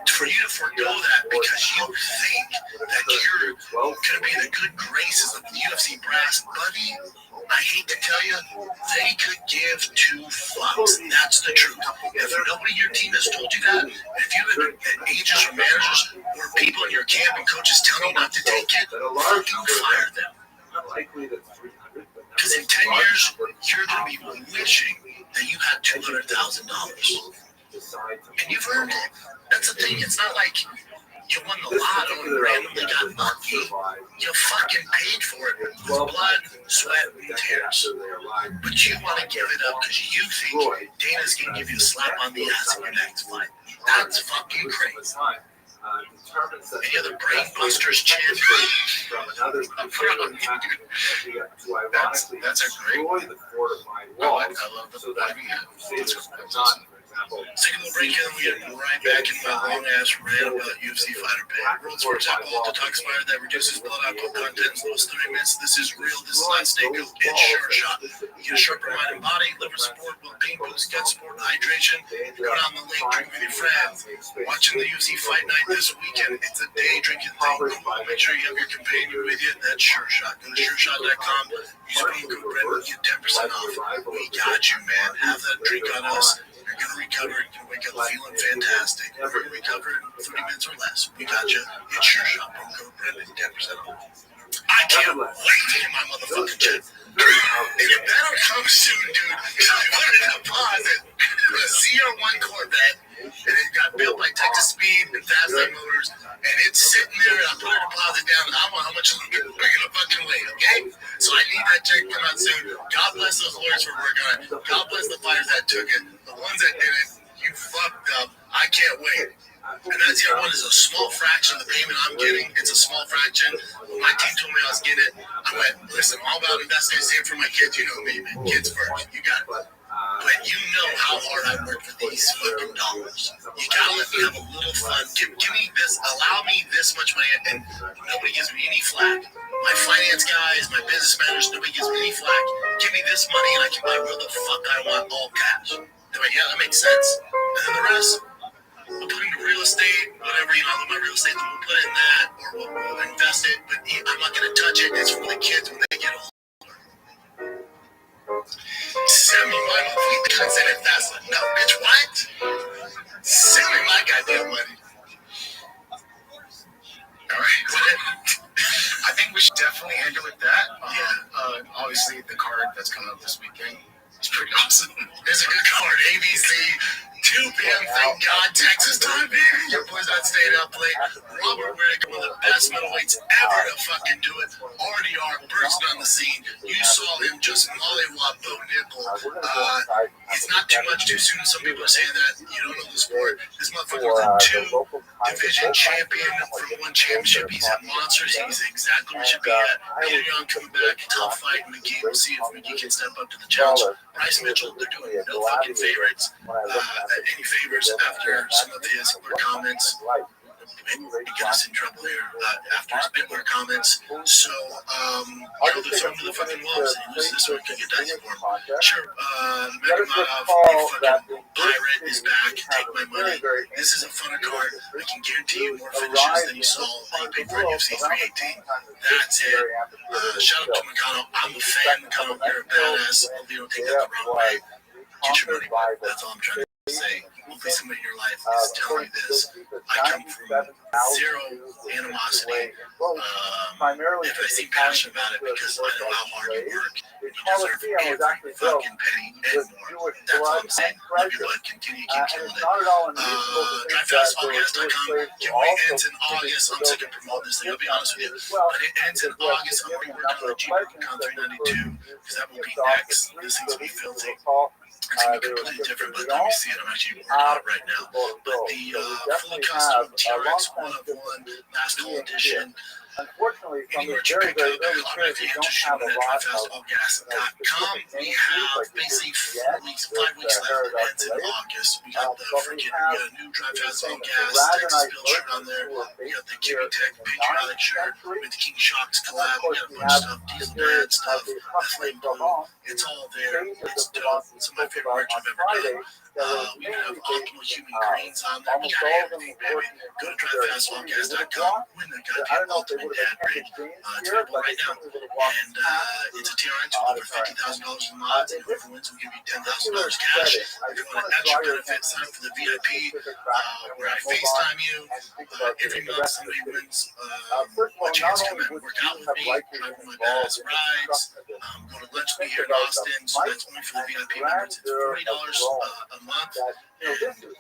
Speaker 14: for you to forego that because you think that you're going to be in the good graces of the UFC brass, buddy, I hate to tell you, they could give two fucks. That's the truth. If nobody in your team has told you that, if you have agents or managers or people in your camp and coaches telling you not to take it, fucking fire them. Because in 10 years, you're going to be wishing that you had $200,000. And you've earned it. That's the thing. It's not like you won the lotto and randomly got lucky. You fucking paid for it with blood, sweat, and tears. But you want to give it up because you think Dana's going to give you a slap on the ass in your next fight. That's fucking crazy. Any other brain busters chant? That's a great one. I love the That's awesome. Take a little break and we get right back in my long ass rant about UFC fighter pay. World Sports Alcohol Detox Fire that reduces blood alcohol content in as low as 30 minutes. This is real. This is not snake oil. It's sure shot. You get a sharper mind and body, liver support, pain boost, gut support, hydration. Go down the link, drink with your friends. Watching the UFC fight night this weekend. It's a day drinking thing. Make sure you have your companion with you. That's sure shot. Go to sureshot.com. Use promo code Brent. Get 10% off. We got you, man. Have that drink on us. You're going to recover. You're going to wake up feeling fantastic. You're going to recover in 30 minutes or less. We got you. It's Sure Shot. Promo code Brendan, 10% off. I can't wait to get my motherfucking jet. And it better come soon, dude. Because I put it in a deposit. A CR1 Corvette. And it got built by Texas Speed and Fast Lane Motors. And it's sitting there. And I put a deposit down. And I don't know how much longer we're going to fucking wait, okay? So I need that check to come out soon. God bless those lawyers for working on it. God bless the fighters that took it. The ones that didn't, you fucked up. I can't wait. And that CR1 is a small fraction of the payment I'm getting. It's a small fraction. When my team told me I was getting it, I went, listen, I'm all about investing the same for my kids. You know me, man. Kids first. You got it. But you know how hard I work for these fucking dollars. You gotta let me have a little fun. Give me this, allow me this much money, and nobody gives me any flack. My finance guys, my business managers, nobody gives me any flack. Give me this money and I can buy whatever the fuck I want, all cash. They're like, yeah, that makes sense. And then the rest, we'll put into real estate, whatever, my real estate, we'll put in that, or we'll invest it, but I'm not gonna touch it. It's for the kids when they get older. Send me my money. I said it fast. No, bitch, what? Send me my goddamn money. All right.
Speaker 16: I think we should definitely end it with that. Obviously, the card that's coming up this weekend is pretty awesome.
Speaker 14: It's a good card. ABC, 2 p.m. Thank God, Texas time, baby. Your boy's not staying up late. Robert Whittaker, one of the best middleweights ever to fucking do it. RDR, bursting on the scene. You saw him just mollywop Bo Nickel. It's not too much too soon. Some people are saying that you don't know the sport. This motherfucker was a 2-division champion from 1 championship. He's at Monsters. He's exactly where he should be at. Peter Young coming back. Tough fight. McGee. We'll see if McGee can step up to the challenge. Bryce Mitchell, they're doing no fucking favorites. Any favors after some of his comments. He got us in trouble here after his Bitler comments. So, they're throwing to the fucking wolves. And he loses this one, could get dicey for him. Sure, Megamadov, you fucking pirate, is back. Take my money. This is a funner card. I can guarantee you more finishes than you saw when you paid for UFC 318. That's it. Shout out to Mikano. I'm a fan, Mikano. You're a badass. Hope you don't take that the wrong way. Get your money back. That's all I'm trying to say. Hopefully somebody in your life is telling you this. I come from zero animosity. If I seem passionate about it because I know how hard you work, you deserve every fucking penny and more. That's all I'm saying. Love your butt. Continue, keep killing it. DriveFastAugust.com. Giveaway ends in August. I'm sick of promoting this thing, I'll be honest with you. But it ends in August. I'm already working on the G-Con 392 because that will be next. This thing's going to be filthy. It's going to be completely different, but let me see it. I'm actually working on it right now. But the fully custom TRX 1-of-1 last call edition. Anywhere you pick up, I'm if you enter shooting at DriveFastAllGas.com. We have basically 5 weeks left. It ends in August. We got the freaking, we got a new Drive Fast All Gas Texas Bill shirt on there. We got the Jimmy Tech Patriotic shirt with the King Shocks collab. We got a bunch of stuff, Diesel Dad stuff, Ethylene Blue. It's all there. It's dope. It's my favorite merch I've ever done. We even have Optimal Human Greens on there. We got everything, baby. Go to DriveFastAllGas.com. Win the goddamn Ultimate Dad Ring. It's available right now. And it's a TRX with over $50,000 in mods. And whoever wins will give you $10,000 cash. If you want an extra benefit, sign up for the VIP where I FaceTime you. Every month somebody wins a chance to come out and work out with me, drive my badass rides, go to lunch with me here in Austin. So that's only for the VIP members. It's $40 a month. And you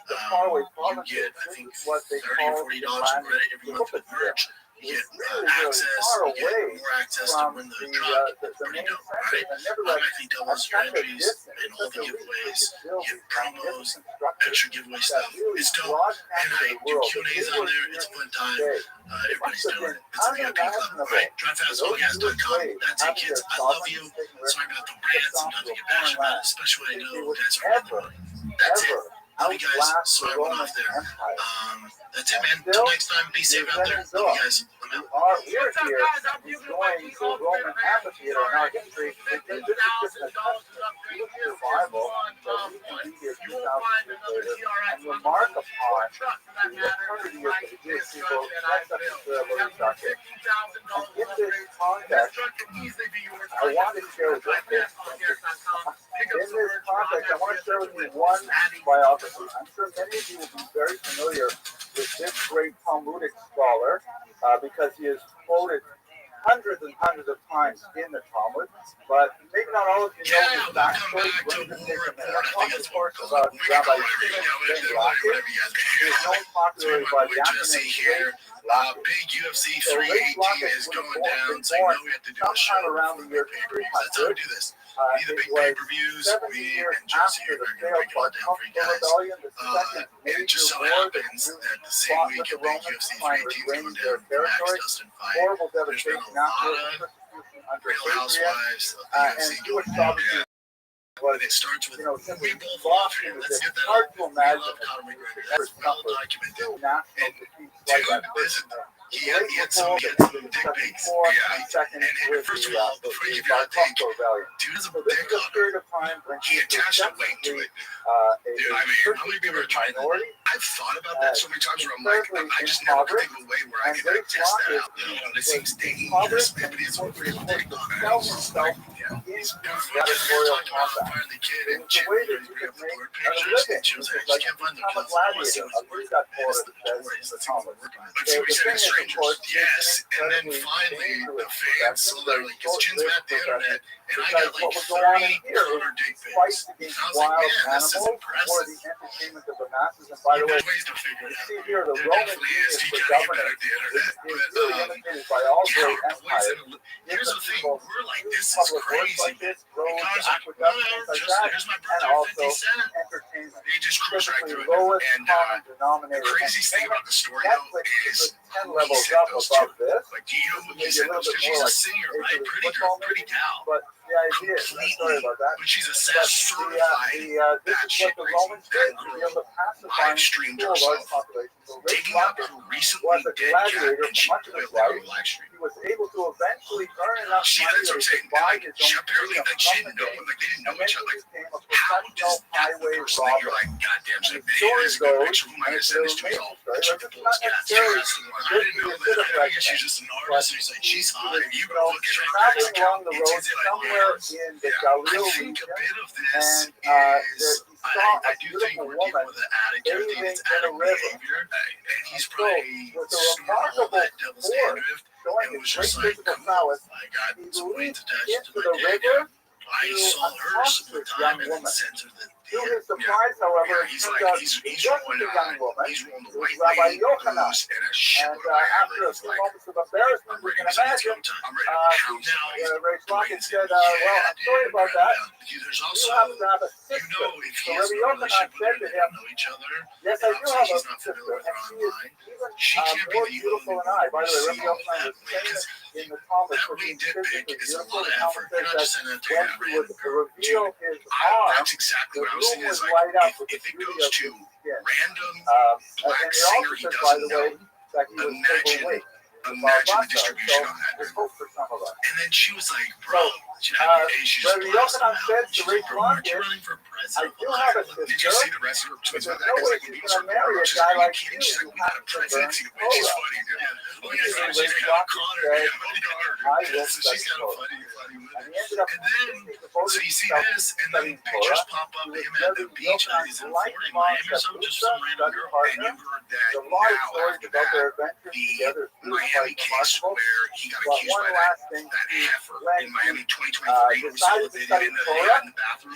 Speaker 14: get, I think, $30 or $40 in credit every month with merch. You get access, you get more access to win the truck. It's pretty dope, right? Automatically doubles your entries and all the giveaways. You get promos, extra giveaway stuff. It's dope. And I do Q&As on there. It's a fun time. Everybody's doing it. It's a VIP club. All right, DriveFastAllGas.com. That's it, kids. I love you. Sorry about the rant. Sometimes I get passionate about it, especially when I know you guys are in the money. That's it. Love you guys. Sorry I went off there. That's it, man. Till next time, be safe out there. Love you guys. I'm out.
Speaker 2: We're here enjoying the Roman amphitheater in our history. This is just a survival that we can be here 2,000 years later and remark upon the eternity of the Jewish people. That's up to the Rothschild. And in this context, I want to share with you. In this context, I want to share with you one biography. I'm sure many of you will be very familiar with this great Talmudic scholar because he is quoted hundreds and hundreds of times in the Talmud, but maybe not all of you know his backstory. I'm talking, of course, about Rabbi Rothschild. He is known popularly by the acronym
Speaker 14: big UFC 318 is going down, so I know we have to do a show around the year pay-per-views. That's how we do this. We need the big pay-per-views. Me and Jesse are going to break it all down for you guys. And it just so happens that the same week a big UFC 318 is going down for Max Dustin fight. There's been a lot of Real Housewives of the UFC going down. And it starts with, we both love him. Let's get that up. We love Conor McGregor. That's well documented. And dude, listen, he had some dick pics. Yeah. And first of all, before you give your take, dude is a dick hunter. He attached a weight to it. Dude, I mean, how many people are trying that? I've thought about that so many times where I'm like, I just never could think of a way where I could like test that out. And it seems dangerous, man, but it's a real thing on it. Yeah, he's talking about finding the kid and Jim, he's bringing up the blurred pictures, and Jim's like, I just can't find the kids. I want to see what's working. It's the stories. Let's see what's working. Let's see what he said to strangers. Yes, and then finally, the fans saw that, like, his chin's at the internet, and I got like 30 counter dick pics. And I was like, man, this is impressive. There's ways to figure it out. There definitely is. You gotta get better at the internet. But, yeah, boys, here's the thing. We're like, this is crazy. And Connor's like, no, just here's my brother, 50 Cent. They just cruise right through it. And the craziest thing about the story, though, is who he sent those to. Like, do you know who he sent those to? She's a singer, right? Pretty girl, pretty gal. Completely. But she's a certified batshit crazy. That girl live streamed herself digging up her recently dead cat, and she quit like a live stream.
Speaker 2: He was able to eventually earn enough money
Speaker 14: to buy his own. She apparently, like, she didn't know him. Like, they didn't know each other. Like, how does that the person that you're like, goddamn, she's like, hey, this is a good picture. Who am I going to send this to? He's all, check the bulls cats. Yeah, that's the one. I didn't know that. I guess she's just an artist. He's like, she's hot. And you go look at her account. It's somewhere
Speaker 2: in the Galileo
Speaker 14: region. I think a bit of this is, I do think we're dealing with an addict. Everything is addict behavior. And he's probably snorting all that devil's dandruff. And was just like, cool, I got some weights attached to my dick. I saw her some of the time and then sent her the deer. Yeah, he's like, he's rolling the white lady booze and a shit of hair. He's like, I'm ready to say it's go time. I'm ready to pound now. He's said, well, I'm sorry about that. There's also, you know, if he has a relationship with her, they don't know each other.
Speaker 2: Yes, I do have
Speaker 14: he's not familiar with her online. She can't be the only one who sees all that. Because
Speaker 2: in the Talmud
Speaker 14: that
Speaker 2: for
Speaker 14: weight
Speaker 2: being
Speaker 14: dip pic
Speaker 2: physically
Speaker 14: is a
Speaker 2: beautiful.
Speaker 14: lot of
Speaker 2: The Talmud
Speaker 14: effort. You're
Speaker 2: says
Speaker 14: not
Speaker 2: that
Speaker 14: just sending it to
Speaker 2: when
Speaker 14: a
Speaker 2: he
Speaker 14: random
Speaker 2: would
Speaker 14: girl.
Speaker 2: reveal
Speaker 14: Dude,
Speaker 2: his arm,
Speaker 14: that's exactly
Speaker 2: the
Speaker 14: what I was
Speaker 2: room
Speaker 14: thinking. Is
Speaker 2: would
Speaker 14: like,
Speaker 2: light up with
Speaker 14: if
Speaker 2: the
Speaker 14: it
Speaker 2: beauty
Speaker 14: goes
Speaker 2: of
Speaker 14: to
Speaker 2: his skin.
Speaker 14: random
Speaker 2: And
Speaker 14: black
Speaker 2: it
Speaker 14: singer
Speaker 2: also
Speaker 14: he
Speaker 2: says, by
Speaker 14: doesn't
Speaker 2: the way,
Speaker 14: know,
Speaker 2: that he was overweight.
Speaker 14: imagine the distribution on that.
Speaker 2: There's hope for some of us.
Speaker 14: And then she was like, bro, she
Speaker 2: Rabbi
Speaker 14: just blasted him
Speaker 2: Yochanan
Speaker 14: out.
Speaker 2: said to
Speaker 14: She's like,
Speaker 2: Rachel
Speaker 14: bro, aren't you
Speaker 2: London,
Speaker 14: running for
Speaker 2: I
Speaker 14: president?
Speaker 2: do have a
Speaker 14: Did you
Speaker 2: sister,
Speaker 14: see the rest of her
Speaker 2: but
Speaker 14: tweets
Speaker 2: there's
Speaker 14: about that?
Speaker 2: no
Speaker 14: Because
Speaker 2: way
Speaker 14: like, when
Speaker 2: she's
Speaker 14: you
Speaker 2: going to marry a
Speaker 14: she's
Speaker 2: guy
Speaker 14: like, are you
Speaker 2: like
Speaker 14: kidding?
Speaker 2: you
Speaker 14: She's like,
Speaker 2: who
Speaker 14: we got a
Speaker 2: happens to burn
Speaker 14: presidency to win. She's
Speaker 2: soda.
Speaker 14: funny, dude. Oh, yeah,
Speaker 2: Usually
Speaker 14: she's
Speaker 2: Rachel
Speaker 14: kind of
Speaker 2: London
Speaker 14: Connor.
Speaker 2: said,
Speaker 14: Yeah, but
Speaker 2: I will
Speaker 14: so
Speaker 2: study
Speaker 14: she's kind of
Speaker 2: Torah.
Speaker 14: funny with
Speaker 2: And
Speaker 14: it.
Speaker 2: he ended up
Speaker 14: And then,
Speaker 2: the
Speaker 14: so you see this, and then pictures pop up of him at the beach. He's in Florida, Miami, or something, just some random girl. And you heard that
Speaker 2: a lot of
Speaker 14: now
Speaker 2: stories
Speaker 14: after
Speaker 2: about their
Speaker 14: that,
Speaker 2: adventures
Speaker 14: the
Speaker 2: together.
Speaker 14: Miami case where he got accused by that heifer in Miami 2023 who celebrated in the bathroom.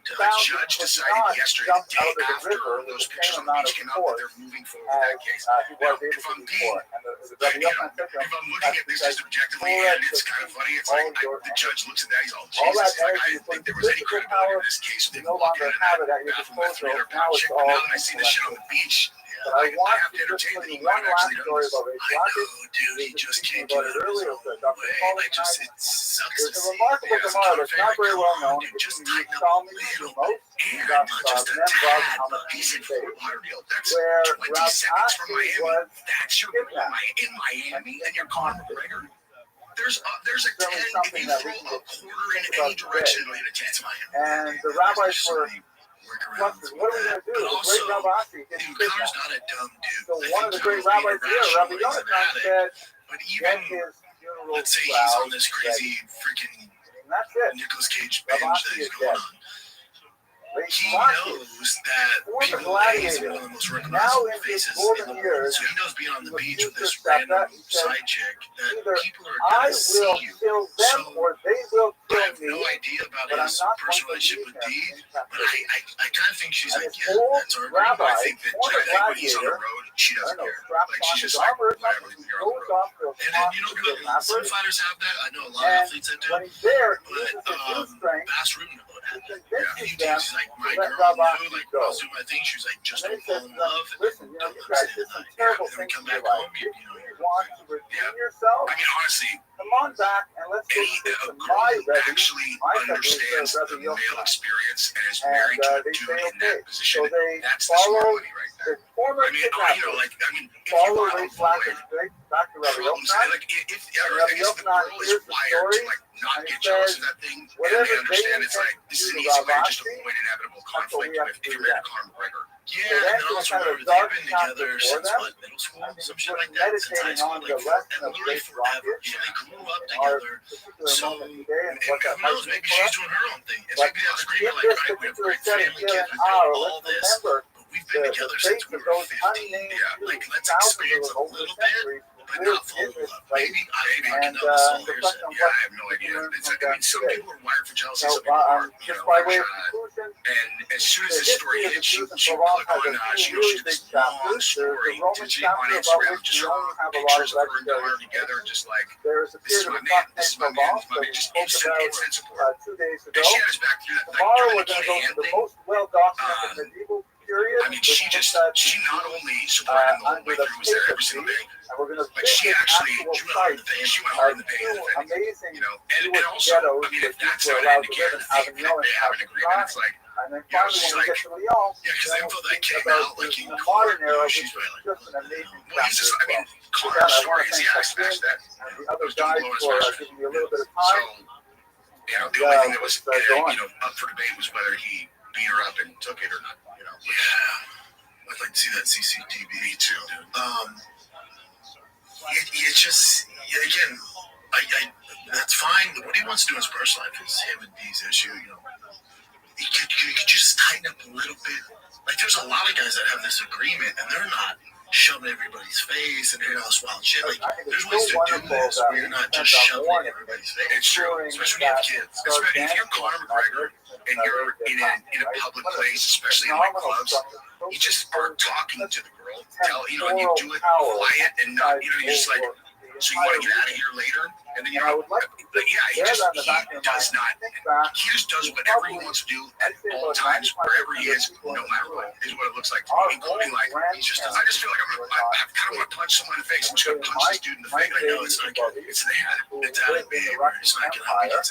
Speaker 14: The judge decided yesterday, the day after those pictures on the beach came out, that they're moving forward with that case. Now, if I'm being, if I'm looking at this just objectively, and it's kind of funny, it's like the judge looks at that, he's all, Jesus, he's like, I didn't think there was any credibility in this case. They walk into that bathroom with 300-pound chick, but now that I see this shit on the beach, I have to entertain that he might have actually done this. I know, dude, he just can't get out of his own way. Like, just, it sucks to see.
Speaker 2: Remarkable Gemara that's not very well known.
Speaker 14: Dude, just tighten up a little bit. And not just a tad, but he's in Fort Lauderdale. That's 20 seconds from Miami. That's your goal in Miami, and you're Conor McGregor. There's a 10. If you throw a quarter in any direction, it'll hit a 10. It's Miami.
Speaker 2: And the rabbis were
Speaker 14: workarounds.
Speaker 2: What are we going to do?
Speaker 14: But
Speaker 2: The
Speaker 14: also,
Speaker 2: great Rabbi
Speaker 14: dude, Connor's not a dumb dude.
Speaker 2: So one of the great rabbis here, Rabbi Yochanan, said,
Speaker 14: but even, let's say he's on this crazy freaking Nicolas Cage binge that he's going on. He knows that people is one of the most recognizable faces in the world. So he knows being on the beach with this random side chick that people are going to see you. So I have no idea about his personal relationship with Dee, but I kind of think she's like, yeah, that's our agreement. But I think that when he's on the road, she doesn't care. Like, she's just like, whatever, you're on the road. And then, you know, some fighters have that. I know a lot of athletes that do. But Bass Rutten had that. Yeah, he's like, my girl knew, like, I was doing my thing. She was like, just don't fall in love and don't understand the night. Yeah, and then we come back home, you know, I mean, honestly, any girl who actually understands the male experience and is married to a dude in that position, that's the smart money right there. I mean, you know, like, I mean, if you want to avoid problems, like, if I guess the girl is wired to, like, not get jealous of that thing, and they understand it's like, this is an easy way to just avoid inevitable conflict if you're married to Conor McGregor. Yeah, and then also remember, they've been together since what, middle school? Some shit like that, since high school, like, literally forever. So they grew up together. So, and who knows, maybe she's doing her own thing. And maybe that's agreement, like, all right, we have a great family, kids, we've done all this, but we've been together since we were 15. Yeah, like, let's experience a little bit, but not fall in love. Maybe I can know the soul here. Yeah, I have no idea. It's like, I mean, some people are wired for jealousy, some people aren't, you know, and as soon as this story hits, you click on, she did this long story on Instagram, just showing pictures of her and Connor together, just like, this is my man, this is my man, this is my man, just instant support. And she had us back through that, like, during the Kid Hand thing, I mean, she not only supported him the whole way through, was there every single day, like, she actually, she went hard in the pain, you know, and also, I mean, if that's not an indicator that they have an agreement, it's like, you know, she's like, yeah, because the info that came out, like, in court, you know, she's probably like, well, he's just, I mean, Connor's story is he had to smash that, it was the lowest match, so, you know, the only thing that was, you know, up for debate was whether he beat her up and took it or not, you know. Yeah, I'd like to see that CCTV. Me too, dude. It's just, again, I that's fine. What he wants to do in his personal life is him and Dee's issue, you know. You could just tighten up a little bit. Like, there's a lot of guys that have this agreement, and they're not shoving everybody's face and all this wild shit. Like, there's ways to do this where you're not just shoving everybody's face. It's true, especially when you have kids. Especially if you're Conor McGregor and you're in a public place, especially in like clubs, you just are talking to the girl, and you do it quiet and not, you know, you're just like,
Speaker 16: so you want to get out of here later, and then but yeah, he just does whatever he wants to do at all times, wherever he is, no matter what, is what it looks like to me, including like, I just feel like I kind of want to punch someone in the face. I'm just going to punch this dude in the face. I know it's not good. It's out of behavior. It's not going to help you get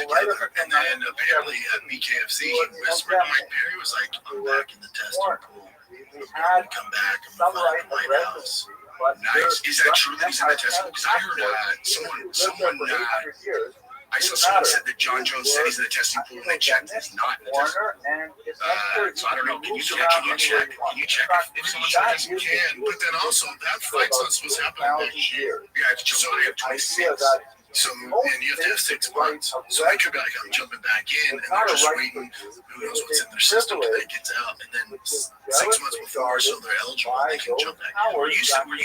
Speaker 16: together. And then apparently at BKFC, he whispered to Mike Perry, was like, I'm back in the testing pool. I'm going to come back. I'm going to find the White House. Nice. Is that true that he's in the testing pool? Because I heard I saw someone said that John Jones said he's in the testing pool and they checked he's not in the testing pool. So I don't know. Can you check? Can you check if someone's in the testing pool? You can. But then also, that fight's not supposed to happen next year. Yeah, it's just only at 26. So, and you have to have 6 months. So they could be like, I'm jumping back in, and they're just waiting. Who knows what's in their system when they get out. And then 6 months before, so they're eligible, they can jump back in. You saw the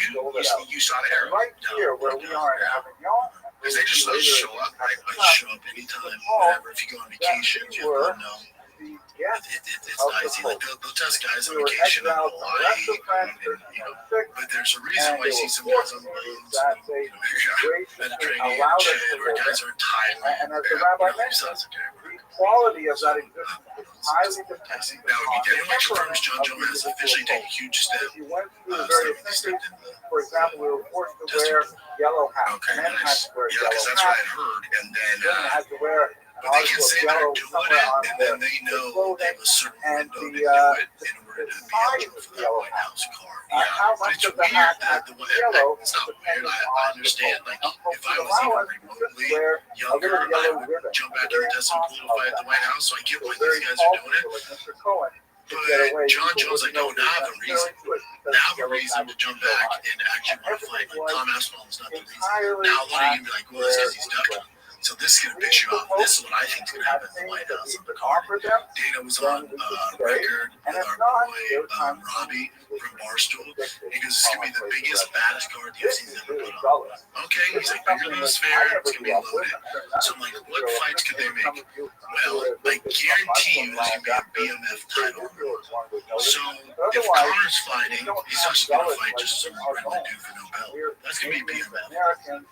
Speaker 16: arrow? No. Because they just show up, right? Like, show up anytime, whatever. If you go on vacation, you have to know. It's nice. Like, they'll test guys on vacation in Hawaii, but there's a reason why you see some guys on the roads, Mediterranean, Chad, or guys are in Thailand.
Speaker 2: Quality of that existence is highly dependent.
Speaker 16: That would be dead. It confirms John Jones has officially taken a huge step.
Speaker 2: For example, we were forced to wear yellow hats.
Speaker 16: Okay, nice. Yeah, because that's what I heard. And then but they can say they're doing it, and then they know they have a certain window to do it in order to be eligible for that White House card. Yeah, but it's weird that it's not weird. I understand. Like, if I was even remotely younger, I would jump back in the testing pool to fight at the White House. So I get why these guys are doing it. But John Jones, like, no, now I have a reason. Now I have a reason to jump back and actually want to fight. Like, Tom Aspinall is not the reason. Now a lot of you be like, well, it's because he's ducking. So this is going to piss you off. This is what I think is going to happen in the White House on the card. Dana was on record with our boy, Robbie from Barstool. He goes, it's going to be the biggest, baddest card the UFC's ever put on. Okay, he's like, bigger than this fair, it's going to be loaded. So I'm like, what fights could they make? Well, I guarantee you there's going to be a BMF title. So if Connor's fighting, he's just going to fight just some regular dude for no belt. That's going to be BMF.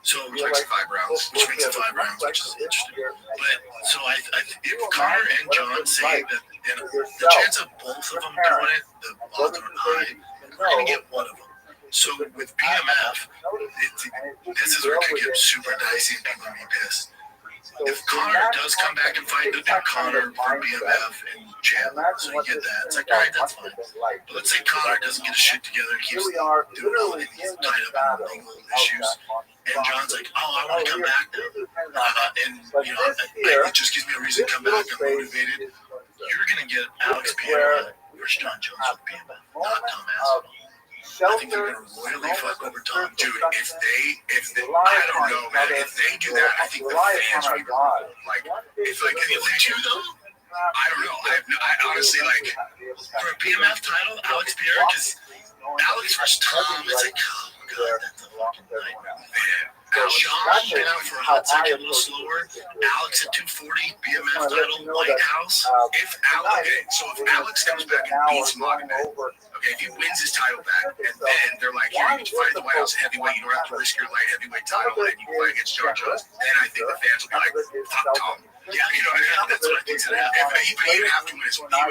Speaker 16: So it looks like 5 rounds, which makes it 5 rounds. Which is interesting. But so if Connor and John say that, the chance of both of them doing it, the odds are high, we're going to get one of them. So with BMF, this is where it could get super dicey and people will be pissed. If Connor does come back and fight, they'll do Connor for BMF and Chandler. So you get that. It's like, all right, that's fine. But let's say Connor doesn't get his shit together and keeps doing all and he's tied up in legal issues. And John's like, oh, I want to come back now. And, it just gives me a reason to come back. I'm motivated. You're going to get Alex Pierre versus John Jones with BMF, not Tom Aspinall. I think they're going to royally fuck over Tom. Dude, if they, I don't know, man. If they do that, I think the fans will be like, if they do though, I don't know. I honestly, like, for a BMF title, Alex Pierre, because Alex versus Tom, it's like, oh my God, that's a fucking nightmare. Man. John's been out for a hot second, a little slower. Alex at 240, BMF title, White House. If Alex comes back and beats Magomed, okay, if he wins his title back, and then they're like, here, you get to fight at the White House heavyweight, you don't have to risk your light heavyweight title, and you fight against John Jones, then I think the fans will be like, fuck Tom. Yeah, you know, that's what I think is going to happen. But he would have to win his belt.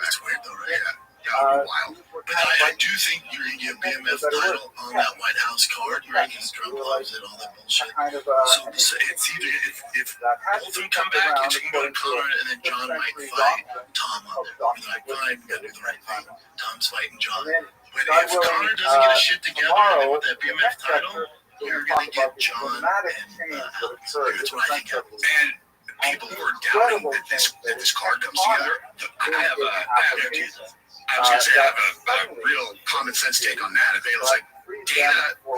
Speaker 16: That's weird, though, right? Yeah. That would be wild. But I do think you're going to get a BMF title on that White House card. You're going to get his drum gloves and all that bullshit. So it's either, if both of them come back, it's going to Connor and then John might fight Tom on there. You're like, fine, we got to do the right thing. Tom's fighting John. But if Connor doesn't get his shit together and with that BMF title, you're going to get John and Alex. That's what I think happens. And people who are doubting that this card comes together, I was going to say, I have a real common sense take on that. It was like, Dana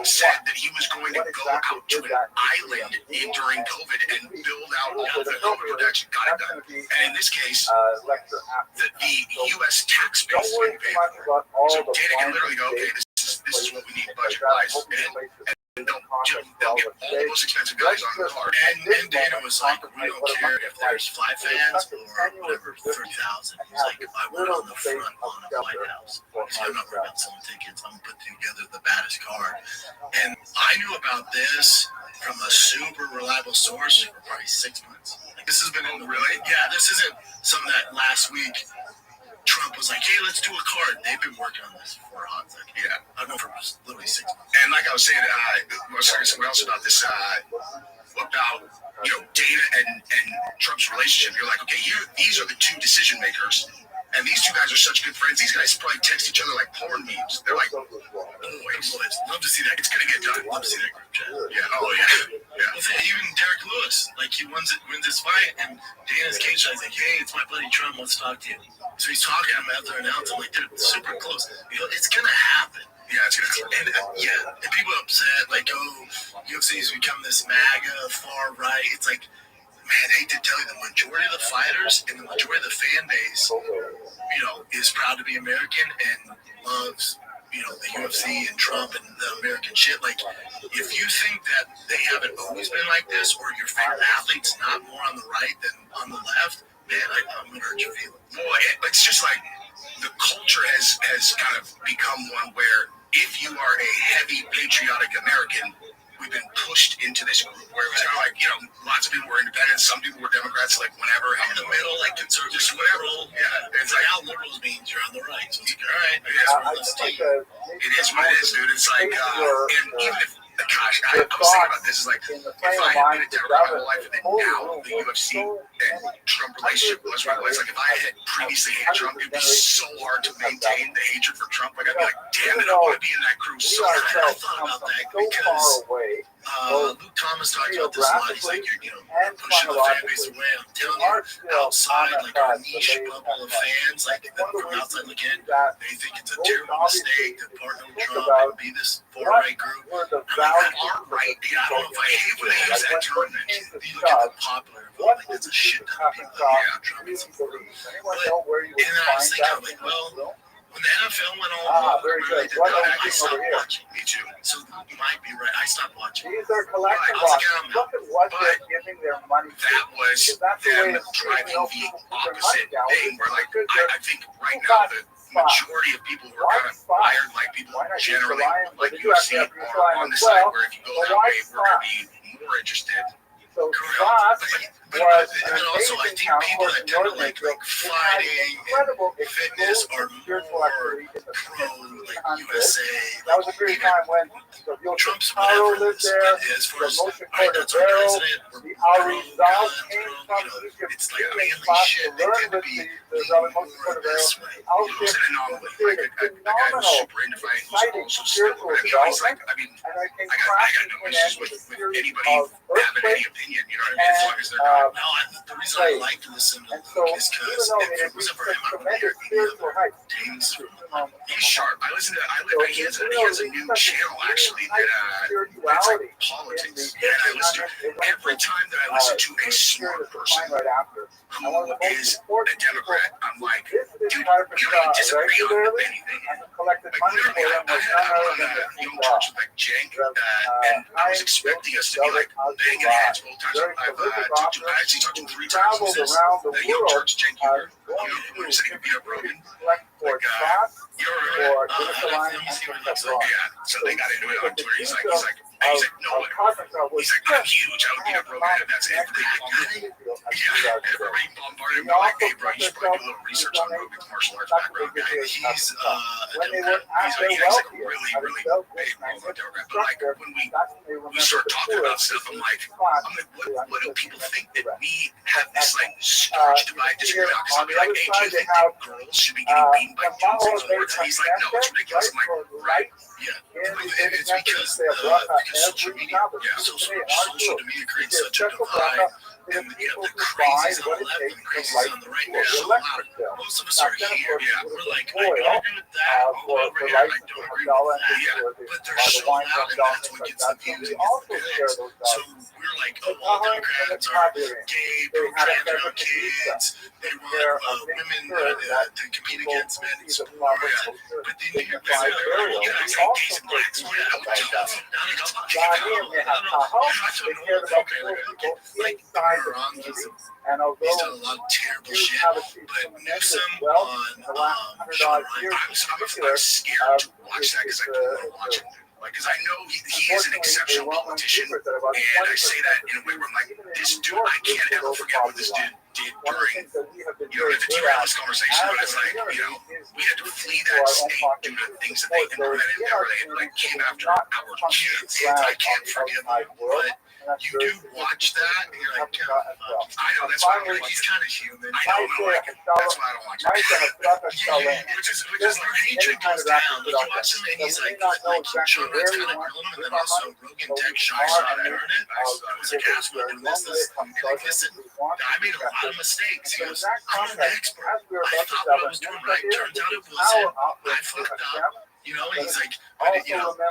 Speaker 16: said that he was going to go out to an island during COVID and build out all the COVID protection. Got it done. And in this case, the U.S. tax base is going to pay for it. So Dana can literally go, okay, this is what we need budget-wise. And They'll get all the most expensive guys on the card. And Dana was like, we don't care if there's 5 fans or whatever, 30,000. He's like, I went on the front lawn of White House. So I'm not worried about selling tickets. I'm going to put together the baddest card. And I knew about this from a super reliable source for probably 6 months. Like, this has been in the really, yeah, this isn't something that last week Trump was like, hey, let's do a card. They've been working on this for a hot second. Yeah, I've known for literally 6 months. And like I was saying, I was talking to someone else about this, about, Dana and Trump's relationship. You're like, okay, these are the 2 decision makers, and these 2 guys are such good friends. These guys probably text each other like porn memes. They're like, boys. Love to see that. It's going to get done. Love to see that group chat. Yeah, oh yeah. Yeah. Even Derek Lewis, like he wins this fight, and Dana's cage is like, hey, it's my buddy Trump, let's talk to you. So he's talking to him after an announce. I'm like, dude, it's super close. It's going to happen. Yeah, it's gonna happen. And people are upset, like, oh, UFC's become this MAGA far right. It's like, man, I hate to tell you, the majority of the fighters and the majority of the fan base, is proud to be American and loves, the UFC and Trump and the American shit. Like, if you think that they haven't always been like this, or your favorite athlete's not more on the right than on the left, man, I'm gonna hurt your feelings. Boy, it's just like the culture has kind of become one where if you are a heavy patriotic American, we've been pushed into this group where it was kind of like, lots of people were independents, some people were Democrats, like whatever. I'm in the middle, like conservatives, whatever. Yeah, it's like how liberals means you're on the right. So it's like, all right, I guess we're on this team. It is what it is, dude. It's like, and even if, gosh, I was thinking about this, is like, if I had been a Democrat my whole life and then now the UFC and Trump relationship was what it was, like if I had previously hated Trump, it'd be so hard to maintain the hatred for Trump. Like I'd be like, damn it, I want to be in that group so bad. I thought about that because Luke Thomas talked about this a lot. He's like, you're pushing the fan base away. I'm telling you, outside, like our niche bubble of fans, like from outside looking in, they think it's a terrible mistake to partner with Trump and be this far-right group. Our right, I don't know if I hate when they use that term. You look at the popular vote, like that's a shit ton of people. Yeah, Trump is important. But, and then I was thinking, I'm like, well, when the NFL went all over, really did that, I stopped watching. Me too. So you might be right. I stopped watching.
Speaker 2: These are collectibles. Look at what they're giving their money to.
Speaker 16: That was them driving the opposite thing. Where like I think right now the majority of people who are kind of iron like people generally like UFC are on the side where if you go that way, we're going to be more interested.
Speaker 2: So Voss was
Speaker 16: and also I think people that tend to like fighting and fitness are more pro like USA.
Speaker 2: That was a great time when
Speaker 16: Trump's
Speaker 2: Power
Speaker 16: whatever
Speaker 2: lived there,
Speaker 16: as far as
Speaker 2: the motion
Speaker 16: right,
Speaker 2: court
Speaker 16: that's our
Speaker 2: barrel,
Speaker 16: president.
Speaker 2: the Arizal came from
Speaker 16: It's like shit. They tend to be more this way. It was an anomaly. Like a guy who's super into fighting who's also still. He's like, I got no issues with anybody having any opinion. You know what I mean? As long as they're not. No, the reason I like to listen to Luke is because if it wasn't for him, I wouldn't hear any other things from him. He's sharp. He has a new channel actually that it's like politics, and I listen to every time that I listen to a smart person who is a Democrat. I'm like, dude, you don't disagree on anything. Like literally, I went on a young church with like Cenk, and I was expecting us to be like banging heads both times. I actually talked to him 3 times. He says that young church Cenk Huber, who was saying beat up Rogan. Like, let me see what he looks like. Yeah, so they got into it on Twitter. He's like, no way. He's like, I'm huge. I would beat up Rogan. That's everything. Yeah, everybody bombarded him. Like, hey, bro, you should probably do a little research on Rogan's martial arts background. He's a Democrat. He's like a really, really big Democrat. But like, when we start talking about stuff, I'm like, what do people think that we have this like starch divide disagreement? Because I'll be like, hey, do you think that girls should be getting beaten by dudes in sports? And he's like, no, it's ridiculous. I'm like, right. Yeah, it's because social media, social media creates such a divide, and the crazies on the left and the crazies on the right, they're so loud. Most of us are here, we're like, I don't agree with that, over here, I don't agree with that, but they're so loud, and that's what gets the views and gets the fans. So we're
Speaker 14: like, oh, all Democrats are gay, pro-trans kids. They want women to compete against men in sport. But then you guys hate gays and blacks.
Speaker 2: And although
Speaker 14: he's done a lot of terrible shit, but Newsom on Sean Ryan, I'm scared to watch that because I don't want to watch it. Because I know he is an exceptional politician, and I say that in a way where I'm like, this dude, I can't ever forget what this dude did during, the derail this conversation, but it's like, we had to flee that state due to things that they came after our kids. I can't forgive them, but you do watch that, and you're like, I know, that's why I'm like, he's kind of human. I know, but that's why I don't watch it. Which is like, hatred goes down. You watch him, and he's like Sean Ryan's kind of grilling him, and then also Rogan Tech Shy started heard it. I was like, ask what this is. And like, listen, I made a lot of mistakes. He goes, I'm an expert. I thought what I was doing right. Turns out it wasn't. I fucked up. And he's like,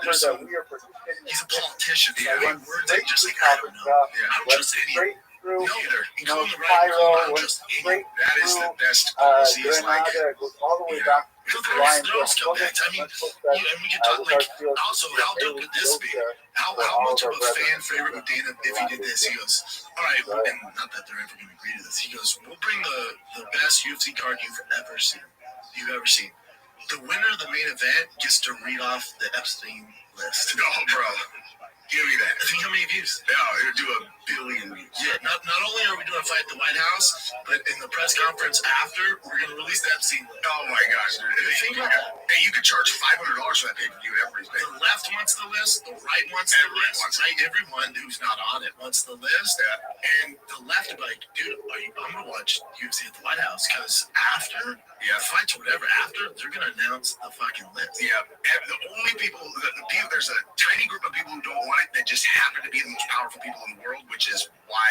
Speaker 14: there's some, he's a politician. Words that just like, I don't know. I don't trust any either. Including the right, I don't trust any. That is the best policy. Is like, those scumbags. I mean, and we can talk like, also, how dope would this be? How much of a fan favorite would Dana if he did this? He goes, all right, and not that they're ever going to agree to this. He goes, we'll bring the best UFC card you've ever seen. The winner of the main event gets to read off the Epstein list. No, bro. Give me that. Think how many views? Yeah, it'll do 1 billion views. Yeah, not only are we doing a fight at the White House, but in the press conference after, we're going to release the Epstein list. Oh my gosh, dude. Think about that. Hey, you could charge $500 for that pay-per-view. The left wants the list, the right wants the list. Right? Everyone who's not on it wants the list. And the left are like, dude, I'm going to watch UFC at the White House because after, fights or whatever, after, they're going to announce the fucking list. Yeah, and the only people, there's a tiny group of people who don't want it that just happen to be the most powerful people in the world, which is why,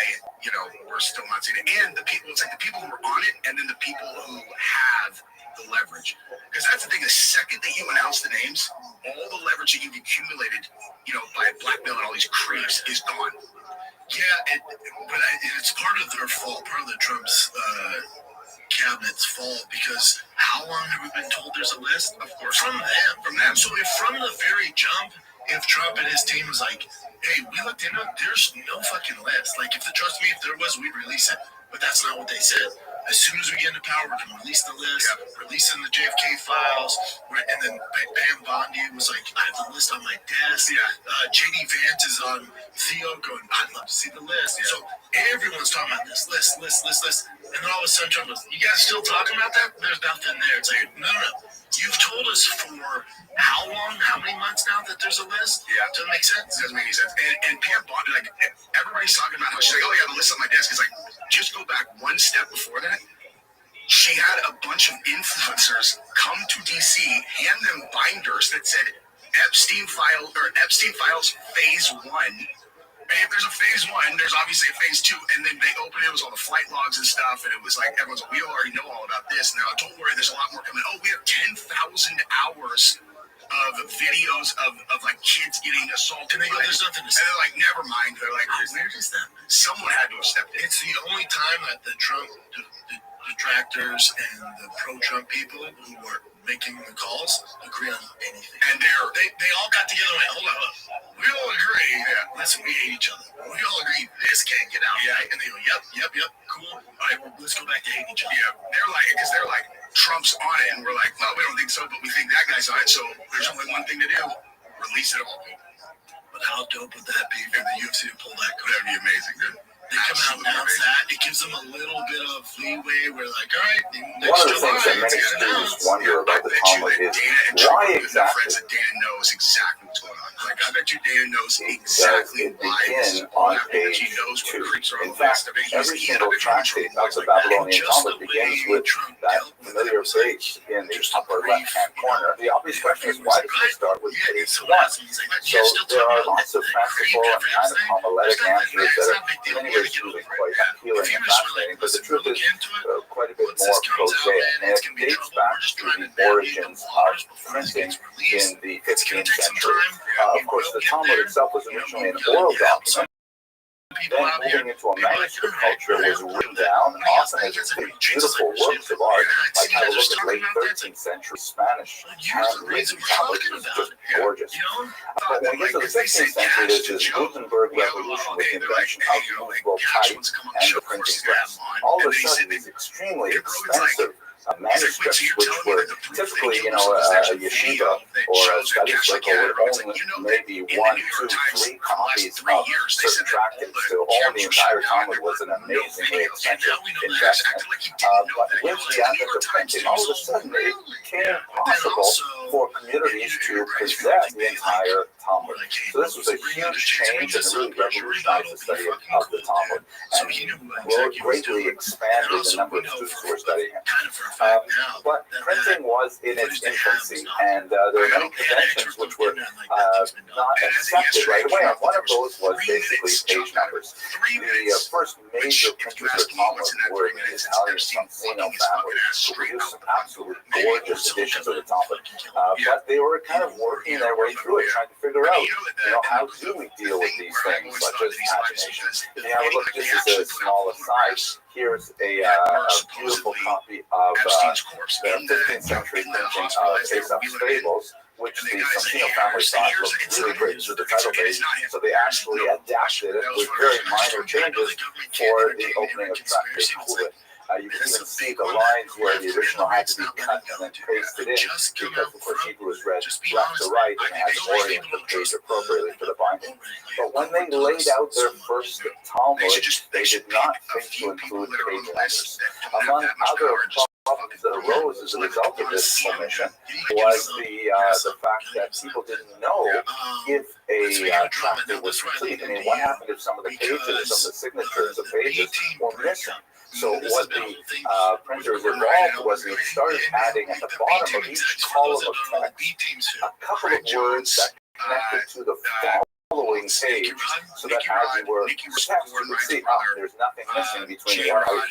Speaker 14: we're still not seeing it. And the people, it's like the people who are on it and then the people who have the leverage. Because that's the thing, the second that you announce the names, all the leverage that you've accumulated, by blackmailing all these creeps is gone. Yeah, but it's part of their fault, part of the Trump's cabinet's fault, because how long have we been told there's a list? Of course, from them. So if from the very jump, if Trump and his team was like, hey, we looked into it, there's no fucking list. Like, trust me, if there was, we'd release it. But that's not what they said. As soon as we get into power, we're going to release the list, releasing the JFK files, and then Pam Bondi was like, I have the list on my desk. JD Vance is on Theo going, I'd love to see the list. So everyone's talking about this list. And then all of a sudden Trump goes, you guys still talking about that? There's nothing there. It's like, no. You've told us for how long, how many months now that there's a list? Yeah. Doesn't make sense. Doesn't make any sense. And Pam Bondi, like, everybody's talking about how she's like, oh yeah, the list on my desk. It's like, just go back one step before that. She had a bunch of influencers come to DC, hand them binders that said Epstein Files Phase 1. And if there's a Phase 1, there's obviously a Phase 2, and then they opened it was all the flight logs and stuff, and it was like, everyone's like, we already know all about this. Now, don't worry, there's a lot more coming. Oh, we have 10,000 hours of videos of like kids getting assaulted. And they go, there's nothing to say. And they're like, never mind. They're like, where is that? Someone had to have stepped in. It's the only time that the Trump detractors and the pro-Trump people who were making the calls agree on anything. And they all got together and went, hold on. We all agree. Yeah, listen, we hate each other. We all agree this can't get out. Yeah. And they go, yep, cool. All right, well, let's go back to hating each other. Yeah, they're like, Trump's on it, and we're like, well, we don't think so, but we think that guy's on it, so there's only one thing to do. Release it all. But how dope would that be if the UFC pulled that card? That'd be amazing, dude. They come out and announce that. It gives them a little bit of leeway. We're like, all right.
Speaker 19: One of the things that many students wonder about the Talmud is why exactly.
Speaker 14: Friends that Dana knows exactly what's going on. Like, I bet you Dana knows exactly why this is
Speaker 19: on
Speaker 14: happening.
Speaker 19: page
Speaker 14: He knows what
Speaker 19: 2.
Speaker 14: creeps are on
Speaker 19: In
Speaker 14: the
Speaker 19: fact,
Speaker 14: list.
Speaker 19: every single tractate of the Babylonian Talmud begins with that familiar phrase in the upper left-hand corner. The obvious question is, why does it start with page 1? So there are lots of fanciful and kind of homiletic answers that are in many ways really quite appealing and fascinating, but the truth is quite a bit more prosaic, and it dates back to the origins of printing in the 15th century. Of course, the Talmud itself was originally an oral document. People, of course, would write down their ideas, and then they would write them down. And the Talmud, as it was, was originally an oral document.
Speaker 14: people
Speaker 19: then
Speaker 14: out here.
Speaker 19: moving into a manuscript culture was written down, often as beautiful works of art. Like have a look at late 13th century Spanish handwritten Talmud, is just gorgeous. But when we get to the 16th century, there's this Gutenberg revolution with the invention of movable type and the printing press. All of a sudden, these extremely expensive manuscripts, which were typically, a yeshiva or a study circle would own maybe 1, 2, 3 copies of certain tractates. To own the entire Talmud was an amazingly expensive investment. But with the advent of printing, all of a sudden it became possible for communities to possess the entire Talmud. So this was a huge change and it really revolutionized the study of the Talmud and greatly expanded the number of students who were studying it. But printing was in its infancy, and there were many conventions which were not accepted right away. And one of those was basically page numbers. The first major printers of Talmud were the Italian Sonsino family, who produced some absolute gorgeous editions of the Talmud. But they were kind of working their way through it, trying to figure out, how do we deal with these things, such as pagination. If you have a look, just as a small aside, here's a beautiful copy of the 15th century printing of Aesop's Fables, which the Sonsino family thought looked really great to the title page, so they actually adapted it with very minor changes for the opening of Tractate Kulit. You can even see the lines where the original had to be cut and then pasted in, because of course Hebrew is read left to right and has oriented the page appropriately for the binding. But when they laid out their first Talmud, they did not think to include page numbers. Among other problems that arose as a result of this omission was the fact that people didn't know if a tractate was complete. I mean, what happened if some of the pages, some of the signatures of pages were missing? So what the printers evolved was they started adding at the bottom of each column of text a couple of words that connected to the following page, so that as you were text, you would see, there's nothing missing between the others.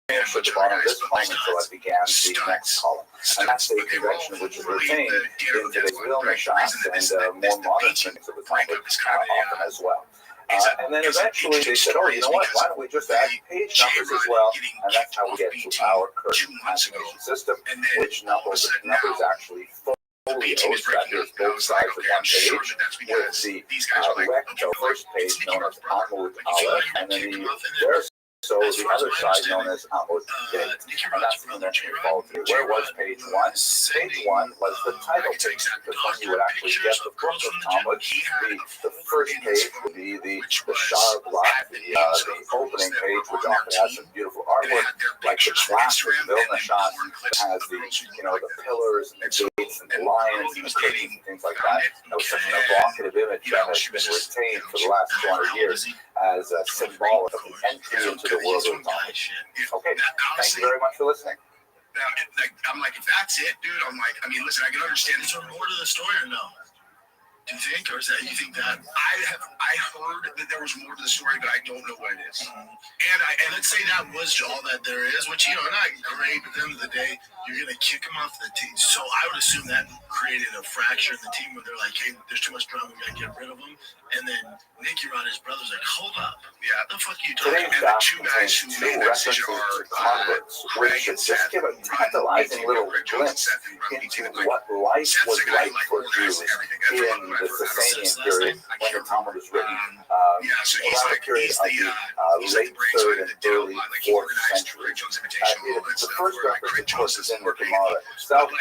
Speaker 19: Finished at the bottom of this column until I began the next column. And that's a convention which is retained in today's Vilna Shas and more modern things of the Talmud often as well. And then eventually they said, you know what, why don't we just add page numbers as well? And that's how we get to our current pagination system, which numbers actually folios, that is both sides of one page, with the recto first page known as Amud Aleph, and then the verse. So the other side known as Amud Bet, and that's the convention we followed through. Where was page 1? Page 1 was the title page, because when you would actually get the book of Talmud, the first page would be the Shar block, the opening page, which often has some beautiful artwork, like the classic Vilna Shas has the pillars and the gates and the lions and the curtains and things like that. That was such an evocative image that has been retained for the last 200 years as symbolic of the entry into the world of Talmud. Okay, thank you very much for listening.
Speaker 14: I'm like, if that's it, dude, listen, I can understand. Is there more to the story or no? Do you think, or is that you think that I heard that there was more to the story, but I don't know what it is. And let's say that was all that there is, which not great. But at the end of the day, you're gonna kick him off the team. So I would assume that created a fracture in the team where they're like, hey, there's too much drama, we gotta get rid of him. And then Nicky Rod, his brother's like, hold up, the fuck are you talking about? And the two guys who made that decision are
Speaker 19: converts, which should just give a tantalizing little glimpse into what life was like for Jews in the Sasanian period when the Talmud was written, around the period of the late 3rd and early 4th century. The first reference, of course, is in the Gemara itself.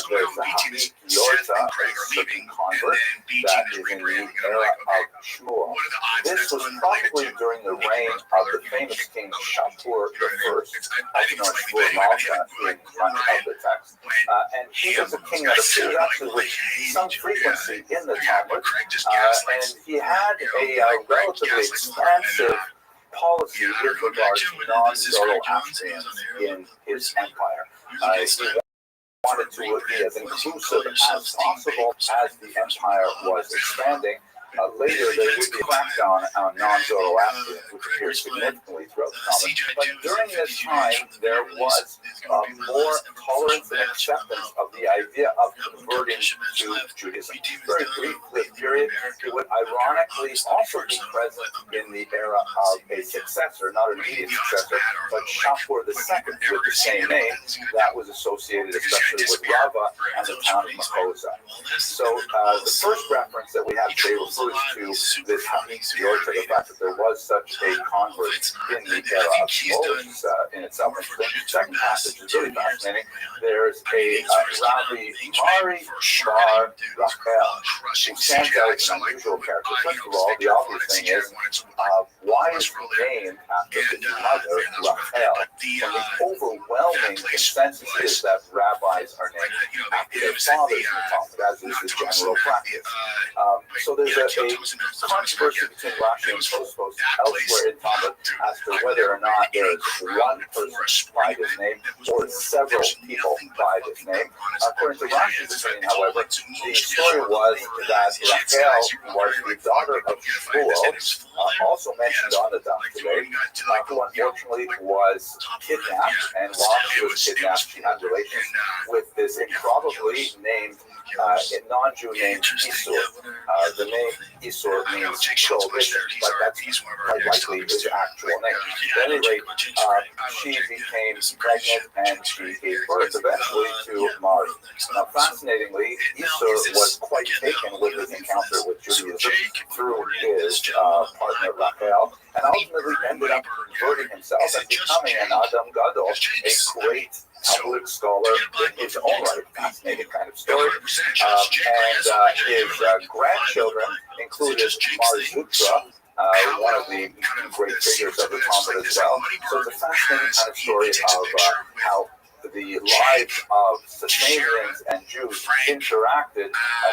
Speaker 19: There's the Hamid Yorta, a certain convert that is in the era of Shmuel. This was probably during the reign of the famous king Shapur I, also known as Shmuel Malka in front of the text. And he was a king that appeared actually with some frequency in the Talmud, and he had a relatively expansive policy with regard to non-Zoroastrians in his empire. He wanted to be as inclusive as possible as the empire was expanding. Later, there would be a crackdown on non-Zoroastrians, which appears significantly throughout the Talmud. But during this time, there was more tolerance and acceptance of the idea of converting to Judaism. Very briefly, period, it would ironically also be present in the era of a successor, not an immediate successor, but Shapur II with the same name that was associated especially with Rava and the town of Makosa. So the first reference that we have today refers to this Yorta, the fact that there was such a convert in the era of Moses in itself. And the second passage is really fascinating. There's a Rabbi Mari Bar Rachel, who stands out as an unusual character. First of all, the obvious thing is, why is he named after his mother, Rachel? And the overwhelming consensus is that rabbis are named after their fathers in the Talmud, as is the general practice. So there's a controversy between Rashi and Tosfos elsewhere in Talmud as to whether or not there is one person by this name or several people by this name. According to Rashi's opinion, however, the story was that Rachel was the daughter of Shmuel, also mentioned on the Daf today, who unfortunately was kidnapped, and while she was kidnapped, she had relations with this improbably named non-Jew named Isur. The name Isur means prohibition, but that's quite likely his actual name. At any rate, she became pregnant and she gave birth eventually to Mari. Now, fascinatingly, Isur was quite taken with his encounter with Judaism through his partner Rachel, and ultimately ended up converting himself and becoming an Adam Gadol, a great Talmudic scholar in his own right. Fascinating kind of story. And his grandchildren included Mar Zutra, one of the great figures of the Talmud as well. So it's a fascinating kind of story of how the lives of Sasanians and Jews interacted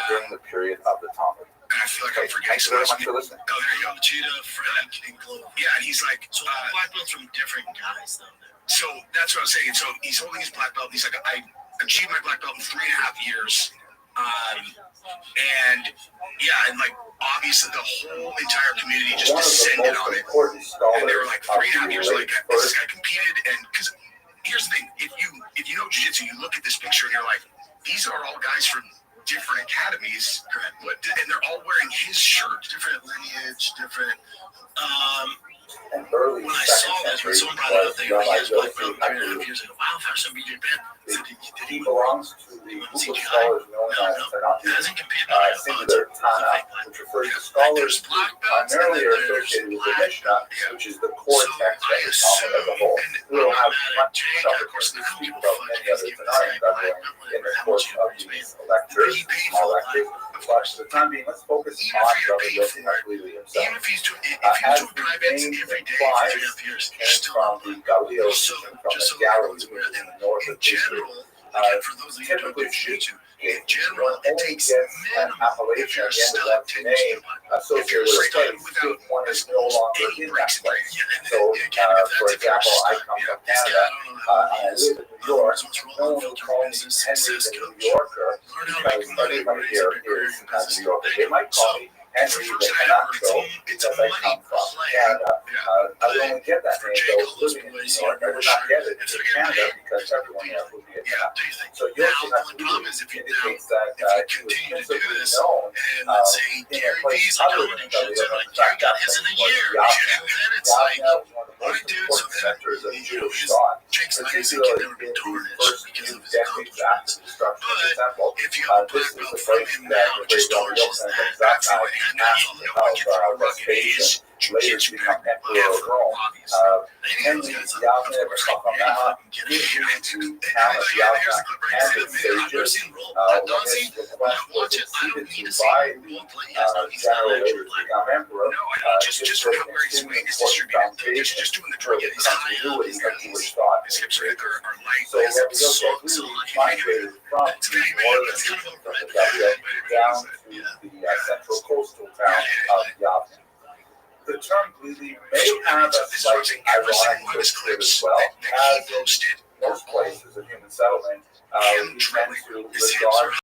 Speaker 19: during the period of the Talmud.
Speaker 16: I feel like I'm forgetting
Speaker 19: so much for listening.
Speaker 16: Oh, there you go. Cheetah, Fred, and Glow. Yeah, and he's like, so black belts from different guys, though. So that's what I'm saying. So he's holding his black belt. And he's like, I achieved my black belt in 3.5 years. And yeah, and like obviously the whole entire community just descended on it. And they were like 3.5 years. Like this guy competed, and because here's the thing: if you know jiu-jitsu, you look at this picture and you're like, these are all guys from different academies, and they're all wearing his shirt, different lineage, different.
Speaker 19: And early
Speaker 16: when I saw this, when someone brought it up, they were like, black belt 3.5 years ago. Wow, first time BJ Penn.
Speaker 19: He belongs to the group of scholars known as singular Tana, which refers to scholars who primarily are associated with the Mishnah, which is the core text of the Talmud as a whole. We will have much opportunity to speak about many others in our endeavor in the course of these lectures, small lectures. But for the time being, let's focus on Rabbi Rothschild himself. As the name implies, came from the Galileo region, from the Galilee region in the north of Israel. Typically speaking, one only gets an appellation at the end of that name associated with a place if one is no longer in that place. So, for example, I come from Canada and I live in New York. No one will call me Henry the New Yorker because everybody here is a New Yorker. They might call me Henry the Canucko because I come from Canada. I would only get that name though living in New York. I would not get it in Canada because everyone else would be a Canuck. So Yoshinaku indicates that he was principally known in a place other than Galileo. In fact, that place was Yavne. Yavne was one of the most important centers of Jewish thought, particularly in the first few decades after the destruction of the temple. This is the place that the great Rabbi Yochanan ben Zakkai asked of Vespasian later to become emperor of Rome. Henry Yavne Rechamaha gives you the town of Yavne and its sages. When his request was acceded to by the general later to become emperor, this was an extremely important foundation for the continuity of Jewish thought. So Rabbi Yochanan really migrated from the northern region, from the Galileo, down to the central coastal town of Yavne. The term Glili may have a slightly ironic twist to it as well, as in most places of human settlement, we tend to regard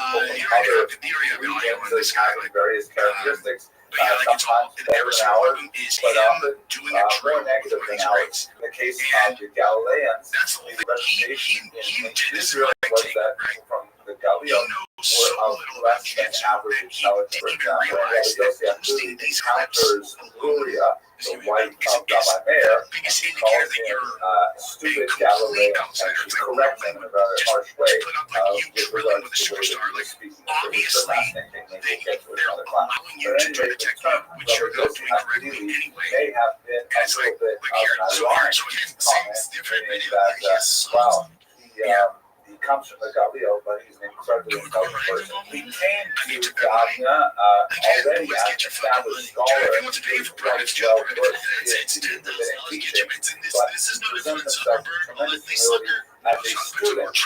Speaker 19: people from
Speaker 16: You're
Speaker 19: other
Speaker 16: in the area of Iowa,
Speaker 19: regions
Speaker 16: this guy,
Speaker 19: having various characteristics.
Speaker 16: but yeah, like it's all,
Speaker 19: Sometimes better
Speaker 16: every
Speaker 19: than
Speaker 16: single one of
Speaker 19: ours,
Speaker 16: them is
Speaker 19: but
Speaker 16: him
Speaker 19: often
Speaker 16: doing a drill
Speaker 19: more negative
Speaker 16: with
Speaker 19: than
Speaker 16: his
Speaker 19: ours.
Speaker 16: rigs.
Speaker 19: In the case of the Galileans,
Speaker 16: That's the whole
Speaker 19: the
Speaker 16: thing.
Speaker 19: reputation
Speaker 16: He
Speaker 19: in
Speaker 16: did this
Speaker 19: Israel
Speaker 16: right
Speaker 19: was
Speaker 16: take,
Speaker 19: that
Speaker 16: right?
Speaker 19: people from the
Speaker 16: He
Speaker 19: Galileo
Speaker 16: knows so
Speaker 19: were of
Speaker 16: little about
Speaker 19: less than
Speaker 16: jiu-jitsu
Speaker 19: average
Speaker 16: that he
Speaker 19: intelligence.
Speaker 16: didn't
Speaker 19: For
Speaker 16: even
Speaker 19: example,
Speaker 16: realize that
Speaker 19: Rabbi
Speaker 16: posting
Speaker 19: Yossi
Speaker 16: these clips
Speaker 19: encounters Luria, the wife of
Speaker 16: is
Speaker 19: Rabbi Meir,
Speaker 16: the biggest
Speaker 19: and
Speaker 16: indicator
Speaker 19: calls
Speaker 16: that
Speaker 19: him
Speaker 16: you're
Speaker 19: stupid
Speaker 16: a complete
Speaker 19: Galilean,
Speaker 16: outsider.
Speaker 19: and she
Speaker 16: It's like
Speaker 19: corrects him in a very
Speaker 16: just
Speaker 19: harsh way
Speaker 16: put up like you
Speaker 19: with
Speaker 16: drilling
Speaker 19: regards
Speaker 16: with a
Speaker 19: to the way that
Speaker 16: superstar.
Speaker 19: he was
Speaker 16: Like
Speaker 19: speaking. So it was a
Speaker 16: obviously
Speaker 19: fascinating technique. We'll get to it
Speaker 16: they're
Speaker 19: another time.
Speaker 16: allowing you
Speaker 19: But
Speaker 16: to try
Speaker 19: anyway,
Speaker 16: to
Speaker 19: the
Speaker 16: technique,
Speaker 19: term
Speaker 16: which you're
Speaker 19: Rabbi
Speaker 16: not
Speaker 19: Yossi
Speaker 16: doing correctly
Speaker 19: Hakdili
Speaker 16: anyway.
Speaker 19: may have been
Speaker 16: And
Speaker 19: a
Speaker 16: it's
Speaker 19: little
Speaker 16: like,
Speaker 19: bit
Speaker 16: look
Speaker 19: of
Speaker 16: here,
Speaker 19: an
Speaker 16: so
Speaker 19: ironic
Speaker 16: again,
Speaker 19: comment,
Speaker 16: same different
Speaker 19: meaning
Speaker 16: video.
Speaker 19: that,
Speaker 16: Yes,
Speaker 19: wow, he comes from the Galileo, but he's an incredibly intelligent person. He came to Gavna already as an established scholar.
Speaker 16: If he wants to pay for products,
Speaker 19: Well versed
Speaker 16: it's
Speaker 19: in
Speaker 16: $10,000
Speaker 19: rabbinic
Speaker 16: to get
Speaker 19: teaching,
Speaker 16: you.
Speaker 19: but
Speaker 16: This is
Speaker 19: he
Speaker 16: no
Speaker 19: presents
Speaker 16: different
Speaker 19: himself
Speaker 16: Zuckerberg,
Speaker 19: with tremendous
Speaker 16: Leslie
Speaker 19: humility
Speaker 16: Sucker,
Speaker 19: as a student to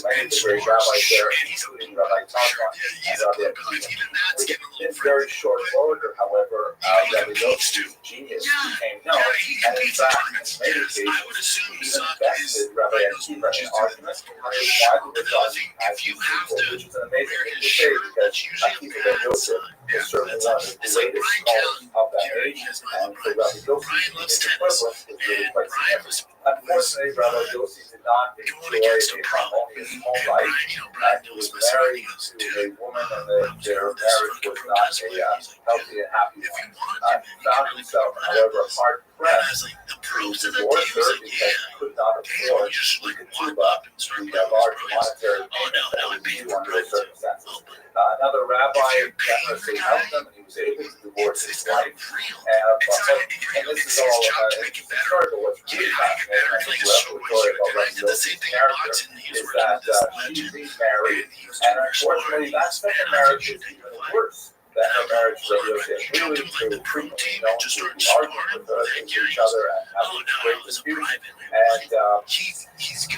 Speaker 19: many of the great rabbis there, including Rabbi Tarfon and Rabbi Akiva. With his very short order, however, Rabbi Yossi's genius became known, and in fact, in many cases, he even bested Rabbi Akiva in arguments, and it was widely regarded as his equal, which is an amazing thing to say because Akiva ben Yosef was certainly one of the greatest scholars of that age, and for Rabbi Yossi to be his equivalent is really quite significant. Unfortunately, Rabbi Yossi did not enjoy a harmonious home life, and he was married to a woman, and their marriage was not a healthy and happy one. He found himself, however, hard-pressed to divorce her because he could not afford the ketubah, the large monetary payment that was due under those circumstances. Another rabbi generously helped him, and he was able to divorce his wife. And this is all historical. What's really fascinating, I think, revelatory about Rabbi Yossi's character is that she remarried, and unfortunately, that second marriage is even worse than her marriage to Rabbi Yossi. Really, to frequently known to argue with each other and have great disputes, and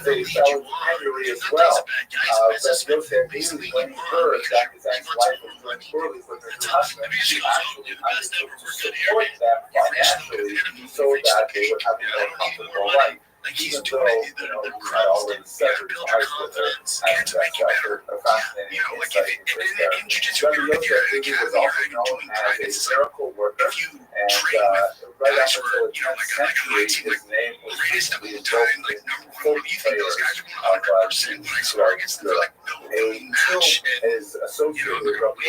Speaker 19: they fell into penury as well. Rabbi Yossi immediately, when he heard that his ex-wife was doing poorly with her new husband, he actually undertook to support them financially so that they would have a more comfortable life. Even though, he had already severed ties with her, and that's a fascinating insight into his character. Rabbi Yossi was also known as a miracle worker, and right up until the 10th century, his name was frequently invoked with folk players of Jews throughout Europe. A tomb is associated with Rabbi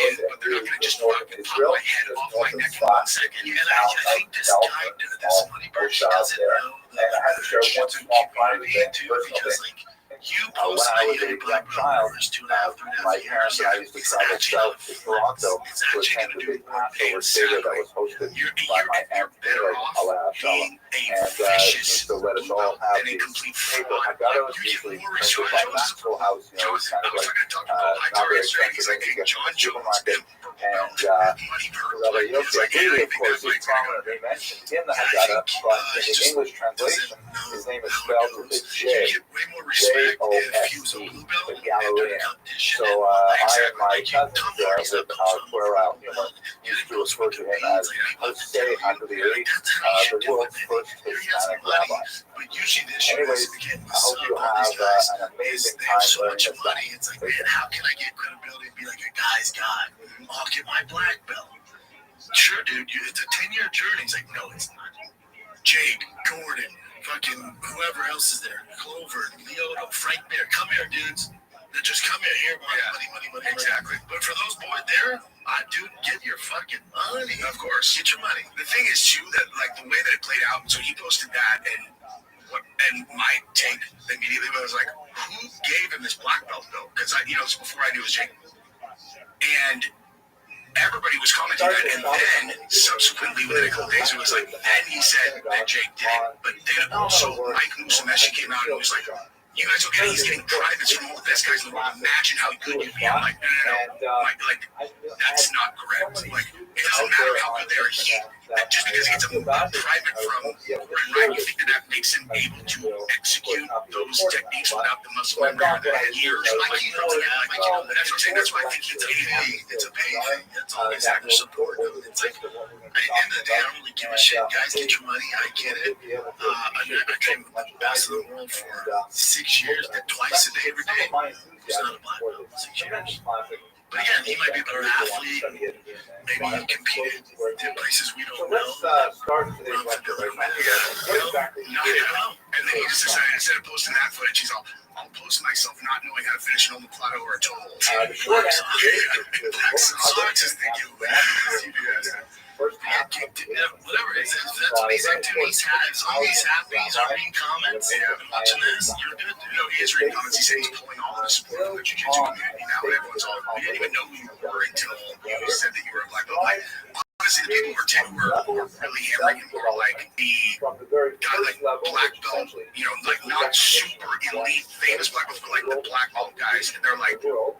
Speaker 19: Yossi just north of Israel, just north of Sfat, in the town of Dalton, a small post there. And I have to share one small private thing, personal thing. When I was a young child, my parents and I used to travel south to Toronto to attend the big Passover Seder that was hosted by my aunt Mary, and she used to let us all have these paper haggadahs, usually printed by Maxwell House, it's kind of like not very expensive thing you get from the supermarket. And Rabbi Yossi Hakdili, of course, is prominently mentioned in the Haggadah, but in the English translation, his name is spelled with a J, J-O-S-E, the Galilean. So I and my cousins with our puerile humor used to refer to him as Jose Hakdili, the world's first Hispanic rabbi. Anyways, I hope you have an amazing time learning this stuff.
Speaker 16: It's like, man, how can I get credibility and be like a guy's guy? I'll get my black belt. Sure, dude, it's a 10-year journey. He's like, no, it's not. Jake, Gordon, fucking whoever else is there, Clover, Leoto, Frank Bear, come here, dudes. Just come here, money. Exactly. But for those boys there, dude, get your fucking money. Of course, get your money. The thing is, too, that like the way that it played out, so he posted that, and my take immediately was like, who gave him this black belt though? Because it's before I knew it was Jake. And everybody was commenting that, and then subsequently within a couple days, it was like, then he said that Jake did it, but then also Mike Musumeci came out and was like, you guys okay? He's getting privates from all the best guys in the world. Imagine how good you'd be. I'm like, no. Mike, that's not correct. Like, it doesn't matter how good they are. Just because he gets a private from Gordon Ryan, you think that makes him able to execute those techniques without the muscle memory that years. That's what I'm saying. That's why I think it's a pay. It's a pay thing. That's all these actors support. It's like, at the end of the day, I don't really give a shit. Guys, get your money. I get it. I trained with the best in the world for 6 years, twice a day, every day. It's not a black belt. 6 years.
Speaker 14: But again, he might be a better athlete. Maybe he competed in places we don't know.
Speaker 2: Start today's lecture right now.
Speaker 14: No, I don't know. And then he just decided, instead of posting that footage, he's all, I'll post myself not knowing how to finish an omoplata or a toll.
Speaker 2: The short answer is
Speaker 14: Sucks is thinking, whatever it is, if that's what he's into, as long as he's happy, he's not reading comments, and watching this, you're good. You know, he is reading comments. He said he's pulling all of the support from the jiu-jitsu community now, and everyone's all, we didn't even know who you were until you said that you were a black belt. Like, honestly, the people who were really hammering him were like the guy, like black belt, you know, like not super elite famous black belts, but like the black belt guys, and they're like, you know,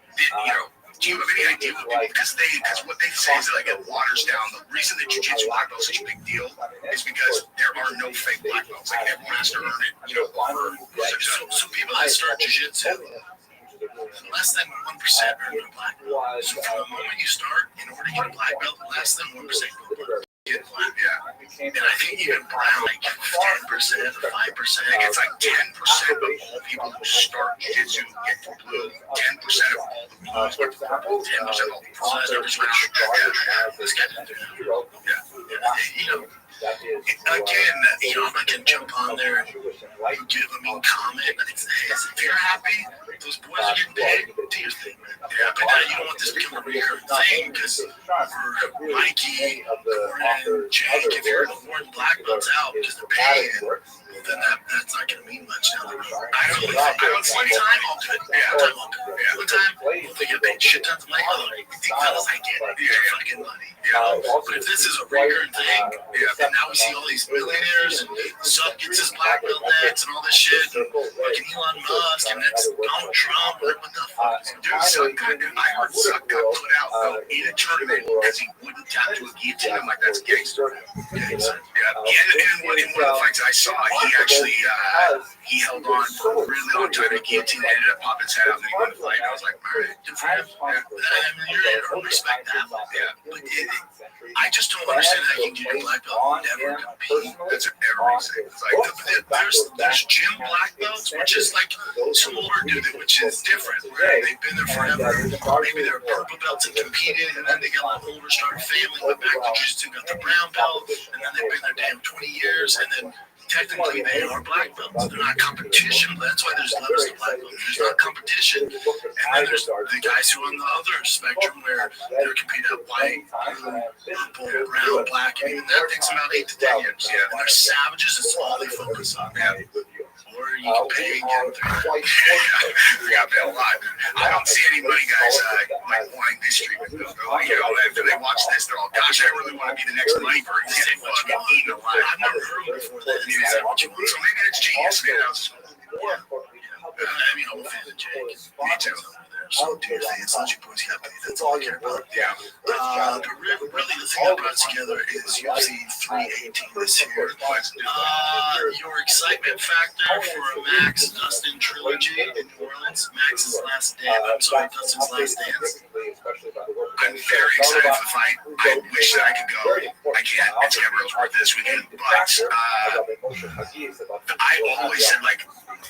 Speaker 14: do you have any idea what people, because what they say is that like it waters down, the reason that jiu-jitsu black belt is such a big deal is because there are no fake black belts, like everyone has to earn it, you know, over, so people that start jiu-jitsu, less than 1% earn a black belt. So from the moment you start, in order to get a black belt, less than 1% get black. Yeah. And I think even brown, like 10% or 5%, it's like 10% of all people who start jiu-jitsu get to blue. 10% of all the blues get to purple. 10% of all the bronze average round. Let's get into it. You know, again, you know, I'm not going to jump on there and give a mean comment. If you're happy, those boys are getting paid, do your thing, man. Yeah, but you don't want this to become a recurring thing, because for Mikey, Gordon, Jake, if you're awarding black belts out because they're paying, then that's not going to mean much down the road. I don't see one time I'll do it. Yeah, one time they get paid shit tons of money. You think fellas, I get it. You're fucking money. Yeah. But if this is a recurring thing, then now we see all these millionaires and Suck gets his black belt next and all this shit, and fucking Elon Musk and that's Donald Trump. Like, what the fuck? Dude, Suck I heard Suck got put out in a tournament because he wouldn't tap to a guillotine. I'm like, that's gangster. Yeah. And in one of the fights I saw, he actually he held on for a really long time. The guillotine ended up popping his head out and he won the fight. I was like, all right, good for him. Yeah. I mean, you're respect that. Yeah. But I just don't understand how you can get a black belt and never compete. That's everything. It's like there's gym black belts, which is like some older dude, which is different. Where they've been there forever. Maybe they're purple belts and competed, and then they got a little older, started failing, went back to jiu-jitsu, got the brown belt, and then they've been there damn 20 years, and then technically they are black belts. They're not competition. That's why there's levels to black belts. There's not competition. And then there's the guys who are on the other spectrum where they're competing at white, blue, purple, brown, black, and even that takes about 8 to 10 years. Yeah. And they're savages. It's all they focus on. Yeah. Or you can pay again. Yeah, pay a lot. I don't see any money guys like wanting this treatment. You know, after they watch this, they're all, gosh, I really want to be the next money bird. They say fucking eating a lot. I've never heard of it before that. So maybe it's genius. Maybe that was I mean, I'm a fan of Jake. Me too. So do your thing. As long as you boys got paid, that's all I care about. Yeah. But really, the thing that brought us together is UFC 318 this year. Your excitement factor for a Max Dustin trilogy in New Orleans. Max's last dance. I'm sorry, Dustin's last dance. I'm very excited for the fight. I wish that I could go. I can't. It's Gabriel's worth this weekend. But I always said, like,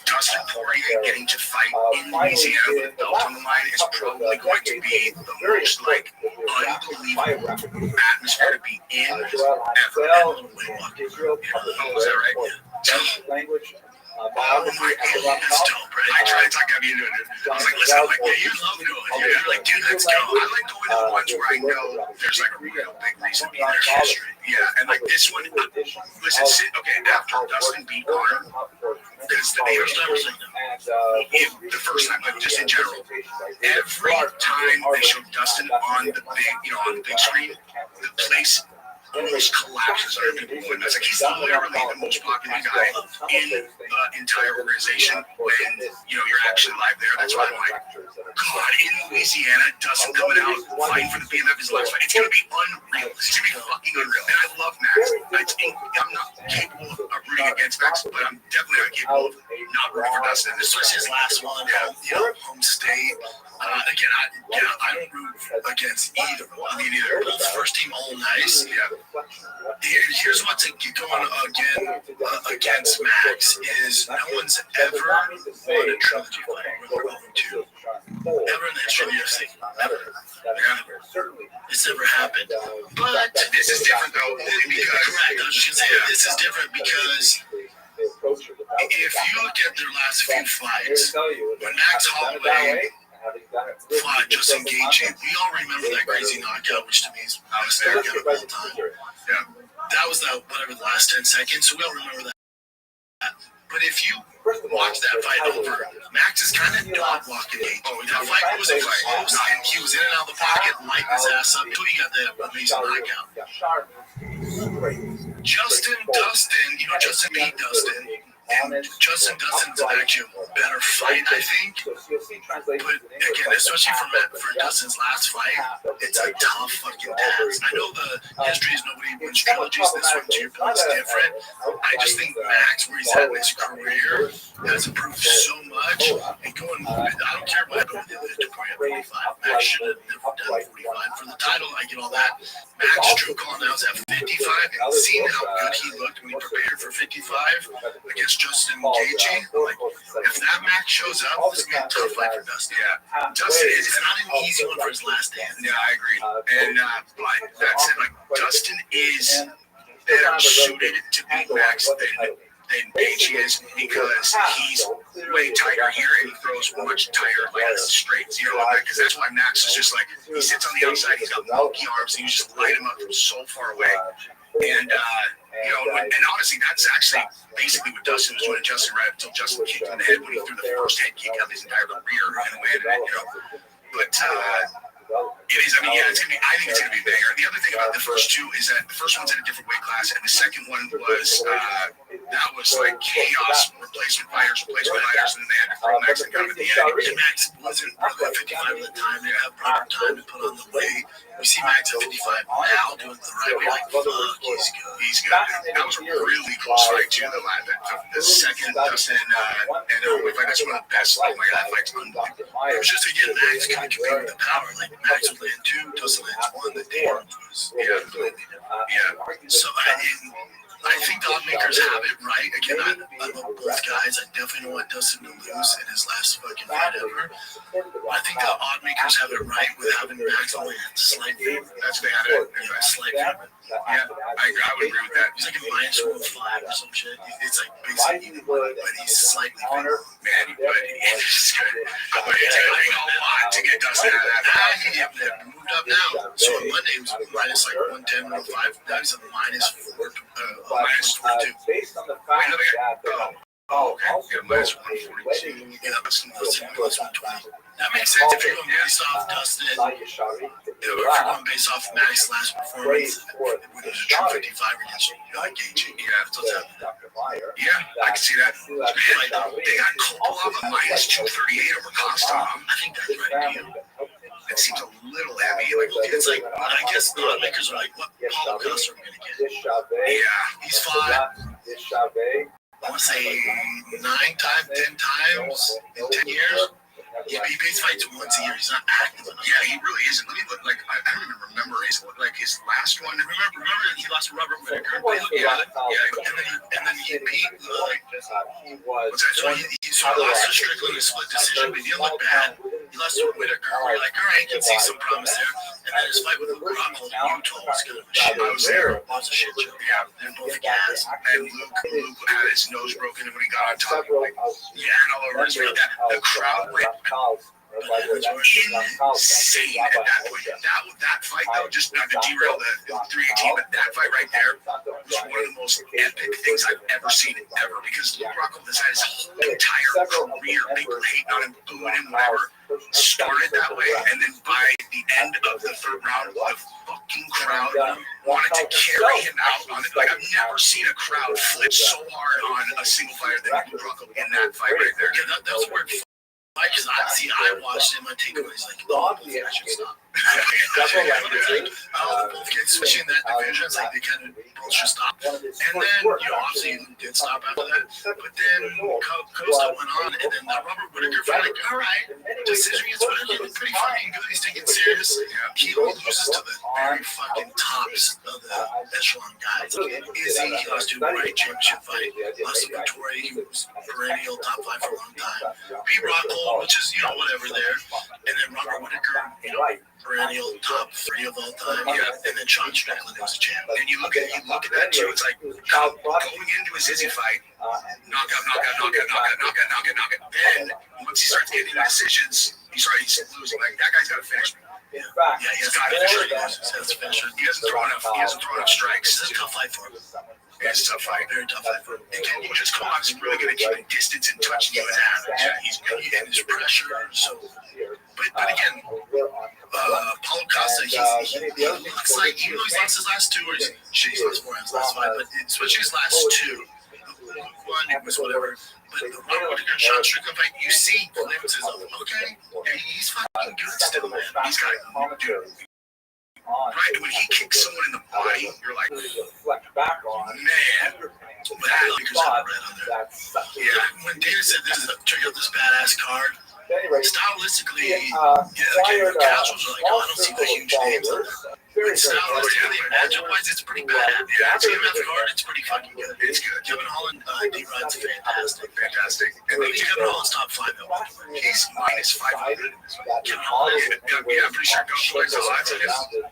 Speaker 14: Dustin Poirier getting to fight in Louisiana with a belt on the line is probably going to be the most, like, unbelievable atmosphere to be in ever. Oh, is that right? Yeah. Oh my God, that's dope, right? I tried to talk you into it. I was like, listen, I'm like, yeah, you love going. You're like, dude, let's go. I like going to the ones where I know there's like a real big reason to be there. History. Yeah, and like this one, listen, okay, after Dustin beat Conor, because the first time, but just in general, every time they showed Dustin on the big, on the big screen, the place almost collapses under people. And I was like, he's literally the most popular guy in the entire organization when, you're actually live there. That's why I'm like, God, in Louisiana, Dustin coming out, fighting for the BMF his last fight. It's going to be unreal. It's going to be fucking unreal. And I love Max. I'm not capable of rooting against Max, but I'm definitely not capable of not rooting for Dustin. This was his last one. Home state. Again, I don't root against either. I mean, either both first team all nice. Yeah. Here's what's going again against Max is no one's ever won a trilogy fight where they're 0-2. Ever in the history of UFC. Never. It's never happened. But
Speaker 12: This is different though, because
Speaker 14: correct. I was just gonna say this is different because if you look at their last few fights, when Max Holloway fought Justin Gaethje, we all remember that crazy knockout, which to me is the best knockout of all time.
Speaker 12: Yeah.
Speaker 14: That was the last 10 seconds, so we all remember that. But if you watch that fight over, Max is kind of dog walking Gaethje. That fight was close, and he was in and out of the pocket, lighting his ass up until he got that amazing knockout. Justin beat Dustin. And Justin Dustin's actually a better fight, I think. But again, especially for Dustin's last fight, it's a tough fucking task. I know the history is nobody wins trilogies. This one, to your point, is different. I just think Max, where he's at in his career, has improved so much. And going, I don't care what happened with the other two at 45. Max should have never done 45. For the title, I get all that. Max's true call now is at 55, and seeing how good he looked when he prepared for 55 against Justin Gaethje, like, if that Max shows up, this is going to be a tough fight for Dustin.
Speaker 12: Yeah.
Speaker 14: Dustin it's not an easy one for his last dance.
Speaker 12: Yeah, I agree. And but that's it. Like Dustin is better suited to beat Max than Gaethje is because he's way tighter here and he throws much tighter like straights. You know, because that's why Max is just like he sits on the outside. He's got monkey arms and you just light him up from so far away. And you know, and honestly, that's actually basically what Dustin was doing to Justin right until Justin kicked him in the head when he threw the first head kick out of his entire career and landed it, you know. But it is, I mean, yeah, it's gonna be, I think it's gonna be a banger. The other thing about the first two is that the first one's in a different weight class, and the second one was that was like chaos, replacement fighters, and then they had to throw Max and got him at the end.
Speaker 14: And Max wasn't really at 55 at the time. They have proper time to put on the weight. We see Max at 55 now doing the right way. Like, fuck, he's good.
Speaker 12: He's good. That was a really close fight too. The second Dustin and Holloway fight, that's one of the best. Oh my god, that fight's unbelievable.
Speaker 14: It was just again Max kind of competing with the power. Like Max would land 2, Dustin lands 1. The damage was completely different.
Speaker 12: Yeah.
Speaker 14: So I think the Oddmakers have it right. Again, I love both guys. I definitely don't want Dustin to lose in his last fucking fight ever. I think the Oddmakers have it right with having Max only at slight favor.
Speaker 12: That's what they had it.
Speaker 14: Yeah, slight favor.
Speaker 12: Yeah, I would agree with that.
Speaker 14: He's like a minus 105 or some shit. It's like basically even money, but he's slightly favored.
Speaker 12: Man, it's good. But it's going to take a lot to get Dustin out of that.
Speaker 14: He moved up now. So on Monday it was minus like 110, 105. Now he's a minus 4, minus 22.
Speaker 21: Based on the fact that
Speaker 12: okay. Yeah, minus 142.
Speaker 14: Yeah, that's minus 120. That makes sense if you're going based off Dustin. If you're going based off Max's last performance, when he was a true 55 against Gaethje.
Speaker 12: Yeah, I can see that. Man, they got Kopolov a minus 238 over Costa.
Speaker 14: I think that's right to you.
Speaker 12: It seems a little heavy. Like,
Speaker 14: It's like, but I guess the Oddmakers are like, what Paulo Costa are we going to get?
Speaker 12: yeah,
Speaker 14: He's fought, I want to say 9 times, 10 times in 10 years. He base fights once a year. He's not active enough.
Speaker 12: Yeah, he really isn't. Let me look. Like, I don't even remember his last one.
Speaker 14: Remember he lost to Robert Whittaker.
Speaker 12: Yeah.
Speaker 14: And then he beat
Speaker 12: What's that?
Speaker 14: so he lost to Strickland in a split decision, but he didn't look bad. He lost to Whittaker. We're like, all right, you can see some promise there. And then his fight with Luke Rockhold in Utah was kind of a shit.
Speaker 12: I was there.
Speaker 14: That was a shit show.
Speaker 12: Yeah.
Speaker 14: They're both gas.
Speaker 12: And Luke had his nose broken, and when he got on top, like, yeah, and all over his face. The crowd went insane at that point. That fight, though, just not to derail the 318, but that fight right there was one of the most epic things I've ever seen ever, because Luke Rockhold has had his whole entire career, people hating on him, booing him, whatever, started that way, and then by the end of the third round, the fucking crowd wanted to carry him out on it. Like, I've never seen a crowd flip so hard on a single fighter than Luke Rockhold in that fight right there.
Speaker 14: Yeah, that was weird. Because I watched it, my takeaway is like, oh, I should stop. Both get switching that division. It's like they kind of both should stop. And then, obviously Luke did stop after that. But then Costa went on, and then that Robert Whittaker fight, like, all right, decision against Whittaker, pretty fucking good. He's taking it serious. He loses to the very fucking tops of the echelon guys. Izzy, he lost to a great championship fight. Lost to Victoria, he was perennial top 5 for a long time. Rothschild, which is, whatever there. And then Robert Whittaker, perennial top 3 of all time. Yeah. And then Sean Strickland was a champ. And you look at that too, it's like going into his Izzy fight, knockout. Then once he starts getting into decisions, he's losing. Like, that guy's got to finish me. Yeah, he's got to finish him. He doesn't throw enough strikes. It's a tough fight for him. It's a tough fight, very tough fight for him. And just Koloff is really good at keeping distance and touching you in half. Yeah, he's good at his pressure. So, but again, Paulo Costa, he looks like, even though he's lost his last 2, or he's lost 4 in his last 5, but especially his last 2, one, it was whatever. But the Robert Whittaker and Sean Strickland fight, you see glimpses of, okay, yeah, he's fucking good still, man. He's got it. Right, when he kicks someone in the body, you're like, man, that because I'm red on there. Yeah, when Dana said check out this badass card, stylistically, the casuals are like, I don't see the huge names on there. But stylistically, matchup-wise, it's pretty bad. Yeah, TMF card, it's pretty fucking good. It's good. Kevin Holland, D-Rod's fantastic. And then Kevin Holland's top 5 at welterweight. He's minus 500. Kevin Holland, I'm pretty sure Ghost plays a lot to him.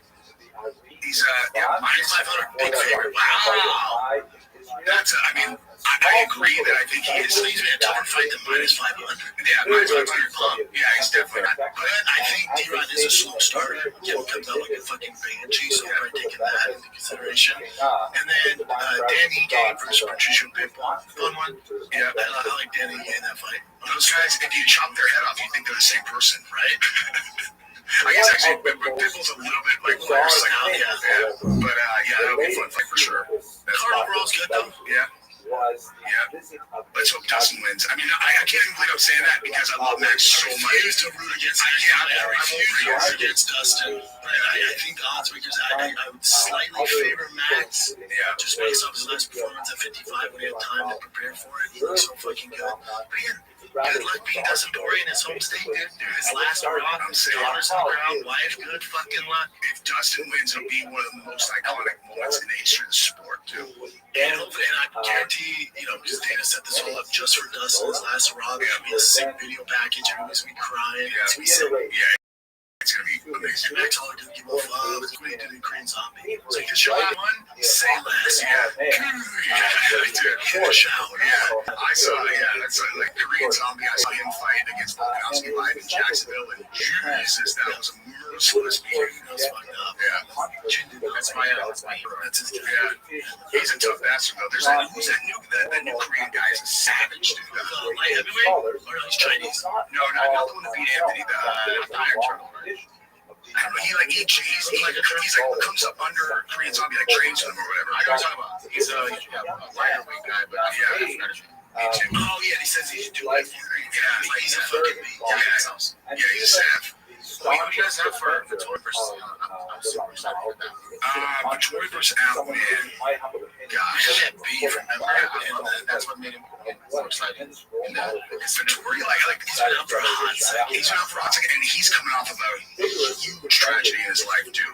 Speaker 14: He's minus 500, big favorite. Wow. That's, I agree that I think he is. He's been a tougher fight than minus 500. Yeah, minus 500 pump. Yeah, he's definitely not. But I think D-Rod is a slow starter. Kevin comes out like a fucking banshee, so I'm taking that into consideration. And then Dan Ige versus Patricio Pitbull. Fun one. Yeah, I like Dan Ige in that fight. Those guys, if you chop their head off, you think they're the same person, right? I guess actually, Pitbull's a little bit like worse. But that'll be a fun fight for sure. Card overall's good though. Yeah. Let's hope Dustin wins. I can't even believe I'm saying that because I love Max so much. I refuse to root against against Dustin. But I think the odds makers, I would slightly favor Max. Yeah. Just based off his last performance at 55 when he had time to prepare for it. He looks so fucking good. But again, good luck being Dustin Poirier in his home state, dude. His last round, daughter's in the crowd, wife, good fucking luck. If Dustin wins, it'll be one of the most iconic moments in the history of the sport, too. And I guarantee, because Dana set this all up just for Dustin, his last round, it'll be a sick video package. Everybody's gonna be crying. It's gonna be sick. Yeah. It's gonna be amazing. Max Holler didn't give a fuck. It's going to do the Korean Zombie. It's like the show one, say less. Yeah. Dude, in the shower. Yeah. I saw, that's like Korean Zombie. I saw him fight against Volkanovski live in Jacksonville. And Jesus, that was a merciless beating. That was fucked up. Yeah. That's my that's his guy. Yeah. He's a tough bastard, though. There's who's that new Korean guy is a savage, dude. Light heavyweight? Or no, he's Chinese. No, not the one that beat Anthony, the Iron Turtle. I don't know, he comes up under Korean Zombie, like trains him or whatever. I know what you're talking about. He's a lighter weight guy, but I forgot his name. Oh, yeah, he says he's doing it. Yeah, he's a fucking beat. Yeah, he's a sav. What do you guys have for Vettori versus I'm super excited for that. Vettori versus Allen, man. Gosh, that beef, remember? And that's what made him more exciting. Because Vettori, he's been out for a hot second. He's been out for a hot second, and he's coming off of a huge tragedy in his life, too.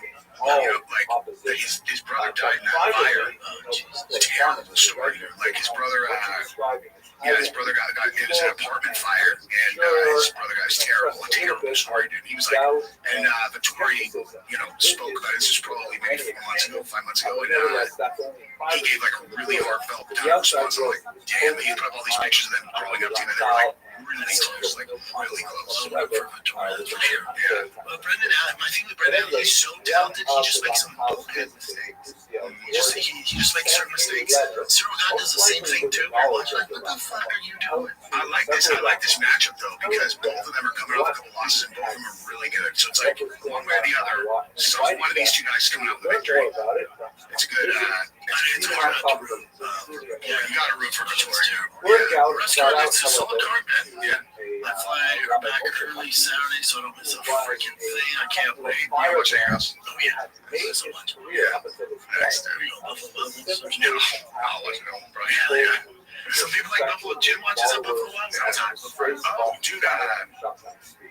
Speaker 14: His brother died in that fire. It's a terrible story. His brother, his brother got it was an apartment fire, and his brother got a terrible story, dude. He was like, and Vettori, spoke about this was probably maybe 5 months ago, and he gave a really heartfelt response. Damn, he put up all these pictures of them growing up together. They were really close, really close. For Vettori, that's for sure. Yeah. But Brendan Allen, my thing with Brendan Allen, he's so talented. He just makes some bullshit mistakes. He just makes certain mistakes. Cyril Gane does the same thing too. What the fuck are you doing? I like this matchup though because both of them are coming off a couple losses and both of them are really good. So it's like one way or the other. So one of these two guys coming out with the victory. It's a good. It's hard not to root. You got to root for Vettori. The rest card, it's a solid card, man. Yeah. I fly back early Saturday, so I don't miss a freaking thing. I can't wait. You watch anything else? Oh yeah, there's so much. Yeah. Next, there we go. Buffalo Wild Wings. No, I'll watch it home, bro. Yeah. Some people like Buffalo. Jim watches that Buffalo Wild Wings. Oh, dude.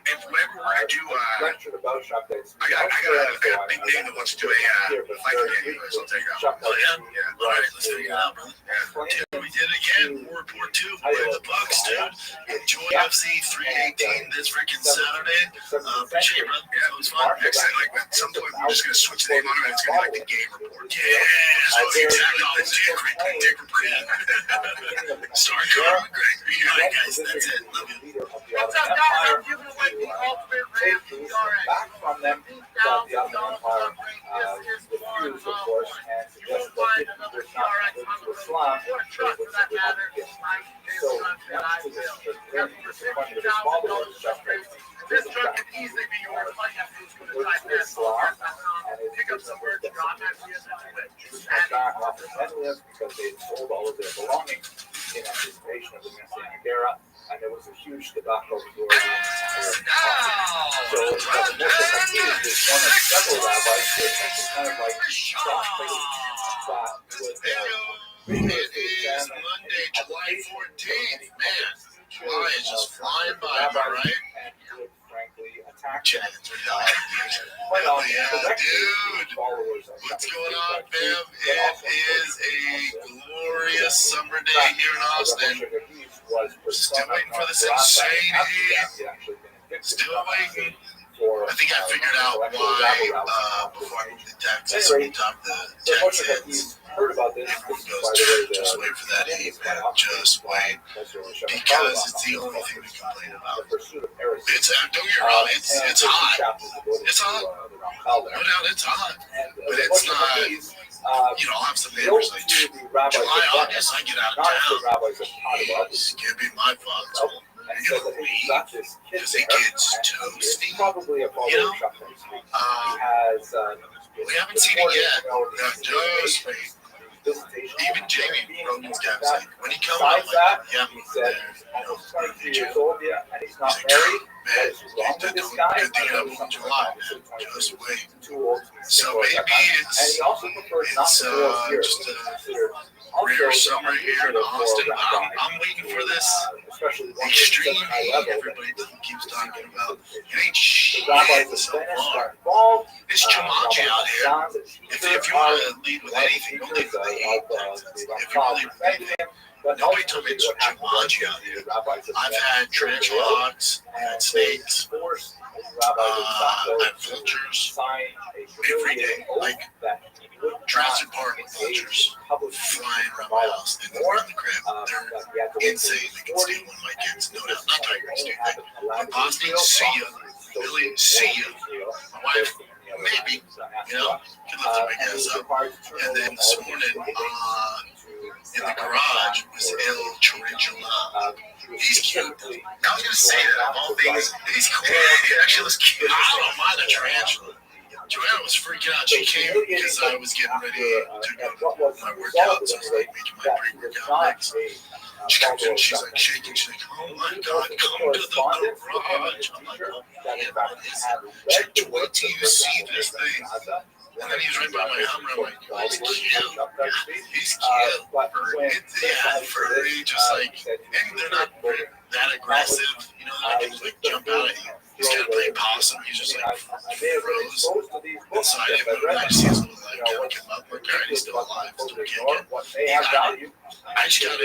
Speaker 16: if whenever I do,
Speaker 2: lectured about shop dates.
Speaker 16: I got a big name that wants to do a fighting game. So I'll take it out.
Speaker 2: Oh yeah,
Speaker 16: Yeah. All right, let's figure it out, brother. Yeah. Dude, we did it again. War Report 2 with the Bucks, dude. Enjoy UFC 318 this freaking Saturday. Appreciate it, brother. Yeah, it was fun. Next time, like at some point, we're just gonna switch the name on it. It's gonna be like the Game Report. Yeah, exactly. The Dick Report. Sorry, Conor McGregor. All right, guys, that's it. Love you.
Speaker 3: What's up, guys? I'm giving away the ultimate rare PRX.
Speaker 2: Back from them, but the Ottoman Empire refused, of course, and suggested that if he was not converted to Islam, they would simply have to kill him. So, much to the disappointment of his followers,
Speaker 3: this truck could easily be yours. All you have to do is go to typefast.com, pick up some merch, drop that to
Speaker 2: Jews had back off the Netherlands because they had sold all of their belongings in anticipation of the Messianic era, and there was a huge debacle for the entire continent. So, Rabbi Rothschild is one of several rabbis who essentially kind of like cross-plated that would
Speaker 16: It is Monday, July 14th. Man, July is just flying by, am I right?
Speaker 2: And would frankly attack
Speaker 16: Chad,
Speaker 2: quite often
Speaker 16: dude, what's going on, fam? It is a glorious summer day here in Austin. Still waiting for this insane heat. Still waiting. I think I figured out why before I moved to Texas, we talked to Texans.
Speaker 2: Heard about this.
Speaker 16: Just wait for that heat, man. Just wait. Because it's the only thing we complain about. It's, don't get me wrong, it's hot. It's hot. No doubt it's hot. But it's not, you know, I'll have some neighbors like, July, August, I get out of town. It's gonna be my fault. You're gonna leave because it gets toasty. You know? We haven't seen it yet. No, just wait. Even Jamie Rogan's guy was like, when he comes out, like, yeah,
Speaker 2: he said, almost 22 years old, yeah, and he's not married.
Speaker 16: Man, good thing I moved in July, man. Just wait. So maybe it's just a rare summer here in Austin. I'm waiting for this extreme heat everybody keeps talking about. It ain't shit so far. It's Jumanji out here. If you want to lead with anything, don't lead with the heat. If you want to lead with anything, nobody told me it's Jumanji out here. I've had tarantula hawks, I've had snakes, I've had vultures every day. Like Jurassic Park vultures flying around my house and around the crib. They're insane. They can steal one of my kids. No doubt. Not tigers, dude. But Boston, see ya. Billy, see ya. My wife, maybe. You know, can lift their big ass up. And then this morning, in the garage was El Tarantula. He's cute. I was gonna say that of all things, he's cool. He actually looks cute. I don't mind a tarantula. Joanna was freaking out. She came because I was getting ready to go to my workout. So I was like making my pre-workout legs. She comes in, she's like shaking. She's like, oh my God, come to the garage. I'm like, oh man, what is it? She's like, wait till you see this thing. And then he's right by my helmet. I'm like, oh, he's cute. He's cute. Furry, just like, and they're not that aggressive. You know, they can like jump out at you. He's kind of playing possum. He's just like froze inside him. And I just see his little like kind of come up. Like, all right, he's still alive. Still kicking. I just got a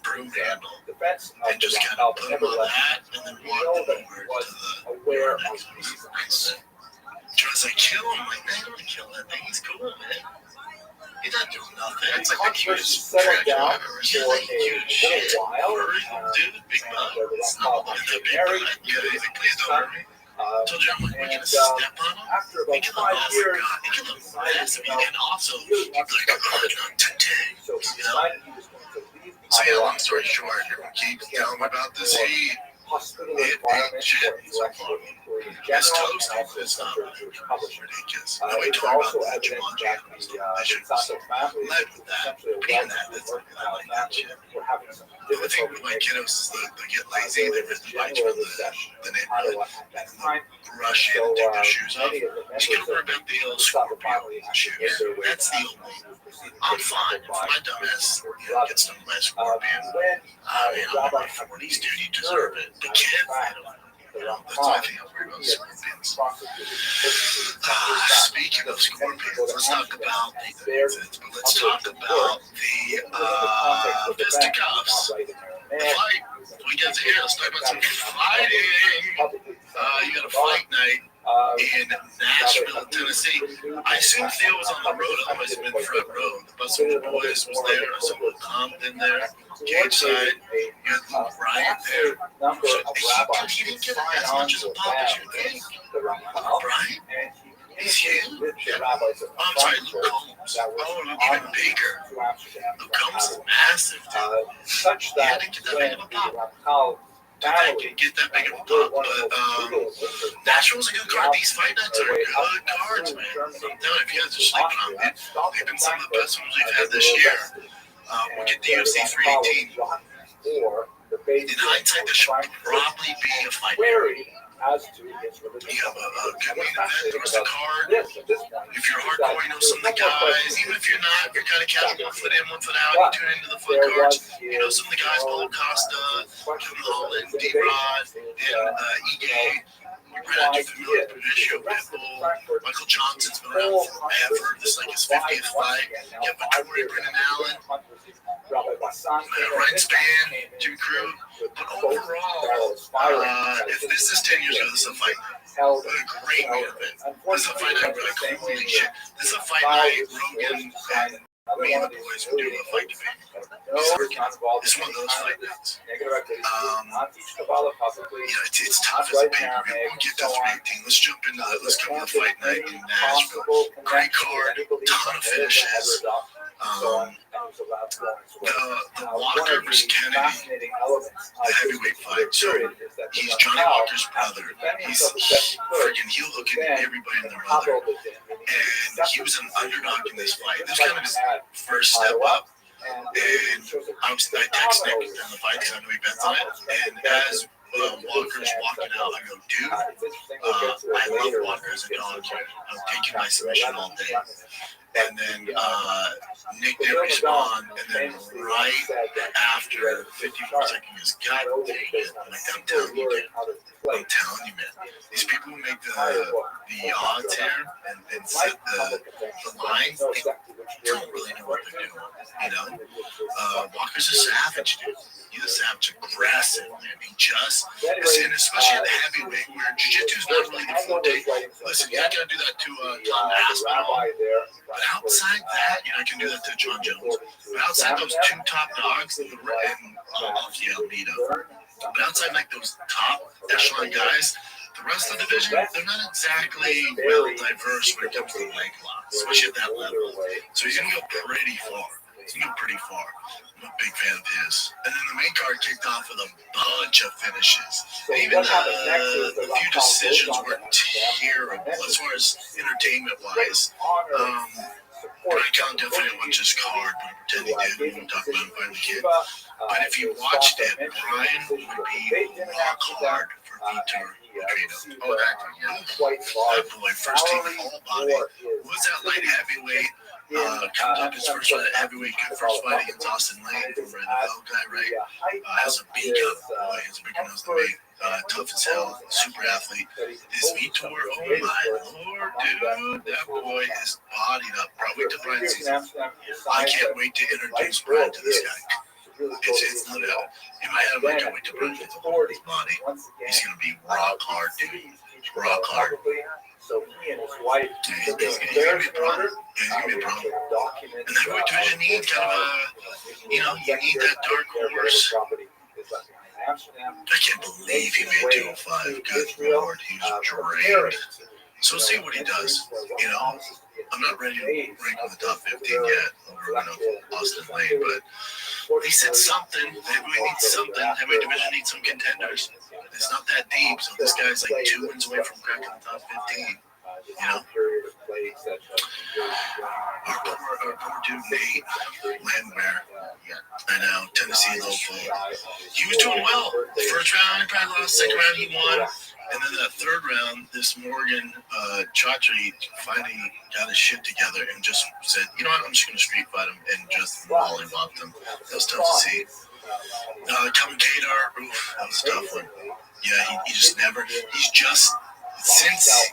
Speaker 16: broom handle and just kind of put him on that and then walked him over to the next piece. John's like, kill him. I'm like, man, don't kill that thing. He's cool, man. He's not doing nothing. It's like the cutest tarantula I've ever seen. It's like the cutest shit. Furry, dude, big butt. It's not like that big butt. He's like, please don't hurt me. I told you, I'm like, we're going to step on him. He can look massive, God. He can look massive. He can also be like, oh, not today. You know? So, yeah, long story short, everyone keeps telling me about this heat. It ain't shit. It's toast. It's not ridiculous. Nobody told me about the Jumanji. I should have led with that. Being that, that's not like that shit. The only thing with my kiddos is they get lazy. They rip the bikes from the neighborhood.
Speaker 14: rush in and take their shoes off. Just get over about the old Scorpio shoes. That's the only. I'm fine. If my dumbass gets stung by a scorpion, I mean, I'm in my 40s, dude. You deserve it. But kids, they don't. That's the only thing I'm worried about scorpions. Speaking of scorpions, let's talk about the methods, but let's talk about the fisticuffs. The fight. We get to here. Let's talk about some fighting. You got a fight night in Nashville, Tennessee. I assume Theo was on the road, otherwise he'd been front row. The Bustle Boys was there. I saw Luke Compton there. Cage side. You had Luke Bryant there. He didn't get as much as a pop as you think. Bryant? He's huge. I'm sorry, Luke Combs. Oh, even bigger. Luke Combs is massive, dude. He had to get that big of a pop. I can get that big of a pop, but Nashville's a good card. These fight nights are good cards, man. I'm telling you, if you guys are sleeping on them, they've been some of the best ones we've had this year. We'll get the UFC 318. In hindsight, this should probably be a fight. You have a good main event, the rest of the card. If you're hardcore, you know some of the guys. Even if you're not, you're kind of casual, 1 foot in, 1 foot out. You tune into the foot cards. You know some of the guys, Paulo Costa, Kevin Holland, D-Rod, and Ige. You're probably not too familiar with Patricio Pitbull. Michael Johnson's been around forever. This is like his 50th fight. You have Vittori, Brendan Allen. Ryan Spann, Jimmy Crew. But overall, if this is 10 years ago, this is a fight. A great main event. This is a fight I'd be like, holy shit. This is a fight night Rogan and me and the boys would do a fight debate. It's one of those fight nights. It's tough as a pay-per-view. We'll get to 318. Let's jump into that. Let's come to the fight night in Nashville. Great card, ton of finishes. The Walker versus Kennedy, the heavyweight fight. So he's Johnny Walker's brother. He's freaking heel hooking everybody and their mother. And he was an underdog in this fight. This was kind of his first step up. And I text Nick during the fight because I knew he bets on it. And as Walker's walking out, I go, dude, I love Walker as a dog. I'm taking my submission all day. And then Nick didn't respond, and then right after 54 seconds, he goes, God dang it. Like, I'm telling you, dude. I'm telling you, man. These people who make the odds here and set the line, they don't really know what they're doing. You know? Walker's a savage, dude. He's a savage, aggressive, man. He just, and especially at the heavyweight, where jiu-jitsu's not really the forte. Listen, you're not going to do that to Tom Aspinall. But outside that, I can do that to John Jones. But outside those two top dogs, and obviously Almeida. But outside like those top echelon guys, the rest of the division, they're not exactly well diverse when it comes to the leg locks, especially at that level. So he's going to go pretty far. I'm a big fan of his. And then the main card kicked off with a bunch of finishes. Even a few decisions weren't terrible as far as entertainment-wise. Brian Callen definitely watched his card, but I pretend he did. We won't talk about him fighting the kid. But if you watched it, Brian would be rock hard for Vitor Petrino. Oh, that boy, first team all body. What's that light heavyweight? Comes up his first fight at heavyweight, first fight against Austin Lane, former NFL guy, right? Has a big gun, boy, has a bigger nose than me. Tough as hell, super athlete. His Vitor, oh my lord, dude, that boy is bodied up. Wait till Brian sees him. I can't wait to introduce Brian to this guy. It's not in my head, I can't wait to Brian gets a hold of his body. He's going to be rock hard, dude. Rock hard.
Speaker 2: So he and his wife,
Speaker 14: he's going to be a problem. He's going to be a problem. And the heavyweight division needs kind of a, you need that dark horse. I can't believe he made 205. Good lord, he was drained. So we'll see what he does. I'm not ready to rank in the top 15 yet over Austin Lane, but he said something. The heavyweight needs something. The heavyweight division needs some contenders. It's not that deep, so this guy's like 2 wins away from cracking the top 15. Our poor dude Nate Landwehr. I know, Tennessee local. He was doing well. First round, he probably lost. Second round, he won. And then that third round, this Morgan Chachi finally got his shit together and just said, you know what, I'm just going to street fight him and just mollywopped him. That was tough to see. Calvin Kadar, oof, that was a tough one. Yeah, he just never, he's just, since,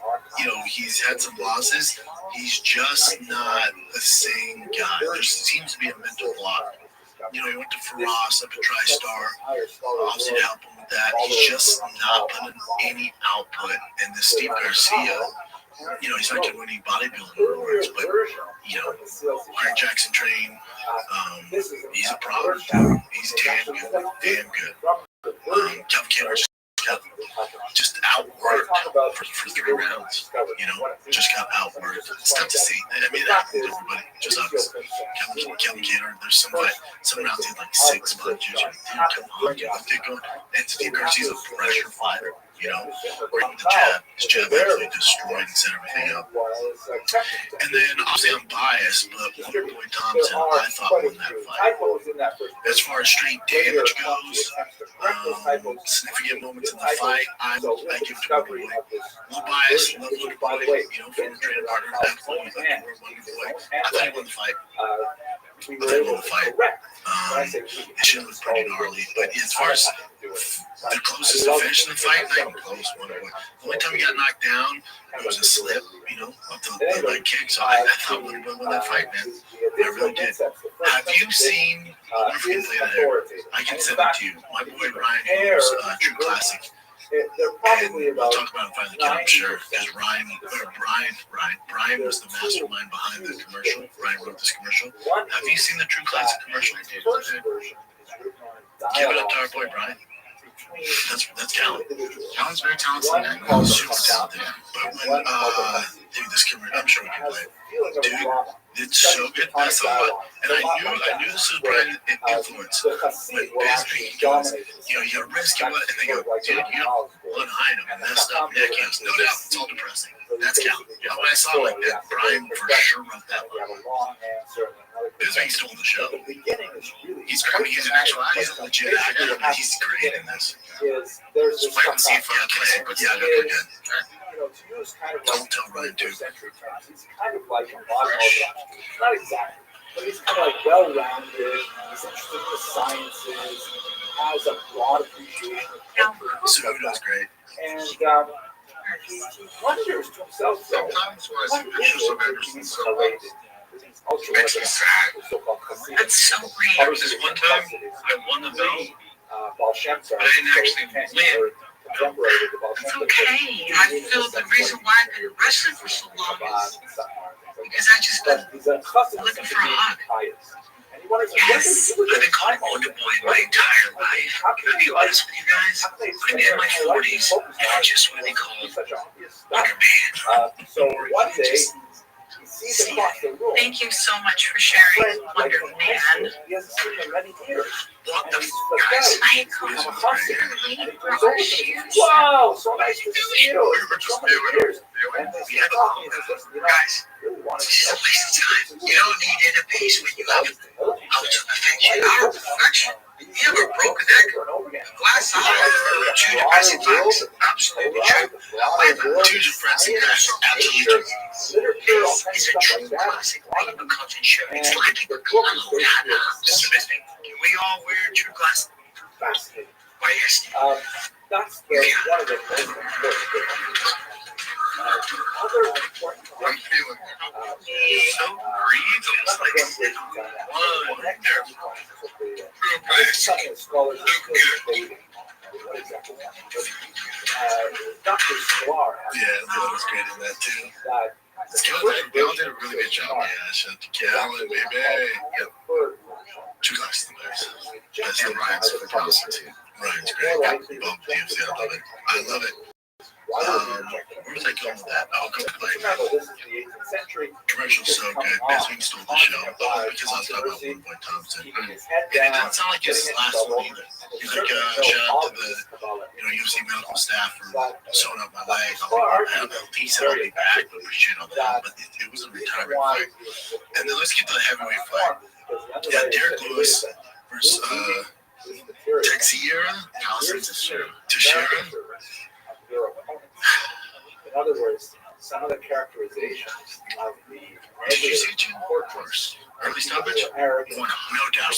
Speaker 14: he's had some losses, he's just not the same guy. There seems to be a mental block. He went to Faraz up at TriStar, obviously to help him with that. He's just not putting any output. And this Steve Garcia, he's not getting any bodybuilding awards, but, Greg Jackson train, he's a problem. He's damn good. Kevin Cameron just outworked for 3 rounds. Just got outworked. It's tough to see. I mean, that happens to everybody. Just sucks. Kevin Cater, there's some rounds he had like 6 punches. Dude, come on, dude, let's get going. And Steve Garcia's a pressure fighter. Or even the jab. His jab absolutely destroyed and set everything up. And then, obviously, I'm biased, but Wonderboy Thompson, I thought won that fight. As far as straight damage goes, significant moments in the fight, I give it to Wonderboy. A little biased, love Wonderboy, former training partner, absolutely like to work Wonderboy. I thought he won the fight. It should look pretty gnarly, but as far as the closest to finishing the fight, not even close. The only time he got knocked down, it was a slip, of the leg kick. So I thought Wonderboy won that fight, man. I really did. Have you seen? I can send it to you. My boy Ryan Holmes, True Classic. And we'll talk about it finally, I'm sure, because Brian was the mastermind behind the commercial. Brian wrote this commercial. Have you seen the True Classic commercial? Give it up to our boy Brian. That's talent. Talent's very talented. Super talented. But when dude, this commercial, I'm sure we can play it. Dude, it's so good. That's a lot. And I knew this was Brian's influence. When Bisbee goes, you gotta risk it, and they go, dude, you got one item, and messed up neck. No doubt, it's all depressing. That's count. When I saw like that, Brian for sure wrote that one. Bisbee stole the show. He's great. He's an actual, he's a legit actor, but he's great in this. Just wait and see if I can play it, but yeah, they're good. Don't tell Ryan too.
Speaker 2: He's kind of like a modern orthodox. Not exactly, but he's kind of like well-rounded. He's interested in the sciences. Has a broad appreciation of
Speaker 14: Cejudo's great.
Speaker 2: And he wonders to himself,
Speaker 16: sometimes when I see pictures of Anderson Silva,
Speaker 2: it
Speaker 16: makes me sad.
Speaker 1: That's so weird.
Speaker 14: This one time, I won the belt, but I didn't actually win.
Speaker 1: It's okay. I feel the reason why I've been wrestling for so long is because I just been looking for a hug. Yes, I've been calling Wonderboy my entire life. Can I be honest with you guys? I'm in my 40s, and I just want to be called Wonder Man.
Speaker 2: So one day,
Speaker 1: See, thank you so much for sharing, Wonder Man.
Speaker 14: What the fuck, guys?
Speaker 1: I late for our shoes.
Speaker 2: Wow, so nice to see you.
Speaker 14: Guys,
Speaker 1: This is a waste of time. You don't need inner peace when you have ultimate perfection. Our perfection. You have a broken neck, glass eye, 2 depressing facts. Absolutely true. However, 2 depressing facts. Absolutely true. This is a true classic rainbow content show. It's like a dismissing. Can we all wear true classic? Why, yes.
Speaker 2: That's one of the most important things. Other important
Speaker 14: I'm feeling so green. It's like one right there. Real nice.
Speaker 2: Dr. Sklar.
Speaker 14: Yeah, that was great in that too. Gal did a really good job. Yeah, shout out to Gal, baby. Yep. 2 glasses of the best. That's Ryan's super awesome too. Ryan's great. Both DMC, I love it. I love it. Where was I going with that? Oh, go play. Commercial's so good. Bisbee stole the show. Because I was talking about Wonderboy Thompson. And it doesn't sound like his last one either. He's like, shout out to the UFC medical staff for sewing up my leg. He said I'll be back, but appreciate all that. But it was a retirement fight. And then let's get to the heavyweight fight. Yeah, Derek Lewis versus Teixeira. Teixeira.
Speaker 2: other words, some of the characterizations of the
Speaker 16: Did you see Jim? Of course. Early stoppage? No doubt. No doubt.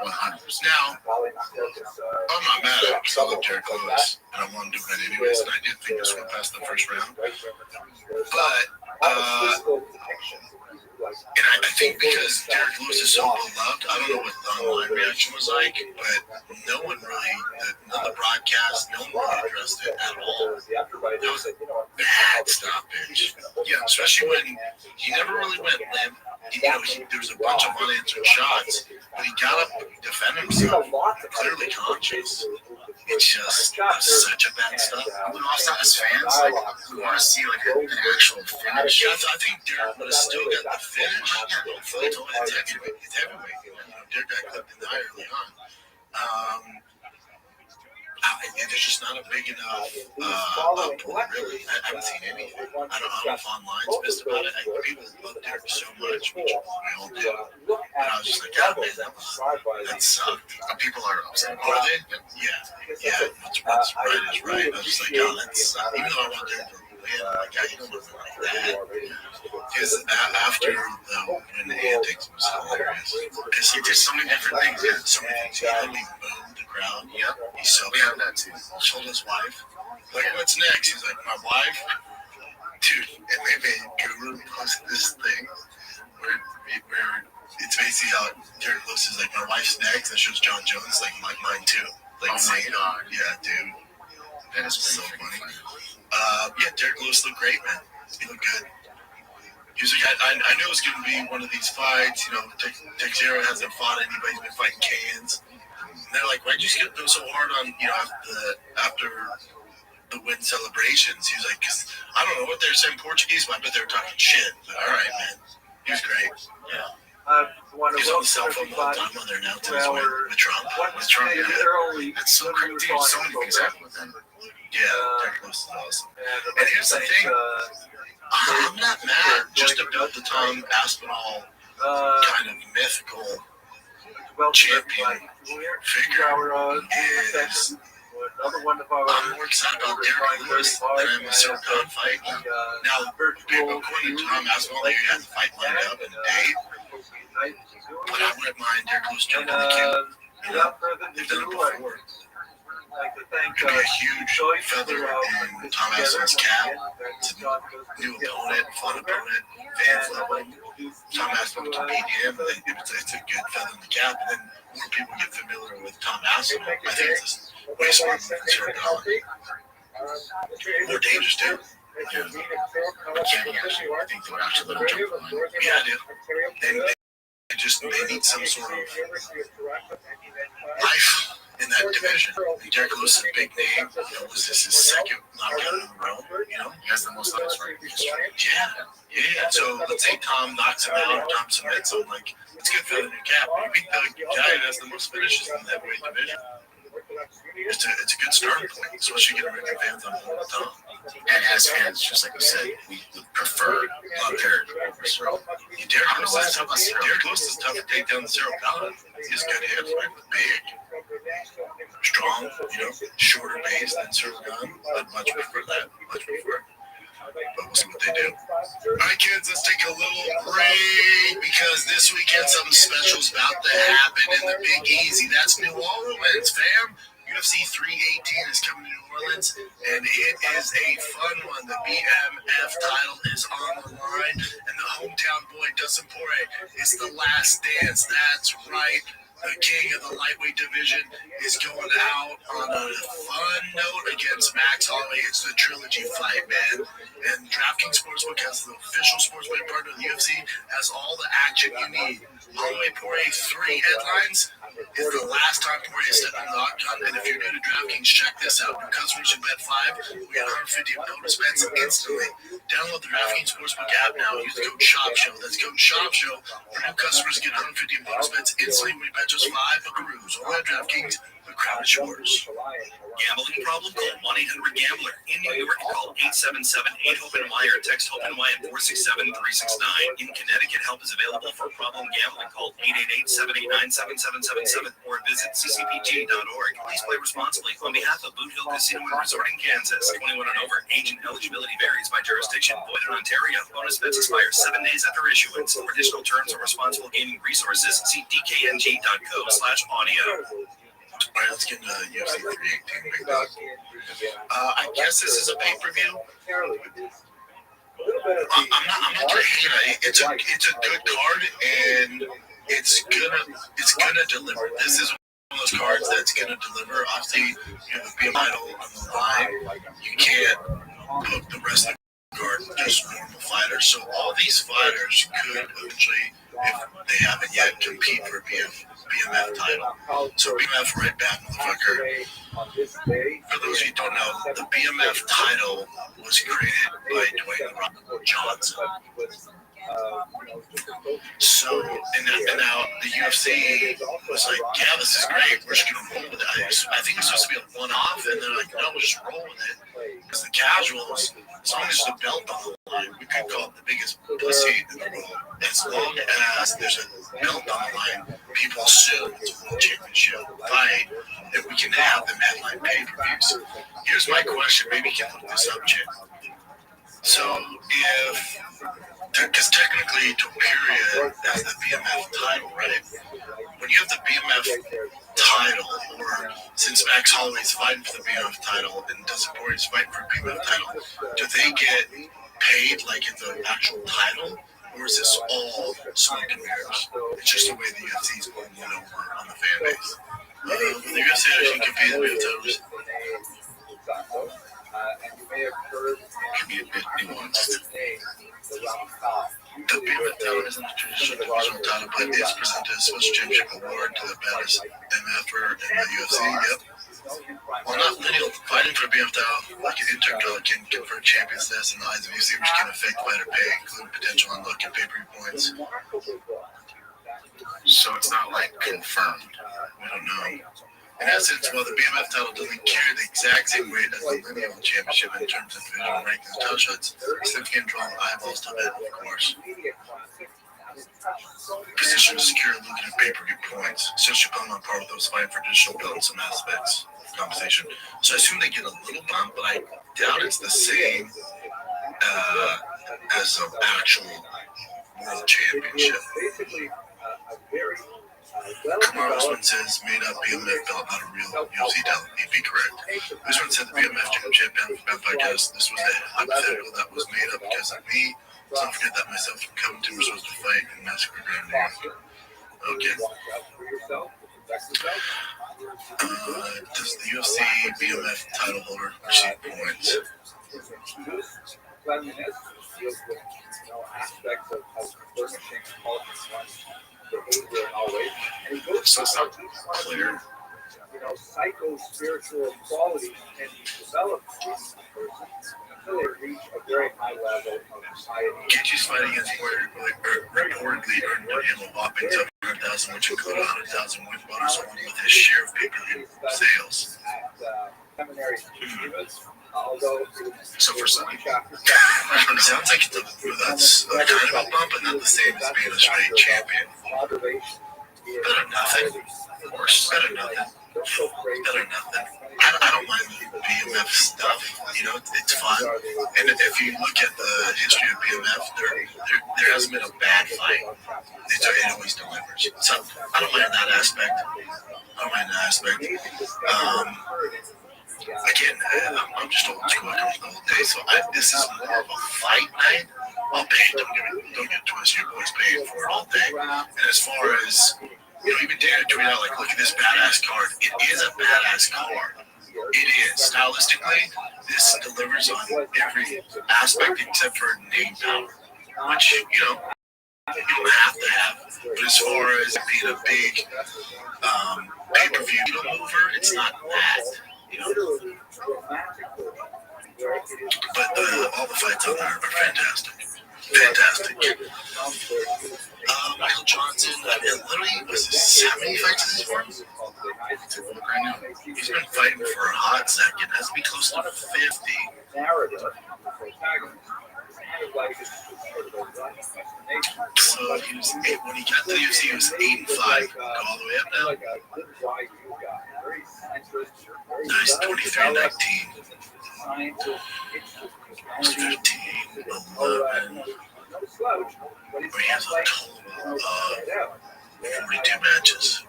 Speaker 16: 100%. Now, I'm not mad at him because I love Derek Lewis and I want him to win anyways, and I did think this went past the first round. But, and I think because Derek Lewis is so beloved, I don't know what the online reaction was like, but no one really, none of the broadcast, no one really addressed it at all. That was a bad stoppage. Yeah, especially when he never really went limp. There was a bunch of unanswered shots, but he got up and defended himself, clearly conscious. It's just such a bad stop.
Speaker 1: We also, as fans, like, we want to see like an actual finish.
Speaker 16: Yeah, I think Derek would have still got the finish. Hopefully, it's heavyweight. Derek got clipped in the eye early on. There's just not a big enough uproar, really. I haven't seen anything. I don't know if online's pissed about it. People love Derek so much, which we all do. And I was just like, God, man, that sucked.
Speaker 1: People are upset.
Speaker 16: Are they? Yeah. What's right is right. I was just like, God, that sucked. Even though I want Derek to win, I'm like, God, you don't want to like that. Because after when the antics was hilarious.
Speaker 1: Because he did so many different things.
Speaker 16: Yeah, so many things. He only boomed the crowd.
Speaker 1: Yep.
Speaker 16: He's so
Speaker 1: we have that too.
Speaker 16: Told his wife, like, what's next? He's like, my wife? Dude, and they made Guru post this thing where it's basically how Derek Lewis is like, my wife's next. That shows John Jones, like mine too. Like,
Speaker 1: oh my God.
Speaker 16: Yeah, dude.
Speaker 1: That is
Speaker 16: so funny. Yeah, Derek Lewis looked great, man. He looked good. He was like, I knew it was going to be one of these fights. Teixeira hasn't fought anybody. He's been fighting cans. And they're like, why'd you go so hard on, after the win celebrations? He was like, because I don't know what they're saying in Portuguese, but I bet they were talking shit. Like, all right, man. He was great.
Speaker 1: Yeah.
Speaker 16: He's on the cell phone all the time on there now, too, with Trump.
Speaker 1: Yeah. That's so crazy. Dude, so many things happen with him.
Speaker 16: Yeah, Derek Lewis is awesome. And here's the thing. I'm not mad just about the Tom Aspinall kind of mythical champion figure is I'm more excited about Derek Lewis than I'm a Cyril Gahn fight. Now, according to Tom Aspinall, they had the fight lined up in a day, but I wouldn't mind Derek Lewis jumping in the queue. They've done it before. Could be a huge feather in Tom Aspinall's cap. It's a new opponent, fun opponent, fans love him. Tom Aspinall can beat him. It's a good feather in the cap, and then more people get familiar with Tom Aspinall. I think it's way smarter than Cyril Gahn. More dangerous, too. Yeah.
Speaker 1: I think they would actually let him jump on.
Speaker 16: Yeah, I do. They need some sort of life in that division. Derek Lewis is a big name. Was this his second knockout in a row?
Speaker 1: He has the most knockouts right in history.
Speaker 16: Yeah. So let's say Tom knocks him out, Tom submits him. Like, it's good feather in your cap. You beat the guy that has the most finishes in the heavyweight division. It's a good starting point, especially getting American fans on board with Tom.
Speaker 1: And as fans, just like we said, we would prefer Derek over Cyril.
Speaker 16: Derek Lewis is tough to take down the Cyril Gahn. He's good hips, right? Big, strong, shorter base than Cyril Gahn. I'd much prefer that. But we'll see what they do. All right, kids, let's take a little break because this weekend something special is about to happen in the Big Easy. That's New Orleans, fam. UFC 318 is coming to New Orleans, and it is a fun one. The BMF title is on the line, and the hometown boy, Dustin Poirier, is the last dance. That's right. The king of the lightweight division is going out on a fun note against Max Holloway. It's the trilogy fight, man. And DraftKings Sportsbook has the official sportsbook partner of the UFC, has all the action you need. Holloway Poirier 3 headlines is the last time Poirier stepped on the octagon. And if you're new to DraftKings, check this out. New customers should bet 5. We get 150 bonus bets instantly. Download the DraftKings Sportsbook app now. Use the code SHOPSHOW. That's code SHOPSHOW. For new customers, get 150 bonus bets instantly when you bet just 5 buckaroos. Only on DraftKings. The
Speaker 14: crowd is yours. Gambling problem? Call 1-800-GAMBLER. In New York, call 877-8-HOPE-NY or text HOPE-NY at 467-369. In Connecticut, help is available for problem gambling. Call 888-789-7777 or visit ccpg.org. Please play responsibly. On behalf of Boot Hill Casino and Resort in Kansas, 21 and over. Age and eligibility varies by jurisdiction. Void in Ontario. Bonus bets expire 7 days after issuance. For additional terms or responsible gaming resources, see dkng.co/audio. All right, let's get into UFC 318. Big dog. I guess this is a pay-per-view. I'm not gonna hate it. It's a good card, and it's gonna deliver. This is one of those cards that's gonna deliver. Obviously, you have a BM title on the line. You can't put the rest of the card just normal fighters. So all these fighters could eventually, if they haven't yet, compete for BMF title. So BMF right back, motherfucker. For those of you who don't know, the BMF title was created by Dwayne "The Rock" Johnson. So, and now the UFC was like, yeah, this is great. We're just going to roll with it. I think it's supposed to be a one-off, and they're like, no, we'll just roll with it. Because the casuals, as long as there's a belt on the line, we could call it the biggest pussy in the world. As long as there's a belt on the line, people assume it's a world championship fight, that we can have them headline pay-per-views. Here's my question. Maybe you can look this up, Jim. So because technically Topuria has the BMF title, right? When you have the BMF title, or since Max Holloway's fighting for the BMF title and Dustin Poirier's fighting for the BMF title, do they get paid like it's the actual title, or is this all smoke and mirrors? It's just the way the UFC is going over on the fan base. The UFC actually can pay the BMF titles. Can be a bit nuanced. The BMF title isn't a traditional divisional title, but is presented as a special championship award to the baddest MFer in the UFC. Yep. While not lineal, fighting for a BMF title, like an intercode, can confer champion status in the eyes of UFC, which can affect fighter pay, including potential unlock and pay-per-view points. So it's not like confirmed. We don't know. In essence, while the BMF title doesn't carry the exact same weight as the lineal championship in terms of divisional rankings and title shots, it still can draw eyeballs to it, of course. Position to secure lucrative pay-per-view points, essentially pulling on par with those fighting for additional belt in some aspects of compensation. So I assume they get a little bump, but I doubt it's the same as the actual world championship. Kamar Usman says made up BMF belt, not a real UFC title. He'd be correct. Usman said the BMF championship down for Bad Podcast. This was a hypothetical that was made up because of me. Don't forget that myself and Covington were supposed to fight in Massacre Ground New York. Okay. Does the UFC BMF title holder receive points? So it's not clear.
Speaker 2: Psycho-spiritual qualities can be developed in a person until they reach a very high level of piety.
Speaker 14: Gaethje's fight against Poirier reportedly earned him a whopping $700,000, which included $100,000 with bonus along with his share of pay-per-view sales. So for some, it sounds like that's a kind of a bump, but not the same as being a straight champion. Better nothing. Worse, better nothing. Better nothing. I don't mind BMF stuff. You know, it's fun. And if you look at the history of BMF, there hasn't been a bad fight. It always delivers. So I don't mind that aspect. Again, I'm just old school. I come from the old days. So this is more of a fight night. I'll pay. Don't get it twisted. Your boy's paying for it all day. And as far as, you know, even Dana tweeted out, like, look at this badass card. It is a badass card. It is. Stylistically, this delivers on every aspect except for name power, which, you know, you don't have to have. But as far as being a big pay-per-view mover, it's not that, you know. But all the fights on there are fantastic. Fantastic. Michael Johnson, literally, was this, how many fights is this for? Right now. He's been fighting for a hot second. Has to be close to 50.
Speaker 2: Narrative.
Speaker 14: So he was when he got to the UFC, he was 8-5. Go all the way up now. Nice 23-19. 15-11. Where he has a total of 42 matches.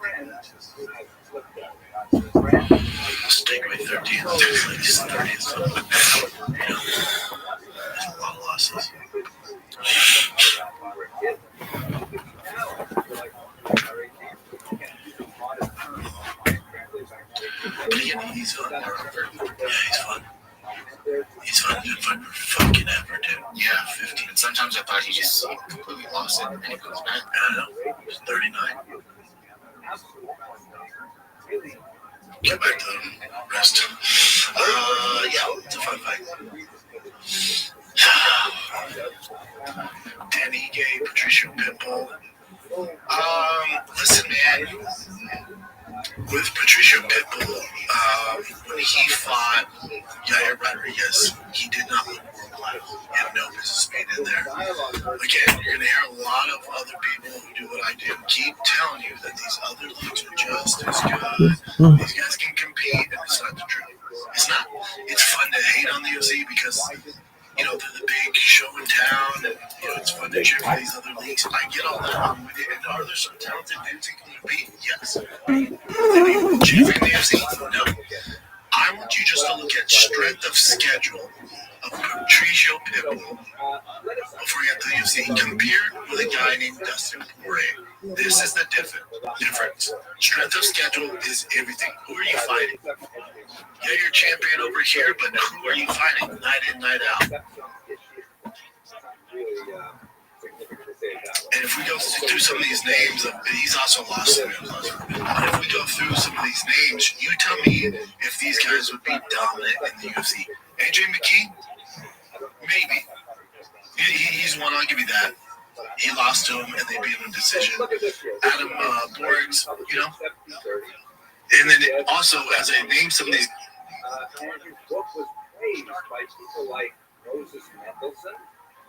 Speaker 14: Let's take away 13. He's 30. So, there's a lot of losses. But again, he's fun. Yeah, he's fun. He's fun. He's fun for fucking ever, dude. Yeah, 15.
Speaker 1: And sometimes I thought he just completely lost it and he goes back.
Speaker 14: I don't know. He's 39. Get back to the rest. Yeah, it's a fun fight. Danny Gay, Patricio Pitbull. Listen, man. With Patricio Pitbull, when he fought Yair Rodriguez, he did not look world-class. He had no business being in there. Again, you're going to hear a lot of other people who do what I do keep telling you that these other leagues are just as good. These guys can compete, and it's not the truth. It's not. It's fun to hate on the UFC because, you know, they're the big show in town, and, you know, it's fun to cheer for these other leagues. I get all that. I'm with it. And are there some talented dudes who can compete? Yes. Champion the UFC? No. I want you just to look at strength of schedule of Patricio Pitbull before you get to the UFC compared with a guy named Dustin Poirier. This is the difference. Strength of schedule is everything. Who are you fighting? Yeah, you're champion over here, but who are you fighting night in, night out? And if we go through some of these names, he's also lost some names. But if we go through some of these names, you tell me if these guys would be dominant in the UFC. AJ McKee? Maybe. He's one, I'll give you that. He lost to him, and they beat him in decision. Adam Borgs, you know? And then also, as I name some of these...
Speaker 2: And his book was praised by people like Moses Mendelssohn,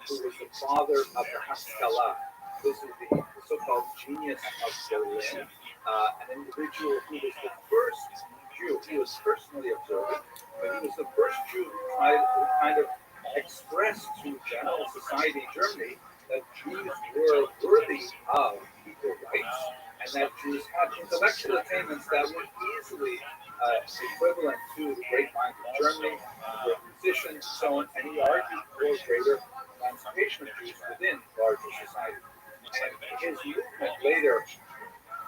Speaker 2: who was the father of the Haskalah. This is the so-called genius of Berlin, an individual who was the first Jew. He was personally observant, but he was the first Jew who kind of expressed to general society in Germany that Jews were worthy of equal rights, and that Jews had intellectual attainments that were easily equivalent to the great minds of Germany, the musicians, and so on, and he argued for greater emancipation of Jews within larger society. And his movement later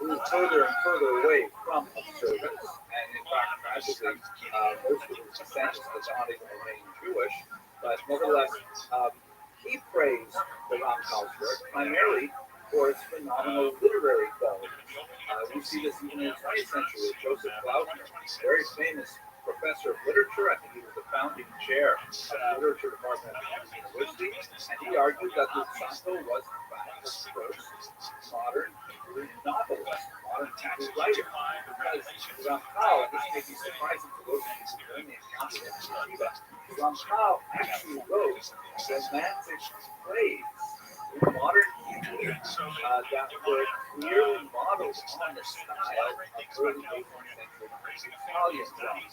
Speaker 2: moved further and further away from observance, and in fact, tragically, most of his descendants did not even remain Jewish, but nevertheless, he praised the Rothschilds' work primarily for its phenomenal literary quality. We see this even in the 20th century with Joseph Klausner, very famous professor of literature. I think he was the founding chair of the literature department at the university, and he argued that Luzzatto was in fact the first modern novelist, modern Hebrew writer. Because Ramchal, and this may be surprising for those of you who only encountered him in Geneva, Ramchal actually wrote romantic plays in modern Hebrew that were clearly modeled on the style of early 18th century Italian drama.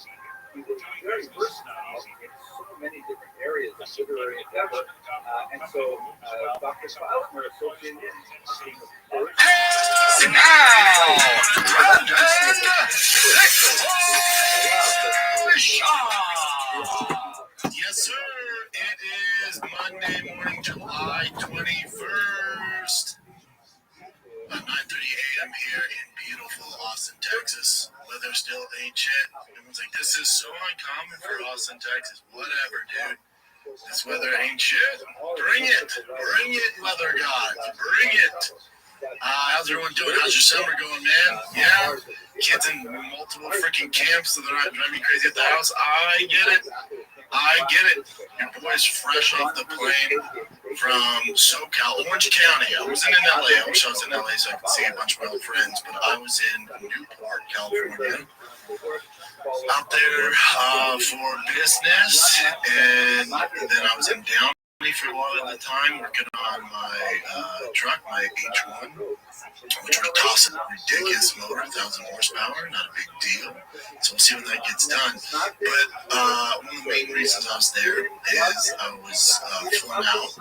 Speaker 2: He was very versatile in so many different areas of literary endeavor, and so Dr. Klausner associated him as being the first.
Speaker 14: Yes, sir. It is Monday morning, July 21st. About 9:30 a.m. here in beautiful Austin, Texas. Weather still ain't shit. Everyone's like, this is so uncommon for Austin, Texas. Whatever, dude. This weather ain't shit. Bring it. Bring it, weather gods. Bring it. How's everyone doing? How's your summer going, man? Yeah? Kids in multiple freaking camps so they're not driving you crazy at the house. I get it. I get it. Your boy's fresh off the plane from SoCal, Orange County. I wasn't in LA. I wish I was in LA so I could see a bunch of my old friends, but I was in Newport, California. out there for business, and then I was in Downey for a while at the time, working on my truck, my H1, which would toss a ridiculous motor, 1,000 horsepower, not a big deal. So we'll see when that gets done. But one of the main reasons I was there is I was flown out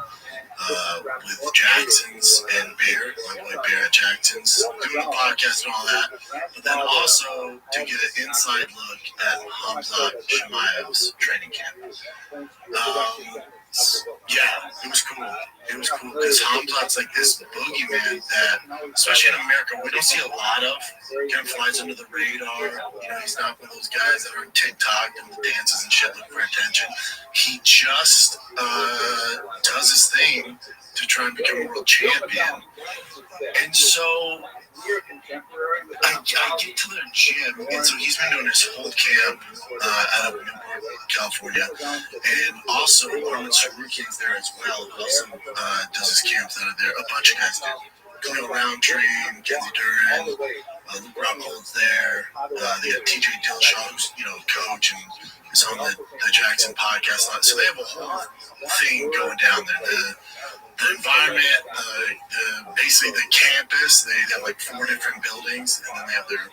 Speaker 14: with Jackson's and Bear, my boy Bear at Jackson's, doing a podcast and all that, but then also to get an inside look at Hamzat Shemaev's training camp. Yeah, it was cool. It was cool because Hamzat's like this boogeyman that, especially in America, we don't see a lot of. Kind of flies under the radar. You know, he's not one of those guys that are on TikTok and the dances and shit looking for attention. He just does his thing to try and become a world champion. And so I get to their gym, and so he's been doing his whole camp out of Newport, California, and also Armin Sarukian's there as well, who also does his camps out of there. A bunch of guys do. Khalil Roundtree, Mackenzie Duran, Luke Rockhold's there. They got TJ Dillashaw, who's, you know, coach and is on the Jackson podcast. So they have a whole thing going down there. The environment, basically the campus, they have like 4 different buildings, and then they have their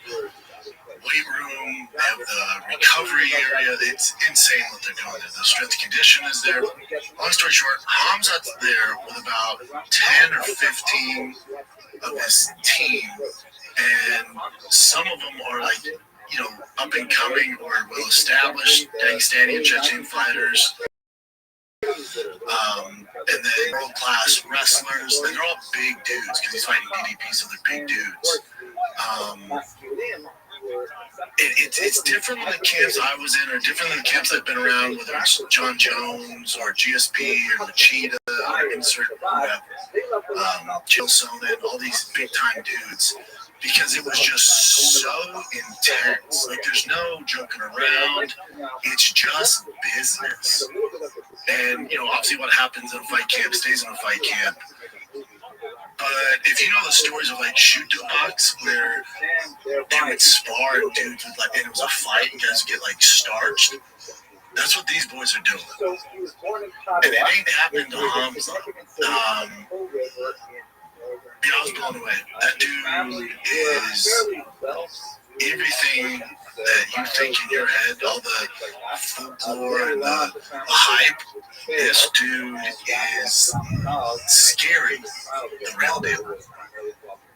Speaker 14: weight room, they have the recovery area. It's insane what they're doing there. The strength and condition is there. Long story short, Hamzat's there with about 10 or 15 of his team, and some of them are like, you know, up and coming or well established Dagestani and Chechen fighters. And then world-class wrestlers, and they're all big dudes because he's fighting DDP, so they're big dudes. It's different than the camps I was in, or different than the camps I've been around, whether it's John Jones or GSP or Machida or insert whoever, Jill Sonnen, all these big-time dudes, because it was just so intense. Like, there's no joking around. It's just business. And, you know, obviously what happens in a fight camp stays in a fight camp. But if you know the stories of, like, shoot to box, where they would spar and dudes would, like, and it was a fight and guys would get, like, starched, that's what these boys are doing. And it ain't happening to Hamza. Yeah, I was blown away. That dude is everything that you think in your head, all the folklore and the hype. This dude is scary, the real deal.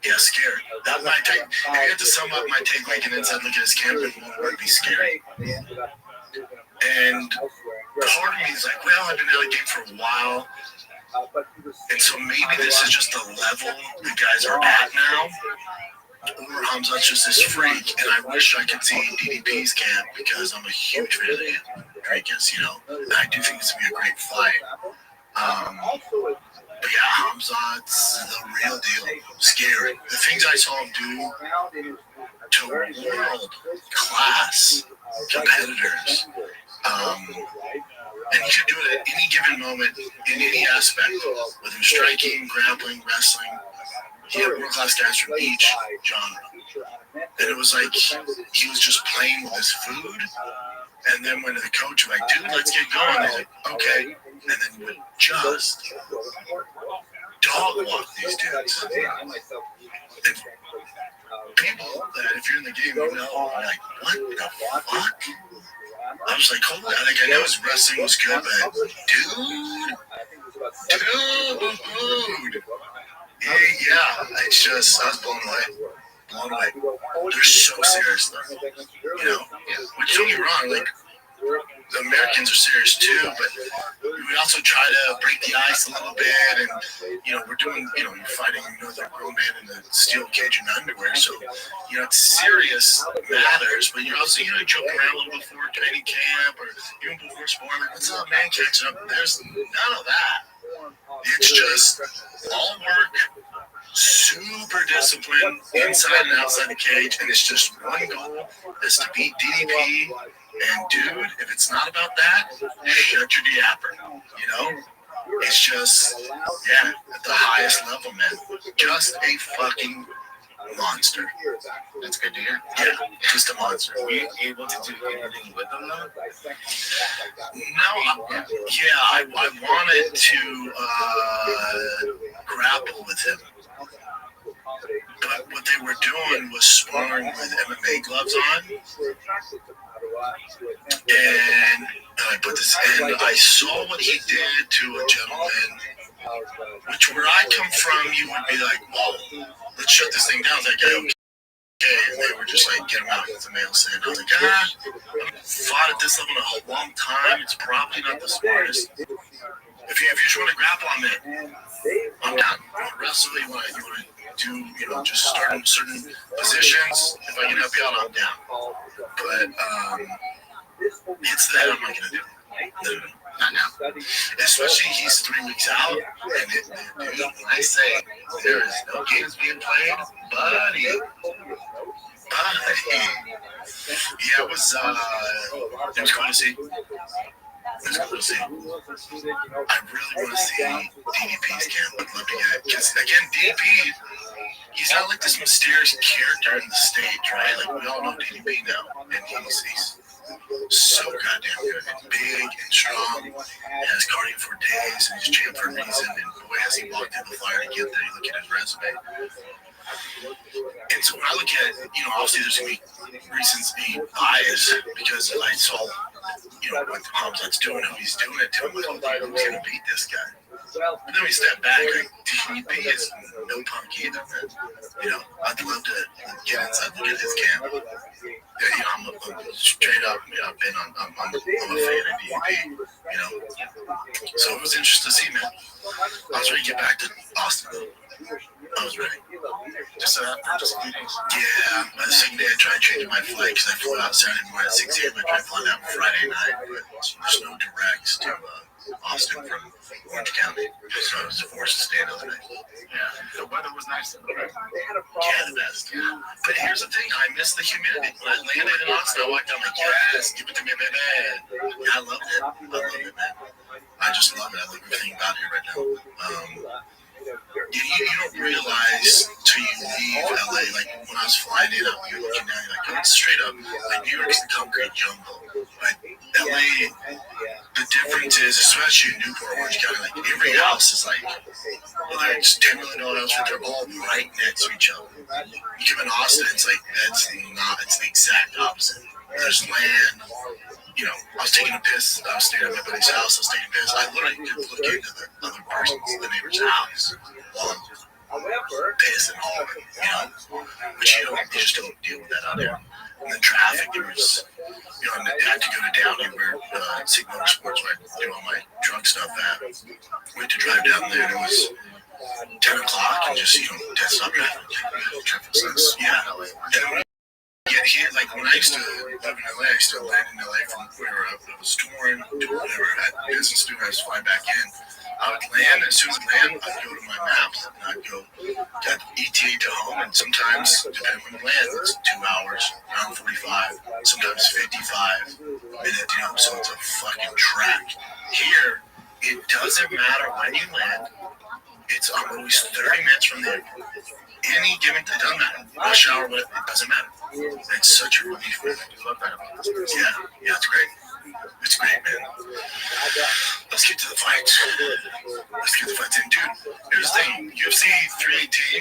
Speaker 14: Yeah, scary. That might take, if you had to sum up my take like an inside look at his camp, it would be scary. And part of me is like, well, I've been in the game for a while. And so maybe this is just the level the guys are at now. Or Hamzat's just this freak, and I wish I could see DDP's camp because I'm a huge fan of Henriquez, you know. And I do think it's going to be a great fight. But yeah, Hamzat's the real deal. Scary. The things I saw him do to world-class competitors. And he could do it at any given moment, in any aspect, whether it's striking, grappling, wrestling. He had world-class guys from each genre. And it was like he was just playing with his food. And then when the coach was like, dude, let's get going. He's like, okay. And then he would just dog walk these dudes. And people that, if you're in the game, you know, are like, what the fuck? I was like, hold on, like, I know his wrestling was good, but dude, yeah, it's just, I was blown away. They're so serious, though, you know, which don't get me wrong, like, the Americans are serious too, but we also try to break the ice a little bit, and, you know, we're doing, you know, you're fighting another grown man in a steel cage and underwear, so, you know, it's serious matters, but you're also, you know, joking around a little before training camp, or even before sparring, like, what's up, man, catching up? There's none of that. It's just all work, super disciplined, inside and outside the cage, and it's just one goal, is to beat DDP. And dude, if it's not about that, shut your diaper, you know? It's just, yeah, at the highest level, man. Just a fucking
Speaker 16: monster.
Speaker 1: That's good to hear.
Speaker 16: Yeah, just a monster.
Speaker 1: Were you able to do anything with them though?
Speaker 16: No, I wanted to grapple with him, but what they were doing was sparring with MMA gloves on, and I saw what he did to a gentleman, which where I come from, you would be like, whoa, let's shut this thing down. Is that guy okay? And they were just like, get him out with the male sin. I was like, I've fought at this level in a long time. It's probably not the smartest. If you just want to grapple on it, I'm down. You want to wrestle, you want to do, just start in certain positions. If I can help you out, I'm down. But it's that I'm not going to do. No, not now. Especially he's 3 weeks out. And dude, when I say there is no games being played, buddy. Yeah, it was cool to see. It's cool to see. I really want to see DDP's camp. I'd love to get it. Because, again, DDP, he's not like this mysterious character in the stage, right? Like, we all know DDP now. And he's so goddamn good and big and strong. And has cardio for days. And he's champ for a reason. And boy, has he walked in the fire to get there. You look at his resume. And so when I look at it, obviously there's going to be reasons to be biased because I saw, what Hamzat's doing, who he's doing it to, I'm like, oh, dude, who's going to beat this guy? But then we step back, like, DDP is no punk either, man. I'd love to get inside, look at his camp. Yeah, I'm straight up, I'm a fan of DDP, So it was interesting to see, man. I was ready to get back to Austin, though. I was ready.
Speaker 1: Just after just a few days.
Speaker 16: Yeah, the second day I tried changing my flight because I flew out Saturday morning at 6 a.m. I tried flying out Friday night, but there's no directs to Austin from Orange County, so I was forced to stay another night.
Speaker 1: Yeah, the weather was nice.
Speaker 16: Yeah, the best. Yeah. But here's the thing, I miss the humidity. When I landed in Austin, I walked out, I'm like, yes, give it to me, man. Yeah, I loved it. Man. I just love it. I love everything about it right now. You don't realize till you leave LA, like when I was flying in, you're looking down, you're like, oh, it's straight up, like New York's the concrete jungle. But LA, the difference is, especially in Newport, Orange County, like every house is like, whether it's $10 million house, they're all right next to each other. You come in Austin, it's like, it's the exact opposite. There's land. I was taking a piss. I was staying at my buddy's house. I was taking a piss. I literally could look into the other person's, the neighbor's house while I'm pissing all of it, But you just don't deal with that out there. And the traffic, there was, I had to go to Downey where Sig Motorsports, where I do all my truck stuff at. Went to drive down there, and it was 10 o'clock, and just, dead stop traffic. Traffic sense. Yeah. And get here, like when I used to live in LA, I used to land in LA from where I was touring, whatever, I had business to do, I was flying back in. I would land, as soon as I land, I'd go to my maps, and I'd go, got ETA to home, and sometimes, depending on the land, it's 2 hours, around 45, sometimes 55 minutes, so it's a fucking track. Here, it doesn't matter when you land, I'm always 30 minutes from there. Any given, it doesn't matter. Rush hour, it doesn't matter. It's such a relief, man. Yeah, it's great. It's great, man. Let's get to the fights. And dude, here's the thing. UFC 318,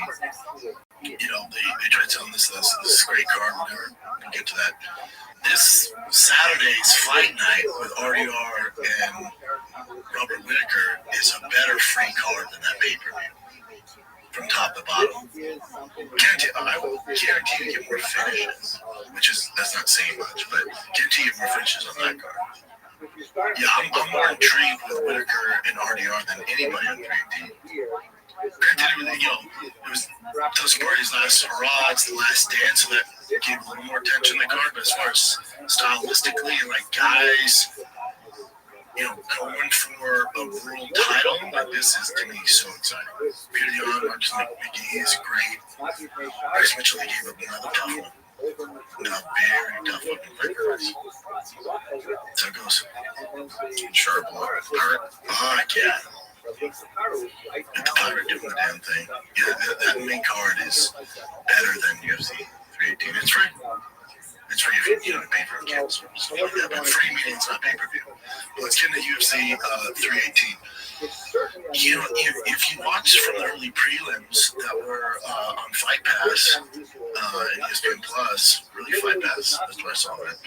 Speaker 16: they try to tell them this is a great card, whatever. We'll get to that. This Saturday's fight night with RDR and Robert Whittaker is a better free card than that pay-per-view. From top to bottom. I will guarantee you get more finishes, that's not saying much, but guarantee you get more finishes on that card. Yeah, I'm more intrigued with Whittaker and RDR than anybody on 318. Granted, it was those parties last hurrah, it's the last dance, so that gave a little more attention to the card, but as far as stylistically and like guys, going for a world title, like this is to me so exciting. Peter Yan, Marcus McGee is great. Bryce Mitchell, they gave up another tough one. A very tough looking fighter. So it goes. Sharp, hard. Fuck yeah.
Speaker 14: Connor doing the damn thing. Yeah, that main card is better than UFC 318. It's free. It's free if you don't pay for it. But free meaning it's not pay-per-view. Well, let's get into UFC 318. You know, if you watch from the early prelims that were on Fight Pass and ESPN Plus, really Fight Pass, that's where I saw it.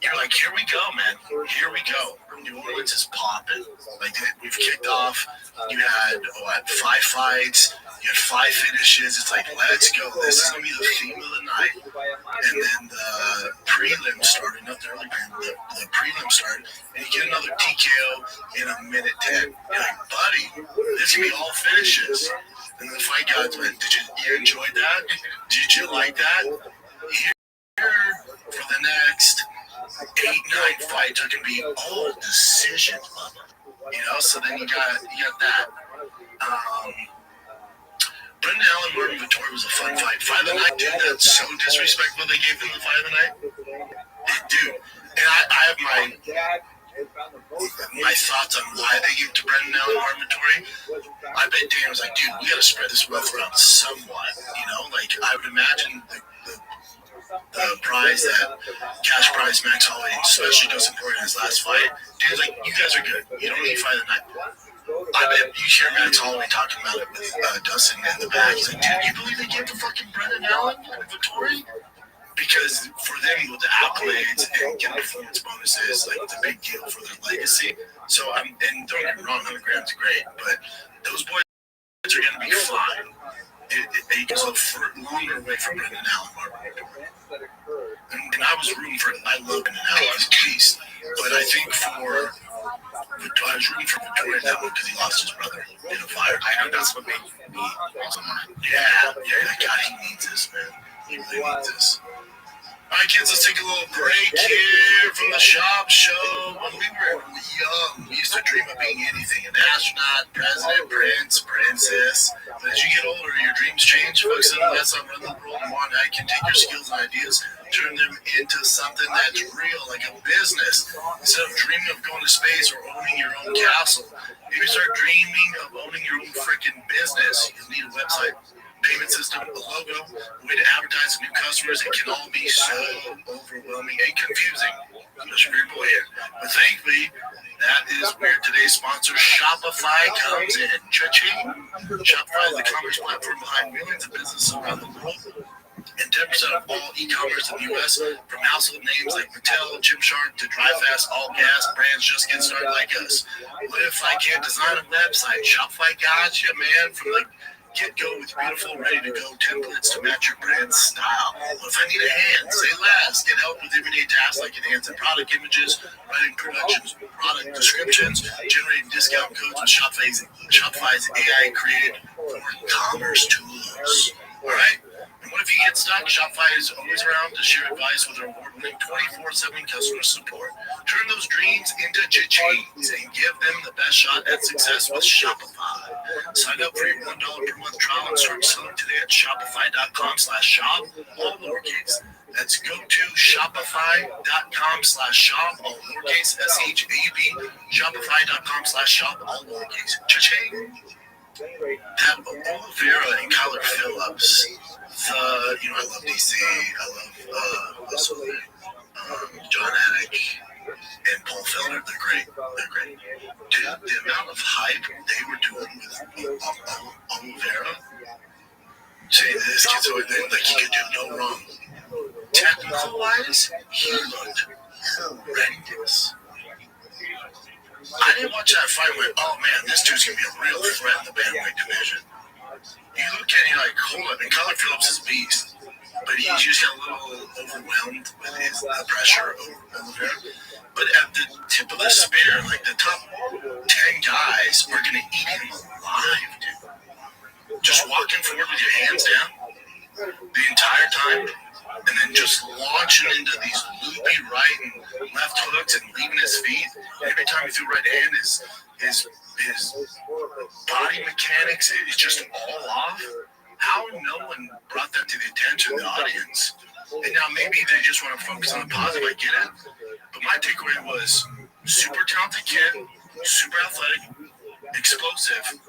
Speaker 14: You're like, here we go, man. Here we go. New Orleans is popping. Like, we've kicked off. You had 5 fights. You had 5 finishes. It's like, let's go. This is going to be the theme of the night. And then the prelim started, not the early prelim, the prelim started, and you get another TKO in a minute 10. You're like, buddy, this can be all finishes. And the fight gods went, did you enjoy that? Did you like that? Here for the next 8-9 fights are going to be all decision level. You know, so then you got that. Brendan Allen, Martin Vittori was a fun fight. Fight of the night, dude, that's so disrespectful they gave them the fight of the night. Dude, and I have my thoughts on why they gave it to Brendan Allen, Martin Vittori. I bet Dan was like, dude, we got to spread this wealth around somewhat. You know, like, I would imagine the prize that cash prize Max Holloway especially doesn't pour in his last fight. Dude's like, you guys are good. You don't need to fight the night. I bet you hear Max Holloway talking about it with Dustin in the back. He's like, dude, you believe they gave the fucking Brendan Allen and Vittori? Because for them, with the accolades and getting performance bonuses, like, it's a big deal for their legacy. So, and don't get me wrong, 100 grams great, but those boys are going to be fine. They just look longer away from Brendan Allen, and I was rooting for it. I love Brendan Allen as a beast, but I think I was rooting for Vittori in that one because he lost his brother in a fire. I know that's what made me also mine. Yeah, God, he needs this, man. He really needs this. All right, kids, let's take a little break here from the shop show. When we were young, we used to dream of being anything, an astronaut, president, prince, princess. But as you get older, your dreams change. Folks, that's on Run the World and Now you can take your skills and ideas, turn them into something that's real, like a business. Instead of dreaming of going to space or owning your own castle, maybe start dreaming of owning your own freaking business. You'll need a website, payment system, a logo, a way to advertise to new customers. It can all be so overwhelming and confusing, especially for your boy here. But thankfully, that is where today's sponsor, Shopify, comes in. Cha-ching! Shopify is the commerce platform behind millions of businesses around the world. And 10% of all e-commerce in the U.S., from household names like Mattel, Gymshark, to DriveFast, all gas brands just get started like us. What if I can't design a website? Shopify got you, man, from the get-go with beautiful, ready-to-go templates to match your brand style. Well, if I need a hand, say less. Get help with everyday tasks like enhancing product images, writing product descriptions, generating discount codes with Shopify's AI-created commerce tools. All right? And what if you get stuck? Shopify is always around to share advice with their award-winning 24/7 customer support. Turn those dreams into cha-chings and give them the best shot at success with Shopify. Sign up for your $1 per month trial and start selling today at shopify.com/shop, all lowercase. That's go to shopify.com/shop, all lowercase, SHAB, shopify.com/shop, all lowercase. Cha-ching! That Oliveira and Kyler Phillips. I love DC. I love also John Anik and Paul Felder. They're great. Dude, the amount of hype they were doing with Oliveira, saying this kid's like he could do no wrong. Technical wise, he looked horrendous. I didn't watch that fight and went, oh man, this dude's gonna be a real threat in the bantamweight division. You look at it, you're like, hold up, and Kyler Phillips is a beast, but he just got a little overwhelmed with his pressure over there. But at the tip of the spear, like the top 10 guys are gonna eat him alive, dude. Just walking forward with your hands down the entire time, and then just launching into these loopy right and left hooks and leaving his feet. And every time he threw right hand, his body mechanics is just all off. How no one brought that to the attention of the audience? And now maybe they just want to focus on the positive. I get it. But my takeaway was super talented kid, super athletic, explosive,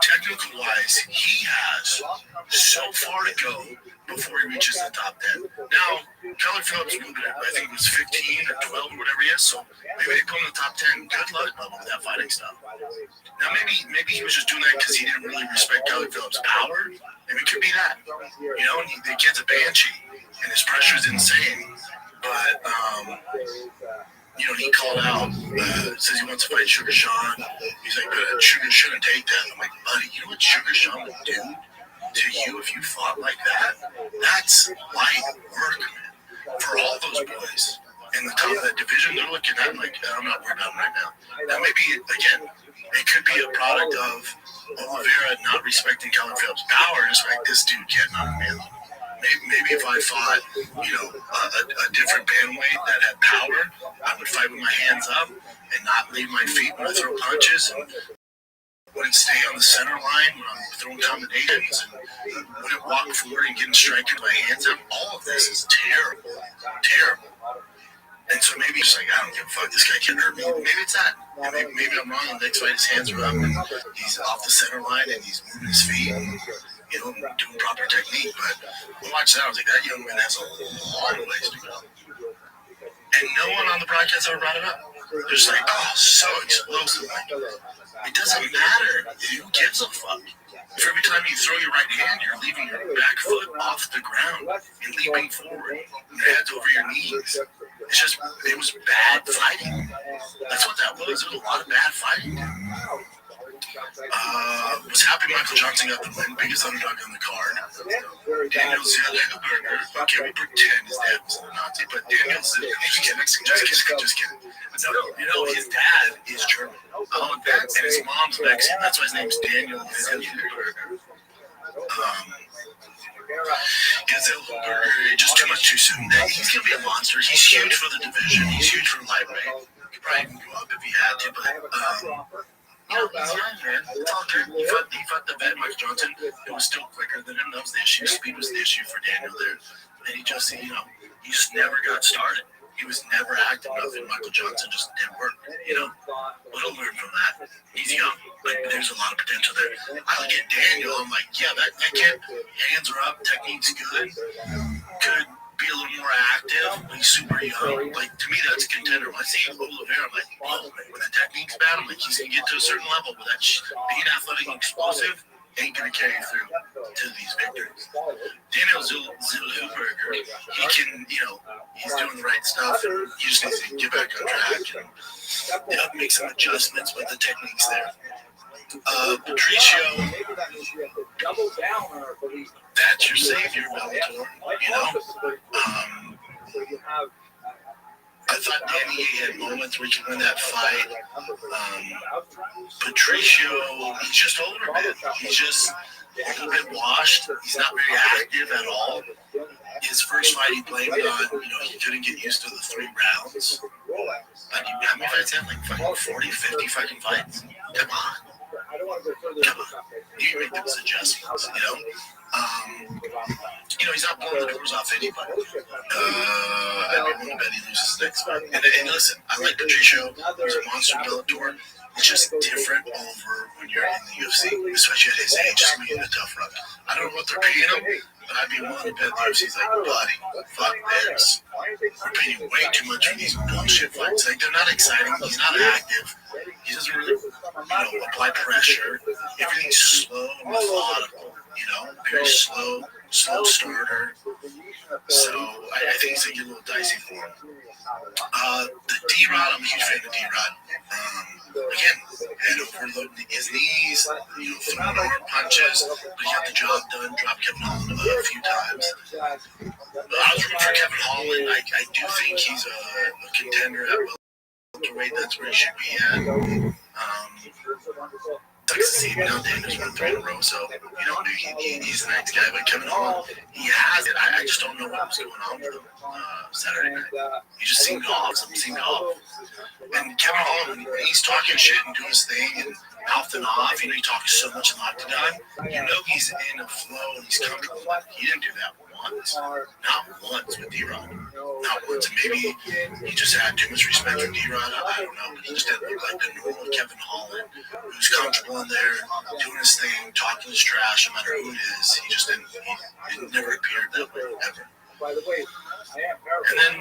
Speaker 14: technical wise, he has so far to go before he reaches the top 10. Now, Keller Phillips, I think it was 15 or 12 or whatever he is, so maybe they put him in the top 10. Good luck, Bubba, with that fighting stuff. Now, maybe he was just doing that because he didn't really respect Keller Phillips' power. Maybe it could be that. You know, the kid's a banshee, and his pressure's insane. But, you know, he called out, says he wants to fight Sugar Sean. He's like, Sugar shouldn't take that. I'm like, buddy, you know what Sugar Sean would do to you if you fought like that? That's light work, man. For all those boys in the top of that division, they're looking at him like, I'm not worried about him right now. Now, maybe, again, it could be a product of Oliveira not respecting Keller Phillips' power, just like this dude getting on him, man. Maybe if I fought, you know, a different bandweight that had power, I would fight with my hands up and not leave my feet when I throw punches, and wouldn't stay on the center line when I'm throwing combinations, and wouldn't walk forward and get striking with my hands up. All of this is terrible, terrible. And so maybe it's like, I don't give a fuck, this guy can't hurt me. Maybe it's that. Maybe I'm wrong. The next fight, his hands are up, and he's off the center line, and he's moving his feet, and, you know, doing proper technique. But when I watched that, I was like, that young man has a long ways to go. And no one on the broadcast ever brought it up. They're just like, oh, so explosive. Like, it doesn't matter. Who gives a fuck? If every time you throw your right hand, you're leaving your back foot off the ground and leaping forward, and your head's over your knees. It's just, it was bad fighting. That's what that was. There was a lot of bad fighting. Was happy Michael Johnson got the win, biggest underdog on the card. Daniel Zellweger, okay, we pretend his dad was a Nazi, but Daniel Zellweger, just kidding. No, you know, his dad is German. And his mom's Mexican. That's why his name's Daniel Zellweger. Zellweger, just too much too soon. He's going to be a monster. He's huge for the division. He's huge for lightweight. He could probably even go up if he had to, but you know, he's young, man. It's all good. He fought the vet, Mike Johnson. It was still quicker than him. That was the issue. Speed was the issue for Daniel there. And he just, you know, he just never got started. He was never active enough, and Michael Johnson just didn't work. You know, but he'll learn from that. He's young. Like, there's a lot of potential there. I look at Daniel, I'm like, yeah, that kid, hands are up, technique's good. Could be a little more active, but he's super young. Like, to me, that's a contender. When I see Oliveira, I'm like, oh, when the technique's bad, I'm like, he's going to get to a certain level, but that being athletic and explosive ain't going to carry you through to these victories. Daniel Zellweger, he can, you know, he's doing the right stuff, and he just needs to get back on track and make some adjustments, but the technique's there. Patricio, that's your savior, Bellator, you know. I thought Danny had moments where he could win that fight. Patricio, he's just older, man. He's just a little bit washed. He's not very active at all. His first fight, he blamed on, you know, he couldn't get used to the 3 rounds. But how many fights had? Like fucking 40, 50 fucking fights? Come on. You make those adjustments, you know? You know, he's not blowing the doors off anybody. I don't bet he loses next fight. And listen, I like Patricio. He's a monster Bellator. It's just different over when you're in the UFC, especially at his age. It's going to be a tough run. I don't know what they're paying him, but I'd be willing to bet the UFC's like, buddy, fuck this. We're paying way too much for these bullshit fights. Like, they're not exciting. He's not active. He doesn't really, you know, apply pressure. Everything's slow and methodical, you know, very slow starter. So I think it's going to get a little dicey for him. The D-Rod, I'm a huge fan of D-Rod. Again, head overloading his knees, you know, throwing arm punches, but he got the job done, dropped Kevin Holland a few times. I was rooting for Kevin Holland. I do think he's a contender at welterweight. That's where he should be at. Sucks to see him now. Daniel's won 3 in a row, so, you know, he's the next guy. But Kevin Holland, he has it. I just don't know what was going on with him Saturday night. He just seemed off. Something seemed off. And Kevin Holland, when he's talking shit and doing his thing and mouthing off, you know, he talks so much in the octagon, you know he's in a flow and he's comfortable. He didn't do that once. Not once with D-Rod. not once, and maybe he just had too much respect for D-Rod. I don't know, but he just didn't look like the normal Kevin Holland, who's comfortable in there, doing his thing, talking his trash, no matter who it is. He just didn't, it never appeared that way, ever.
Speaker 5: By the way,
Speaker 14: And then,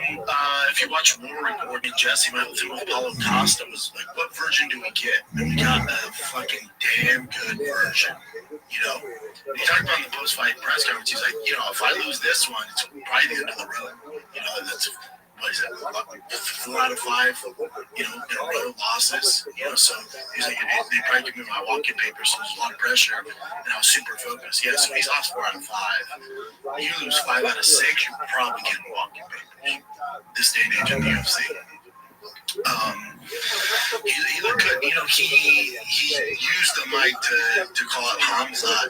Speaker 14: if you watch War Report, Jesse, my whole thing with Paulo Costa was like, what version do we get? And we got a fucking damn good version. You know, he talked about in the post-fight press conference, he's like, you know, if I lose this one, it's probably the end of the road. You know, that's, what is that, 4 out of 5, you know, in a row losses. You know, so he's like, they probably give me my walk-in papers, so there's a lot of pressure, and I was super focused. Yeah, so he's lost 4 out of 5. You lose 5 out of 6, you're probably getting walk-in papers. This day and age in the UFC. He looked good. You know, he used the mic to call out Hamzat.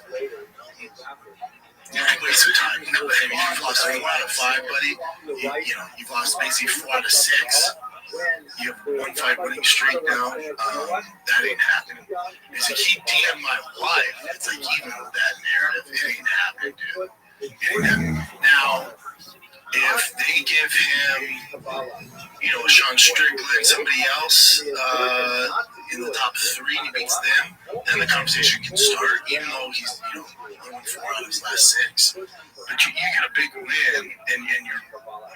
Speaker 14: Waste of time. You know, I mean, you've lost 4 out of 5, buddy. You know, you've lost basically 4 out of 6. You have 1 fight winning streak now. That ain't happening. It's like he DM'd my wife. It's like even with that narrative, it ain't happening, dude. It ain't happening. Now, if they give him, you know, Sean Strickland, somebody else in the top 3 and he beats them, then the conversation can start, even though he's, you know, won 4 out of his last 6. But you get a big win, and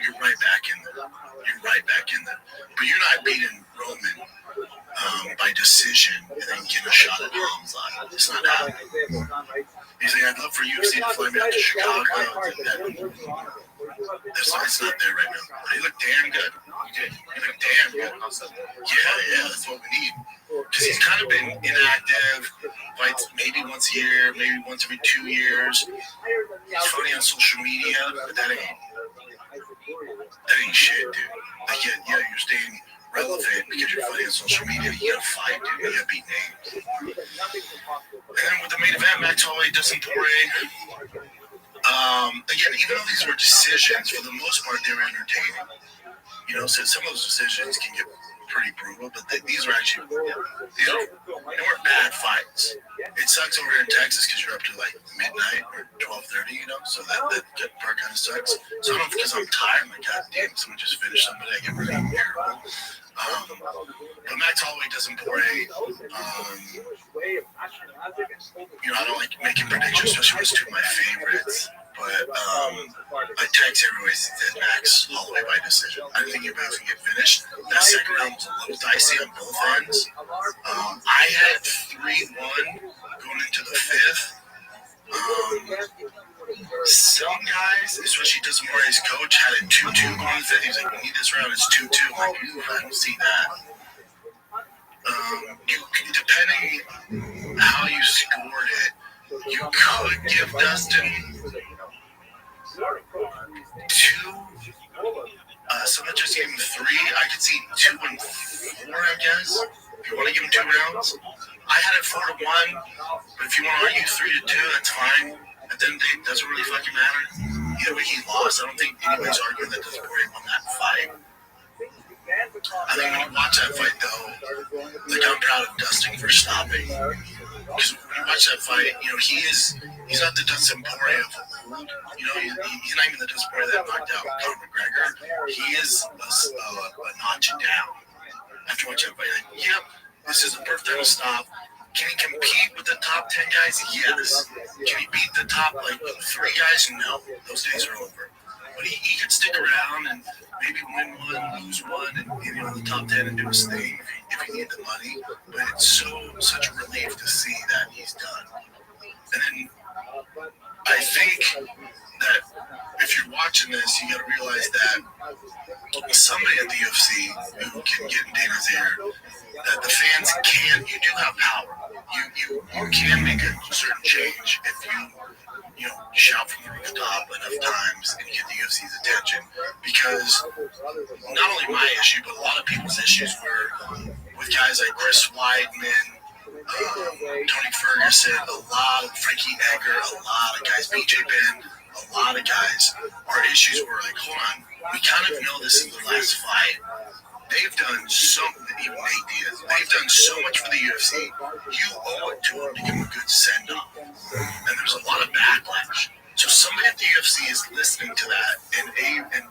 Speaker 14: you're right back in there. You're right back in there. But you're not beating Roman by decision and then getting a shot at Hamzat. It's not happening. He's like, I'd love for UFC to fly me out to Chicago. It's not there right now. But he looked damn good. He looked damn good. Yeah, that's what we need. Because he's kind of been inactive, fights maybe once a year, maybe once every 2 years. He's funny on social media, but that ain't shit, dude. Like, yeah, you're staying relevant because you're funny on social media. You gotta fight, dude. You gotta beat names. And then with the main event, Max Holloway, Dustin Poirier. Again, even though these were decisions, for the most part, they were entertaining. You know, so some of those decisions can get pretty brutal, but these were actually, they weren't bad fights. It sucks over here in Texas because you're up to like midnight or 12:30, you know, so that part kind of sucks. So I don't know if because I'm tired, I'm like, God damn, someone just finished somebody, I get really irritable. But Max Holloway doesn't Poirier. You know, I don't like making predictions, especially when it's 2 of my favorites. But I text everybody that Max Holloway by decision. I didn't think anybody was going to get finished. That second round was a little dicey on both ends. I had 3-1 going into the 5th. Some guys, especially Dustin Poirier's coach, had it 2-2 going into the 5th. He was like, we need this round, it's 2-2. I'm like, ooh, I don't see that. Depending how you scored it, you could give Dustin 2. Someone just gave him 3. I could see 2 and 4, I guess. If you want to give him 2 rounds, I had it 4-1. But if you want to argue 3-2, that's fine. At the end of the day, it doesn't really fucking matter. Either way, he lost. I don't think anybody's arguing that Dustin Poirier won that fight. I think when you watch that fight, though, like, I'm proud of Dustin for stopping. Because when you watch that fight, you know, he's not the Dustin Poirier of old. You know, he's not even the Dustin Poirier that knocked out Conor McGregor. He is a notch down. After watching that fight, like, yep, this is the perfect time to stop. Can he compete with the top 10 guys? Yes. Can he beat the top, like, 3 guys? No. Those days are over. But he could stick around and maybe win 1, lose 1, and you know, the top 10 and do his thing if he needed the money. But it's such a relief to see that he's done. And then I think that if you're watching this, you got to realize that somebody at the UFC who can get in Dana's ear, that the fans can. You do have power. You can make a certain change if you know, shout from the rooftop enough times and get the UFC's attention. Because not only my issue, but a lot of people's issues were with guys like Chris Weidman, Tony Ferguson, a lot of Frankie Edgar, a lot of guys, BJ Penn, a lot of guys. Our issues were like, hold on, we kind of know this is the last fight. They've done so, even Nate Diaz, they've done so much for the UFC. You owe it to them to give them a good send-off. And there's a lot of backlash. So somebody at the UFC is listening to that, and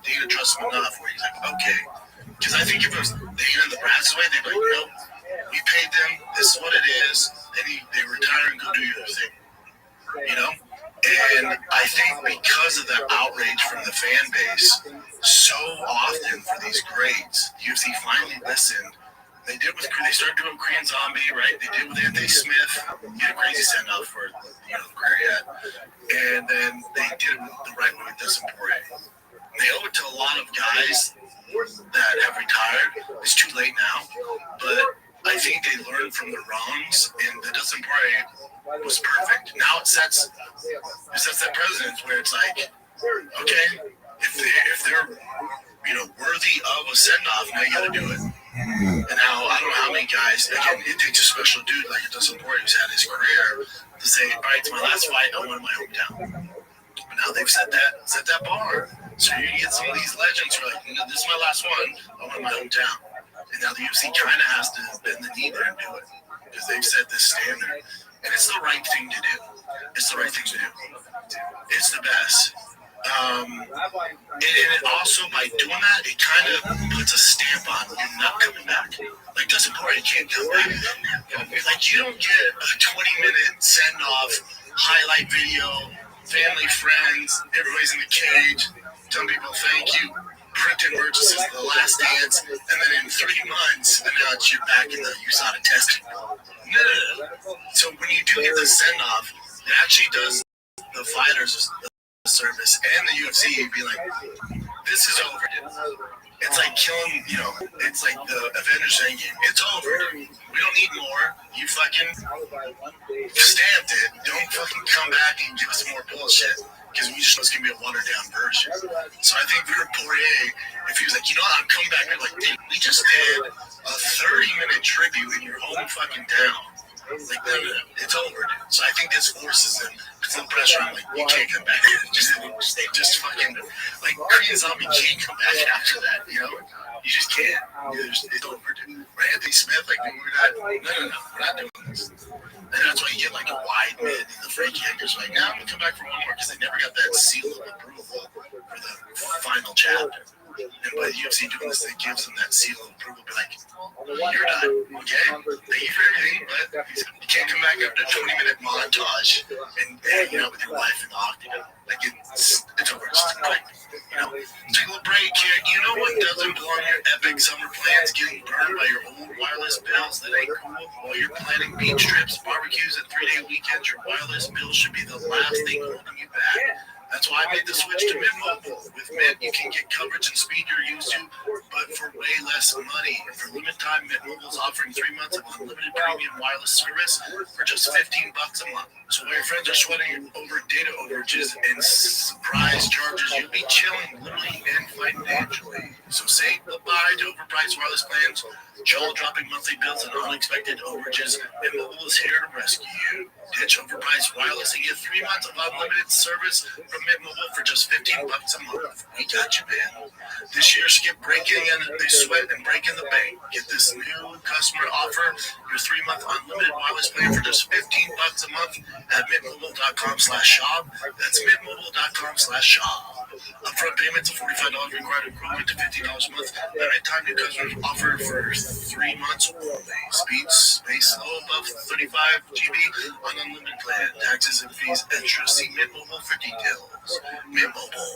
Speaker 14: Dana trusts him enough where he's like, okay. Because I think if it was Dana and the Brad's way, they'd be like, nope, we paid them, this is what it is, then they retire and go do your thing. You know? And I think because of the outrage from the fan base, so often for these greats, UFC finally listened. They started doing Korean Zombie, right? They did with Anthony Smith. He had a crazy send-off for the career he had. And then they did it the right way with Dustin Poirier. They owe it to a lot of guys that have retired. It's too late now, but I think they learned from their wrongs, and the Dustin Poirier was perfect. Now it sets that precedence where it's like, okay, if they're worthy of a send-off, now you got to do it. And now I don't know how many guys. Again, it takes a special dude like a Dustin Poirier who's had his career to say, all right, it's my last fight. I want my hometown. But now they've set that bar. So you get some of these legends who are like, this is my last one. I want my hometown. And now the UFC kind of has to bend the knee there and do it because they've set this standard. And it's the right thing to do. It's the right thing to do. It's the best. And it also, by doing that, it kind of puts a stamp on you're not coming back. Like Dustin Poirier can't come back. Like you don't get a 20-minute send-off, highlight video, family, friends, everybody's in the cage, telling people thank you, printing merges is the last dance, and then in 3 months, announce you're back in the USADA testing. No. So when you do get the send-off, it actually does the fighters service and the UFC be like, this is over, dude. It's like killing, it's like the Avengers Endgame. It's over, dude. We don't need more. You fucking stamped it. Don't fucking come back and give us more bullshit because we just know it's going to be a watered-down version. So I think for Poirier, if he was like, I'm coming back, we're like, dude, we just did a 30-minute tribute in your home fucking town. Like, no, it's over, dude. So I think this forces them, puts some pressure on, like, you can't come back. Just fucking, like, Korean Zombie can't come back after that, You just can't. It's over, dude. Right, Anthony Smith, like, we're not doing this. And that's why you get, like, a wide mid and the freak hangers, like, I'm going to come back for one more because they never got that seal of approval for the final chapter. And by the UFC doing this, it gives them that seal of approval. Be like, you're done, okay? Thank you for everything, but you can't come back after a 20-minute montage and hanging out with your wife in the octagon. Like, it's over. It's quick. Take a little break here. You know what doesn't belong in your epic summer plans? Getting burned by your old wireless bills that ain't cool. While you're planning beach trips, barbecues, and 3-day weekends, your wireless bill should be the last thing holding you back. That's why I made the switch to Mint Mobile. With Mint, you can get coverage and speed you're used to, but for way less money. And for limited time, Mint Mobile is offering 3 months of unlimited premium wireless service for just $15 a month. So while your friends are sweating over data overages and surprise charges, you'll be chilling literally and financially. So say goodbye to overpriced wireless plans, jaw-dropping monthly bills, and unexpected overages. Mint Mobile is here to rescue you. Ditch overpriced wireless and get 3 months of unlimited service from Mint Mobile for just $15 a month. We got you, man. This year, skip breaking and they sweat and break in the bank. Get this new customer offer, your 3-month unlimited wireless plan for just $15 a month at mintmobile.com/shop. That's mintmobile.com/shop. Upfront payments of $45 required equivalent to $15 a month. Limited time new customers offer for 3 months only. Speeds may slow above 35 GB on unlimited plan. Taxes and fees extra. See Mint Mobile for details. Mint Mobile.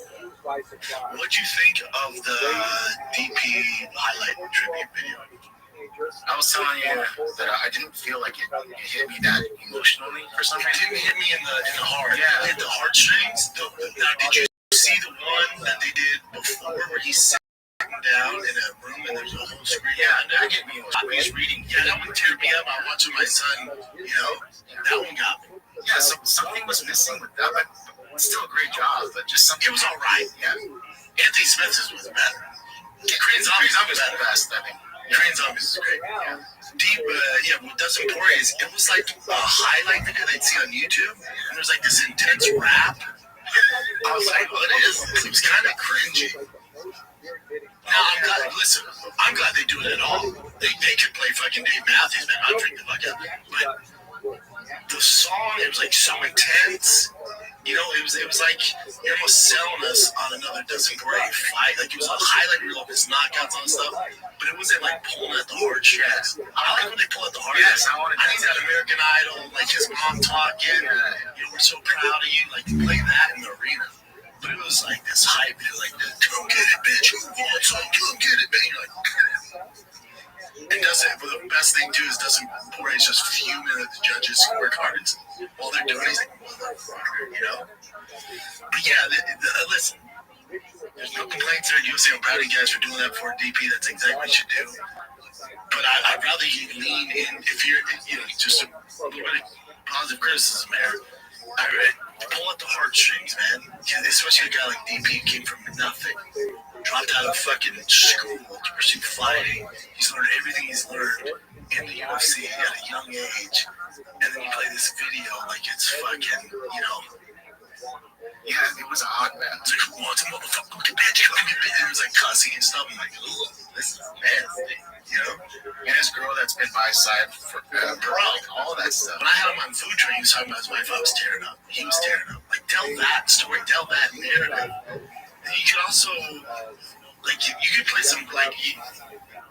Speaker 14: What'd you think of the DP highlight tribute video?
Speaker 1: I was telling you that I didn't feel like it hit me that emotionally for some reason.
Speaker 14: It didn't hit me in the heart.
Speaker 1: Yeah.
Speaker 14: It hit the heartstrings. Now, did you see the one that they did before where he's sitting down in a room and there's a whole screen?
Speaker 1: Yeah, that get me.
Speaker 14: He's reading. Yeah, that one teared me up. I'm watching my son, that one got me.
Speaker 1: Yeah, something was missing with that, but still a great job, but just something.
Speaker 14: It was all right.
Speaker 1: Yeah.
Speaker 14: Anthony Smith's was better. Korean Zombies was the best, I think. Korean Zombies is great. Yeah. With Dustin Poirier, it was like a highlight video they'd see on YouTube, and there's like this intense rap. I was like, what is this? It was kind of cringy. Now, I'm glad they do it at all. They could play fucking Dave Matthews, man. I'd drink the fuck out. But the song, it was like so intense. You know, it was like you're almost selling us on another doesn't great fight. Like it was a highlight reel of his knockouts and stuff, but it wasn't like pulling at the heartstrings. I like when they pull at the heartstrings.
Speaker 12: Yes,
Speaker 14: I think that American Idol, like his mom talking, you know, we're so proud of you. Like they play that in the arena. But it was like this hype, like, come get it, bitch, who wants some? Come get it, man. You're like, it doesn't, but the best thing too is doesn't Poirier's just fuming at the judges' scorecards while they're doing it. He's like, motherfucker, you know? But yeah, listen, there's no complaints there. UFC, I'm proud of you guys for doing that for DP. That's exactly what you do. But I'd rather you lean in if you're, you know, just a little bit of positive criticism there. Pull at the heartstrings, man. Especially a guy like DP who came from nothing. Dropped out of fucking school to pursue fighting. He's learned everything he's learned in the UFC at a young age. And then you play this video like it's fucking, you know.
Speaker 12: Yeah, it was odd, man.
Speaker 14: It's like, who wants a motherfucker? Look at bitch. It was like cussing and stuff. I'm like, ooh, this is nasty. You know?
Speaker 12: And his girl that's been by his side for all that stuff.
Speaker 14: When I had him on food train, he was talking about his wife. I was tearing up. He was tearing up. Like, tell that story. Tell that narrative. And you could also, like, you could play some, like, you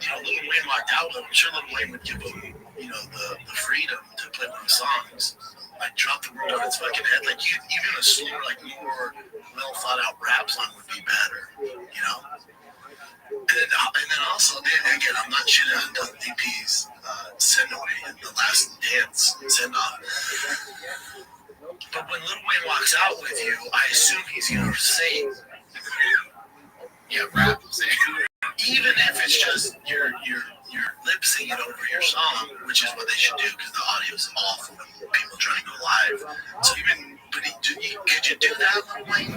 Speaker 14: know, Lil Wayne walked out with him. I'm sure Lil Wayne would give him, you know, the freedom to play one of his songs. Like, drop the world on its fucking head. Like, even a slower, like, more well thought out rap song would be better, you know? And then also, again, I'm not shitting on DP's send away in the last dance send off. But when Lil Wayne walks out with you, I assume he's gonna sing.
Speaker 12: Yeah, rap.
Speaker 14: Even if it's just your lip singing over your song, which is what they should do because the audio is awful. People trying to go live. So could you do that, Lil Wayne?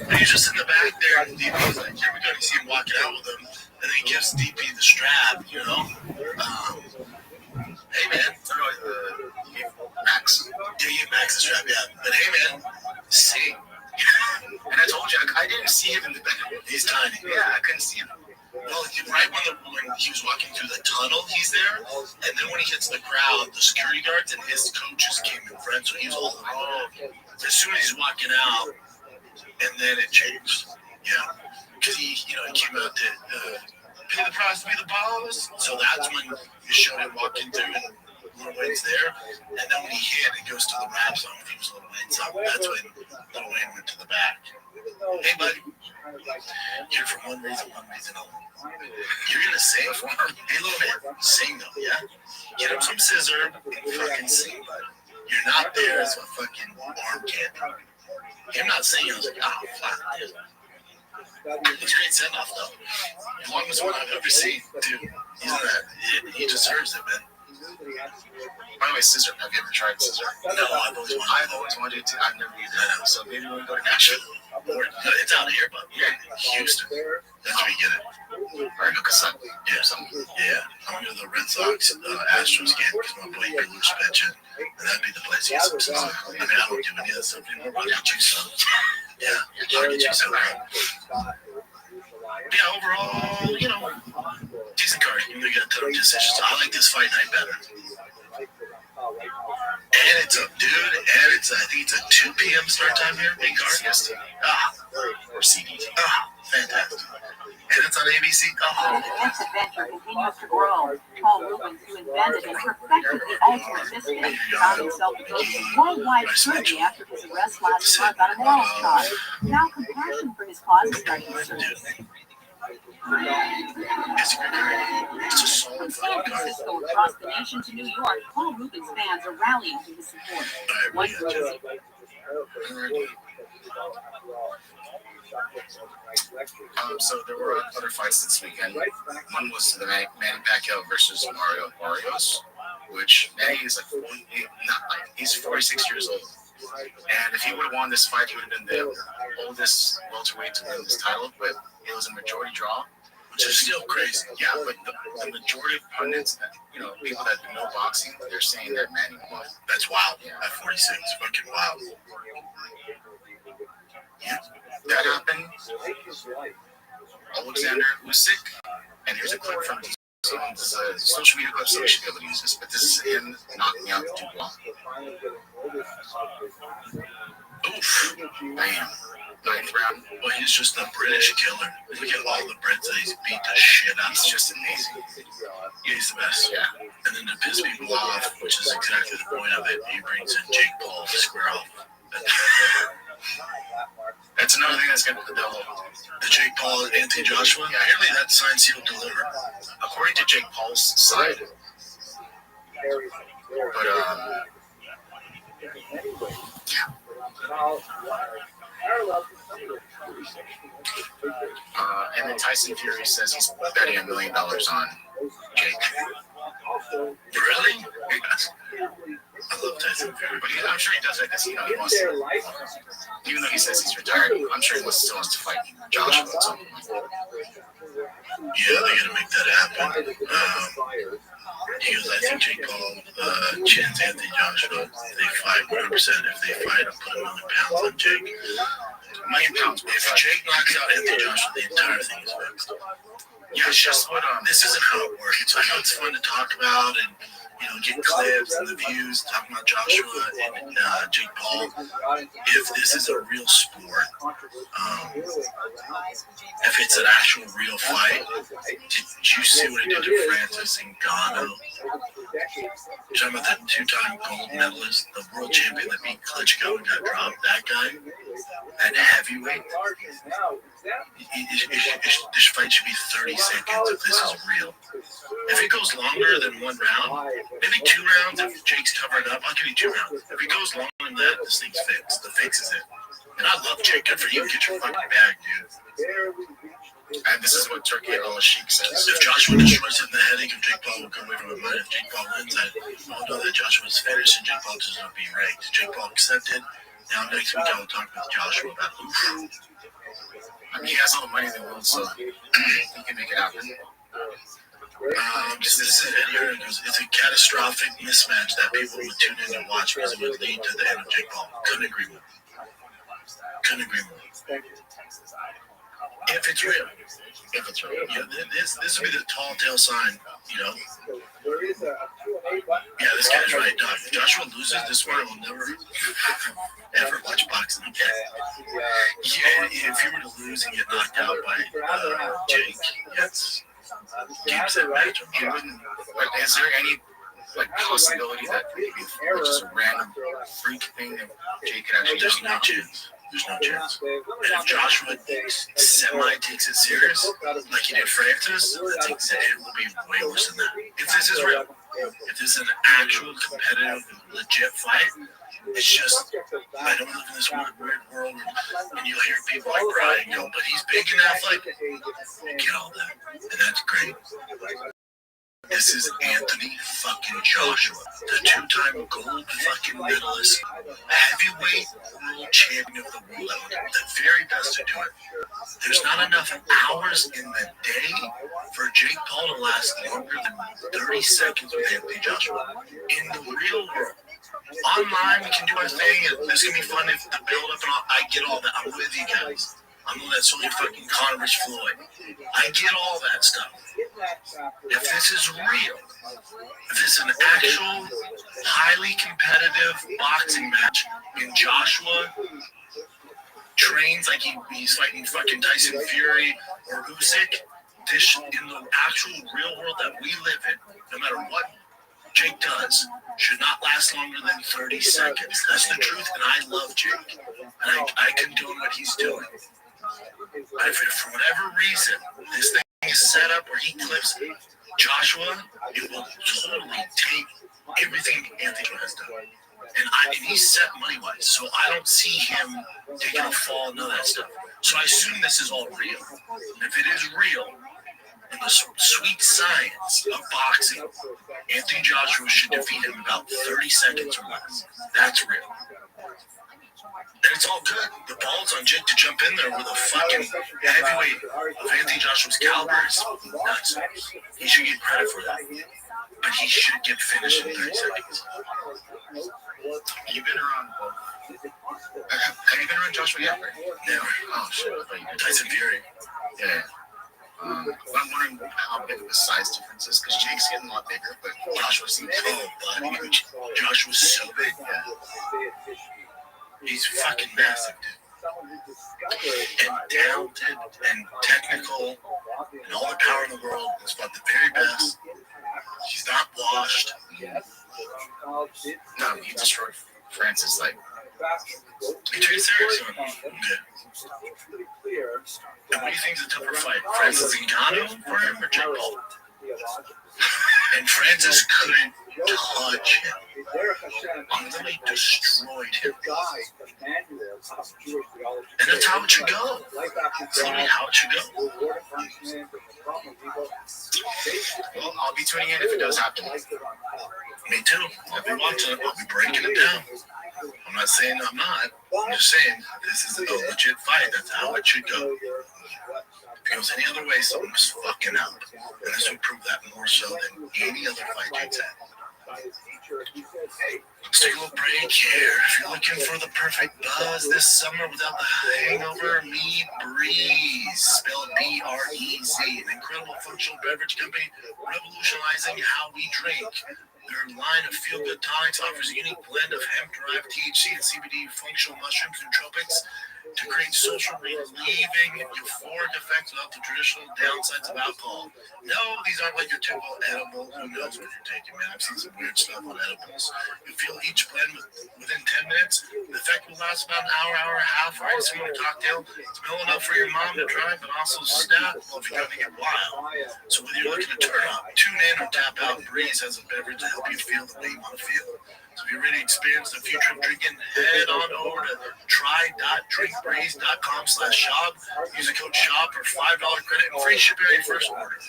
Speaker 14: But he's just in the back there, and DP's like, here we go. You see him walking out with him, and then he gives DP the strap, you know. Hey man, Max. Yeah, you Max the strap, yeah. But hey man, sing.
Speaker 12: And I told you, I didn't see him in the back.
Speaker 14: He's tiny.
Speaker 12: Yeah, I couldn't see him.
Speaker 14: Well, right when he was walking through the tunnel, he's there. And then when he hits the crowd, the security guards and his coaches came in front, so he was all wrong. As soon as he's walking out, and then it changed. Yeah. Because he came out to pay the price to be the boss. So that's when you showed him walking through and Lil Wayne's there. And then when he hit, it goes to the rap song. If he was Lil Wayne song, that's when Lil Wayne went to the back. Hey, buddy. Here for one reason only. You're going to sing for him? Hey, little man, sing though, yeah? Get him some scissor and fucking sing, bud. You're not there as a fucking arm candy. Him not singing, I was like, oh, fuck, dude. It's a great send-off, though. The longest one I've ever seen, dude. He deserves it, man.
Speaker 12: By the way, scissor. Have you ever tried scissor?
Speaker 14: No, I've always wanted to.
Speaker 12: I've never used it. So maybe when we go to Nashville.
Speaker 14: It's out here, but yeah, Houston. That's where you get it.
Speaker 12: Or go Cassette.
Speaker 14: Yeah, I'm going to the Red Sox Astros game because my boy Belush pitching, and that'd be the place to get some scissor. I mean, I don't do any other stuff anymore, but I'll get you some. Yeah, I'll get you some. Yeah, overall, you know, decent card. You're going to get a ton of decisions. I like this fight night better. And it's a I think it's a 2 p.m. start time here. Big card.
Speaker 12: CST.
Speaker 14: Or CDT. Fantastic. And it's on ABC.
Speaker 8: This adventure continues to grow. Paul Rubens, who invented and perfected the ultimate biscuit, found himself to go through worldwide scrutiny after his arrest last month on a morals charge. Now compassion for his cause is starting to surface. From San Francisco across the nation to New York, Paul Rubens fans are rallying to his support. One
Speaker 12: So there were other fights this weekend. One was the Manny Pacquiao versus Mario Barrios, which Manny is he's 46 years old. And if he would have won this fight, he would have been the oldest welterweight to win this title, but it was a majority draw.
Speaker 14: Which is still crazy.
Speaker 12: Yeah, but the majority of pundits, people that know boxing, they're saying that Manny won.
Speaker 14: That's wild. Yeah. At 46, fucking wild.
Speaker 12: Yeah, that happened. Alexander Usyk, and here's a clip from his social media clip, so we should be able to use this. But this is him knocking out Dubois.
Speaker 14: Oof. Bam. 9th round. Well, he's just a British killer. Look at all the Brits that he's beat the shit out of.
Speaker 2: It's just amazing.
Speaker 14: Yeah, he's the best.
Speaker 2: Yeah.
Speaker 14: And then to piss people off, which is exactly the point of it, he brings in Jake Paul to square off.
Speaker 2: That's another thing that's going to develop.
Speaker 14: The Jake Paul and Anthony Joshua, apparently that sign sealed deliver.
Speaker 2: According to Jake Paul's side. But, and then Tyson Fury says he's betting $1 million on Jake.
Speaker 14: Really?
Speaker 2: Yes.
Speaker 14: I love Tyson Fury.
Speaker 2: But I'm sure he does it because he wants to. Even though he says he's retired, I'm sure he still wants to fight Joshua at some point.
Speaker 14: Yeah, they gotta make that happen. Because I think Jake Paul chins Anthony Joshua. They fight 100%. If they fight, I'll put $1 million on Jake.
Speaker 2: $1 million.
Speaker 14: If Jake knocks out Anthony Joshua, the entire thing is fixed.
Speaker 2: Yeah, it's just what
Speaker 14: this isn't how it works. I know it's fun to talk about and get clips and the views talking about Joshua and Jake Paul. If this is a real sport, if it's an actual real fight, did you see what he did to Francis Ngannou? You're talking about that 2-time gold medalist, the world champion that beat Klitschko and got dropped. That guy at heavyweight. This fight should be 30 seconds if this is real. If it goes longer than 1 round, maybe 2 rounds if Jake's covering up, I'll give you 2 rounds. If it goes longer than that, this thing's fixed. The fix is it. And I love Jake. Good for you. Get your fucking bag, dude.
Speaker 2: And this is what Turkey al-Sheikh says.
Speaker 14: If Joshua destroys him in the head, I think Jake Paul will come away from it. But if Jake Paul wins, I know that Joshua's finished and Jake Paul does not be ranked. Jake Paul accepted. Now next week I will talk with Joshua about Oof.
Speaker 2: I mean, he has all the money in the world, so he can make it happen.
Speaker 14: Just this is it here. It's a catastrophic mismatch that people would tune in and watch because it would lead to the end of Jake Paul. Couldn't agree more. If it's real. Yeah, this would be the tall tale sign, Yeah, this guy's right, Doc. If Joshua loses this one, I will never, ever watch boxing again. Yeah, if you were to lose and get knocked out by Jake, yes. Games that match.
Speaker 2: Is there any possibility that it's just a random freak thing that Jake could actually
Speaker 14: There's no chance. There's no chance. And if Joshua semi-takes it serious, like he did Francis, I think it will be way worse than that. If this is real, if this is an actual competitive, legit fight, it's just, I don't live in this weird world and you'll hear people like Brian go, but he's big and athletic. Get all that. And that's great. This is Anthony fucking Joshua, the 2-time gold fucking medalist, heavyweight world champion of the world, the very best to do it. There's not enough hours in the day for Jake Paul to last longer than 30 seconds with Anthony Joshua. In the real world, online we can do our thing, and this can be fun if the build up and all. I get all that. I'm with you guys. I'm the one that's only fucking Conor Floyd. I get all that stuff. If this is real, if it's an actual, highly competitive boxing match, and Joshua trains like he's fighting fucking Tyson Fury or Usyk, this in the actual real world that we live in, no matter what Jake does, should not last longer than 30 seconds. That's the truth, and I love Jake. And I condone what he's doing. But if for whatever reason this thing is set up where he clips Joshua, it will totally take everything Anthony has done. And he's set money-wise, so I don't see him taking a fall, none of that stuff. So I assume this is all real. And if it is real, in the sweet science of boxing, Anthony Joshua should defeat him in about 30 seconds or less. That's real. And it's all good. The ball's on Jake to jump in there with a fucking heavyweight of Anthony Joshua's caliber is nuts. He should get credit for that. But he should get finished in 30 seconds.
Speaker 2: You've been around both. Have you been around Joshua yet?
Speaker 14: Never.
Speaker 2: Oh, shit.
Speaker 14: Tyson Fury.
Speaker 2: Yeah. I'm wondering how big of a size difference is, because Jake's getting a lot bigger, but Joshua seems
Speaker 14: huge. Joshua's so big. He's fucking massive, dude. And talented and technical and all the power in the world. He's about the very best. He's not washed.
Speaker 1: No, he destroyed Francis. Like,
Speaker 14: he treated serious on him. Okay. And what do you think is a tougher fight? Francis Ngannou for him or Jake Paul? And Francis couldn't touch him. Literally destroyed him. And that's how it should go. That's literally how it should go.
Speaker 1: well, I'll be tuning in if it does happen.
Speaker 14: Me too. I'll be watching it. I'll be breaking it down. I'm not saying I'm not. I'm just saying this is a legit fight. That's how it should go. If it goes any other way, something's fucking up. And this would prove that more so than any other fight Jake's had. Let's take a little break here. If you're looking for the perfect buzz this summer without the hangover, meet Breeze. Spelled B-R-E-Z. An incredible functional beverage company revolutionizing how we drink. Their line of feel-good tonics offers a unique blend of hemp-derived THC and CBD functional mushrooms nootropics to create social relieving euphoric effects without the traditional downsides of alcohol. No, these aren't like your typical edible. Who knows what you're taking, man? I've seen some weird stuff on edibles. You feel each blend within 10 minutes. The effect will last about an hour, hour and a half, right? Similar cocktail. It's mellow enough for your mom to try, but also snap well if you're going to get wild. So whether you're looking to turn up, tune in, or tap out, Breeze has a beverage to help you feel the way you want to feel. So if you're ready to experience the future of drinking, head on over to try.drinkbreeze.com/shop. Use the code SHOP for $5 credit and free shipping on your first order.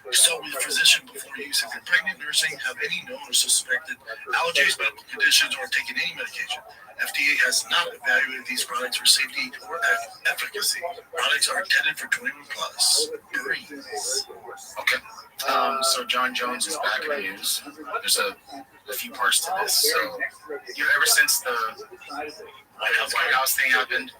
Speaker 14: Consult with a physician before use. If you're pregnant, nursing, have any known or suspected allergies, medical conditions, or taking any medication, FDA has not evaluated these products for safety or efficacy. Products are intended for 21 plus. Breeze.
Speaker 1: Okay. So John Jones is back in the news. There's a few parts to this. So, ever since the White House thing happened,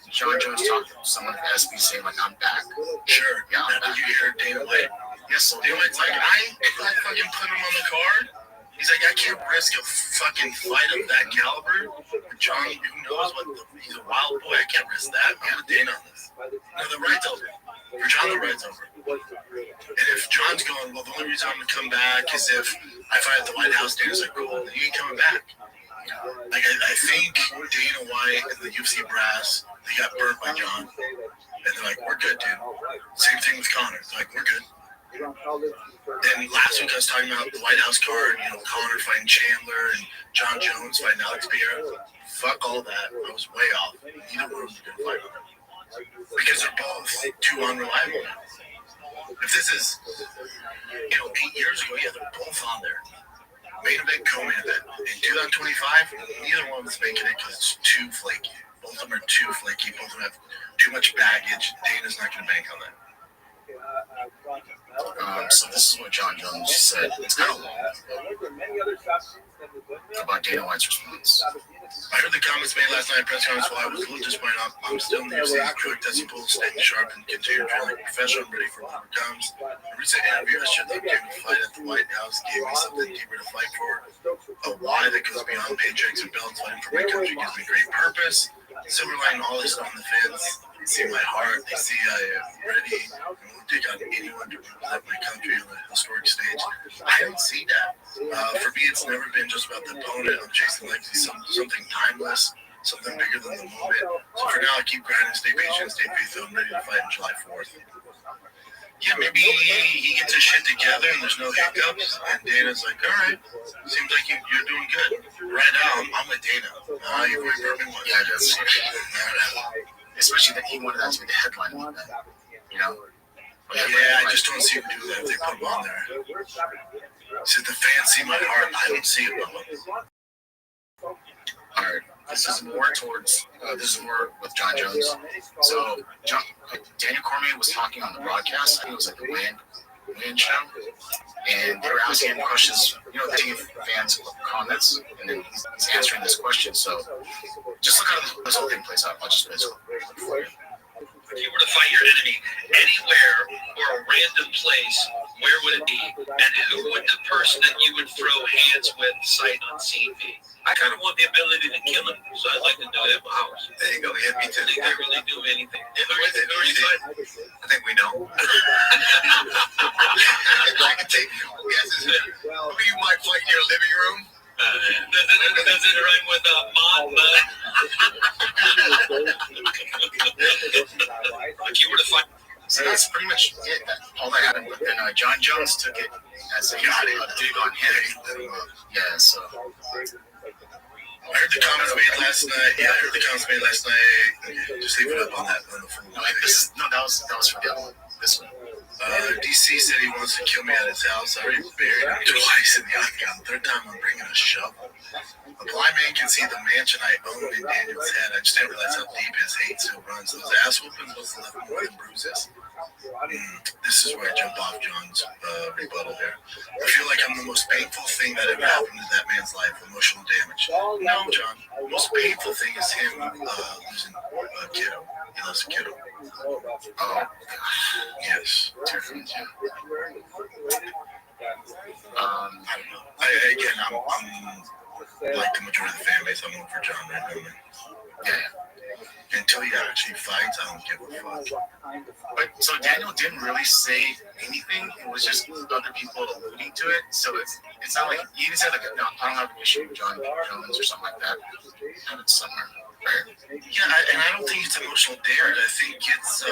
Speaker 1: John Jones talked to someone at the SB saying, like, I'm back.
Speaker 14: Sure.
Speaker 1: Yeah, I'm back.
Speaker 14: Did you hear Dana White?
Speaker 1: Yes.
Speaker 14: Dana White's like, I fucking put him on the card. He's like, I can't risk a fucking fight of that caliber. John, who knows what? He's a wild boy. I can't risk that. I'm with Dana on this. No, the right's over. For John, the right's over. And if John's going, well, the only reason I'm going to come back is if I fight at the White House, Dana's like, cool, then you ain't coming back. Like, I think Dana White and the UFC brass, they got burnt by John. And they're like, we're good, dude. Same thing with Conor. They're like, we're good. Then last week I was talking about the White House card, Conor fighting Chandler and John Jones fighting Alex Pereira. Fuck all that. I was way off. Neither one was a good fight. Because they're both too unreliable now. If this is, 8 years ago, yeah, they're both on there. Main event, co-main event. In 2025, neither one was making it because it's too flaky. Both of them are too flaky. Both of them have too much baggage. Dana's not going to bank on that.
Speaker 1: So this is what John Jones said. It's kind of long about Dana White's response.
Speaker 14: I heard the comments made last night at press conference while I was a little disappointed. I'm still in the UFC. Drug testing pool, staying sharp and continue training like professional. I'm ready for whatever comes. A recent interview I should have given a fight at the White House gave me something deeper to fight for. A why that goes beyond paychecks and belts. Fighting for my country gives me great purpose. Silver lining all this on the fans. They see my heart. They see I am ready and will take on anyone to represent my country on the historic stage. I don't see that. For me, it's never been just about the opponent. I'm chasing legacy, something timeless, something bigger than the moment. So for now, I keep grinding, stay patient, stay faithful. I'm ready to fight on July 4th. Yeah, maybe he gets his shit together and there's no hiccups. And Dana's like, all right, seems like you're doing good. Right now, I'm with Dana. You're very perfect one.
Speaker 1: Yeah, that's especially that he wanted that to be the headline event.
Speaker 14: Yeah, I just don't see him do that if they put him on there. Said the fans see my heart. I don't see it, Bubba.
Speaker 1: All right. This is more with John Jones. So Daniel Cormier was talking on the broadcast. I think it was like the weigh-in show, and they were asking him questions. The team fans comments, and then he's answering this question. So just look how this whole thing plays out. I'll just play
Speaker 10: If you were to fight your enemy anywhere or a random place,
Speaker 17: where would it be? And who would the person that you would throw hands with sight unseen be? I kind of want the ability to kill him, so I'd like to do it at my house.
Speaker 1: There you go. Yeah, me too.
Speaker 17: I think I really do anything. Who are you fighting?
Speaker 1: I think we know. I can take guesses. Who you might fight in your living room?
Speaker 17: Does it rhyme with If you were to fight.
Speaker 1: So that's pretty much it. All that happened. But then John Jones took it as a dig on him. Yeah, so.
Speaker 14: I heard the comments made last night. Yeah, I heard the comments made last night. Okay, just leave it up on that. On the phone.
Speaker 1: That was for the other one. This one.
Speaker 14: DC said he wants to kill me at his house. I already buried him twice in the octagon. Third time I'm bringing a shovel. A blind man can see the mansion I own in Daniel's head. I just didn't realize how deep his hate still runs. Those ass whoopings was left more than bruises. This is where I jump off John's rebuttal there. I feel like I'm the most painful thing that ever happened in that man's life. Emotional damage. No, John. The most painful thing is him losing a kiddo. He lost a kiddo.
Speaker 1: Oh,
Speaker 14: yes.
Speaker 1: Different, yeah.
Speaker 14: Again, I'm like the majority of the fan base. I'm over for John right now, man.
Speaker 1: Yeah.
Speaker 14: Until he actually fights, I don't give a fuck.
Speaker 1: But so Daniel didn't really say anything. It was just other people alluding to it. So it's not like he didn't say like, no, I don't have an issue with John Jones or something like that. And it's somewhere, right?
Speaker 14: Yeah, and I don't think it's emotional damage. I think it's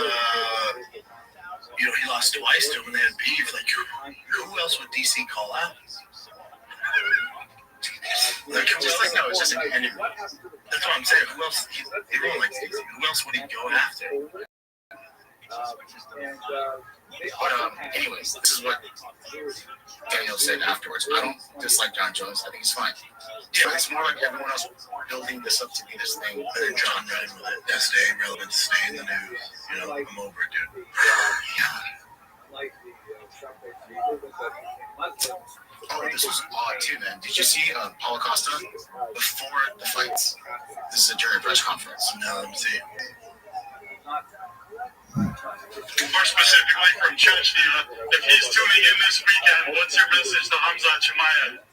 Speaker 14: he lost twice to him and they had beef. Like, who else would DC call out?
Speaker 1: Like, no, it's just an enemy.
Speaker 14: That's what I'm saying. Who else? Everyone likes DC. Who else would he go after?
Speaker 1: But anyways, this is what Daniel said afterwards. I don't dislike John Jones. I think he's fine. Yeah, it's more like everyone else building this up to be this thing.
Speaker 14: And then John running with it. That stay relevant, stay in the news. I'm over it, dude.
Speaker 1: Oh, this was odd too, man. Did you see Paulo Costa before the fights? This is a during press conference.
Speaker 14: No, let me see.
Speaker 22: More specifically from Chechnya, if he's tuning in this weekend, what's your message to Hamza Chimaev?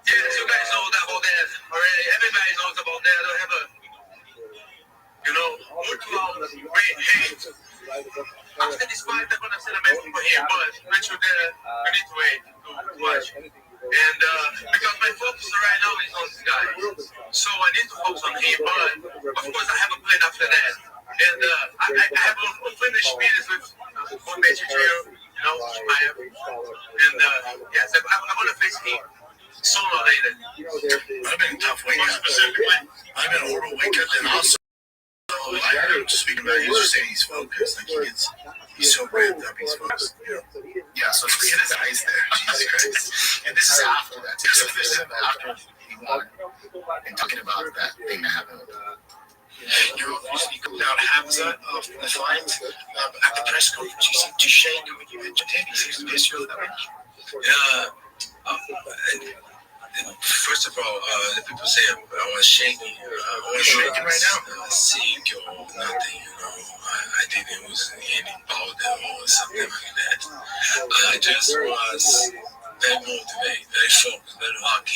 Speaker 17: Yes, you guys know about that already. Everybody knows about that. I have a, mutual great hate. After this fight, I'm gonna send a message for him, but Richard, I need to wait to watch. And because my focus right now is on this guy, so I need to focus on him. But of course, I have a plan after that. And I have unfinished business with one message here, Chimaev. And yes, I'm gonna face him sooner or later.
Speaker 14: I've been a tough weight cut. Specifically, I've been overweight cut, and also I heard him speaking about it. He's just saying he's focused. Like he's so ramped up, he's focused.
Speaker 1: Yeah, so look at his eyes there. Jesus Christ. And this is after that. So this is after he won and talking about that thing that happened.
Speaker 14: You speak about Hamza of the fight at the press conference. You seem to shake when you mentioned him. He seems to miss you that much.
Speaker 17: First of all, the people say I was shaking. I was shaking right now. Sick or nothing, I didn't use any powder or something like that. I just was very motivated, very focused, very locked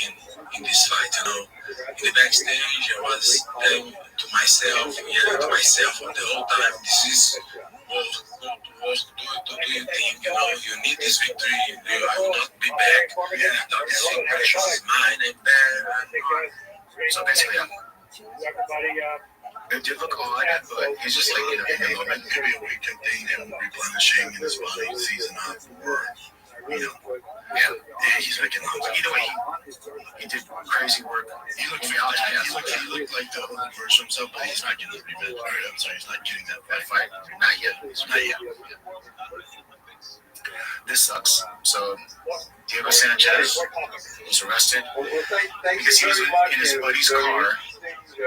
Speaker 17: in this fight, In the backstage, I was telling to myself the whole time, this is what do you think, you need this victory, I will not be back, this pressure is mine and bad.
Speaker 1: So basically, it did look odd, but he's just like, in the moment.
Speaker 14: It could be a weekend thing, him replenishing in his body, season up, or, he's making
Speaker 1: either way, he did crazy work.
Speaker 14: He looked like the old version of himself, but he's not getting the revenge. I'm sorry, he's not getting that fight.
Speaker 1: Not yet.
Speaker 14: Not yet.
Speaker 1: This sucks. So Diego Sanchez was arrested because he was in his buddy's car,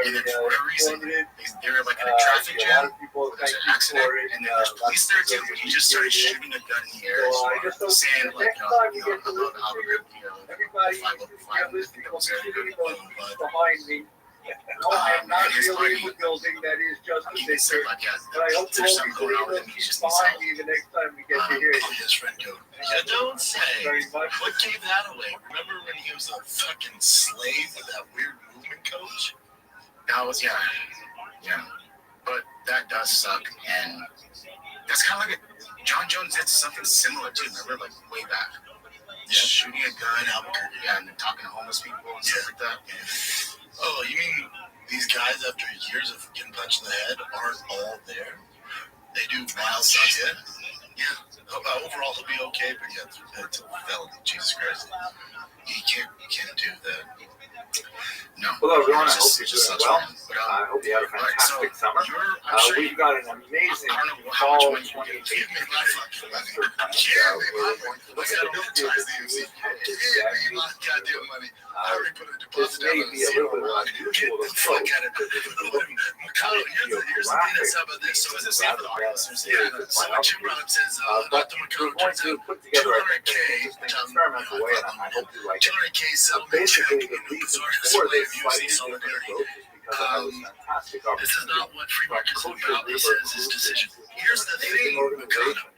Speaker 1: and then for whatever reason, they were like in a traffic jam. There's an accident, and then there's police there too. But he just started shooting a gun in the air, saying like, Albuquerque, 505. I think that was very good.
Speaker 5: I'm not
Speaker 1: and his
Speaker 5: really
Speaker 1: buddy,
Speaker 5: in the building. That is just a
Speaker 1: he said,
Speaker 5: picture.
Speaker 1: like, yeah,
Speaker 5: But I hope
Speaker 1: there's something going on with him. He just needs
Speaker 5: find
Speaker 1: help.
Speaker 5: me the next time we get to hear
Speaker 14: Oh,
Speaker 5: you.
Speaker 14: his friend Joe.
Speaker 12: You don't say.
Speaker 5: Very much.
Speaker 12: What gave that away? Remember when he was a fucking slave with that weird movement coach?
Speaker 1: That was, yeah. But that does suck, and that's kind of like John Jones did something similar too. Remember, like way back, shooting a gun, and then talking to homeless people and stuff like that.
Speaker 12: Oh, you mean these guys after years of getting punched in the head aren't all there? They do wild shit. Yeah. Overall, he'll be okay, but yeah, it's a felony. Jesus Christ, you can't do that.
Speaker 1: No.
Speaker 5: Hello, everyone. I
Speaker 1: It's
Speaker 5: hope
Speaker 1: just
Speaker 5: you're doing
Speaker 1: such
Speaker 5: well.
Speaker 1: fun.
Speaker 5: I hope you had a fantastic summer.
Speaker 1: I'm sure
Speaker 5: We've got an amazing
Speaker 1: I don't know how
Speaker 5: fall
Speaker 1: much money you
Speaker 5: 2018
Speaker 1: give me my fucking money.
Speaker 5: semester planned.
Speaker 12: Yeah,
Speaker 5: We're going to look at the history of the UFC and its
Speaker 12: Give me my goddamn money. I already put a
Speaker 5: This
Speaker 12: deposit down
Speaker 5: may
Speaker 12: on
Speaker 5: be a little bit
Speaker 12: $0.
Speaker 5: unusual to
Speaker 12: Get the fuck
Speaker 5: approach
Speaker 12: out of
Speaker 5: because if you're looking at
Speaker 12: McConnell, here's the thing that's about this. So as I say for the audience, so what Jim Rollins says,
Speaker 5: but
Speaker 12: Dr.
Speaker 5: we're
Speaker 12: McConnell
Speaker 5: going
Speaker 12: turns
Speaker 5: to
Speaker 12: out
Speaker 5: put together, I think,
Speaker 12: 200K,
Speaker 5: an interesting experimental way, and I hope you like it.
Speaker 12: 200K settlement check,
Speaker 5: Basically, the reason for this slightly different
Speaker 12: solidarity.
Speaker 5: approach is because I have a fantastic
Speaker 12: This is not
Speaker 5: opportunity
Speaker 12: what free markets
Speaker 5: from
Speaker 12: is
Speaker 5: Kosher
Speaker 12: about. This
Speaker 5: River
Speaker 12: is his
Speaker 5: Group,
Speaker 12: decision.
Speaker 5: which is
Speaker 12: Here's the
Speaker 5: an amazing
Speaker 12: thing,
Speaker 5: organization
Speaker 12: McConnell.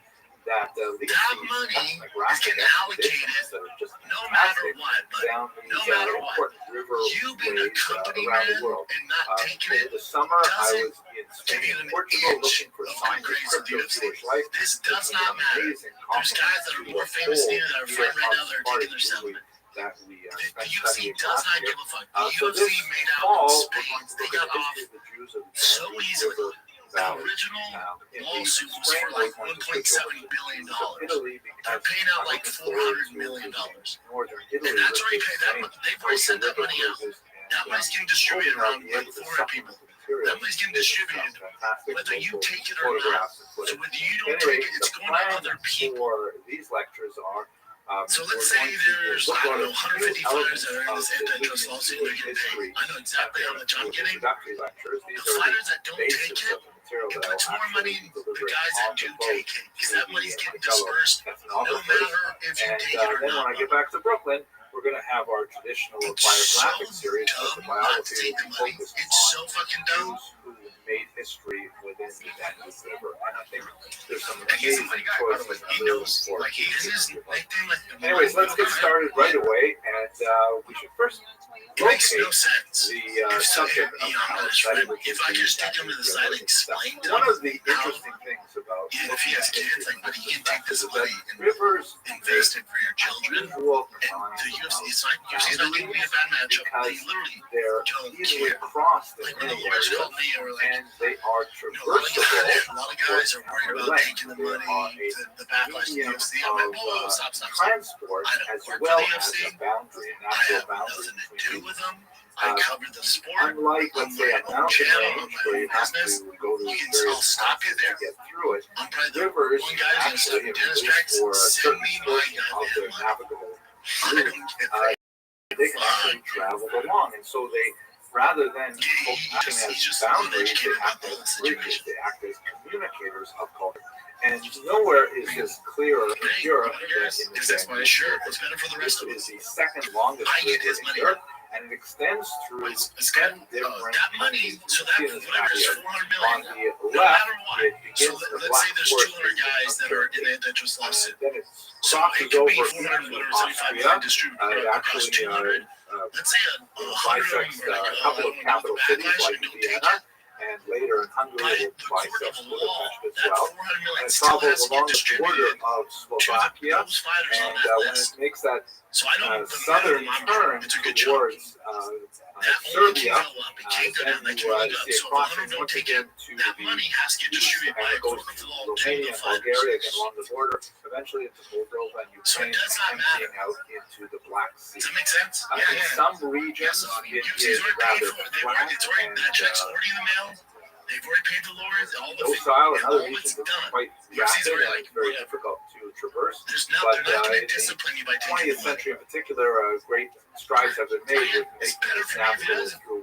Speaker 5: that leads
Speaker 12: That
Speaker 5: these
Speaker 12: money is
Speaker 5: ethnographic
Speaker 12: getting allocated
Speaker 5: expeditions that are just
Speaker 12: no matter
Speaker 5: fantastic
Speaker 12: what, but
Speaker 5: down these
Speaker 12: no matter what.
Speaker 5: important
Speaker 12: You being a
Speaker 5: riverways
Speaker 12: company
Speaker 5: around
Speaker 12: man
Speaker 5: the world.
Speaker 12: and not taking
Speaker 5: Over
Speaker 12: it
Speaker 5: the summer, I
Speaker 12: doesn't
Speaker 5: was in Spain
Speaker 12: give you
Speaker 5: and
Speaker 12: an
Speaker 5: Portugal
Speaker 12: inch
Speaker 5: looking for
Speaker 12: of
Speaker 5: signs of
Speaker 12: grace of the
Speaker 5: crypto
Speaker 12: UFC.
Speaker 5: Jewish life.
Speaker 12: This
Speaker 5: It's
Speaker 12: does
Speaker 5: an
Speaker 12: not matter.
Speaker 5: amazing
Speaker 12: There's guys that are
Speaker 5: compliment
Speaker 12: more
Speaker 5: to
Speaker 12: famous than you
Speaker 5: whole
Speaker 12: that are fighting right now that are taking their
Speaker 5: Spartan
Speaker 12: settlement.
Speaker 5: that we
Speaker 12: The
Speaker 5: spent
Speaker 12: UFC
Speaker 5: studying
Speaker 12: does
Speaker 5: last
Speaker 12: not
Speaker 5: year.
Speaker 12: give a fuck.
Speaker 5: So
Speaker 12: The UFC
Speaker 5: this
Speaker 12: made out
Speaker 5: fall,
Speaker 12: in
Speaker 5: we're
Speaker 12: Spain.
Speaker 5: going to
Speaker 12: They
Speaker 5: look at
Speaker 12: got
Speaker 5: the
Speaker 12: off
Speaker 5: history of the Jews of the
Speaker 12: so
Speaker 5: Ganges
Speaker 12: easily.
Speaker 5: River
Speaker 12: The
Speaker 5: Valley.
Speaker 12: original
Speaker 5: In the
Speaker 12: lawsuit was
Speaker 5: spring,
Speaker 12: for
Speaker 5: we're
Speaker 12: like
Speaker 5: going to switch over
Speaker 12: $1.7
Speaker 5: to
Speaker 12: billion.
Speaker 5: Italy
Speaker 12: They're
Speaker 5: because
Speaker 12: paying out
Speaker 5: I'm
Speaker 12: like
Speaker 5: looking forward
Speaker 12: $400 million.
Speaker 5: to northern Italy.
Speaker 12: And that's already
Speaker 5: with
Speaker 12: paid.
Speaker 5: the
Speaker 12: They've already
Speaker 5: Kosher
Speaker 12: sent that
Speaker 5: River
Speaker 12: money out.
Speaker 5: cruises
Speaker 12: That money's getting distributed around like 400 people. That money's getting distributed whether you take it or not. So whether you don't take it, it's going to other people.
Speaker 5: For these lectures are
Speaker 12: So let's say there's, I don't know, 150 fighters that are in this antitrust lawsuit and they're getting paid. I know exactly how much I'm getting. The fighters that don't take it, it puts more money in the guys that do take it. Because that money's getting dispersed no matter if you take it or
Speaker 5: then when I
Speaker 12: not.
Speaker 5: get back to Brooklyn, we're going to have our traditional biographic series of the biography will be focused on Jews who made history within the Ganges River. And I think there's some amazing choices available for Anyways, let's get started right away. And we should first
Speaker 12: It makes no
Speaker 5: locate
Speaker 12: sense.
Speaker 5: the subject of our study, which
Speaker 12: If
Speaker 5: is
Speaker 12: I
Speaker 5: the
Speaker 12: could just take him to the side and
Speaker 5: Ganges River.
Speaker 12: explain to
Speaker 5: One
Speaker 12: him
Speaker 5: of the
Speaker 12: how,
Speaker 5: interesting things about
Speaker 12: if he has kids, like, but he can take this money and
Speaker 5: rivers
Speaker 12: invest it for your children.
Speaker 5: unusual
Speaker 12: And the UFC, it's not UFC's not going to be a bad matchup. They literally
Speaker 5: they're
Speaker 12: don't
Speaker 5: easily
Speaker 12: care.
Speaker 5: crossed in
Speaker 12: Like when
Speaker 5: many
Speaker 12: the lawyers
Speaker 5: areas,
Speaker 12: called me, or like,
Speaker 5: and they are
Speaker 12: a lot
Speaker 5: traversable.
Speaker 12: of guys are worried about taking the money, the backlash to the UFC. I'm like, whoa, stop.
Speaker 5: Transport
Speaker 12: I don't
Speaker 5: as
Speaker 12: work
Speaker 5: well
Speaker 12: for the
Speaker 5: as
Speaker 12: UFC.
Speaker 5: a boundary, a
Speaker 12: I
Speaker 5: natural
Speaker 12: have
Speaker 5: boundary
Speaker 12: nothing to
Speaker 5: between
Speaker 12: do with them. I cover the sport.
Speaker 5: Unlike, let's say, a
Speaker 12: I'm
Speaker 5: mountain
Speaker 12: channel,
Speaker 5: range
Speaker 12: on my
Speaker 5: where
Speaker 12: own
Speaker 5: you have
Speaker 12: business.
Speaker 5: to go to
Speaker 12: You can
Speaker 5: various
Speaker 12: I'll stop you
Speaker 5: passes
Speaker 12: there.
Speaker 5: to get through it.
Speaker 12: I'm probably the
Speaker 5: Rivers
Speaker 12: one guy who's
Speaker 5: actually,
Speaker 12: going
Speaker 5: at
Speaker 12: to tennis
Speaker 5: least
Speaker 12: tracks,
Speaker 5: for a
Speaker 12: send
Speaker 5: certain
Speaker 12: me my
Speaker 5: portion of
Speaker 12: goddamn
Speaker 5: their
Speaker 12: money.
Speaker 5: navigable
Speaker 12: I
Speaker 5: route,
Speaker 12: don't get
Speaker 5: they can actually travel along. And so they, rather than acting as boundaries, they act as bridges, they act as communicators of culture. And nowhere is this clearer in Europe than in the
Speaker 12: that's my
Speaker 5: Ganges
Speaker 12: shirt.
Speaker 5: River.
Speaker 12: It's better for the rest of
Speaker 5: It is
Speaker 12: us.
Speaker 5: the second longest
Speaker 12: I get
Speaker 5: river
Speaker 12: his
Speaker 5: in
Speaker 12: money.
Speaker 5: Europe, and it extends through
Speaker 12: It's
Speaker 5: 10
Speaker 12: good.
Speaker 5: different
Speaker 12: That money, so that
Speaker 5: countries.
Speaker 12: whatever is
Speaker 5: On
Speaker 12: 400 million.
Speaker 5: the
Speaker 12: No
Speaker 5: left,
Speaker 12: matter what.
Speaker 5: it
Speaker 12: So
Speaker 5: begins the
Speaker 12: let's
Speaker 5: Black
Speaker 12: say there's
Speaker 5: Forest
Speaker 12: 200 guys that are in the antitrust
Speaker 5: and
Speaker 12: lawsuit.
Speaker 5: then it
Speaker 12: So
Speaker 5: crosses
Speaker 12: it could
Speaker 5: over
Speaker 12: be
Speaker 5: into
Speaker 12: 400, whatever, 75
Speaker 5: Austria.
Speaker 12: million distributed
Speaker 5: It
Speaker 12: across
Speaker 5: actually
Speaker 12: 200. Let's say a 100 of them
Speaker 5: bisects
Speaker 12: are like,
Speaker 5: a couple of
Speaker 12: I don't
Speaker 5: capital
Speaker 12: know the
Speaker 5: cities
Speaker 12: backlash,
Speaker 5: like
Speaker 12: I don't take
Speaker 5: Vienna,
Speaker 12: it.
Speaker 5: and later in Hungary it
Speaker 12: By the court
Speaker 5: bisects
Speaker 12: of law,
Speaker 5: Budapest as
Speaker 12: that
Speaker 5: well.
Speaker 12: 400
Speaker 5: And
Speaker 12: million
Speaker 5: it
Speaker 12: still
Speaker 5: travels
Speaker 12: has to get
Speaker 5: along the border
Speaker 12: distributed
Speaker 5: of
Speaker 12: to
Speaker 5: Slovakia,
Speaker 12: those fighters on
Speaker 5: and
Speaker 12: that
Speaker 5: when
Speaker 12: list.
Speaker 5: it makes that
Speaker 12: So I don't
Speaker 5: southern turn
Speaker 12: it's a good job.
Speaker 5: towards
Speaker 12: That only
Speaker 5: Serbia,
Speaker 12: can go up. It can't go
Speaker 5: then
Speaker 12: down. That
Speaker 5: you
Speaker 12: can only go up.
Speaker 5: see it
Speaker 12: So if
Speaker 5: crossing
Speaker 12: 100 don't
Speaker 5: once
Speaker 12: take
Speaker 5: again
Speaker 12: it,
Speaker 5: to
Speaker 12: that
Speaker 5: the
Speaker 12: money has to get
Speaker 5: east,
Speaker 12: distributed
Speaker 5: and
Speaker 12: by
Speaker 5: it goes
Speaker 12: court of
Speaker 5: to
Speaker 12: law to
Speaker 5: Romania
Speaker 12: the
Speaker 5: and Bulgaria, again
Speaker 12: fighters.
Speaker 5: along the border, eventually into Moldova and
Speaker 12: So
Speaker 5: Ukraine,
Speaker 12: it does not
Speaker 5: emptying
Speaker 12: matter.
Speaker 5: out into the Black Sea.
Speaker 12: Does that make sense?
Speaker 5: In some regions,
Speaker 12: So, I mean,
Speaker 5: it
Speaker 12: UFC's
Speaker 5: is
Speaker 12: already paid
Speaker 5: rather
Speaker 12: for it. They've
Speaker 5: flat
Speaker 12: already, it's already,
Speaker 5: and
Speaker 12: that check's already in the mail. They've already paid the lawyers. All the
Speaker 5: docile, and other
Speaker 12: all
Speaker 5: regions
Speaker 12: it's
Speaker 5: it's
Speaker 12: done.
Speaker 5: quite
Speaker 12: UFC's
Speaker 5: rapid
Speaker 12: already
Speaker 5: and
Speaker 12: like,
Speaker 5: very
Speaker 12: whatever.
Speaker 5: difficult to traverse.
Speaker 12: They're
Speaker 5: But
Speaker 12: not going
Speaker 5: in
Speaker 12: to
Speaker 5: the
Speaker 12: discipline you by taking
Speaker 5: 20th
Speaker 12: the money.
Speaker 5: century in particular, great strides have been made with
Speaker 12: It's
Speaker 5: making
Speaker 12: better
Speaker 5: this
Speaker 12: for me if it
Speaker 5: navigable
Speaker 12: isn't.
Speaker 5: through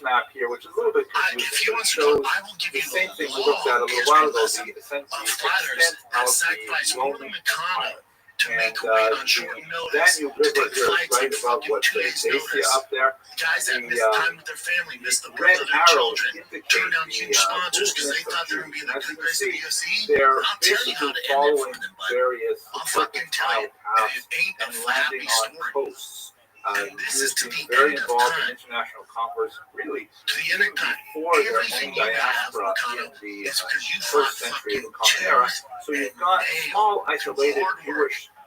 Speaker 2: this map here, which is a little bit confusing, but it shows the same thing we looked at a little while ago, the extent of the Roman Empire. And the Danube River here is right above what they see up there.
Speaker 14: Guys that missed time with their family, missed the
Speaker 2: red
Speaker 14: birth of their
Speaker 2: arrows
Speaker 14: children,
Speaker 2: indicate
Speaker 14: turned down huge sponsors because they thought they were going to be the
Speaker 2: as you
Speaker 14: good
Speaker 2: can
Speaker 14: guys of
Speaker 2: see,
Speaker 14: UFC.
Speaker 2: they're
Speaker 14: I'll tell you how
Speaker 2: basically
Speaker 14: to end it
Speaker 2: following
Speaker 14: for them, bud.
Speaker 2: various
Speaker 14: I'll fucking tell you,
Speaker 2: paths
Speaker 14: it ain't a
Speaker 2: and
Speaker 14: happy
Speaker 2: landing on
Speaker 14: story.
Speaker 2: coasts.
Speaker 14: And this is to
Speaker 2: being
Speaker 14: the
Speaker 2: very
Speaker 14: end of
Speaker 2: involved
Speaker 14: time.
Speaker 2: in international commerce, really
Speaker 14: To the end of time.
Speaker 2: before their
Speaker 14: Everything
Speaker 2: own
Speaker 14: you have,
Speaker 2: diaspora
Speaker 14: Wakanda,
Speaker 2: in the
Speaker 14: is because you
Speaker 2: first
Speaker 14: fought
Speaker 2: century of
Speaker 14: fucking
Speaker 2: the Common Era.
Speaker 14: chairs
Speaker 2: So you've got
Speaker 14: and
Speaker 2: small,
Speaker 14: nails
Speaker 2: isolated
Speaker 14: and hard work.
Speaker 2: Jewish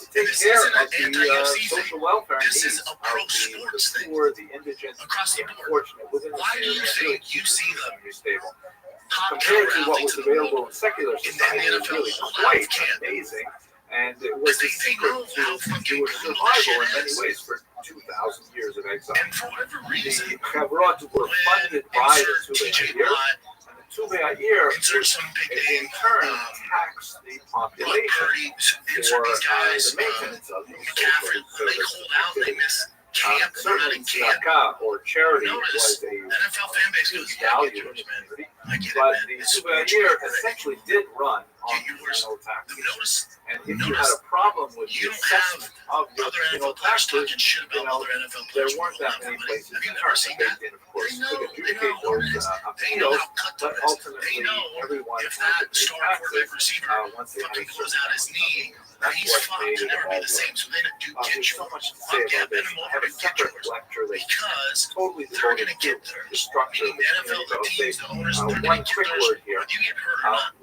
Speaker 2: to take
Speaker 12: This
Speaker 2: care
Speaker 12: isn't
Speaker 2: of
Speaker 12: an anti-UFC
Speaker 2: the
Speaker 12: thing.
Speaker 2: social welfare
Speaker 12: This
Speaker 2: needs
Speaker 12: is a
Speaker 2: of
Speaker 12: pro-sports
Speaker 2: the
Speaker 12: thing
Speaker 2: poor, the indigent,
Speaker 12: across the
Speaker 2: the
Speaker 12: board.
Speaker 2: unfortunate within the
Speaker 12: Why do you
Speaker 2: community.
Speaker 12: think you see the
Speaker 2: Stable.
Speaker 12: top
Speaker 2: Compared to what
Speaker 12: athletes
Speaker 2: was
Speaker 12: in the
Speaker 2: available
Speaker 12: world
Speaker 2: in secular
Speaker 12: in the
Speaker 2: society, it was
Speaker 12: NFL
Speaker 2: really
Speaker 12: hold out
Speaker 2: quite
Speaker 12: of camp?
Speaker 2: amazing. And it was a
Speaker 12: They
Speaker 2: secret
Speaker 12: know how
Speaker 2: to
Speaker 12: fucking
Speaker 2: your
Speaker 12: brutal
Speaker 2: survival
Speaker 12: this shit
Speaker 2: in many
Speaker 12: is.
Speaker 2: ways for 2,000 years of exile.
Speaker 12: And for whatever reason,
Speaker 2: The Chavrot were funded by the
Speaker 12: TJ
Speaker 2: Tuvei
Speaker 12: Watt,
Speaker 2: and the Tuvei
Speaker 12: insert some big
Speaker 2: in
Speaker 12: name,
Speaker 2: turn taxed the population
Speaker 12: Purdy, insert
Speaker 2: for
Speaker 12: these guys,
Speaker 2: the maintenance of the
Speaker 12: McCaffrey, when they hold out, they miss camp, they're not in camp.
Speaker 2: Tzedakah or charity
Speaker 12: Notice,
Speaker 2: was a
Speaker 12: NFL fan base goes, yeah, I get yours, man. I get it,
Speaker 2: but
Speaker 12: man.
Speaker 2: the
Speaker 12: It's
Speaker 2: Tuvei essentially did run on
Speaker 12: get yours.
Speaker 2: penal taxes.
Speaker 12: Notice,
Speaker 2: And if you had a problem with
Speaker 12: you
Speaker 2: the
Speaker 12: don't have
Speaker 2: assessment of your
Speaker 12: other
Speaker 2: penal
Speaker 12: NFL players
Speaker 2: taxes,
Speaker 12: talking shit about other NFL
Speaker 2: there
Speaker 12: players.
Speaker 2: weren't that many places
Speaker 12: Have you
Speaker 2: in
Speaker 12: ever seen that?
Speaker 2: they did, of course,
Speaker 12: They know
Speaker 2: could adjudicate
Speaker 12: how hard it
Speaker 2: those
Speaker 12: is. They know
Speaker 2: appeals,
Speaker 12: how cut
Speaker 2: but
Speaker 12: it is.
Speaker 2: ultimately
Speaker 12: They know
Speaker 2: everyone
Speaker 12: if
Speaker 2: had
Speaker 12: that
Speaker 2: to pay
Speaker 12: star
Speaker 2: taxes
Speaker 12: quarterback receiver
Speaker 2: once they had
Speaker 12: fucking
Speaker 2: a
Speaker 12: blows
Speaker 2: certain
Speaker 12: out his
Speaker 2: amount of
Speaker 12: knee,
Speaker 2: That's
Speaker 12: he's
Speaker 2: what
Speaker 12: fucked.
Speaker 2: made
Speaker 12: He'll
Speaker 2: it
Speaker 12: never
Speaker 2: all
Speaker 12: be the same. So they do get
Speaker 2: there's
Speaker 12: you.
Speaker 2: so much to say
Speaker 12: Fuck yeah,
Speaker 2: about this.
Speaker 12: bend him
Speaker 2: I
Speaker 12: over
Speaker 2: have a
Speaker 12: and get
Speaker 2: separate
Speaker 12: yours.
Speaker 2: lecture that
Speaker 12: Because
Speaker 2: totally
Speaker 12: they're
Speaker 2: devoted
Speaker 12: going to
Speaker 2: to
Speaker 12: get
Speaker 2: the structure
Speaker 12: meaning
Speaker 2: of
Speaker 12: the NFL, the
Speaker 2: the
Speaker 12: teams, the owners, they're
Speaker 2: one
Speaker 12: going to get
Speaker 2: quick
Speaker 12: theirs
Speaker 2: word here.
Speaker 12: whether you get hurt or not.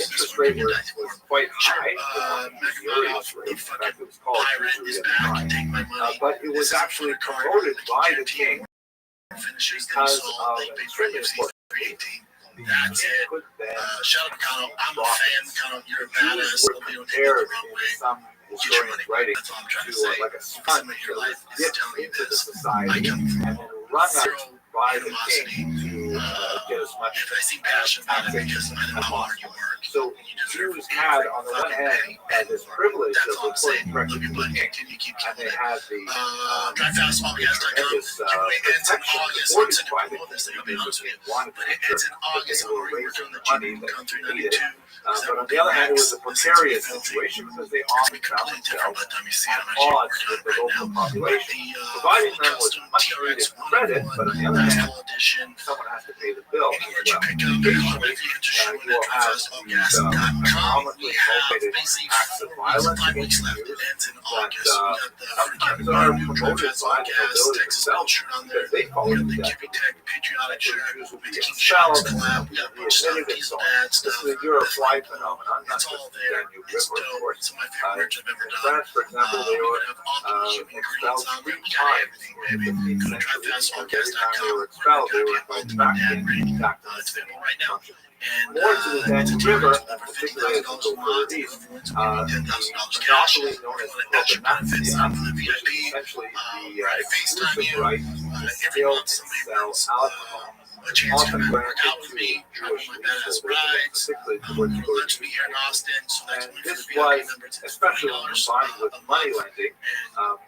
Speaker 2: interest rate was quite high. In fact, it was called but it was actually promoted by the king because of an extremely important.
Speaker 12: That's it. Shout out McConnell. I'm a fan, McConnell. You're a badass. You don't take it the wrong way.
Speaker 2: Some historians writing
Speaker 12: That's all I'm trying to say.
Speaker 2: like a
Speaker 12: Some of your life is telling you this.
Speaker 2: society and then run out by the king to get as much.
Speaker 12: If I see passion about it because I know how hard you work.
Speaker 2: So Jews had, on the one hand, this privilege of reporting directly to the king, and they had the tremendous protection afforded by the king. But it ends in August, where we were raising the money that we needed. But on the other hand, it was a precarious situation because they often found themselves at odds with the local population. Providing them with much needed credit, but on the other hand, someone has to pay the bill as well. Occasionally, you will have economically motivated acts of violence against Jews that sometimes are promoted by the nobility themselves because they follow the
Speaker 14: patriotic shirt,
Speaker 2: Jews will be
Speaker 14: King
Speaker 2: expelled,
Speaker 14: Charles Club, we got a bunch of
Speaker 2: readmitted, and
Speaker 14: piece
Speaker 2: so
Speaker 14: of
Speaker 2: on.
Speaker 14: bad
Speaker 2: This
Speaker 14: stuff.
Speaker 2: is a Europe-wide phenomenon, not
Speaker 14: It's
Speaker 2: just
Speaker 14: all
Speaker 2: the
Speaker 14: there.
Speaker 2: Danube
Speaker 14: It's
Speaker 2: River, of
Speaker 14: dope.
Speaker 2: course.
Speaker 14: It's my favorite merch I've ever
Speaker 2: In
Speaker 14: done.
Speaker 2: France, for example, they
Speaker 14: We
Speaker 2: were
Speaker 14: have all the human
Speaker 2: expelled
Speaker 14: greens on there.
Speaker 2: 3
Speaker 14: We got
Speaker 2: times
Speaker 14: everything,
Speaker 2: in
Speaker 14: baby.
Speaker 2: the 15th
Speaker 14: Go to
Speaker 2: century. Every time they
Speaker 14: tryfastpodcast.com.
Speaker 2: were expelled, they were
Speaker 14: All
Speaker 2: invited
Speaker 14: the
Speaker 2: back
Speaker 14: dad
Speaker 2: in,
Speaker 14: ready.
Speaker 2: back to
Speaker 14: It's
Speaker 2: the
Speaker 14: available right now. And
Speaker 2: more to the Danube River,
Speaker 14: to
Speaker 2: and
Speaker 14: for
Speaker 2: particularly as
Speaker 14: $50,000
Speaker 2: you go
Speaker 14: a month,
Speaker 2: further east,
Speaker 14: $10,000
Speaker 2: the
Speaker 14: cash.
Speaker 2: monopoly known as
Speaker 14: If you want extra benefits
Speaker 2: propenancia,
Speaker 14: for the
Speaker 2: which
Speaker 14: VIP,
Speaker 2: is essentially the
Speaker 14: right, FaceTime
Speaker 2: exclusive
Speaker 14: you.
Speaker 2: right to
Speaker 14: Every
Speaker 2: distill
Speaker 14: month
Speaker 2: and
Speaker 14: somebody
Speaker 2: sell
Speaker 14: wins
Speaker 2: alcohol,
Speaker 14: a chance to
Speaker 2: often
Speaker 14: come work
Speaker 2: granted
Speaker 14: out with
Speaker 2: to
Speaker 14: me, drive
Speaker 2: Jewish
Speaker 14: on my badass
Speaker 2: leaseholders,
Speaker 14: rides.
Speaker 2: particularly
Speaker 14: We're
Speaker 2: towards
Speaker 14: allegedly here in Austin, so that's
Speaker 2: and
Speaker 14: only
Speaker 2: this
Speaker 14: for the VIP
Speaker 2: was,
Speaker 14: members. It's
Speaker 2: especially when
Speaker 14: $40
Speaker 2: combined with
Speaker 14: a
Speaker 2: money
Speaker 14: month.
Speaker 2: lending,
Speaker 14: And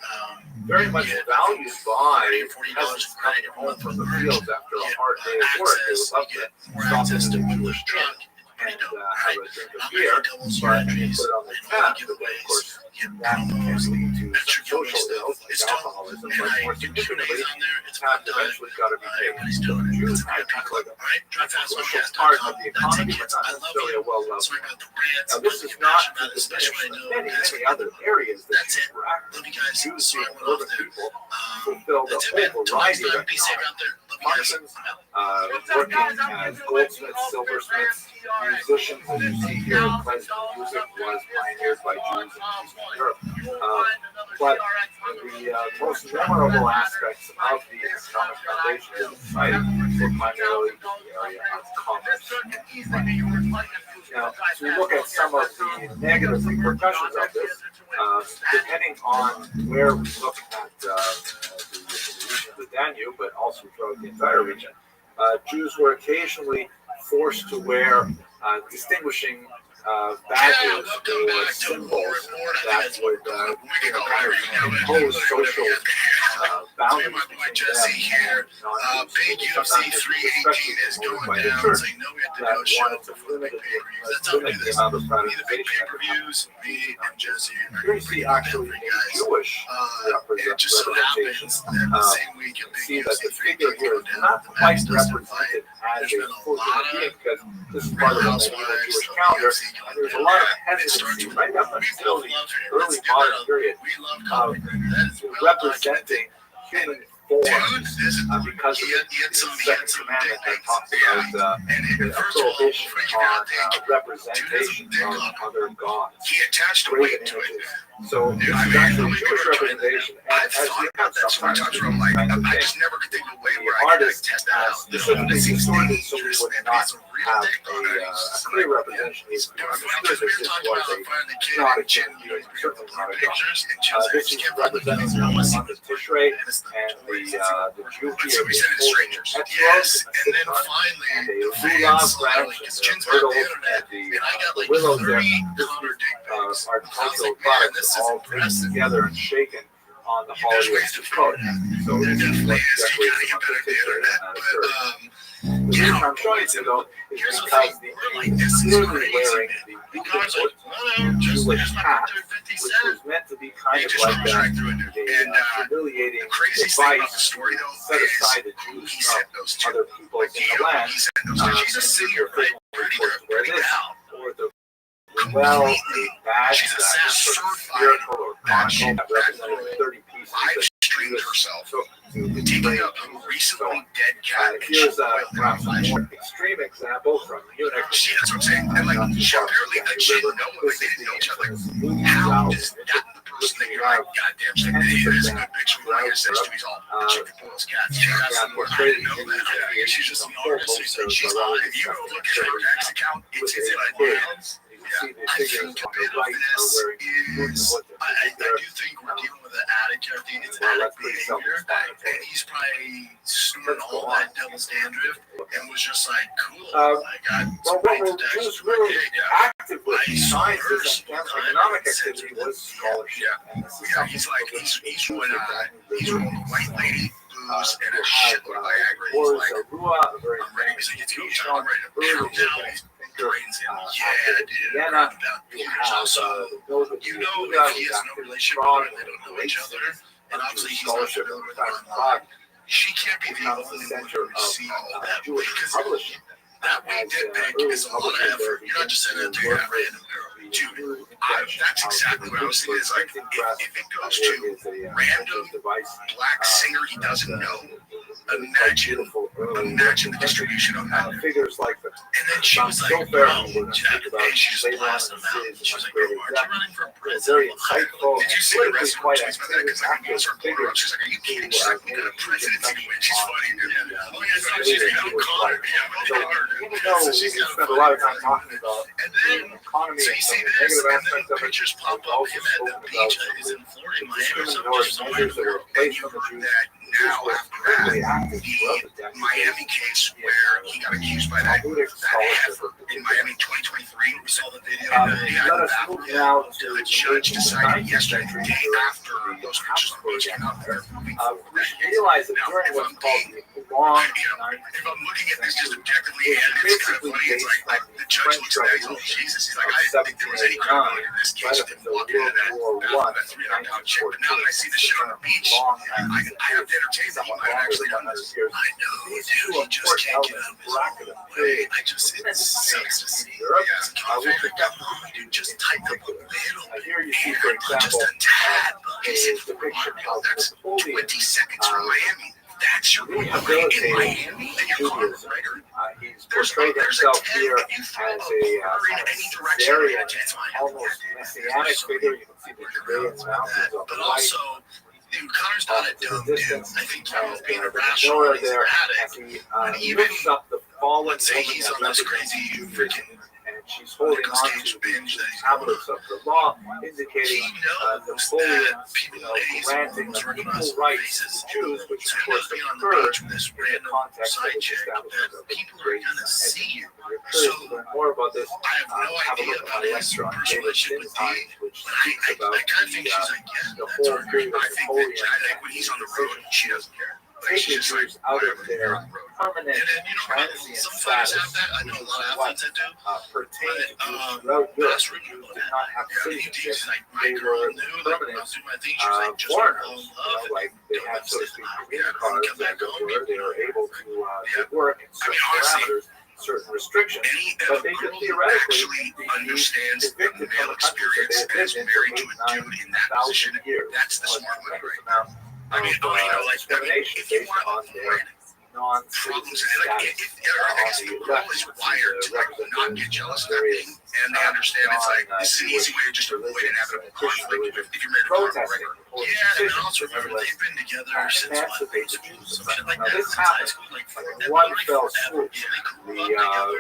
Speaker 2: very much valued by
Speaker 14: $40
Speaker 2: peasants
Speaker 14: credit
Speaker 2: coming home
Speaker 14: every
Speaker 2: from the
Speaker 14: month.
Speaker 2: fields after a hard day of work. They would love to
Speaker 14: More
Speaker 2: stop
Speaker 14: access
Speaker 2: into
Speaker 14: to
Speaker 2: the
Speaker 14: windows,
Speaker 2: Jewish
Speaker 14: truck,
Speaker 2: and have a drink of
Speaker 14: I'm
Speaker 2: beer,
Speaker 14: gonna doubles your
Speaker 2: but they
Speaker 14: entries
Speaker 2: put it on their
Speaker 14: and all
Speaker 2: tab. But then, of
Speaker 14: giveaways.
Speaker 2: course,
Speaker 14: Get
Speaker 2: that can
Speaker 14: promos,
Speaker 2: lead to
Speaker 14: extra
Speaker 2: some
Speaker 14: giveaway
Speaker 2: social ills
Speaker 14: stuff.
Speaker 2: like
Speaker 14: It's dope.
Speaker 2: alcoholism,
Speaker 14: And
Speaker 2: but
Speaker 14: I
Speaker 2: more
Speaker 14: do
Speaker 2: significantly,
Speaker 14: Q&As on there. It's
Speaker 2: have
Speaker 14: fun time.
Speaker 2: eventually got to be paid.
Speaker 14: Everybody's
Speaker 2: So
Speaker 14: doing it.
Speaker 2: Jews
Speaker 14: It's a
Speaker 2: are
Speaker 14: VIP
Speaker 2: kind of
Speaker 14: club.
Speaker 2: like
Speaker 14: All right,
Speaker 2: a crucial
Speaker 14: tryfastpodcast.com.
Speaker 2: part of the
Speaker 14: Got
Speaker 2: economy, but
Speaker 14: tickets.
Speaker 2: not
Speaker 14: I love
Speaker 2: necessarily
Speaker 14: you.
Speaker 2: a well-loved
Speaker 14: Sorry
Speaker 2: one.
Speaker 14: about the rants.
Speaker 2: Now, this
Speaker 14: But
Speaker 2: is
Speaker 14: you're
Speaker 2: not
Speaker 14: passionate
Speaker 2: to
Speaker 14: about it,
Speaker 2: diminish
Speaker 14: especially
Speaker 2: the
Speaker 14: I know
Speaker 2: many,
Speaker 14: that's
Speaker 2: many
Speaker 14: what
Speaker 2: other areas that
Speaker 14: That's
Speaker 2: Jews
Speaker 14: it.
Speaker 2: were active.
Speaker 14: Love you guys.
Speaker 2: Jews,
Speaker 14: Sorry
Speaker 2: being
Speaker 14: I went off
Speaker 2: urban
Speaker 14: there.
Speaker 2: people, fulfilled a
Speaker 14: That's it, man.
Speaker 2: whole
Speaker 14: Till next
Speaker 2: variety of
Speaker 14: time, be safe
Speaker 2: economic
Speaker 14: out there. Love you guys.
Speaker 2: functions,
Speaker 14: I'm out.
Speaker 2: working as goldsmiths, silversmiths, musicians, as you see here, classical music was pioneered by Jews in Eastern Europe. But the most memorable aspects of the economic foundation of the society were primarily in the area of commerce and money. Now, to look at some of the negative repercussions of this, depending on where we look at the region of the Danube, but also throughout the entire region, Jews were occasionally forced to wear distinguishing badges or symbols that would kind of impose social boundaries between them and
Speaker 14: Big UFC 318 is going down.
Speaker 2: church
Speaker 14: So you know we have to
Speaker 2: that
Speaker 14: do a show
Speaker 2: wanted to
Speaker 14: before the
Speaker 2: limit
Speaker 14: big pay-per-views. That's
Speaker 2: the
Speaker 14: how we do this.
Speaker 2: amount of
Speaker 14: Be the big
Speaker 2: privatization.
Speaker 14: pay-per-views, me and Jesse are
Speaker 2: Here you see actually a Jewish
Speaker 14: it just so
Speaker 2: representation.
Speaker 14: happens that the same week a big
Speaker 2: See that the
Speaker 14: UFC
Speaker 2: figure
Speaker 14: 318
Speaker 2: here
Speaker 14: go
Speaker 2: is
Speaker 14: down.
Speaker 2: not
Speaker 14: The
Speaker 2: quite
Speaker 14: match doesn't
Speaker 2: represented
Speaker 14: fight.
Speaker 2: as
Speaker 14: There's
Speaker 2: a
Speaker 14: been a
Speaker 2: full
Speaker 14: lot
Speaker 2: human being
Speaker 14: of
Speaker 2: because this is part of the medieval Jewish calendar, and there's a lot of hesitancy right up until the early modern period of representing human forms because of the second commandment that talks about a prohibition on representation of other gods,
Speaker 14: He attached a
Speaker 2: graven
Speaker 14: weight to it.
Speaker 2: images. So this is actually Jewish representation, and as
Speaker 14: thought
Speaker 2: you
Speaker 14: about that so many times where I'm like, I just never could think of a way where I could like, test that out.
Speaker 2: specifically
Speaker 14: This seems
Speaker 2: distorted so we
Speaker 14: dangerous,
Speaker 2: would
Speaker 14: man.
Speaker 2: not
Speaker 14: It's a real
Speaker 2: have
Speaker 14: dick on it.
Speaker 2: a clear representation. If you understood
Speaker 14: Because we
Speaker 2: this,
Speaker 14: were
Speaker 2: this
Speaker 14: talking
Speaker 2: was
Speaker 14: about
Speaker 2: a
Speaker 14: finding the kid
Speaker 2: not a
Speaker 14: and Chin,
Speaker 2: human
Speaker 14: you know,
Speaker 2: being, certainly not a god.
Speaker 14: pictures, and Chin's like,
Speaker 2: This
Speaker 14: you
Speaker 2: is
Speaker 14: can't find the
Speaker 2: representing
Speaker 14: kids.
Speaker 2: the
Speaker 14: I want to see
Speaker 2: month
Speaker 14: the
Speaker 2: of Tishrei,
Speaker 14: and it's
Speaker 2: and the Jew
Speaker 14: But
Speaker 2: here
Speaker 14: so we
Speaker 2: is
Speaker 14: said it's
Speaker 2: holding
Speaker 14: strangers.
Speaker 2: a
Speaker 14: Yes,
Speaker 2: Etrog,
Speaker 14: and then
Speaker 2: and
Speaker 14: finally
Speaker 2: a
Speaker 14: the
Speaker 2: lulav
Speaker 14: fans
Speaker 2: branch,
Speaker 14: like,
Speaker 2: and
Speaker 14: it's
Speaker 2: the
Speaker 14: Chin's got the
Speaker 2: myrtles,
Speaker 14: internet,
Speaker 2: and
Speaker 14: and I got
Speaker 2: the
Speaker 14: like
Speaker 2: willows there.
Speaker 14: 3
Speaker 2: This
Speaker 14: Connor
Speaker 2: is
Speaker 14: dick pics.
Speaker 2: agricultural
Speaker 14: man,
Speaker 2: products
Speaker 14: this is
Speaker 2: all mixed
Speaker 14: impressive.
Speaker 2: together and shaken on the
Speaker 14: There's
Speaker 2: holiday
Speaker 14: ways
Speaker 2: of
Speaker 14: to figure
Speaker 2: Sukkot.
Speaker 14: it out.
Speaker 2: So
Speaker 14: There
Speaker 2: this is
Speaker 14: definitely
Speaker 2: what
Speaker 14: is. You gotta
Speaker 2: separates
Speaker 14: get better at the
Speaker 2: Tishrei
Speaker 14: internet.
Speaker 2: and
Speaker 14: But
Speaker 2: church. The reason I'm showing it to you though is
Speaker 14: here's the
Speaker 2: because
Speaker 14: thing.
Speaker 2: the
Speaker 14: We're like,
Speaker 2: Jew
Speaker 14: this
Speaker 2: is
Speaker 14: is
Speaker 2: clearly
Speaker 14: crazy,
Speaker 2: wearing
Speaker 14: man.
Speaker 2: the
Speaker 14: The Connor's like,
Speaker 2: beautiful
Speaker 14: just
Speaker 2: Jewish
Speaker 14: here's my
Speaker 2: hat,
Speaker 14: brother 50
Speaker 2: which
Speaker 14: Cent.
Speaker 2: was meant to be kind
Speaker 14: He
Speaker 2: of
Speaker 14: just
Speaker 2: like
Speaker 14: goes right through it. And
Speaker 2: humiliating
Speaker 14: the craziest thing about
Speaker 2: device
Speaker 14: the story
Speaker 2: to
Speaker 14: though
Speaker 2: set
Speaker 14: is
Speaker 2: aside the
Speaker 14: who
Speaker 2: Jews
Speaker 14: he sent those
Speaker 2: from
Speaker 14: to.
Speaker 2: other peoples
Speaker 14: Like,
Speaker 2: in the land.
Speaker 14: he sent those to. She's a singer, right? Pretty good, pretty gal.
Speaker 2: Or the well, a badge
Speaker 14: She's a
Speaker 2: that is sort of
Speaker 14: certified
Speaker 2: spherical or conical that represented 30 pieces
Speaker 14: live
Speaker 2: of
Speaker 14: streamed herself.
Speaker 2: So,
Speaker 14: Taking up a recently dead cat.
Speaker 2: here's perhaps a more extreme example from Munich.
Speaker 14: See, that's what I'm saying. And like, she apparently, like, she didn't know, like, they didn't know each other. Like, how is that the person that you're like, goddamn, she's like, hey, this is a good picture. Like I said, he's all, check the those cats. She got some more. I didn't know that. I figured she's just an artist. So he's like, she's live. If you go look at her X account, it's like, hands. Yeah, I think a bit of this is, I do think we're dealing with an addict. I think it's addict behavior, and he's probably snorting all that devil's dandruff and was just like, cool. I got some
Speaker 2: what
Speaker 14: right
Speaker 2: were
Speaker 14: to
Speaker 2: Jews really actively besides this economic activity was scholarship. And this is
Speaker 14: he's like, he's rolling a white lady booze and a shitload of Viagra. He's like, I'm ready. He's like, it's going to I'm ready to pound down these brains in. Yeah, dude.
Speaker 2: Vienna,
Speaker 14: There's also, you know, if he has no relationship with her and they don't know each other, and obviously he's not familiar with her online, she can't be the only one who see all that.
Speaker 2: Jewish
Speaker 14: Because
Speaker 2: publishing.
Speaker 14: that we did pick is a lot of effort. You're not just sitting there doing that random girl. Dude, that's exactly what I was thinking. It's like, if it goes to random black singer he doesn't know, imagine the distribution of that.
Speaker 2: Figures like that.
Speaker 14: And then she was like, no, and she just blasted him out. She was like, bro, aren't you running for president? Did you see the rest of her tweets about that? Because like, most of her quote, she's like, are you kidding? She's like, we got a presidency to win. She's funny. Oh, yeah, so she's got a Connor.
Speaker 2: Even though we spent a lot of time talking about the economy
Speaker 14: so you see
Speaker 2: and
Speaker 14: this,
Speaker 2: negative
Speaker 14: and
Speaker 2: aspects
Speaker 14: then
Speaker 2: of it,
Speaker 14: pictures pop up of him at the beach. He's in Florida, Miami, or something.
Speaker 2: measures that were placed on the Jews
Speaker 14: Now, after that, the Miami case where he got accused by that heifer in Miami 2023, we saw the video.
Speaker 2: Let us move now to
Speaker 14: the judge decided yesterday, the day after those pictures on the beach came out, they're moving forward.
Speaker 2: we should realize that during what's called the long night,
Speaker 14: if I'm looking at this just objectively, and it's kind of funny, it's like the judge looks at that, he's like, Jesus, he's like, I didn't think there was any credibility in this case. I didn't walk into that 300-pound chick, but now that I see the shit on the beach, I have to entertain that he might have actually done this. I know, dude, he just can't get out of his own way. It sucks to see. Come on, dude, just tighten up a little.
Speaker 2: here you see, for example,
Speaker 14: Just a depiction of that's 20 seconds from Miami. That's your
Speaker 2: rehabilitated
Speaker 14: in Miami. And you're Conor
Speaker 2: Judaism.
Speaker 14: McGregor.
Speaker 2: He's portrayed himself here as a kind of very almost messianic figure. You can see the Judean mountains on
Speaker 14: But
Speaker 2: the
Speaker 14: also,
Speaker 2: right.
Speaker 14: dude, Conor's not a dumb dude. I think he's being irrational.
Speaker 2: Nowhere
Speaker 14: He's
Speaker 2: there
Speaker 14: erratic.
Speaker 2: as he lifts up the fallen
Speaker 14: Let's say
Speaker 2: woman
Speaker 14: he's
Speaker 2: that
Speaker 14: on this
Speaker 2: represents
Speaker 14: crazy
Speaker 2: Judaism,
Speaker 14: freaking
Speaker 2: and she's holding on to the tablets of the law, indicating Napoleon, granting equal rights to Jews, which of course occurred in the context of the establishment of the Great Education. So, to learn more about this, have a look at my lecture on David Sin's Times, which speaks about the whole period of Napoleon.
Speaker 14: I think when he's on the road, she doesn't care.
Speaker 2: Taking Jews out of their permanent transient status, which is what pertained to Jews throughout Europe. Jews did not have citizenship. They were permanent foreigners. Like they had, so to speak, green cards that they were able to work in certain parameters, certain restrictions, but they could theoretically
Speaker 14: understands the male experience as married to a dude in that position. That's the smart move right now. I mean,
Speaker 2: discrimination
Speaker 14: if you
Speaker 2: based
Speaker 14: want
Speaker 2: on their
Speaker 14: problems, if the girl is wired to not get jealous of that thing, and they understand it's like this is an easy way to just avoid inevitable conflict if you're married to a McGregor. Yeah, and also remember they've been together since something like that since high school, like
Speaker 2: one fell swoop.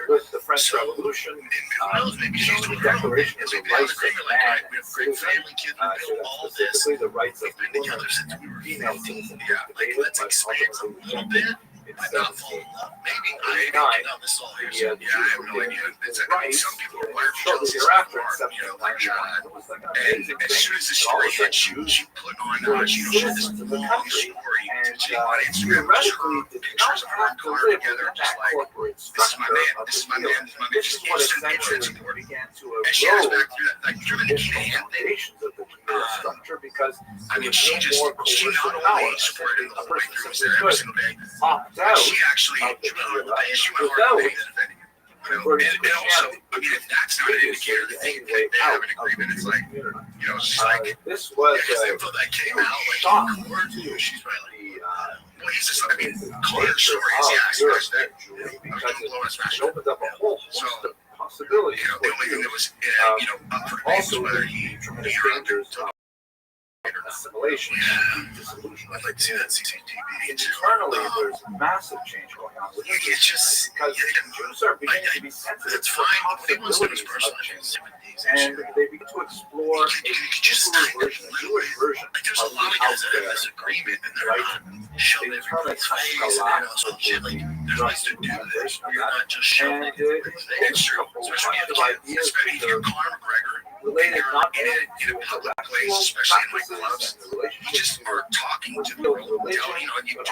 Speaker 2: With the French Revolution, the Declaration of the Rights of Man and Citizen, specifically the rights of women and female citizens, debated, but ultimately rejected in 1789. The Jews right, shortly thereafter in 1791. It was like an amazing
Speaker 14: as soon as the story hits you, you put on this long story to the audience.
Speaker 2: Theoretically, did not have to live within that corporate structure of the deal. This is what essentially began to erode the foundations of the communal structure, because there was no more coercive power. A person simply could opt out of the deal without converting to Christianity.
Speaker 14: I mean, if that's not an indicator that they have an agreement, it's like, it's like,
Speaker 2: this was
Speaker 14: the info that came out, like,
Speaker 2: shock
Speaker 14: she's probably like, well, he's just, I mean, Connor's stories,
Speaker 2: because it opened up a whole host of possibilities.
Speaker 14: The only thing that was, up for debate was
Speaker 2: Also,
Speaker 14: whether
Speaker 2: the tremendous dangers of assimilation and disillusion.
Speaker 14: I'd like to see that CCTV.
Speaker 2: Internally, there's massive change going on within the
Speaker 14: just
Speaker 2: because Jews are beginning to be sensitive to the possibilities of change, and they begin to explore a Hebrew version, a Jewish version
Speaker 14: there's
Speaker 2: of
Speaker 14: a lot of
Speaker 2: the
Speaker 14: guys that have this agreement, and they're not shoving it in their face, and also shit, like, there's ways to do this, where you're not just shoving it in their face. It's true, especially if you're Conor McGregor,
Speaker 2: related not
Speaker 14: in a public place, especially in like clubs, you just are talking to the world, telling, you do it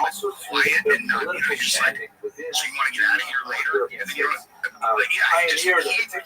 Speaker 14: quiet and not, you're just like, so you want to get out of here later, and then you don't,
Speaker 2: pioneered a particular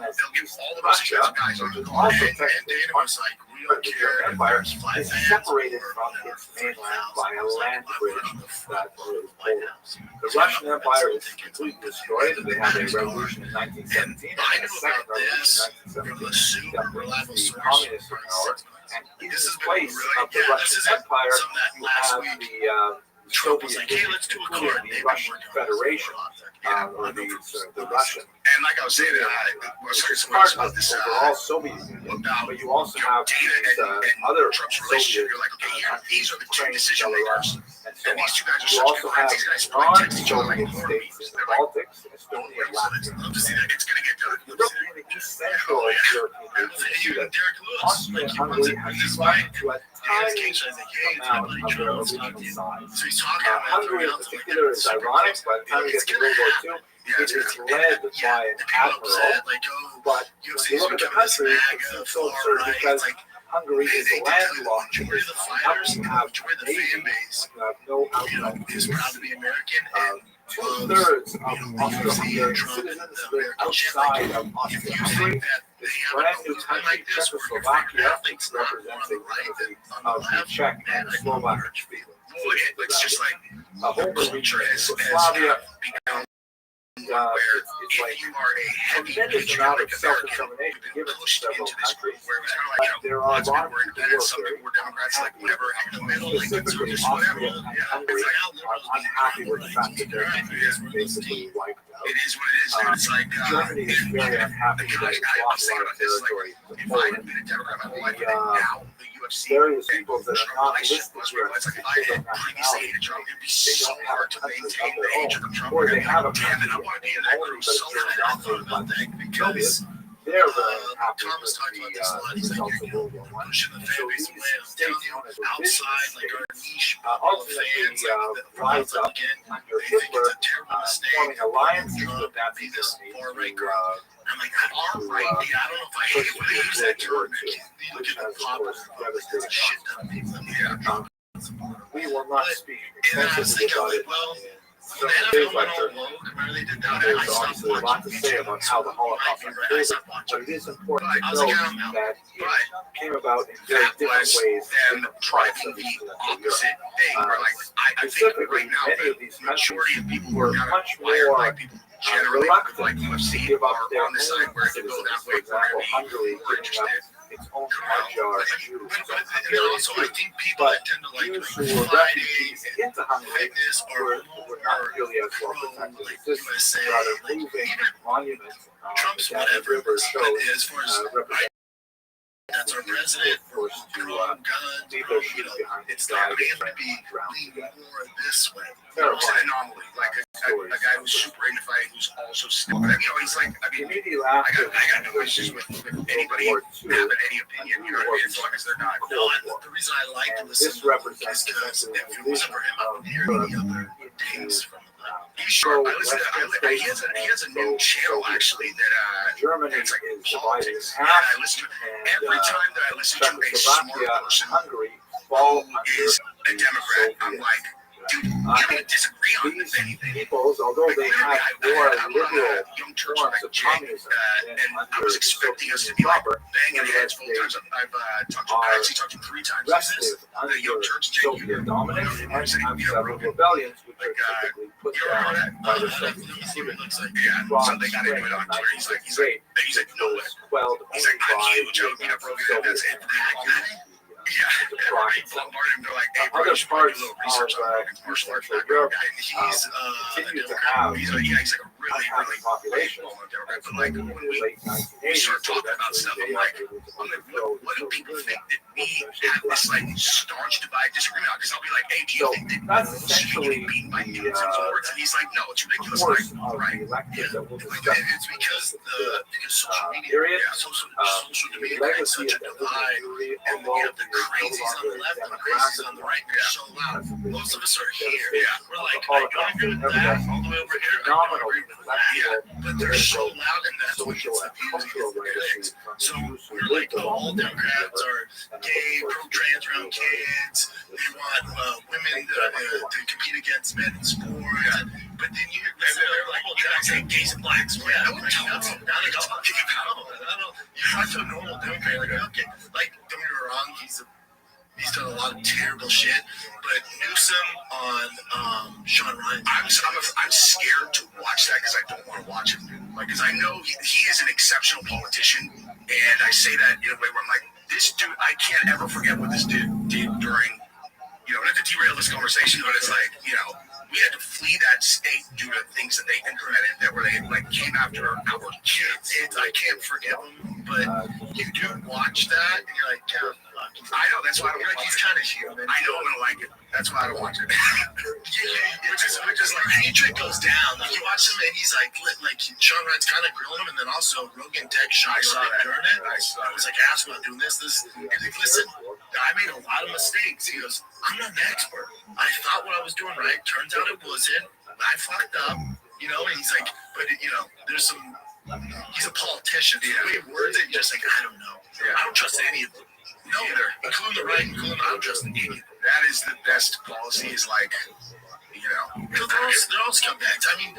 Speaker 2: known as
Speaker 12: they'll give all the
Speaker 2: Russia,
Speaker 12: rest of guys on.
Speaker 2: which is also
Speaker 12: And Dana was like, we don't
Speaker 2: the
Speaker 12: care
Speaker 2: German
Speaker 12: if
Speaker 2: Empire
Speaker 12: there's
Speaker 2: is
Speaker 12: 5
Speaker 2: separated
Speaker 12: or
Speaker 2: from
Speaker 12: whatever,
Speaker 2: its mainland by a
Speaker 12: 30,000.
Speaker 2: land bridge
Speaker 12: on the
Speaker 2: that is
Speaker 12: White
Speaker 2: Poland.
Speaker 12: House.
Speaker 2: The Russian Empire is completely destroyed. They had a revolution in 1917
Speaker 12: I
Speaker 2: and a
Speaker 12: knew
Speaker 2: second
Speaker 12: about
Speaker 2: revolution
Speaker 12: this
Speaker 2: in
Speaker 12: from the
Speaker 2: 1917
Speaker 12: super
Speaker 2: that brings
Speaker 12: reliable
Speaker 2: the
Speaker 12: source.
Speaker 2: communist to power. in place of the Russian Empire, you have the Soviet Union, including the Russian Federation, or the Russian.
Speaker 16: And like I was saying,
Speaker 2: It's part of the overall Soviet Union, but you also have these other Soviet
Speaker 16: these are the two
Speaker 2: Ukraine,
Speaker 16: decision
Speaker 2: Belarus,
Speaker 16: makers.
Speaker 2: and so
Speaker 16: And these
Speaker 2: on.
Speaker 16: two guys are
Speaker 2: You
Speaker 16: such
Speaker 2: also
Speaker 16: good
Speaker 2: have
Speaker 16: friends. These guys probably text each other like
Speaker 2: non-Soviet
Speaker 16: horror
Speaker 2: states
Speaker 16: movies.
Speaker 2: in the Baltics, Estonia, Latvia,
Speaker 16: Love to see that. It's gonna get done.
Speaker 2: you look in the East Central European region, you see that Austria-Hungary has shrunk to a tiny amount of their original size. Hungary in particular is ironic. By the time we get to World War II, it is led by an admiral, but when you look at the country, it seems so absurd because Hungary is a landlocked nation. You have navy, you have no outside borders. 2/3 of Austro-Hungarian citizens live outside of Austria-Hungary. This brand new country, Czechoslovakia, represents a unity of the Czech and Slovak people.
Speaker 16: It's just like
Speaker 2: a whole region in Yugoslavia. It's like
Speaker 16: you are a heavy
Speaker 2: tremendous amount of self-determination given to several countries. But there are a lot of people who are very unhappy. Specifically, Austria and Hungary are unhappy with the fact that their country is basically wiped out.
Speaker 16: It is what it is, dude. It's like
Speaker 2: Germany is very unhappy that it's lost a lot of territory to Poland. Various people that are not listed here as people of nationality, they don't have a country of their own, or they have a country of their own, but it's being dominated by the Soviets. They're very unhappy with the results of World War I. So these states known as revisionist states ultimately rise up under Hitler, forming alliances with Nazi Germany to persecute World War II, which has, of course, devastated consequences. We will not speak extensively about it in days like this. There's obviously a lot to say about how the Holocaust unfolded, but it is important to note that it came about in very different ways in the parts of Eastern Europe. Specifically, many of these countries were much more reluctant to give up their own citizens. For example, Hungary giving up its own Magyar Jews, but Jews who were refugees into Hungary were not really as well protected. This rather moving monument on the Danube River shows represents
Speaker 16: that's our president.
Speaker 2: We're pro-gun.
Speaker 16: It's not him to be leaning more this way. It's an anomaly. Like a guy who's super dignified, who's also still. You know, he's like, I mean, I got no issues with anybody having any opinion. You know what I mean? As long as they're not. No, the reason I like to listen to him is because if it wasn't for him, I wouldn't hear any other takes from him. He's sharp. He has a new channel actually that
Speaker 2: Germany
Speaker 16: it's like
Speaker 2: is divided in
Speaker 16: politics.
Speaker 2: half,
Speaker 16: And I listen to every time that I listen to a smart person
Speaker 2: Hungary fall
Speaker 16: who is a Democrat. I'm like, dude, you don't disagree on anything.
Speaker 2: Peoples, although they have more liberal
Speaker 16: young church
Speaker 2: forms
Speaker 16: like
Speaker 2: of
Speaker 16: Jake,
Speaker 2: communism
Speaker 16: and I was expecting us to be like banging heads full times. I've actually talked to him 3 times.
Speaker 2: restive under Soviet dominance and have several rebellions which are typically put down by the Soviets.
Speaker 16: So they got into it on Twitter. He's like, no way.
Speaker 2: Quelled
Speaker 16: He's like, I'm huge. I would be a program. That's it. Yeah, everybody bombarded him. They're like, hey, bro, you should probably do a little research on Rogan's martial arts background. And he's
Speaker 2: continue to have
Speaker 16: he's like a really
Speaker 2: population.
Speaker 16: Democrat. But like, when we start talking about stuff, I'm like, what do people think that we have this like staunch divide disagreement on? Because I'll be like, hey, do you think that
Speaker 2: that's
Speaker 16: essentially being beaten by dudes and swords? And he's like, no, it's ridiculous. Like, right? It's because social media, social media creates such a divide, and you have the crazies on the left and the crazies on the right. They're so loud. Most of us are here. We're like, I don't agree with that. All the way over here, I don't agree with that. Yeah, but they're so loud, and that's what gets the views, gets the clicks. So we're like, all Democrats are gay, pro-trans around kids. They want women to compete against men in sports. But then you hear like, you guys hate gays and blacks. Yeah, no one tells them. Now they don't talk about it. You talk to a normal Democrat, like, okay, like, don't get me wrong, he's done a lot of terrible shit, but Newsom on Sean Ryan, I'm scared to watch that because I don't want to watch it. Like, because I know he is an exceptional politician, and I say that in a way where I'm like,
Speaker 9: this dude, I can't ever forget what this dude did during, not to derail this conversation, but it's like, we had to flee that state due to things that they implemented that where they came after our kids.
Speaker 12: I can't forgive him, but you do watch that and you're like, yeah, fuck.
Speaker 9: I know, that's why I don't
Speaker 12: like
Speaker 9: watch
Speaker 12: he's
Speaker 9: it.
Speaker 12: kind of human.
Speaker 9: I know I'm gonna like it. That's why I don't watch it.
Speaker 12: Which is like hatred goes down. Like you watch him and he's like Sean Ryan's kind of grilling him, and then also Rogan Tech shot during it. I was like, ask about doing this. And like, listen, I made a lot of mistakes. He goes, I'm not an expert. I thought what I was doing right. Turns out it wasn't. I fucked up. And he's like, but there's some. He's a politician. The way he words it, you're just like, I don't know. I don't trust any of them. No, either. Including the right, including I don't trust any of them.
Speaker 9: That is the best policy. Is like,
Speaker 12: they're all scumbags. I mean,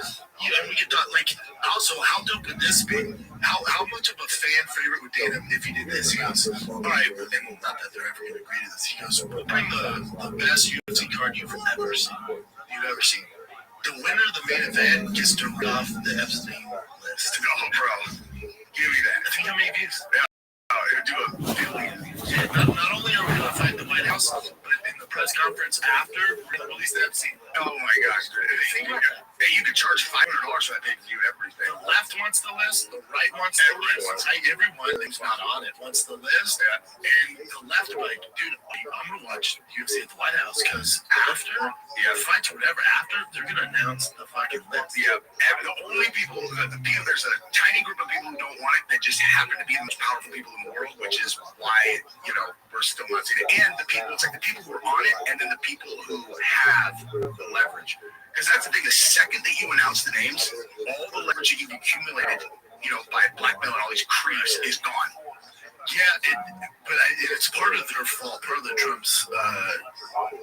Speaker 12: we could talk like. Also, how dope would this be? How much of a fan favorite would Dana if he did this? He goes, all right, and not that they're ever going to agree to this. He goes, we'll bring the best UFC card you've ever seen. The winner of the main event gets to rip off the Epstein list.
Speaker 9: Oh, bro, give me that.
Speaker 12: I think how many views?
Speaker 9: Do a billion.
Speaker 12: Not only are we going to fight the White House, but in the press conference after, we're going to release the Epstein.
Speaker 9: Oh my gosh, dude. Hey, you could charge $500 for that pay-per-view everything.
Speaker 12: The left wants the list, the right wants the list. Everyone who's not on it wants the list. And the left are like, dude, I'm going to watch UFC at the White House because after, fights or whatever, after, they're going to announce the fucking list.
Speaker 9: Yeah, and the only people, there's a tiny group of people who don't want it that just happen to be the most powerful people in the world, which is why, we're still not seeing it. And the people, it's like the people who are on it and then the people who have the leverage. Because that's the thing, the second that you announce the names, all the leverage that you've accumulated, by blackmailing all these creeps is gone.
Speaker 12: Yeah, but it's part of their fault, part of the Trump's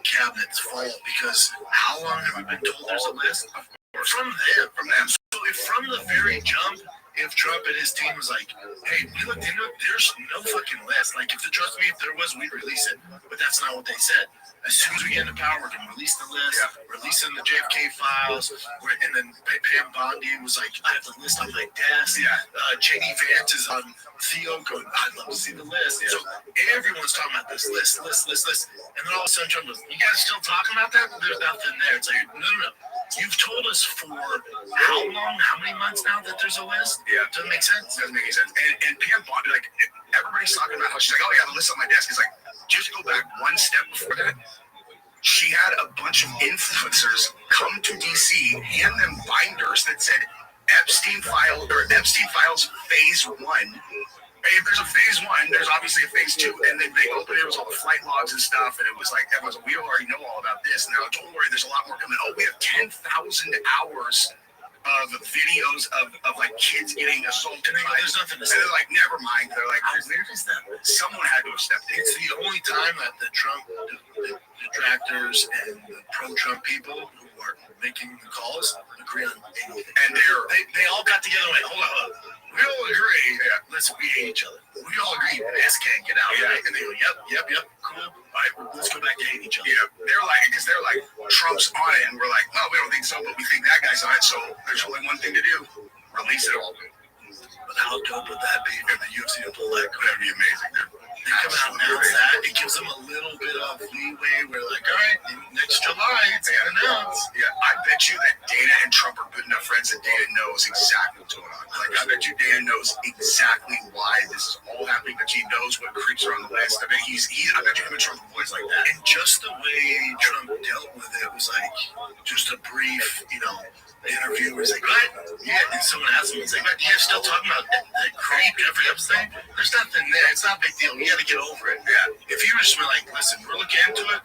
Speaker 12: cabinet's fault, because how long have we been told there's a list? From them. So if from the very jump, if Trump and his team was like, hey, we looked into it, there's no fucking list. Like, if trust me, if there was, we'd release it. But that's not what they said. As soon as we get into power, we're going to release the list, releasing the JFK files, and then Pam Bondi was like, I have the list on my desk. J.D. Vance is on Theo going, I'd love to see the list. So everyone's talking about this list. And then all of a sudden Trump goes, you guys still talking about that? There's nothing there. It's like, no. You've told us for how long, how many months now that there's a list?
Speaker 9: Yeah.
Speaker 12: Doesn't make sense.
Speaker 9: Doesn't make any sense. And Pam Bondi, like, everybody's talking about how she's like, oh yeah, the list on my desk is like, just go back one step before that. She had a bunch of influencers come to DC, hand them binders that said Epstein Files Phase 1. Hey, if there's a Phase 1, there's obviously a Phase 2, and then they opened it, was all the flight logs and stuff, and it was like, everyone's like, we already know all about this. Now, don't worry, there's a lot more coming. Oh, we have 10,000 hours of videos of like kids getting assaulted.
Speaker 12: There's nothing to say.
Speaker 9: They're like, never mind. They're like,
Speaker 12: how weird is that?
Speaker 9: Someone had to have stepped in.
Speaker 12: It's the only time that the Trump detractors and the pro-Trump people who are making the calls agree on anything.
Speaker 9: And
Speaker 12: they all got together and went, hold on. We all agree. We hate each other. We all agree this can't get out. Right? And they go, yep, cool. All right, let's go back to hate each other.
Speaker 9: Yeah, they're like, Trump's on it, and we're like, well, we don't think so, but we think that guy's on it, so there's only one thing to do: release it all.
Speaker 12: But how dope would that be for the UFC to pull that?
Speaker 9: That'd be amazing, dude.
Speaker 12: They come out and announce that. It gives them a little bit of leeway. We're like, all right, next July, it's going to announce.
Speaker 9: Yeah, I bet you that Dana and Trump are good enough friends that Dana knows exactly what's going on. Like, I bet you Dana knows exactly why this is all happening, but he knows what creeps are on the list. I bet I bet you him and Trump are boys like that.
Speaker 12: And just the way Trump dealt with it was like, just a brief, interview where he's like, right? Yeah, and someone asked him, he's like, you guys still talking about that creep Jeffrey Epstein? There's nothing there. It's not a big deal. You got to get over it.
Speaker 9: Yeah.
Speaker 12: If you were just like, listen, we're looking into it.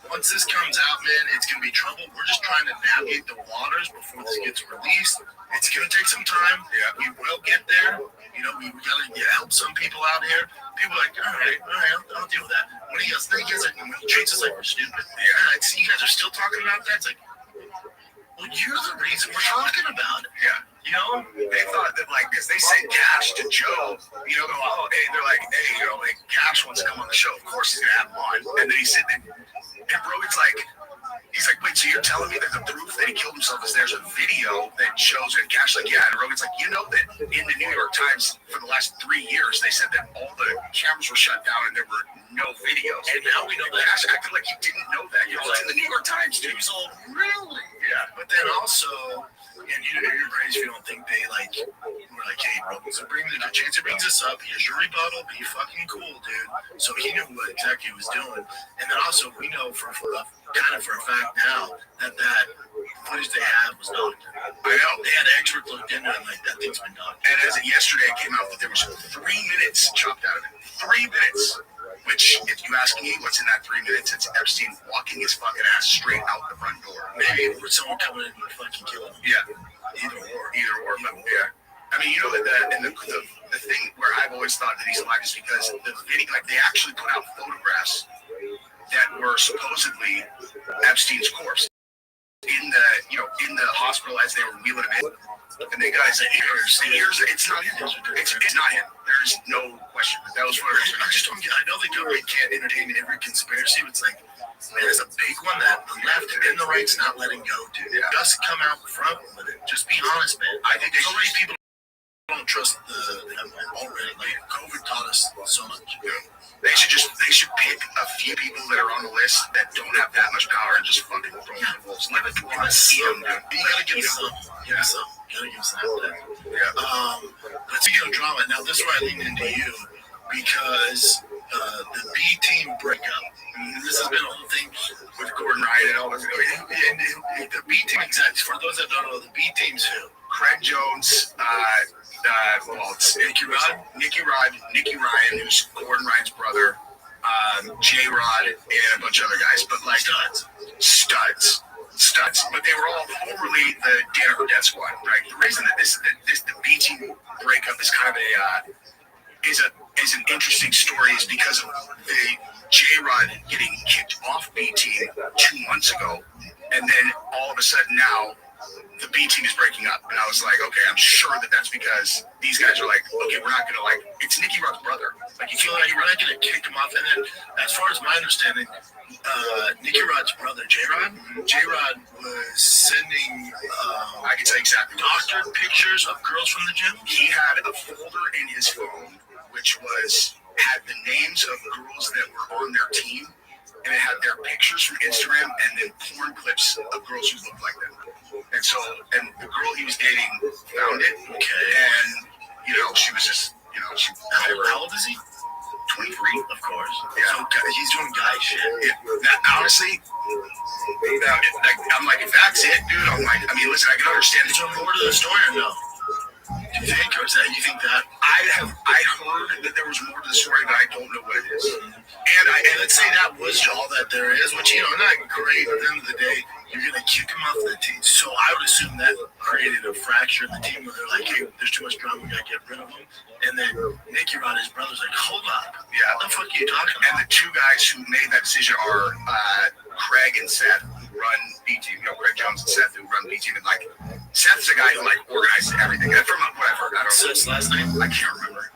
Speaker 12: Once this comes out, man, it's going to be trouble. We're just trying to navigate the waters before this gets released. It's going to take some time.
Speaker 9: Yeah.
Speaker 12: We will get there. We got to help some people out here. People are like, all right, I'll deal with that. When he goes, treats us like we're stupid. Yeah, see, you guys are still talking about that. It's like, well, you're the reason we're talking about it.
Speaker 9: Yeah. They thought that, like, because they sent Cash to Joe, they're like, hey, Cash wants to come on the show. Of course he's going to have him on. And then he said, and Rogan's like, He's like, wait, so you're telling me that the proof that he killed himself is there's a video that shows it? Cash, like, yeah. And Rogan's like, you know that in the New York Times for the last 3 years, they said that all the cameras were shut down and there were no videos. And now we know that. Cash acted like he didn't know that. You know, it's in the New York Times, dude. He was all, really? Yeah.
Speaker 14: But then also, and you're crazy if you don't think they like, we're like, hey, bro, so Chance brings us up. Here's your rebuttal. Be fucking cool, dude. So he knew what exactly he was doing. And then also, we know for a fact now that footage they had was not.
Speaker 9: I know.
Speaker 14: They had experts looked into it, like, that thing's been done.
Speaker 9: And as of yesterday, it came out that there was 3 minutes chopped out of it. 3 minutes. Which, if you ask me what's in that 3 minutes, it's Epstein walking his fucking ass straight out the front door.
Speaker 14: Maybe with someone coming in and fucking killing him.
Speaker 9: Yeah. Either or, but yeah. I mean, you know that the thing where I've always thought that he's alive is because the video, like, they actually put out photographs that were supposedly Epstein's corpse in the hospital as they were wheeling him in. And they guys said, here's it's not him. It's not him. There's no question. That was photographs.
Speaker 14: I know the government can't entertain every conspiracy, but it's like, man, there's a big one that the left and the right's not letting go, dude. Yeah. Just come out front with it. Just be honest, man. I think so many people don't trust the government already. Like, COVID taught us so much.
Speaker 9: Yeah. They should pick a few people that are on the list that don't have that much power and just fucking throw them to the wolves. Let it want to see them, dude.
Speaker 14: You gotta give some. Yeah, some. Gotta give some out there. Yeah. But speaking of drama, now this is where I lean into you, because the B team breakup. This has been a whole thing
Speaker 9: with Gordon Ryan and all this.
Speaker 14: And the B team, exactly. For those that don't know, the B team's who?
Speaker 9: Craig Jones, it's Nicky Ryan, who's Gordon Ryan's brother, J-Rod, and a bunch of other guys, but like studs. But they were all formerly the Danaher Death Squad, right? The reason that the B team breakup is kind of is an interesting story is because of the J-Rod getting kicked off B team 2 months ago, and then all of a sudden now the B team is breaking up. And I was like, okay, I'm sure that's because these guys are like, okay, we're not gonna it's Nicky Rod's brother. Like, you feel like
Speaker 14: we're not gonna kick him off. And then, as far as my understanding, Nicky Rod's brother, J-Rod was sending,
Speaker 9: I can tell you exactly,
Speaker 14: doctored pictures of girls from the gym.
Speaker 9: He had a folder in his phone which had the names of girls that were on their team, and it had their pictures from Instagram and then porn clips of girls who looked like them. And the girl he was dating found it, and she was just,
Speaker 14: how old is he?
Speaker 9: 23,
Speaker 14: of course.
Speaker 9: Yeah.
Speaker 14: So he's doing guy shit.
Speaker 9: Honestly, I'm like, if that's it, dude, I'm like, I mean, listen, I can understand.
Speaker 14: Is there more to the story or no? Do you think, or is that you think that?
Speaker 9: I heard that there was more to the story, but I don't know what it is.
Speaker 14: And let's say that was all that there is, which not great. At the end of the day, you're gonna kick him off the team. So I would assume that created a fracture in the team where they're like, hey, there's too much drama, we gotta get rid of him. And then Nicky Rod, his brother's like, hold up, what the fuck are you talking about?
Speaker 9: And the two guys who made that decision are Craig and Seth, who run B team. Craig Jones and Seth, who run B team, and like. Seth's a guy who organizes everything. From what I've heard, I don't know.
Speaker 14: Seth's last name?
Speaker 9: I can't remember.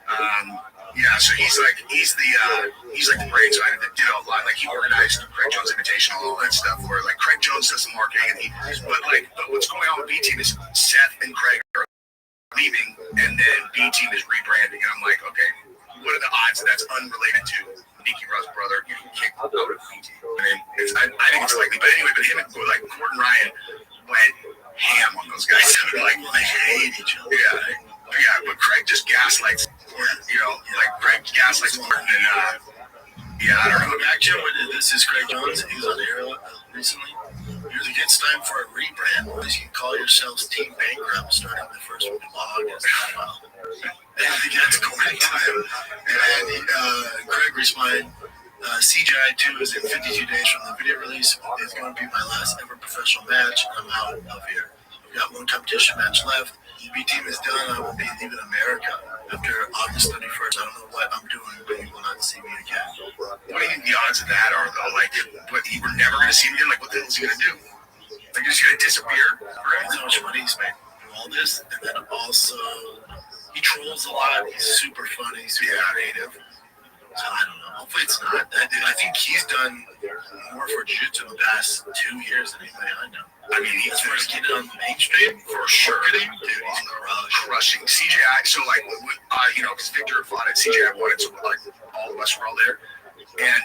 Speaker 9: So he's like the brains behind it that did all that. Like, he organized Craig Jones Invitational, all that stuff. Where like Craig Jones does the marketing, but what's going on with B team is Seth and Craig are leaving, and then B team is rebranding. And I'm like, okay, what are the odds that that's unrelated to Nicky Rod's brother getting kicked out of B team? I think it's likely, but anyway, him and Gordon Ryan went ham on those guys.
Speaker 14: They hate each other.
Speaker 9: Yeah, but Craig just gaslights. Craig gaslights Gordon, and I don't know.
Speaker 14: Actually, this is Craig Jones. He was on air recently. He was like, it's time for a rebrand. You can call yourselves Team Bankrupt starting the first week of August. I think that's according to him. And Craig responded, CGI 2 is in 52 days from the video release. It's going to be my last ever professional match, and I'm out of here. We've got one competition match left. B team is done. I will be leaving America after August 31st. I don't know what I'm doing, but you will not see me again.
Speaker 9: What do you think the odds of that are, though? Like, we're never going to see him again? Like, what the hell is he going to do? Like, he's going to disappear?
Speaker 14: Right? How much money he's made. All this, and then also, he trolls a lot. He's super funny, super creative. So I don't know. Hopefully it's not. I think he's done more for jiu-jitsu in the past 2 years than anybody I know.
Speaker 9: I mean, he's
Speaker 14: first getting on the mainstream
Speaker 9: for sure.
Speaker 14: Dude, he's
Speaker 9: crushing. CJI, so like, because Victor fought at CJI wanted, so like all of us were all there. And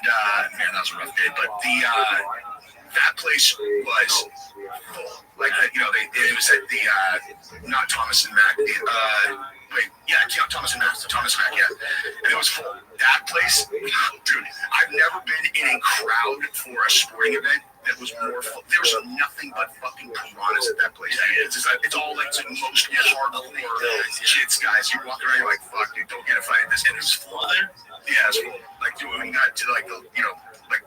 Speaker 9: man, that was a rough day. But that place was full. Like, it was at the not Thomas and Mack. Thomas and Mack, yeah. And it was full. That place, dude, I've never been in a crowd for a sporting event that was more full. There's nothing but fucking piranhas at that place. It's all like the most hardcore kids, guys. You walk around, you're like, fuck, dude, don't get a fight at this. And it was full there. Yeah, it was full. Like, dude, when you got to like the, like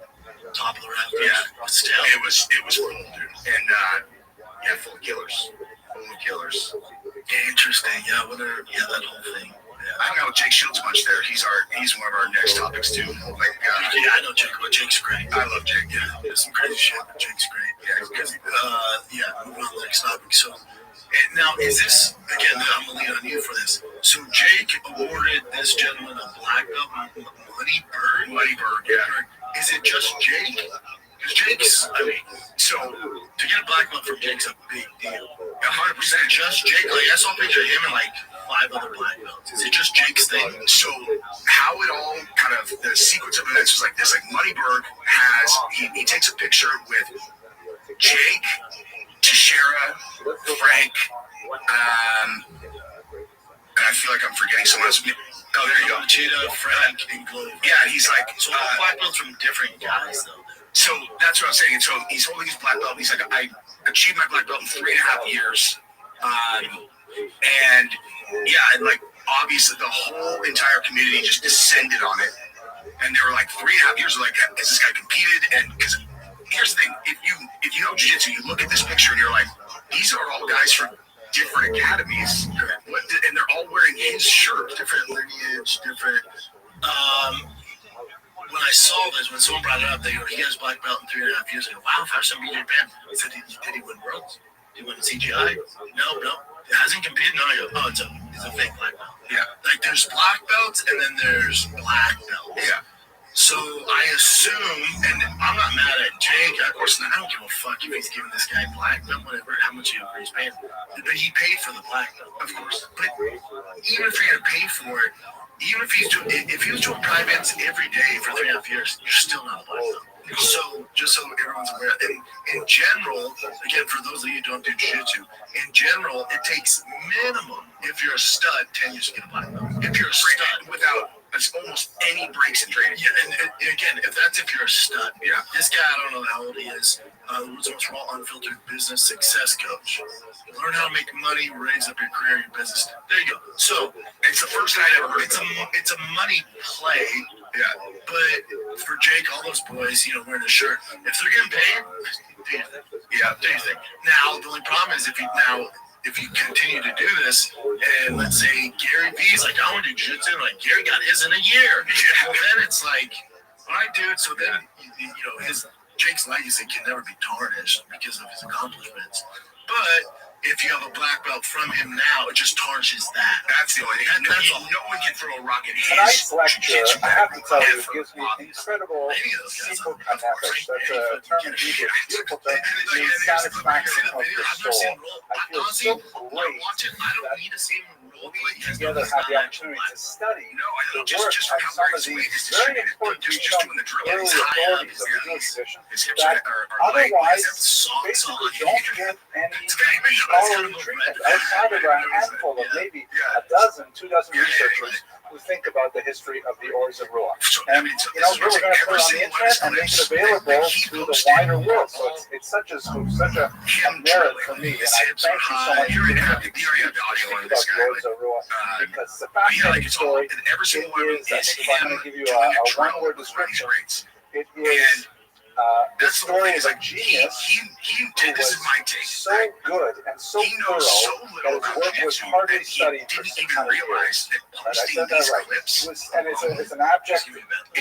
Speaker 14: top of the round.
Speaker 9: Yeah, still, it was full, dude. And full of killers.
Speaker 14: Interesting. Yeah, that whole thing.
Speaker 9: Yeah, I hung out with Jake Shields much there. He's one of our next topics too. Like,
Speaker 14: I know Jake, but Jake's great.
Speaker 9: I love Jake.
Speaker 14: Yeah, there's some crazy shit, but Jake's great. Yeah, because moving on to the next topic. So, now is this again? I'm gonna lean on you for this. So Jake awarded this gentleman a black belt, Money Bird. Yeah. Is it just Jake? Because Jake's, so to get a black belt from Jake's a big deal. 100%. Just Jake. Like, I saw a picture of him and like 5 other black belts. Is it just Jake's thing?
Speaker 9: So how it all kind of, the sequence of events was like this. Like, Moneyberg he takes a picture with Jake, Teixeira, Frank, and I feel like I'm forgetting someone else. Oh, there you go.
Speaker 14: Cheetah, Frank, and Glover.
Speaker 9: Yeah, he's like,
Speaker 14: so black belts from different guys though.
Speaker 9: So that's what I'm saying. And so he's holding his black belt. And he's like, I achieved my black belt in 3.5 years. And like obviously the whole entire community just descended on it. And they were like, 3.5 years. Like, has this guy competed? And because here's the thing, if you know jiu-jitsu, you look at this picture and you're like, these are all guys from different academies, and they're all wearing his shirt, different lineage, different.
Speaker 14: When I saw this, when someone brought it up, they go, he has black belt in 3.5 years. I go, wow, first time in Japan. I said, did he win worlds? Did he win CGI? No. He hasn't competed. No, I go, oh, it's a fake black belt.
Speaker 9: Yeah.
Speaker 14: Like, there's black belts, and then there's black belts.
Speaker 9: Yeah.
Speaker 14: So I assume, and I'm not mad at Jake. Of course, I don't give a fuck if he's giving this guy black belt, whatever, how much he's paying. But he paid for the black belt, of course. But even if you're gonna pay for it, even if he was doing privates every day for 3.5 years, you're still not a black belt. So just so everyone's aware, and in general, again, for those of you who don't do jiu-jitsu, in general, it takes minimum, if you're a stud, 10 years to get a black belt. If you're a stud,
Speaker 9: without almost any breaks in training.
Speaker 14: Yeah, and again, if you're a stud, this guy, I don't know how old he is, the most raw, unfiltered business success coach. Learn how to make money, raise up your career, your business. There you go. So
Speaker 9: it's the first night ever.
Speaker 14: It's a money play. Yeah, but for Jake, all those boys, wearing a shirt, if they're getting paid, do you think? Now, the only problem is if you continue to do this, and let's say Gary V's like, I want to do jiu-jitsu, like Gary got his in a year. Well, then it's like, all right, dude. So then, Jake's legacy can never be tarnished because of his accomplishments. But if you have a black belt from him now, it just tarnishes that.
Speaker 9: That's the only thing. No one can throw a rock at his.
Speaker 2: Tonight's lecture, I have to tell you, gives me incredible sequel nefesh. That's a term in Hebrew. Sequel term means satisfaction of your soul. I feel so great that we together have the opportunity to study the work of some of these very important early authorities of the Jewish tradition that otherwise basically don't get any scholarly treatment outside of a handful of maybe 2 dozen researchers who think about the history of the Ors of Ruach. And, we're going to put it on the internet and make it available to the wider world. So it's such a merit for me. And I thank you so much for giving me the speech to speak about the Ors of Ruach, because the fascinating story is, if I'm going to give you a one-word description, it is
Speaker 19: The story is a genius.
Speaker 9: This is my take.
Speaker 19: So good and so
Speaker 9: He knows so little
Speaker 19: that his
Speaker 9: about
Speaker 19: work was
Speaker 9: jiu-jitsu
Speaker 19: hardly
Speaker 9: that he
Speaker 19: studied for
Speaker 9: didn't
Speaker 19: 600
Speaker 9: even
Speaker 19: years.
Speaker 9: realize that
Speaker 19: Right, I
Speaker 9: posting
Speaker 19: said that
Speaker 9: these
Speaker 19: right.
Speaker 9: clips
Speaker 19: It's an abject
Speaker 9: is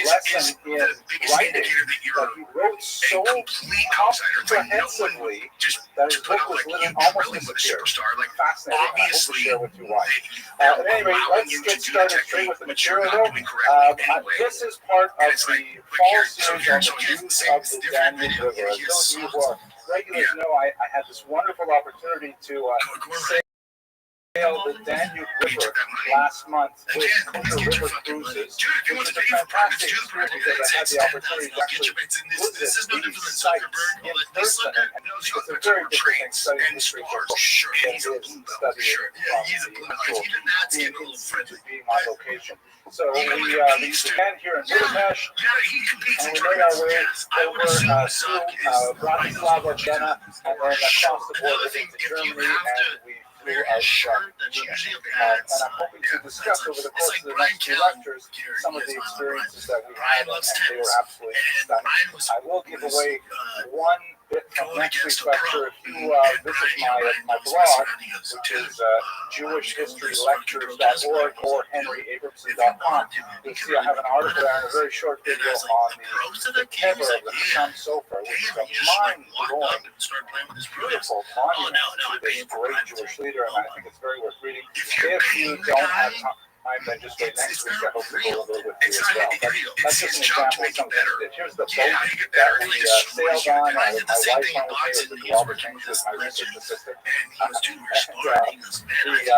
Speaker 19: lesson in
Speaker 9: the biggest
Speaker 19: writing
Speaker 9: indicator that you're
Speaker 19: that he wrote so
Speaker 9: a complete outsider. It's like no one
Speaker 19: comprehensively
Speaker 9: just
Speaker 19: that his
Speaker 9: put
Speaker 19: book
Speaker 9: out
Speaker 19: was
Speaker 9: like
Speaker 19: literally
Speaker 9: you
Speaker 19: almost
Speaker 9: drilling with a
Speaker 19: disappeared.
Speaker 9: superstar. Like
Speaker 19: Fascinating. I hope to
Speaker 9: obviously
Speaker 19: share with you why.
Speaker 9: they're
Speaker 19: At any rate,
Speaker 9: allowing
Speaker 19: let's
Speaker 9: you
Speaker 19: get
Speaker 9: to do the
Speaker 19: started straight
Speaker 9: technique,
Speaker 19: with the
Speaker 9: but you're
Speaker 19: material.
Speaker 9: not doing correctly anyway.
Speaker 19: This is part of
Speaker 9: And it's
Speaker 19: the
Speaker 9: like, but
Speaker 19: fall
Speaker 9: here,
Speaker 19: series on the
Speaker 9: here's
Speaker 19: use
Speaker 9: the
Speaker 19: of
Speaker 9: same,
Speaker 19: the
Speaker 9: it's different
Speaker 19: Danube
Speaker 9: video.
Speaker 19: River. As
Speaker 9: Here's
Speaker 19: those of you who
Speaker 9: songs.
Speaker 19: are regulars know, I had this wonderful opportunity to sail the Danube River last month with Cougar River Cruises. It was a fantastic experience because I had the opportunity to actually visit these sites in person. And it's a very different thing studying history than it is studying from the actual being on location. So we began here in Budapest, and we made our way over through Bratislava, Vienna, and then across the border into Germany, and we flew out from Munich. And I'm hoping to discuss over the course of the next few lectures some of the experiences that we had, and they were absolutely stunning. I will give away one bit from next week's lecture. If you visit my blog, which is jewishhistorylectures.org or henryabramson.com, you'll see I have an article there and a very short video on the cover of the Hassam Sofer, which is a mind-blowing, beautiful monument to this great Jewish leader, and I think it's very worth reading. If you don't have time, then just wait next week. I hope to go over it with you as well. But that's just an example of something that did. Here's the boat that we sailed on. My wife on was here, Robert James was my research assistant. This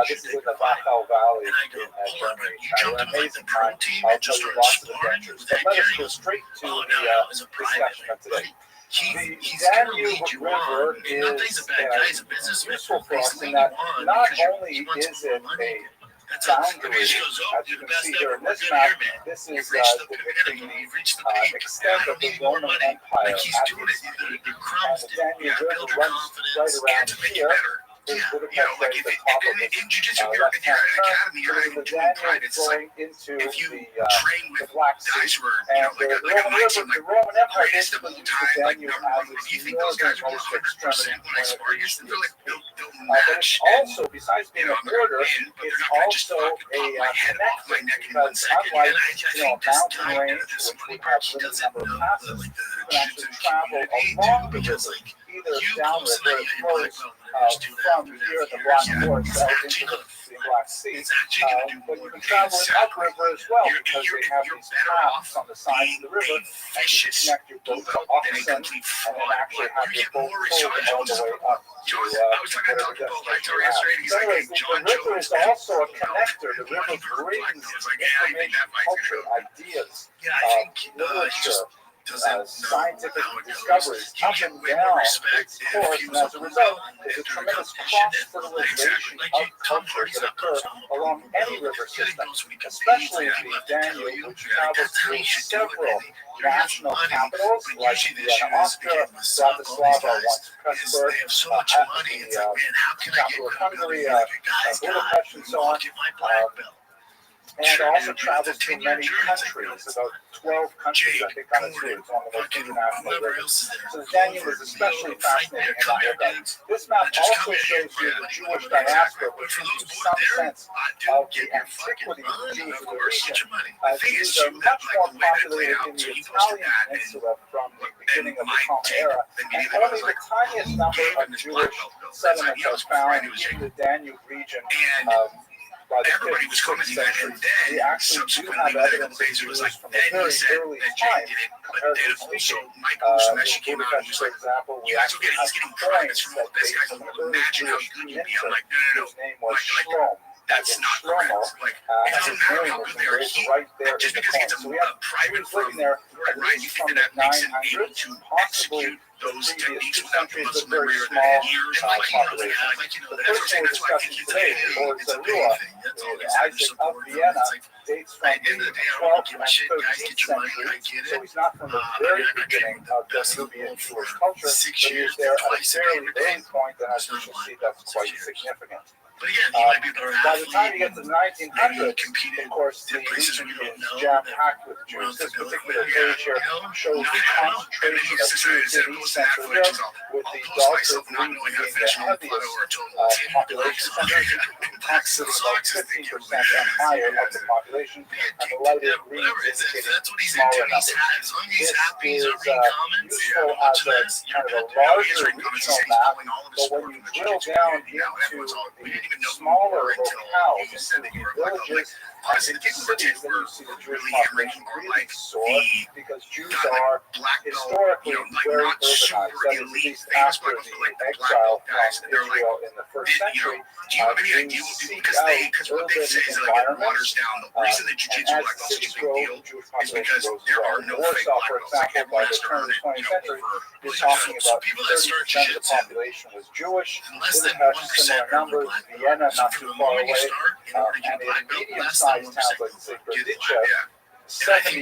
Speaker 19: is in the Wachau Valley in Germany. An amazing time. I'll tell you lots of adventures. But let us go straight to the discussion of today. The Danube River is useful for us in that not only is it a boundary, as you can see here in this map, this is depicting the extent of the Roman Empire at its peak, and the Danube River runs right around here. Is Budapest right at the top of this left-hand turn, the Danube flowing into the Black Sea, and the Roman Empire basically used the Danube as its northernmost extremity when it reached the east. But it's also, besides being a border, it's also a connector, because unlike a mountain range, which would have a limited number of passes, you can actually travel along the river, either downriver, it flows from here in the Black Forest out into the Black Sea, but you can travel it upriver as well, because they have these paths on the sides of the river, and you can connect your boat to Oxen, and then actually have your boat pulled all the way up to whatever destination you have. So anyways, the river is also a connector. The river brings information, culture, ideas, literature, scientific discoveries up and down its course, and as a result, there's a tremendous cross-fertilization of cultures that occur along any river system, especially the Danube, which travels through several national capitals like Vienna, Austria, Bratislava, once Pressburg, the capital of Hungary, Budapest, and so on. And also travels to many countries, about 12 countries, I think, on its route. It's one of the most international rivers. So the Danube is especially fascinating in that regard. This map also shows you the Jewish diaspora, which gives you some sense of the antiquity of the Jews in the region. Jews are much more populated in the Italian peninsula from the beginning of the Common Era, and only the tiniest number of Jewish settlements are found in the Danube region. By the 5th, 6th century, we actually do have evidence of Jews from a very early time, comparatively speaking. In Budapest, for example, we actually have coins that date from an early Jewish minter whose name was Shlom. That's not Shlomo, and his name was engraved right there in the coin. So we have Jews living there at least from the 900s, possibly the previous 2 centuries, but very small population. The personal discussion today, Lord Zarua, Isaac of Vienna, dates from the 12th and 13th century, so he's not from the very beginning of the Nubian Jewish culture, but he was there at a fairly early point, and as you can see, that's quite significant.
Speaker 14: But again, he might be a better
Speaker 2: By the time you
Speaker 14: athlete.
Speaker 2: get to the 1900s,
Speaker 14: competed
Speaker 2: of course, the
Speaker 14: in places
Speaker 2: region
Speaker 14: we don't
Speaker 2: is
Speaker 14: know
Speaker 2: jam-packed with Jews. This particular page here shows the concentration of Jews in East Central Europe, with the Baltic region being the heaviest population center, constituting about 15% and higher of the population, and the lighter greens indicating smaller numbers. This is useful as a kind of a larger regional map, but when you drill down into the smaller locales, into the villages, and into cities, then you see the Jewish population really soar, because Jews are historically very urbanized. That is, at least after the exile from Israel in the first century, Jews seek out urban environments, and as cities grow, the Jewish population grows as well. Warsaw, for example, by the turn of the 20th century, you're talking about 30% of the population was Jewish. Budapest, similar numbers. Vienna, not too far away, and in medium-sized towns like, say, Berdichev, 77%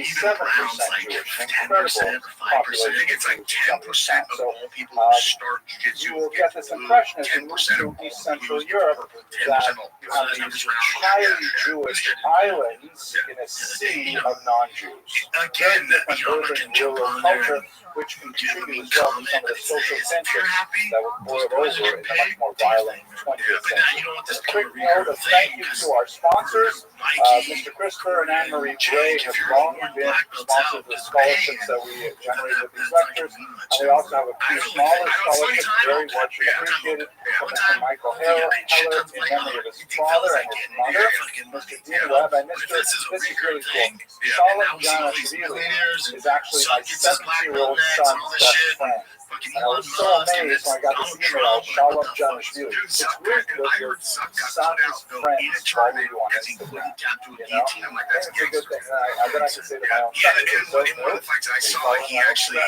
Speaker 2: Jewish, an incredible population.
Speaker 9: It's like 10% of all people who start jiu-jitsu.
Speaker 2: You will get this impression as you move through East Central Europe that you have these highly Jewish islands in a sea of non-Jews. Very different urban rural culture, which contributes as well to some of the social tensions that would boil over in a much more violent 20th century. Just a quick note of thank you to our sponsors. Mr. Christopher and Anne-Marie Gray have long been sponsors of the scholarships that we generate with these lectures. And we also have a few smaller scholarships, very much appreciated, from Mr. Michael Heller in memory of his father and his mother, Mr. Dean Webb, and Mr. This is really cool. Shalom Janashvili is actually my 17-year-old son's best friend. And I was so amazed when I got this email, Shalom Janashvili. It's weird that your son's friends follow you on Instagram. You know? It's a good thing. Then I can say to my own son,
Speaker 9: In one of the fights I saw, he actually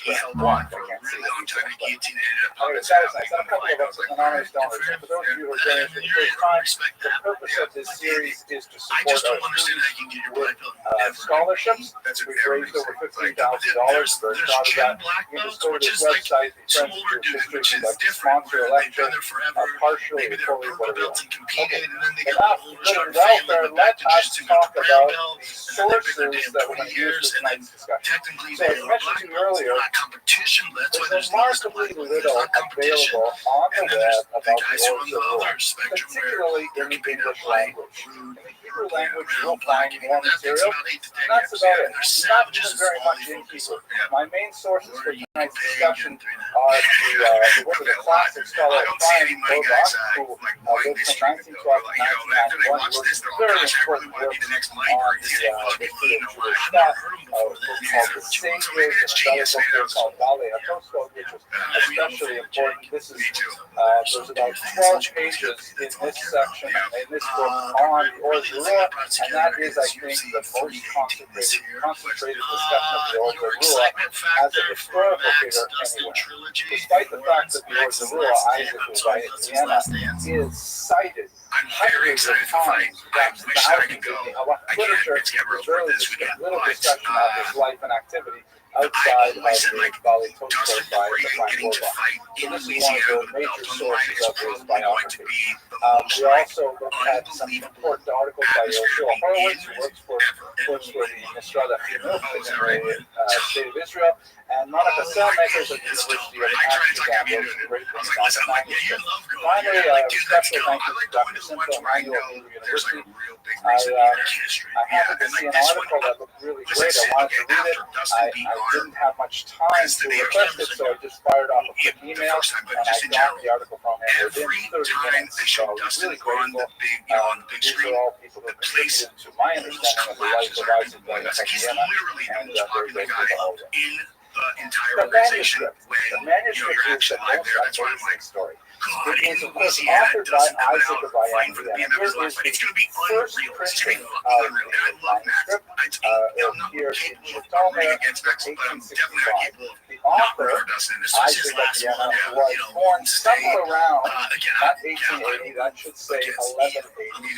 Speaker 9: he held on for a really long time. He guillotined and ended up
Speaker 2: Anyway, that was nice. And a couple of us anonymous donors. For those of you who are joining us for the first time, the purpose of this series is to support our students with scholarships. We've raised over $15,000. Very proud of that. You can just go to this website, the Friends of Jewish History, and sponsor a lecture, partially or fully, whatever you want. Okay. Enough good and welfare. Let us talk about the sources that we're going to use this night's discussion. So, as mentioned to you earlier, there's remarkably little available on the web about the origin of war, particularly in the English language. In the Hebrew language, you'll find more material, and that's about it. Not even very much in Hebrew. My main sources for tonight's discussion are the work of the classic scholar Brian Bobach, who lived from 1912 to 1991, wrote very important work on the history of Jewish thought, a book called The Sages, and another book here called Bale HaTosfot, which was especially important. This is there's about 12 pages in this section, in this book, on the origin of Ruah, and that is, I think, the most concentrated discussion of the origin of Ruah as a historical figure anywhere. Despite the fact that the origin of Ruah, Isaac by Vienna, is cited hundreds of times, perhaps thousands in the halachic literature, there's little discussion of his life and activity outside of the Bale HaTosfot by Brian Bobach. So this is one of the major sources of his biography. We also looked at some important articles by Yoshua Horowitz, who works for the Misrad HaChinuch in the state of Israel, and Monica Selmakers at the University of Amsterdam wrote some great things on the manuscript. Finally, a special thank you to Dr. Simcha Emanuel of the University. I happened to see an article that looked really great. I wanted to read it. I didn't have much time to request it, so I just fired off a quick email, and I got the article from him within 30 minutes. So I was really grateful. These are all people that contributed to my understanding of the life of Isaac by Vienna, and very grateful to all of them. The manuscript is the most amazing story. It is, of course, authored by Isaac of Vienna. Here is the first printing of the manuscript here in Chitomer, 1865. The author, Isaac of Vienna, was born somewhere around, not 1880, that should say 1180,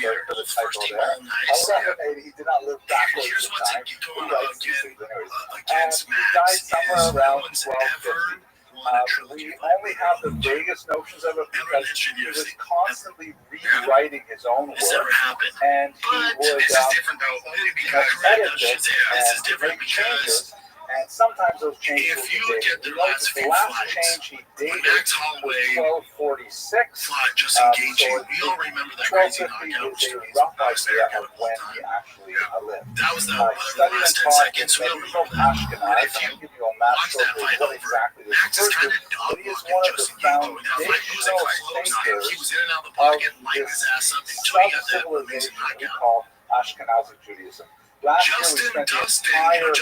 Speaker 2: sorry for the typo there. 1180, he did not live backwards in time. He writes these things anyways. And he died somewhere around 1250. We only have the vaguest notions of it because he was constantly rewriting his own work, and he would
Speaker 9: this is different though, only because
Speaker 2: edit it and make changes. And sometimes those changes
Speaker 9: if you look at the last few
Speaker 2: last
Speaker 9: flights,
Speaker 2: change he dated
Speaker 9: Max Holloway
Speaker 2: 1246.
Speaker 9: fought Justin Gaethje. We all remember that crazy knockout.
Speaker 2: Is a rough idea of when he actually lived.
Speaker 9: That was the
Speaker 2: Studied
Speaker 9: last
Speaker 2: and
Speaker 9: 10
Speaker 2: taught
Speaker 9: seconds. We all
Speaker 2: medieval
Speaker 9: remember
Speaker 2: Ashkenaz.
Speaker 9: that. But if you
Speaker 2: I'll give you a map
Speaker 9: watch that fight
Speaker 2: what
Speaker 9: over,
Speaker 2: exactly this
Speaker 9: Max is kind of
Speaker 2: but he is
Speaker 9: dog-walking
Speaker 2: one of the
Speaker 9: Justin Gaethje. That fight was like close. He was in and out of the pocket, lighting his ass up until he got that amazing
Speaker 2: we
Speaker 9: knockout.
Speaker 2: call Ashkenazic Judaism. Last year we spent the entire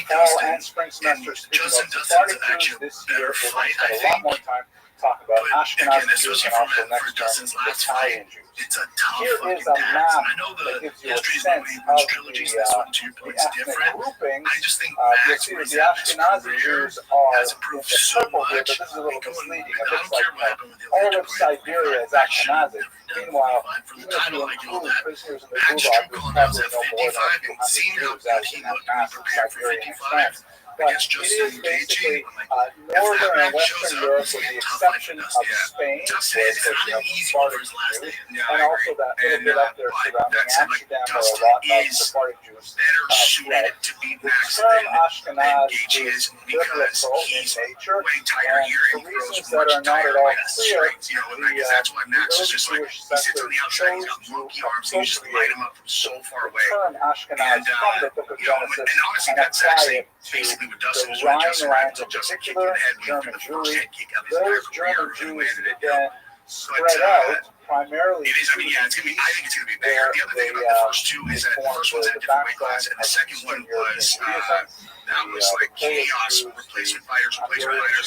Speaker 2: fall and spring semester speaking about Sephardic Jews. This year we're going to spend a lot more time talking about Ashkenazi Jews and also next term Italian Jews.
Speaker 9: It's a tough
Speaker 2: Here is a map
Speaker 9: I know the
Speaker 2: that gives you a
Speaker 9: history is
Speaker 2: sense
Speaker 9: maybe
Speaker 2: of
Speaker 9: trilogies.
Speaker 2: the
Speaker 9: This one, to your point, is
Speaker 2: ethnic
Speaker 9: different.
Speaker 2: groupings.
Speaker 9: I just think
Speaker 2: You'll
Speaker 9: Max
Speaker 2: see that
Speaker 9: brings
Speaker 2: the
Speaker 9: out his
Speaker 2: Ashkenazi
Speaker 9: career
Speaker 2: Jews are
Speaker 9: has
Speaker 2: in
Speaker 9: improved
Speaker 2: the
Speaker 9: so
Speaker 2: purple here,
Speaker 9: much.
Speaker 2: but this is a little misleading. It
Speaker 9: I
Speaker 2: looks
Speaker 9: don't
Speaker 2: like
Speaker 9: care what happened with the
Speaker 2: all
Speaker 9: other
Speaker 2: of Siberia is Ashkenazi. Meanwhile,
Speaker 9: for
Speaker 2: even
Speaker 9: the
Speaker 2: if
Speaker 9: title,
Speaker 2: you
Speaker 9: like all
Speaker 2: include
Speaker 9: that.
Speaker 2: prisoners in the
Speaker 9: Max
Speaker 2: Gulag,
Speaker 9: Strukel
Speaker 2: there's
Speaker 9: now is
Speaker 2: probably
Speaker 9: at
Speaker 2: no more
Speaker 9: 55
Speaker 2: than
Speaker 9: and seeing
Speaker 2: 200
Speaker 9: how
Speaker 2: Jews
Speaker 9: good
Speaker 2: out
Speaker 9: he
Speaker 2: in that
Speaker 9: looked when he
Speaker 2: massive
Speaker 9: prepared for
Speaker 2: Siberian
Speaker 9: 55
Speaker 2: expanse. But
Speaker 9: against
Speaker 2: it
Speaker 9: Justin
Speaker 2: is basically
Speaker 9: Gaethje.
Speaker 2: northern and
Speaker 9: Max
Speaker 2: western
Speaker 9: shows up,
Speaker 2: Europe,
Speaker 9: it's
Speaker 2: with
Speaker 9: gonna
Speaker 2: the
Speaker 9: be a tough
Speaker 2: exception
Speaker 9: fight
Speaker 2: of
Speaker 9: for Dustin.
Speaker 2: Spain,
Speaker 9: Justin
Speaker 2: where
Speaker 9: is
Speaker 2: of course
Speaker 9: not
Speaker 2: you
Speaker 9: an
Speaker 2: have
Speaker 9: easy one for
Speaker 2: Sephardic
Speaker 9: his last
Speaker 2: Jews,
Speaker 9: name. Yeah,
Speaker 2: and
Speaker 9: I
Speaker 2: also
Speaker 9: agree.
Speaker 2: that little
Speaker 9: And,
Speaker 2: bit up there
Speaker 9: but
Speaker 2: surrounding
Speaker 9: that said, like,
Speaker 2: Amsterdam, where a
Speaker 9: Dustin
Speaker 2: lot of
Speaker 9: is
Speaker 2: Sephardic Jews
Speaker 9: better
Speaker 2: fled.
Speaker 9: suited to beat
Speaker 2: The
Speaker 9: Max
Speaker 2: term
Speaker 9: than
Speaker 2: Ashkenaz
Speaker 9: Gaethje
Speaker 2: is
Speaker 9: is because
Speaker 2: biblical in
Speaker 9: he's
Speaker 2: nature,
Speaker 9: way tighter
Speaker 2: and
Speaker 9: here
Speaker 2: for
Speaker 9: and he throws
Speaker 2: reasons that
Speaker 9: much
Speaker 2: are not
Speaker 9: tighter
Speaker 2: at all
Speaker 9: like a
Speaker 2: clear,
Speaker 9: straight, you know, and I guess that's why Max is just like,
Speaker 2: Jewish
Speaker 9: he sits on the outside, he's got
Speaker 2: chose
Speaker 9: monkey
Speaker 2: to
Speaker 9: arms, so you just light him up from so far away.
Speaker 2: term Ashkenaz from the book of
Speaker 9: You know,
Speaker 2: Genesis
Speaker 9: and honestly,
Speaker 2: and
Speaker 9: that's
Speaker 2: apply
Speaker 9: actually
Speaker 2: it to
Speaker 9: basically what
Speaker 2: the
Speaker 9: Dustin was doing. Justin
Speaker 2: Rhine
Speaker 9: Rhymes
Speaker 2: lands in
Speaker 9: Justin kicked
Speaker 2: particular,
Speaker 9: in the head when he
Speaker 2: German
Speaker 9: threw the first
Speaker 2: Jewry.
Speaker 9: head kick of his entire
Speaker 2: Those
Speaker 9: career
Speaker 2: German
Speaker 9: and
Speaker 2: Jews
Speaker 9: landed it.
Speaker 2: then spread out primarily.
Speaker 9: It is. I mean, yeah, it's gonna be. I think it's gonna be bigger. The other thing about the first two is that the first one's at a different weight class, and the second one was that was like chaos. Replacement fighters,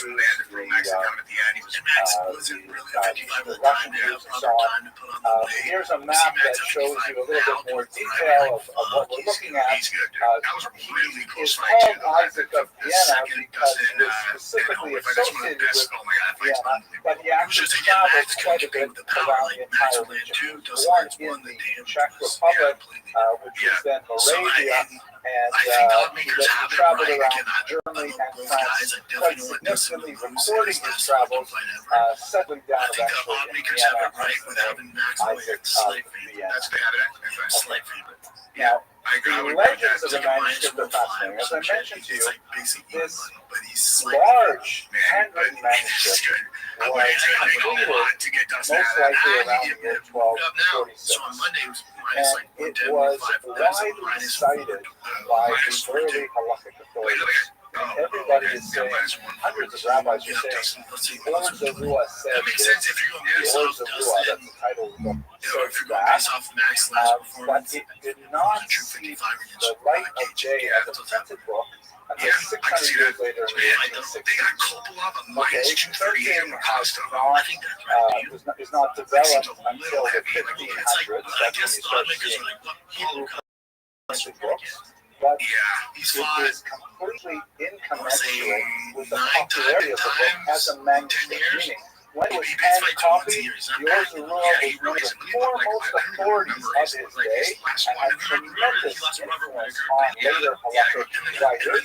Speaker 9: and they had to throw Max down at the end. He was Max wasn't really a 55 at the time. They had proper time to put on the weight.
Speaker 2: Here's a map that shows you a little bit more detail of what we're looking at.
Speaker 9: He's good. That was a really close fight too.
Speaker 2: Isaac of
Speaker 9: The
Speaker 2: Vienna
Speaker 9: second
Speaker 2: because
Speaker 9: Dustin
Speaker 2: he was specifically
Speaker 9: that's one of the
Speaker 2: associated
Speaker 9: best.
Speaker 2: with
Speaker 9: Oh my god, that fight's
Speaker 2: Vienna,
Speaker 9: unbelievable.
Speaker 2: but he
Speaker 9: It was
Speaker 2: actually
Speaker 9: just
Speaker 2: traveled
Speaker 9: Max
Speaker 2: quite a
Speaker 9: couldn't
Speaker 2: bit
Speaker 9: with the power
Speaker 2: around
Speaker 9: like
Speaker 2: the
Speaker 9: Max
Speaker 2: entire
Speaker 9: would land
Speaker 2: region.
Speaker 9: two. Dustin
Speaker 2: One
Speaker 9: Lance
Speaker 2: in
Speaker 9: won the
Speaker 2: the
Speaker 9: damn
Speaker 2: Czech
Speaker 9: was
Speaker 2: Republic,
Speaker 9: completely.
Speaker 2: which was then Moravia, and
Speaker 9: I think the
Speaker 2: he
Speaker 9: makers have it
Speaker 2: traveled
Speaker 9: right.
Speaker 2: around
Speaker 9: Again,
Speaker 2: Germany and
Speaker 9: both
Speaker 2: France
Speaker 9: guys, I
Speaker 2: quite
Speaker 9: definitely want Dustin
Speaker 2: significantly,
Speaker 9: to lose
Speaker 2: recording
Speaker 9: his
Speaker 2: his
Speaker 9: last
Speaker 2: travels,
Speaker 9: fucking fight ever.
Speaker 2: settling down
Speaker 9: I think the
Speaker 2: eventually
Speaker 9: odd
Speaker 2: in
Speaker 9: makers have
Speaker 2: Vienna
Speaker 9: it right with having Max
Speaker 2: Isaac
Speaker 9: Wade. Slight
Speaker 2: of
Speaker 9: favorite.
Speaker 2: Vienna.
Speaker 9: That's they had it as a slight favorite.
Speaker 2: Now,
Speaker 9: I agree. I
Speaker 2: the
Speaker 9: would agree with
Speaker 2: legends
Speaker 9: that.
Speaker 2: of the
Speaker 9: Take a
Speaker 2: manuscript are fascinating. As I mentioned to you,
Speaker 9: it's like basically even
Speaker 2: this
Speaker 9: money, but he's slightly
Speaker 2: large
Speaker 9: man,
Speaker 2: handwritten
Speaker 9: but it's
Speaker 2: manuscript
Speaker 9: good. I
Speaker 2: was
Speaker 9: would take a
Speaker 2: completed
Speaker 9: lot to get Dustin
Speaker 2: most
Speaker 9: out of that.
Speaker 2: likely
Speaker 9: I
Speaker 2: around
Speaker 9: think
Speaker 2: the year
Speaker 9: it moved up now.
Speaker 2: 1246.
Speaker 9: So on Monday it was minus
Speaker 2: And
Speaker 9: like
Speaker 2: it
Speaker 9: 110,
Speaker 2: was
Speaker 9: 105,
Speaker 2: widely cited by the early halakhic authorities. Everybody is saying, hundreds of rabbis are saying, Or Zerua said
Speaker 9: that makes
Speaker 2: this,
Speaker 9: sense if you're going
Speaker 2: Or
Speaker 9: based off
Speaker 2: Zerua, that's
Speaker 9: Dustin.
Speaker 2: the title of the book,
Speaker 9: You know, if
Speaker 2: says
Speaker 9: you're going
Speaker 2: that,
Speaker 9: based off Max's last
Speaker 2: but
Speaker 9: performance,
Speaker 2: it did not
Speaker 9: true
Speaker 2: see
Speaker 9: 55 against
Speaker 2: the light of day
Speaker 9: yeah,
Speaker 2: as a printed book until
Speaker 9: yeah, I can
Speaker 2: 600
Speaker 9: see
Speaker 2: years
Speaker 9: that.
Speaker 2: later in the
Speaker 9: Man, they
Speaker 2: 1860s.
Speaker 9: got Kopolov a minus 238 on the cost of them. I think that's right.
Speaker 2: Is not developed until the
Speaker 9: heavy. Like, it's like,
Speaker 2: 1500s.
Speaker 9: I
Speaker 2: That's when
Speaker 9: guess
Speaker 2: you
Speaker 9: the
Speaker 2: start
Speaker 9: makers
Speaker 2: seeing
Speaker 9: are like, what
Speaker 2: Hebrew
Speaker 9: Holocaust
Speaker 2: printed books. But
Speaker 9: he's
Speaker 2: it
Speaker 9: fought
Speaker 2: is completely
Speaker 9: say
Speaker 2: incommensurate with the
Speaker 9: 9
Speaker 2: popularity of the book as a manuscript. Meaning, when it was hand copied, yours Zerua was one of the foremost authorities of his day and had tremendous influence on later halakhic writers.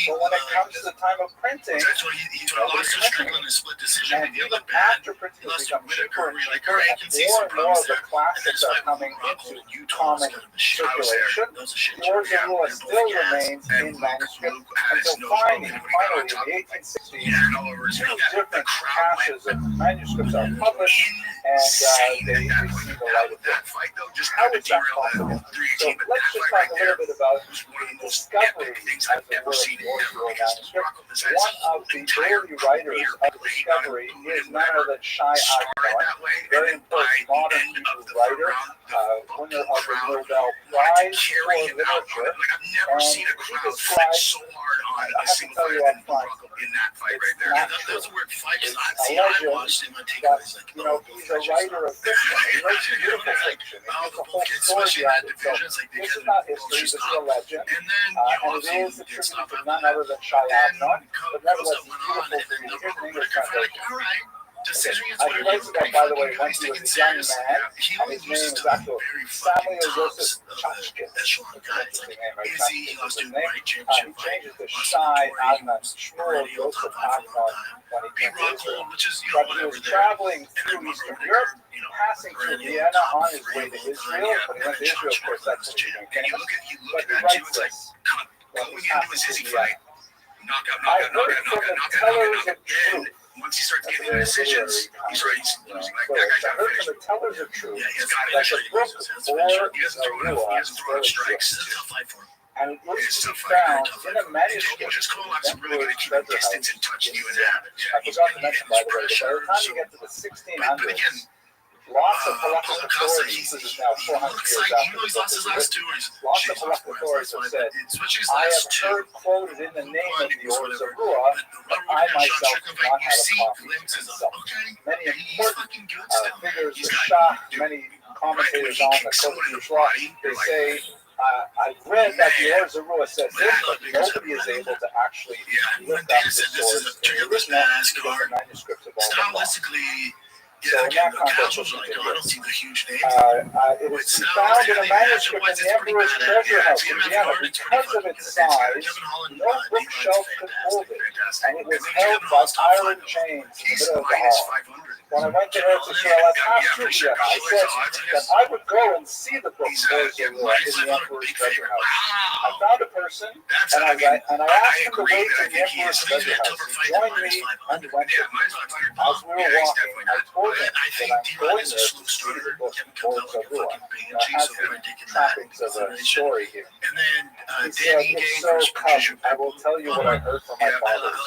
Speaker 2: But when it comes to the time of printing,
Speaker 9: he lost to Strickland in a split decision.
Speaker 2: and even after printing has become cheaper and cheaper, and more of the classics are coming into common circulation, yours Zerua still remains in manuscript until finally in the 1860s, two different caches of manuscripts are published, and they receive the light of day. How is that possible? So let's just talk a little bit about the discovery, as it were, of Zerua manuscript. One of the early writers of the discovery is none other than Shai Agamon, very important modern Hebrew writer, winner of the Nobel Prize for Literature, and he describes, I have to tell you up front, it's not true. It's a legend that, you know, he's a writer of fiction. He writes beautiful fiction. He gives a whole story out of it. So this is not history, this is a legend. And it is attributed to none other than Shai Agamon. But nevertheless, it's beautiful for you to hear the English translation.
Speaker 9: decision is
Speaker 2: He
Speaker 9: whatever
Speaker 2: writes
Speaker 9: you
Speaker 2: about, by the way, when he was a young man,
Speaker 9: he
Speaker 2: and
Speaker 9: only
Speaker 2: his name
Speaker 9: loses
Speaker 2: is
Speaker 9: to the
Speaker 2: actually
Speaker 9: very fucking
Speaker 2: Samuel
Speaker 9: tops
Speaker 2: Joseph
Speaker 9: of
Speaker 2: Chachkin.
Speaker 9: the echelon guys. Like, he lost to right
Speaker 2: He
Speaker 9: championship fight.
Speaker 2: changes to Shai Adnan Shmuel
Speaker 9: Already on
Speaker 2: Joseph
Speaker 9: top five for a long
Speaker 2: Adnan
Speaker 9: time.
Speaker 2: when he
Speaker 9: Beat
Speaker 2: came to Israel.
Speaker 9: Rothschild, which is,
Speaker 2: But he
Speaker 9: whatever
Speaker 2: was
Speaker 9: there.
Speaker 2: traveling
Speaker 9: And then
Speaker 2: through
Speaker 9: Robert
Speaker 2: Eastern
Speaker 9: Whittaker,
Speaker 2: Europe, passing through
Speaker 9: perennial
Speaker 2: Vienna
Speaker 9: top
Speaker 2: on his
Speaker 9: three
Speaker 2: way to
Speaker 9: of all time.
Speaker 2: Israel.
Speaker 9: Yeah,
Speaker 2: When he
Speaker 9: and
Speaker 2: went to
Speaker 9: then
Speaker 2: Israel, of
Speaker 9: John
Speaker 2: course,
Speaker 9: Strickland
Speaker 2: that's
Speaker 9: was
Speaker 2: when he
Speaker 9: champ.
Speaker 2: became
Speaker 9: And you
Speaker 2: famous.
Speaker 9: look
Speaker 2: But
Speaker 9: at
Speaker 2: he
Speaker 9: that
Speaker 2: writes
Speaker 9: too, it's like,
Speaker 2: this
Speaker 9: God,
Speaker 2: when
Speaker 9: going
Speaker 2: he's
Speaker 9: into
Speaker 2: passing
Speaker 9: his
Speaker 2: through
Speaker 9: Izzy
Speaker 2: Vienna.
Speaker 9: fight, knockout,
Speaker 2: I
Speaker 9: knockout,
Speaker 2: heard
Speaker 9: knockout,
Speaker 2: from
Speaker 9: knockout,
Speaker 2: the
Speaker 9: knockout,
Speaker 2: tellers
Speaker 9: knockout.
Speaker 2: of truth.
Speaker 9: And once he starts
Speaker 2: That's
Speaker 9: getting
Speaker 2: a
Speaker 9: into
Speaker 2: very
Speaker 9: decisions,
Speaker 2: literary
Speaker 9: he's right. He's losing. Like, that guy's
Speaker 2: I
Speaker 9: got to
Speaker 2: heard
Speaker 9: finish.
Speaker 2: from the tellers of truth
Speaker 9: Yeah, he's got to
Speaker 2: that
Speaker 9: finish.
Speaker 2: the book
Speaker 9: He doesn't throw enough. He
Speaker 2: Or
Speaker 9: doesn't throw enough strikes.
Speaker 2: Zarua,
Speaker 9: It's a tough fight for him.
Speaker 2: and it
Speaker 9: It's
Speaker 2: is
Speaker 9: a
Speaker 2: to
Speaker 9: tough
Speaker 2: be
Speaker 9: fight.
Speaker 2: found
Speaker 9: Tough
Speaker 2: in
Speaker 9: fight
Speaker 2: a
Speaker 9: for him.
Speaker 2: manuscript.
Speaker 9: His Koloff's really good at keeping
Speaker 2: Treasure
Speaker 9: distance
Speaker 2: House
Speaker 9: and touching you in
Speaker 2: Museum.
Speaker 9: that. Yeah,
Speaker 2: I forgot to mention, by the way, that by the time you get to the 1600s,
Speaker 9: but again,
Speaker 2: lots of
Speaker 9: Paulo
Speaker 2: Halachic
Speaker 9: Costa,
Speaker 2: authorities, this is now 400
Speaker 9: looks
Speaker 2: years
Speaker 9: like,
Speaker 2: after
Speaker 9: even though
Speaker 2: the
Speaker 9: he's
Speaker 2: book
Speaker 9: lost his
Speaker 2: was
Speaker 9: last
Speaker 2: written,
Speaker 9: two, or his
Speaker 2: lots of
Speaker 9: Shay's lost
Speaker 2: Halachic
Speaker 9: four,
Speaker 2: authorities have said,
Speaker 9: especially his
Speaker 2: I have
Speaker 9: last two.
Speaker 2: heard quoted in the name of the Or Zarua,
Speaker 9: But
Speaker 2: but I myself do not
Speaker 9: you
Speaker 2: have a
Speaker 9: see
Speaker 2: copy
Speaker 9: glimpses of,
Speaker 2: myself.
Speaker 9: okay,
Speaker 2: Many
Speaker 9: he's
Speaker 2: important
Speaker 9: fucking good still.
Speaker 2: figures,
Speaker 9: He's
Speaker 2: the
Speaker 9: got,
Speaker 2: Shah,
Speaker 9: dude,
Speaker 2: many
Speaker 9: right, when
Speaker 2: commentators
Speaker 9: he
Speaker 2: on the
Speaker 9: kicks someone in the
Speaker 2: Kodesh Rock,
Speaker 9: body,
Speaker 2: they
Speaker 9: you're like,
Speaker 2: say, I've read that the Or Zarua says
Speaker 9: But
Speaker 2: this,
Speaker 9: I
Speaker 2: but
Speaker 9: love because
Speaker 2: nobody is able to actually
Speaker 9: yeah, when
Speaker 2: look up
Speaker 9: Dana
Speaker 2: the
Speaker 9: said this is
Speaker 2: source
Speaker 9: a
Speaker 2: in the
Speaker 9: triggerless
Speaker 2: original
Speaker 9: pass
Speaker 2: because
Speaker 9: card,
Speaker 2: the manuscripts have all been lost.
Speaker 9: stylistically,
Speaker 2: So
Speaker 9: yeah,
Speaker 2: in
Speaker 9: again,
Speaker 2: that
Speaker 9: the
Speaker 2: context,
Speaker 9: casuals are like, oh, I don't see the huge names.
Speaker 2: it
Speaker 9: But
Speaker 2: is to be
Speaker 9: Styles,
Speaker 2: found in
Speaker 9: yeah,
Speaker 2: a manuscript in
Speaker 9: matchup-wise,
Speaker 2: the
Speaker 9: it's pretty
Speaker 2: Emperor's
Speaker 9: badass.
Speaker 2: Treasure
Speaker 9: Yeah,
Speaker 2: House
Speaker 9: Jim
Speaker 2: in Vienna.
Speaker 9: Howard, it's pretty
Speaker 2: Because of
Speaker 9: fucking
Speaker 2: its
Speaker 9: good. It's got
Speaker 2: size,
Speaker 9: Kevin Holland,
Speaker 2: no
Speaker 9: D-Line's
Speaker 2: bookshelf could hold it,
Speaker 9: fantastic.
Speaker 2: and it was
Speaker 9: Kevin
Speaker 2: held by
Speaker 9: Holland's top
Speaker 2: iron
Speaker 9: five.
Speaker 2: chains in the
Speaker 9: He's
Speaker 2: middle of the
Speaker 9: minus
Speaker 2: hall.
Speaker 9: 500.
Speaker 2: When I went to Eretz Yisrael, I passed through Vienna. I said that I would go and see the book Or Zarua in the Emperor's Treasure House. I found a person, and I asked him to wait in the Emperor's Treasure House. He joined me, and we went to as we were walking, I told him that I'm going there to see the book Or Zarua. It has the trappings of a story here.
Speaker 9: And then
Speaker 2: He said, if so, come, I will tell you what I heard from my fathers.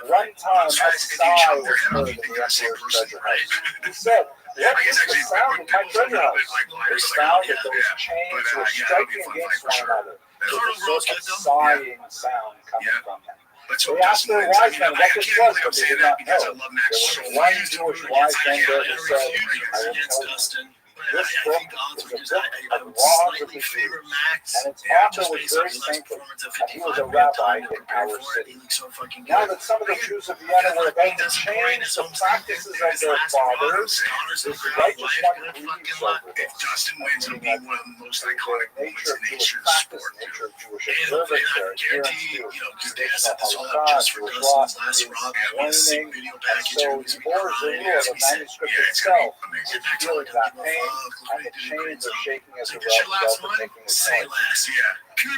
Speaker 2: One time, a sigh was heard in the Emperor's Treasure House. He said, what was the sound in my treasure house? The sound that those chains were striking against one another. There's a sort of sighing sound coming from them. They asked their wise men what this was, but they did not know. There was one Jewish wise man there who said, I will tell you. This book is a book of laws of the Jews, and its author was very saintly, and he was a rabbi in our city. Now that some of the Jews of Vienna were about to change the practices of their fathers, this righteous one grieves over
Speaker 9: If
Speaker 2: this.
Speaker 9: Dustin wins, it'll be one of the most iconic moments
Speaker 2: Nature
Speaker 9: in
Speaker 2: of
Speaker 9: the
Speaker 2: Jewish
Speaker 9: history of
Speaker 2: practice,
Speaker 9: sport.
Speaker 2: nature of Jewish
Speaker 9: And hopefully
Speaker 2: observance, their
Speaker 9: not
Speaker 2: adherence
Speaker 9: guaranteed,
Speaker 2: to
Speaker 9: because Dana
Speaker 2: traditional
Speaker 9: set this all up
Speaker 2: halakha,
Speaker 9: just for
Speaker 2: Jewish
Speaker 9: Dustin's
Speaker 2: law,
Speaker 9: last
Speaker 2: is
Speaker 9: Rob. We have a sick
Speaker 2: waning.
Speaker 9: video
Speaker 2: And
Speaker 9: package.
Speaker 2: so
Speaker 9: He's
Speaker 2: the
Speaker 9: gonna be
Speaker 2: Or
Speaker 9: crying.
Speaker 2: Zarua,
Speaker 9: As
Speaker 2: the
Speaker 9: we said,
Speaker 2: manuscript
Speaker 9: yeah, it's gonna be
Speaker 2: itself,
Speaker 9: amazing.
Speaker 2: is feeling that pain, and the chains are shaking as a
Speaker 9: This your last
Speaker 2: result of
Speaker 9: one?
Speaker 2: making its
Speaker 9: Say
Speaker 2: noise.
Speaker 9: less, yeah. Yeah,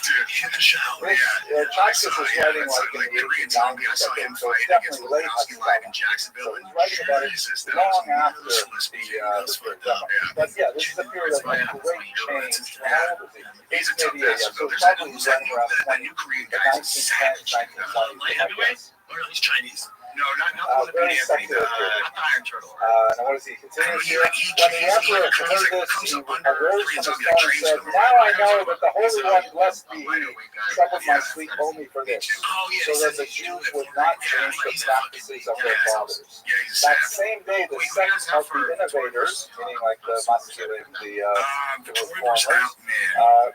Speaker 9: dude, hit the shower,
Speaker 2: This,
Speaker 9: yeah.
Speaker 2: Chachis is writing
Speaker 9: That's
Speaker 2: like in
Speaker 9: like
Speaker 2: the
Speaker 9: Korean
Speaker 2: 1890s,
Speaker 9: zombie. I saw
Speaker 2: I
Speaker 9: him
Speaker 2: think, so it's
Speaker 9: fight against
Speaker 2: definitely late
Speaker 9: Volkanovski live in
Speaker 2: Hashkafa.
Speaker 9: Jacksonville,
Speaker 2: So
Speaker 9: and
Speaker 2: he's writing about it
Speaker 9: Jesus, that was
Speaker 2: long after
Speaker 9: merciless.
Speaker 2: the
Speaker 9: That's
Speaker 2: Great
Speaker 9: fucked up,
Speaker 2: Demo.
Speaker 9: yeah.
Speaker 2: But yeah, this is a period of great change. How old is he?
Speaker 9: He's a tough
Speaker 2: 88, yeah,
Speaker 9: bastard,
Speaker 2: so
Speaker 9: though.
Speaker 2: probably
Speaker 9: Who's
Speaker 2: he's
Speaker 9: that
Speaker 2: running around
Speaker 9: that
Speaker 2: 20,
Speaker 9: new Korean
Speaker 2: the
Speaker 9: guy? Is a
Speaker 2: 1910s,
Speaker 9: savage.
Speaker 2: 1920s.
Speaker 9: Light heavyweight? Or no, he's Chinese. No, not the
Speaker 2: Very
Speaker 9: Anthony,
Speaker 2: secular period.
Speaker 9: not the Iron Turtle.
Speaker 2: Now what does he continue here? When the Emperor heard this, he arose from his throne and said, now I know that the Holy One, blessed be he, troubled my sleep only for this, so that the Jews would not change the practices of their fathers. That same day, the sect of the innovators, meaning like the masculine, the reformers,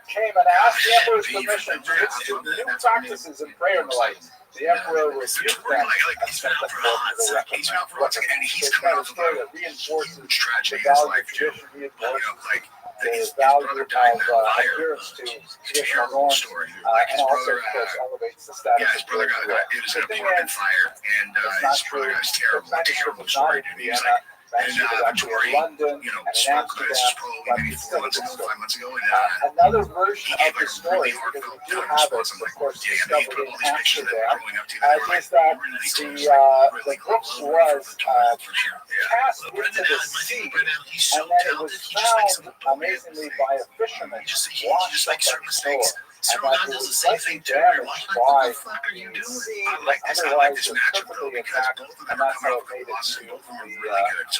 Speaker 2: came and asked the Emperor's permission to institute new practices in prayer and the like. The Emperor rebuked them and sent them forth to the reprimand. It's kind of a story that reinforces the value of tradition, reinforces the value of adherence to traditional norms, and also, of course, elevates the status of the
Speaker 9: it was an apartment fire, and his brother was terrible. Terrible story, dude. He was like, and Vittori,
Speaker 2: London,
Speaker 9: you know,
Speaker 2: and in
Speaker 9: spoke about this
Speaker 2: Amsterdam,
Speaker 9: probably
Speaker 2: but
Speaker 9: maybe
Speaker 2: it's
Speaker 9: 4
Speaker 2: still a
Speaker 9: months
Speaker 2: good
Speaker 9: ago,
Speaker 2: story.
Speaker 9: 5 months ago, and
Speaker 2: Another version
Speaker 9: he
Speaker 2: of
Speaker 9: gave
Speaker 2: the
Speaker 9: like a
Speaker 2: story,
Speaker 9: really
Speaker 2: because we
Speaker 9: heartfelt
Speaker 2: do have it,
Speaker 9: response. I'm
Speaker 2: of
Speaker 9: like,
Speaker 2: course,
Speaker 9: yeah, and he
Speaker 2: discovered
Speaker 9: put
Speaker 2: in
Speaker 9: all these pictures of them
Speaker 2: Amsterdam,
Speaker 9: growing up together. They were
Speaker 2: is
Speaker 9: like
Speaker 2: that
Speaker 9: really
Speaker 2: the
Speaker 9: close,
Speaker 2: book
Speaker 9: close
Speaker 2: was
Speaker 9: for sure.
Speaker 2: cast into the sea, and then it was found amazingly by a fisherman washed up at shore. And that it was slightly damaged by the sea, otherwise it was perfectly intact, and that's how it made it to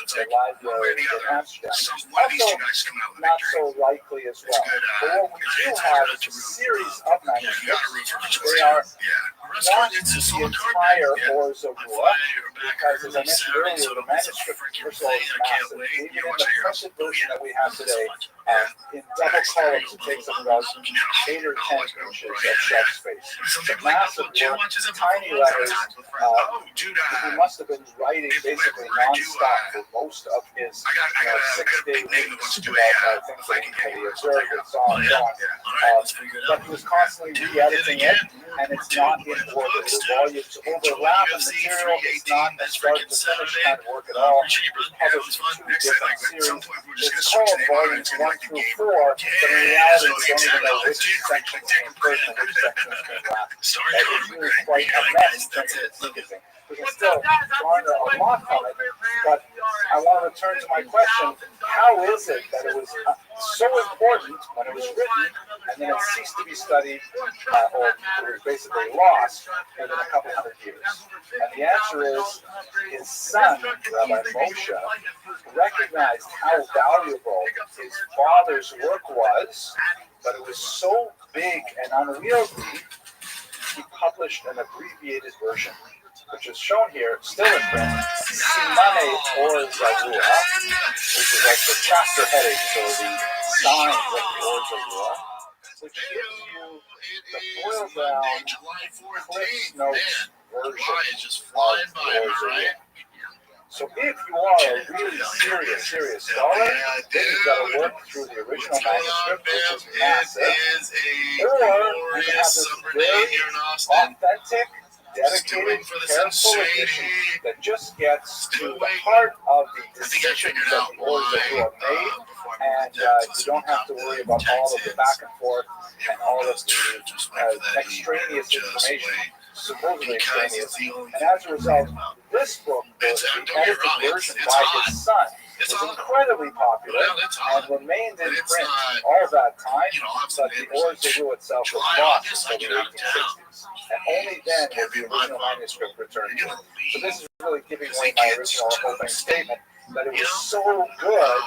Speaker 2: the library in Amsterdam. Also, not so likely as well. But what we do have is a series of manuscripts. They are not the entire Or Zarua, because as I mentioned earlier, the manuscript, first of all, is massive. Even in the printed version that we have today, In double columns, it takes up about 8 or 10 inches of shelf space. It's massive work, tiny letters. He must have been writing basically nonstop for most of his 6-day weeks about things that he observed and saw and so on. But he was constantly re-editing it, and it's not in order. The volumes overlap in material. It's not a start to finish kind of work at all. It's published in 2 different series. It's called volumes 1 through 4, but in reality, we don't even know which section came first and which section came last. It's really quite a mess. We can still garner a lot from it, but I want to return to my question. How is it that it was so important when it was written, and then it ceased to be studied, or it was basically lost within a couple hundred years? And the answer is, his son, Rabbi Moshe, recognized how valuable his father's work was, but it was so big and unwieldy, he published an abbreviated version, which is shown here, still in print, Simane or Zarua, which is like the chapter heading, so the signs of the or Zarua, which gives you the boiled down Cliff Notes version of the or Zarua. So if you are a really serious scholar, then you've got to work through the original manuscript, which is massive, or you can have this very authentic, dedicated, careful edition that just gets to the heart of the decisions that the Or Zarua made, and you don't have to worry about all of the back and forth and all of the extraneous information, supposedly extraneous. And as a result, this book, the edited version by his son, was incredibly popular and remained in print all that time, but the Or Zarua itself was lost until the 1860s. And only then was the original manuscript returned to him. So this is really giving away my original opening statement, that it was so good,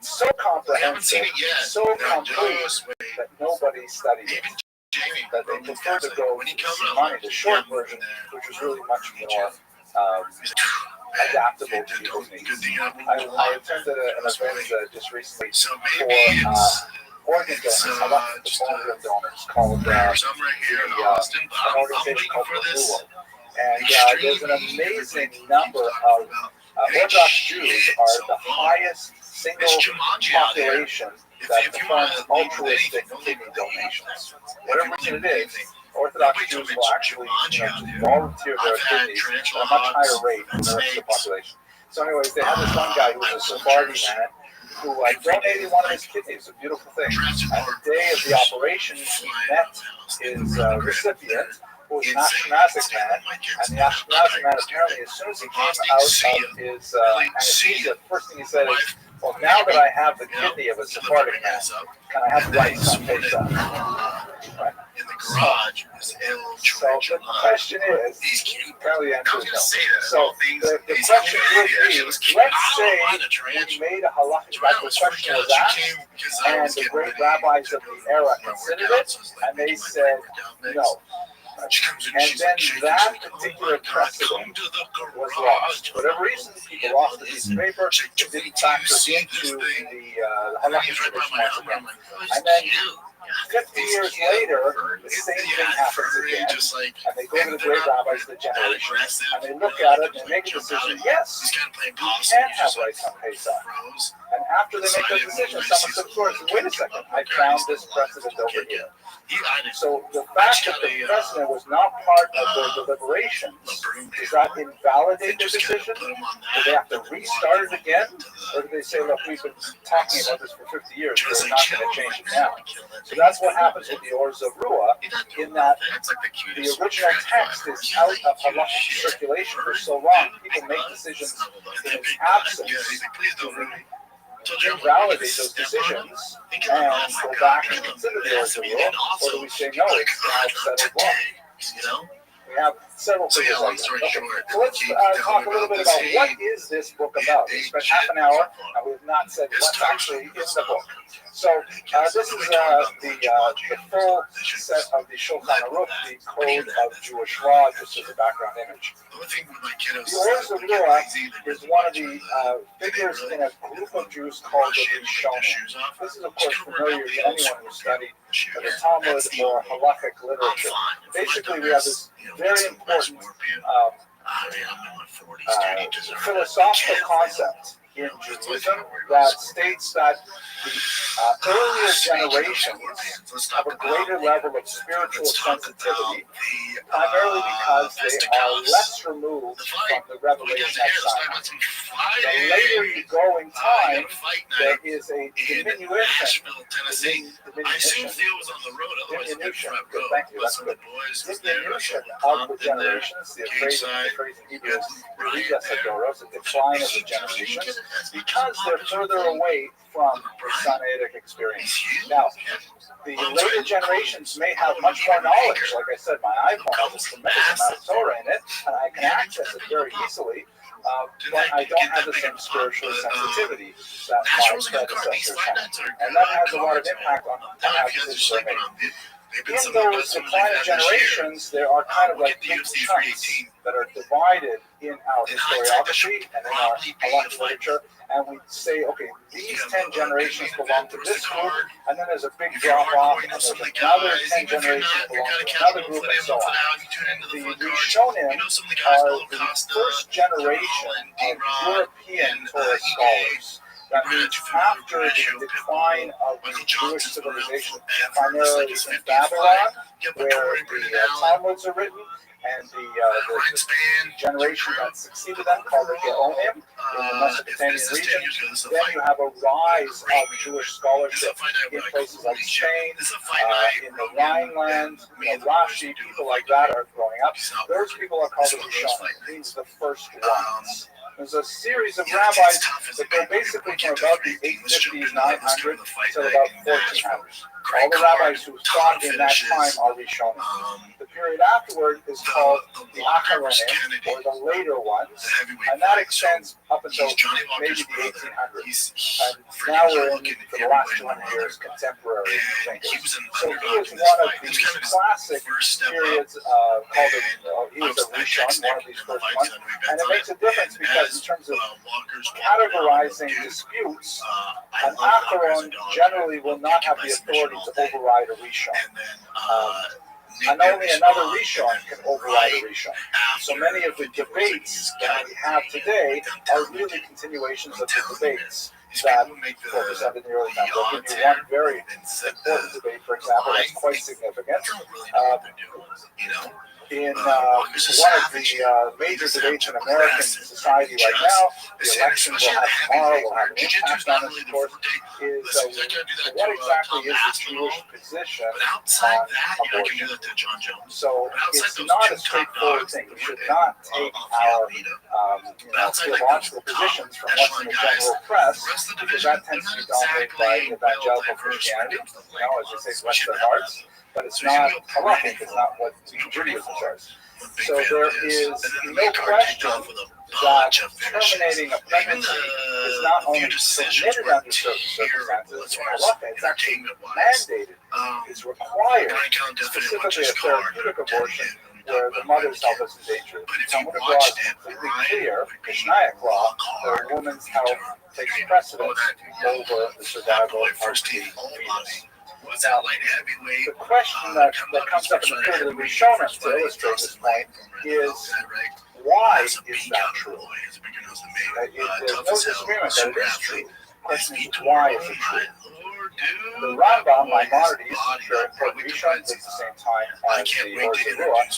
Speaker 2: so comprehensive, so complete, that nobody studied it. That they preferred to go with Simani, the short version, which was really much more adaptable to people's needs. I attended an event just recently for organ donors, organ donors, called an organization called Renewal. And there's an amazing number of Orthodox Jews are the highest single population that performs altruistic kidney donations. Whatever reason it is, Orthodox Jews will actually volunteer their kidneys at a much higher rate than the rest of the population. So anyways, they had this one guy who was a Sephardi man who donated one of his kidneys, a beautiful thing. On the day of the operation, he met his recipient, who was an Ashkenazic man, and the Ashkenazic man apparently, as soon as he came out of his anesthesia, the first thing he said is, well, now that I have the kidney of a Sephardic man, can I have rights on Pesach? Right? So the question is, apparently the answer is no. So the question would be, let's say we made a halakhic, like the question was asked, and the great rabbis of the era considered it, and they said no. And then that particular precedent was lost. For whatever reason, people lost the piece of paper, it didn't factor into the halakhic tradition once again. And then 50 years later, the same thing happens again, and they go to the great rabbis of the generation, and they look at it and make a decision, yes, you can have rights on Pesach. And after they make that decision, someone says, of course, wait a second, I found this precedent over here. So the fact that the precedent was not part of their deliberations, does that invalidate the decision? Do they have to restart it again? Or do they say, look, we've been talking about this for 50 years, we're not going to change it now? So that's what happens with the Or Zarua, in that the original text is out of halakhic circulation for so long, people make decisions in its absence to invalidate those decisions and go back and consider the Or Zarua, or do we say no, it's now settled law? We have several
Speaker 16: So yeah,
Speaker 2: figures
Speaker 16: long
Speaker 2: like that.
Speaker 16: story
Speaker 2: Okay.
Speaker 16: short,
Speaker 2: So let's talk a little bit about what is this book about. We spent half an hour, and we have not said what's actually in the book. So this is the full set of the Shulchan Aruch, the Code of Jewish Law, just as a background image. The Ors of Ruah is one of the figures in a group of Jews called the Rishonim. This is, of course, familiar to anyone who studied the Talmud or halakhic literature. Basically, we have this very important philosophical concept in Judaism that states that the earlier generations have a greater level of spiritual sensitivity, primarily because they are less removed from the revelation of Sinai. The later you go in time, there is a diminution of the generations. The phrase in Hebrew is the decline of the generations, because they're further away from the Sinaitic experience. Now, the later generations may have much more knowledge. Like I said, my iPhone has a tremendous amount of Torah in it, and I can access it very easily. But I don't have the same spiritual sensitivity that my predecessors had. And that has a lot of impact on how decisions are made. In those declining generations, there are kind of like big chunks that are divided in our historiography and in our halakhic literature, and we say, okay, these 10 generations belong to this group, and then there's a big drop-off, and there's another 10 generations belong to another group, and so on. The Rishonim are the first generation of European Torah scholars. That means after the decline of the Jewish civilization, primarily in Babylon, where the Talmuds are written, and the generation that succeeded them, called the Geonim, in the Mesopotamian region, then you have a rise of Jewish scholarship in places like Spain, in the Rhineland, Rashi, people like that are growing up. Those people are called the Rishonim, means the first ones. There's a series of rabbis that go basically from about the 850s, 900 till about 1400. All the rabbis who taught in that time are Rishonim. The period afterward is called the Acharonim, or the later ones, and that extends up until maybe the 1800s. And now we're in, for the last 200 years, contemporary thinkers. So he is one of these classic periods called he was a Rishon, one of these first ones, and it makes a difference because in terms of categorizing disputes, an Acharon generally will not have the authority to override a Rishon. And only another Rishon can override a Rishon. So many of the debates that we have today are really continuations of the debates that focus on in the early times. I'll give you one very important debate, for example, that's quite significant. In one of the major debates in American society right now, the election we'll have tomorrow will have an impact on us, of course, is what exactly is the Jewish position on abortion? So it's not a straightforward thing. We should not take our theological positions from what's in the general press, because that tends to be dominated by evangelical Christianity, as they say, bless their hearts. But it's not halakhic, it's not what Judaism says. So there is no question that terminating a pregnancy is not only permitted under certain circumstances in halakha, it's actually mandated, it's required, specifically a therapeutic abortion, where the mother's health is endangered. Talmud law is completely clear, Mishnaic law, where a woman's health takes precedence over the survival of the fetus. Now, the question that comes up in the period of the Rishonim to illustrate this point is, why is that true? There's no disagreement that it is true. The question is, why is it true? The Rambam, Maimonides, very important Rishon, at the same time as the Ors of Ruah,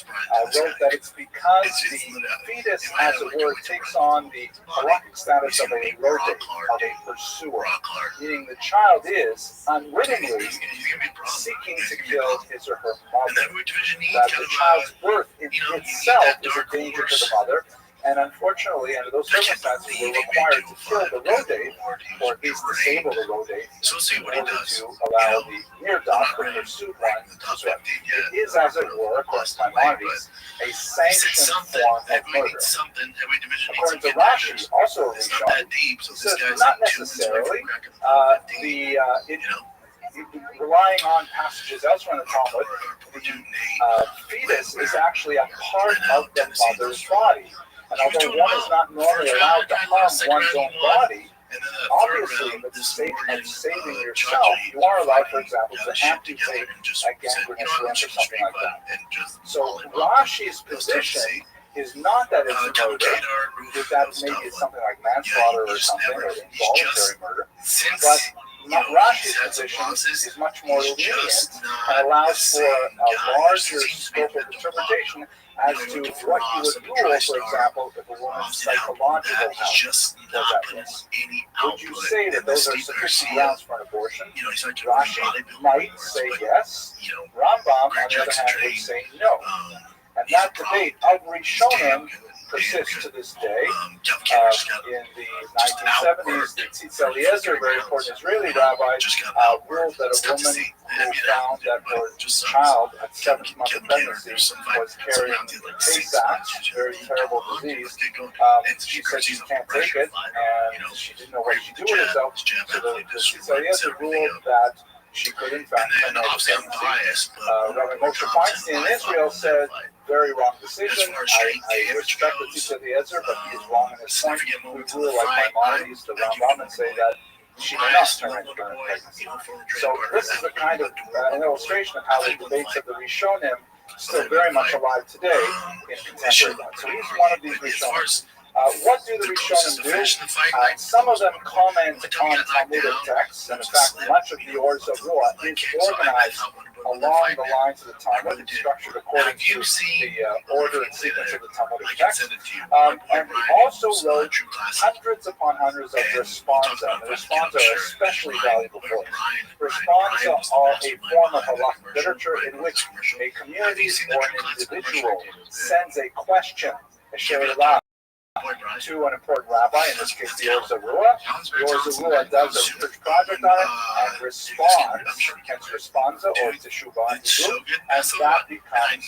Speaker 2: wrote that it's because the fetus, as it were, takes on the halakhic status of a lodek, of a pursuer, meaning the child is unwittingly seeking to kill his or her mother. That the child's birth in itself is a danger to the mother, And unfortunately, under those circumstances, we're required to kill the rodate, or at least disable the rodate, in order to allow the near doctor to pursue one to sweat. It is, as it were, according to Maimonides, a sanctioned form of murder. According to Rashi, also a Rishon, he says not necessarily. Relying on passages elsewhere in the Talmud, the fetus is actually a part of the mother's body. And although one is not normally allowed to harm one's own body, obviously, in the sake of saving yourself, you are allowed, for example, to amputate a gangrenous limb or something like that. So Rashi's position is not that it's a murder, that maybe it's something like manslaughter or something, or involuntary murder, but Rashi's position is much more lenient and allows for a larger scope of interpretation as to what you would rule, for example, if a woman's psychological health was at risk. Would you say that those are sufficient grounds for an abortion? Rashi might say yes. Rambam, on the other hand, would say no. And that debate of Rishonim persists to this day. In the 1970s, the Tzitz Eliezer, a very important Israeli rabbi, ruled that a woman who found that her child at 7th month of pregnancy was carrying Tay-Sachs, a very terrible disease. She said she can't take it, and she didn't know what she could do with herself. So the Tzitz Eliezer ruled that she could, in fact, terminate the pregnancy. Rabbi Moshe Feinstein in Israel said, very wrong decision. I respect the Tzitz Eliezer, but he is wrong in his point. We rule like Maimonides, the Rambam, and say that she may not terminate the pregnancy. So this is a kind of an illustration of how the debates of the Rishonim still very much alive today in contemporary life. So he's one of these Rishonim. What do the Rishonim do? Some of them comment on Talmudic texts, and in fact, much of the Or Zarua is organized along the lines of the Talmud and structured according to the order and sequence of the Talmudic text. And he also wrote hundreds upon hundreds of responsa. The responsa are especially valuable for us. Responsa are a form of halakhic literature in which a community or an individual sends a question, a she'elah, to an important rabbi, in this case the Or Zarua. The Or Zarua does a research project on it and responds, hence responsa or teshuvah in Hebrew, and that becomes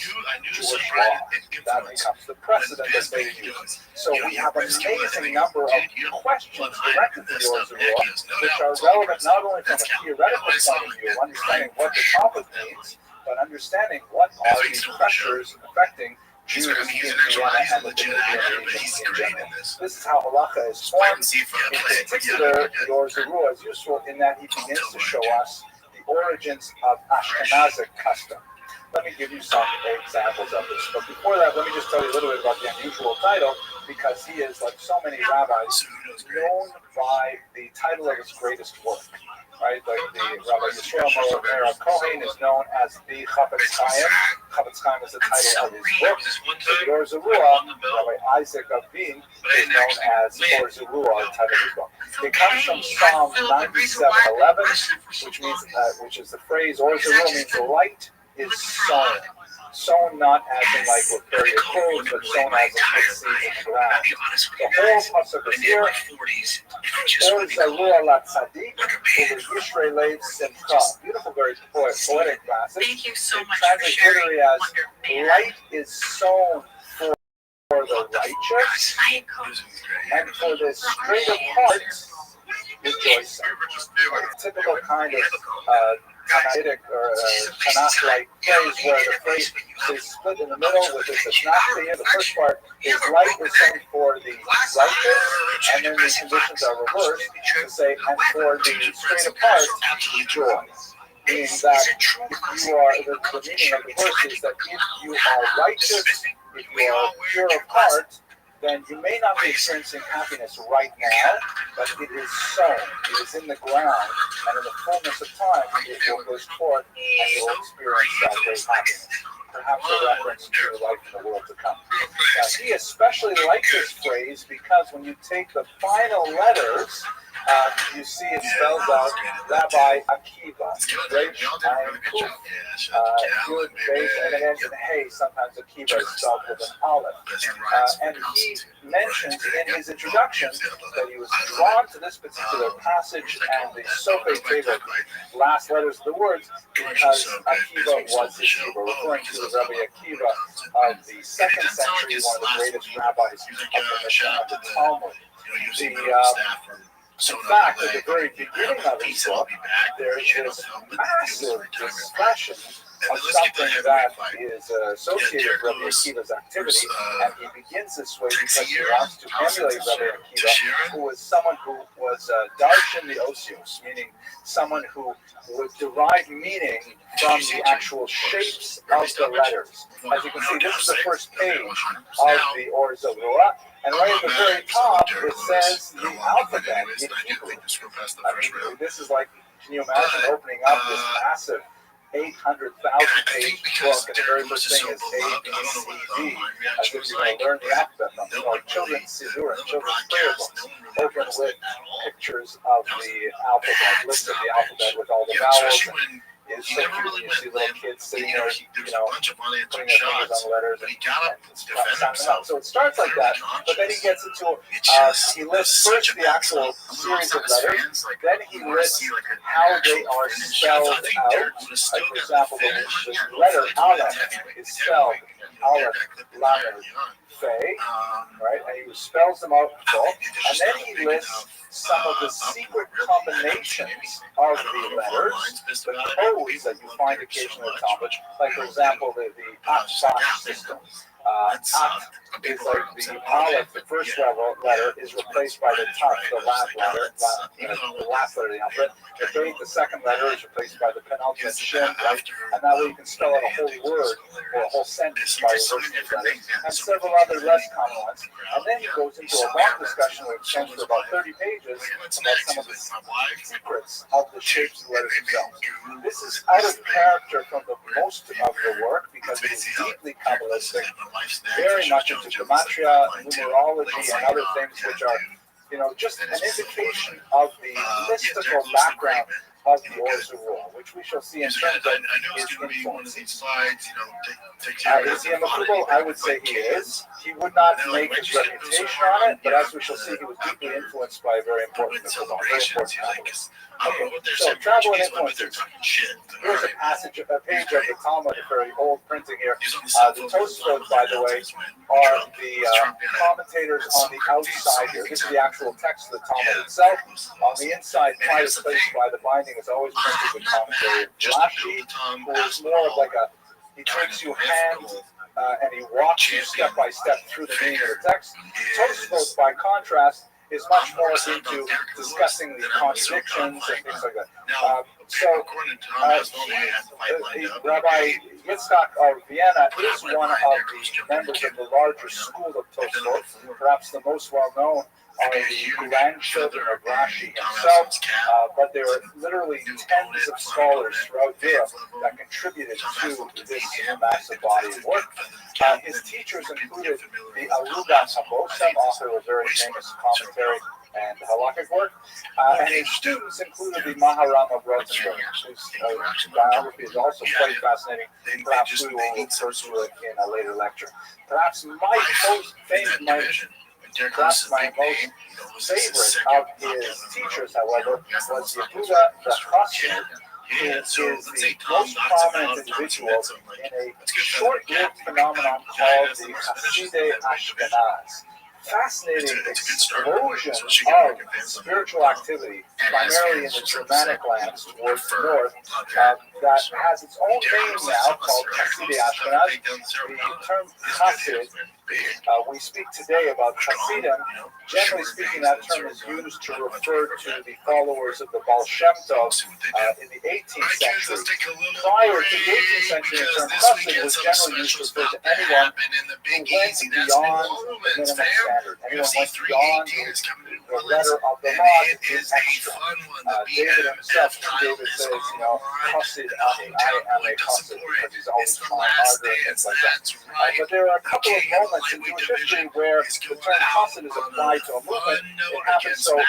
Speaker 2: Jewish law. That becomes the precedent that they use. So we have an amazing number of questions directed to the Or Zarua, which are relevant not only from a theoretical point of view, understanding what the topic means, but understanding what are the pressures affecting Jews in Vienna and the Canadian region in general. This is how halacha is formed. In particular, the Or Zarua is useful in that he begins to show us the origins of Ashkenazic custom. Let me give you some examples of this. But before that, let me just tell you a little bit about the unusual title, because he is, like so many rabbis, known by the title of his greatest work. Right, like the Rabbi Yisrael Meir Cohen is known as the Chafetz Chaim. Chafetz Chaim is the title of his book. The Or Zarua, Rabbi Isaac of Wien, is known as Or Zarua, the title of his book. It comes from Psalm 97:11, which is the phrase Or Zarua means light is sown. Sown not as in like with various clothes, but sown as in put seeds in the ground. The whole pasuk is here. Or Zarua la tzadik, Yishrei leiv simcha. Beautiful, very poetic passage.
Speaker 8: Thank you so much
Speaker 2: for sharing. As light is sown for the righteous, and for the straight of heart rejoicing. Typical kind of Tanaitic or Tanakh-like phrase where the phrase is split in the middle with this Tanakh here. The first part is light is sown for the righteous, and then the conditions are reversed to say, and for the straight apart, joy. Meaning that if you are, the meaning of the verse is that if you are righteous, if you are pure of heart, then you may not be experiencing happiness right now, but it is sown, it is in the ground, and in the fullness of time, it will go forth and you will experience that great happiness. perhaps a reference to life in the world to come. Now, he especially liked this phrase because when you take the final letters, you see it spells out Rabbi Akiva, Resh Ayin Kuf, Yud Beis, and it ends in Hey. Sometimes Akiva is spelled with an Aleph. And he mentions in his introduction that he was drawn to this particular passage and the Sofei Teva, last letters of the words, because Akiva was his Hebrew, referring to Rabbi Akiva of the 2nd century, one of the greatest rabbis of the Mishnah, of the Talmud. In fact, at the very beginning of his book, there is this massive discussion of something that is associated with Rabbi Akiva's activity, and he begins this way because he wants to emulate Rabbi Akiva, who was someone who was darshan the osios, meaning someone who would derive meaning from the actual shapes of the letters. As you can see, this is the first page of the Or Zavua. And right at the very top, it says the alphabet in Hebrew. I mean, this is like, can you imagine opening up this massive 800,000 page book, and the very first thing is A, B, C, D, as if you're going to learn the alphabet from, children's siddur and children's prayer books, open with pictures of the alphabet, list of the alphabet with all the vowels. It's so cute. You see little kids sitting there, putting their fingers on the letters and sounding them out. So it starts like that, but then he gets into, he lists first the actual series of letters, then he lists how they are spelled out. Like, for example, the letter Aleph is spelled Aleph, Lamed, Fe, right? And he spells them out full, and then he lists some of the secret combinations of the letters, the codes that you find occasionally in Talmud, like, for example, the Atbash system. Is like the Aleph, the first letter, is replaced by the Taf, the last letter of the alphabet. The Beit, the second letter, is replaced by the penultimate Shin, right? And that way you can spell out a whole word or a whole sentence by reversing these letters, and several other less common ones. And then he goes into a long discussion which extends for about 30 pages about some of the secrets of the shapes of the letters themselves. This is out of character from the most of the work because it is deeply Kabbalistic, very much into gematria, numerology, and other things which are, just an indication of the mystical background of the Or Zavua, which we shall see in terms of his influence. Is he a makubal? I would say he is. He would not make his reputation on it, but as we shall see, he was deeply influenced by a very important makubal. Okay, so travel and influences. Here's a passage, a page of the Talmud, a very old printing here. The Tosfot, by the way, are the commentators on the outside here. This is the actual text of the Talmud itself. On the inside, pride is placed by the binding, is always printed with commentary. Rashi, who is more of like he takes you hand and he walks you step by step through the meaning of the text. Tosfot, by contrast, is much more into discussing the contradictions and things like that. Rabbi Yitzchak of Vienna is one of the members of the larger school of Tosfot. Perhaps the most well-known are the grandchildren of Rashi himself, but there are literally tens of scholars throughout Europe that contributed to this massive body of work. His teachers included the Arugas Habosem, author of a very famous commentary and halakhic work, and his students included the Maharam of Rothschild, whose biography is also quite fascinating. Perhaps we will refer to it in a later lecture. Perhaps my most favorite of his teachers, however, was Yehuda Rothschild, who is the most prominent individual in a short-lived phenomenon called the Hasidei Ashkenaz. Fascinating explosion of spiritual activity, primarily in the Germanic lands towards the north, that has its own name now called Hasidei Ashkenaz. The term Hasid, we speak today about Hasidim. Generally speaking, that term is used to refer to the followers of the Baal Shem Tov in the 18th century. Prior to the 18th century, the term Chassid was generally used to refer to anyone who went beyond the minimum standard. Anyone went beyond the letter of the law to do extra. David himself, King David says, Chassid, I am a Chassid, because he's always trying harder and things like that. But there are a couple of moments in Jewish history where the term Chassid is applied to a movement. It happened so in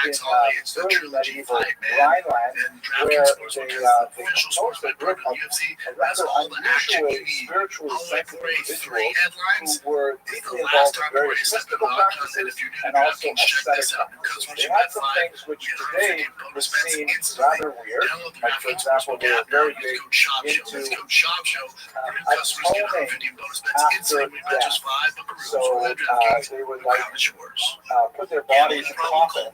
Speaker 2: early medieval Rhineland, where they composed a group of rather unusually spiritually sensitive individuals who were deeply involved in various mystical practices and also ascetic practices. They had some things which today would seem rather weird. Like, for example, they were very big into atoning after death. So they would put their bodies in coffins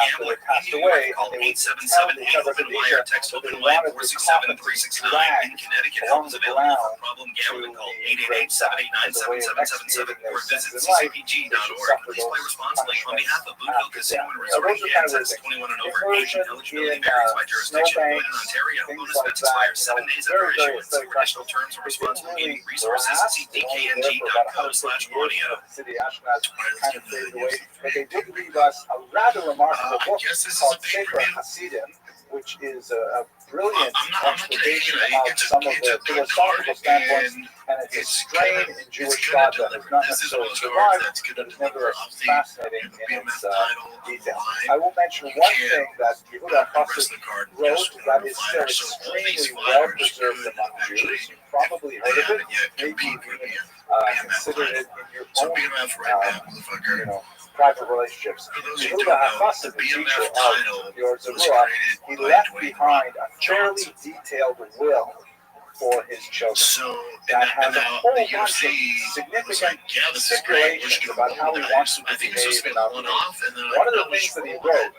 Speaker 2: after they passed away, and they would tell the Shabbat that they wanted the coffin to be dragged along the ground to the grave site as a way of expiating their sins in life. They should suffer those punishments after death. So those are kind of the things. Immersion in snowbanks, things like that, very, very aesthetic practices. They didn't really last. They only there for about 150 years of City Ashkenaz kind of faded away. But they did leave us a rather remarkable book called Sefer Hasidim, which is a brilliant explanation of some of the philosophical standpoints, and it's a strain in Jewish thought that has not necessarily survived, but is nevertheless fascinating in its detail. I will mention one thing that Yehuda Chassid wrote that is still extremely well preserved among Jews. You've probably heard of it, maybe you've even considered it in your own private relationships. Yehuda Chassid, the teacher of the Or Zarua, he left behind a fairly detailed will for his children that has a whole bunch of significant stipulations about how he wants them to behave and not behave. One of the things that he wrote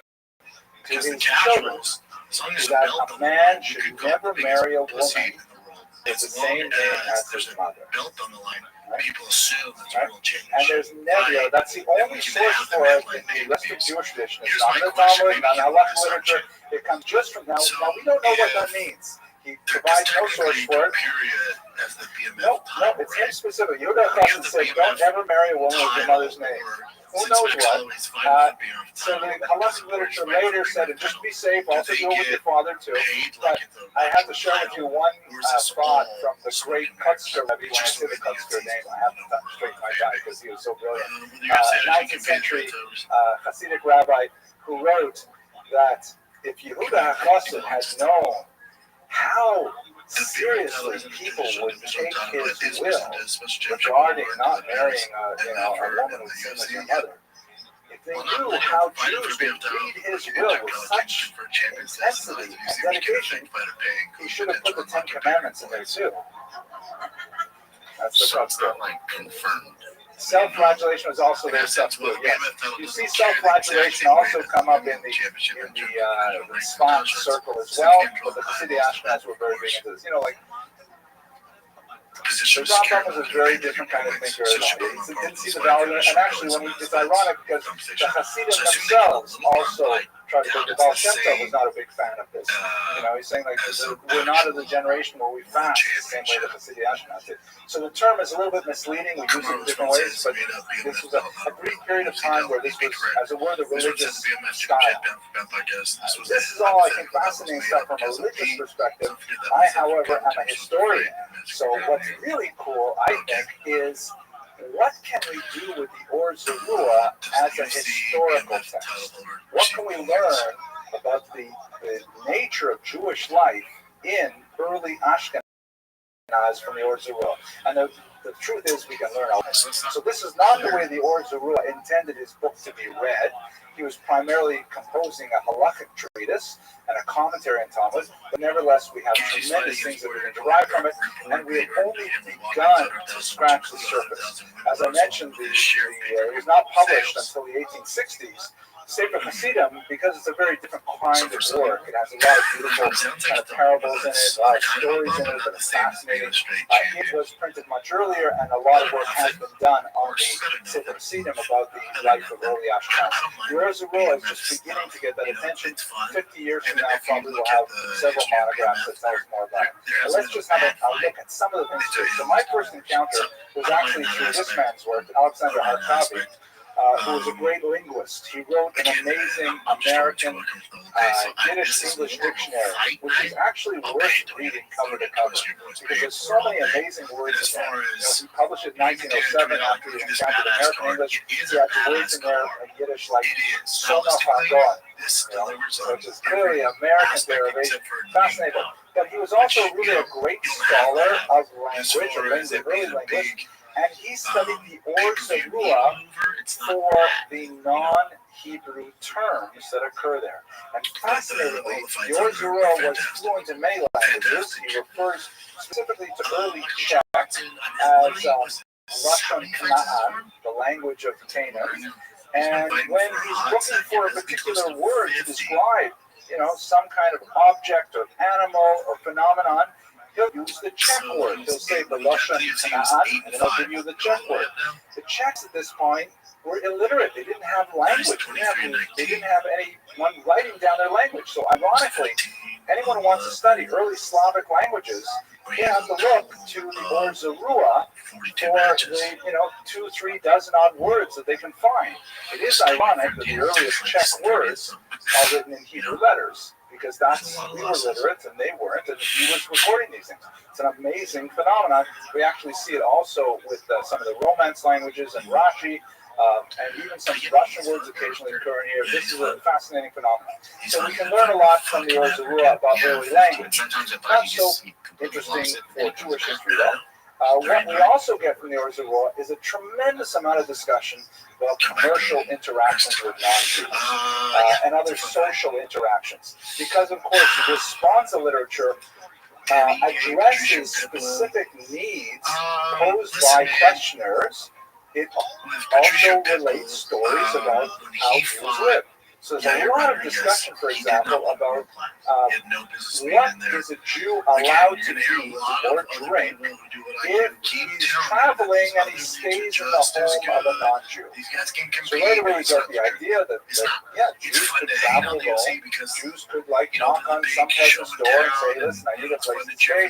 Speaker 2: to his children is that a man should never marry a woman with the same name as his mother. People assume that's a real change. And there's never, that's the only source for it in the rest of Jewish tradition. It's not in the Talmud, not in halachic literature. It comes just from now. Now we don't know what that means. He provides no source for it. No, it's him specific. Yehuda Chassid said, don't ever marry a woman with your mother's name. Who knows what? So the halachic literature later said, and just be safe, also do it with your father too. But I have to share with you one thought from the great Kutzker Rebbe. When I say the Kutzker name, I have to straighten my tie because he was so brilliant. 19th century Hasidic rabbi who wrote that if Yehuda Chassid had known how seriously people would take his will regarding not marrying a woman who's same as your mother, if they knew how Jews would read his will with such intensity and dedication, he should have put the Ten Commandments in there too. That's the Kutzker. Confirmed. Self-flagellation was also their stuff too. Yes. You see self-flagellation also come up in the response circle as well, but the City Ashkenaz were very big into this. Like the Rambam was a very different kind of thinker. He didn't see the value in it, and actually, it's ironic because the Hasidim themselves also tried to think the Baal Shem Tov was not a big fan of this. He's saying like we're not of the generation where we fast the same way that the City Ashkenaz did. So the term is a little bit misleading. We use it in different ways, but this was a brief period of time where this was, as it were, the religious style. This is all, I think, fascinating stuff from a religious perspective. I, however, am a historian. So what's really cool, I think, is what can we do with the Or Zarua as a historical text? What can we learn about the nature of Jewish life in early Ashkenaz from the Or Zarua? And the truth is we can learn all this. So this is not the way the Or Zarua intended his book to be read. He was primarily composing a halachic treatise and a commentary on Talmud, but nevertheless we have tremendous things that we can derive from it, and we have only begun to scratch the surface. As I mentioned, it was not published until the 1860s. Sefer Hasidim, because it's a very different kind of work. It has a lot of beautiful kind of parables in it, a lot of stories in it that are fascinating. It was printed much earlier, and a lot of work has been done on the Sefer Hasidim about the life of early Ashkenaz. The Or Zarua is just beginning to get that attention. 50 years from now, probably we'll have several monographs that tell us more about it. But let's just have a look at some of the things too. So my first encounter was actually through this man's work, Alexander Harkavi, who was a great linguist. He wrote an amazing American Yiddish-English dictionary, which is actually worth reading cover to cover, because there's so many amazing words in there. He published it in 1907 after he encountered American English. He had words in there in Yiddish like Sona Fadon, which is clearly American derivation. Fascinating. But he was also really a great scholar of language, early language, and he studied the Or Zarua for the non-Hebrew terms that occur there. And fascinatingly, the Or Zarua was fluent in many languages. He refers specifically to early Czech as Lashon Kanaan, the language of Canaan. And when he's looking for a particular word to describe, some kind of object or animal or phenomenon, he'll use the Czech word. He'll say the Lashon Kanaan, and he'll give you the Czech word. The Czechs at this point were illiterate. They didn't have language. They didn't have anyone writing down their language. So ironically, anyone who wants to study early Slavic languages, they have to look to the Or Zarua for the 2, 3 dozen odd words that they can find. It is ironic that the earliest Czech words are written in Hebrew letters, because we were literate and they weren't, and he was recording these things. It's an amazing phenomenon. We actually see it also with some of the Romance languages and Rashi, and even some Russian words occasionally occur in here. This is a fascinating phenomenon. So we can learn a lot from the Or Zarua about early language. Not so interesting for Jewish history, though. What we also get from the Or Zarua is a tremendous amount of discussion about commercial interactions with non-Jews and other social interactions. Because, of course, the responsa literature addresses specific needs posed by questioners. It also relates stories about how Jews live. So there's a lot of discussion, for example, about what is a Jew allowed to eat or drink if he's traveling and he stays in the home of a non-Jew. So right away we get the idea that Jews could travel alone. Jews could knock on some peasant's door and say, listen, I need a place to stay.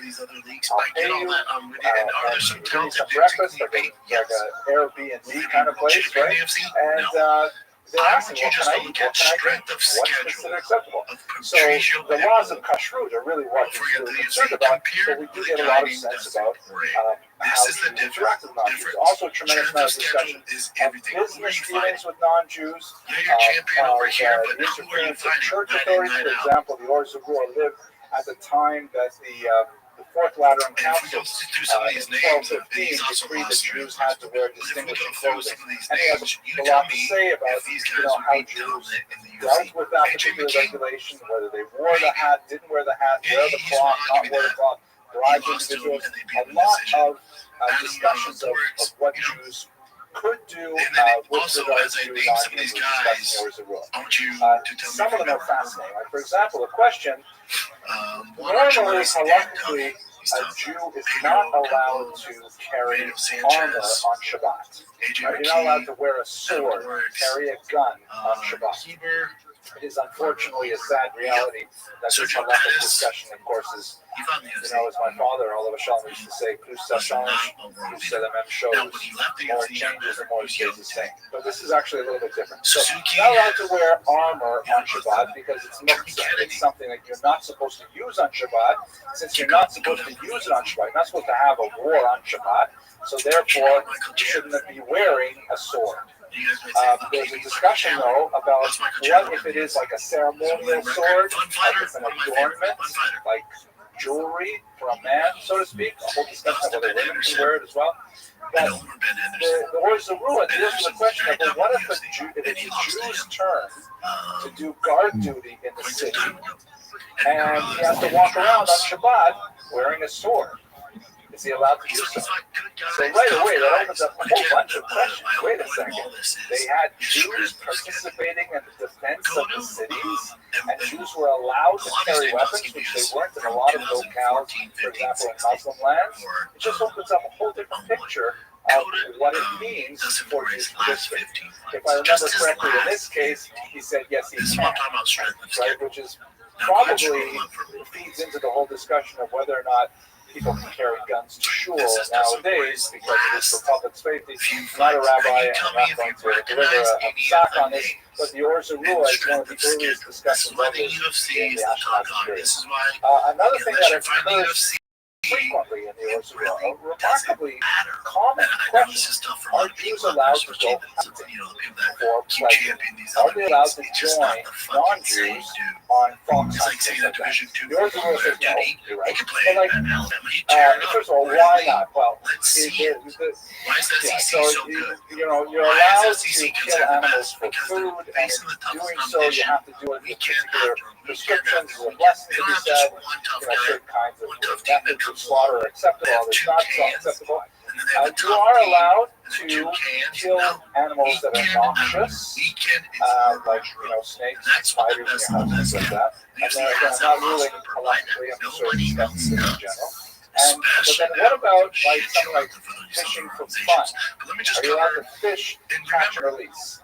Speaker 2: I'll pay you, and give me some breakfast, like an Airbnb kind of place, right? And they're asking, what can I eat? What can I drink? What's considered acceptable? So the laws of kashrut are really what we're really concerned about, but we do get a lot of sense about how to interact with non-Jews. Also a tremendous amount of discussion of business dealings with non-Jews, the interference of church authorities. For example, the Or Zarua lived at the time that the Fourth Lateran Council in 1215 decreed that Jews had to wear distinguishing clothing. And he has a lot to say about how Jews dealt with that particular regulation, whether they wore the hat, didn't wear the hat, wear the cloth, not wear the cloth, bribed individuals. A lot of discussions of what Jews could do with regards to non-Jews discussing the Or Zarua. Some of them are fascinating. Like, for example, a question, normally, halakhically, a Jew is not allowed to carry armor on Shabbat. Right? You're not allowed to wear a sword, carry a gun on Shabbat. It is unfortunately a sad reality that this halachic discussion, of course, is, as my father, all of a sudden, used to say, plus ça change, plus c'est la même chose. More it changes, the more it stays the same. But this is actually a little bit different. So you're not allowed to wear armor on Shabbat because it's muktzah. It's something that you're not supposed to use on Shabbat. Since you're not supposed to use it on Shabbat, you're not supposed to have a war on Shabbat. So therefore, you shouldn't be wearing a sword. There's a discussion, though, about what if it is like a ceremonial sword, like it's an adornment, like jewelry for a man, so to speak. A whole discussion of whether women can wear it as well. But the Or Zarua deals with the question of, well, what if it's a Jew's turn to do guard duty in the city, and he has to walk around on Shabbat wearing a sword? Is he allowed to do so? So right away, that opens up a whole bunch of questions. Wait a second. They had Jews participating in the defense of the cities, and Jews were allowed to carry weapons, which they weren't in a lot of locales, for example, in Muslim lands. It just opens up a whole different picture of what it means for Jews to participate. If I remember correctly, in this case, he said yes, he can, right? Which is probably feeds into the whole discussion of whether or not people can carry guns to shul nowadays because it is for public safety. I'm not a rabbi, and I'm not going to deliver a sack on this, but the Or Zarua is one of the earliest discussions of this in the Ashkenazi period. Another thing that occurs frequently in the Or Zarua, a remarkably common question: are Jews allowed to go hunting for pleasure? Are they allowed to join non-Jews on fox hunts? The Or Zarua says no, you're right. But like, first of all, why not? Well, you're allowed to kill animals for food, and in doing so, you have to do it with particular prescriptions. There's a blessing to be said. Certain kinds of methods of slaughter are acceptable, others not so acceptable. You are allowed to kill animals that are noxious, like snakes, spiders, and things like that. And then again, I'm not ruling collectively, I'm just sort of discussing in general. But then what about something like fishing for fun? Are you allowed to fish, catch, and release?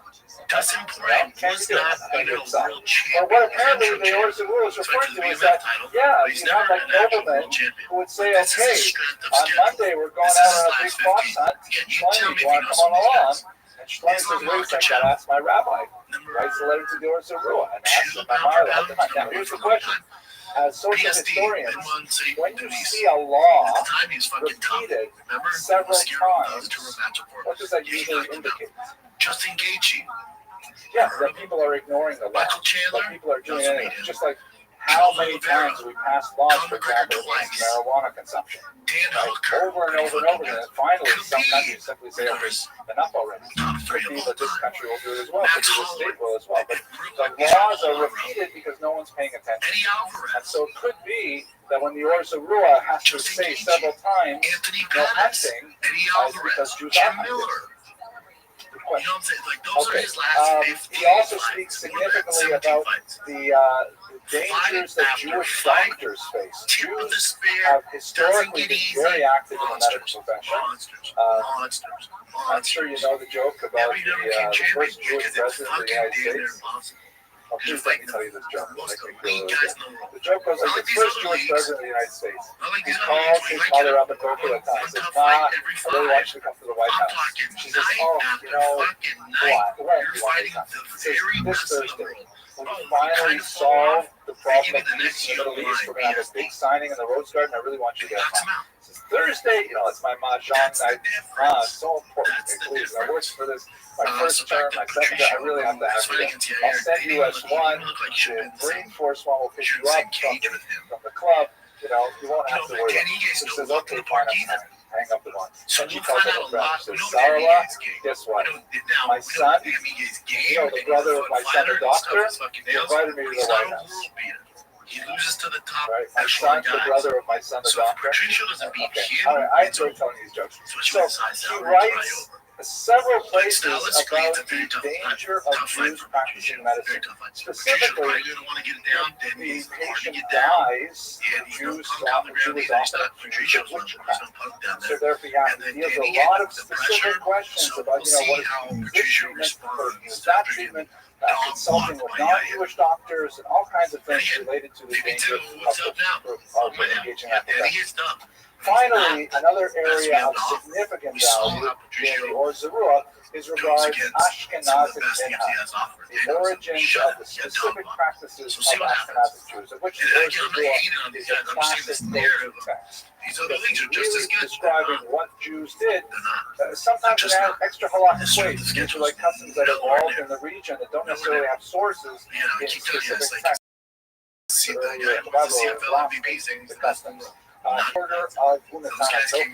Speaker 14: That's important.
Speaker 2: Can't do it. Well, what apparently the Or Zarua is referring to is that, you have like noblemen who would say, okay, on Monday we're going out on a big fox hunt. Shlomo, do you want to come along? And Shlomo says, wait a second, I'll ask my rabbi. Writes a letter to the Or Zarua and asks if I'm allowed to hunt. Now, here's the question. As social historians, when you see a law repeated several times, what does that usually indicate?
Speaker 14: Justin Gaethje.
Speaker 2: Yeah, that people are ignoring the law. That people are doing anything. Just like how many times we passed laws, for example, against marijuana consumption. Over and over and over again. And finally, some countries simply say, okay, enough already. Could be that this country will do it as well. Could be the state will as well. But the laws are repeated because no one's paying attention. And so it could be that when the Or Zarua has to say several times, no hunting, is because Jews are hunting. Okay. He also speaks significantly about the dangers that Jewish doctors face. Jews have historically been very active in the medical profession. I'm sure you know the joke about the first Jewish president of the United States. Oh, please let me tell you this joke. The joke goes like the first Jewish president of the United States. He calls his mother up in Boca Raton. He says, Ma, I really want you to come to the White House. She says, oh, when do you want me to come? He says, this Thursday. When we finally solve the problem of peace in the Middle East, we're going to have a big signing in the Rose Garden. I really want you to get it. He says, Thursday, it's my mahjong night. It's so important to me, please. I worked for this, my first term, my second term. I really have to have you. I'll send you as one. The Marine Force one will pick you up from the club. You won't have to worry. He says, okay, fine, I'm fine. Hang up the phone. And she tells her friend, she says, Sarah, guess what? My son, the brother of my son, the doctor, he invited me to the White House.
Speaker 14: He loses to the top.
Speaker 2: Right. My son, the brother of my son, the doctor. All right, I enjoy telling these jokes. So he writes several places about the danger of Jews practicing medicine. Specifically, if the patient dies, Jews often so therefore he deals a lot of specific questions about, what is this treatment versus that treatment, consulting with non-Jewish doctors, and all kinds of things related to the danger of engaging in that profession. Finally, another area of significant value in the Or Zarua is regarding Ashkenazic Minhag, the origins of the specific practices of Ashkenazic Jews, of which the Or Zarua is a classic go-to text. Really describing what Jews did, sometimes in extra halakhic ways. These are like customs that evolved in the region that don't necessarily have sources in specific texts. The customs. Order of Unatana Tokef, a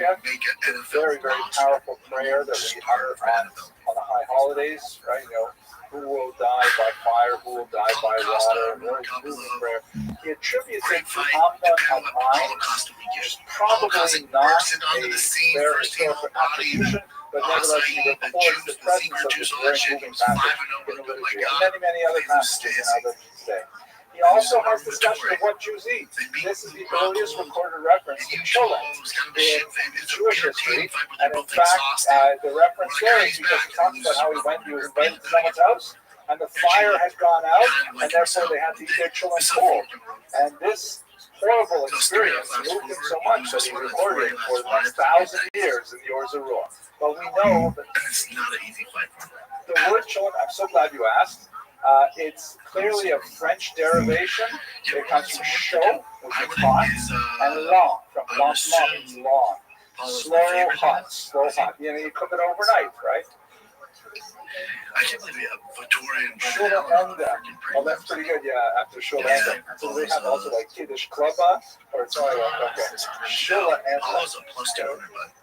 Speaker 2: very, very powerful prayer that we utter on the high holidays, right? Who will die by fire, who will die by water, very moving prayer. He attributes it to Amnon Hamayim, which is probably not a fair historical attribution, but nevertheless he records the presence of this very moving passage in the liturgy, and many other passages in our liturgy today. He also has discussion of what Jews eat. This is the earliest recorded reference to cholent in Jewish history, and in fact, the reference there is because he talks about how he was invited to someone's house, and the fire had gone out, and therefore they had to eat their cholent cold. And this horrible experience moved him so much that he recorded it for the next 1,000 years in the Orzarua. But we know that
Speaker 14: it's not an easy fight for him.
Speaker 2: the word Cholot, I'm so glad you asked. It's clearly a French derivation. It comes from chaud, which is hot, and long, from lancement means long. Slow hot. You cook it overnight, right?
Speaker 14: I can't believe we have Victorian
Speaker 2: Shulanda. Oh, that's pretty good, yeah, after Shulanda. So they have also like Kiddush Klubba, or it's only like, okay. Shulanda.
Speaker 14: Paul's a plus 200, but.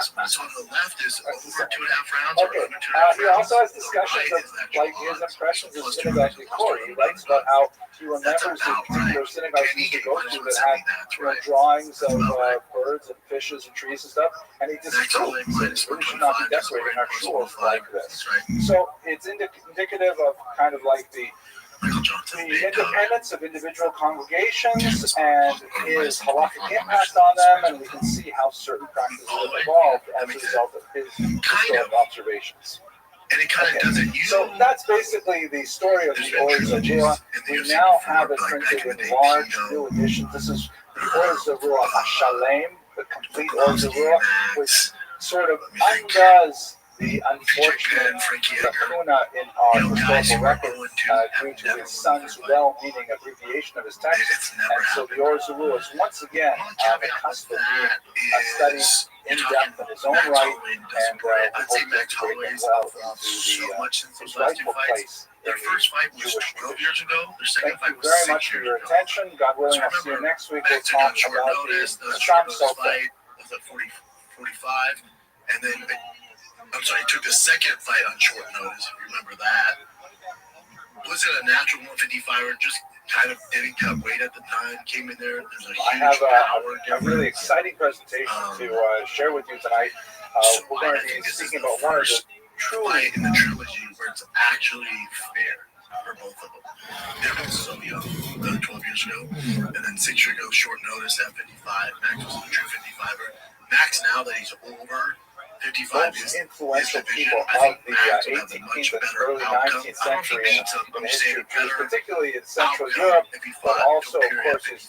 Speaker 14: So on the left is over 2.5 rounds.
Speaker 2: Okay. He also has discussions of like his impressions of synagogue decor. He writes about how he remembers the particular synagogues he used to go to that had drawings of birds and fishes and trees and stuff, and he disapproves. We should not be decorating our shul like this. So it's indicative of kind of like the independence of individual congregations and his halakhic impact on them, and we can see how certain practices have evolved as a result of his historic observations.
Speaker 14: And it kind of doesn't.
Speaker 2: So that's basically the story of the Orzarua. We now have it printed in large new editions. This is the Orzarua Hashalem, the complete Orzarua, which sort of undoes the unfortunate lacuna in our historical record due to his son's well-meaning abbreviation of his text. And so the Orzarua is once again on the cusp of being studied in depth in his own right, and we hope to integrate him well into his rightful place.
Speaker 14: Their first fight was 12 years ago. Their second fight was 6 years ago.
Speaker 2: Thank you very much for your attention. God willing, I'll see you next week. We'll talk about the Chassam Sofer
Speaker 14: fight was at 45, and then I'm sorry, he took the second fight on short notice, if you remember that. Was it a natural 155er, just kind of didn't cut weight at the time, came in there, there's a huge
Speaker 2: I have
Speaker 14: power
Speaker 2: a really exciting presentation to share with you tonight. We're going to be speaking about one of the
Speaker 14: truly in the trilogy where it's actually fair for both of them. Devin was so young, 12 years ago, and then 6 years ago, short notice at 55. Max was a true 55er. Max, now that he's over 55,
Speaker 2: most influential people of the 18th and early 19th century in history, particularly in Central Europe, but also, of course, his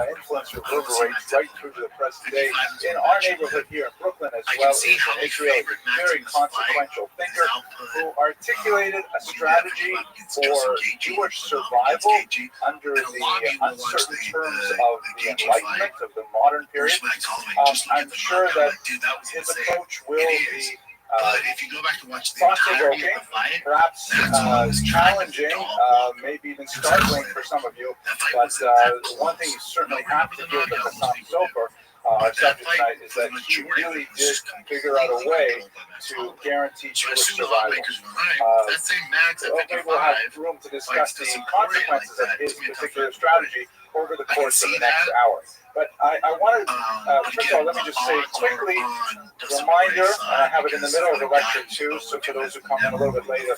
Speaker 2: influence reverberates right through to the present day. In our neighborhood here in Brooklyn as well, is an Israel very consequential thinker who articulated a strategy for Jewish survival under the uncertain terms of the Enlightenment, of the modern period. I'm sure that his approach will be
Speaker 14: if you go back to watch the entirety of the fight,
Speaker 2: perhaps challenging, maybe even startling for some of you. But one thing you certainly have to do with the Chassam Sofer, our subject tonight, is that he really did figure out a way to guarantee Jewish survival. We'll have room to discuss the consequences of his particular strategy over the course of the next hour. But I wanted, first of all, let me just say quickly, reminder, and I have it in the middle of the lecture too, so for those who come in a little bit later,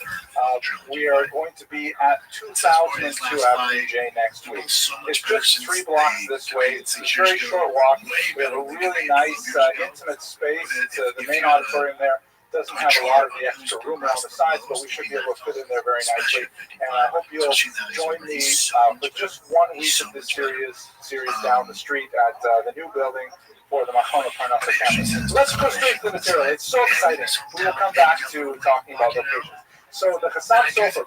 Speaker 2: we are going to be at 2002 Avenue J next week. It's just 3 blocks this way. It's a very short walk. We have a really nice, intimate space. The main auditorium there doesn't have a lot of the extra room around the sides, but we should be able to fit in there very nicely. And I hope you'll join me for just 1 week of this series down the street at the new building for the Machon Parnassa campus. Let's go straight to the material. It's so exciting. We will come back to talking about locations. So the Chassam Sofer,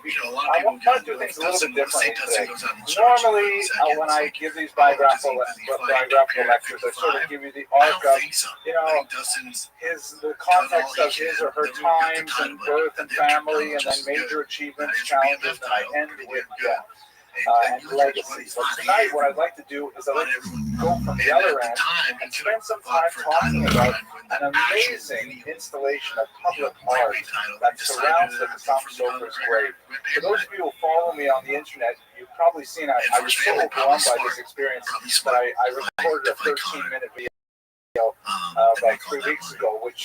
Speaker 2: I want to do things a little bit differently today. Normally, when I give these biographical lectures, I sort of give you the arc of, the context of his or her times and birth and family, and then major achievements, challenges, and I end with death. And legacy. But tonight, what I'd like to do is I'd like to go from the other end and spend some time talking about an amazing installation of public art that surrounds the Chassam Sofer's grave. For those of you who follow me on the internet, you've probably seen I was so overwhelmed by this experience that I recorded a 13-minute video about 3 weeks ago, which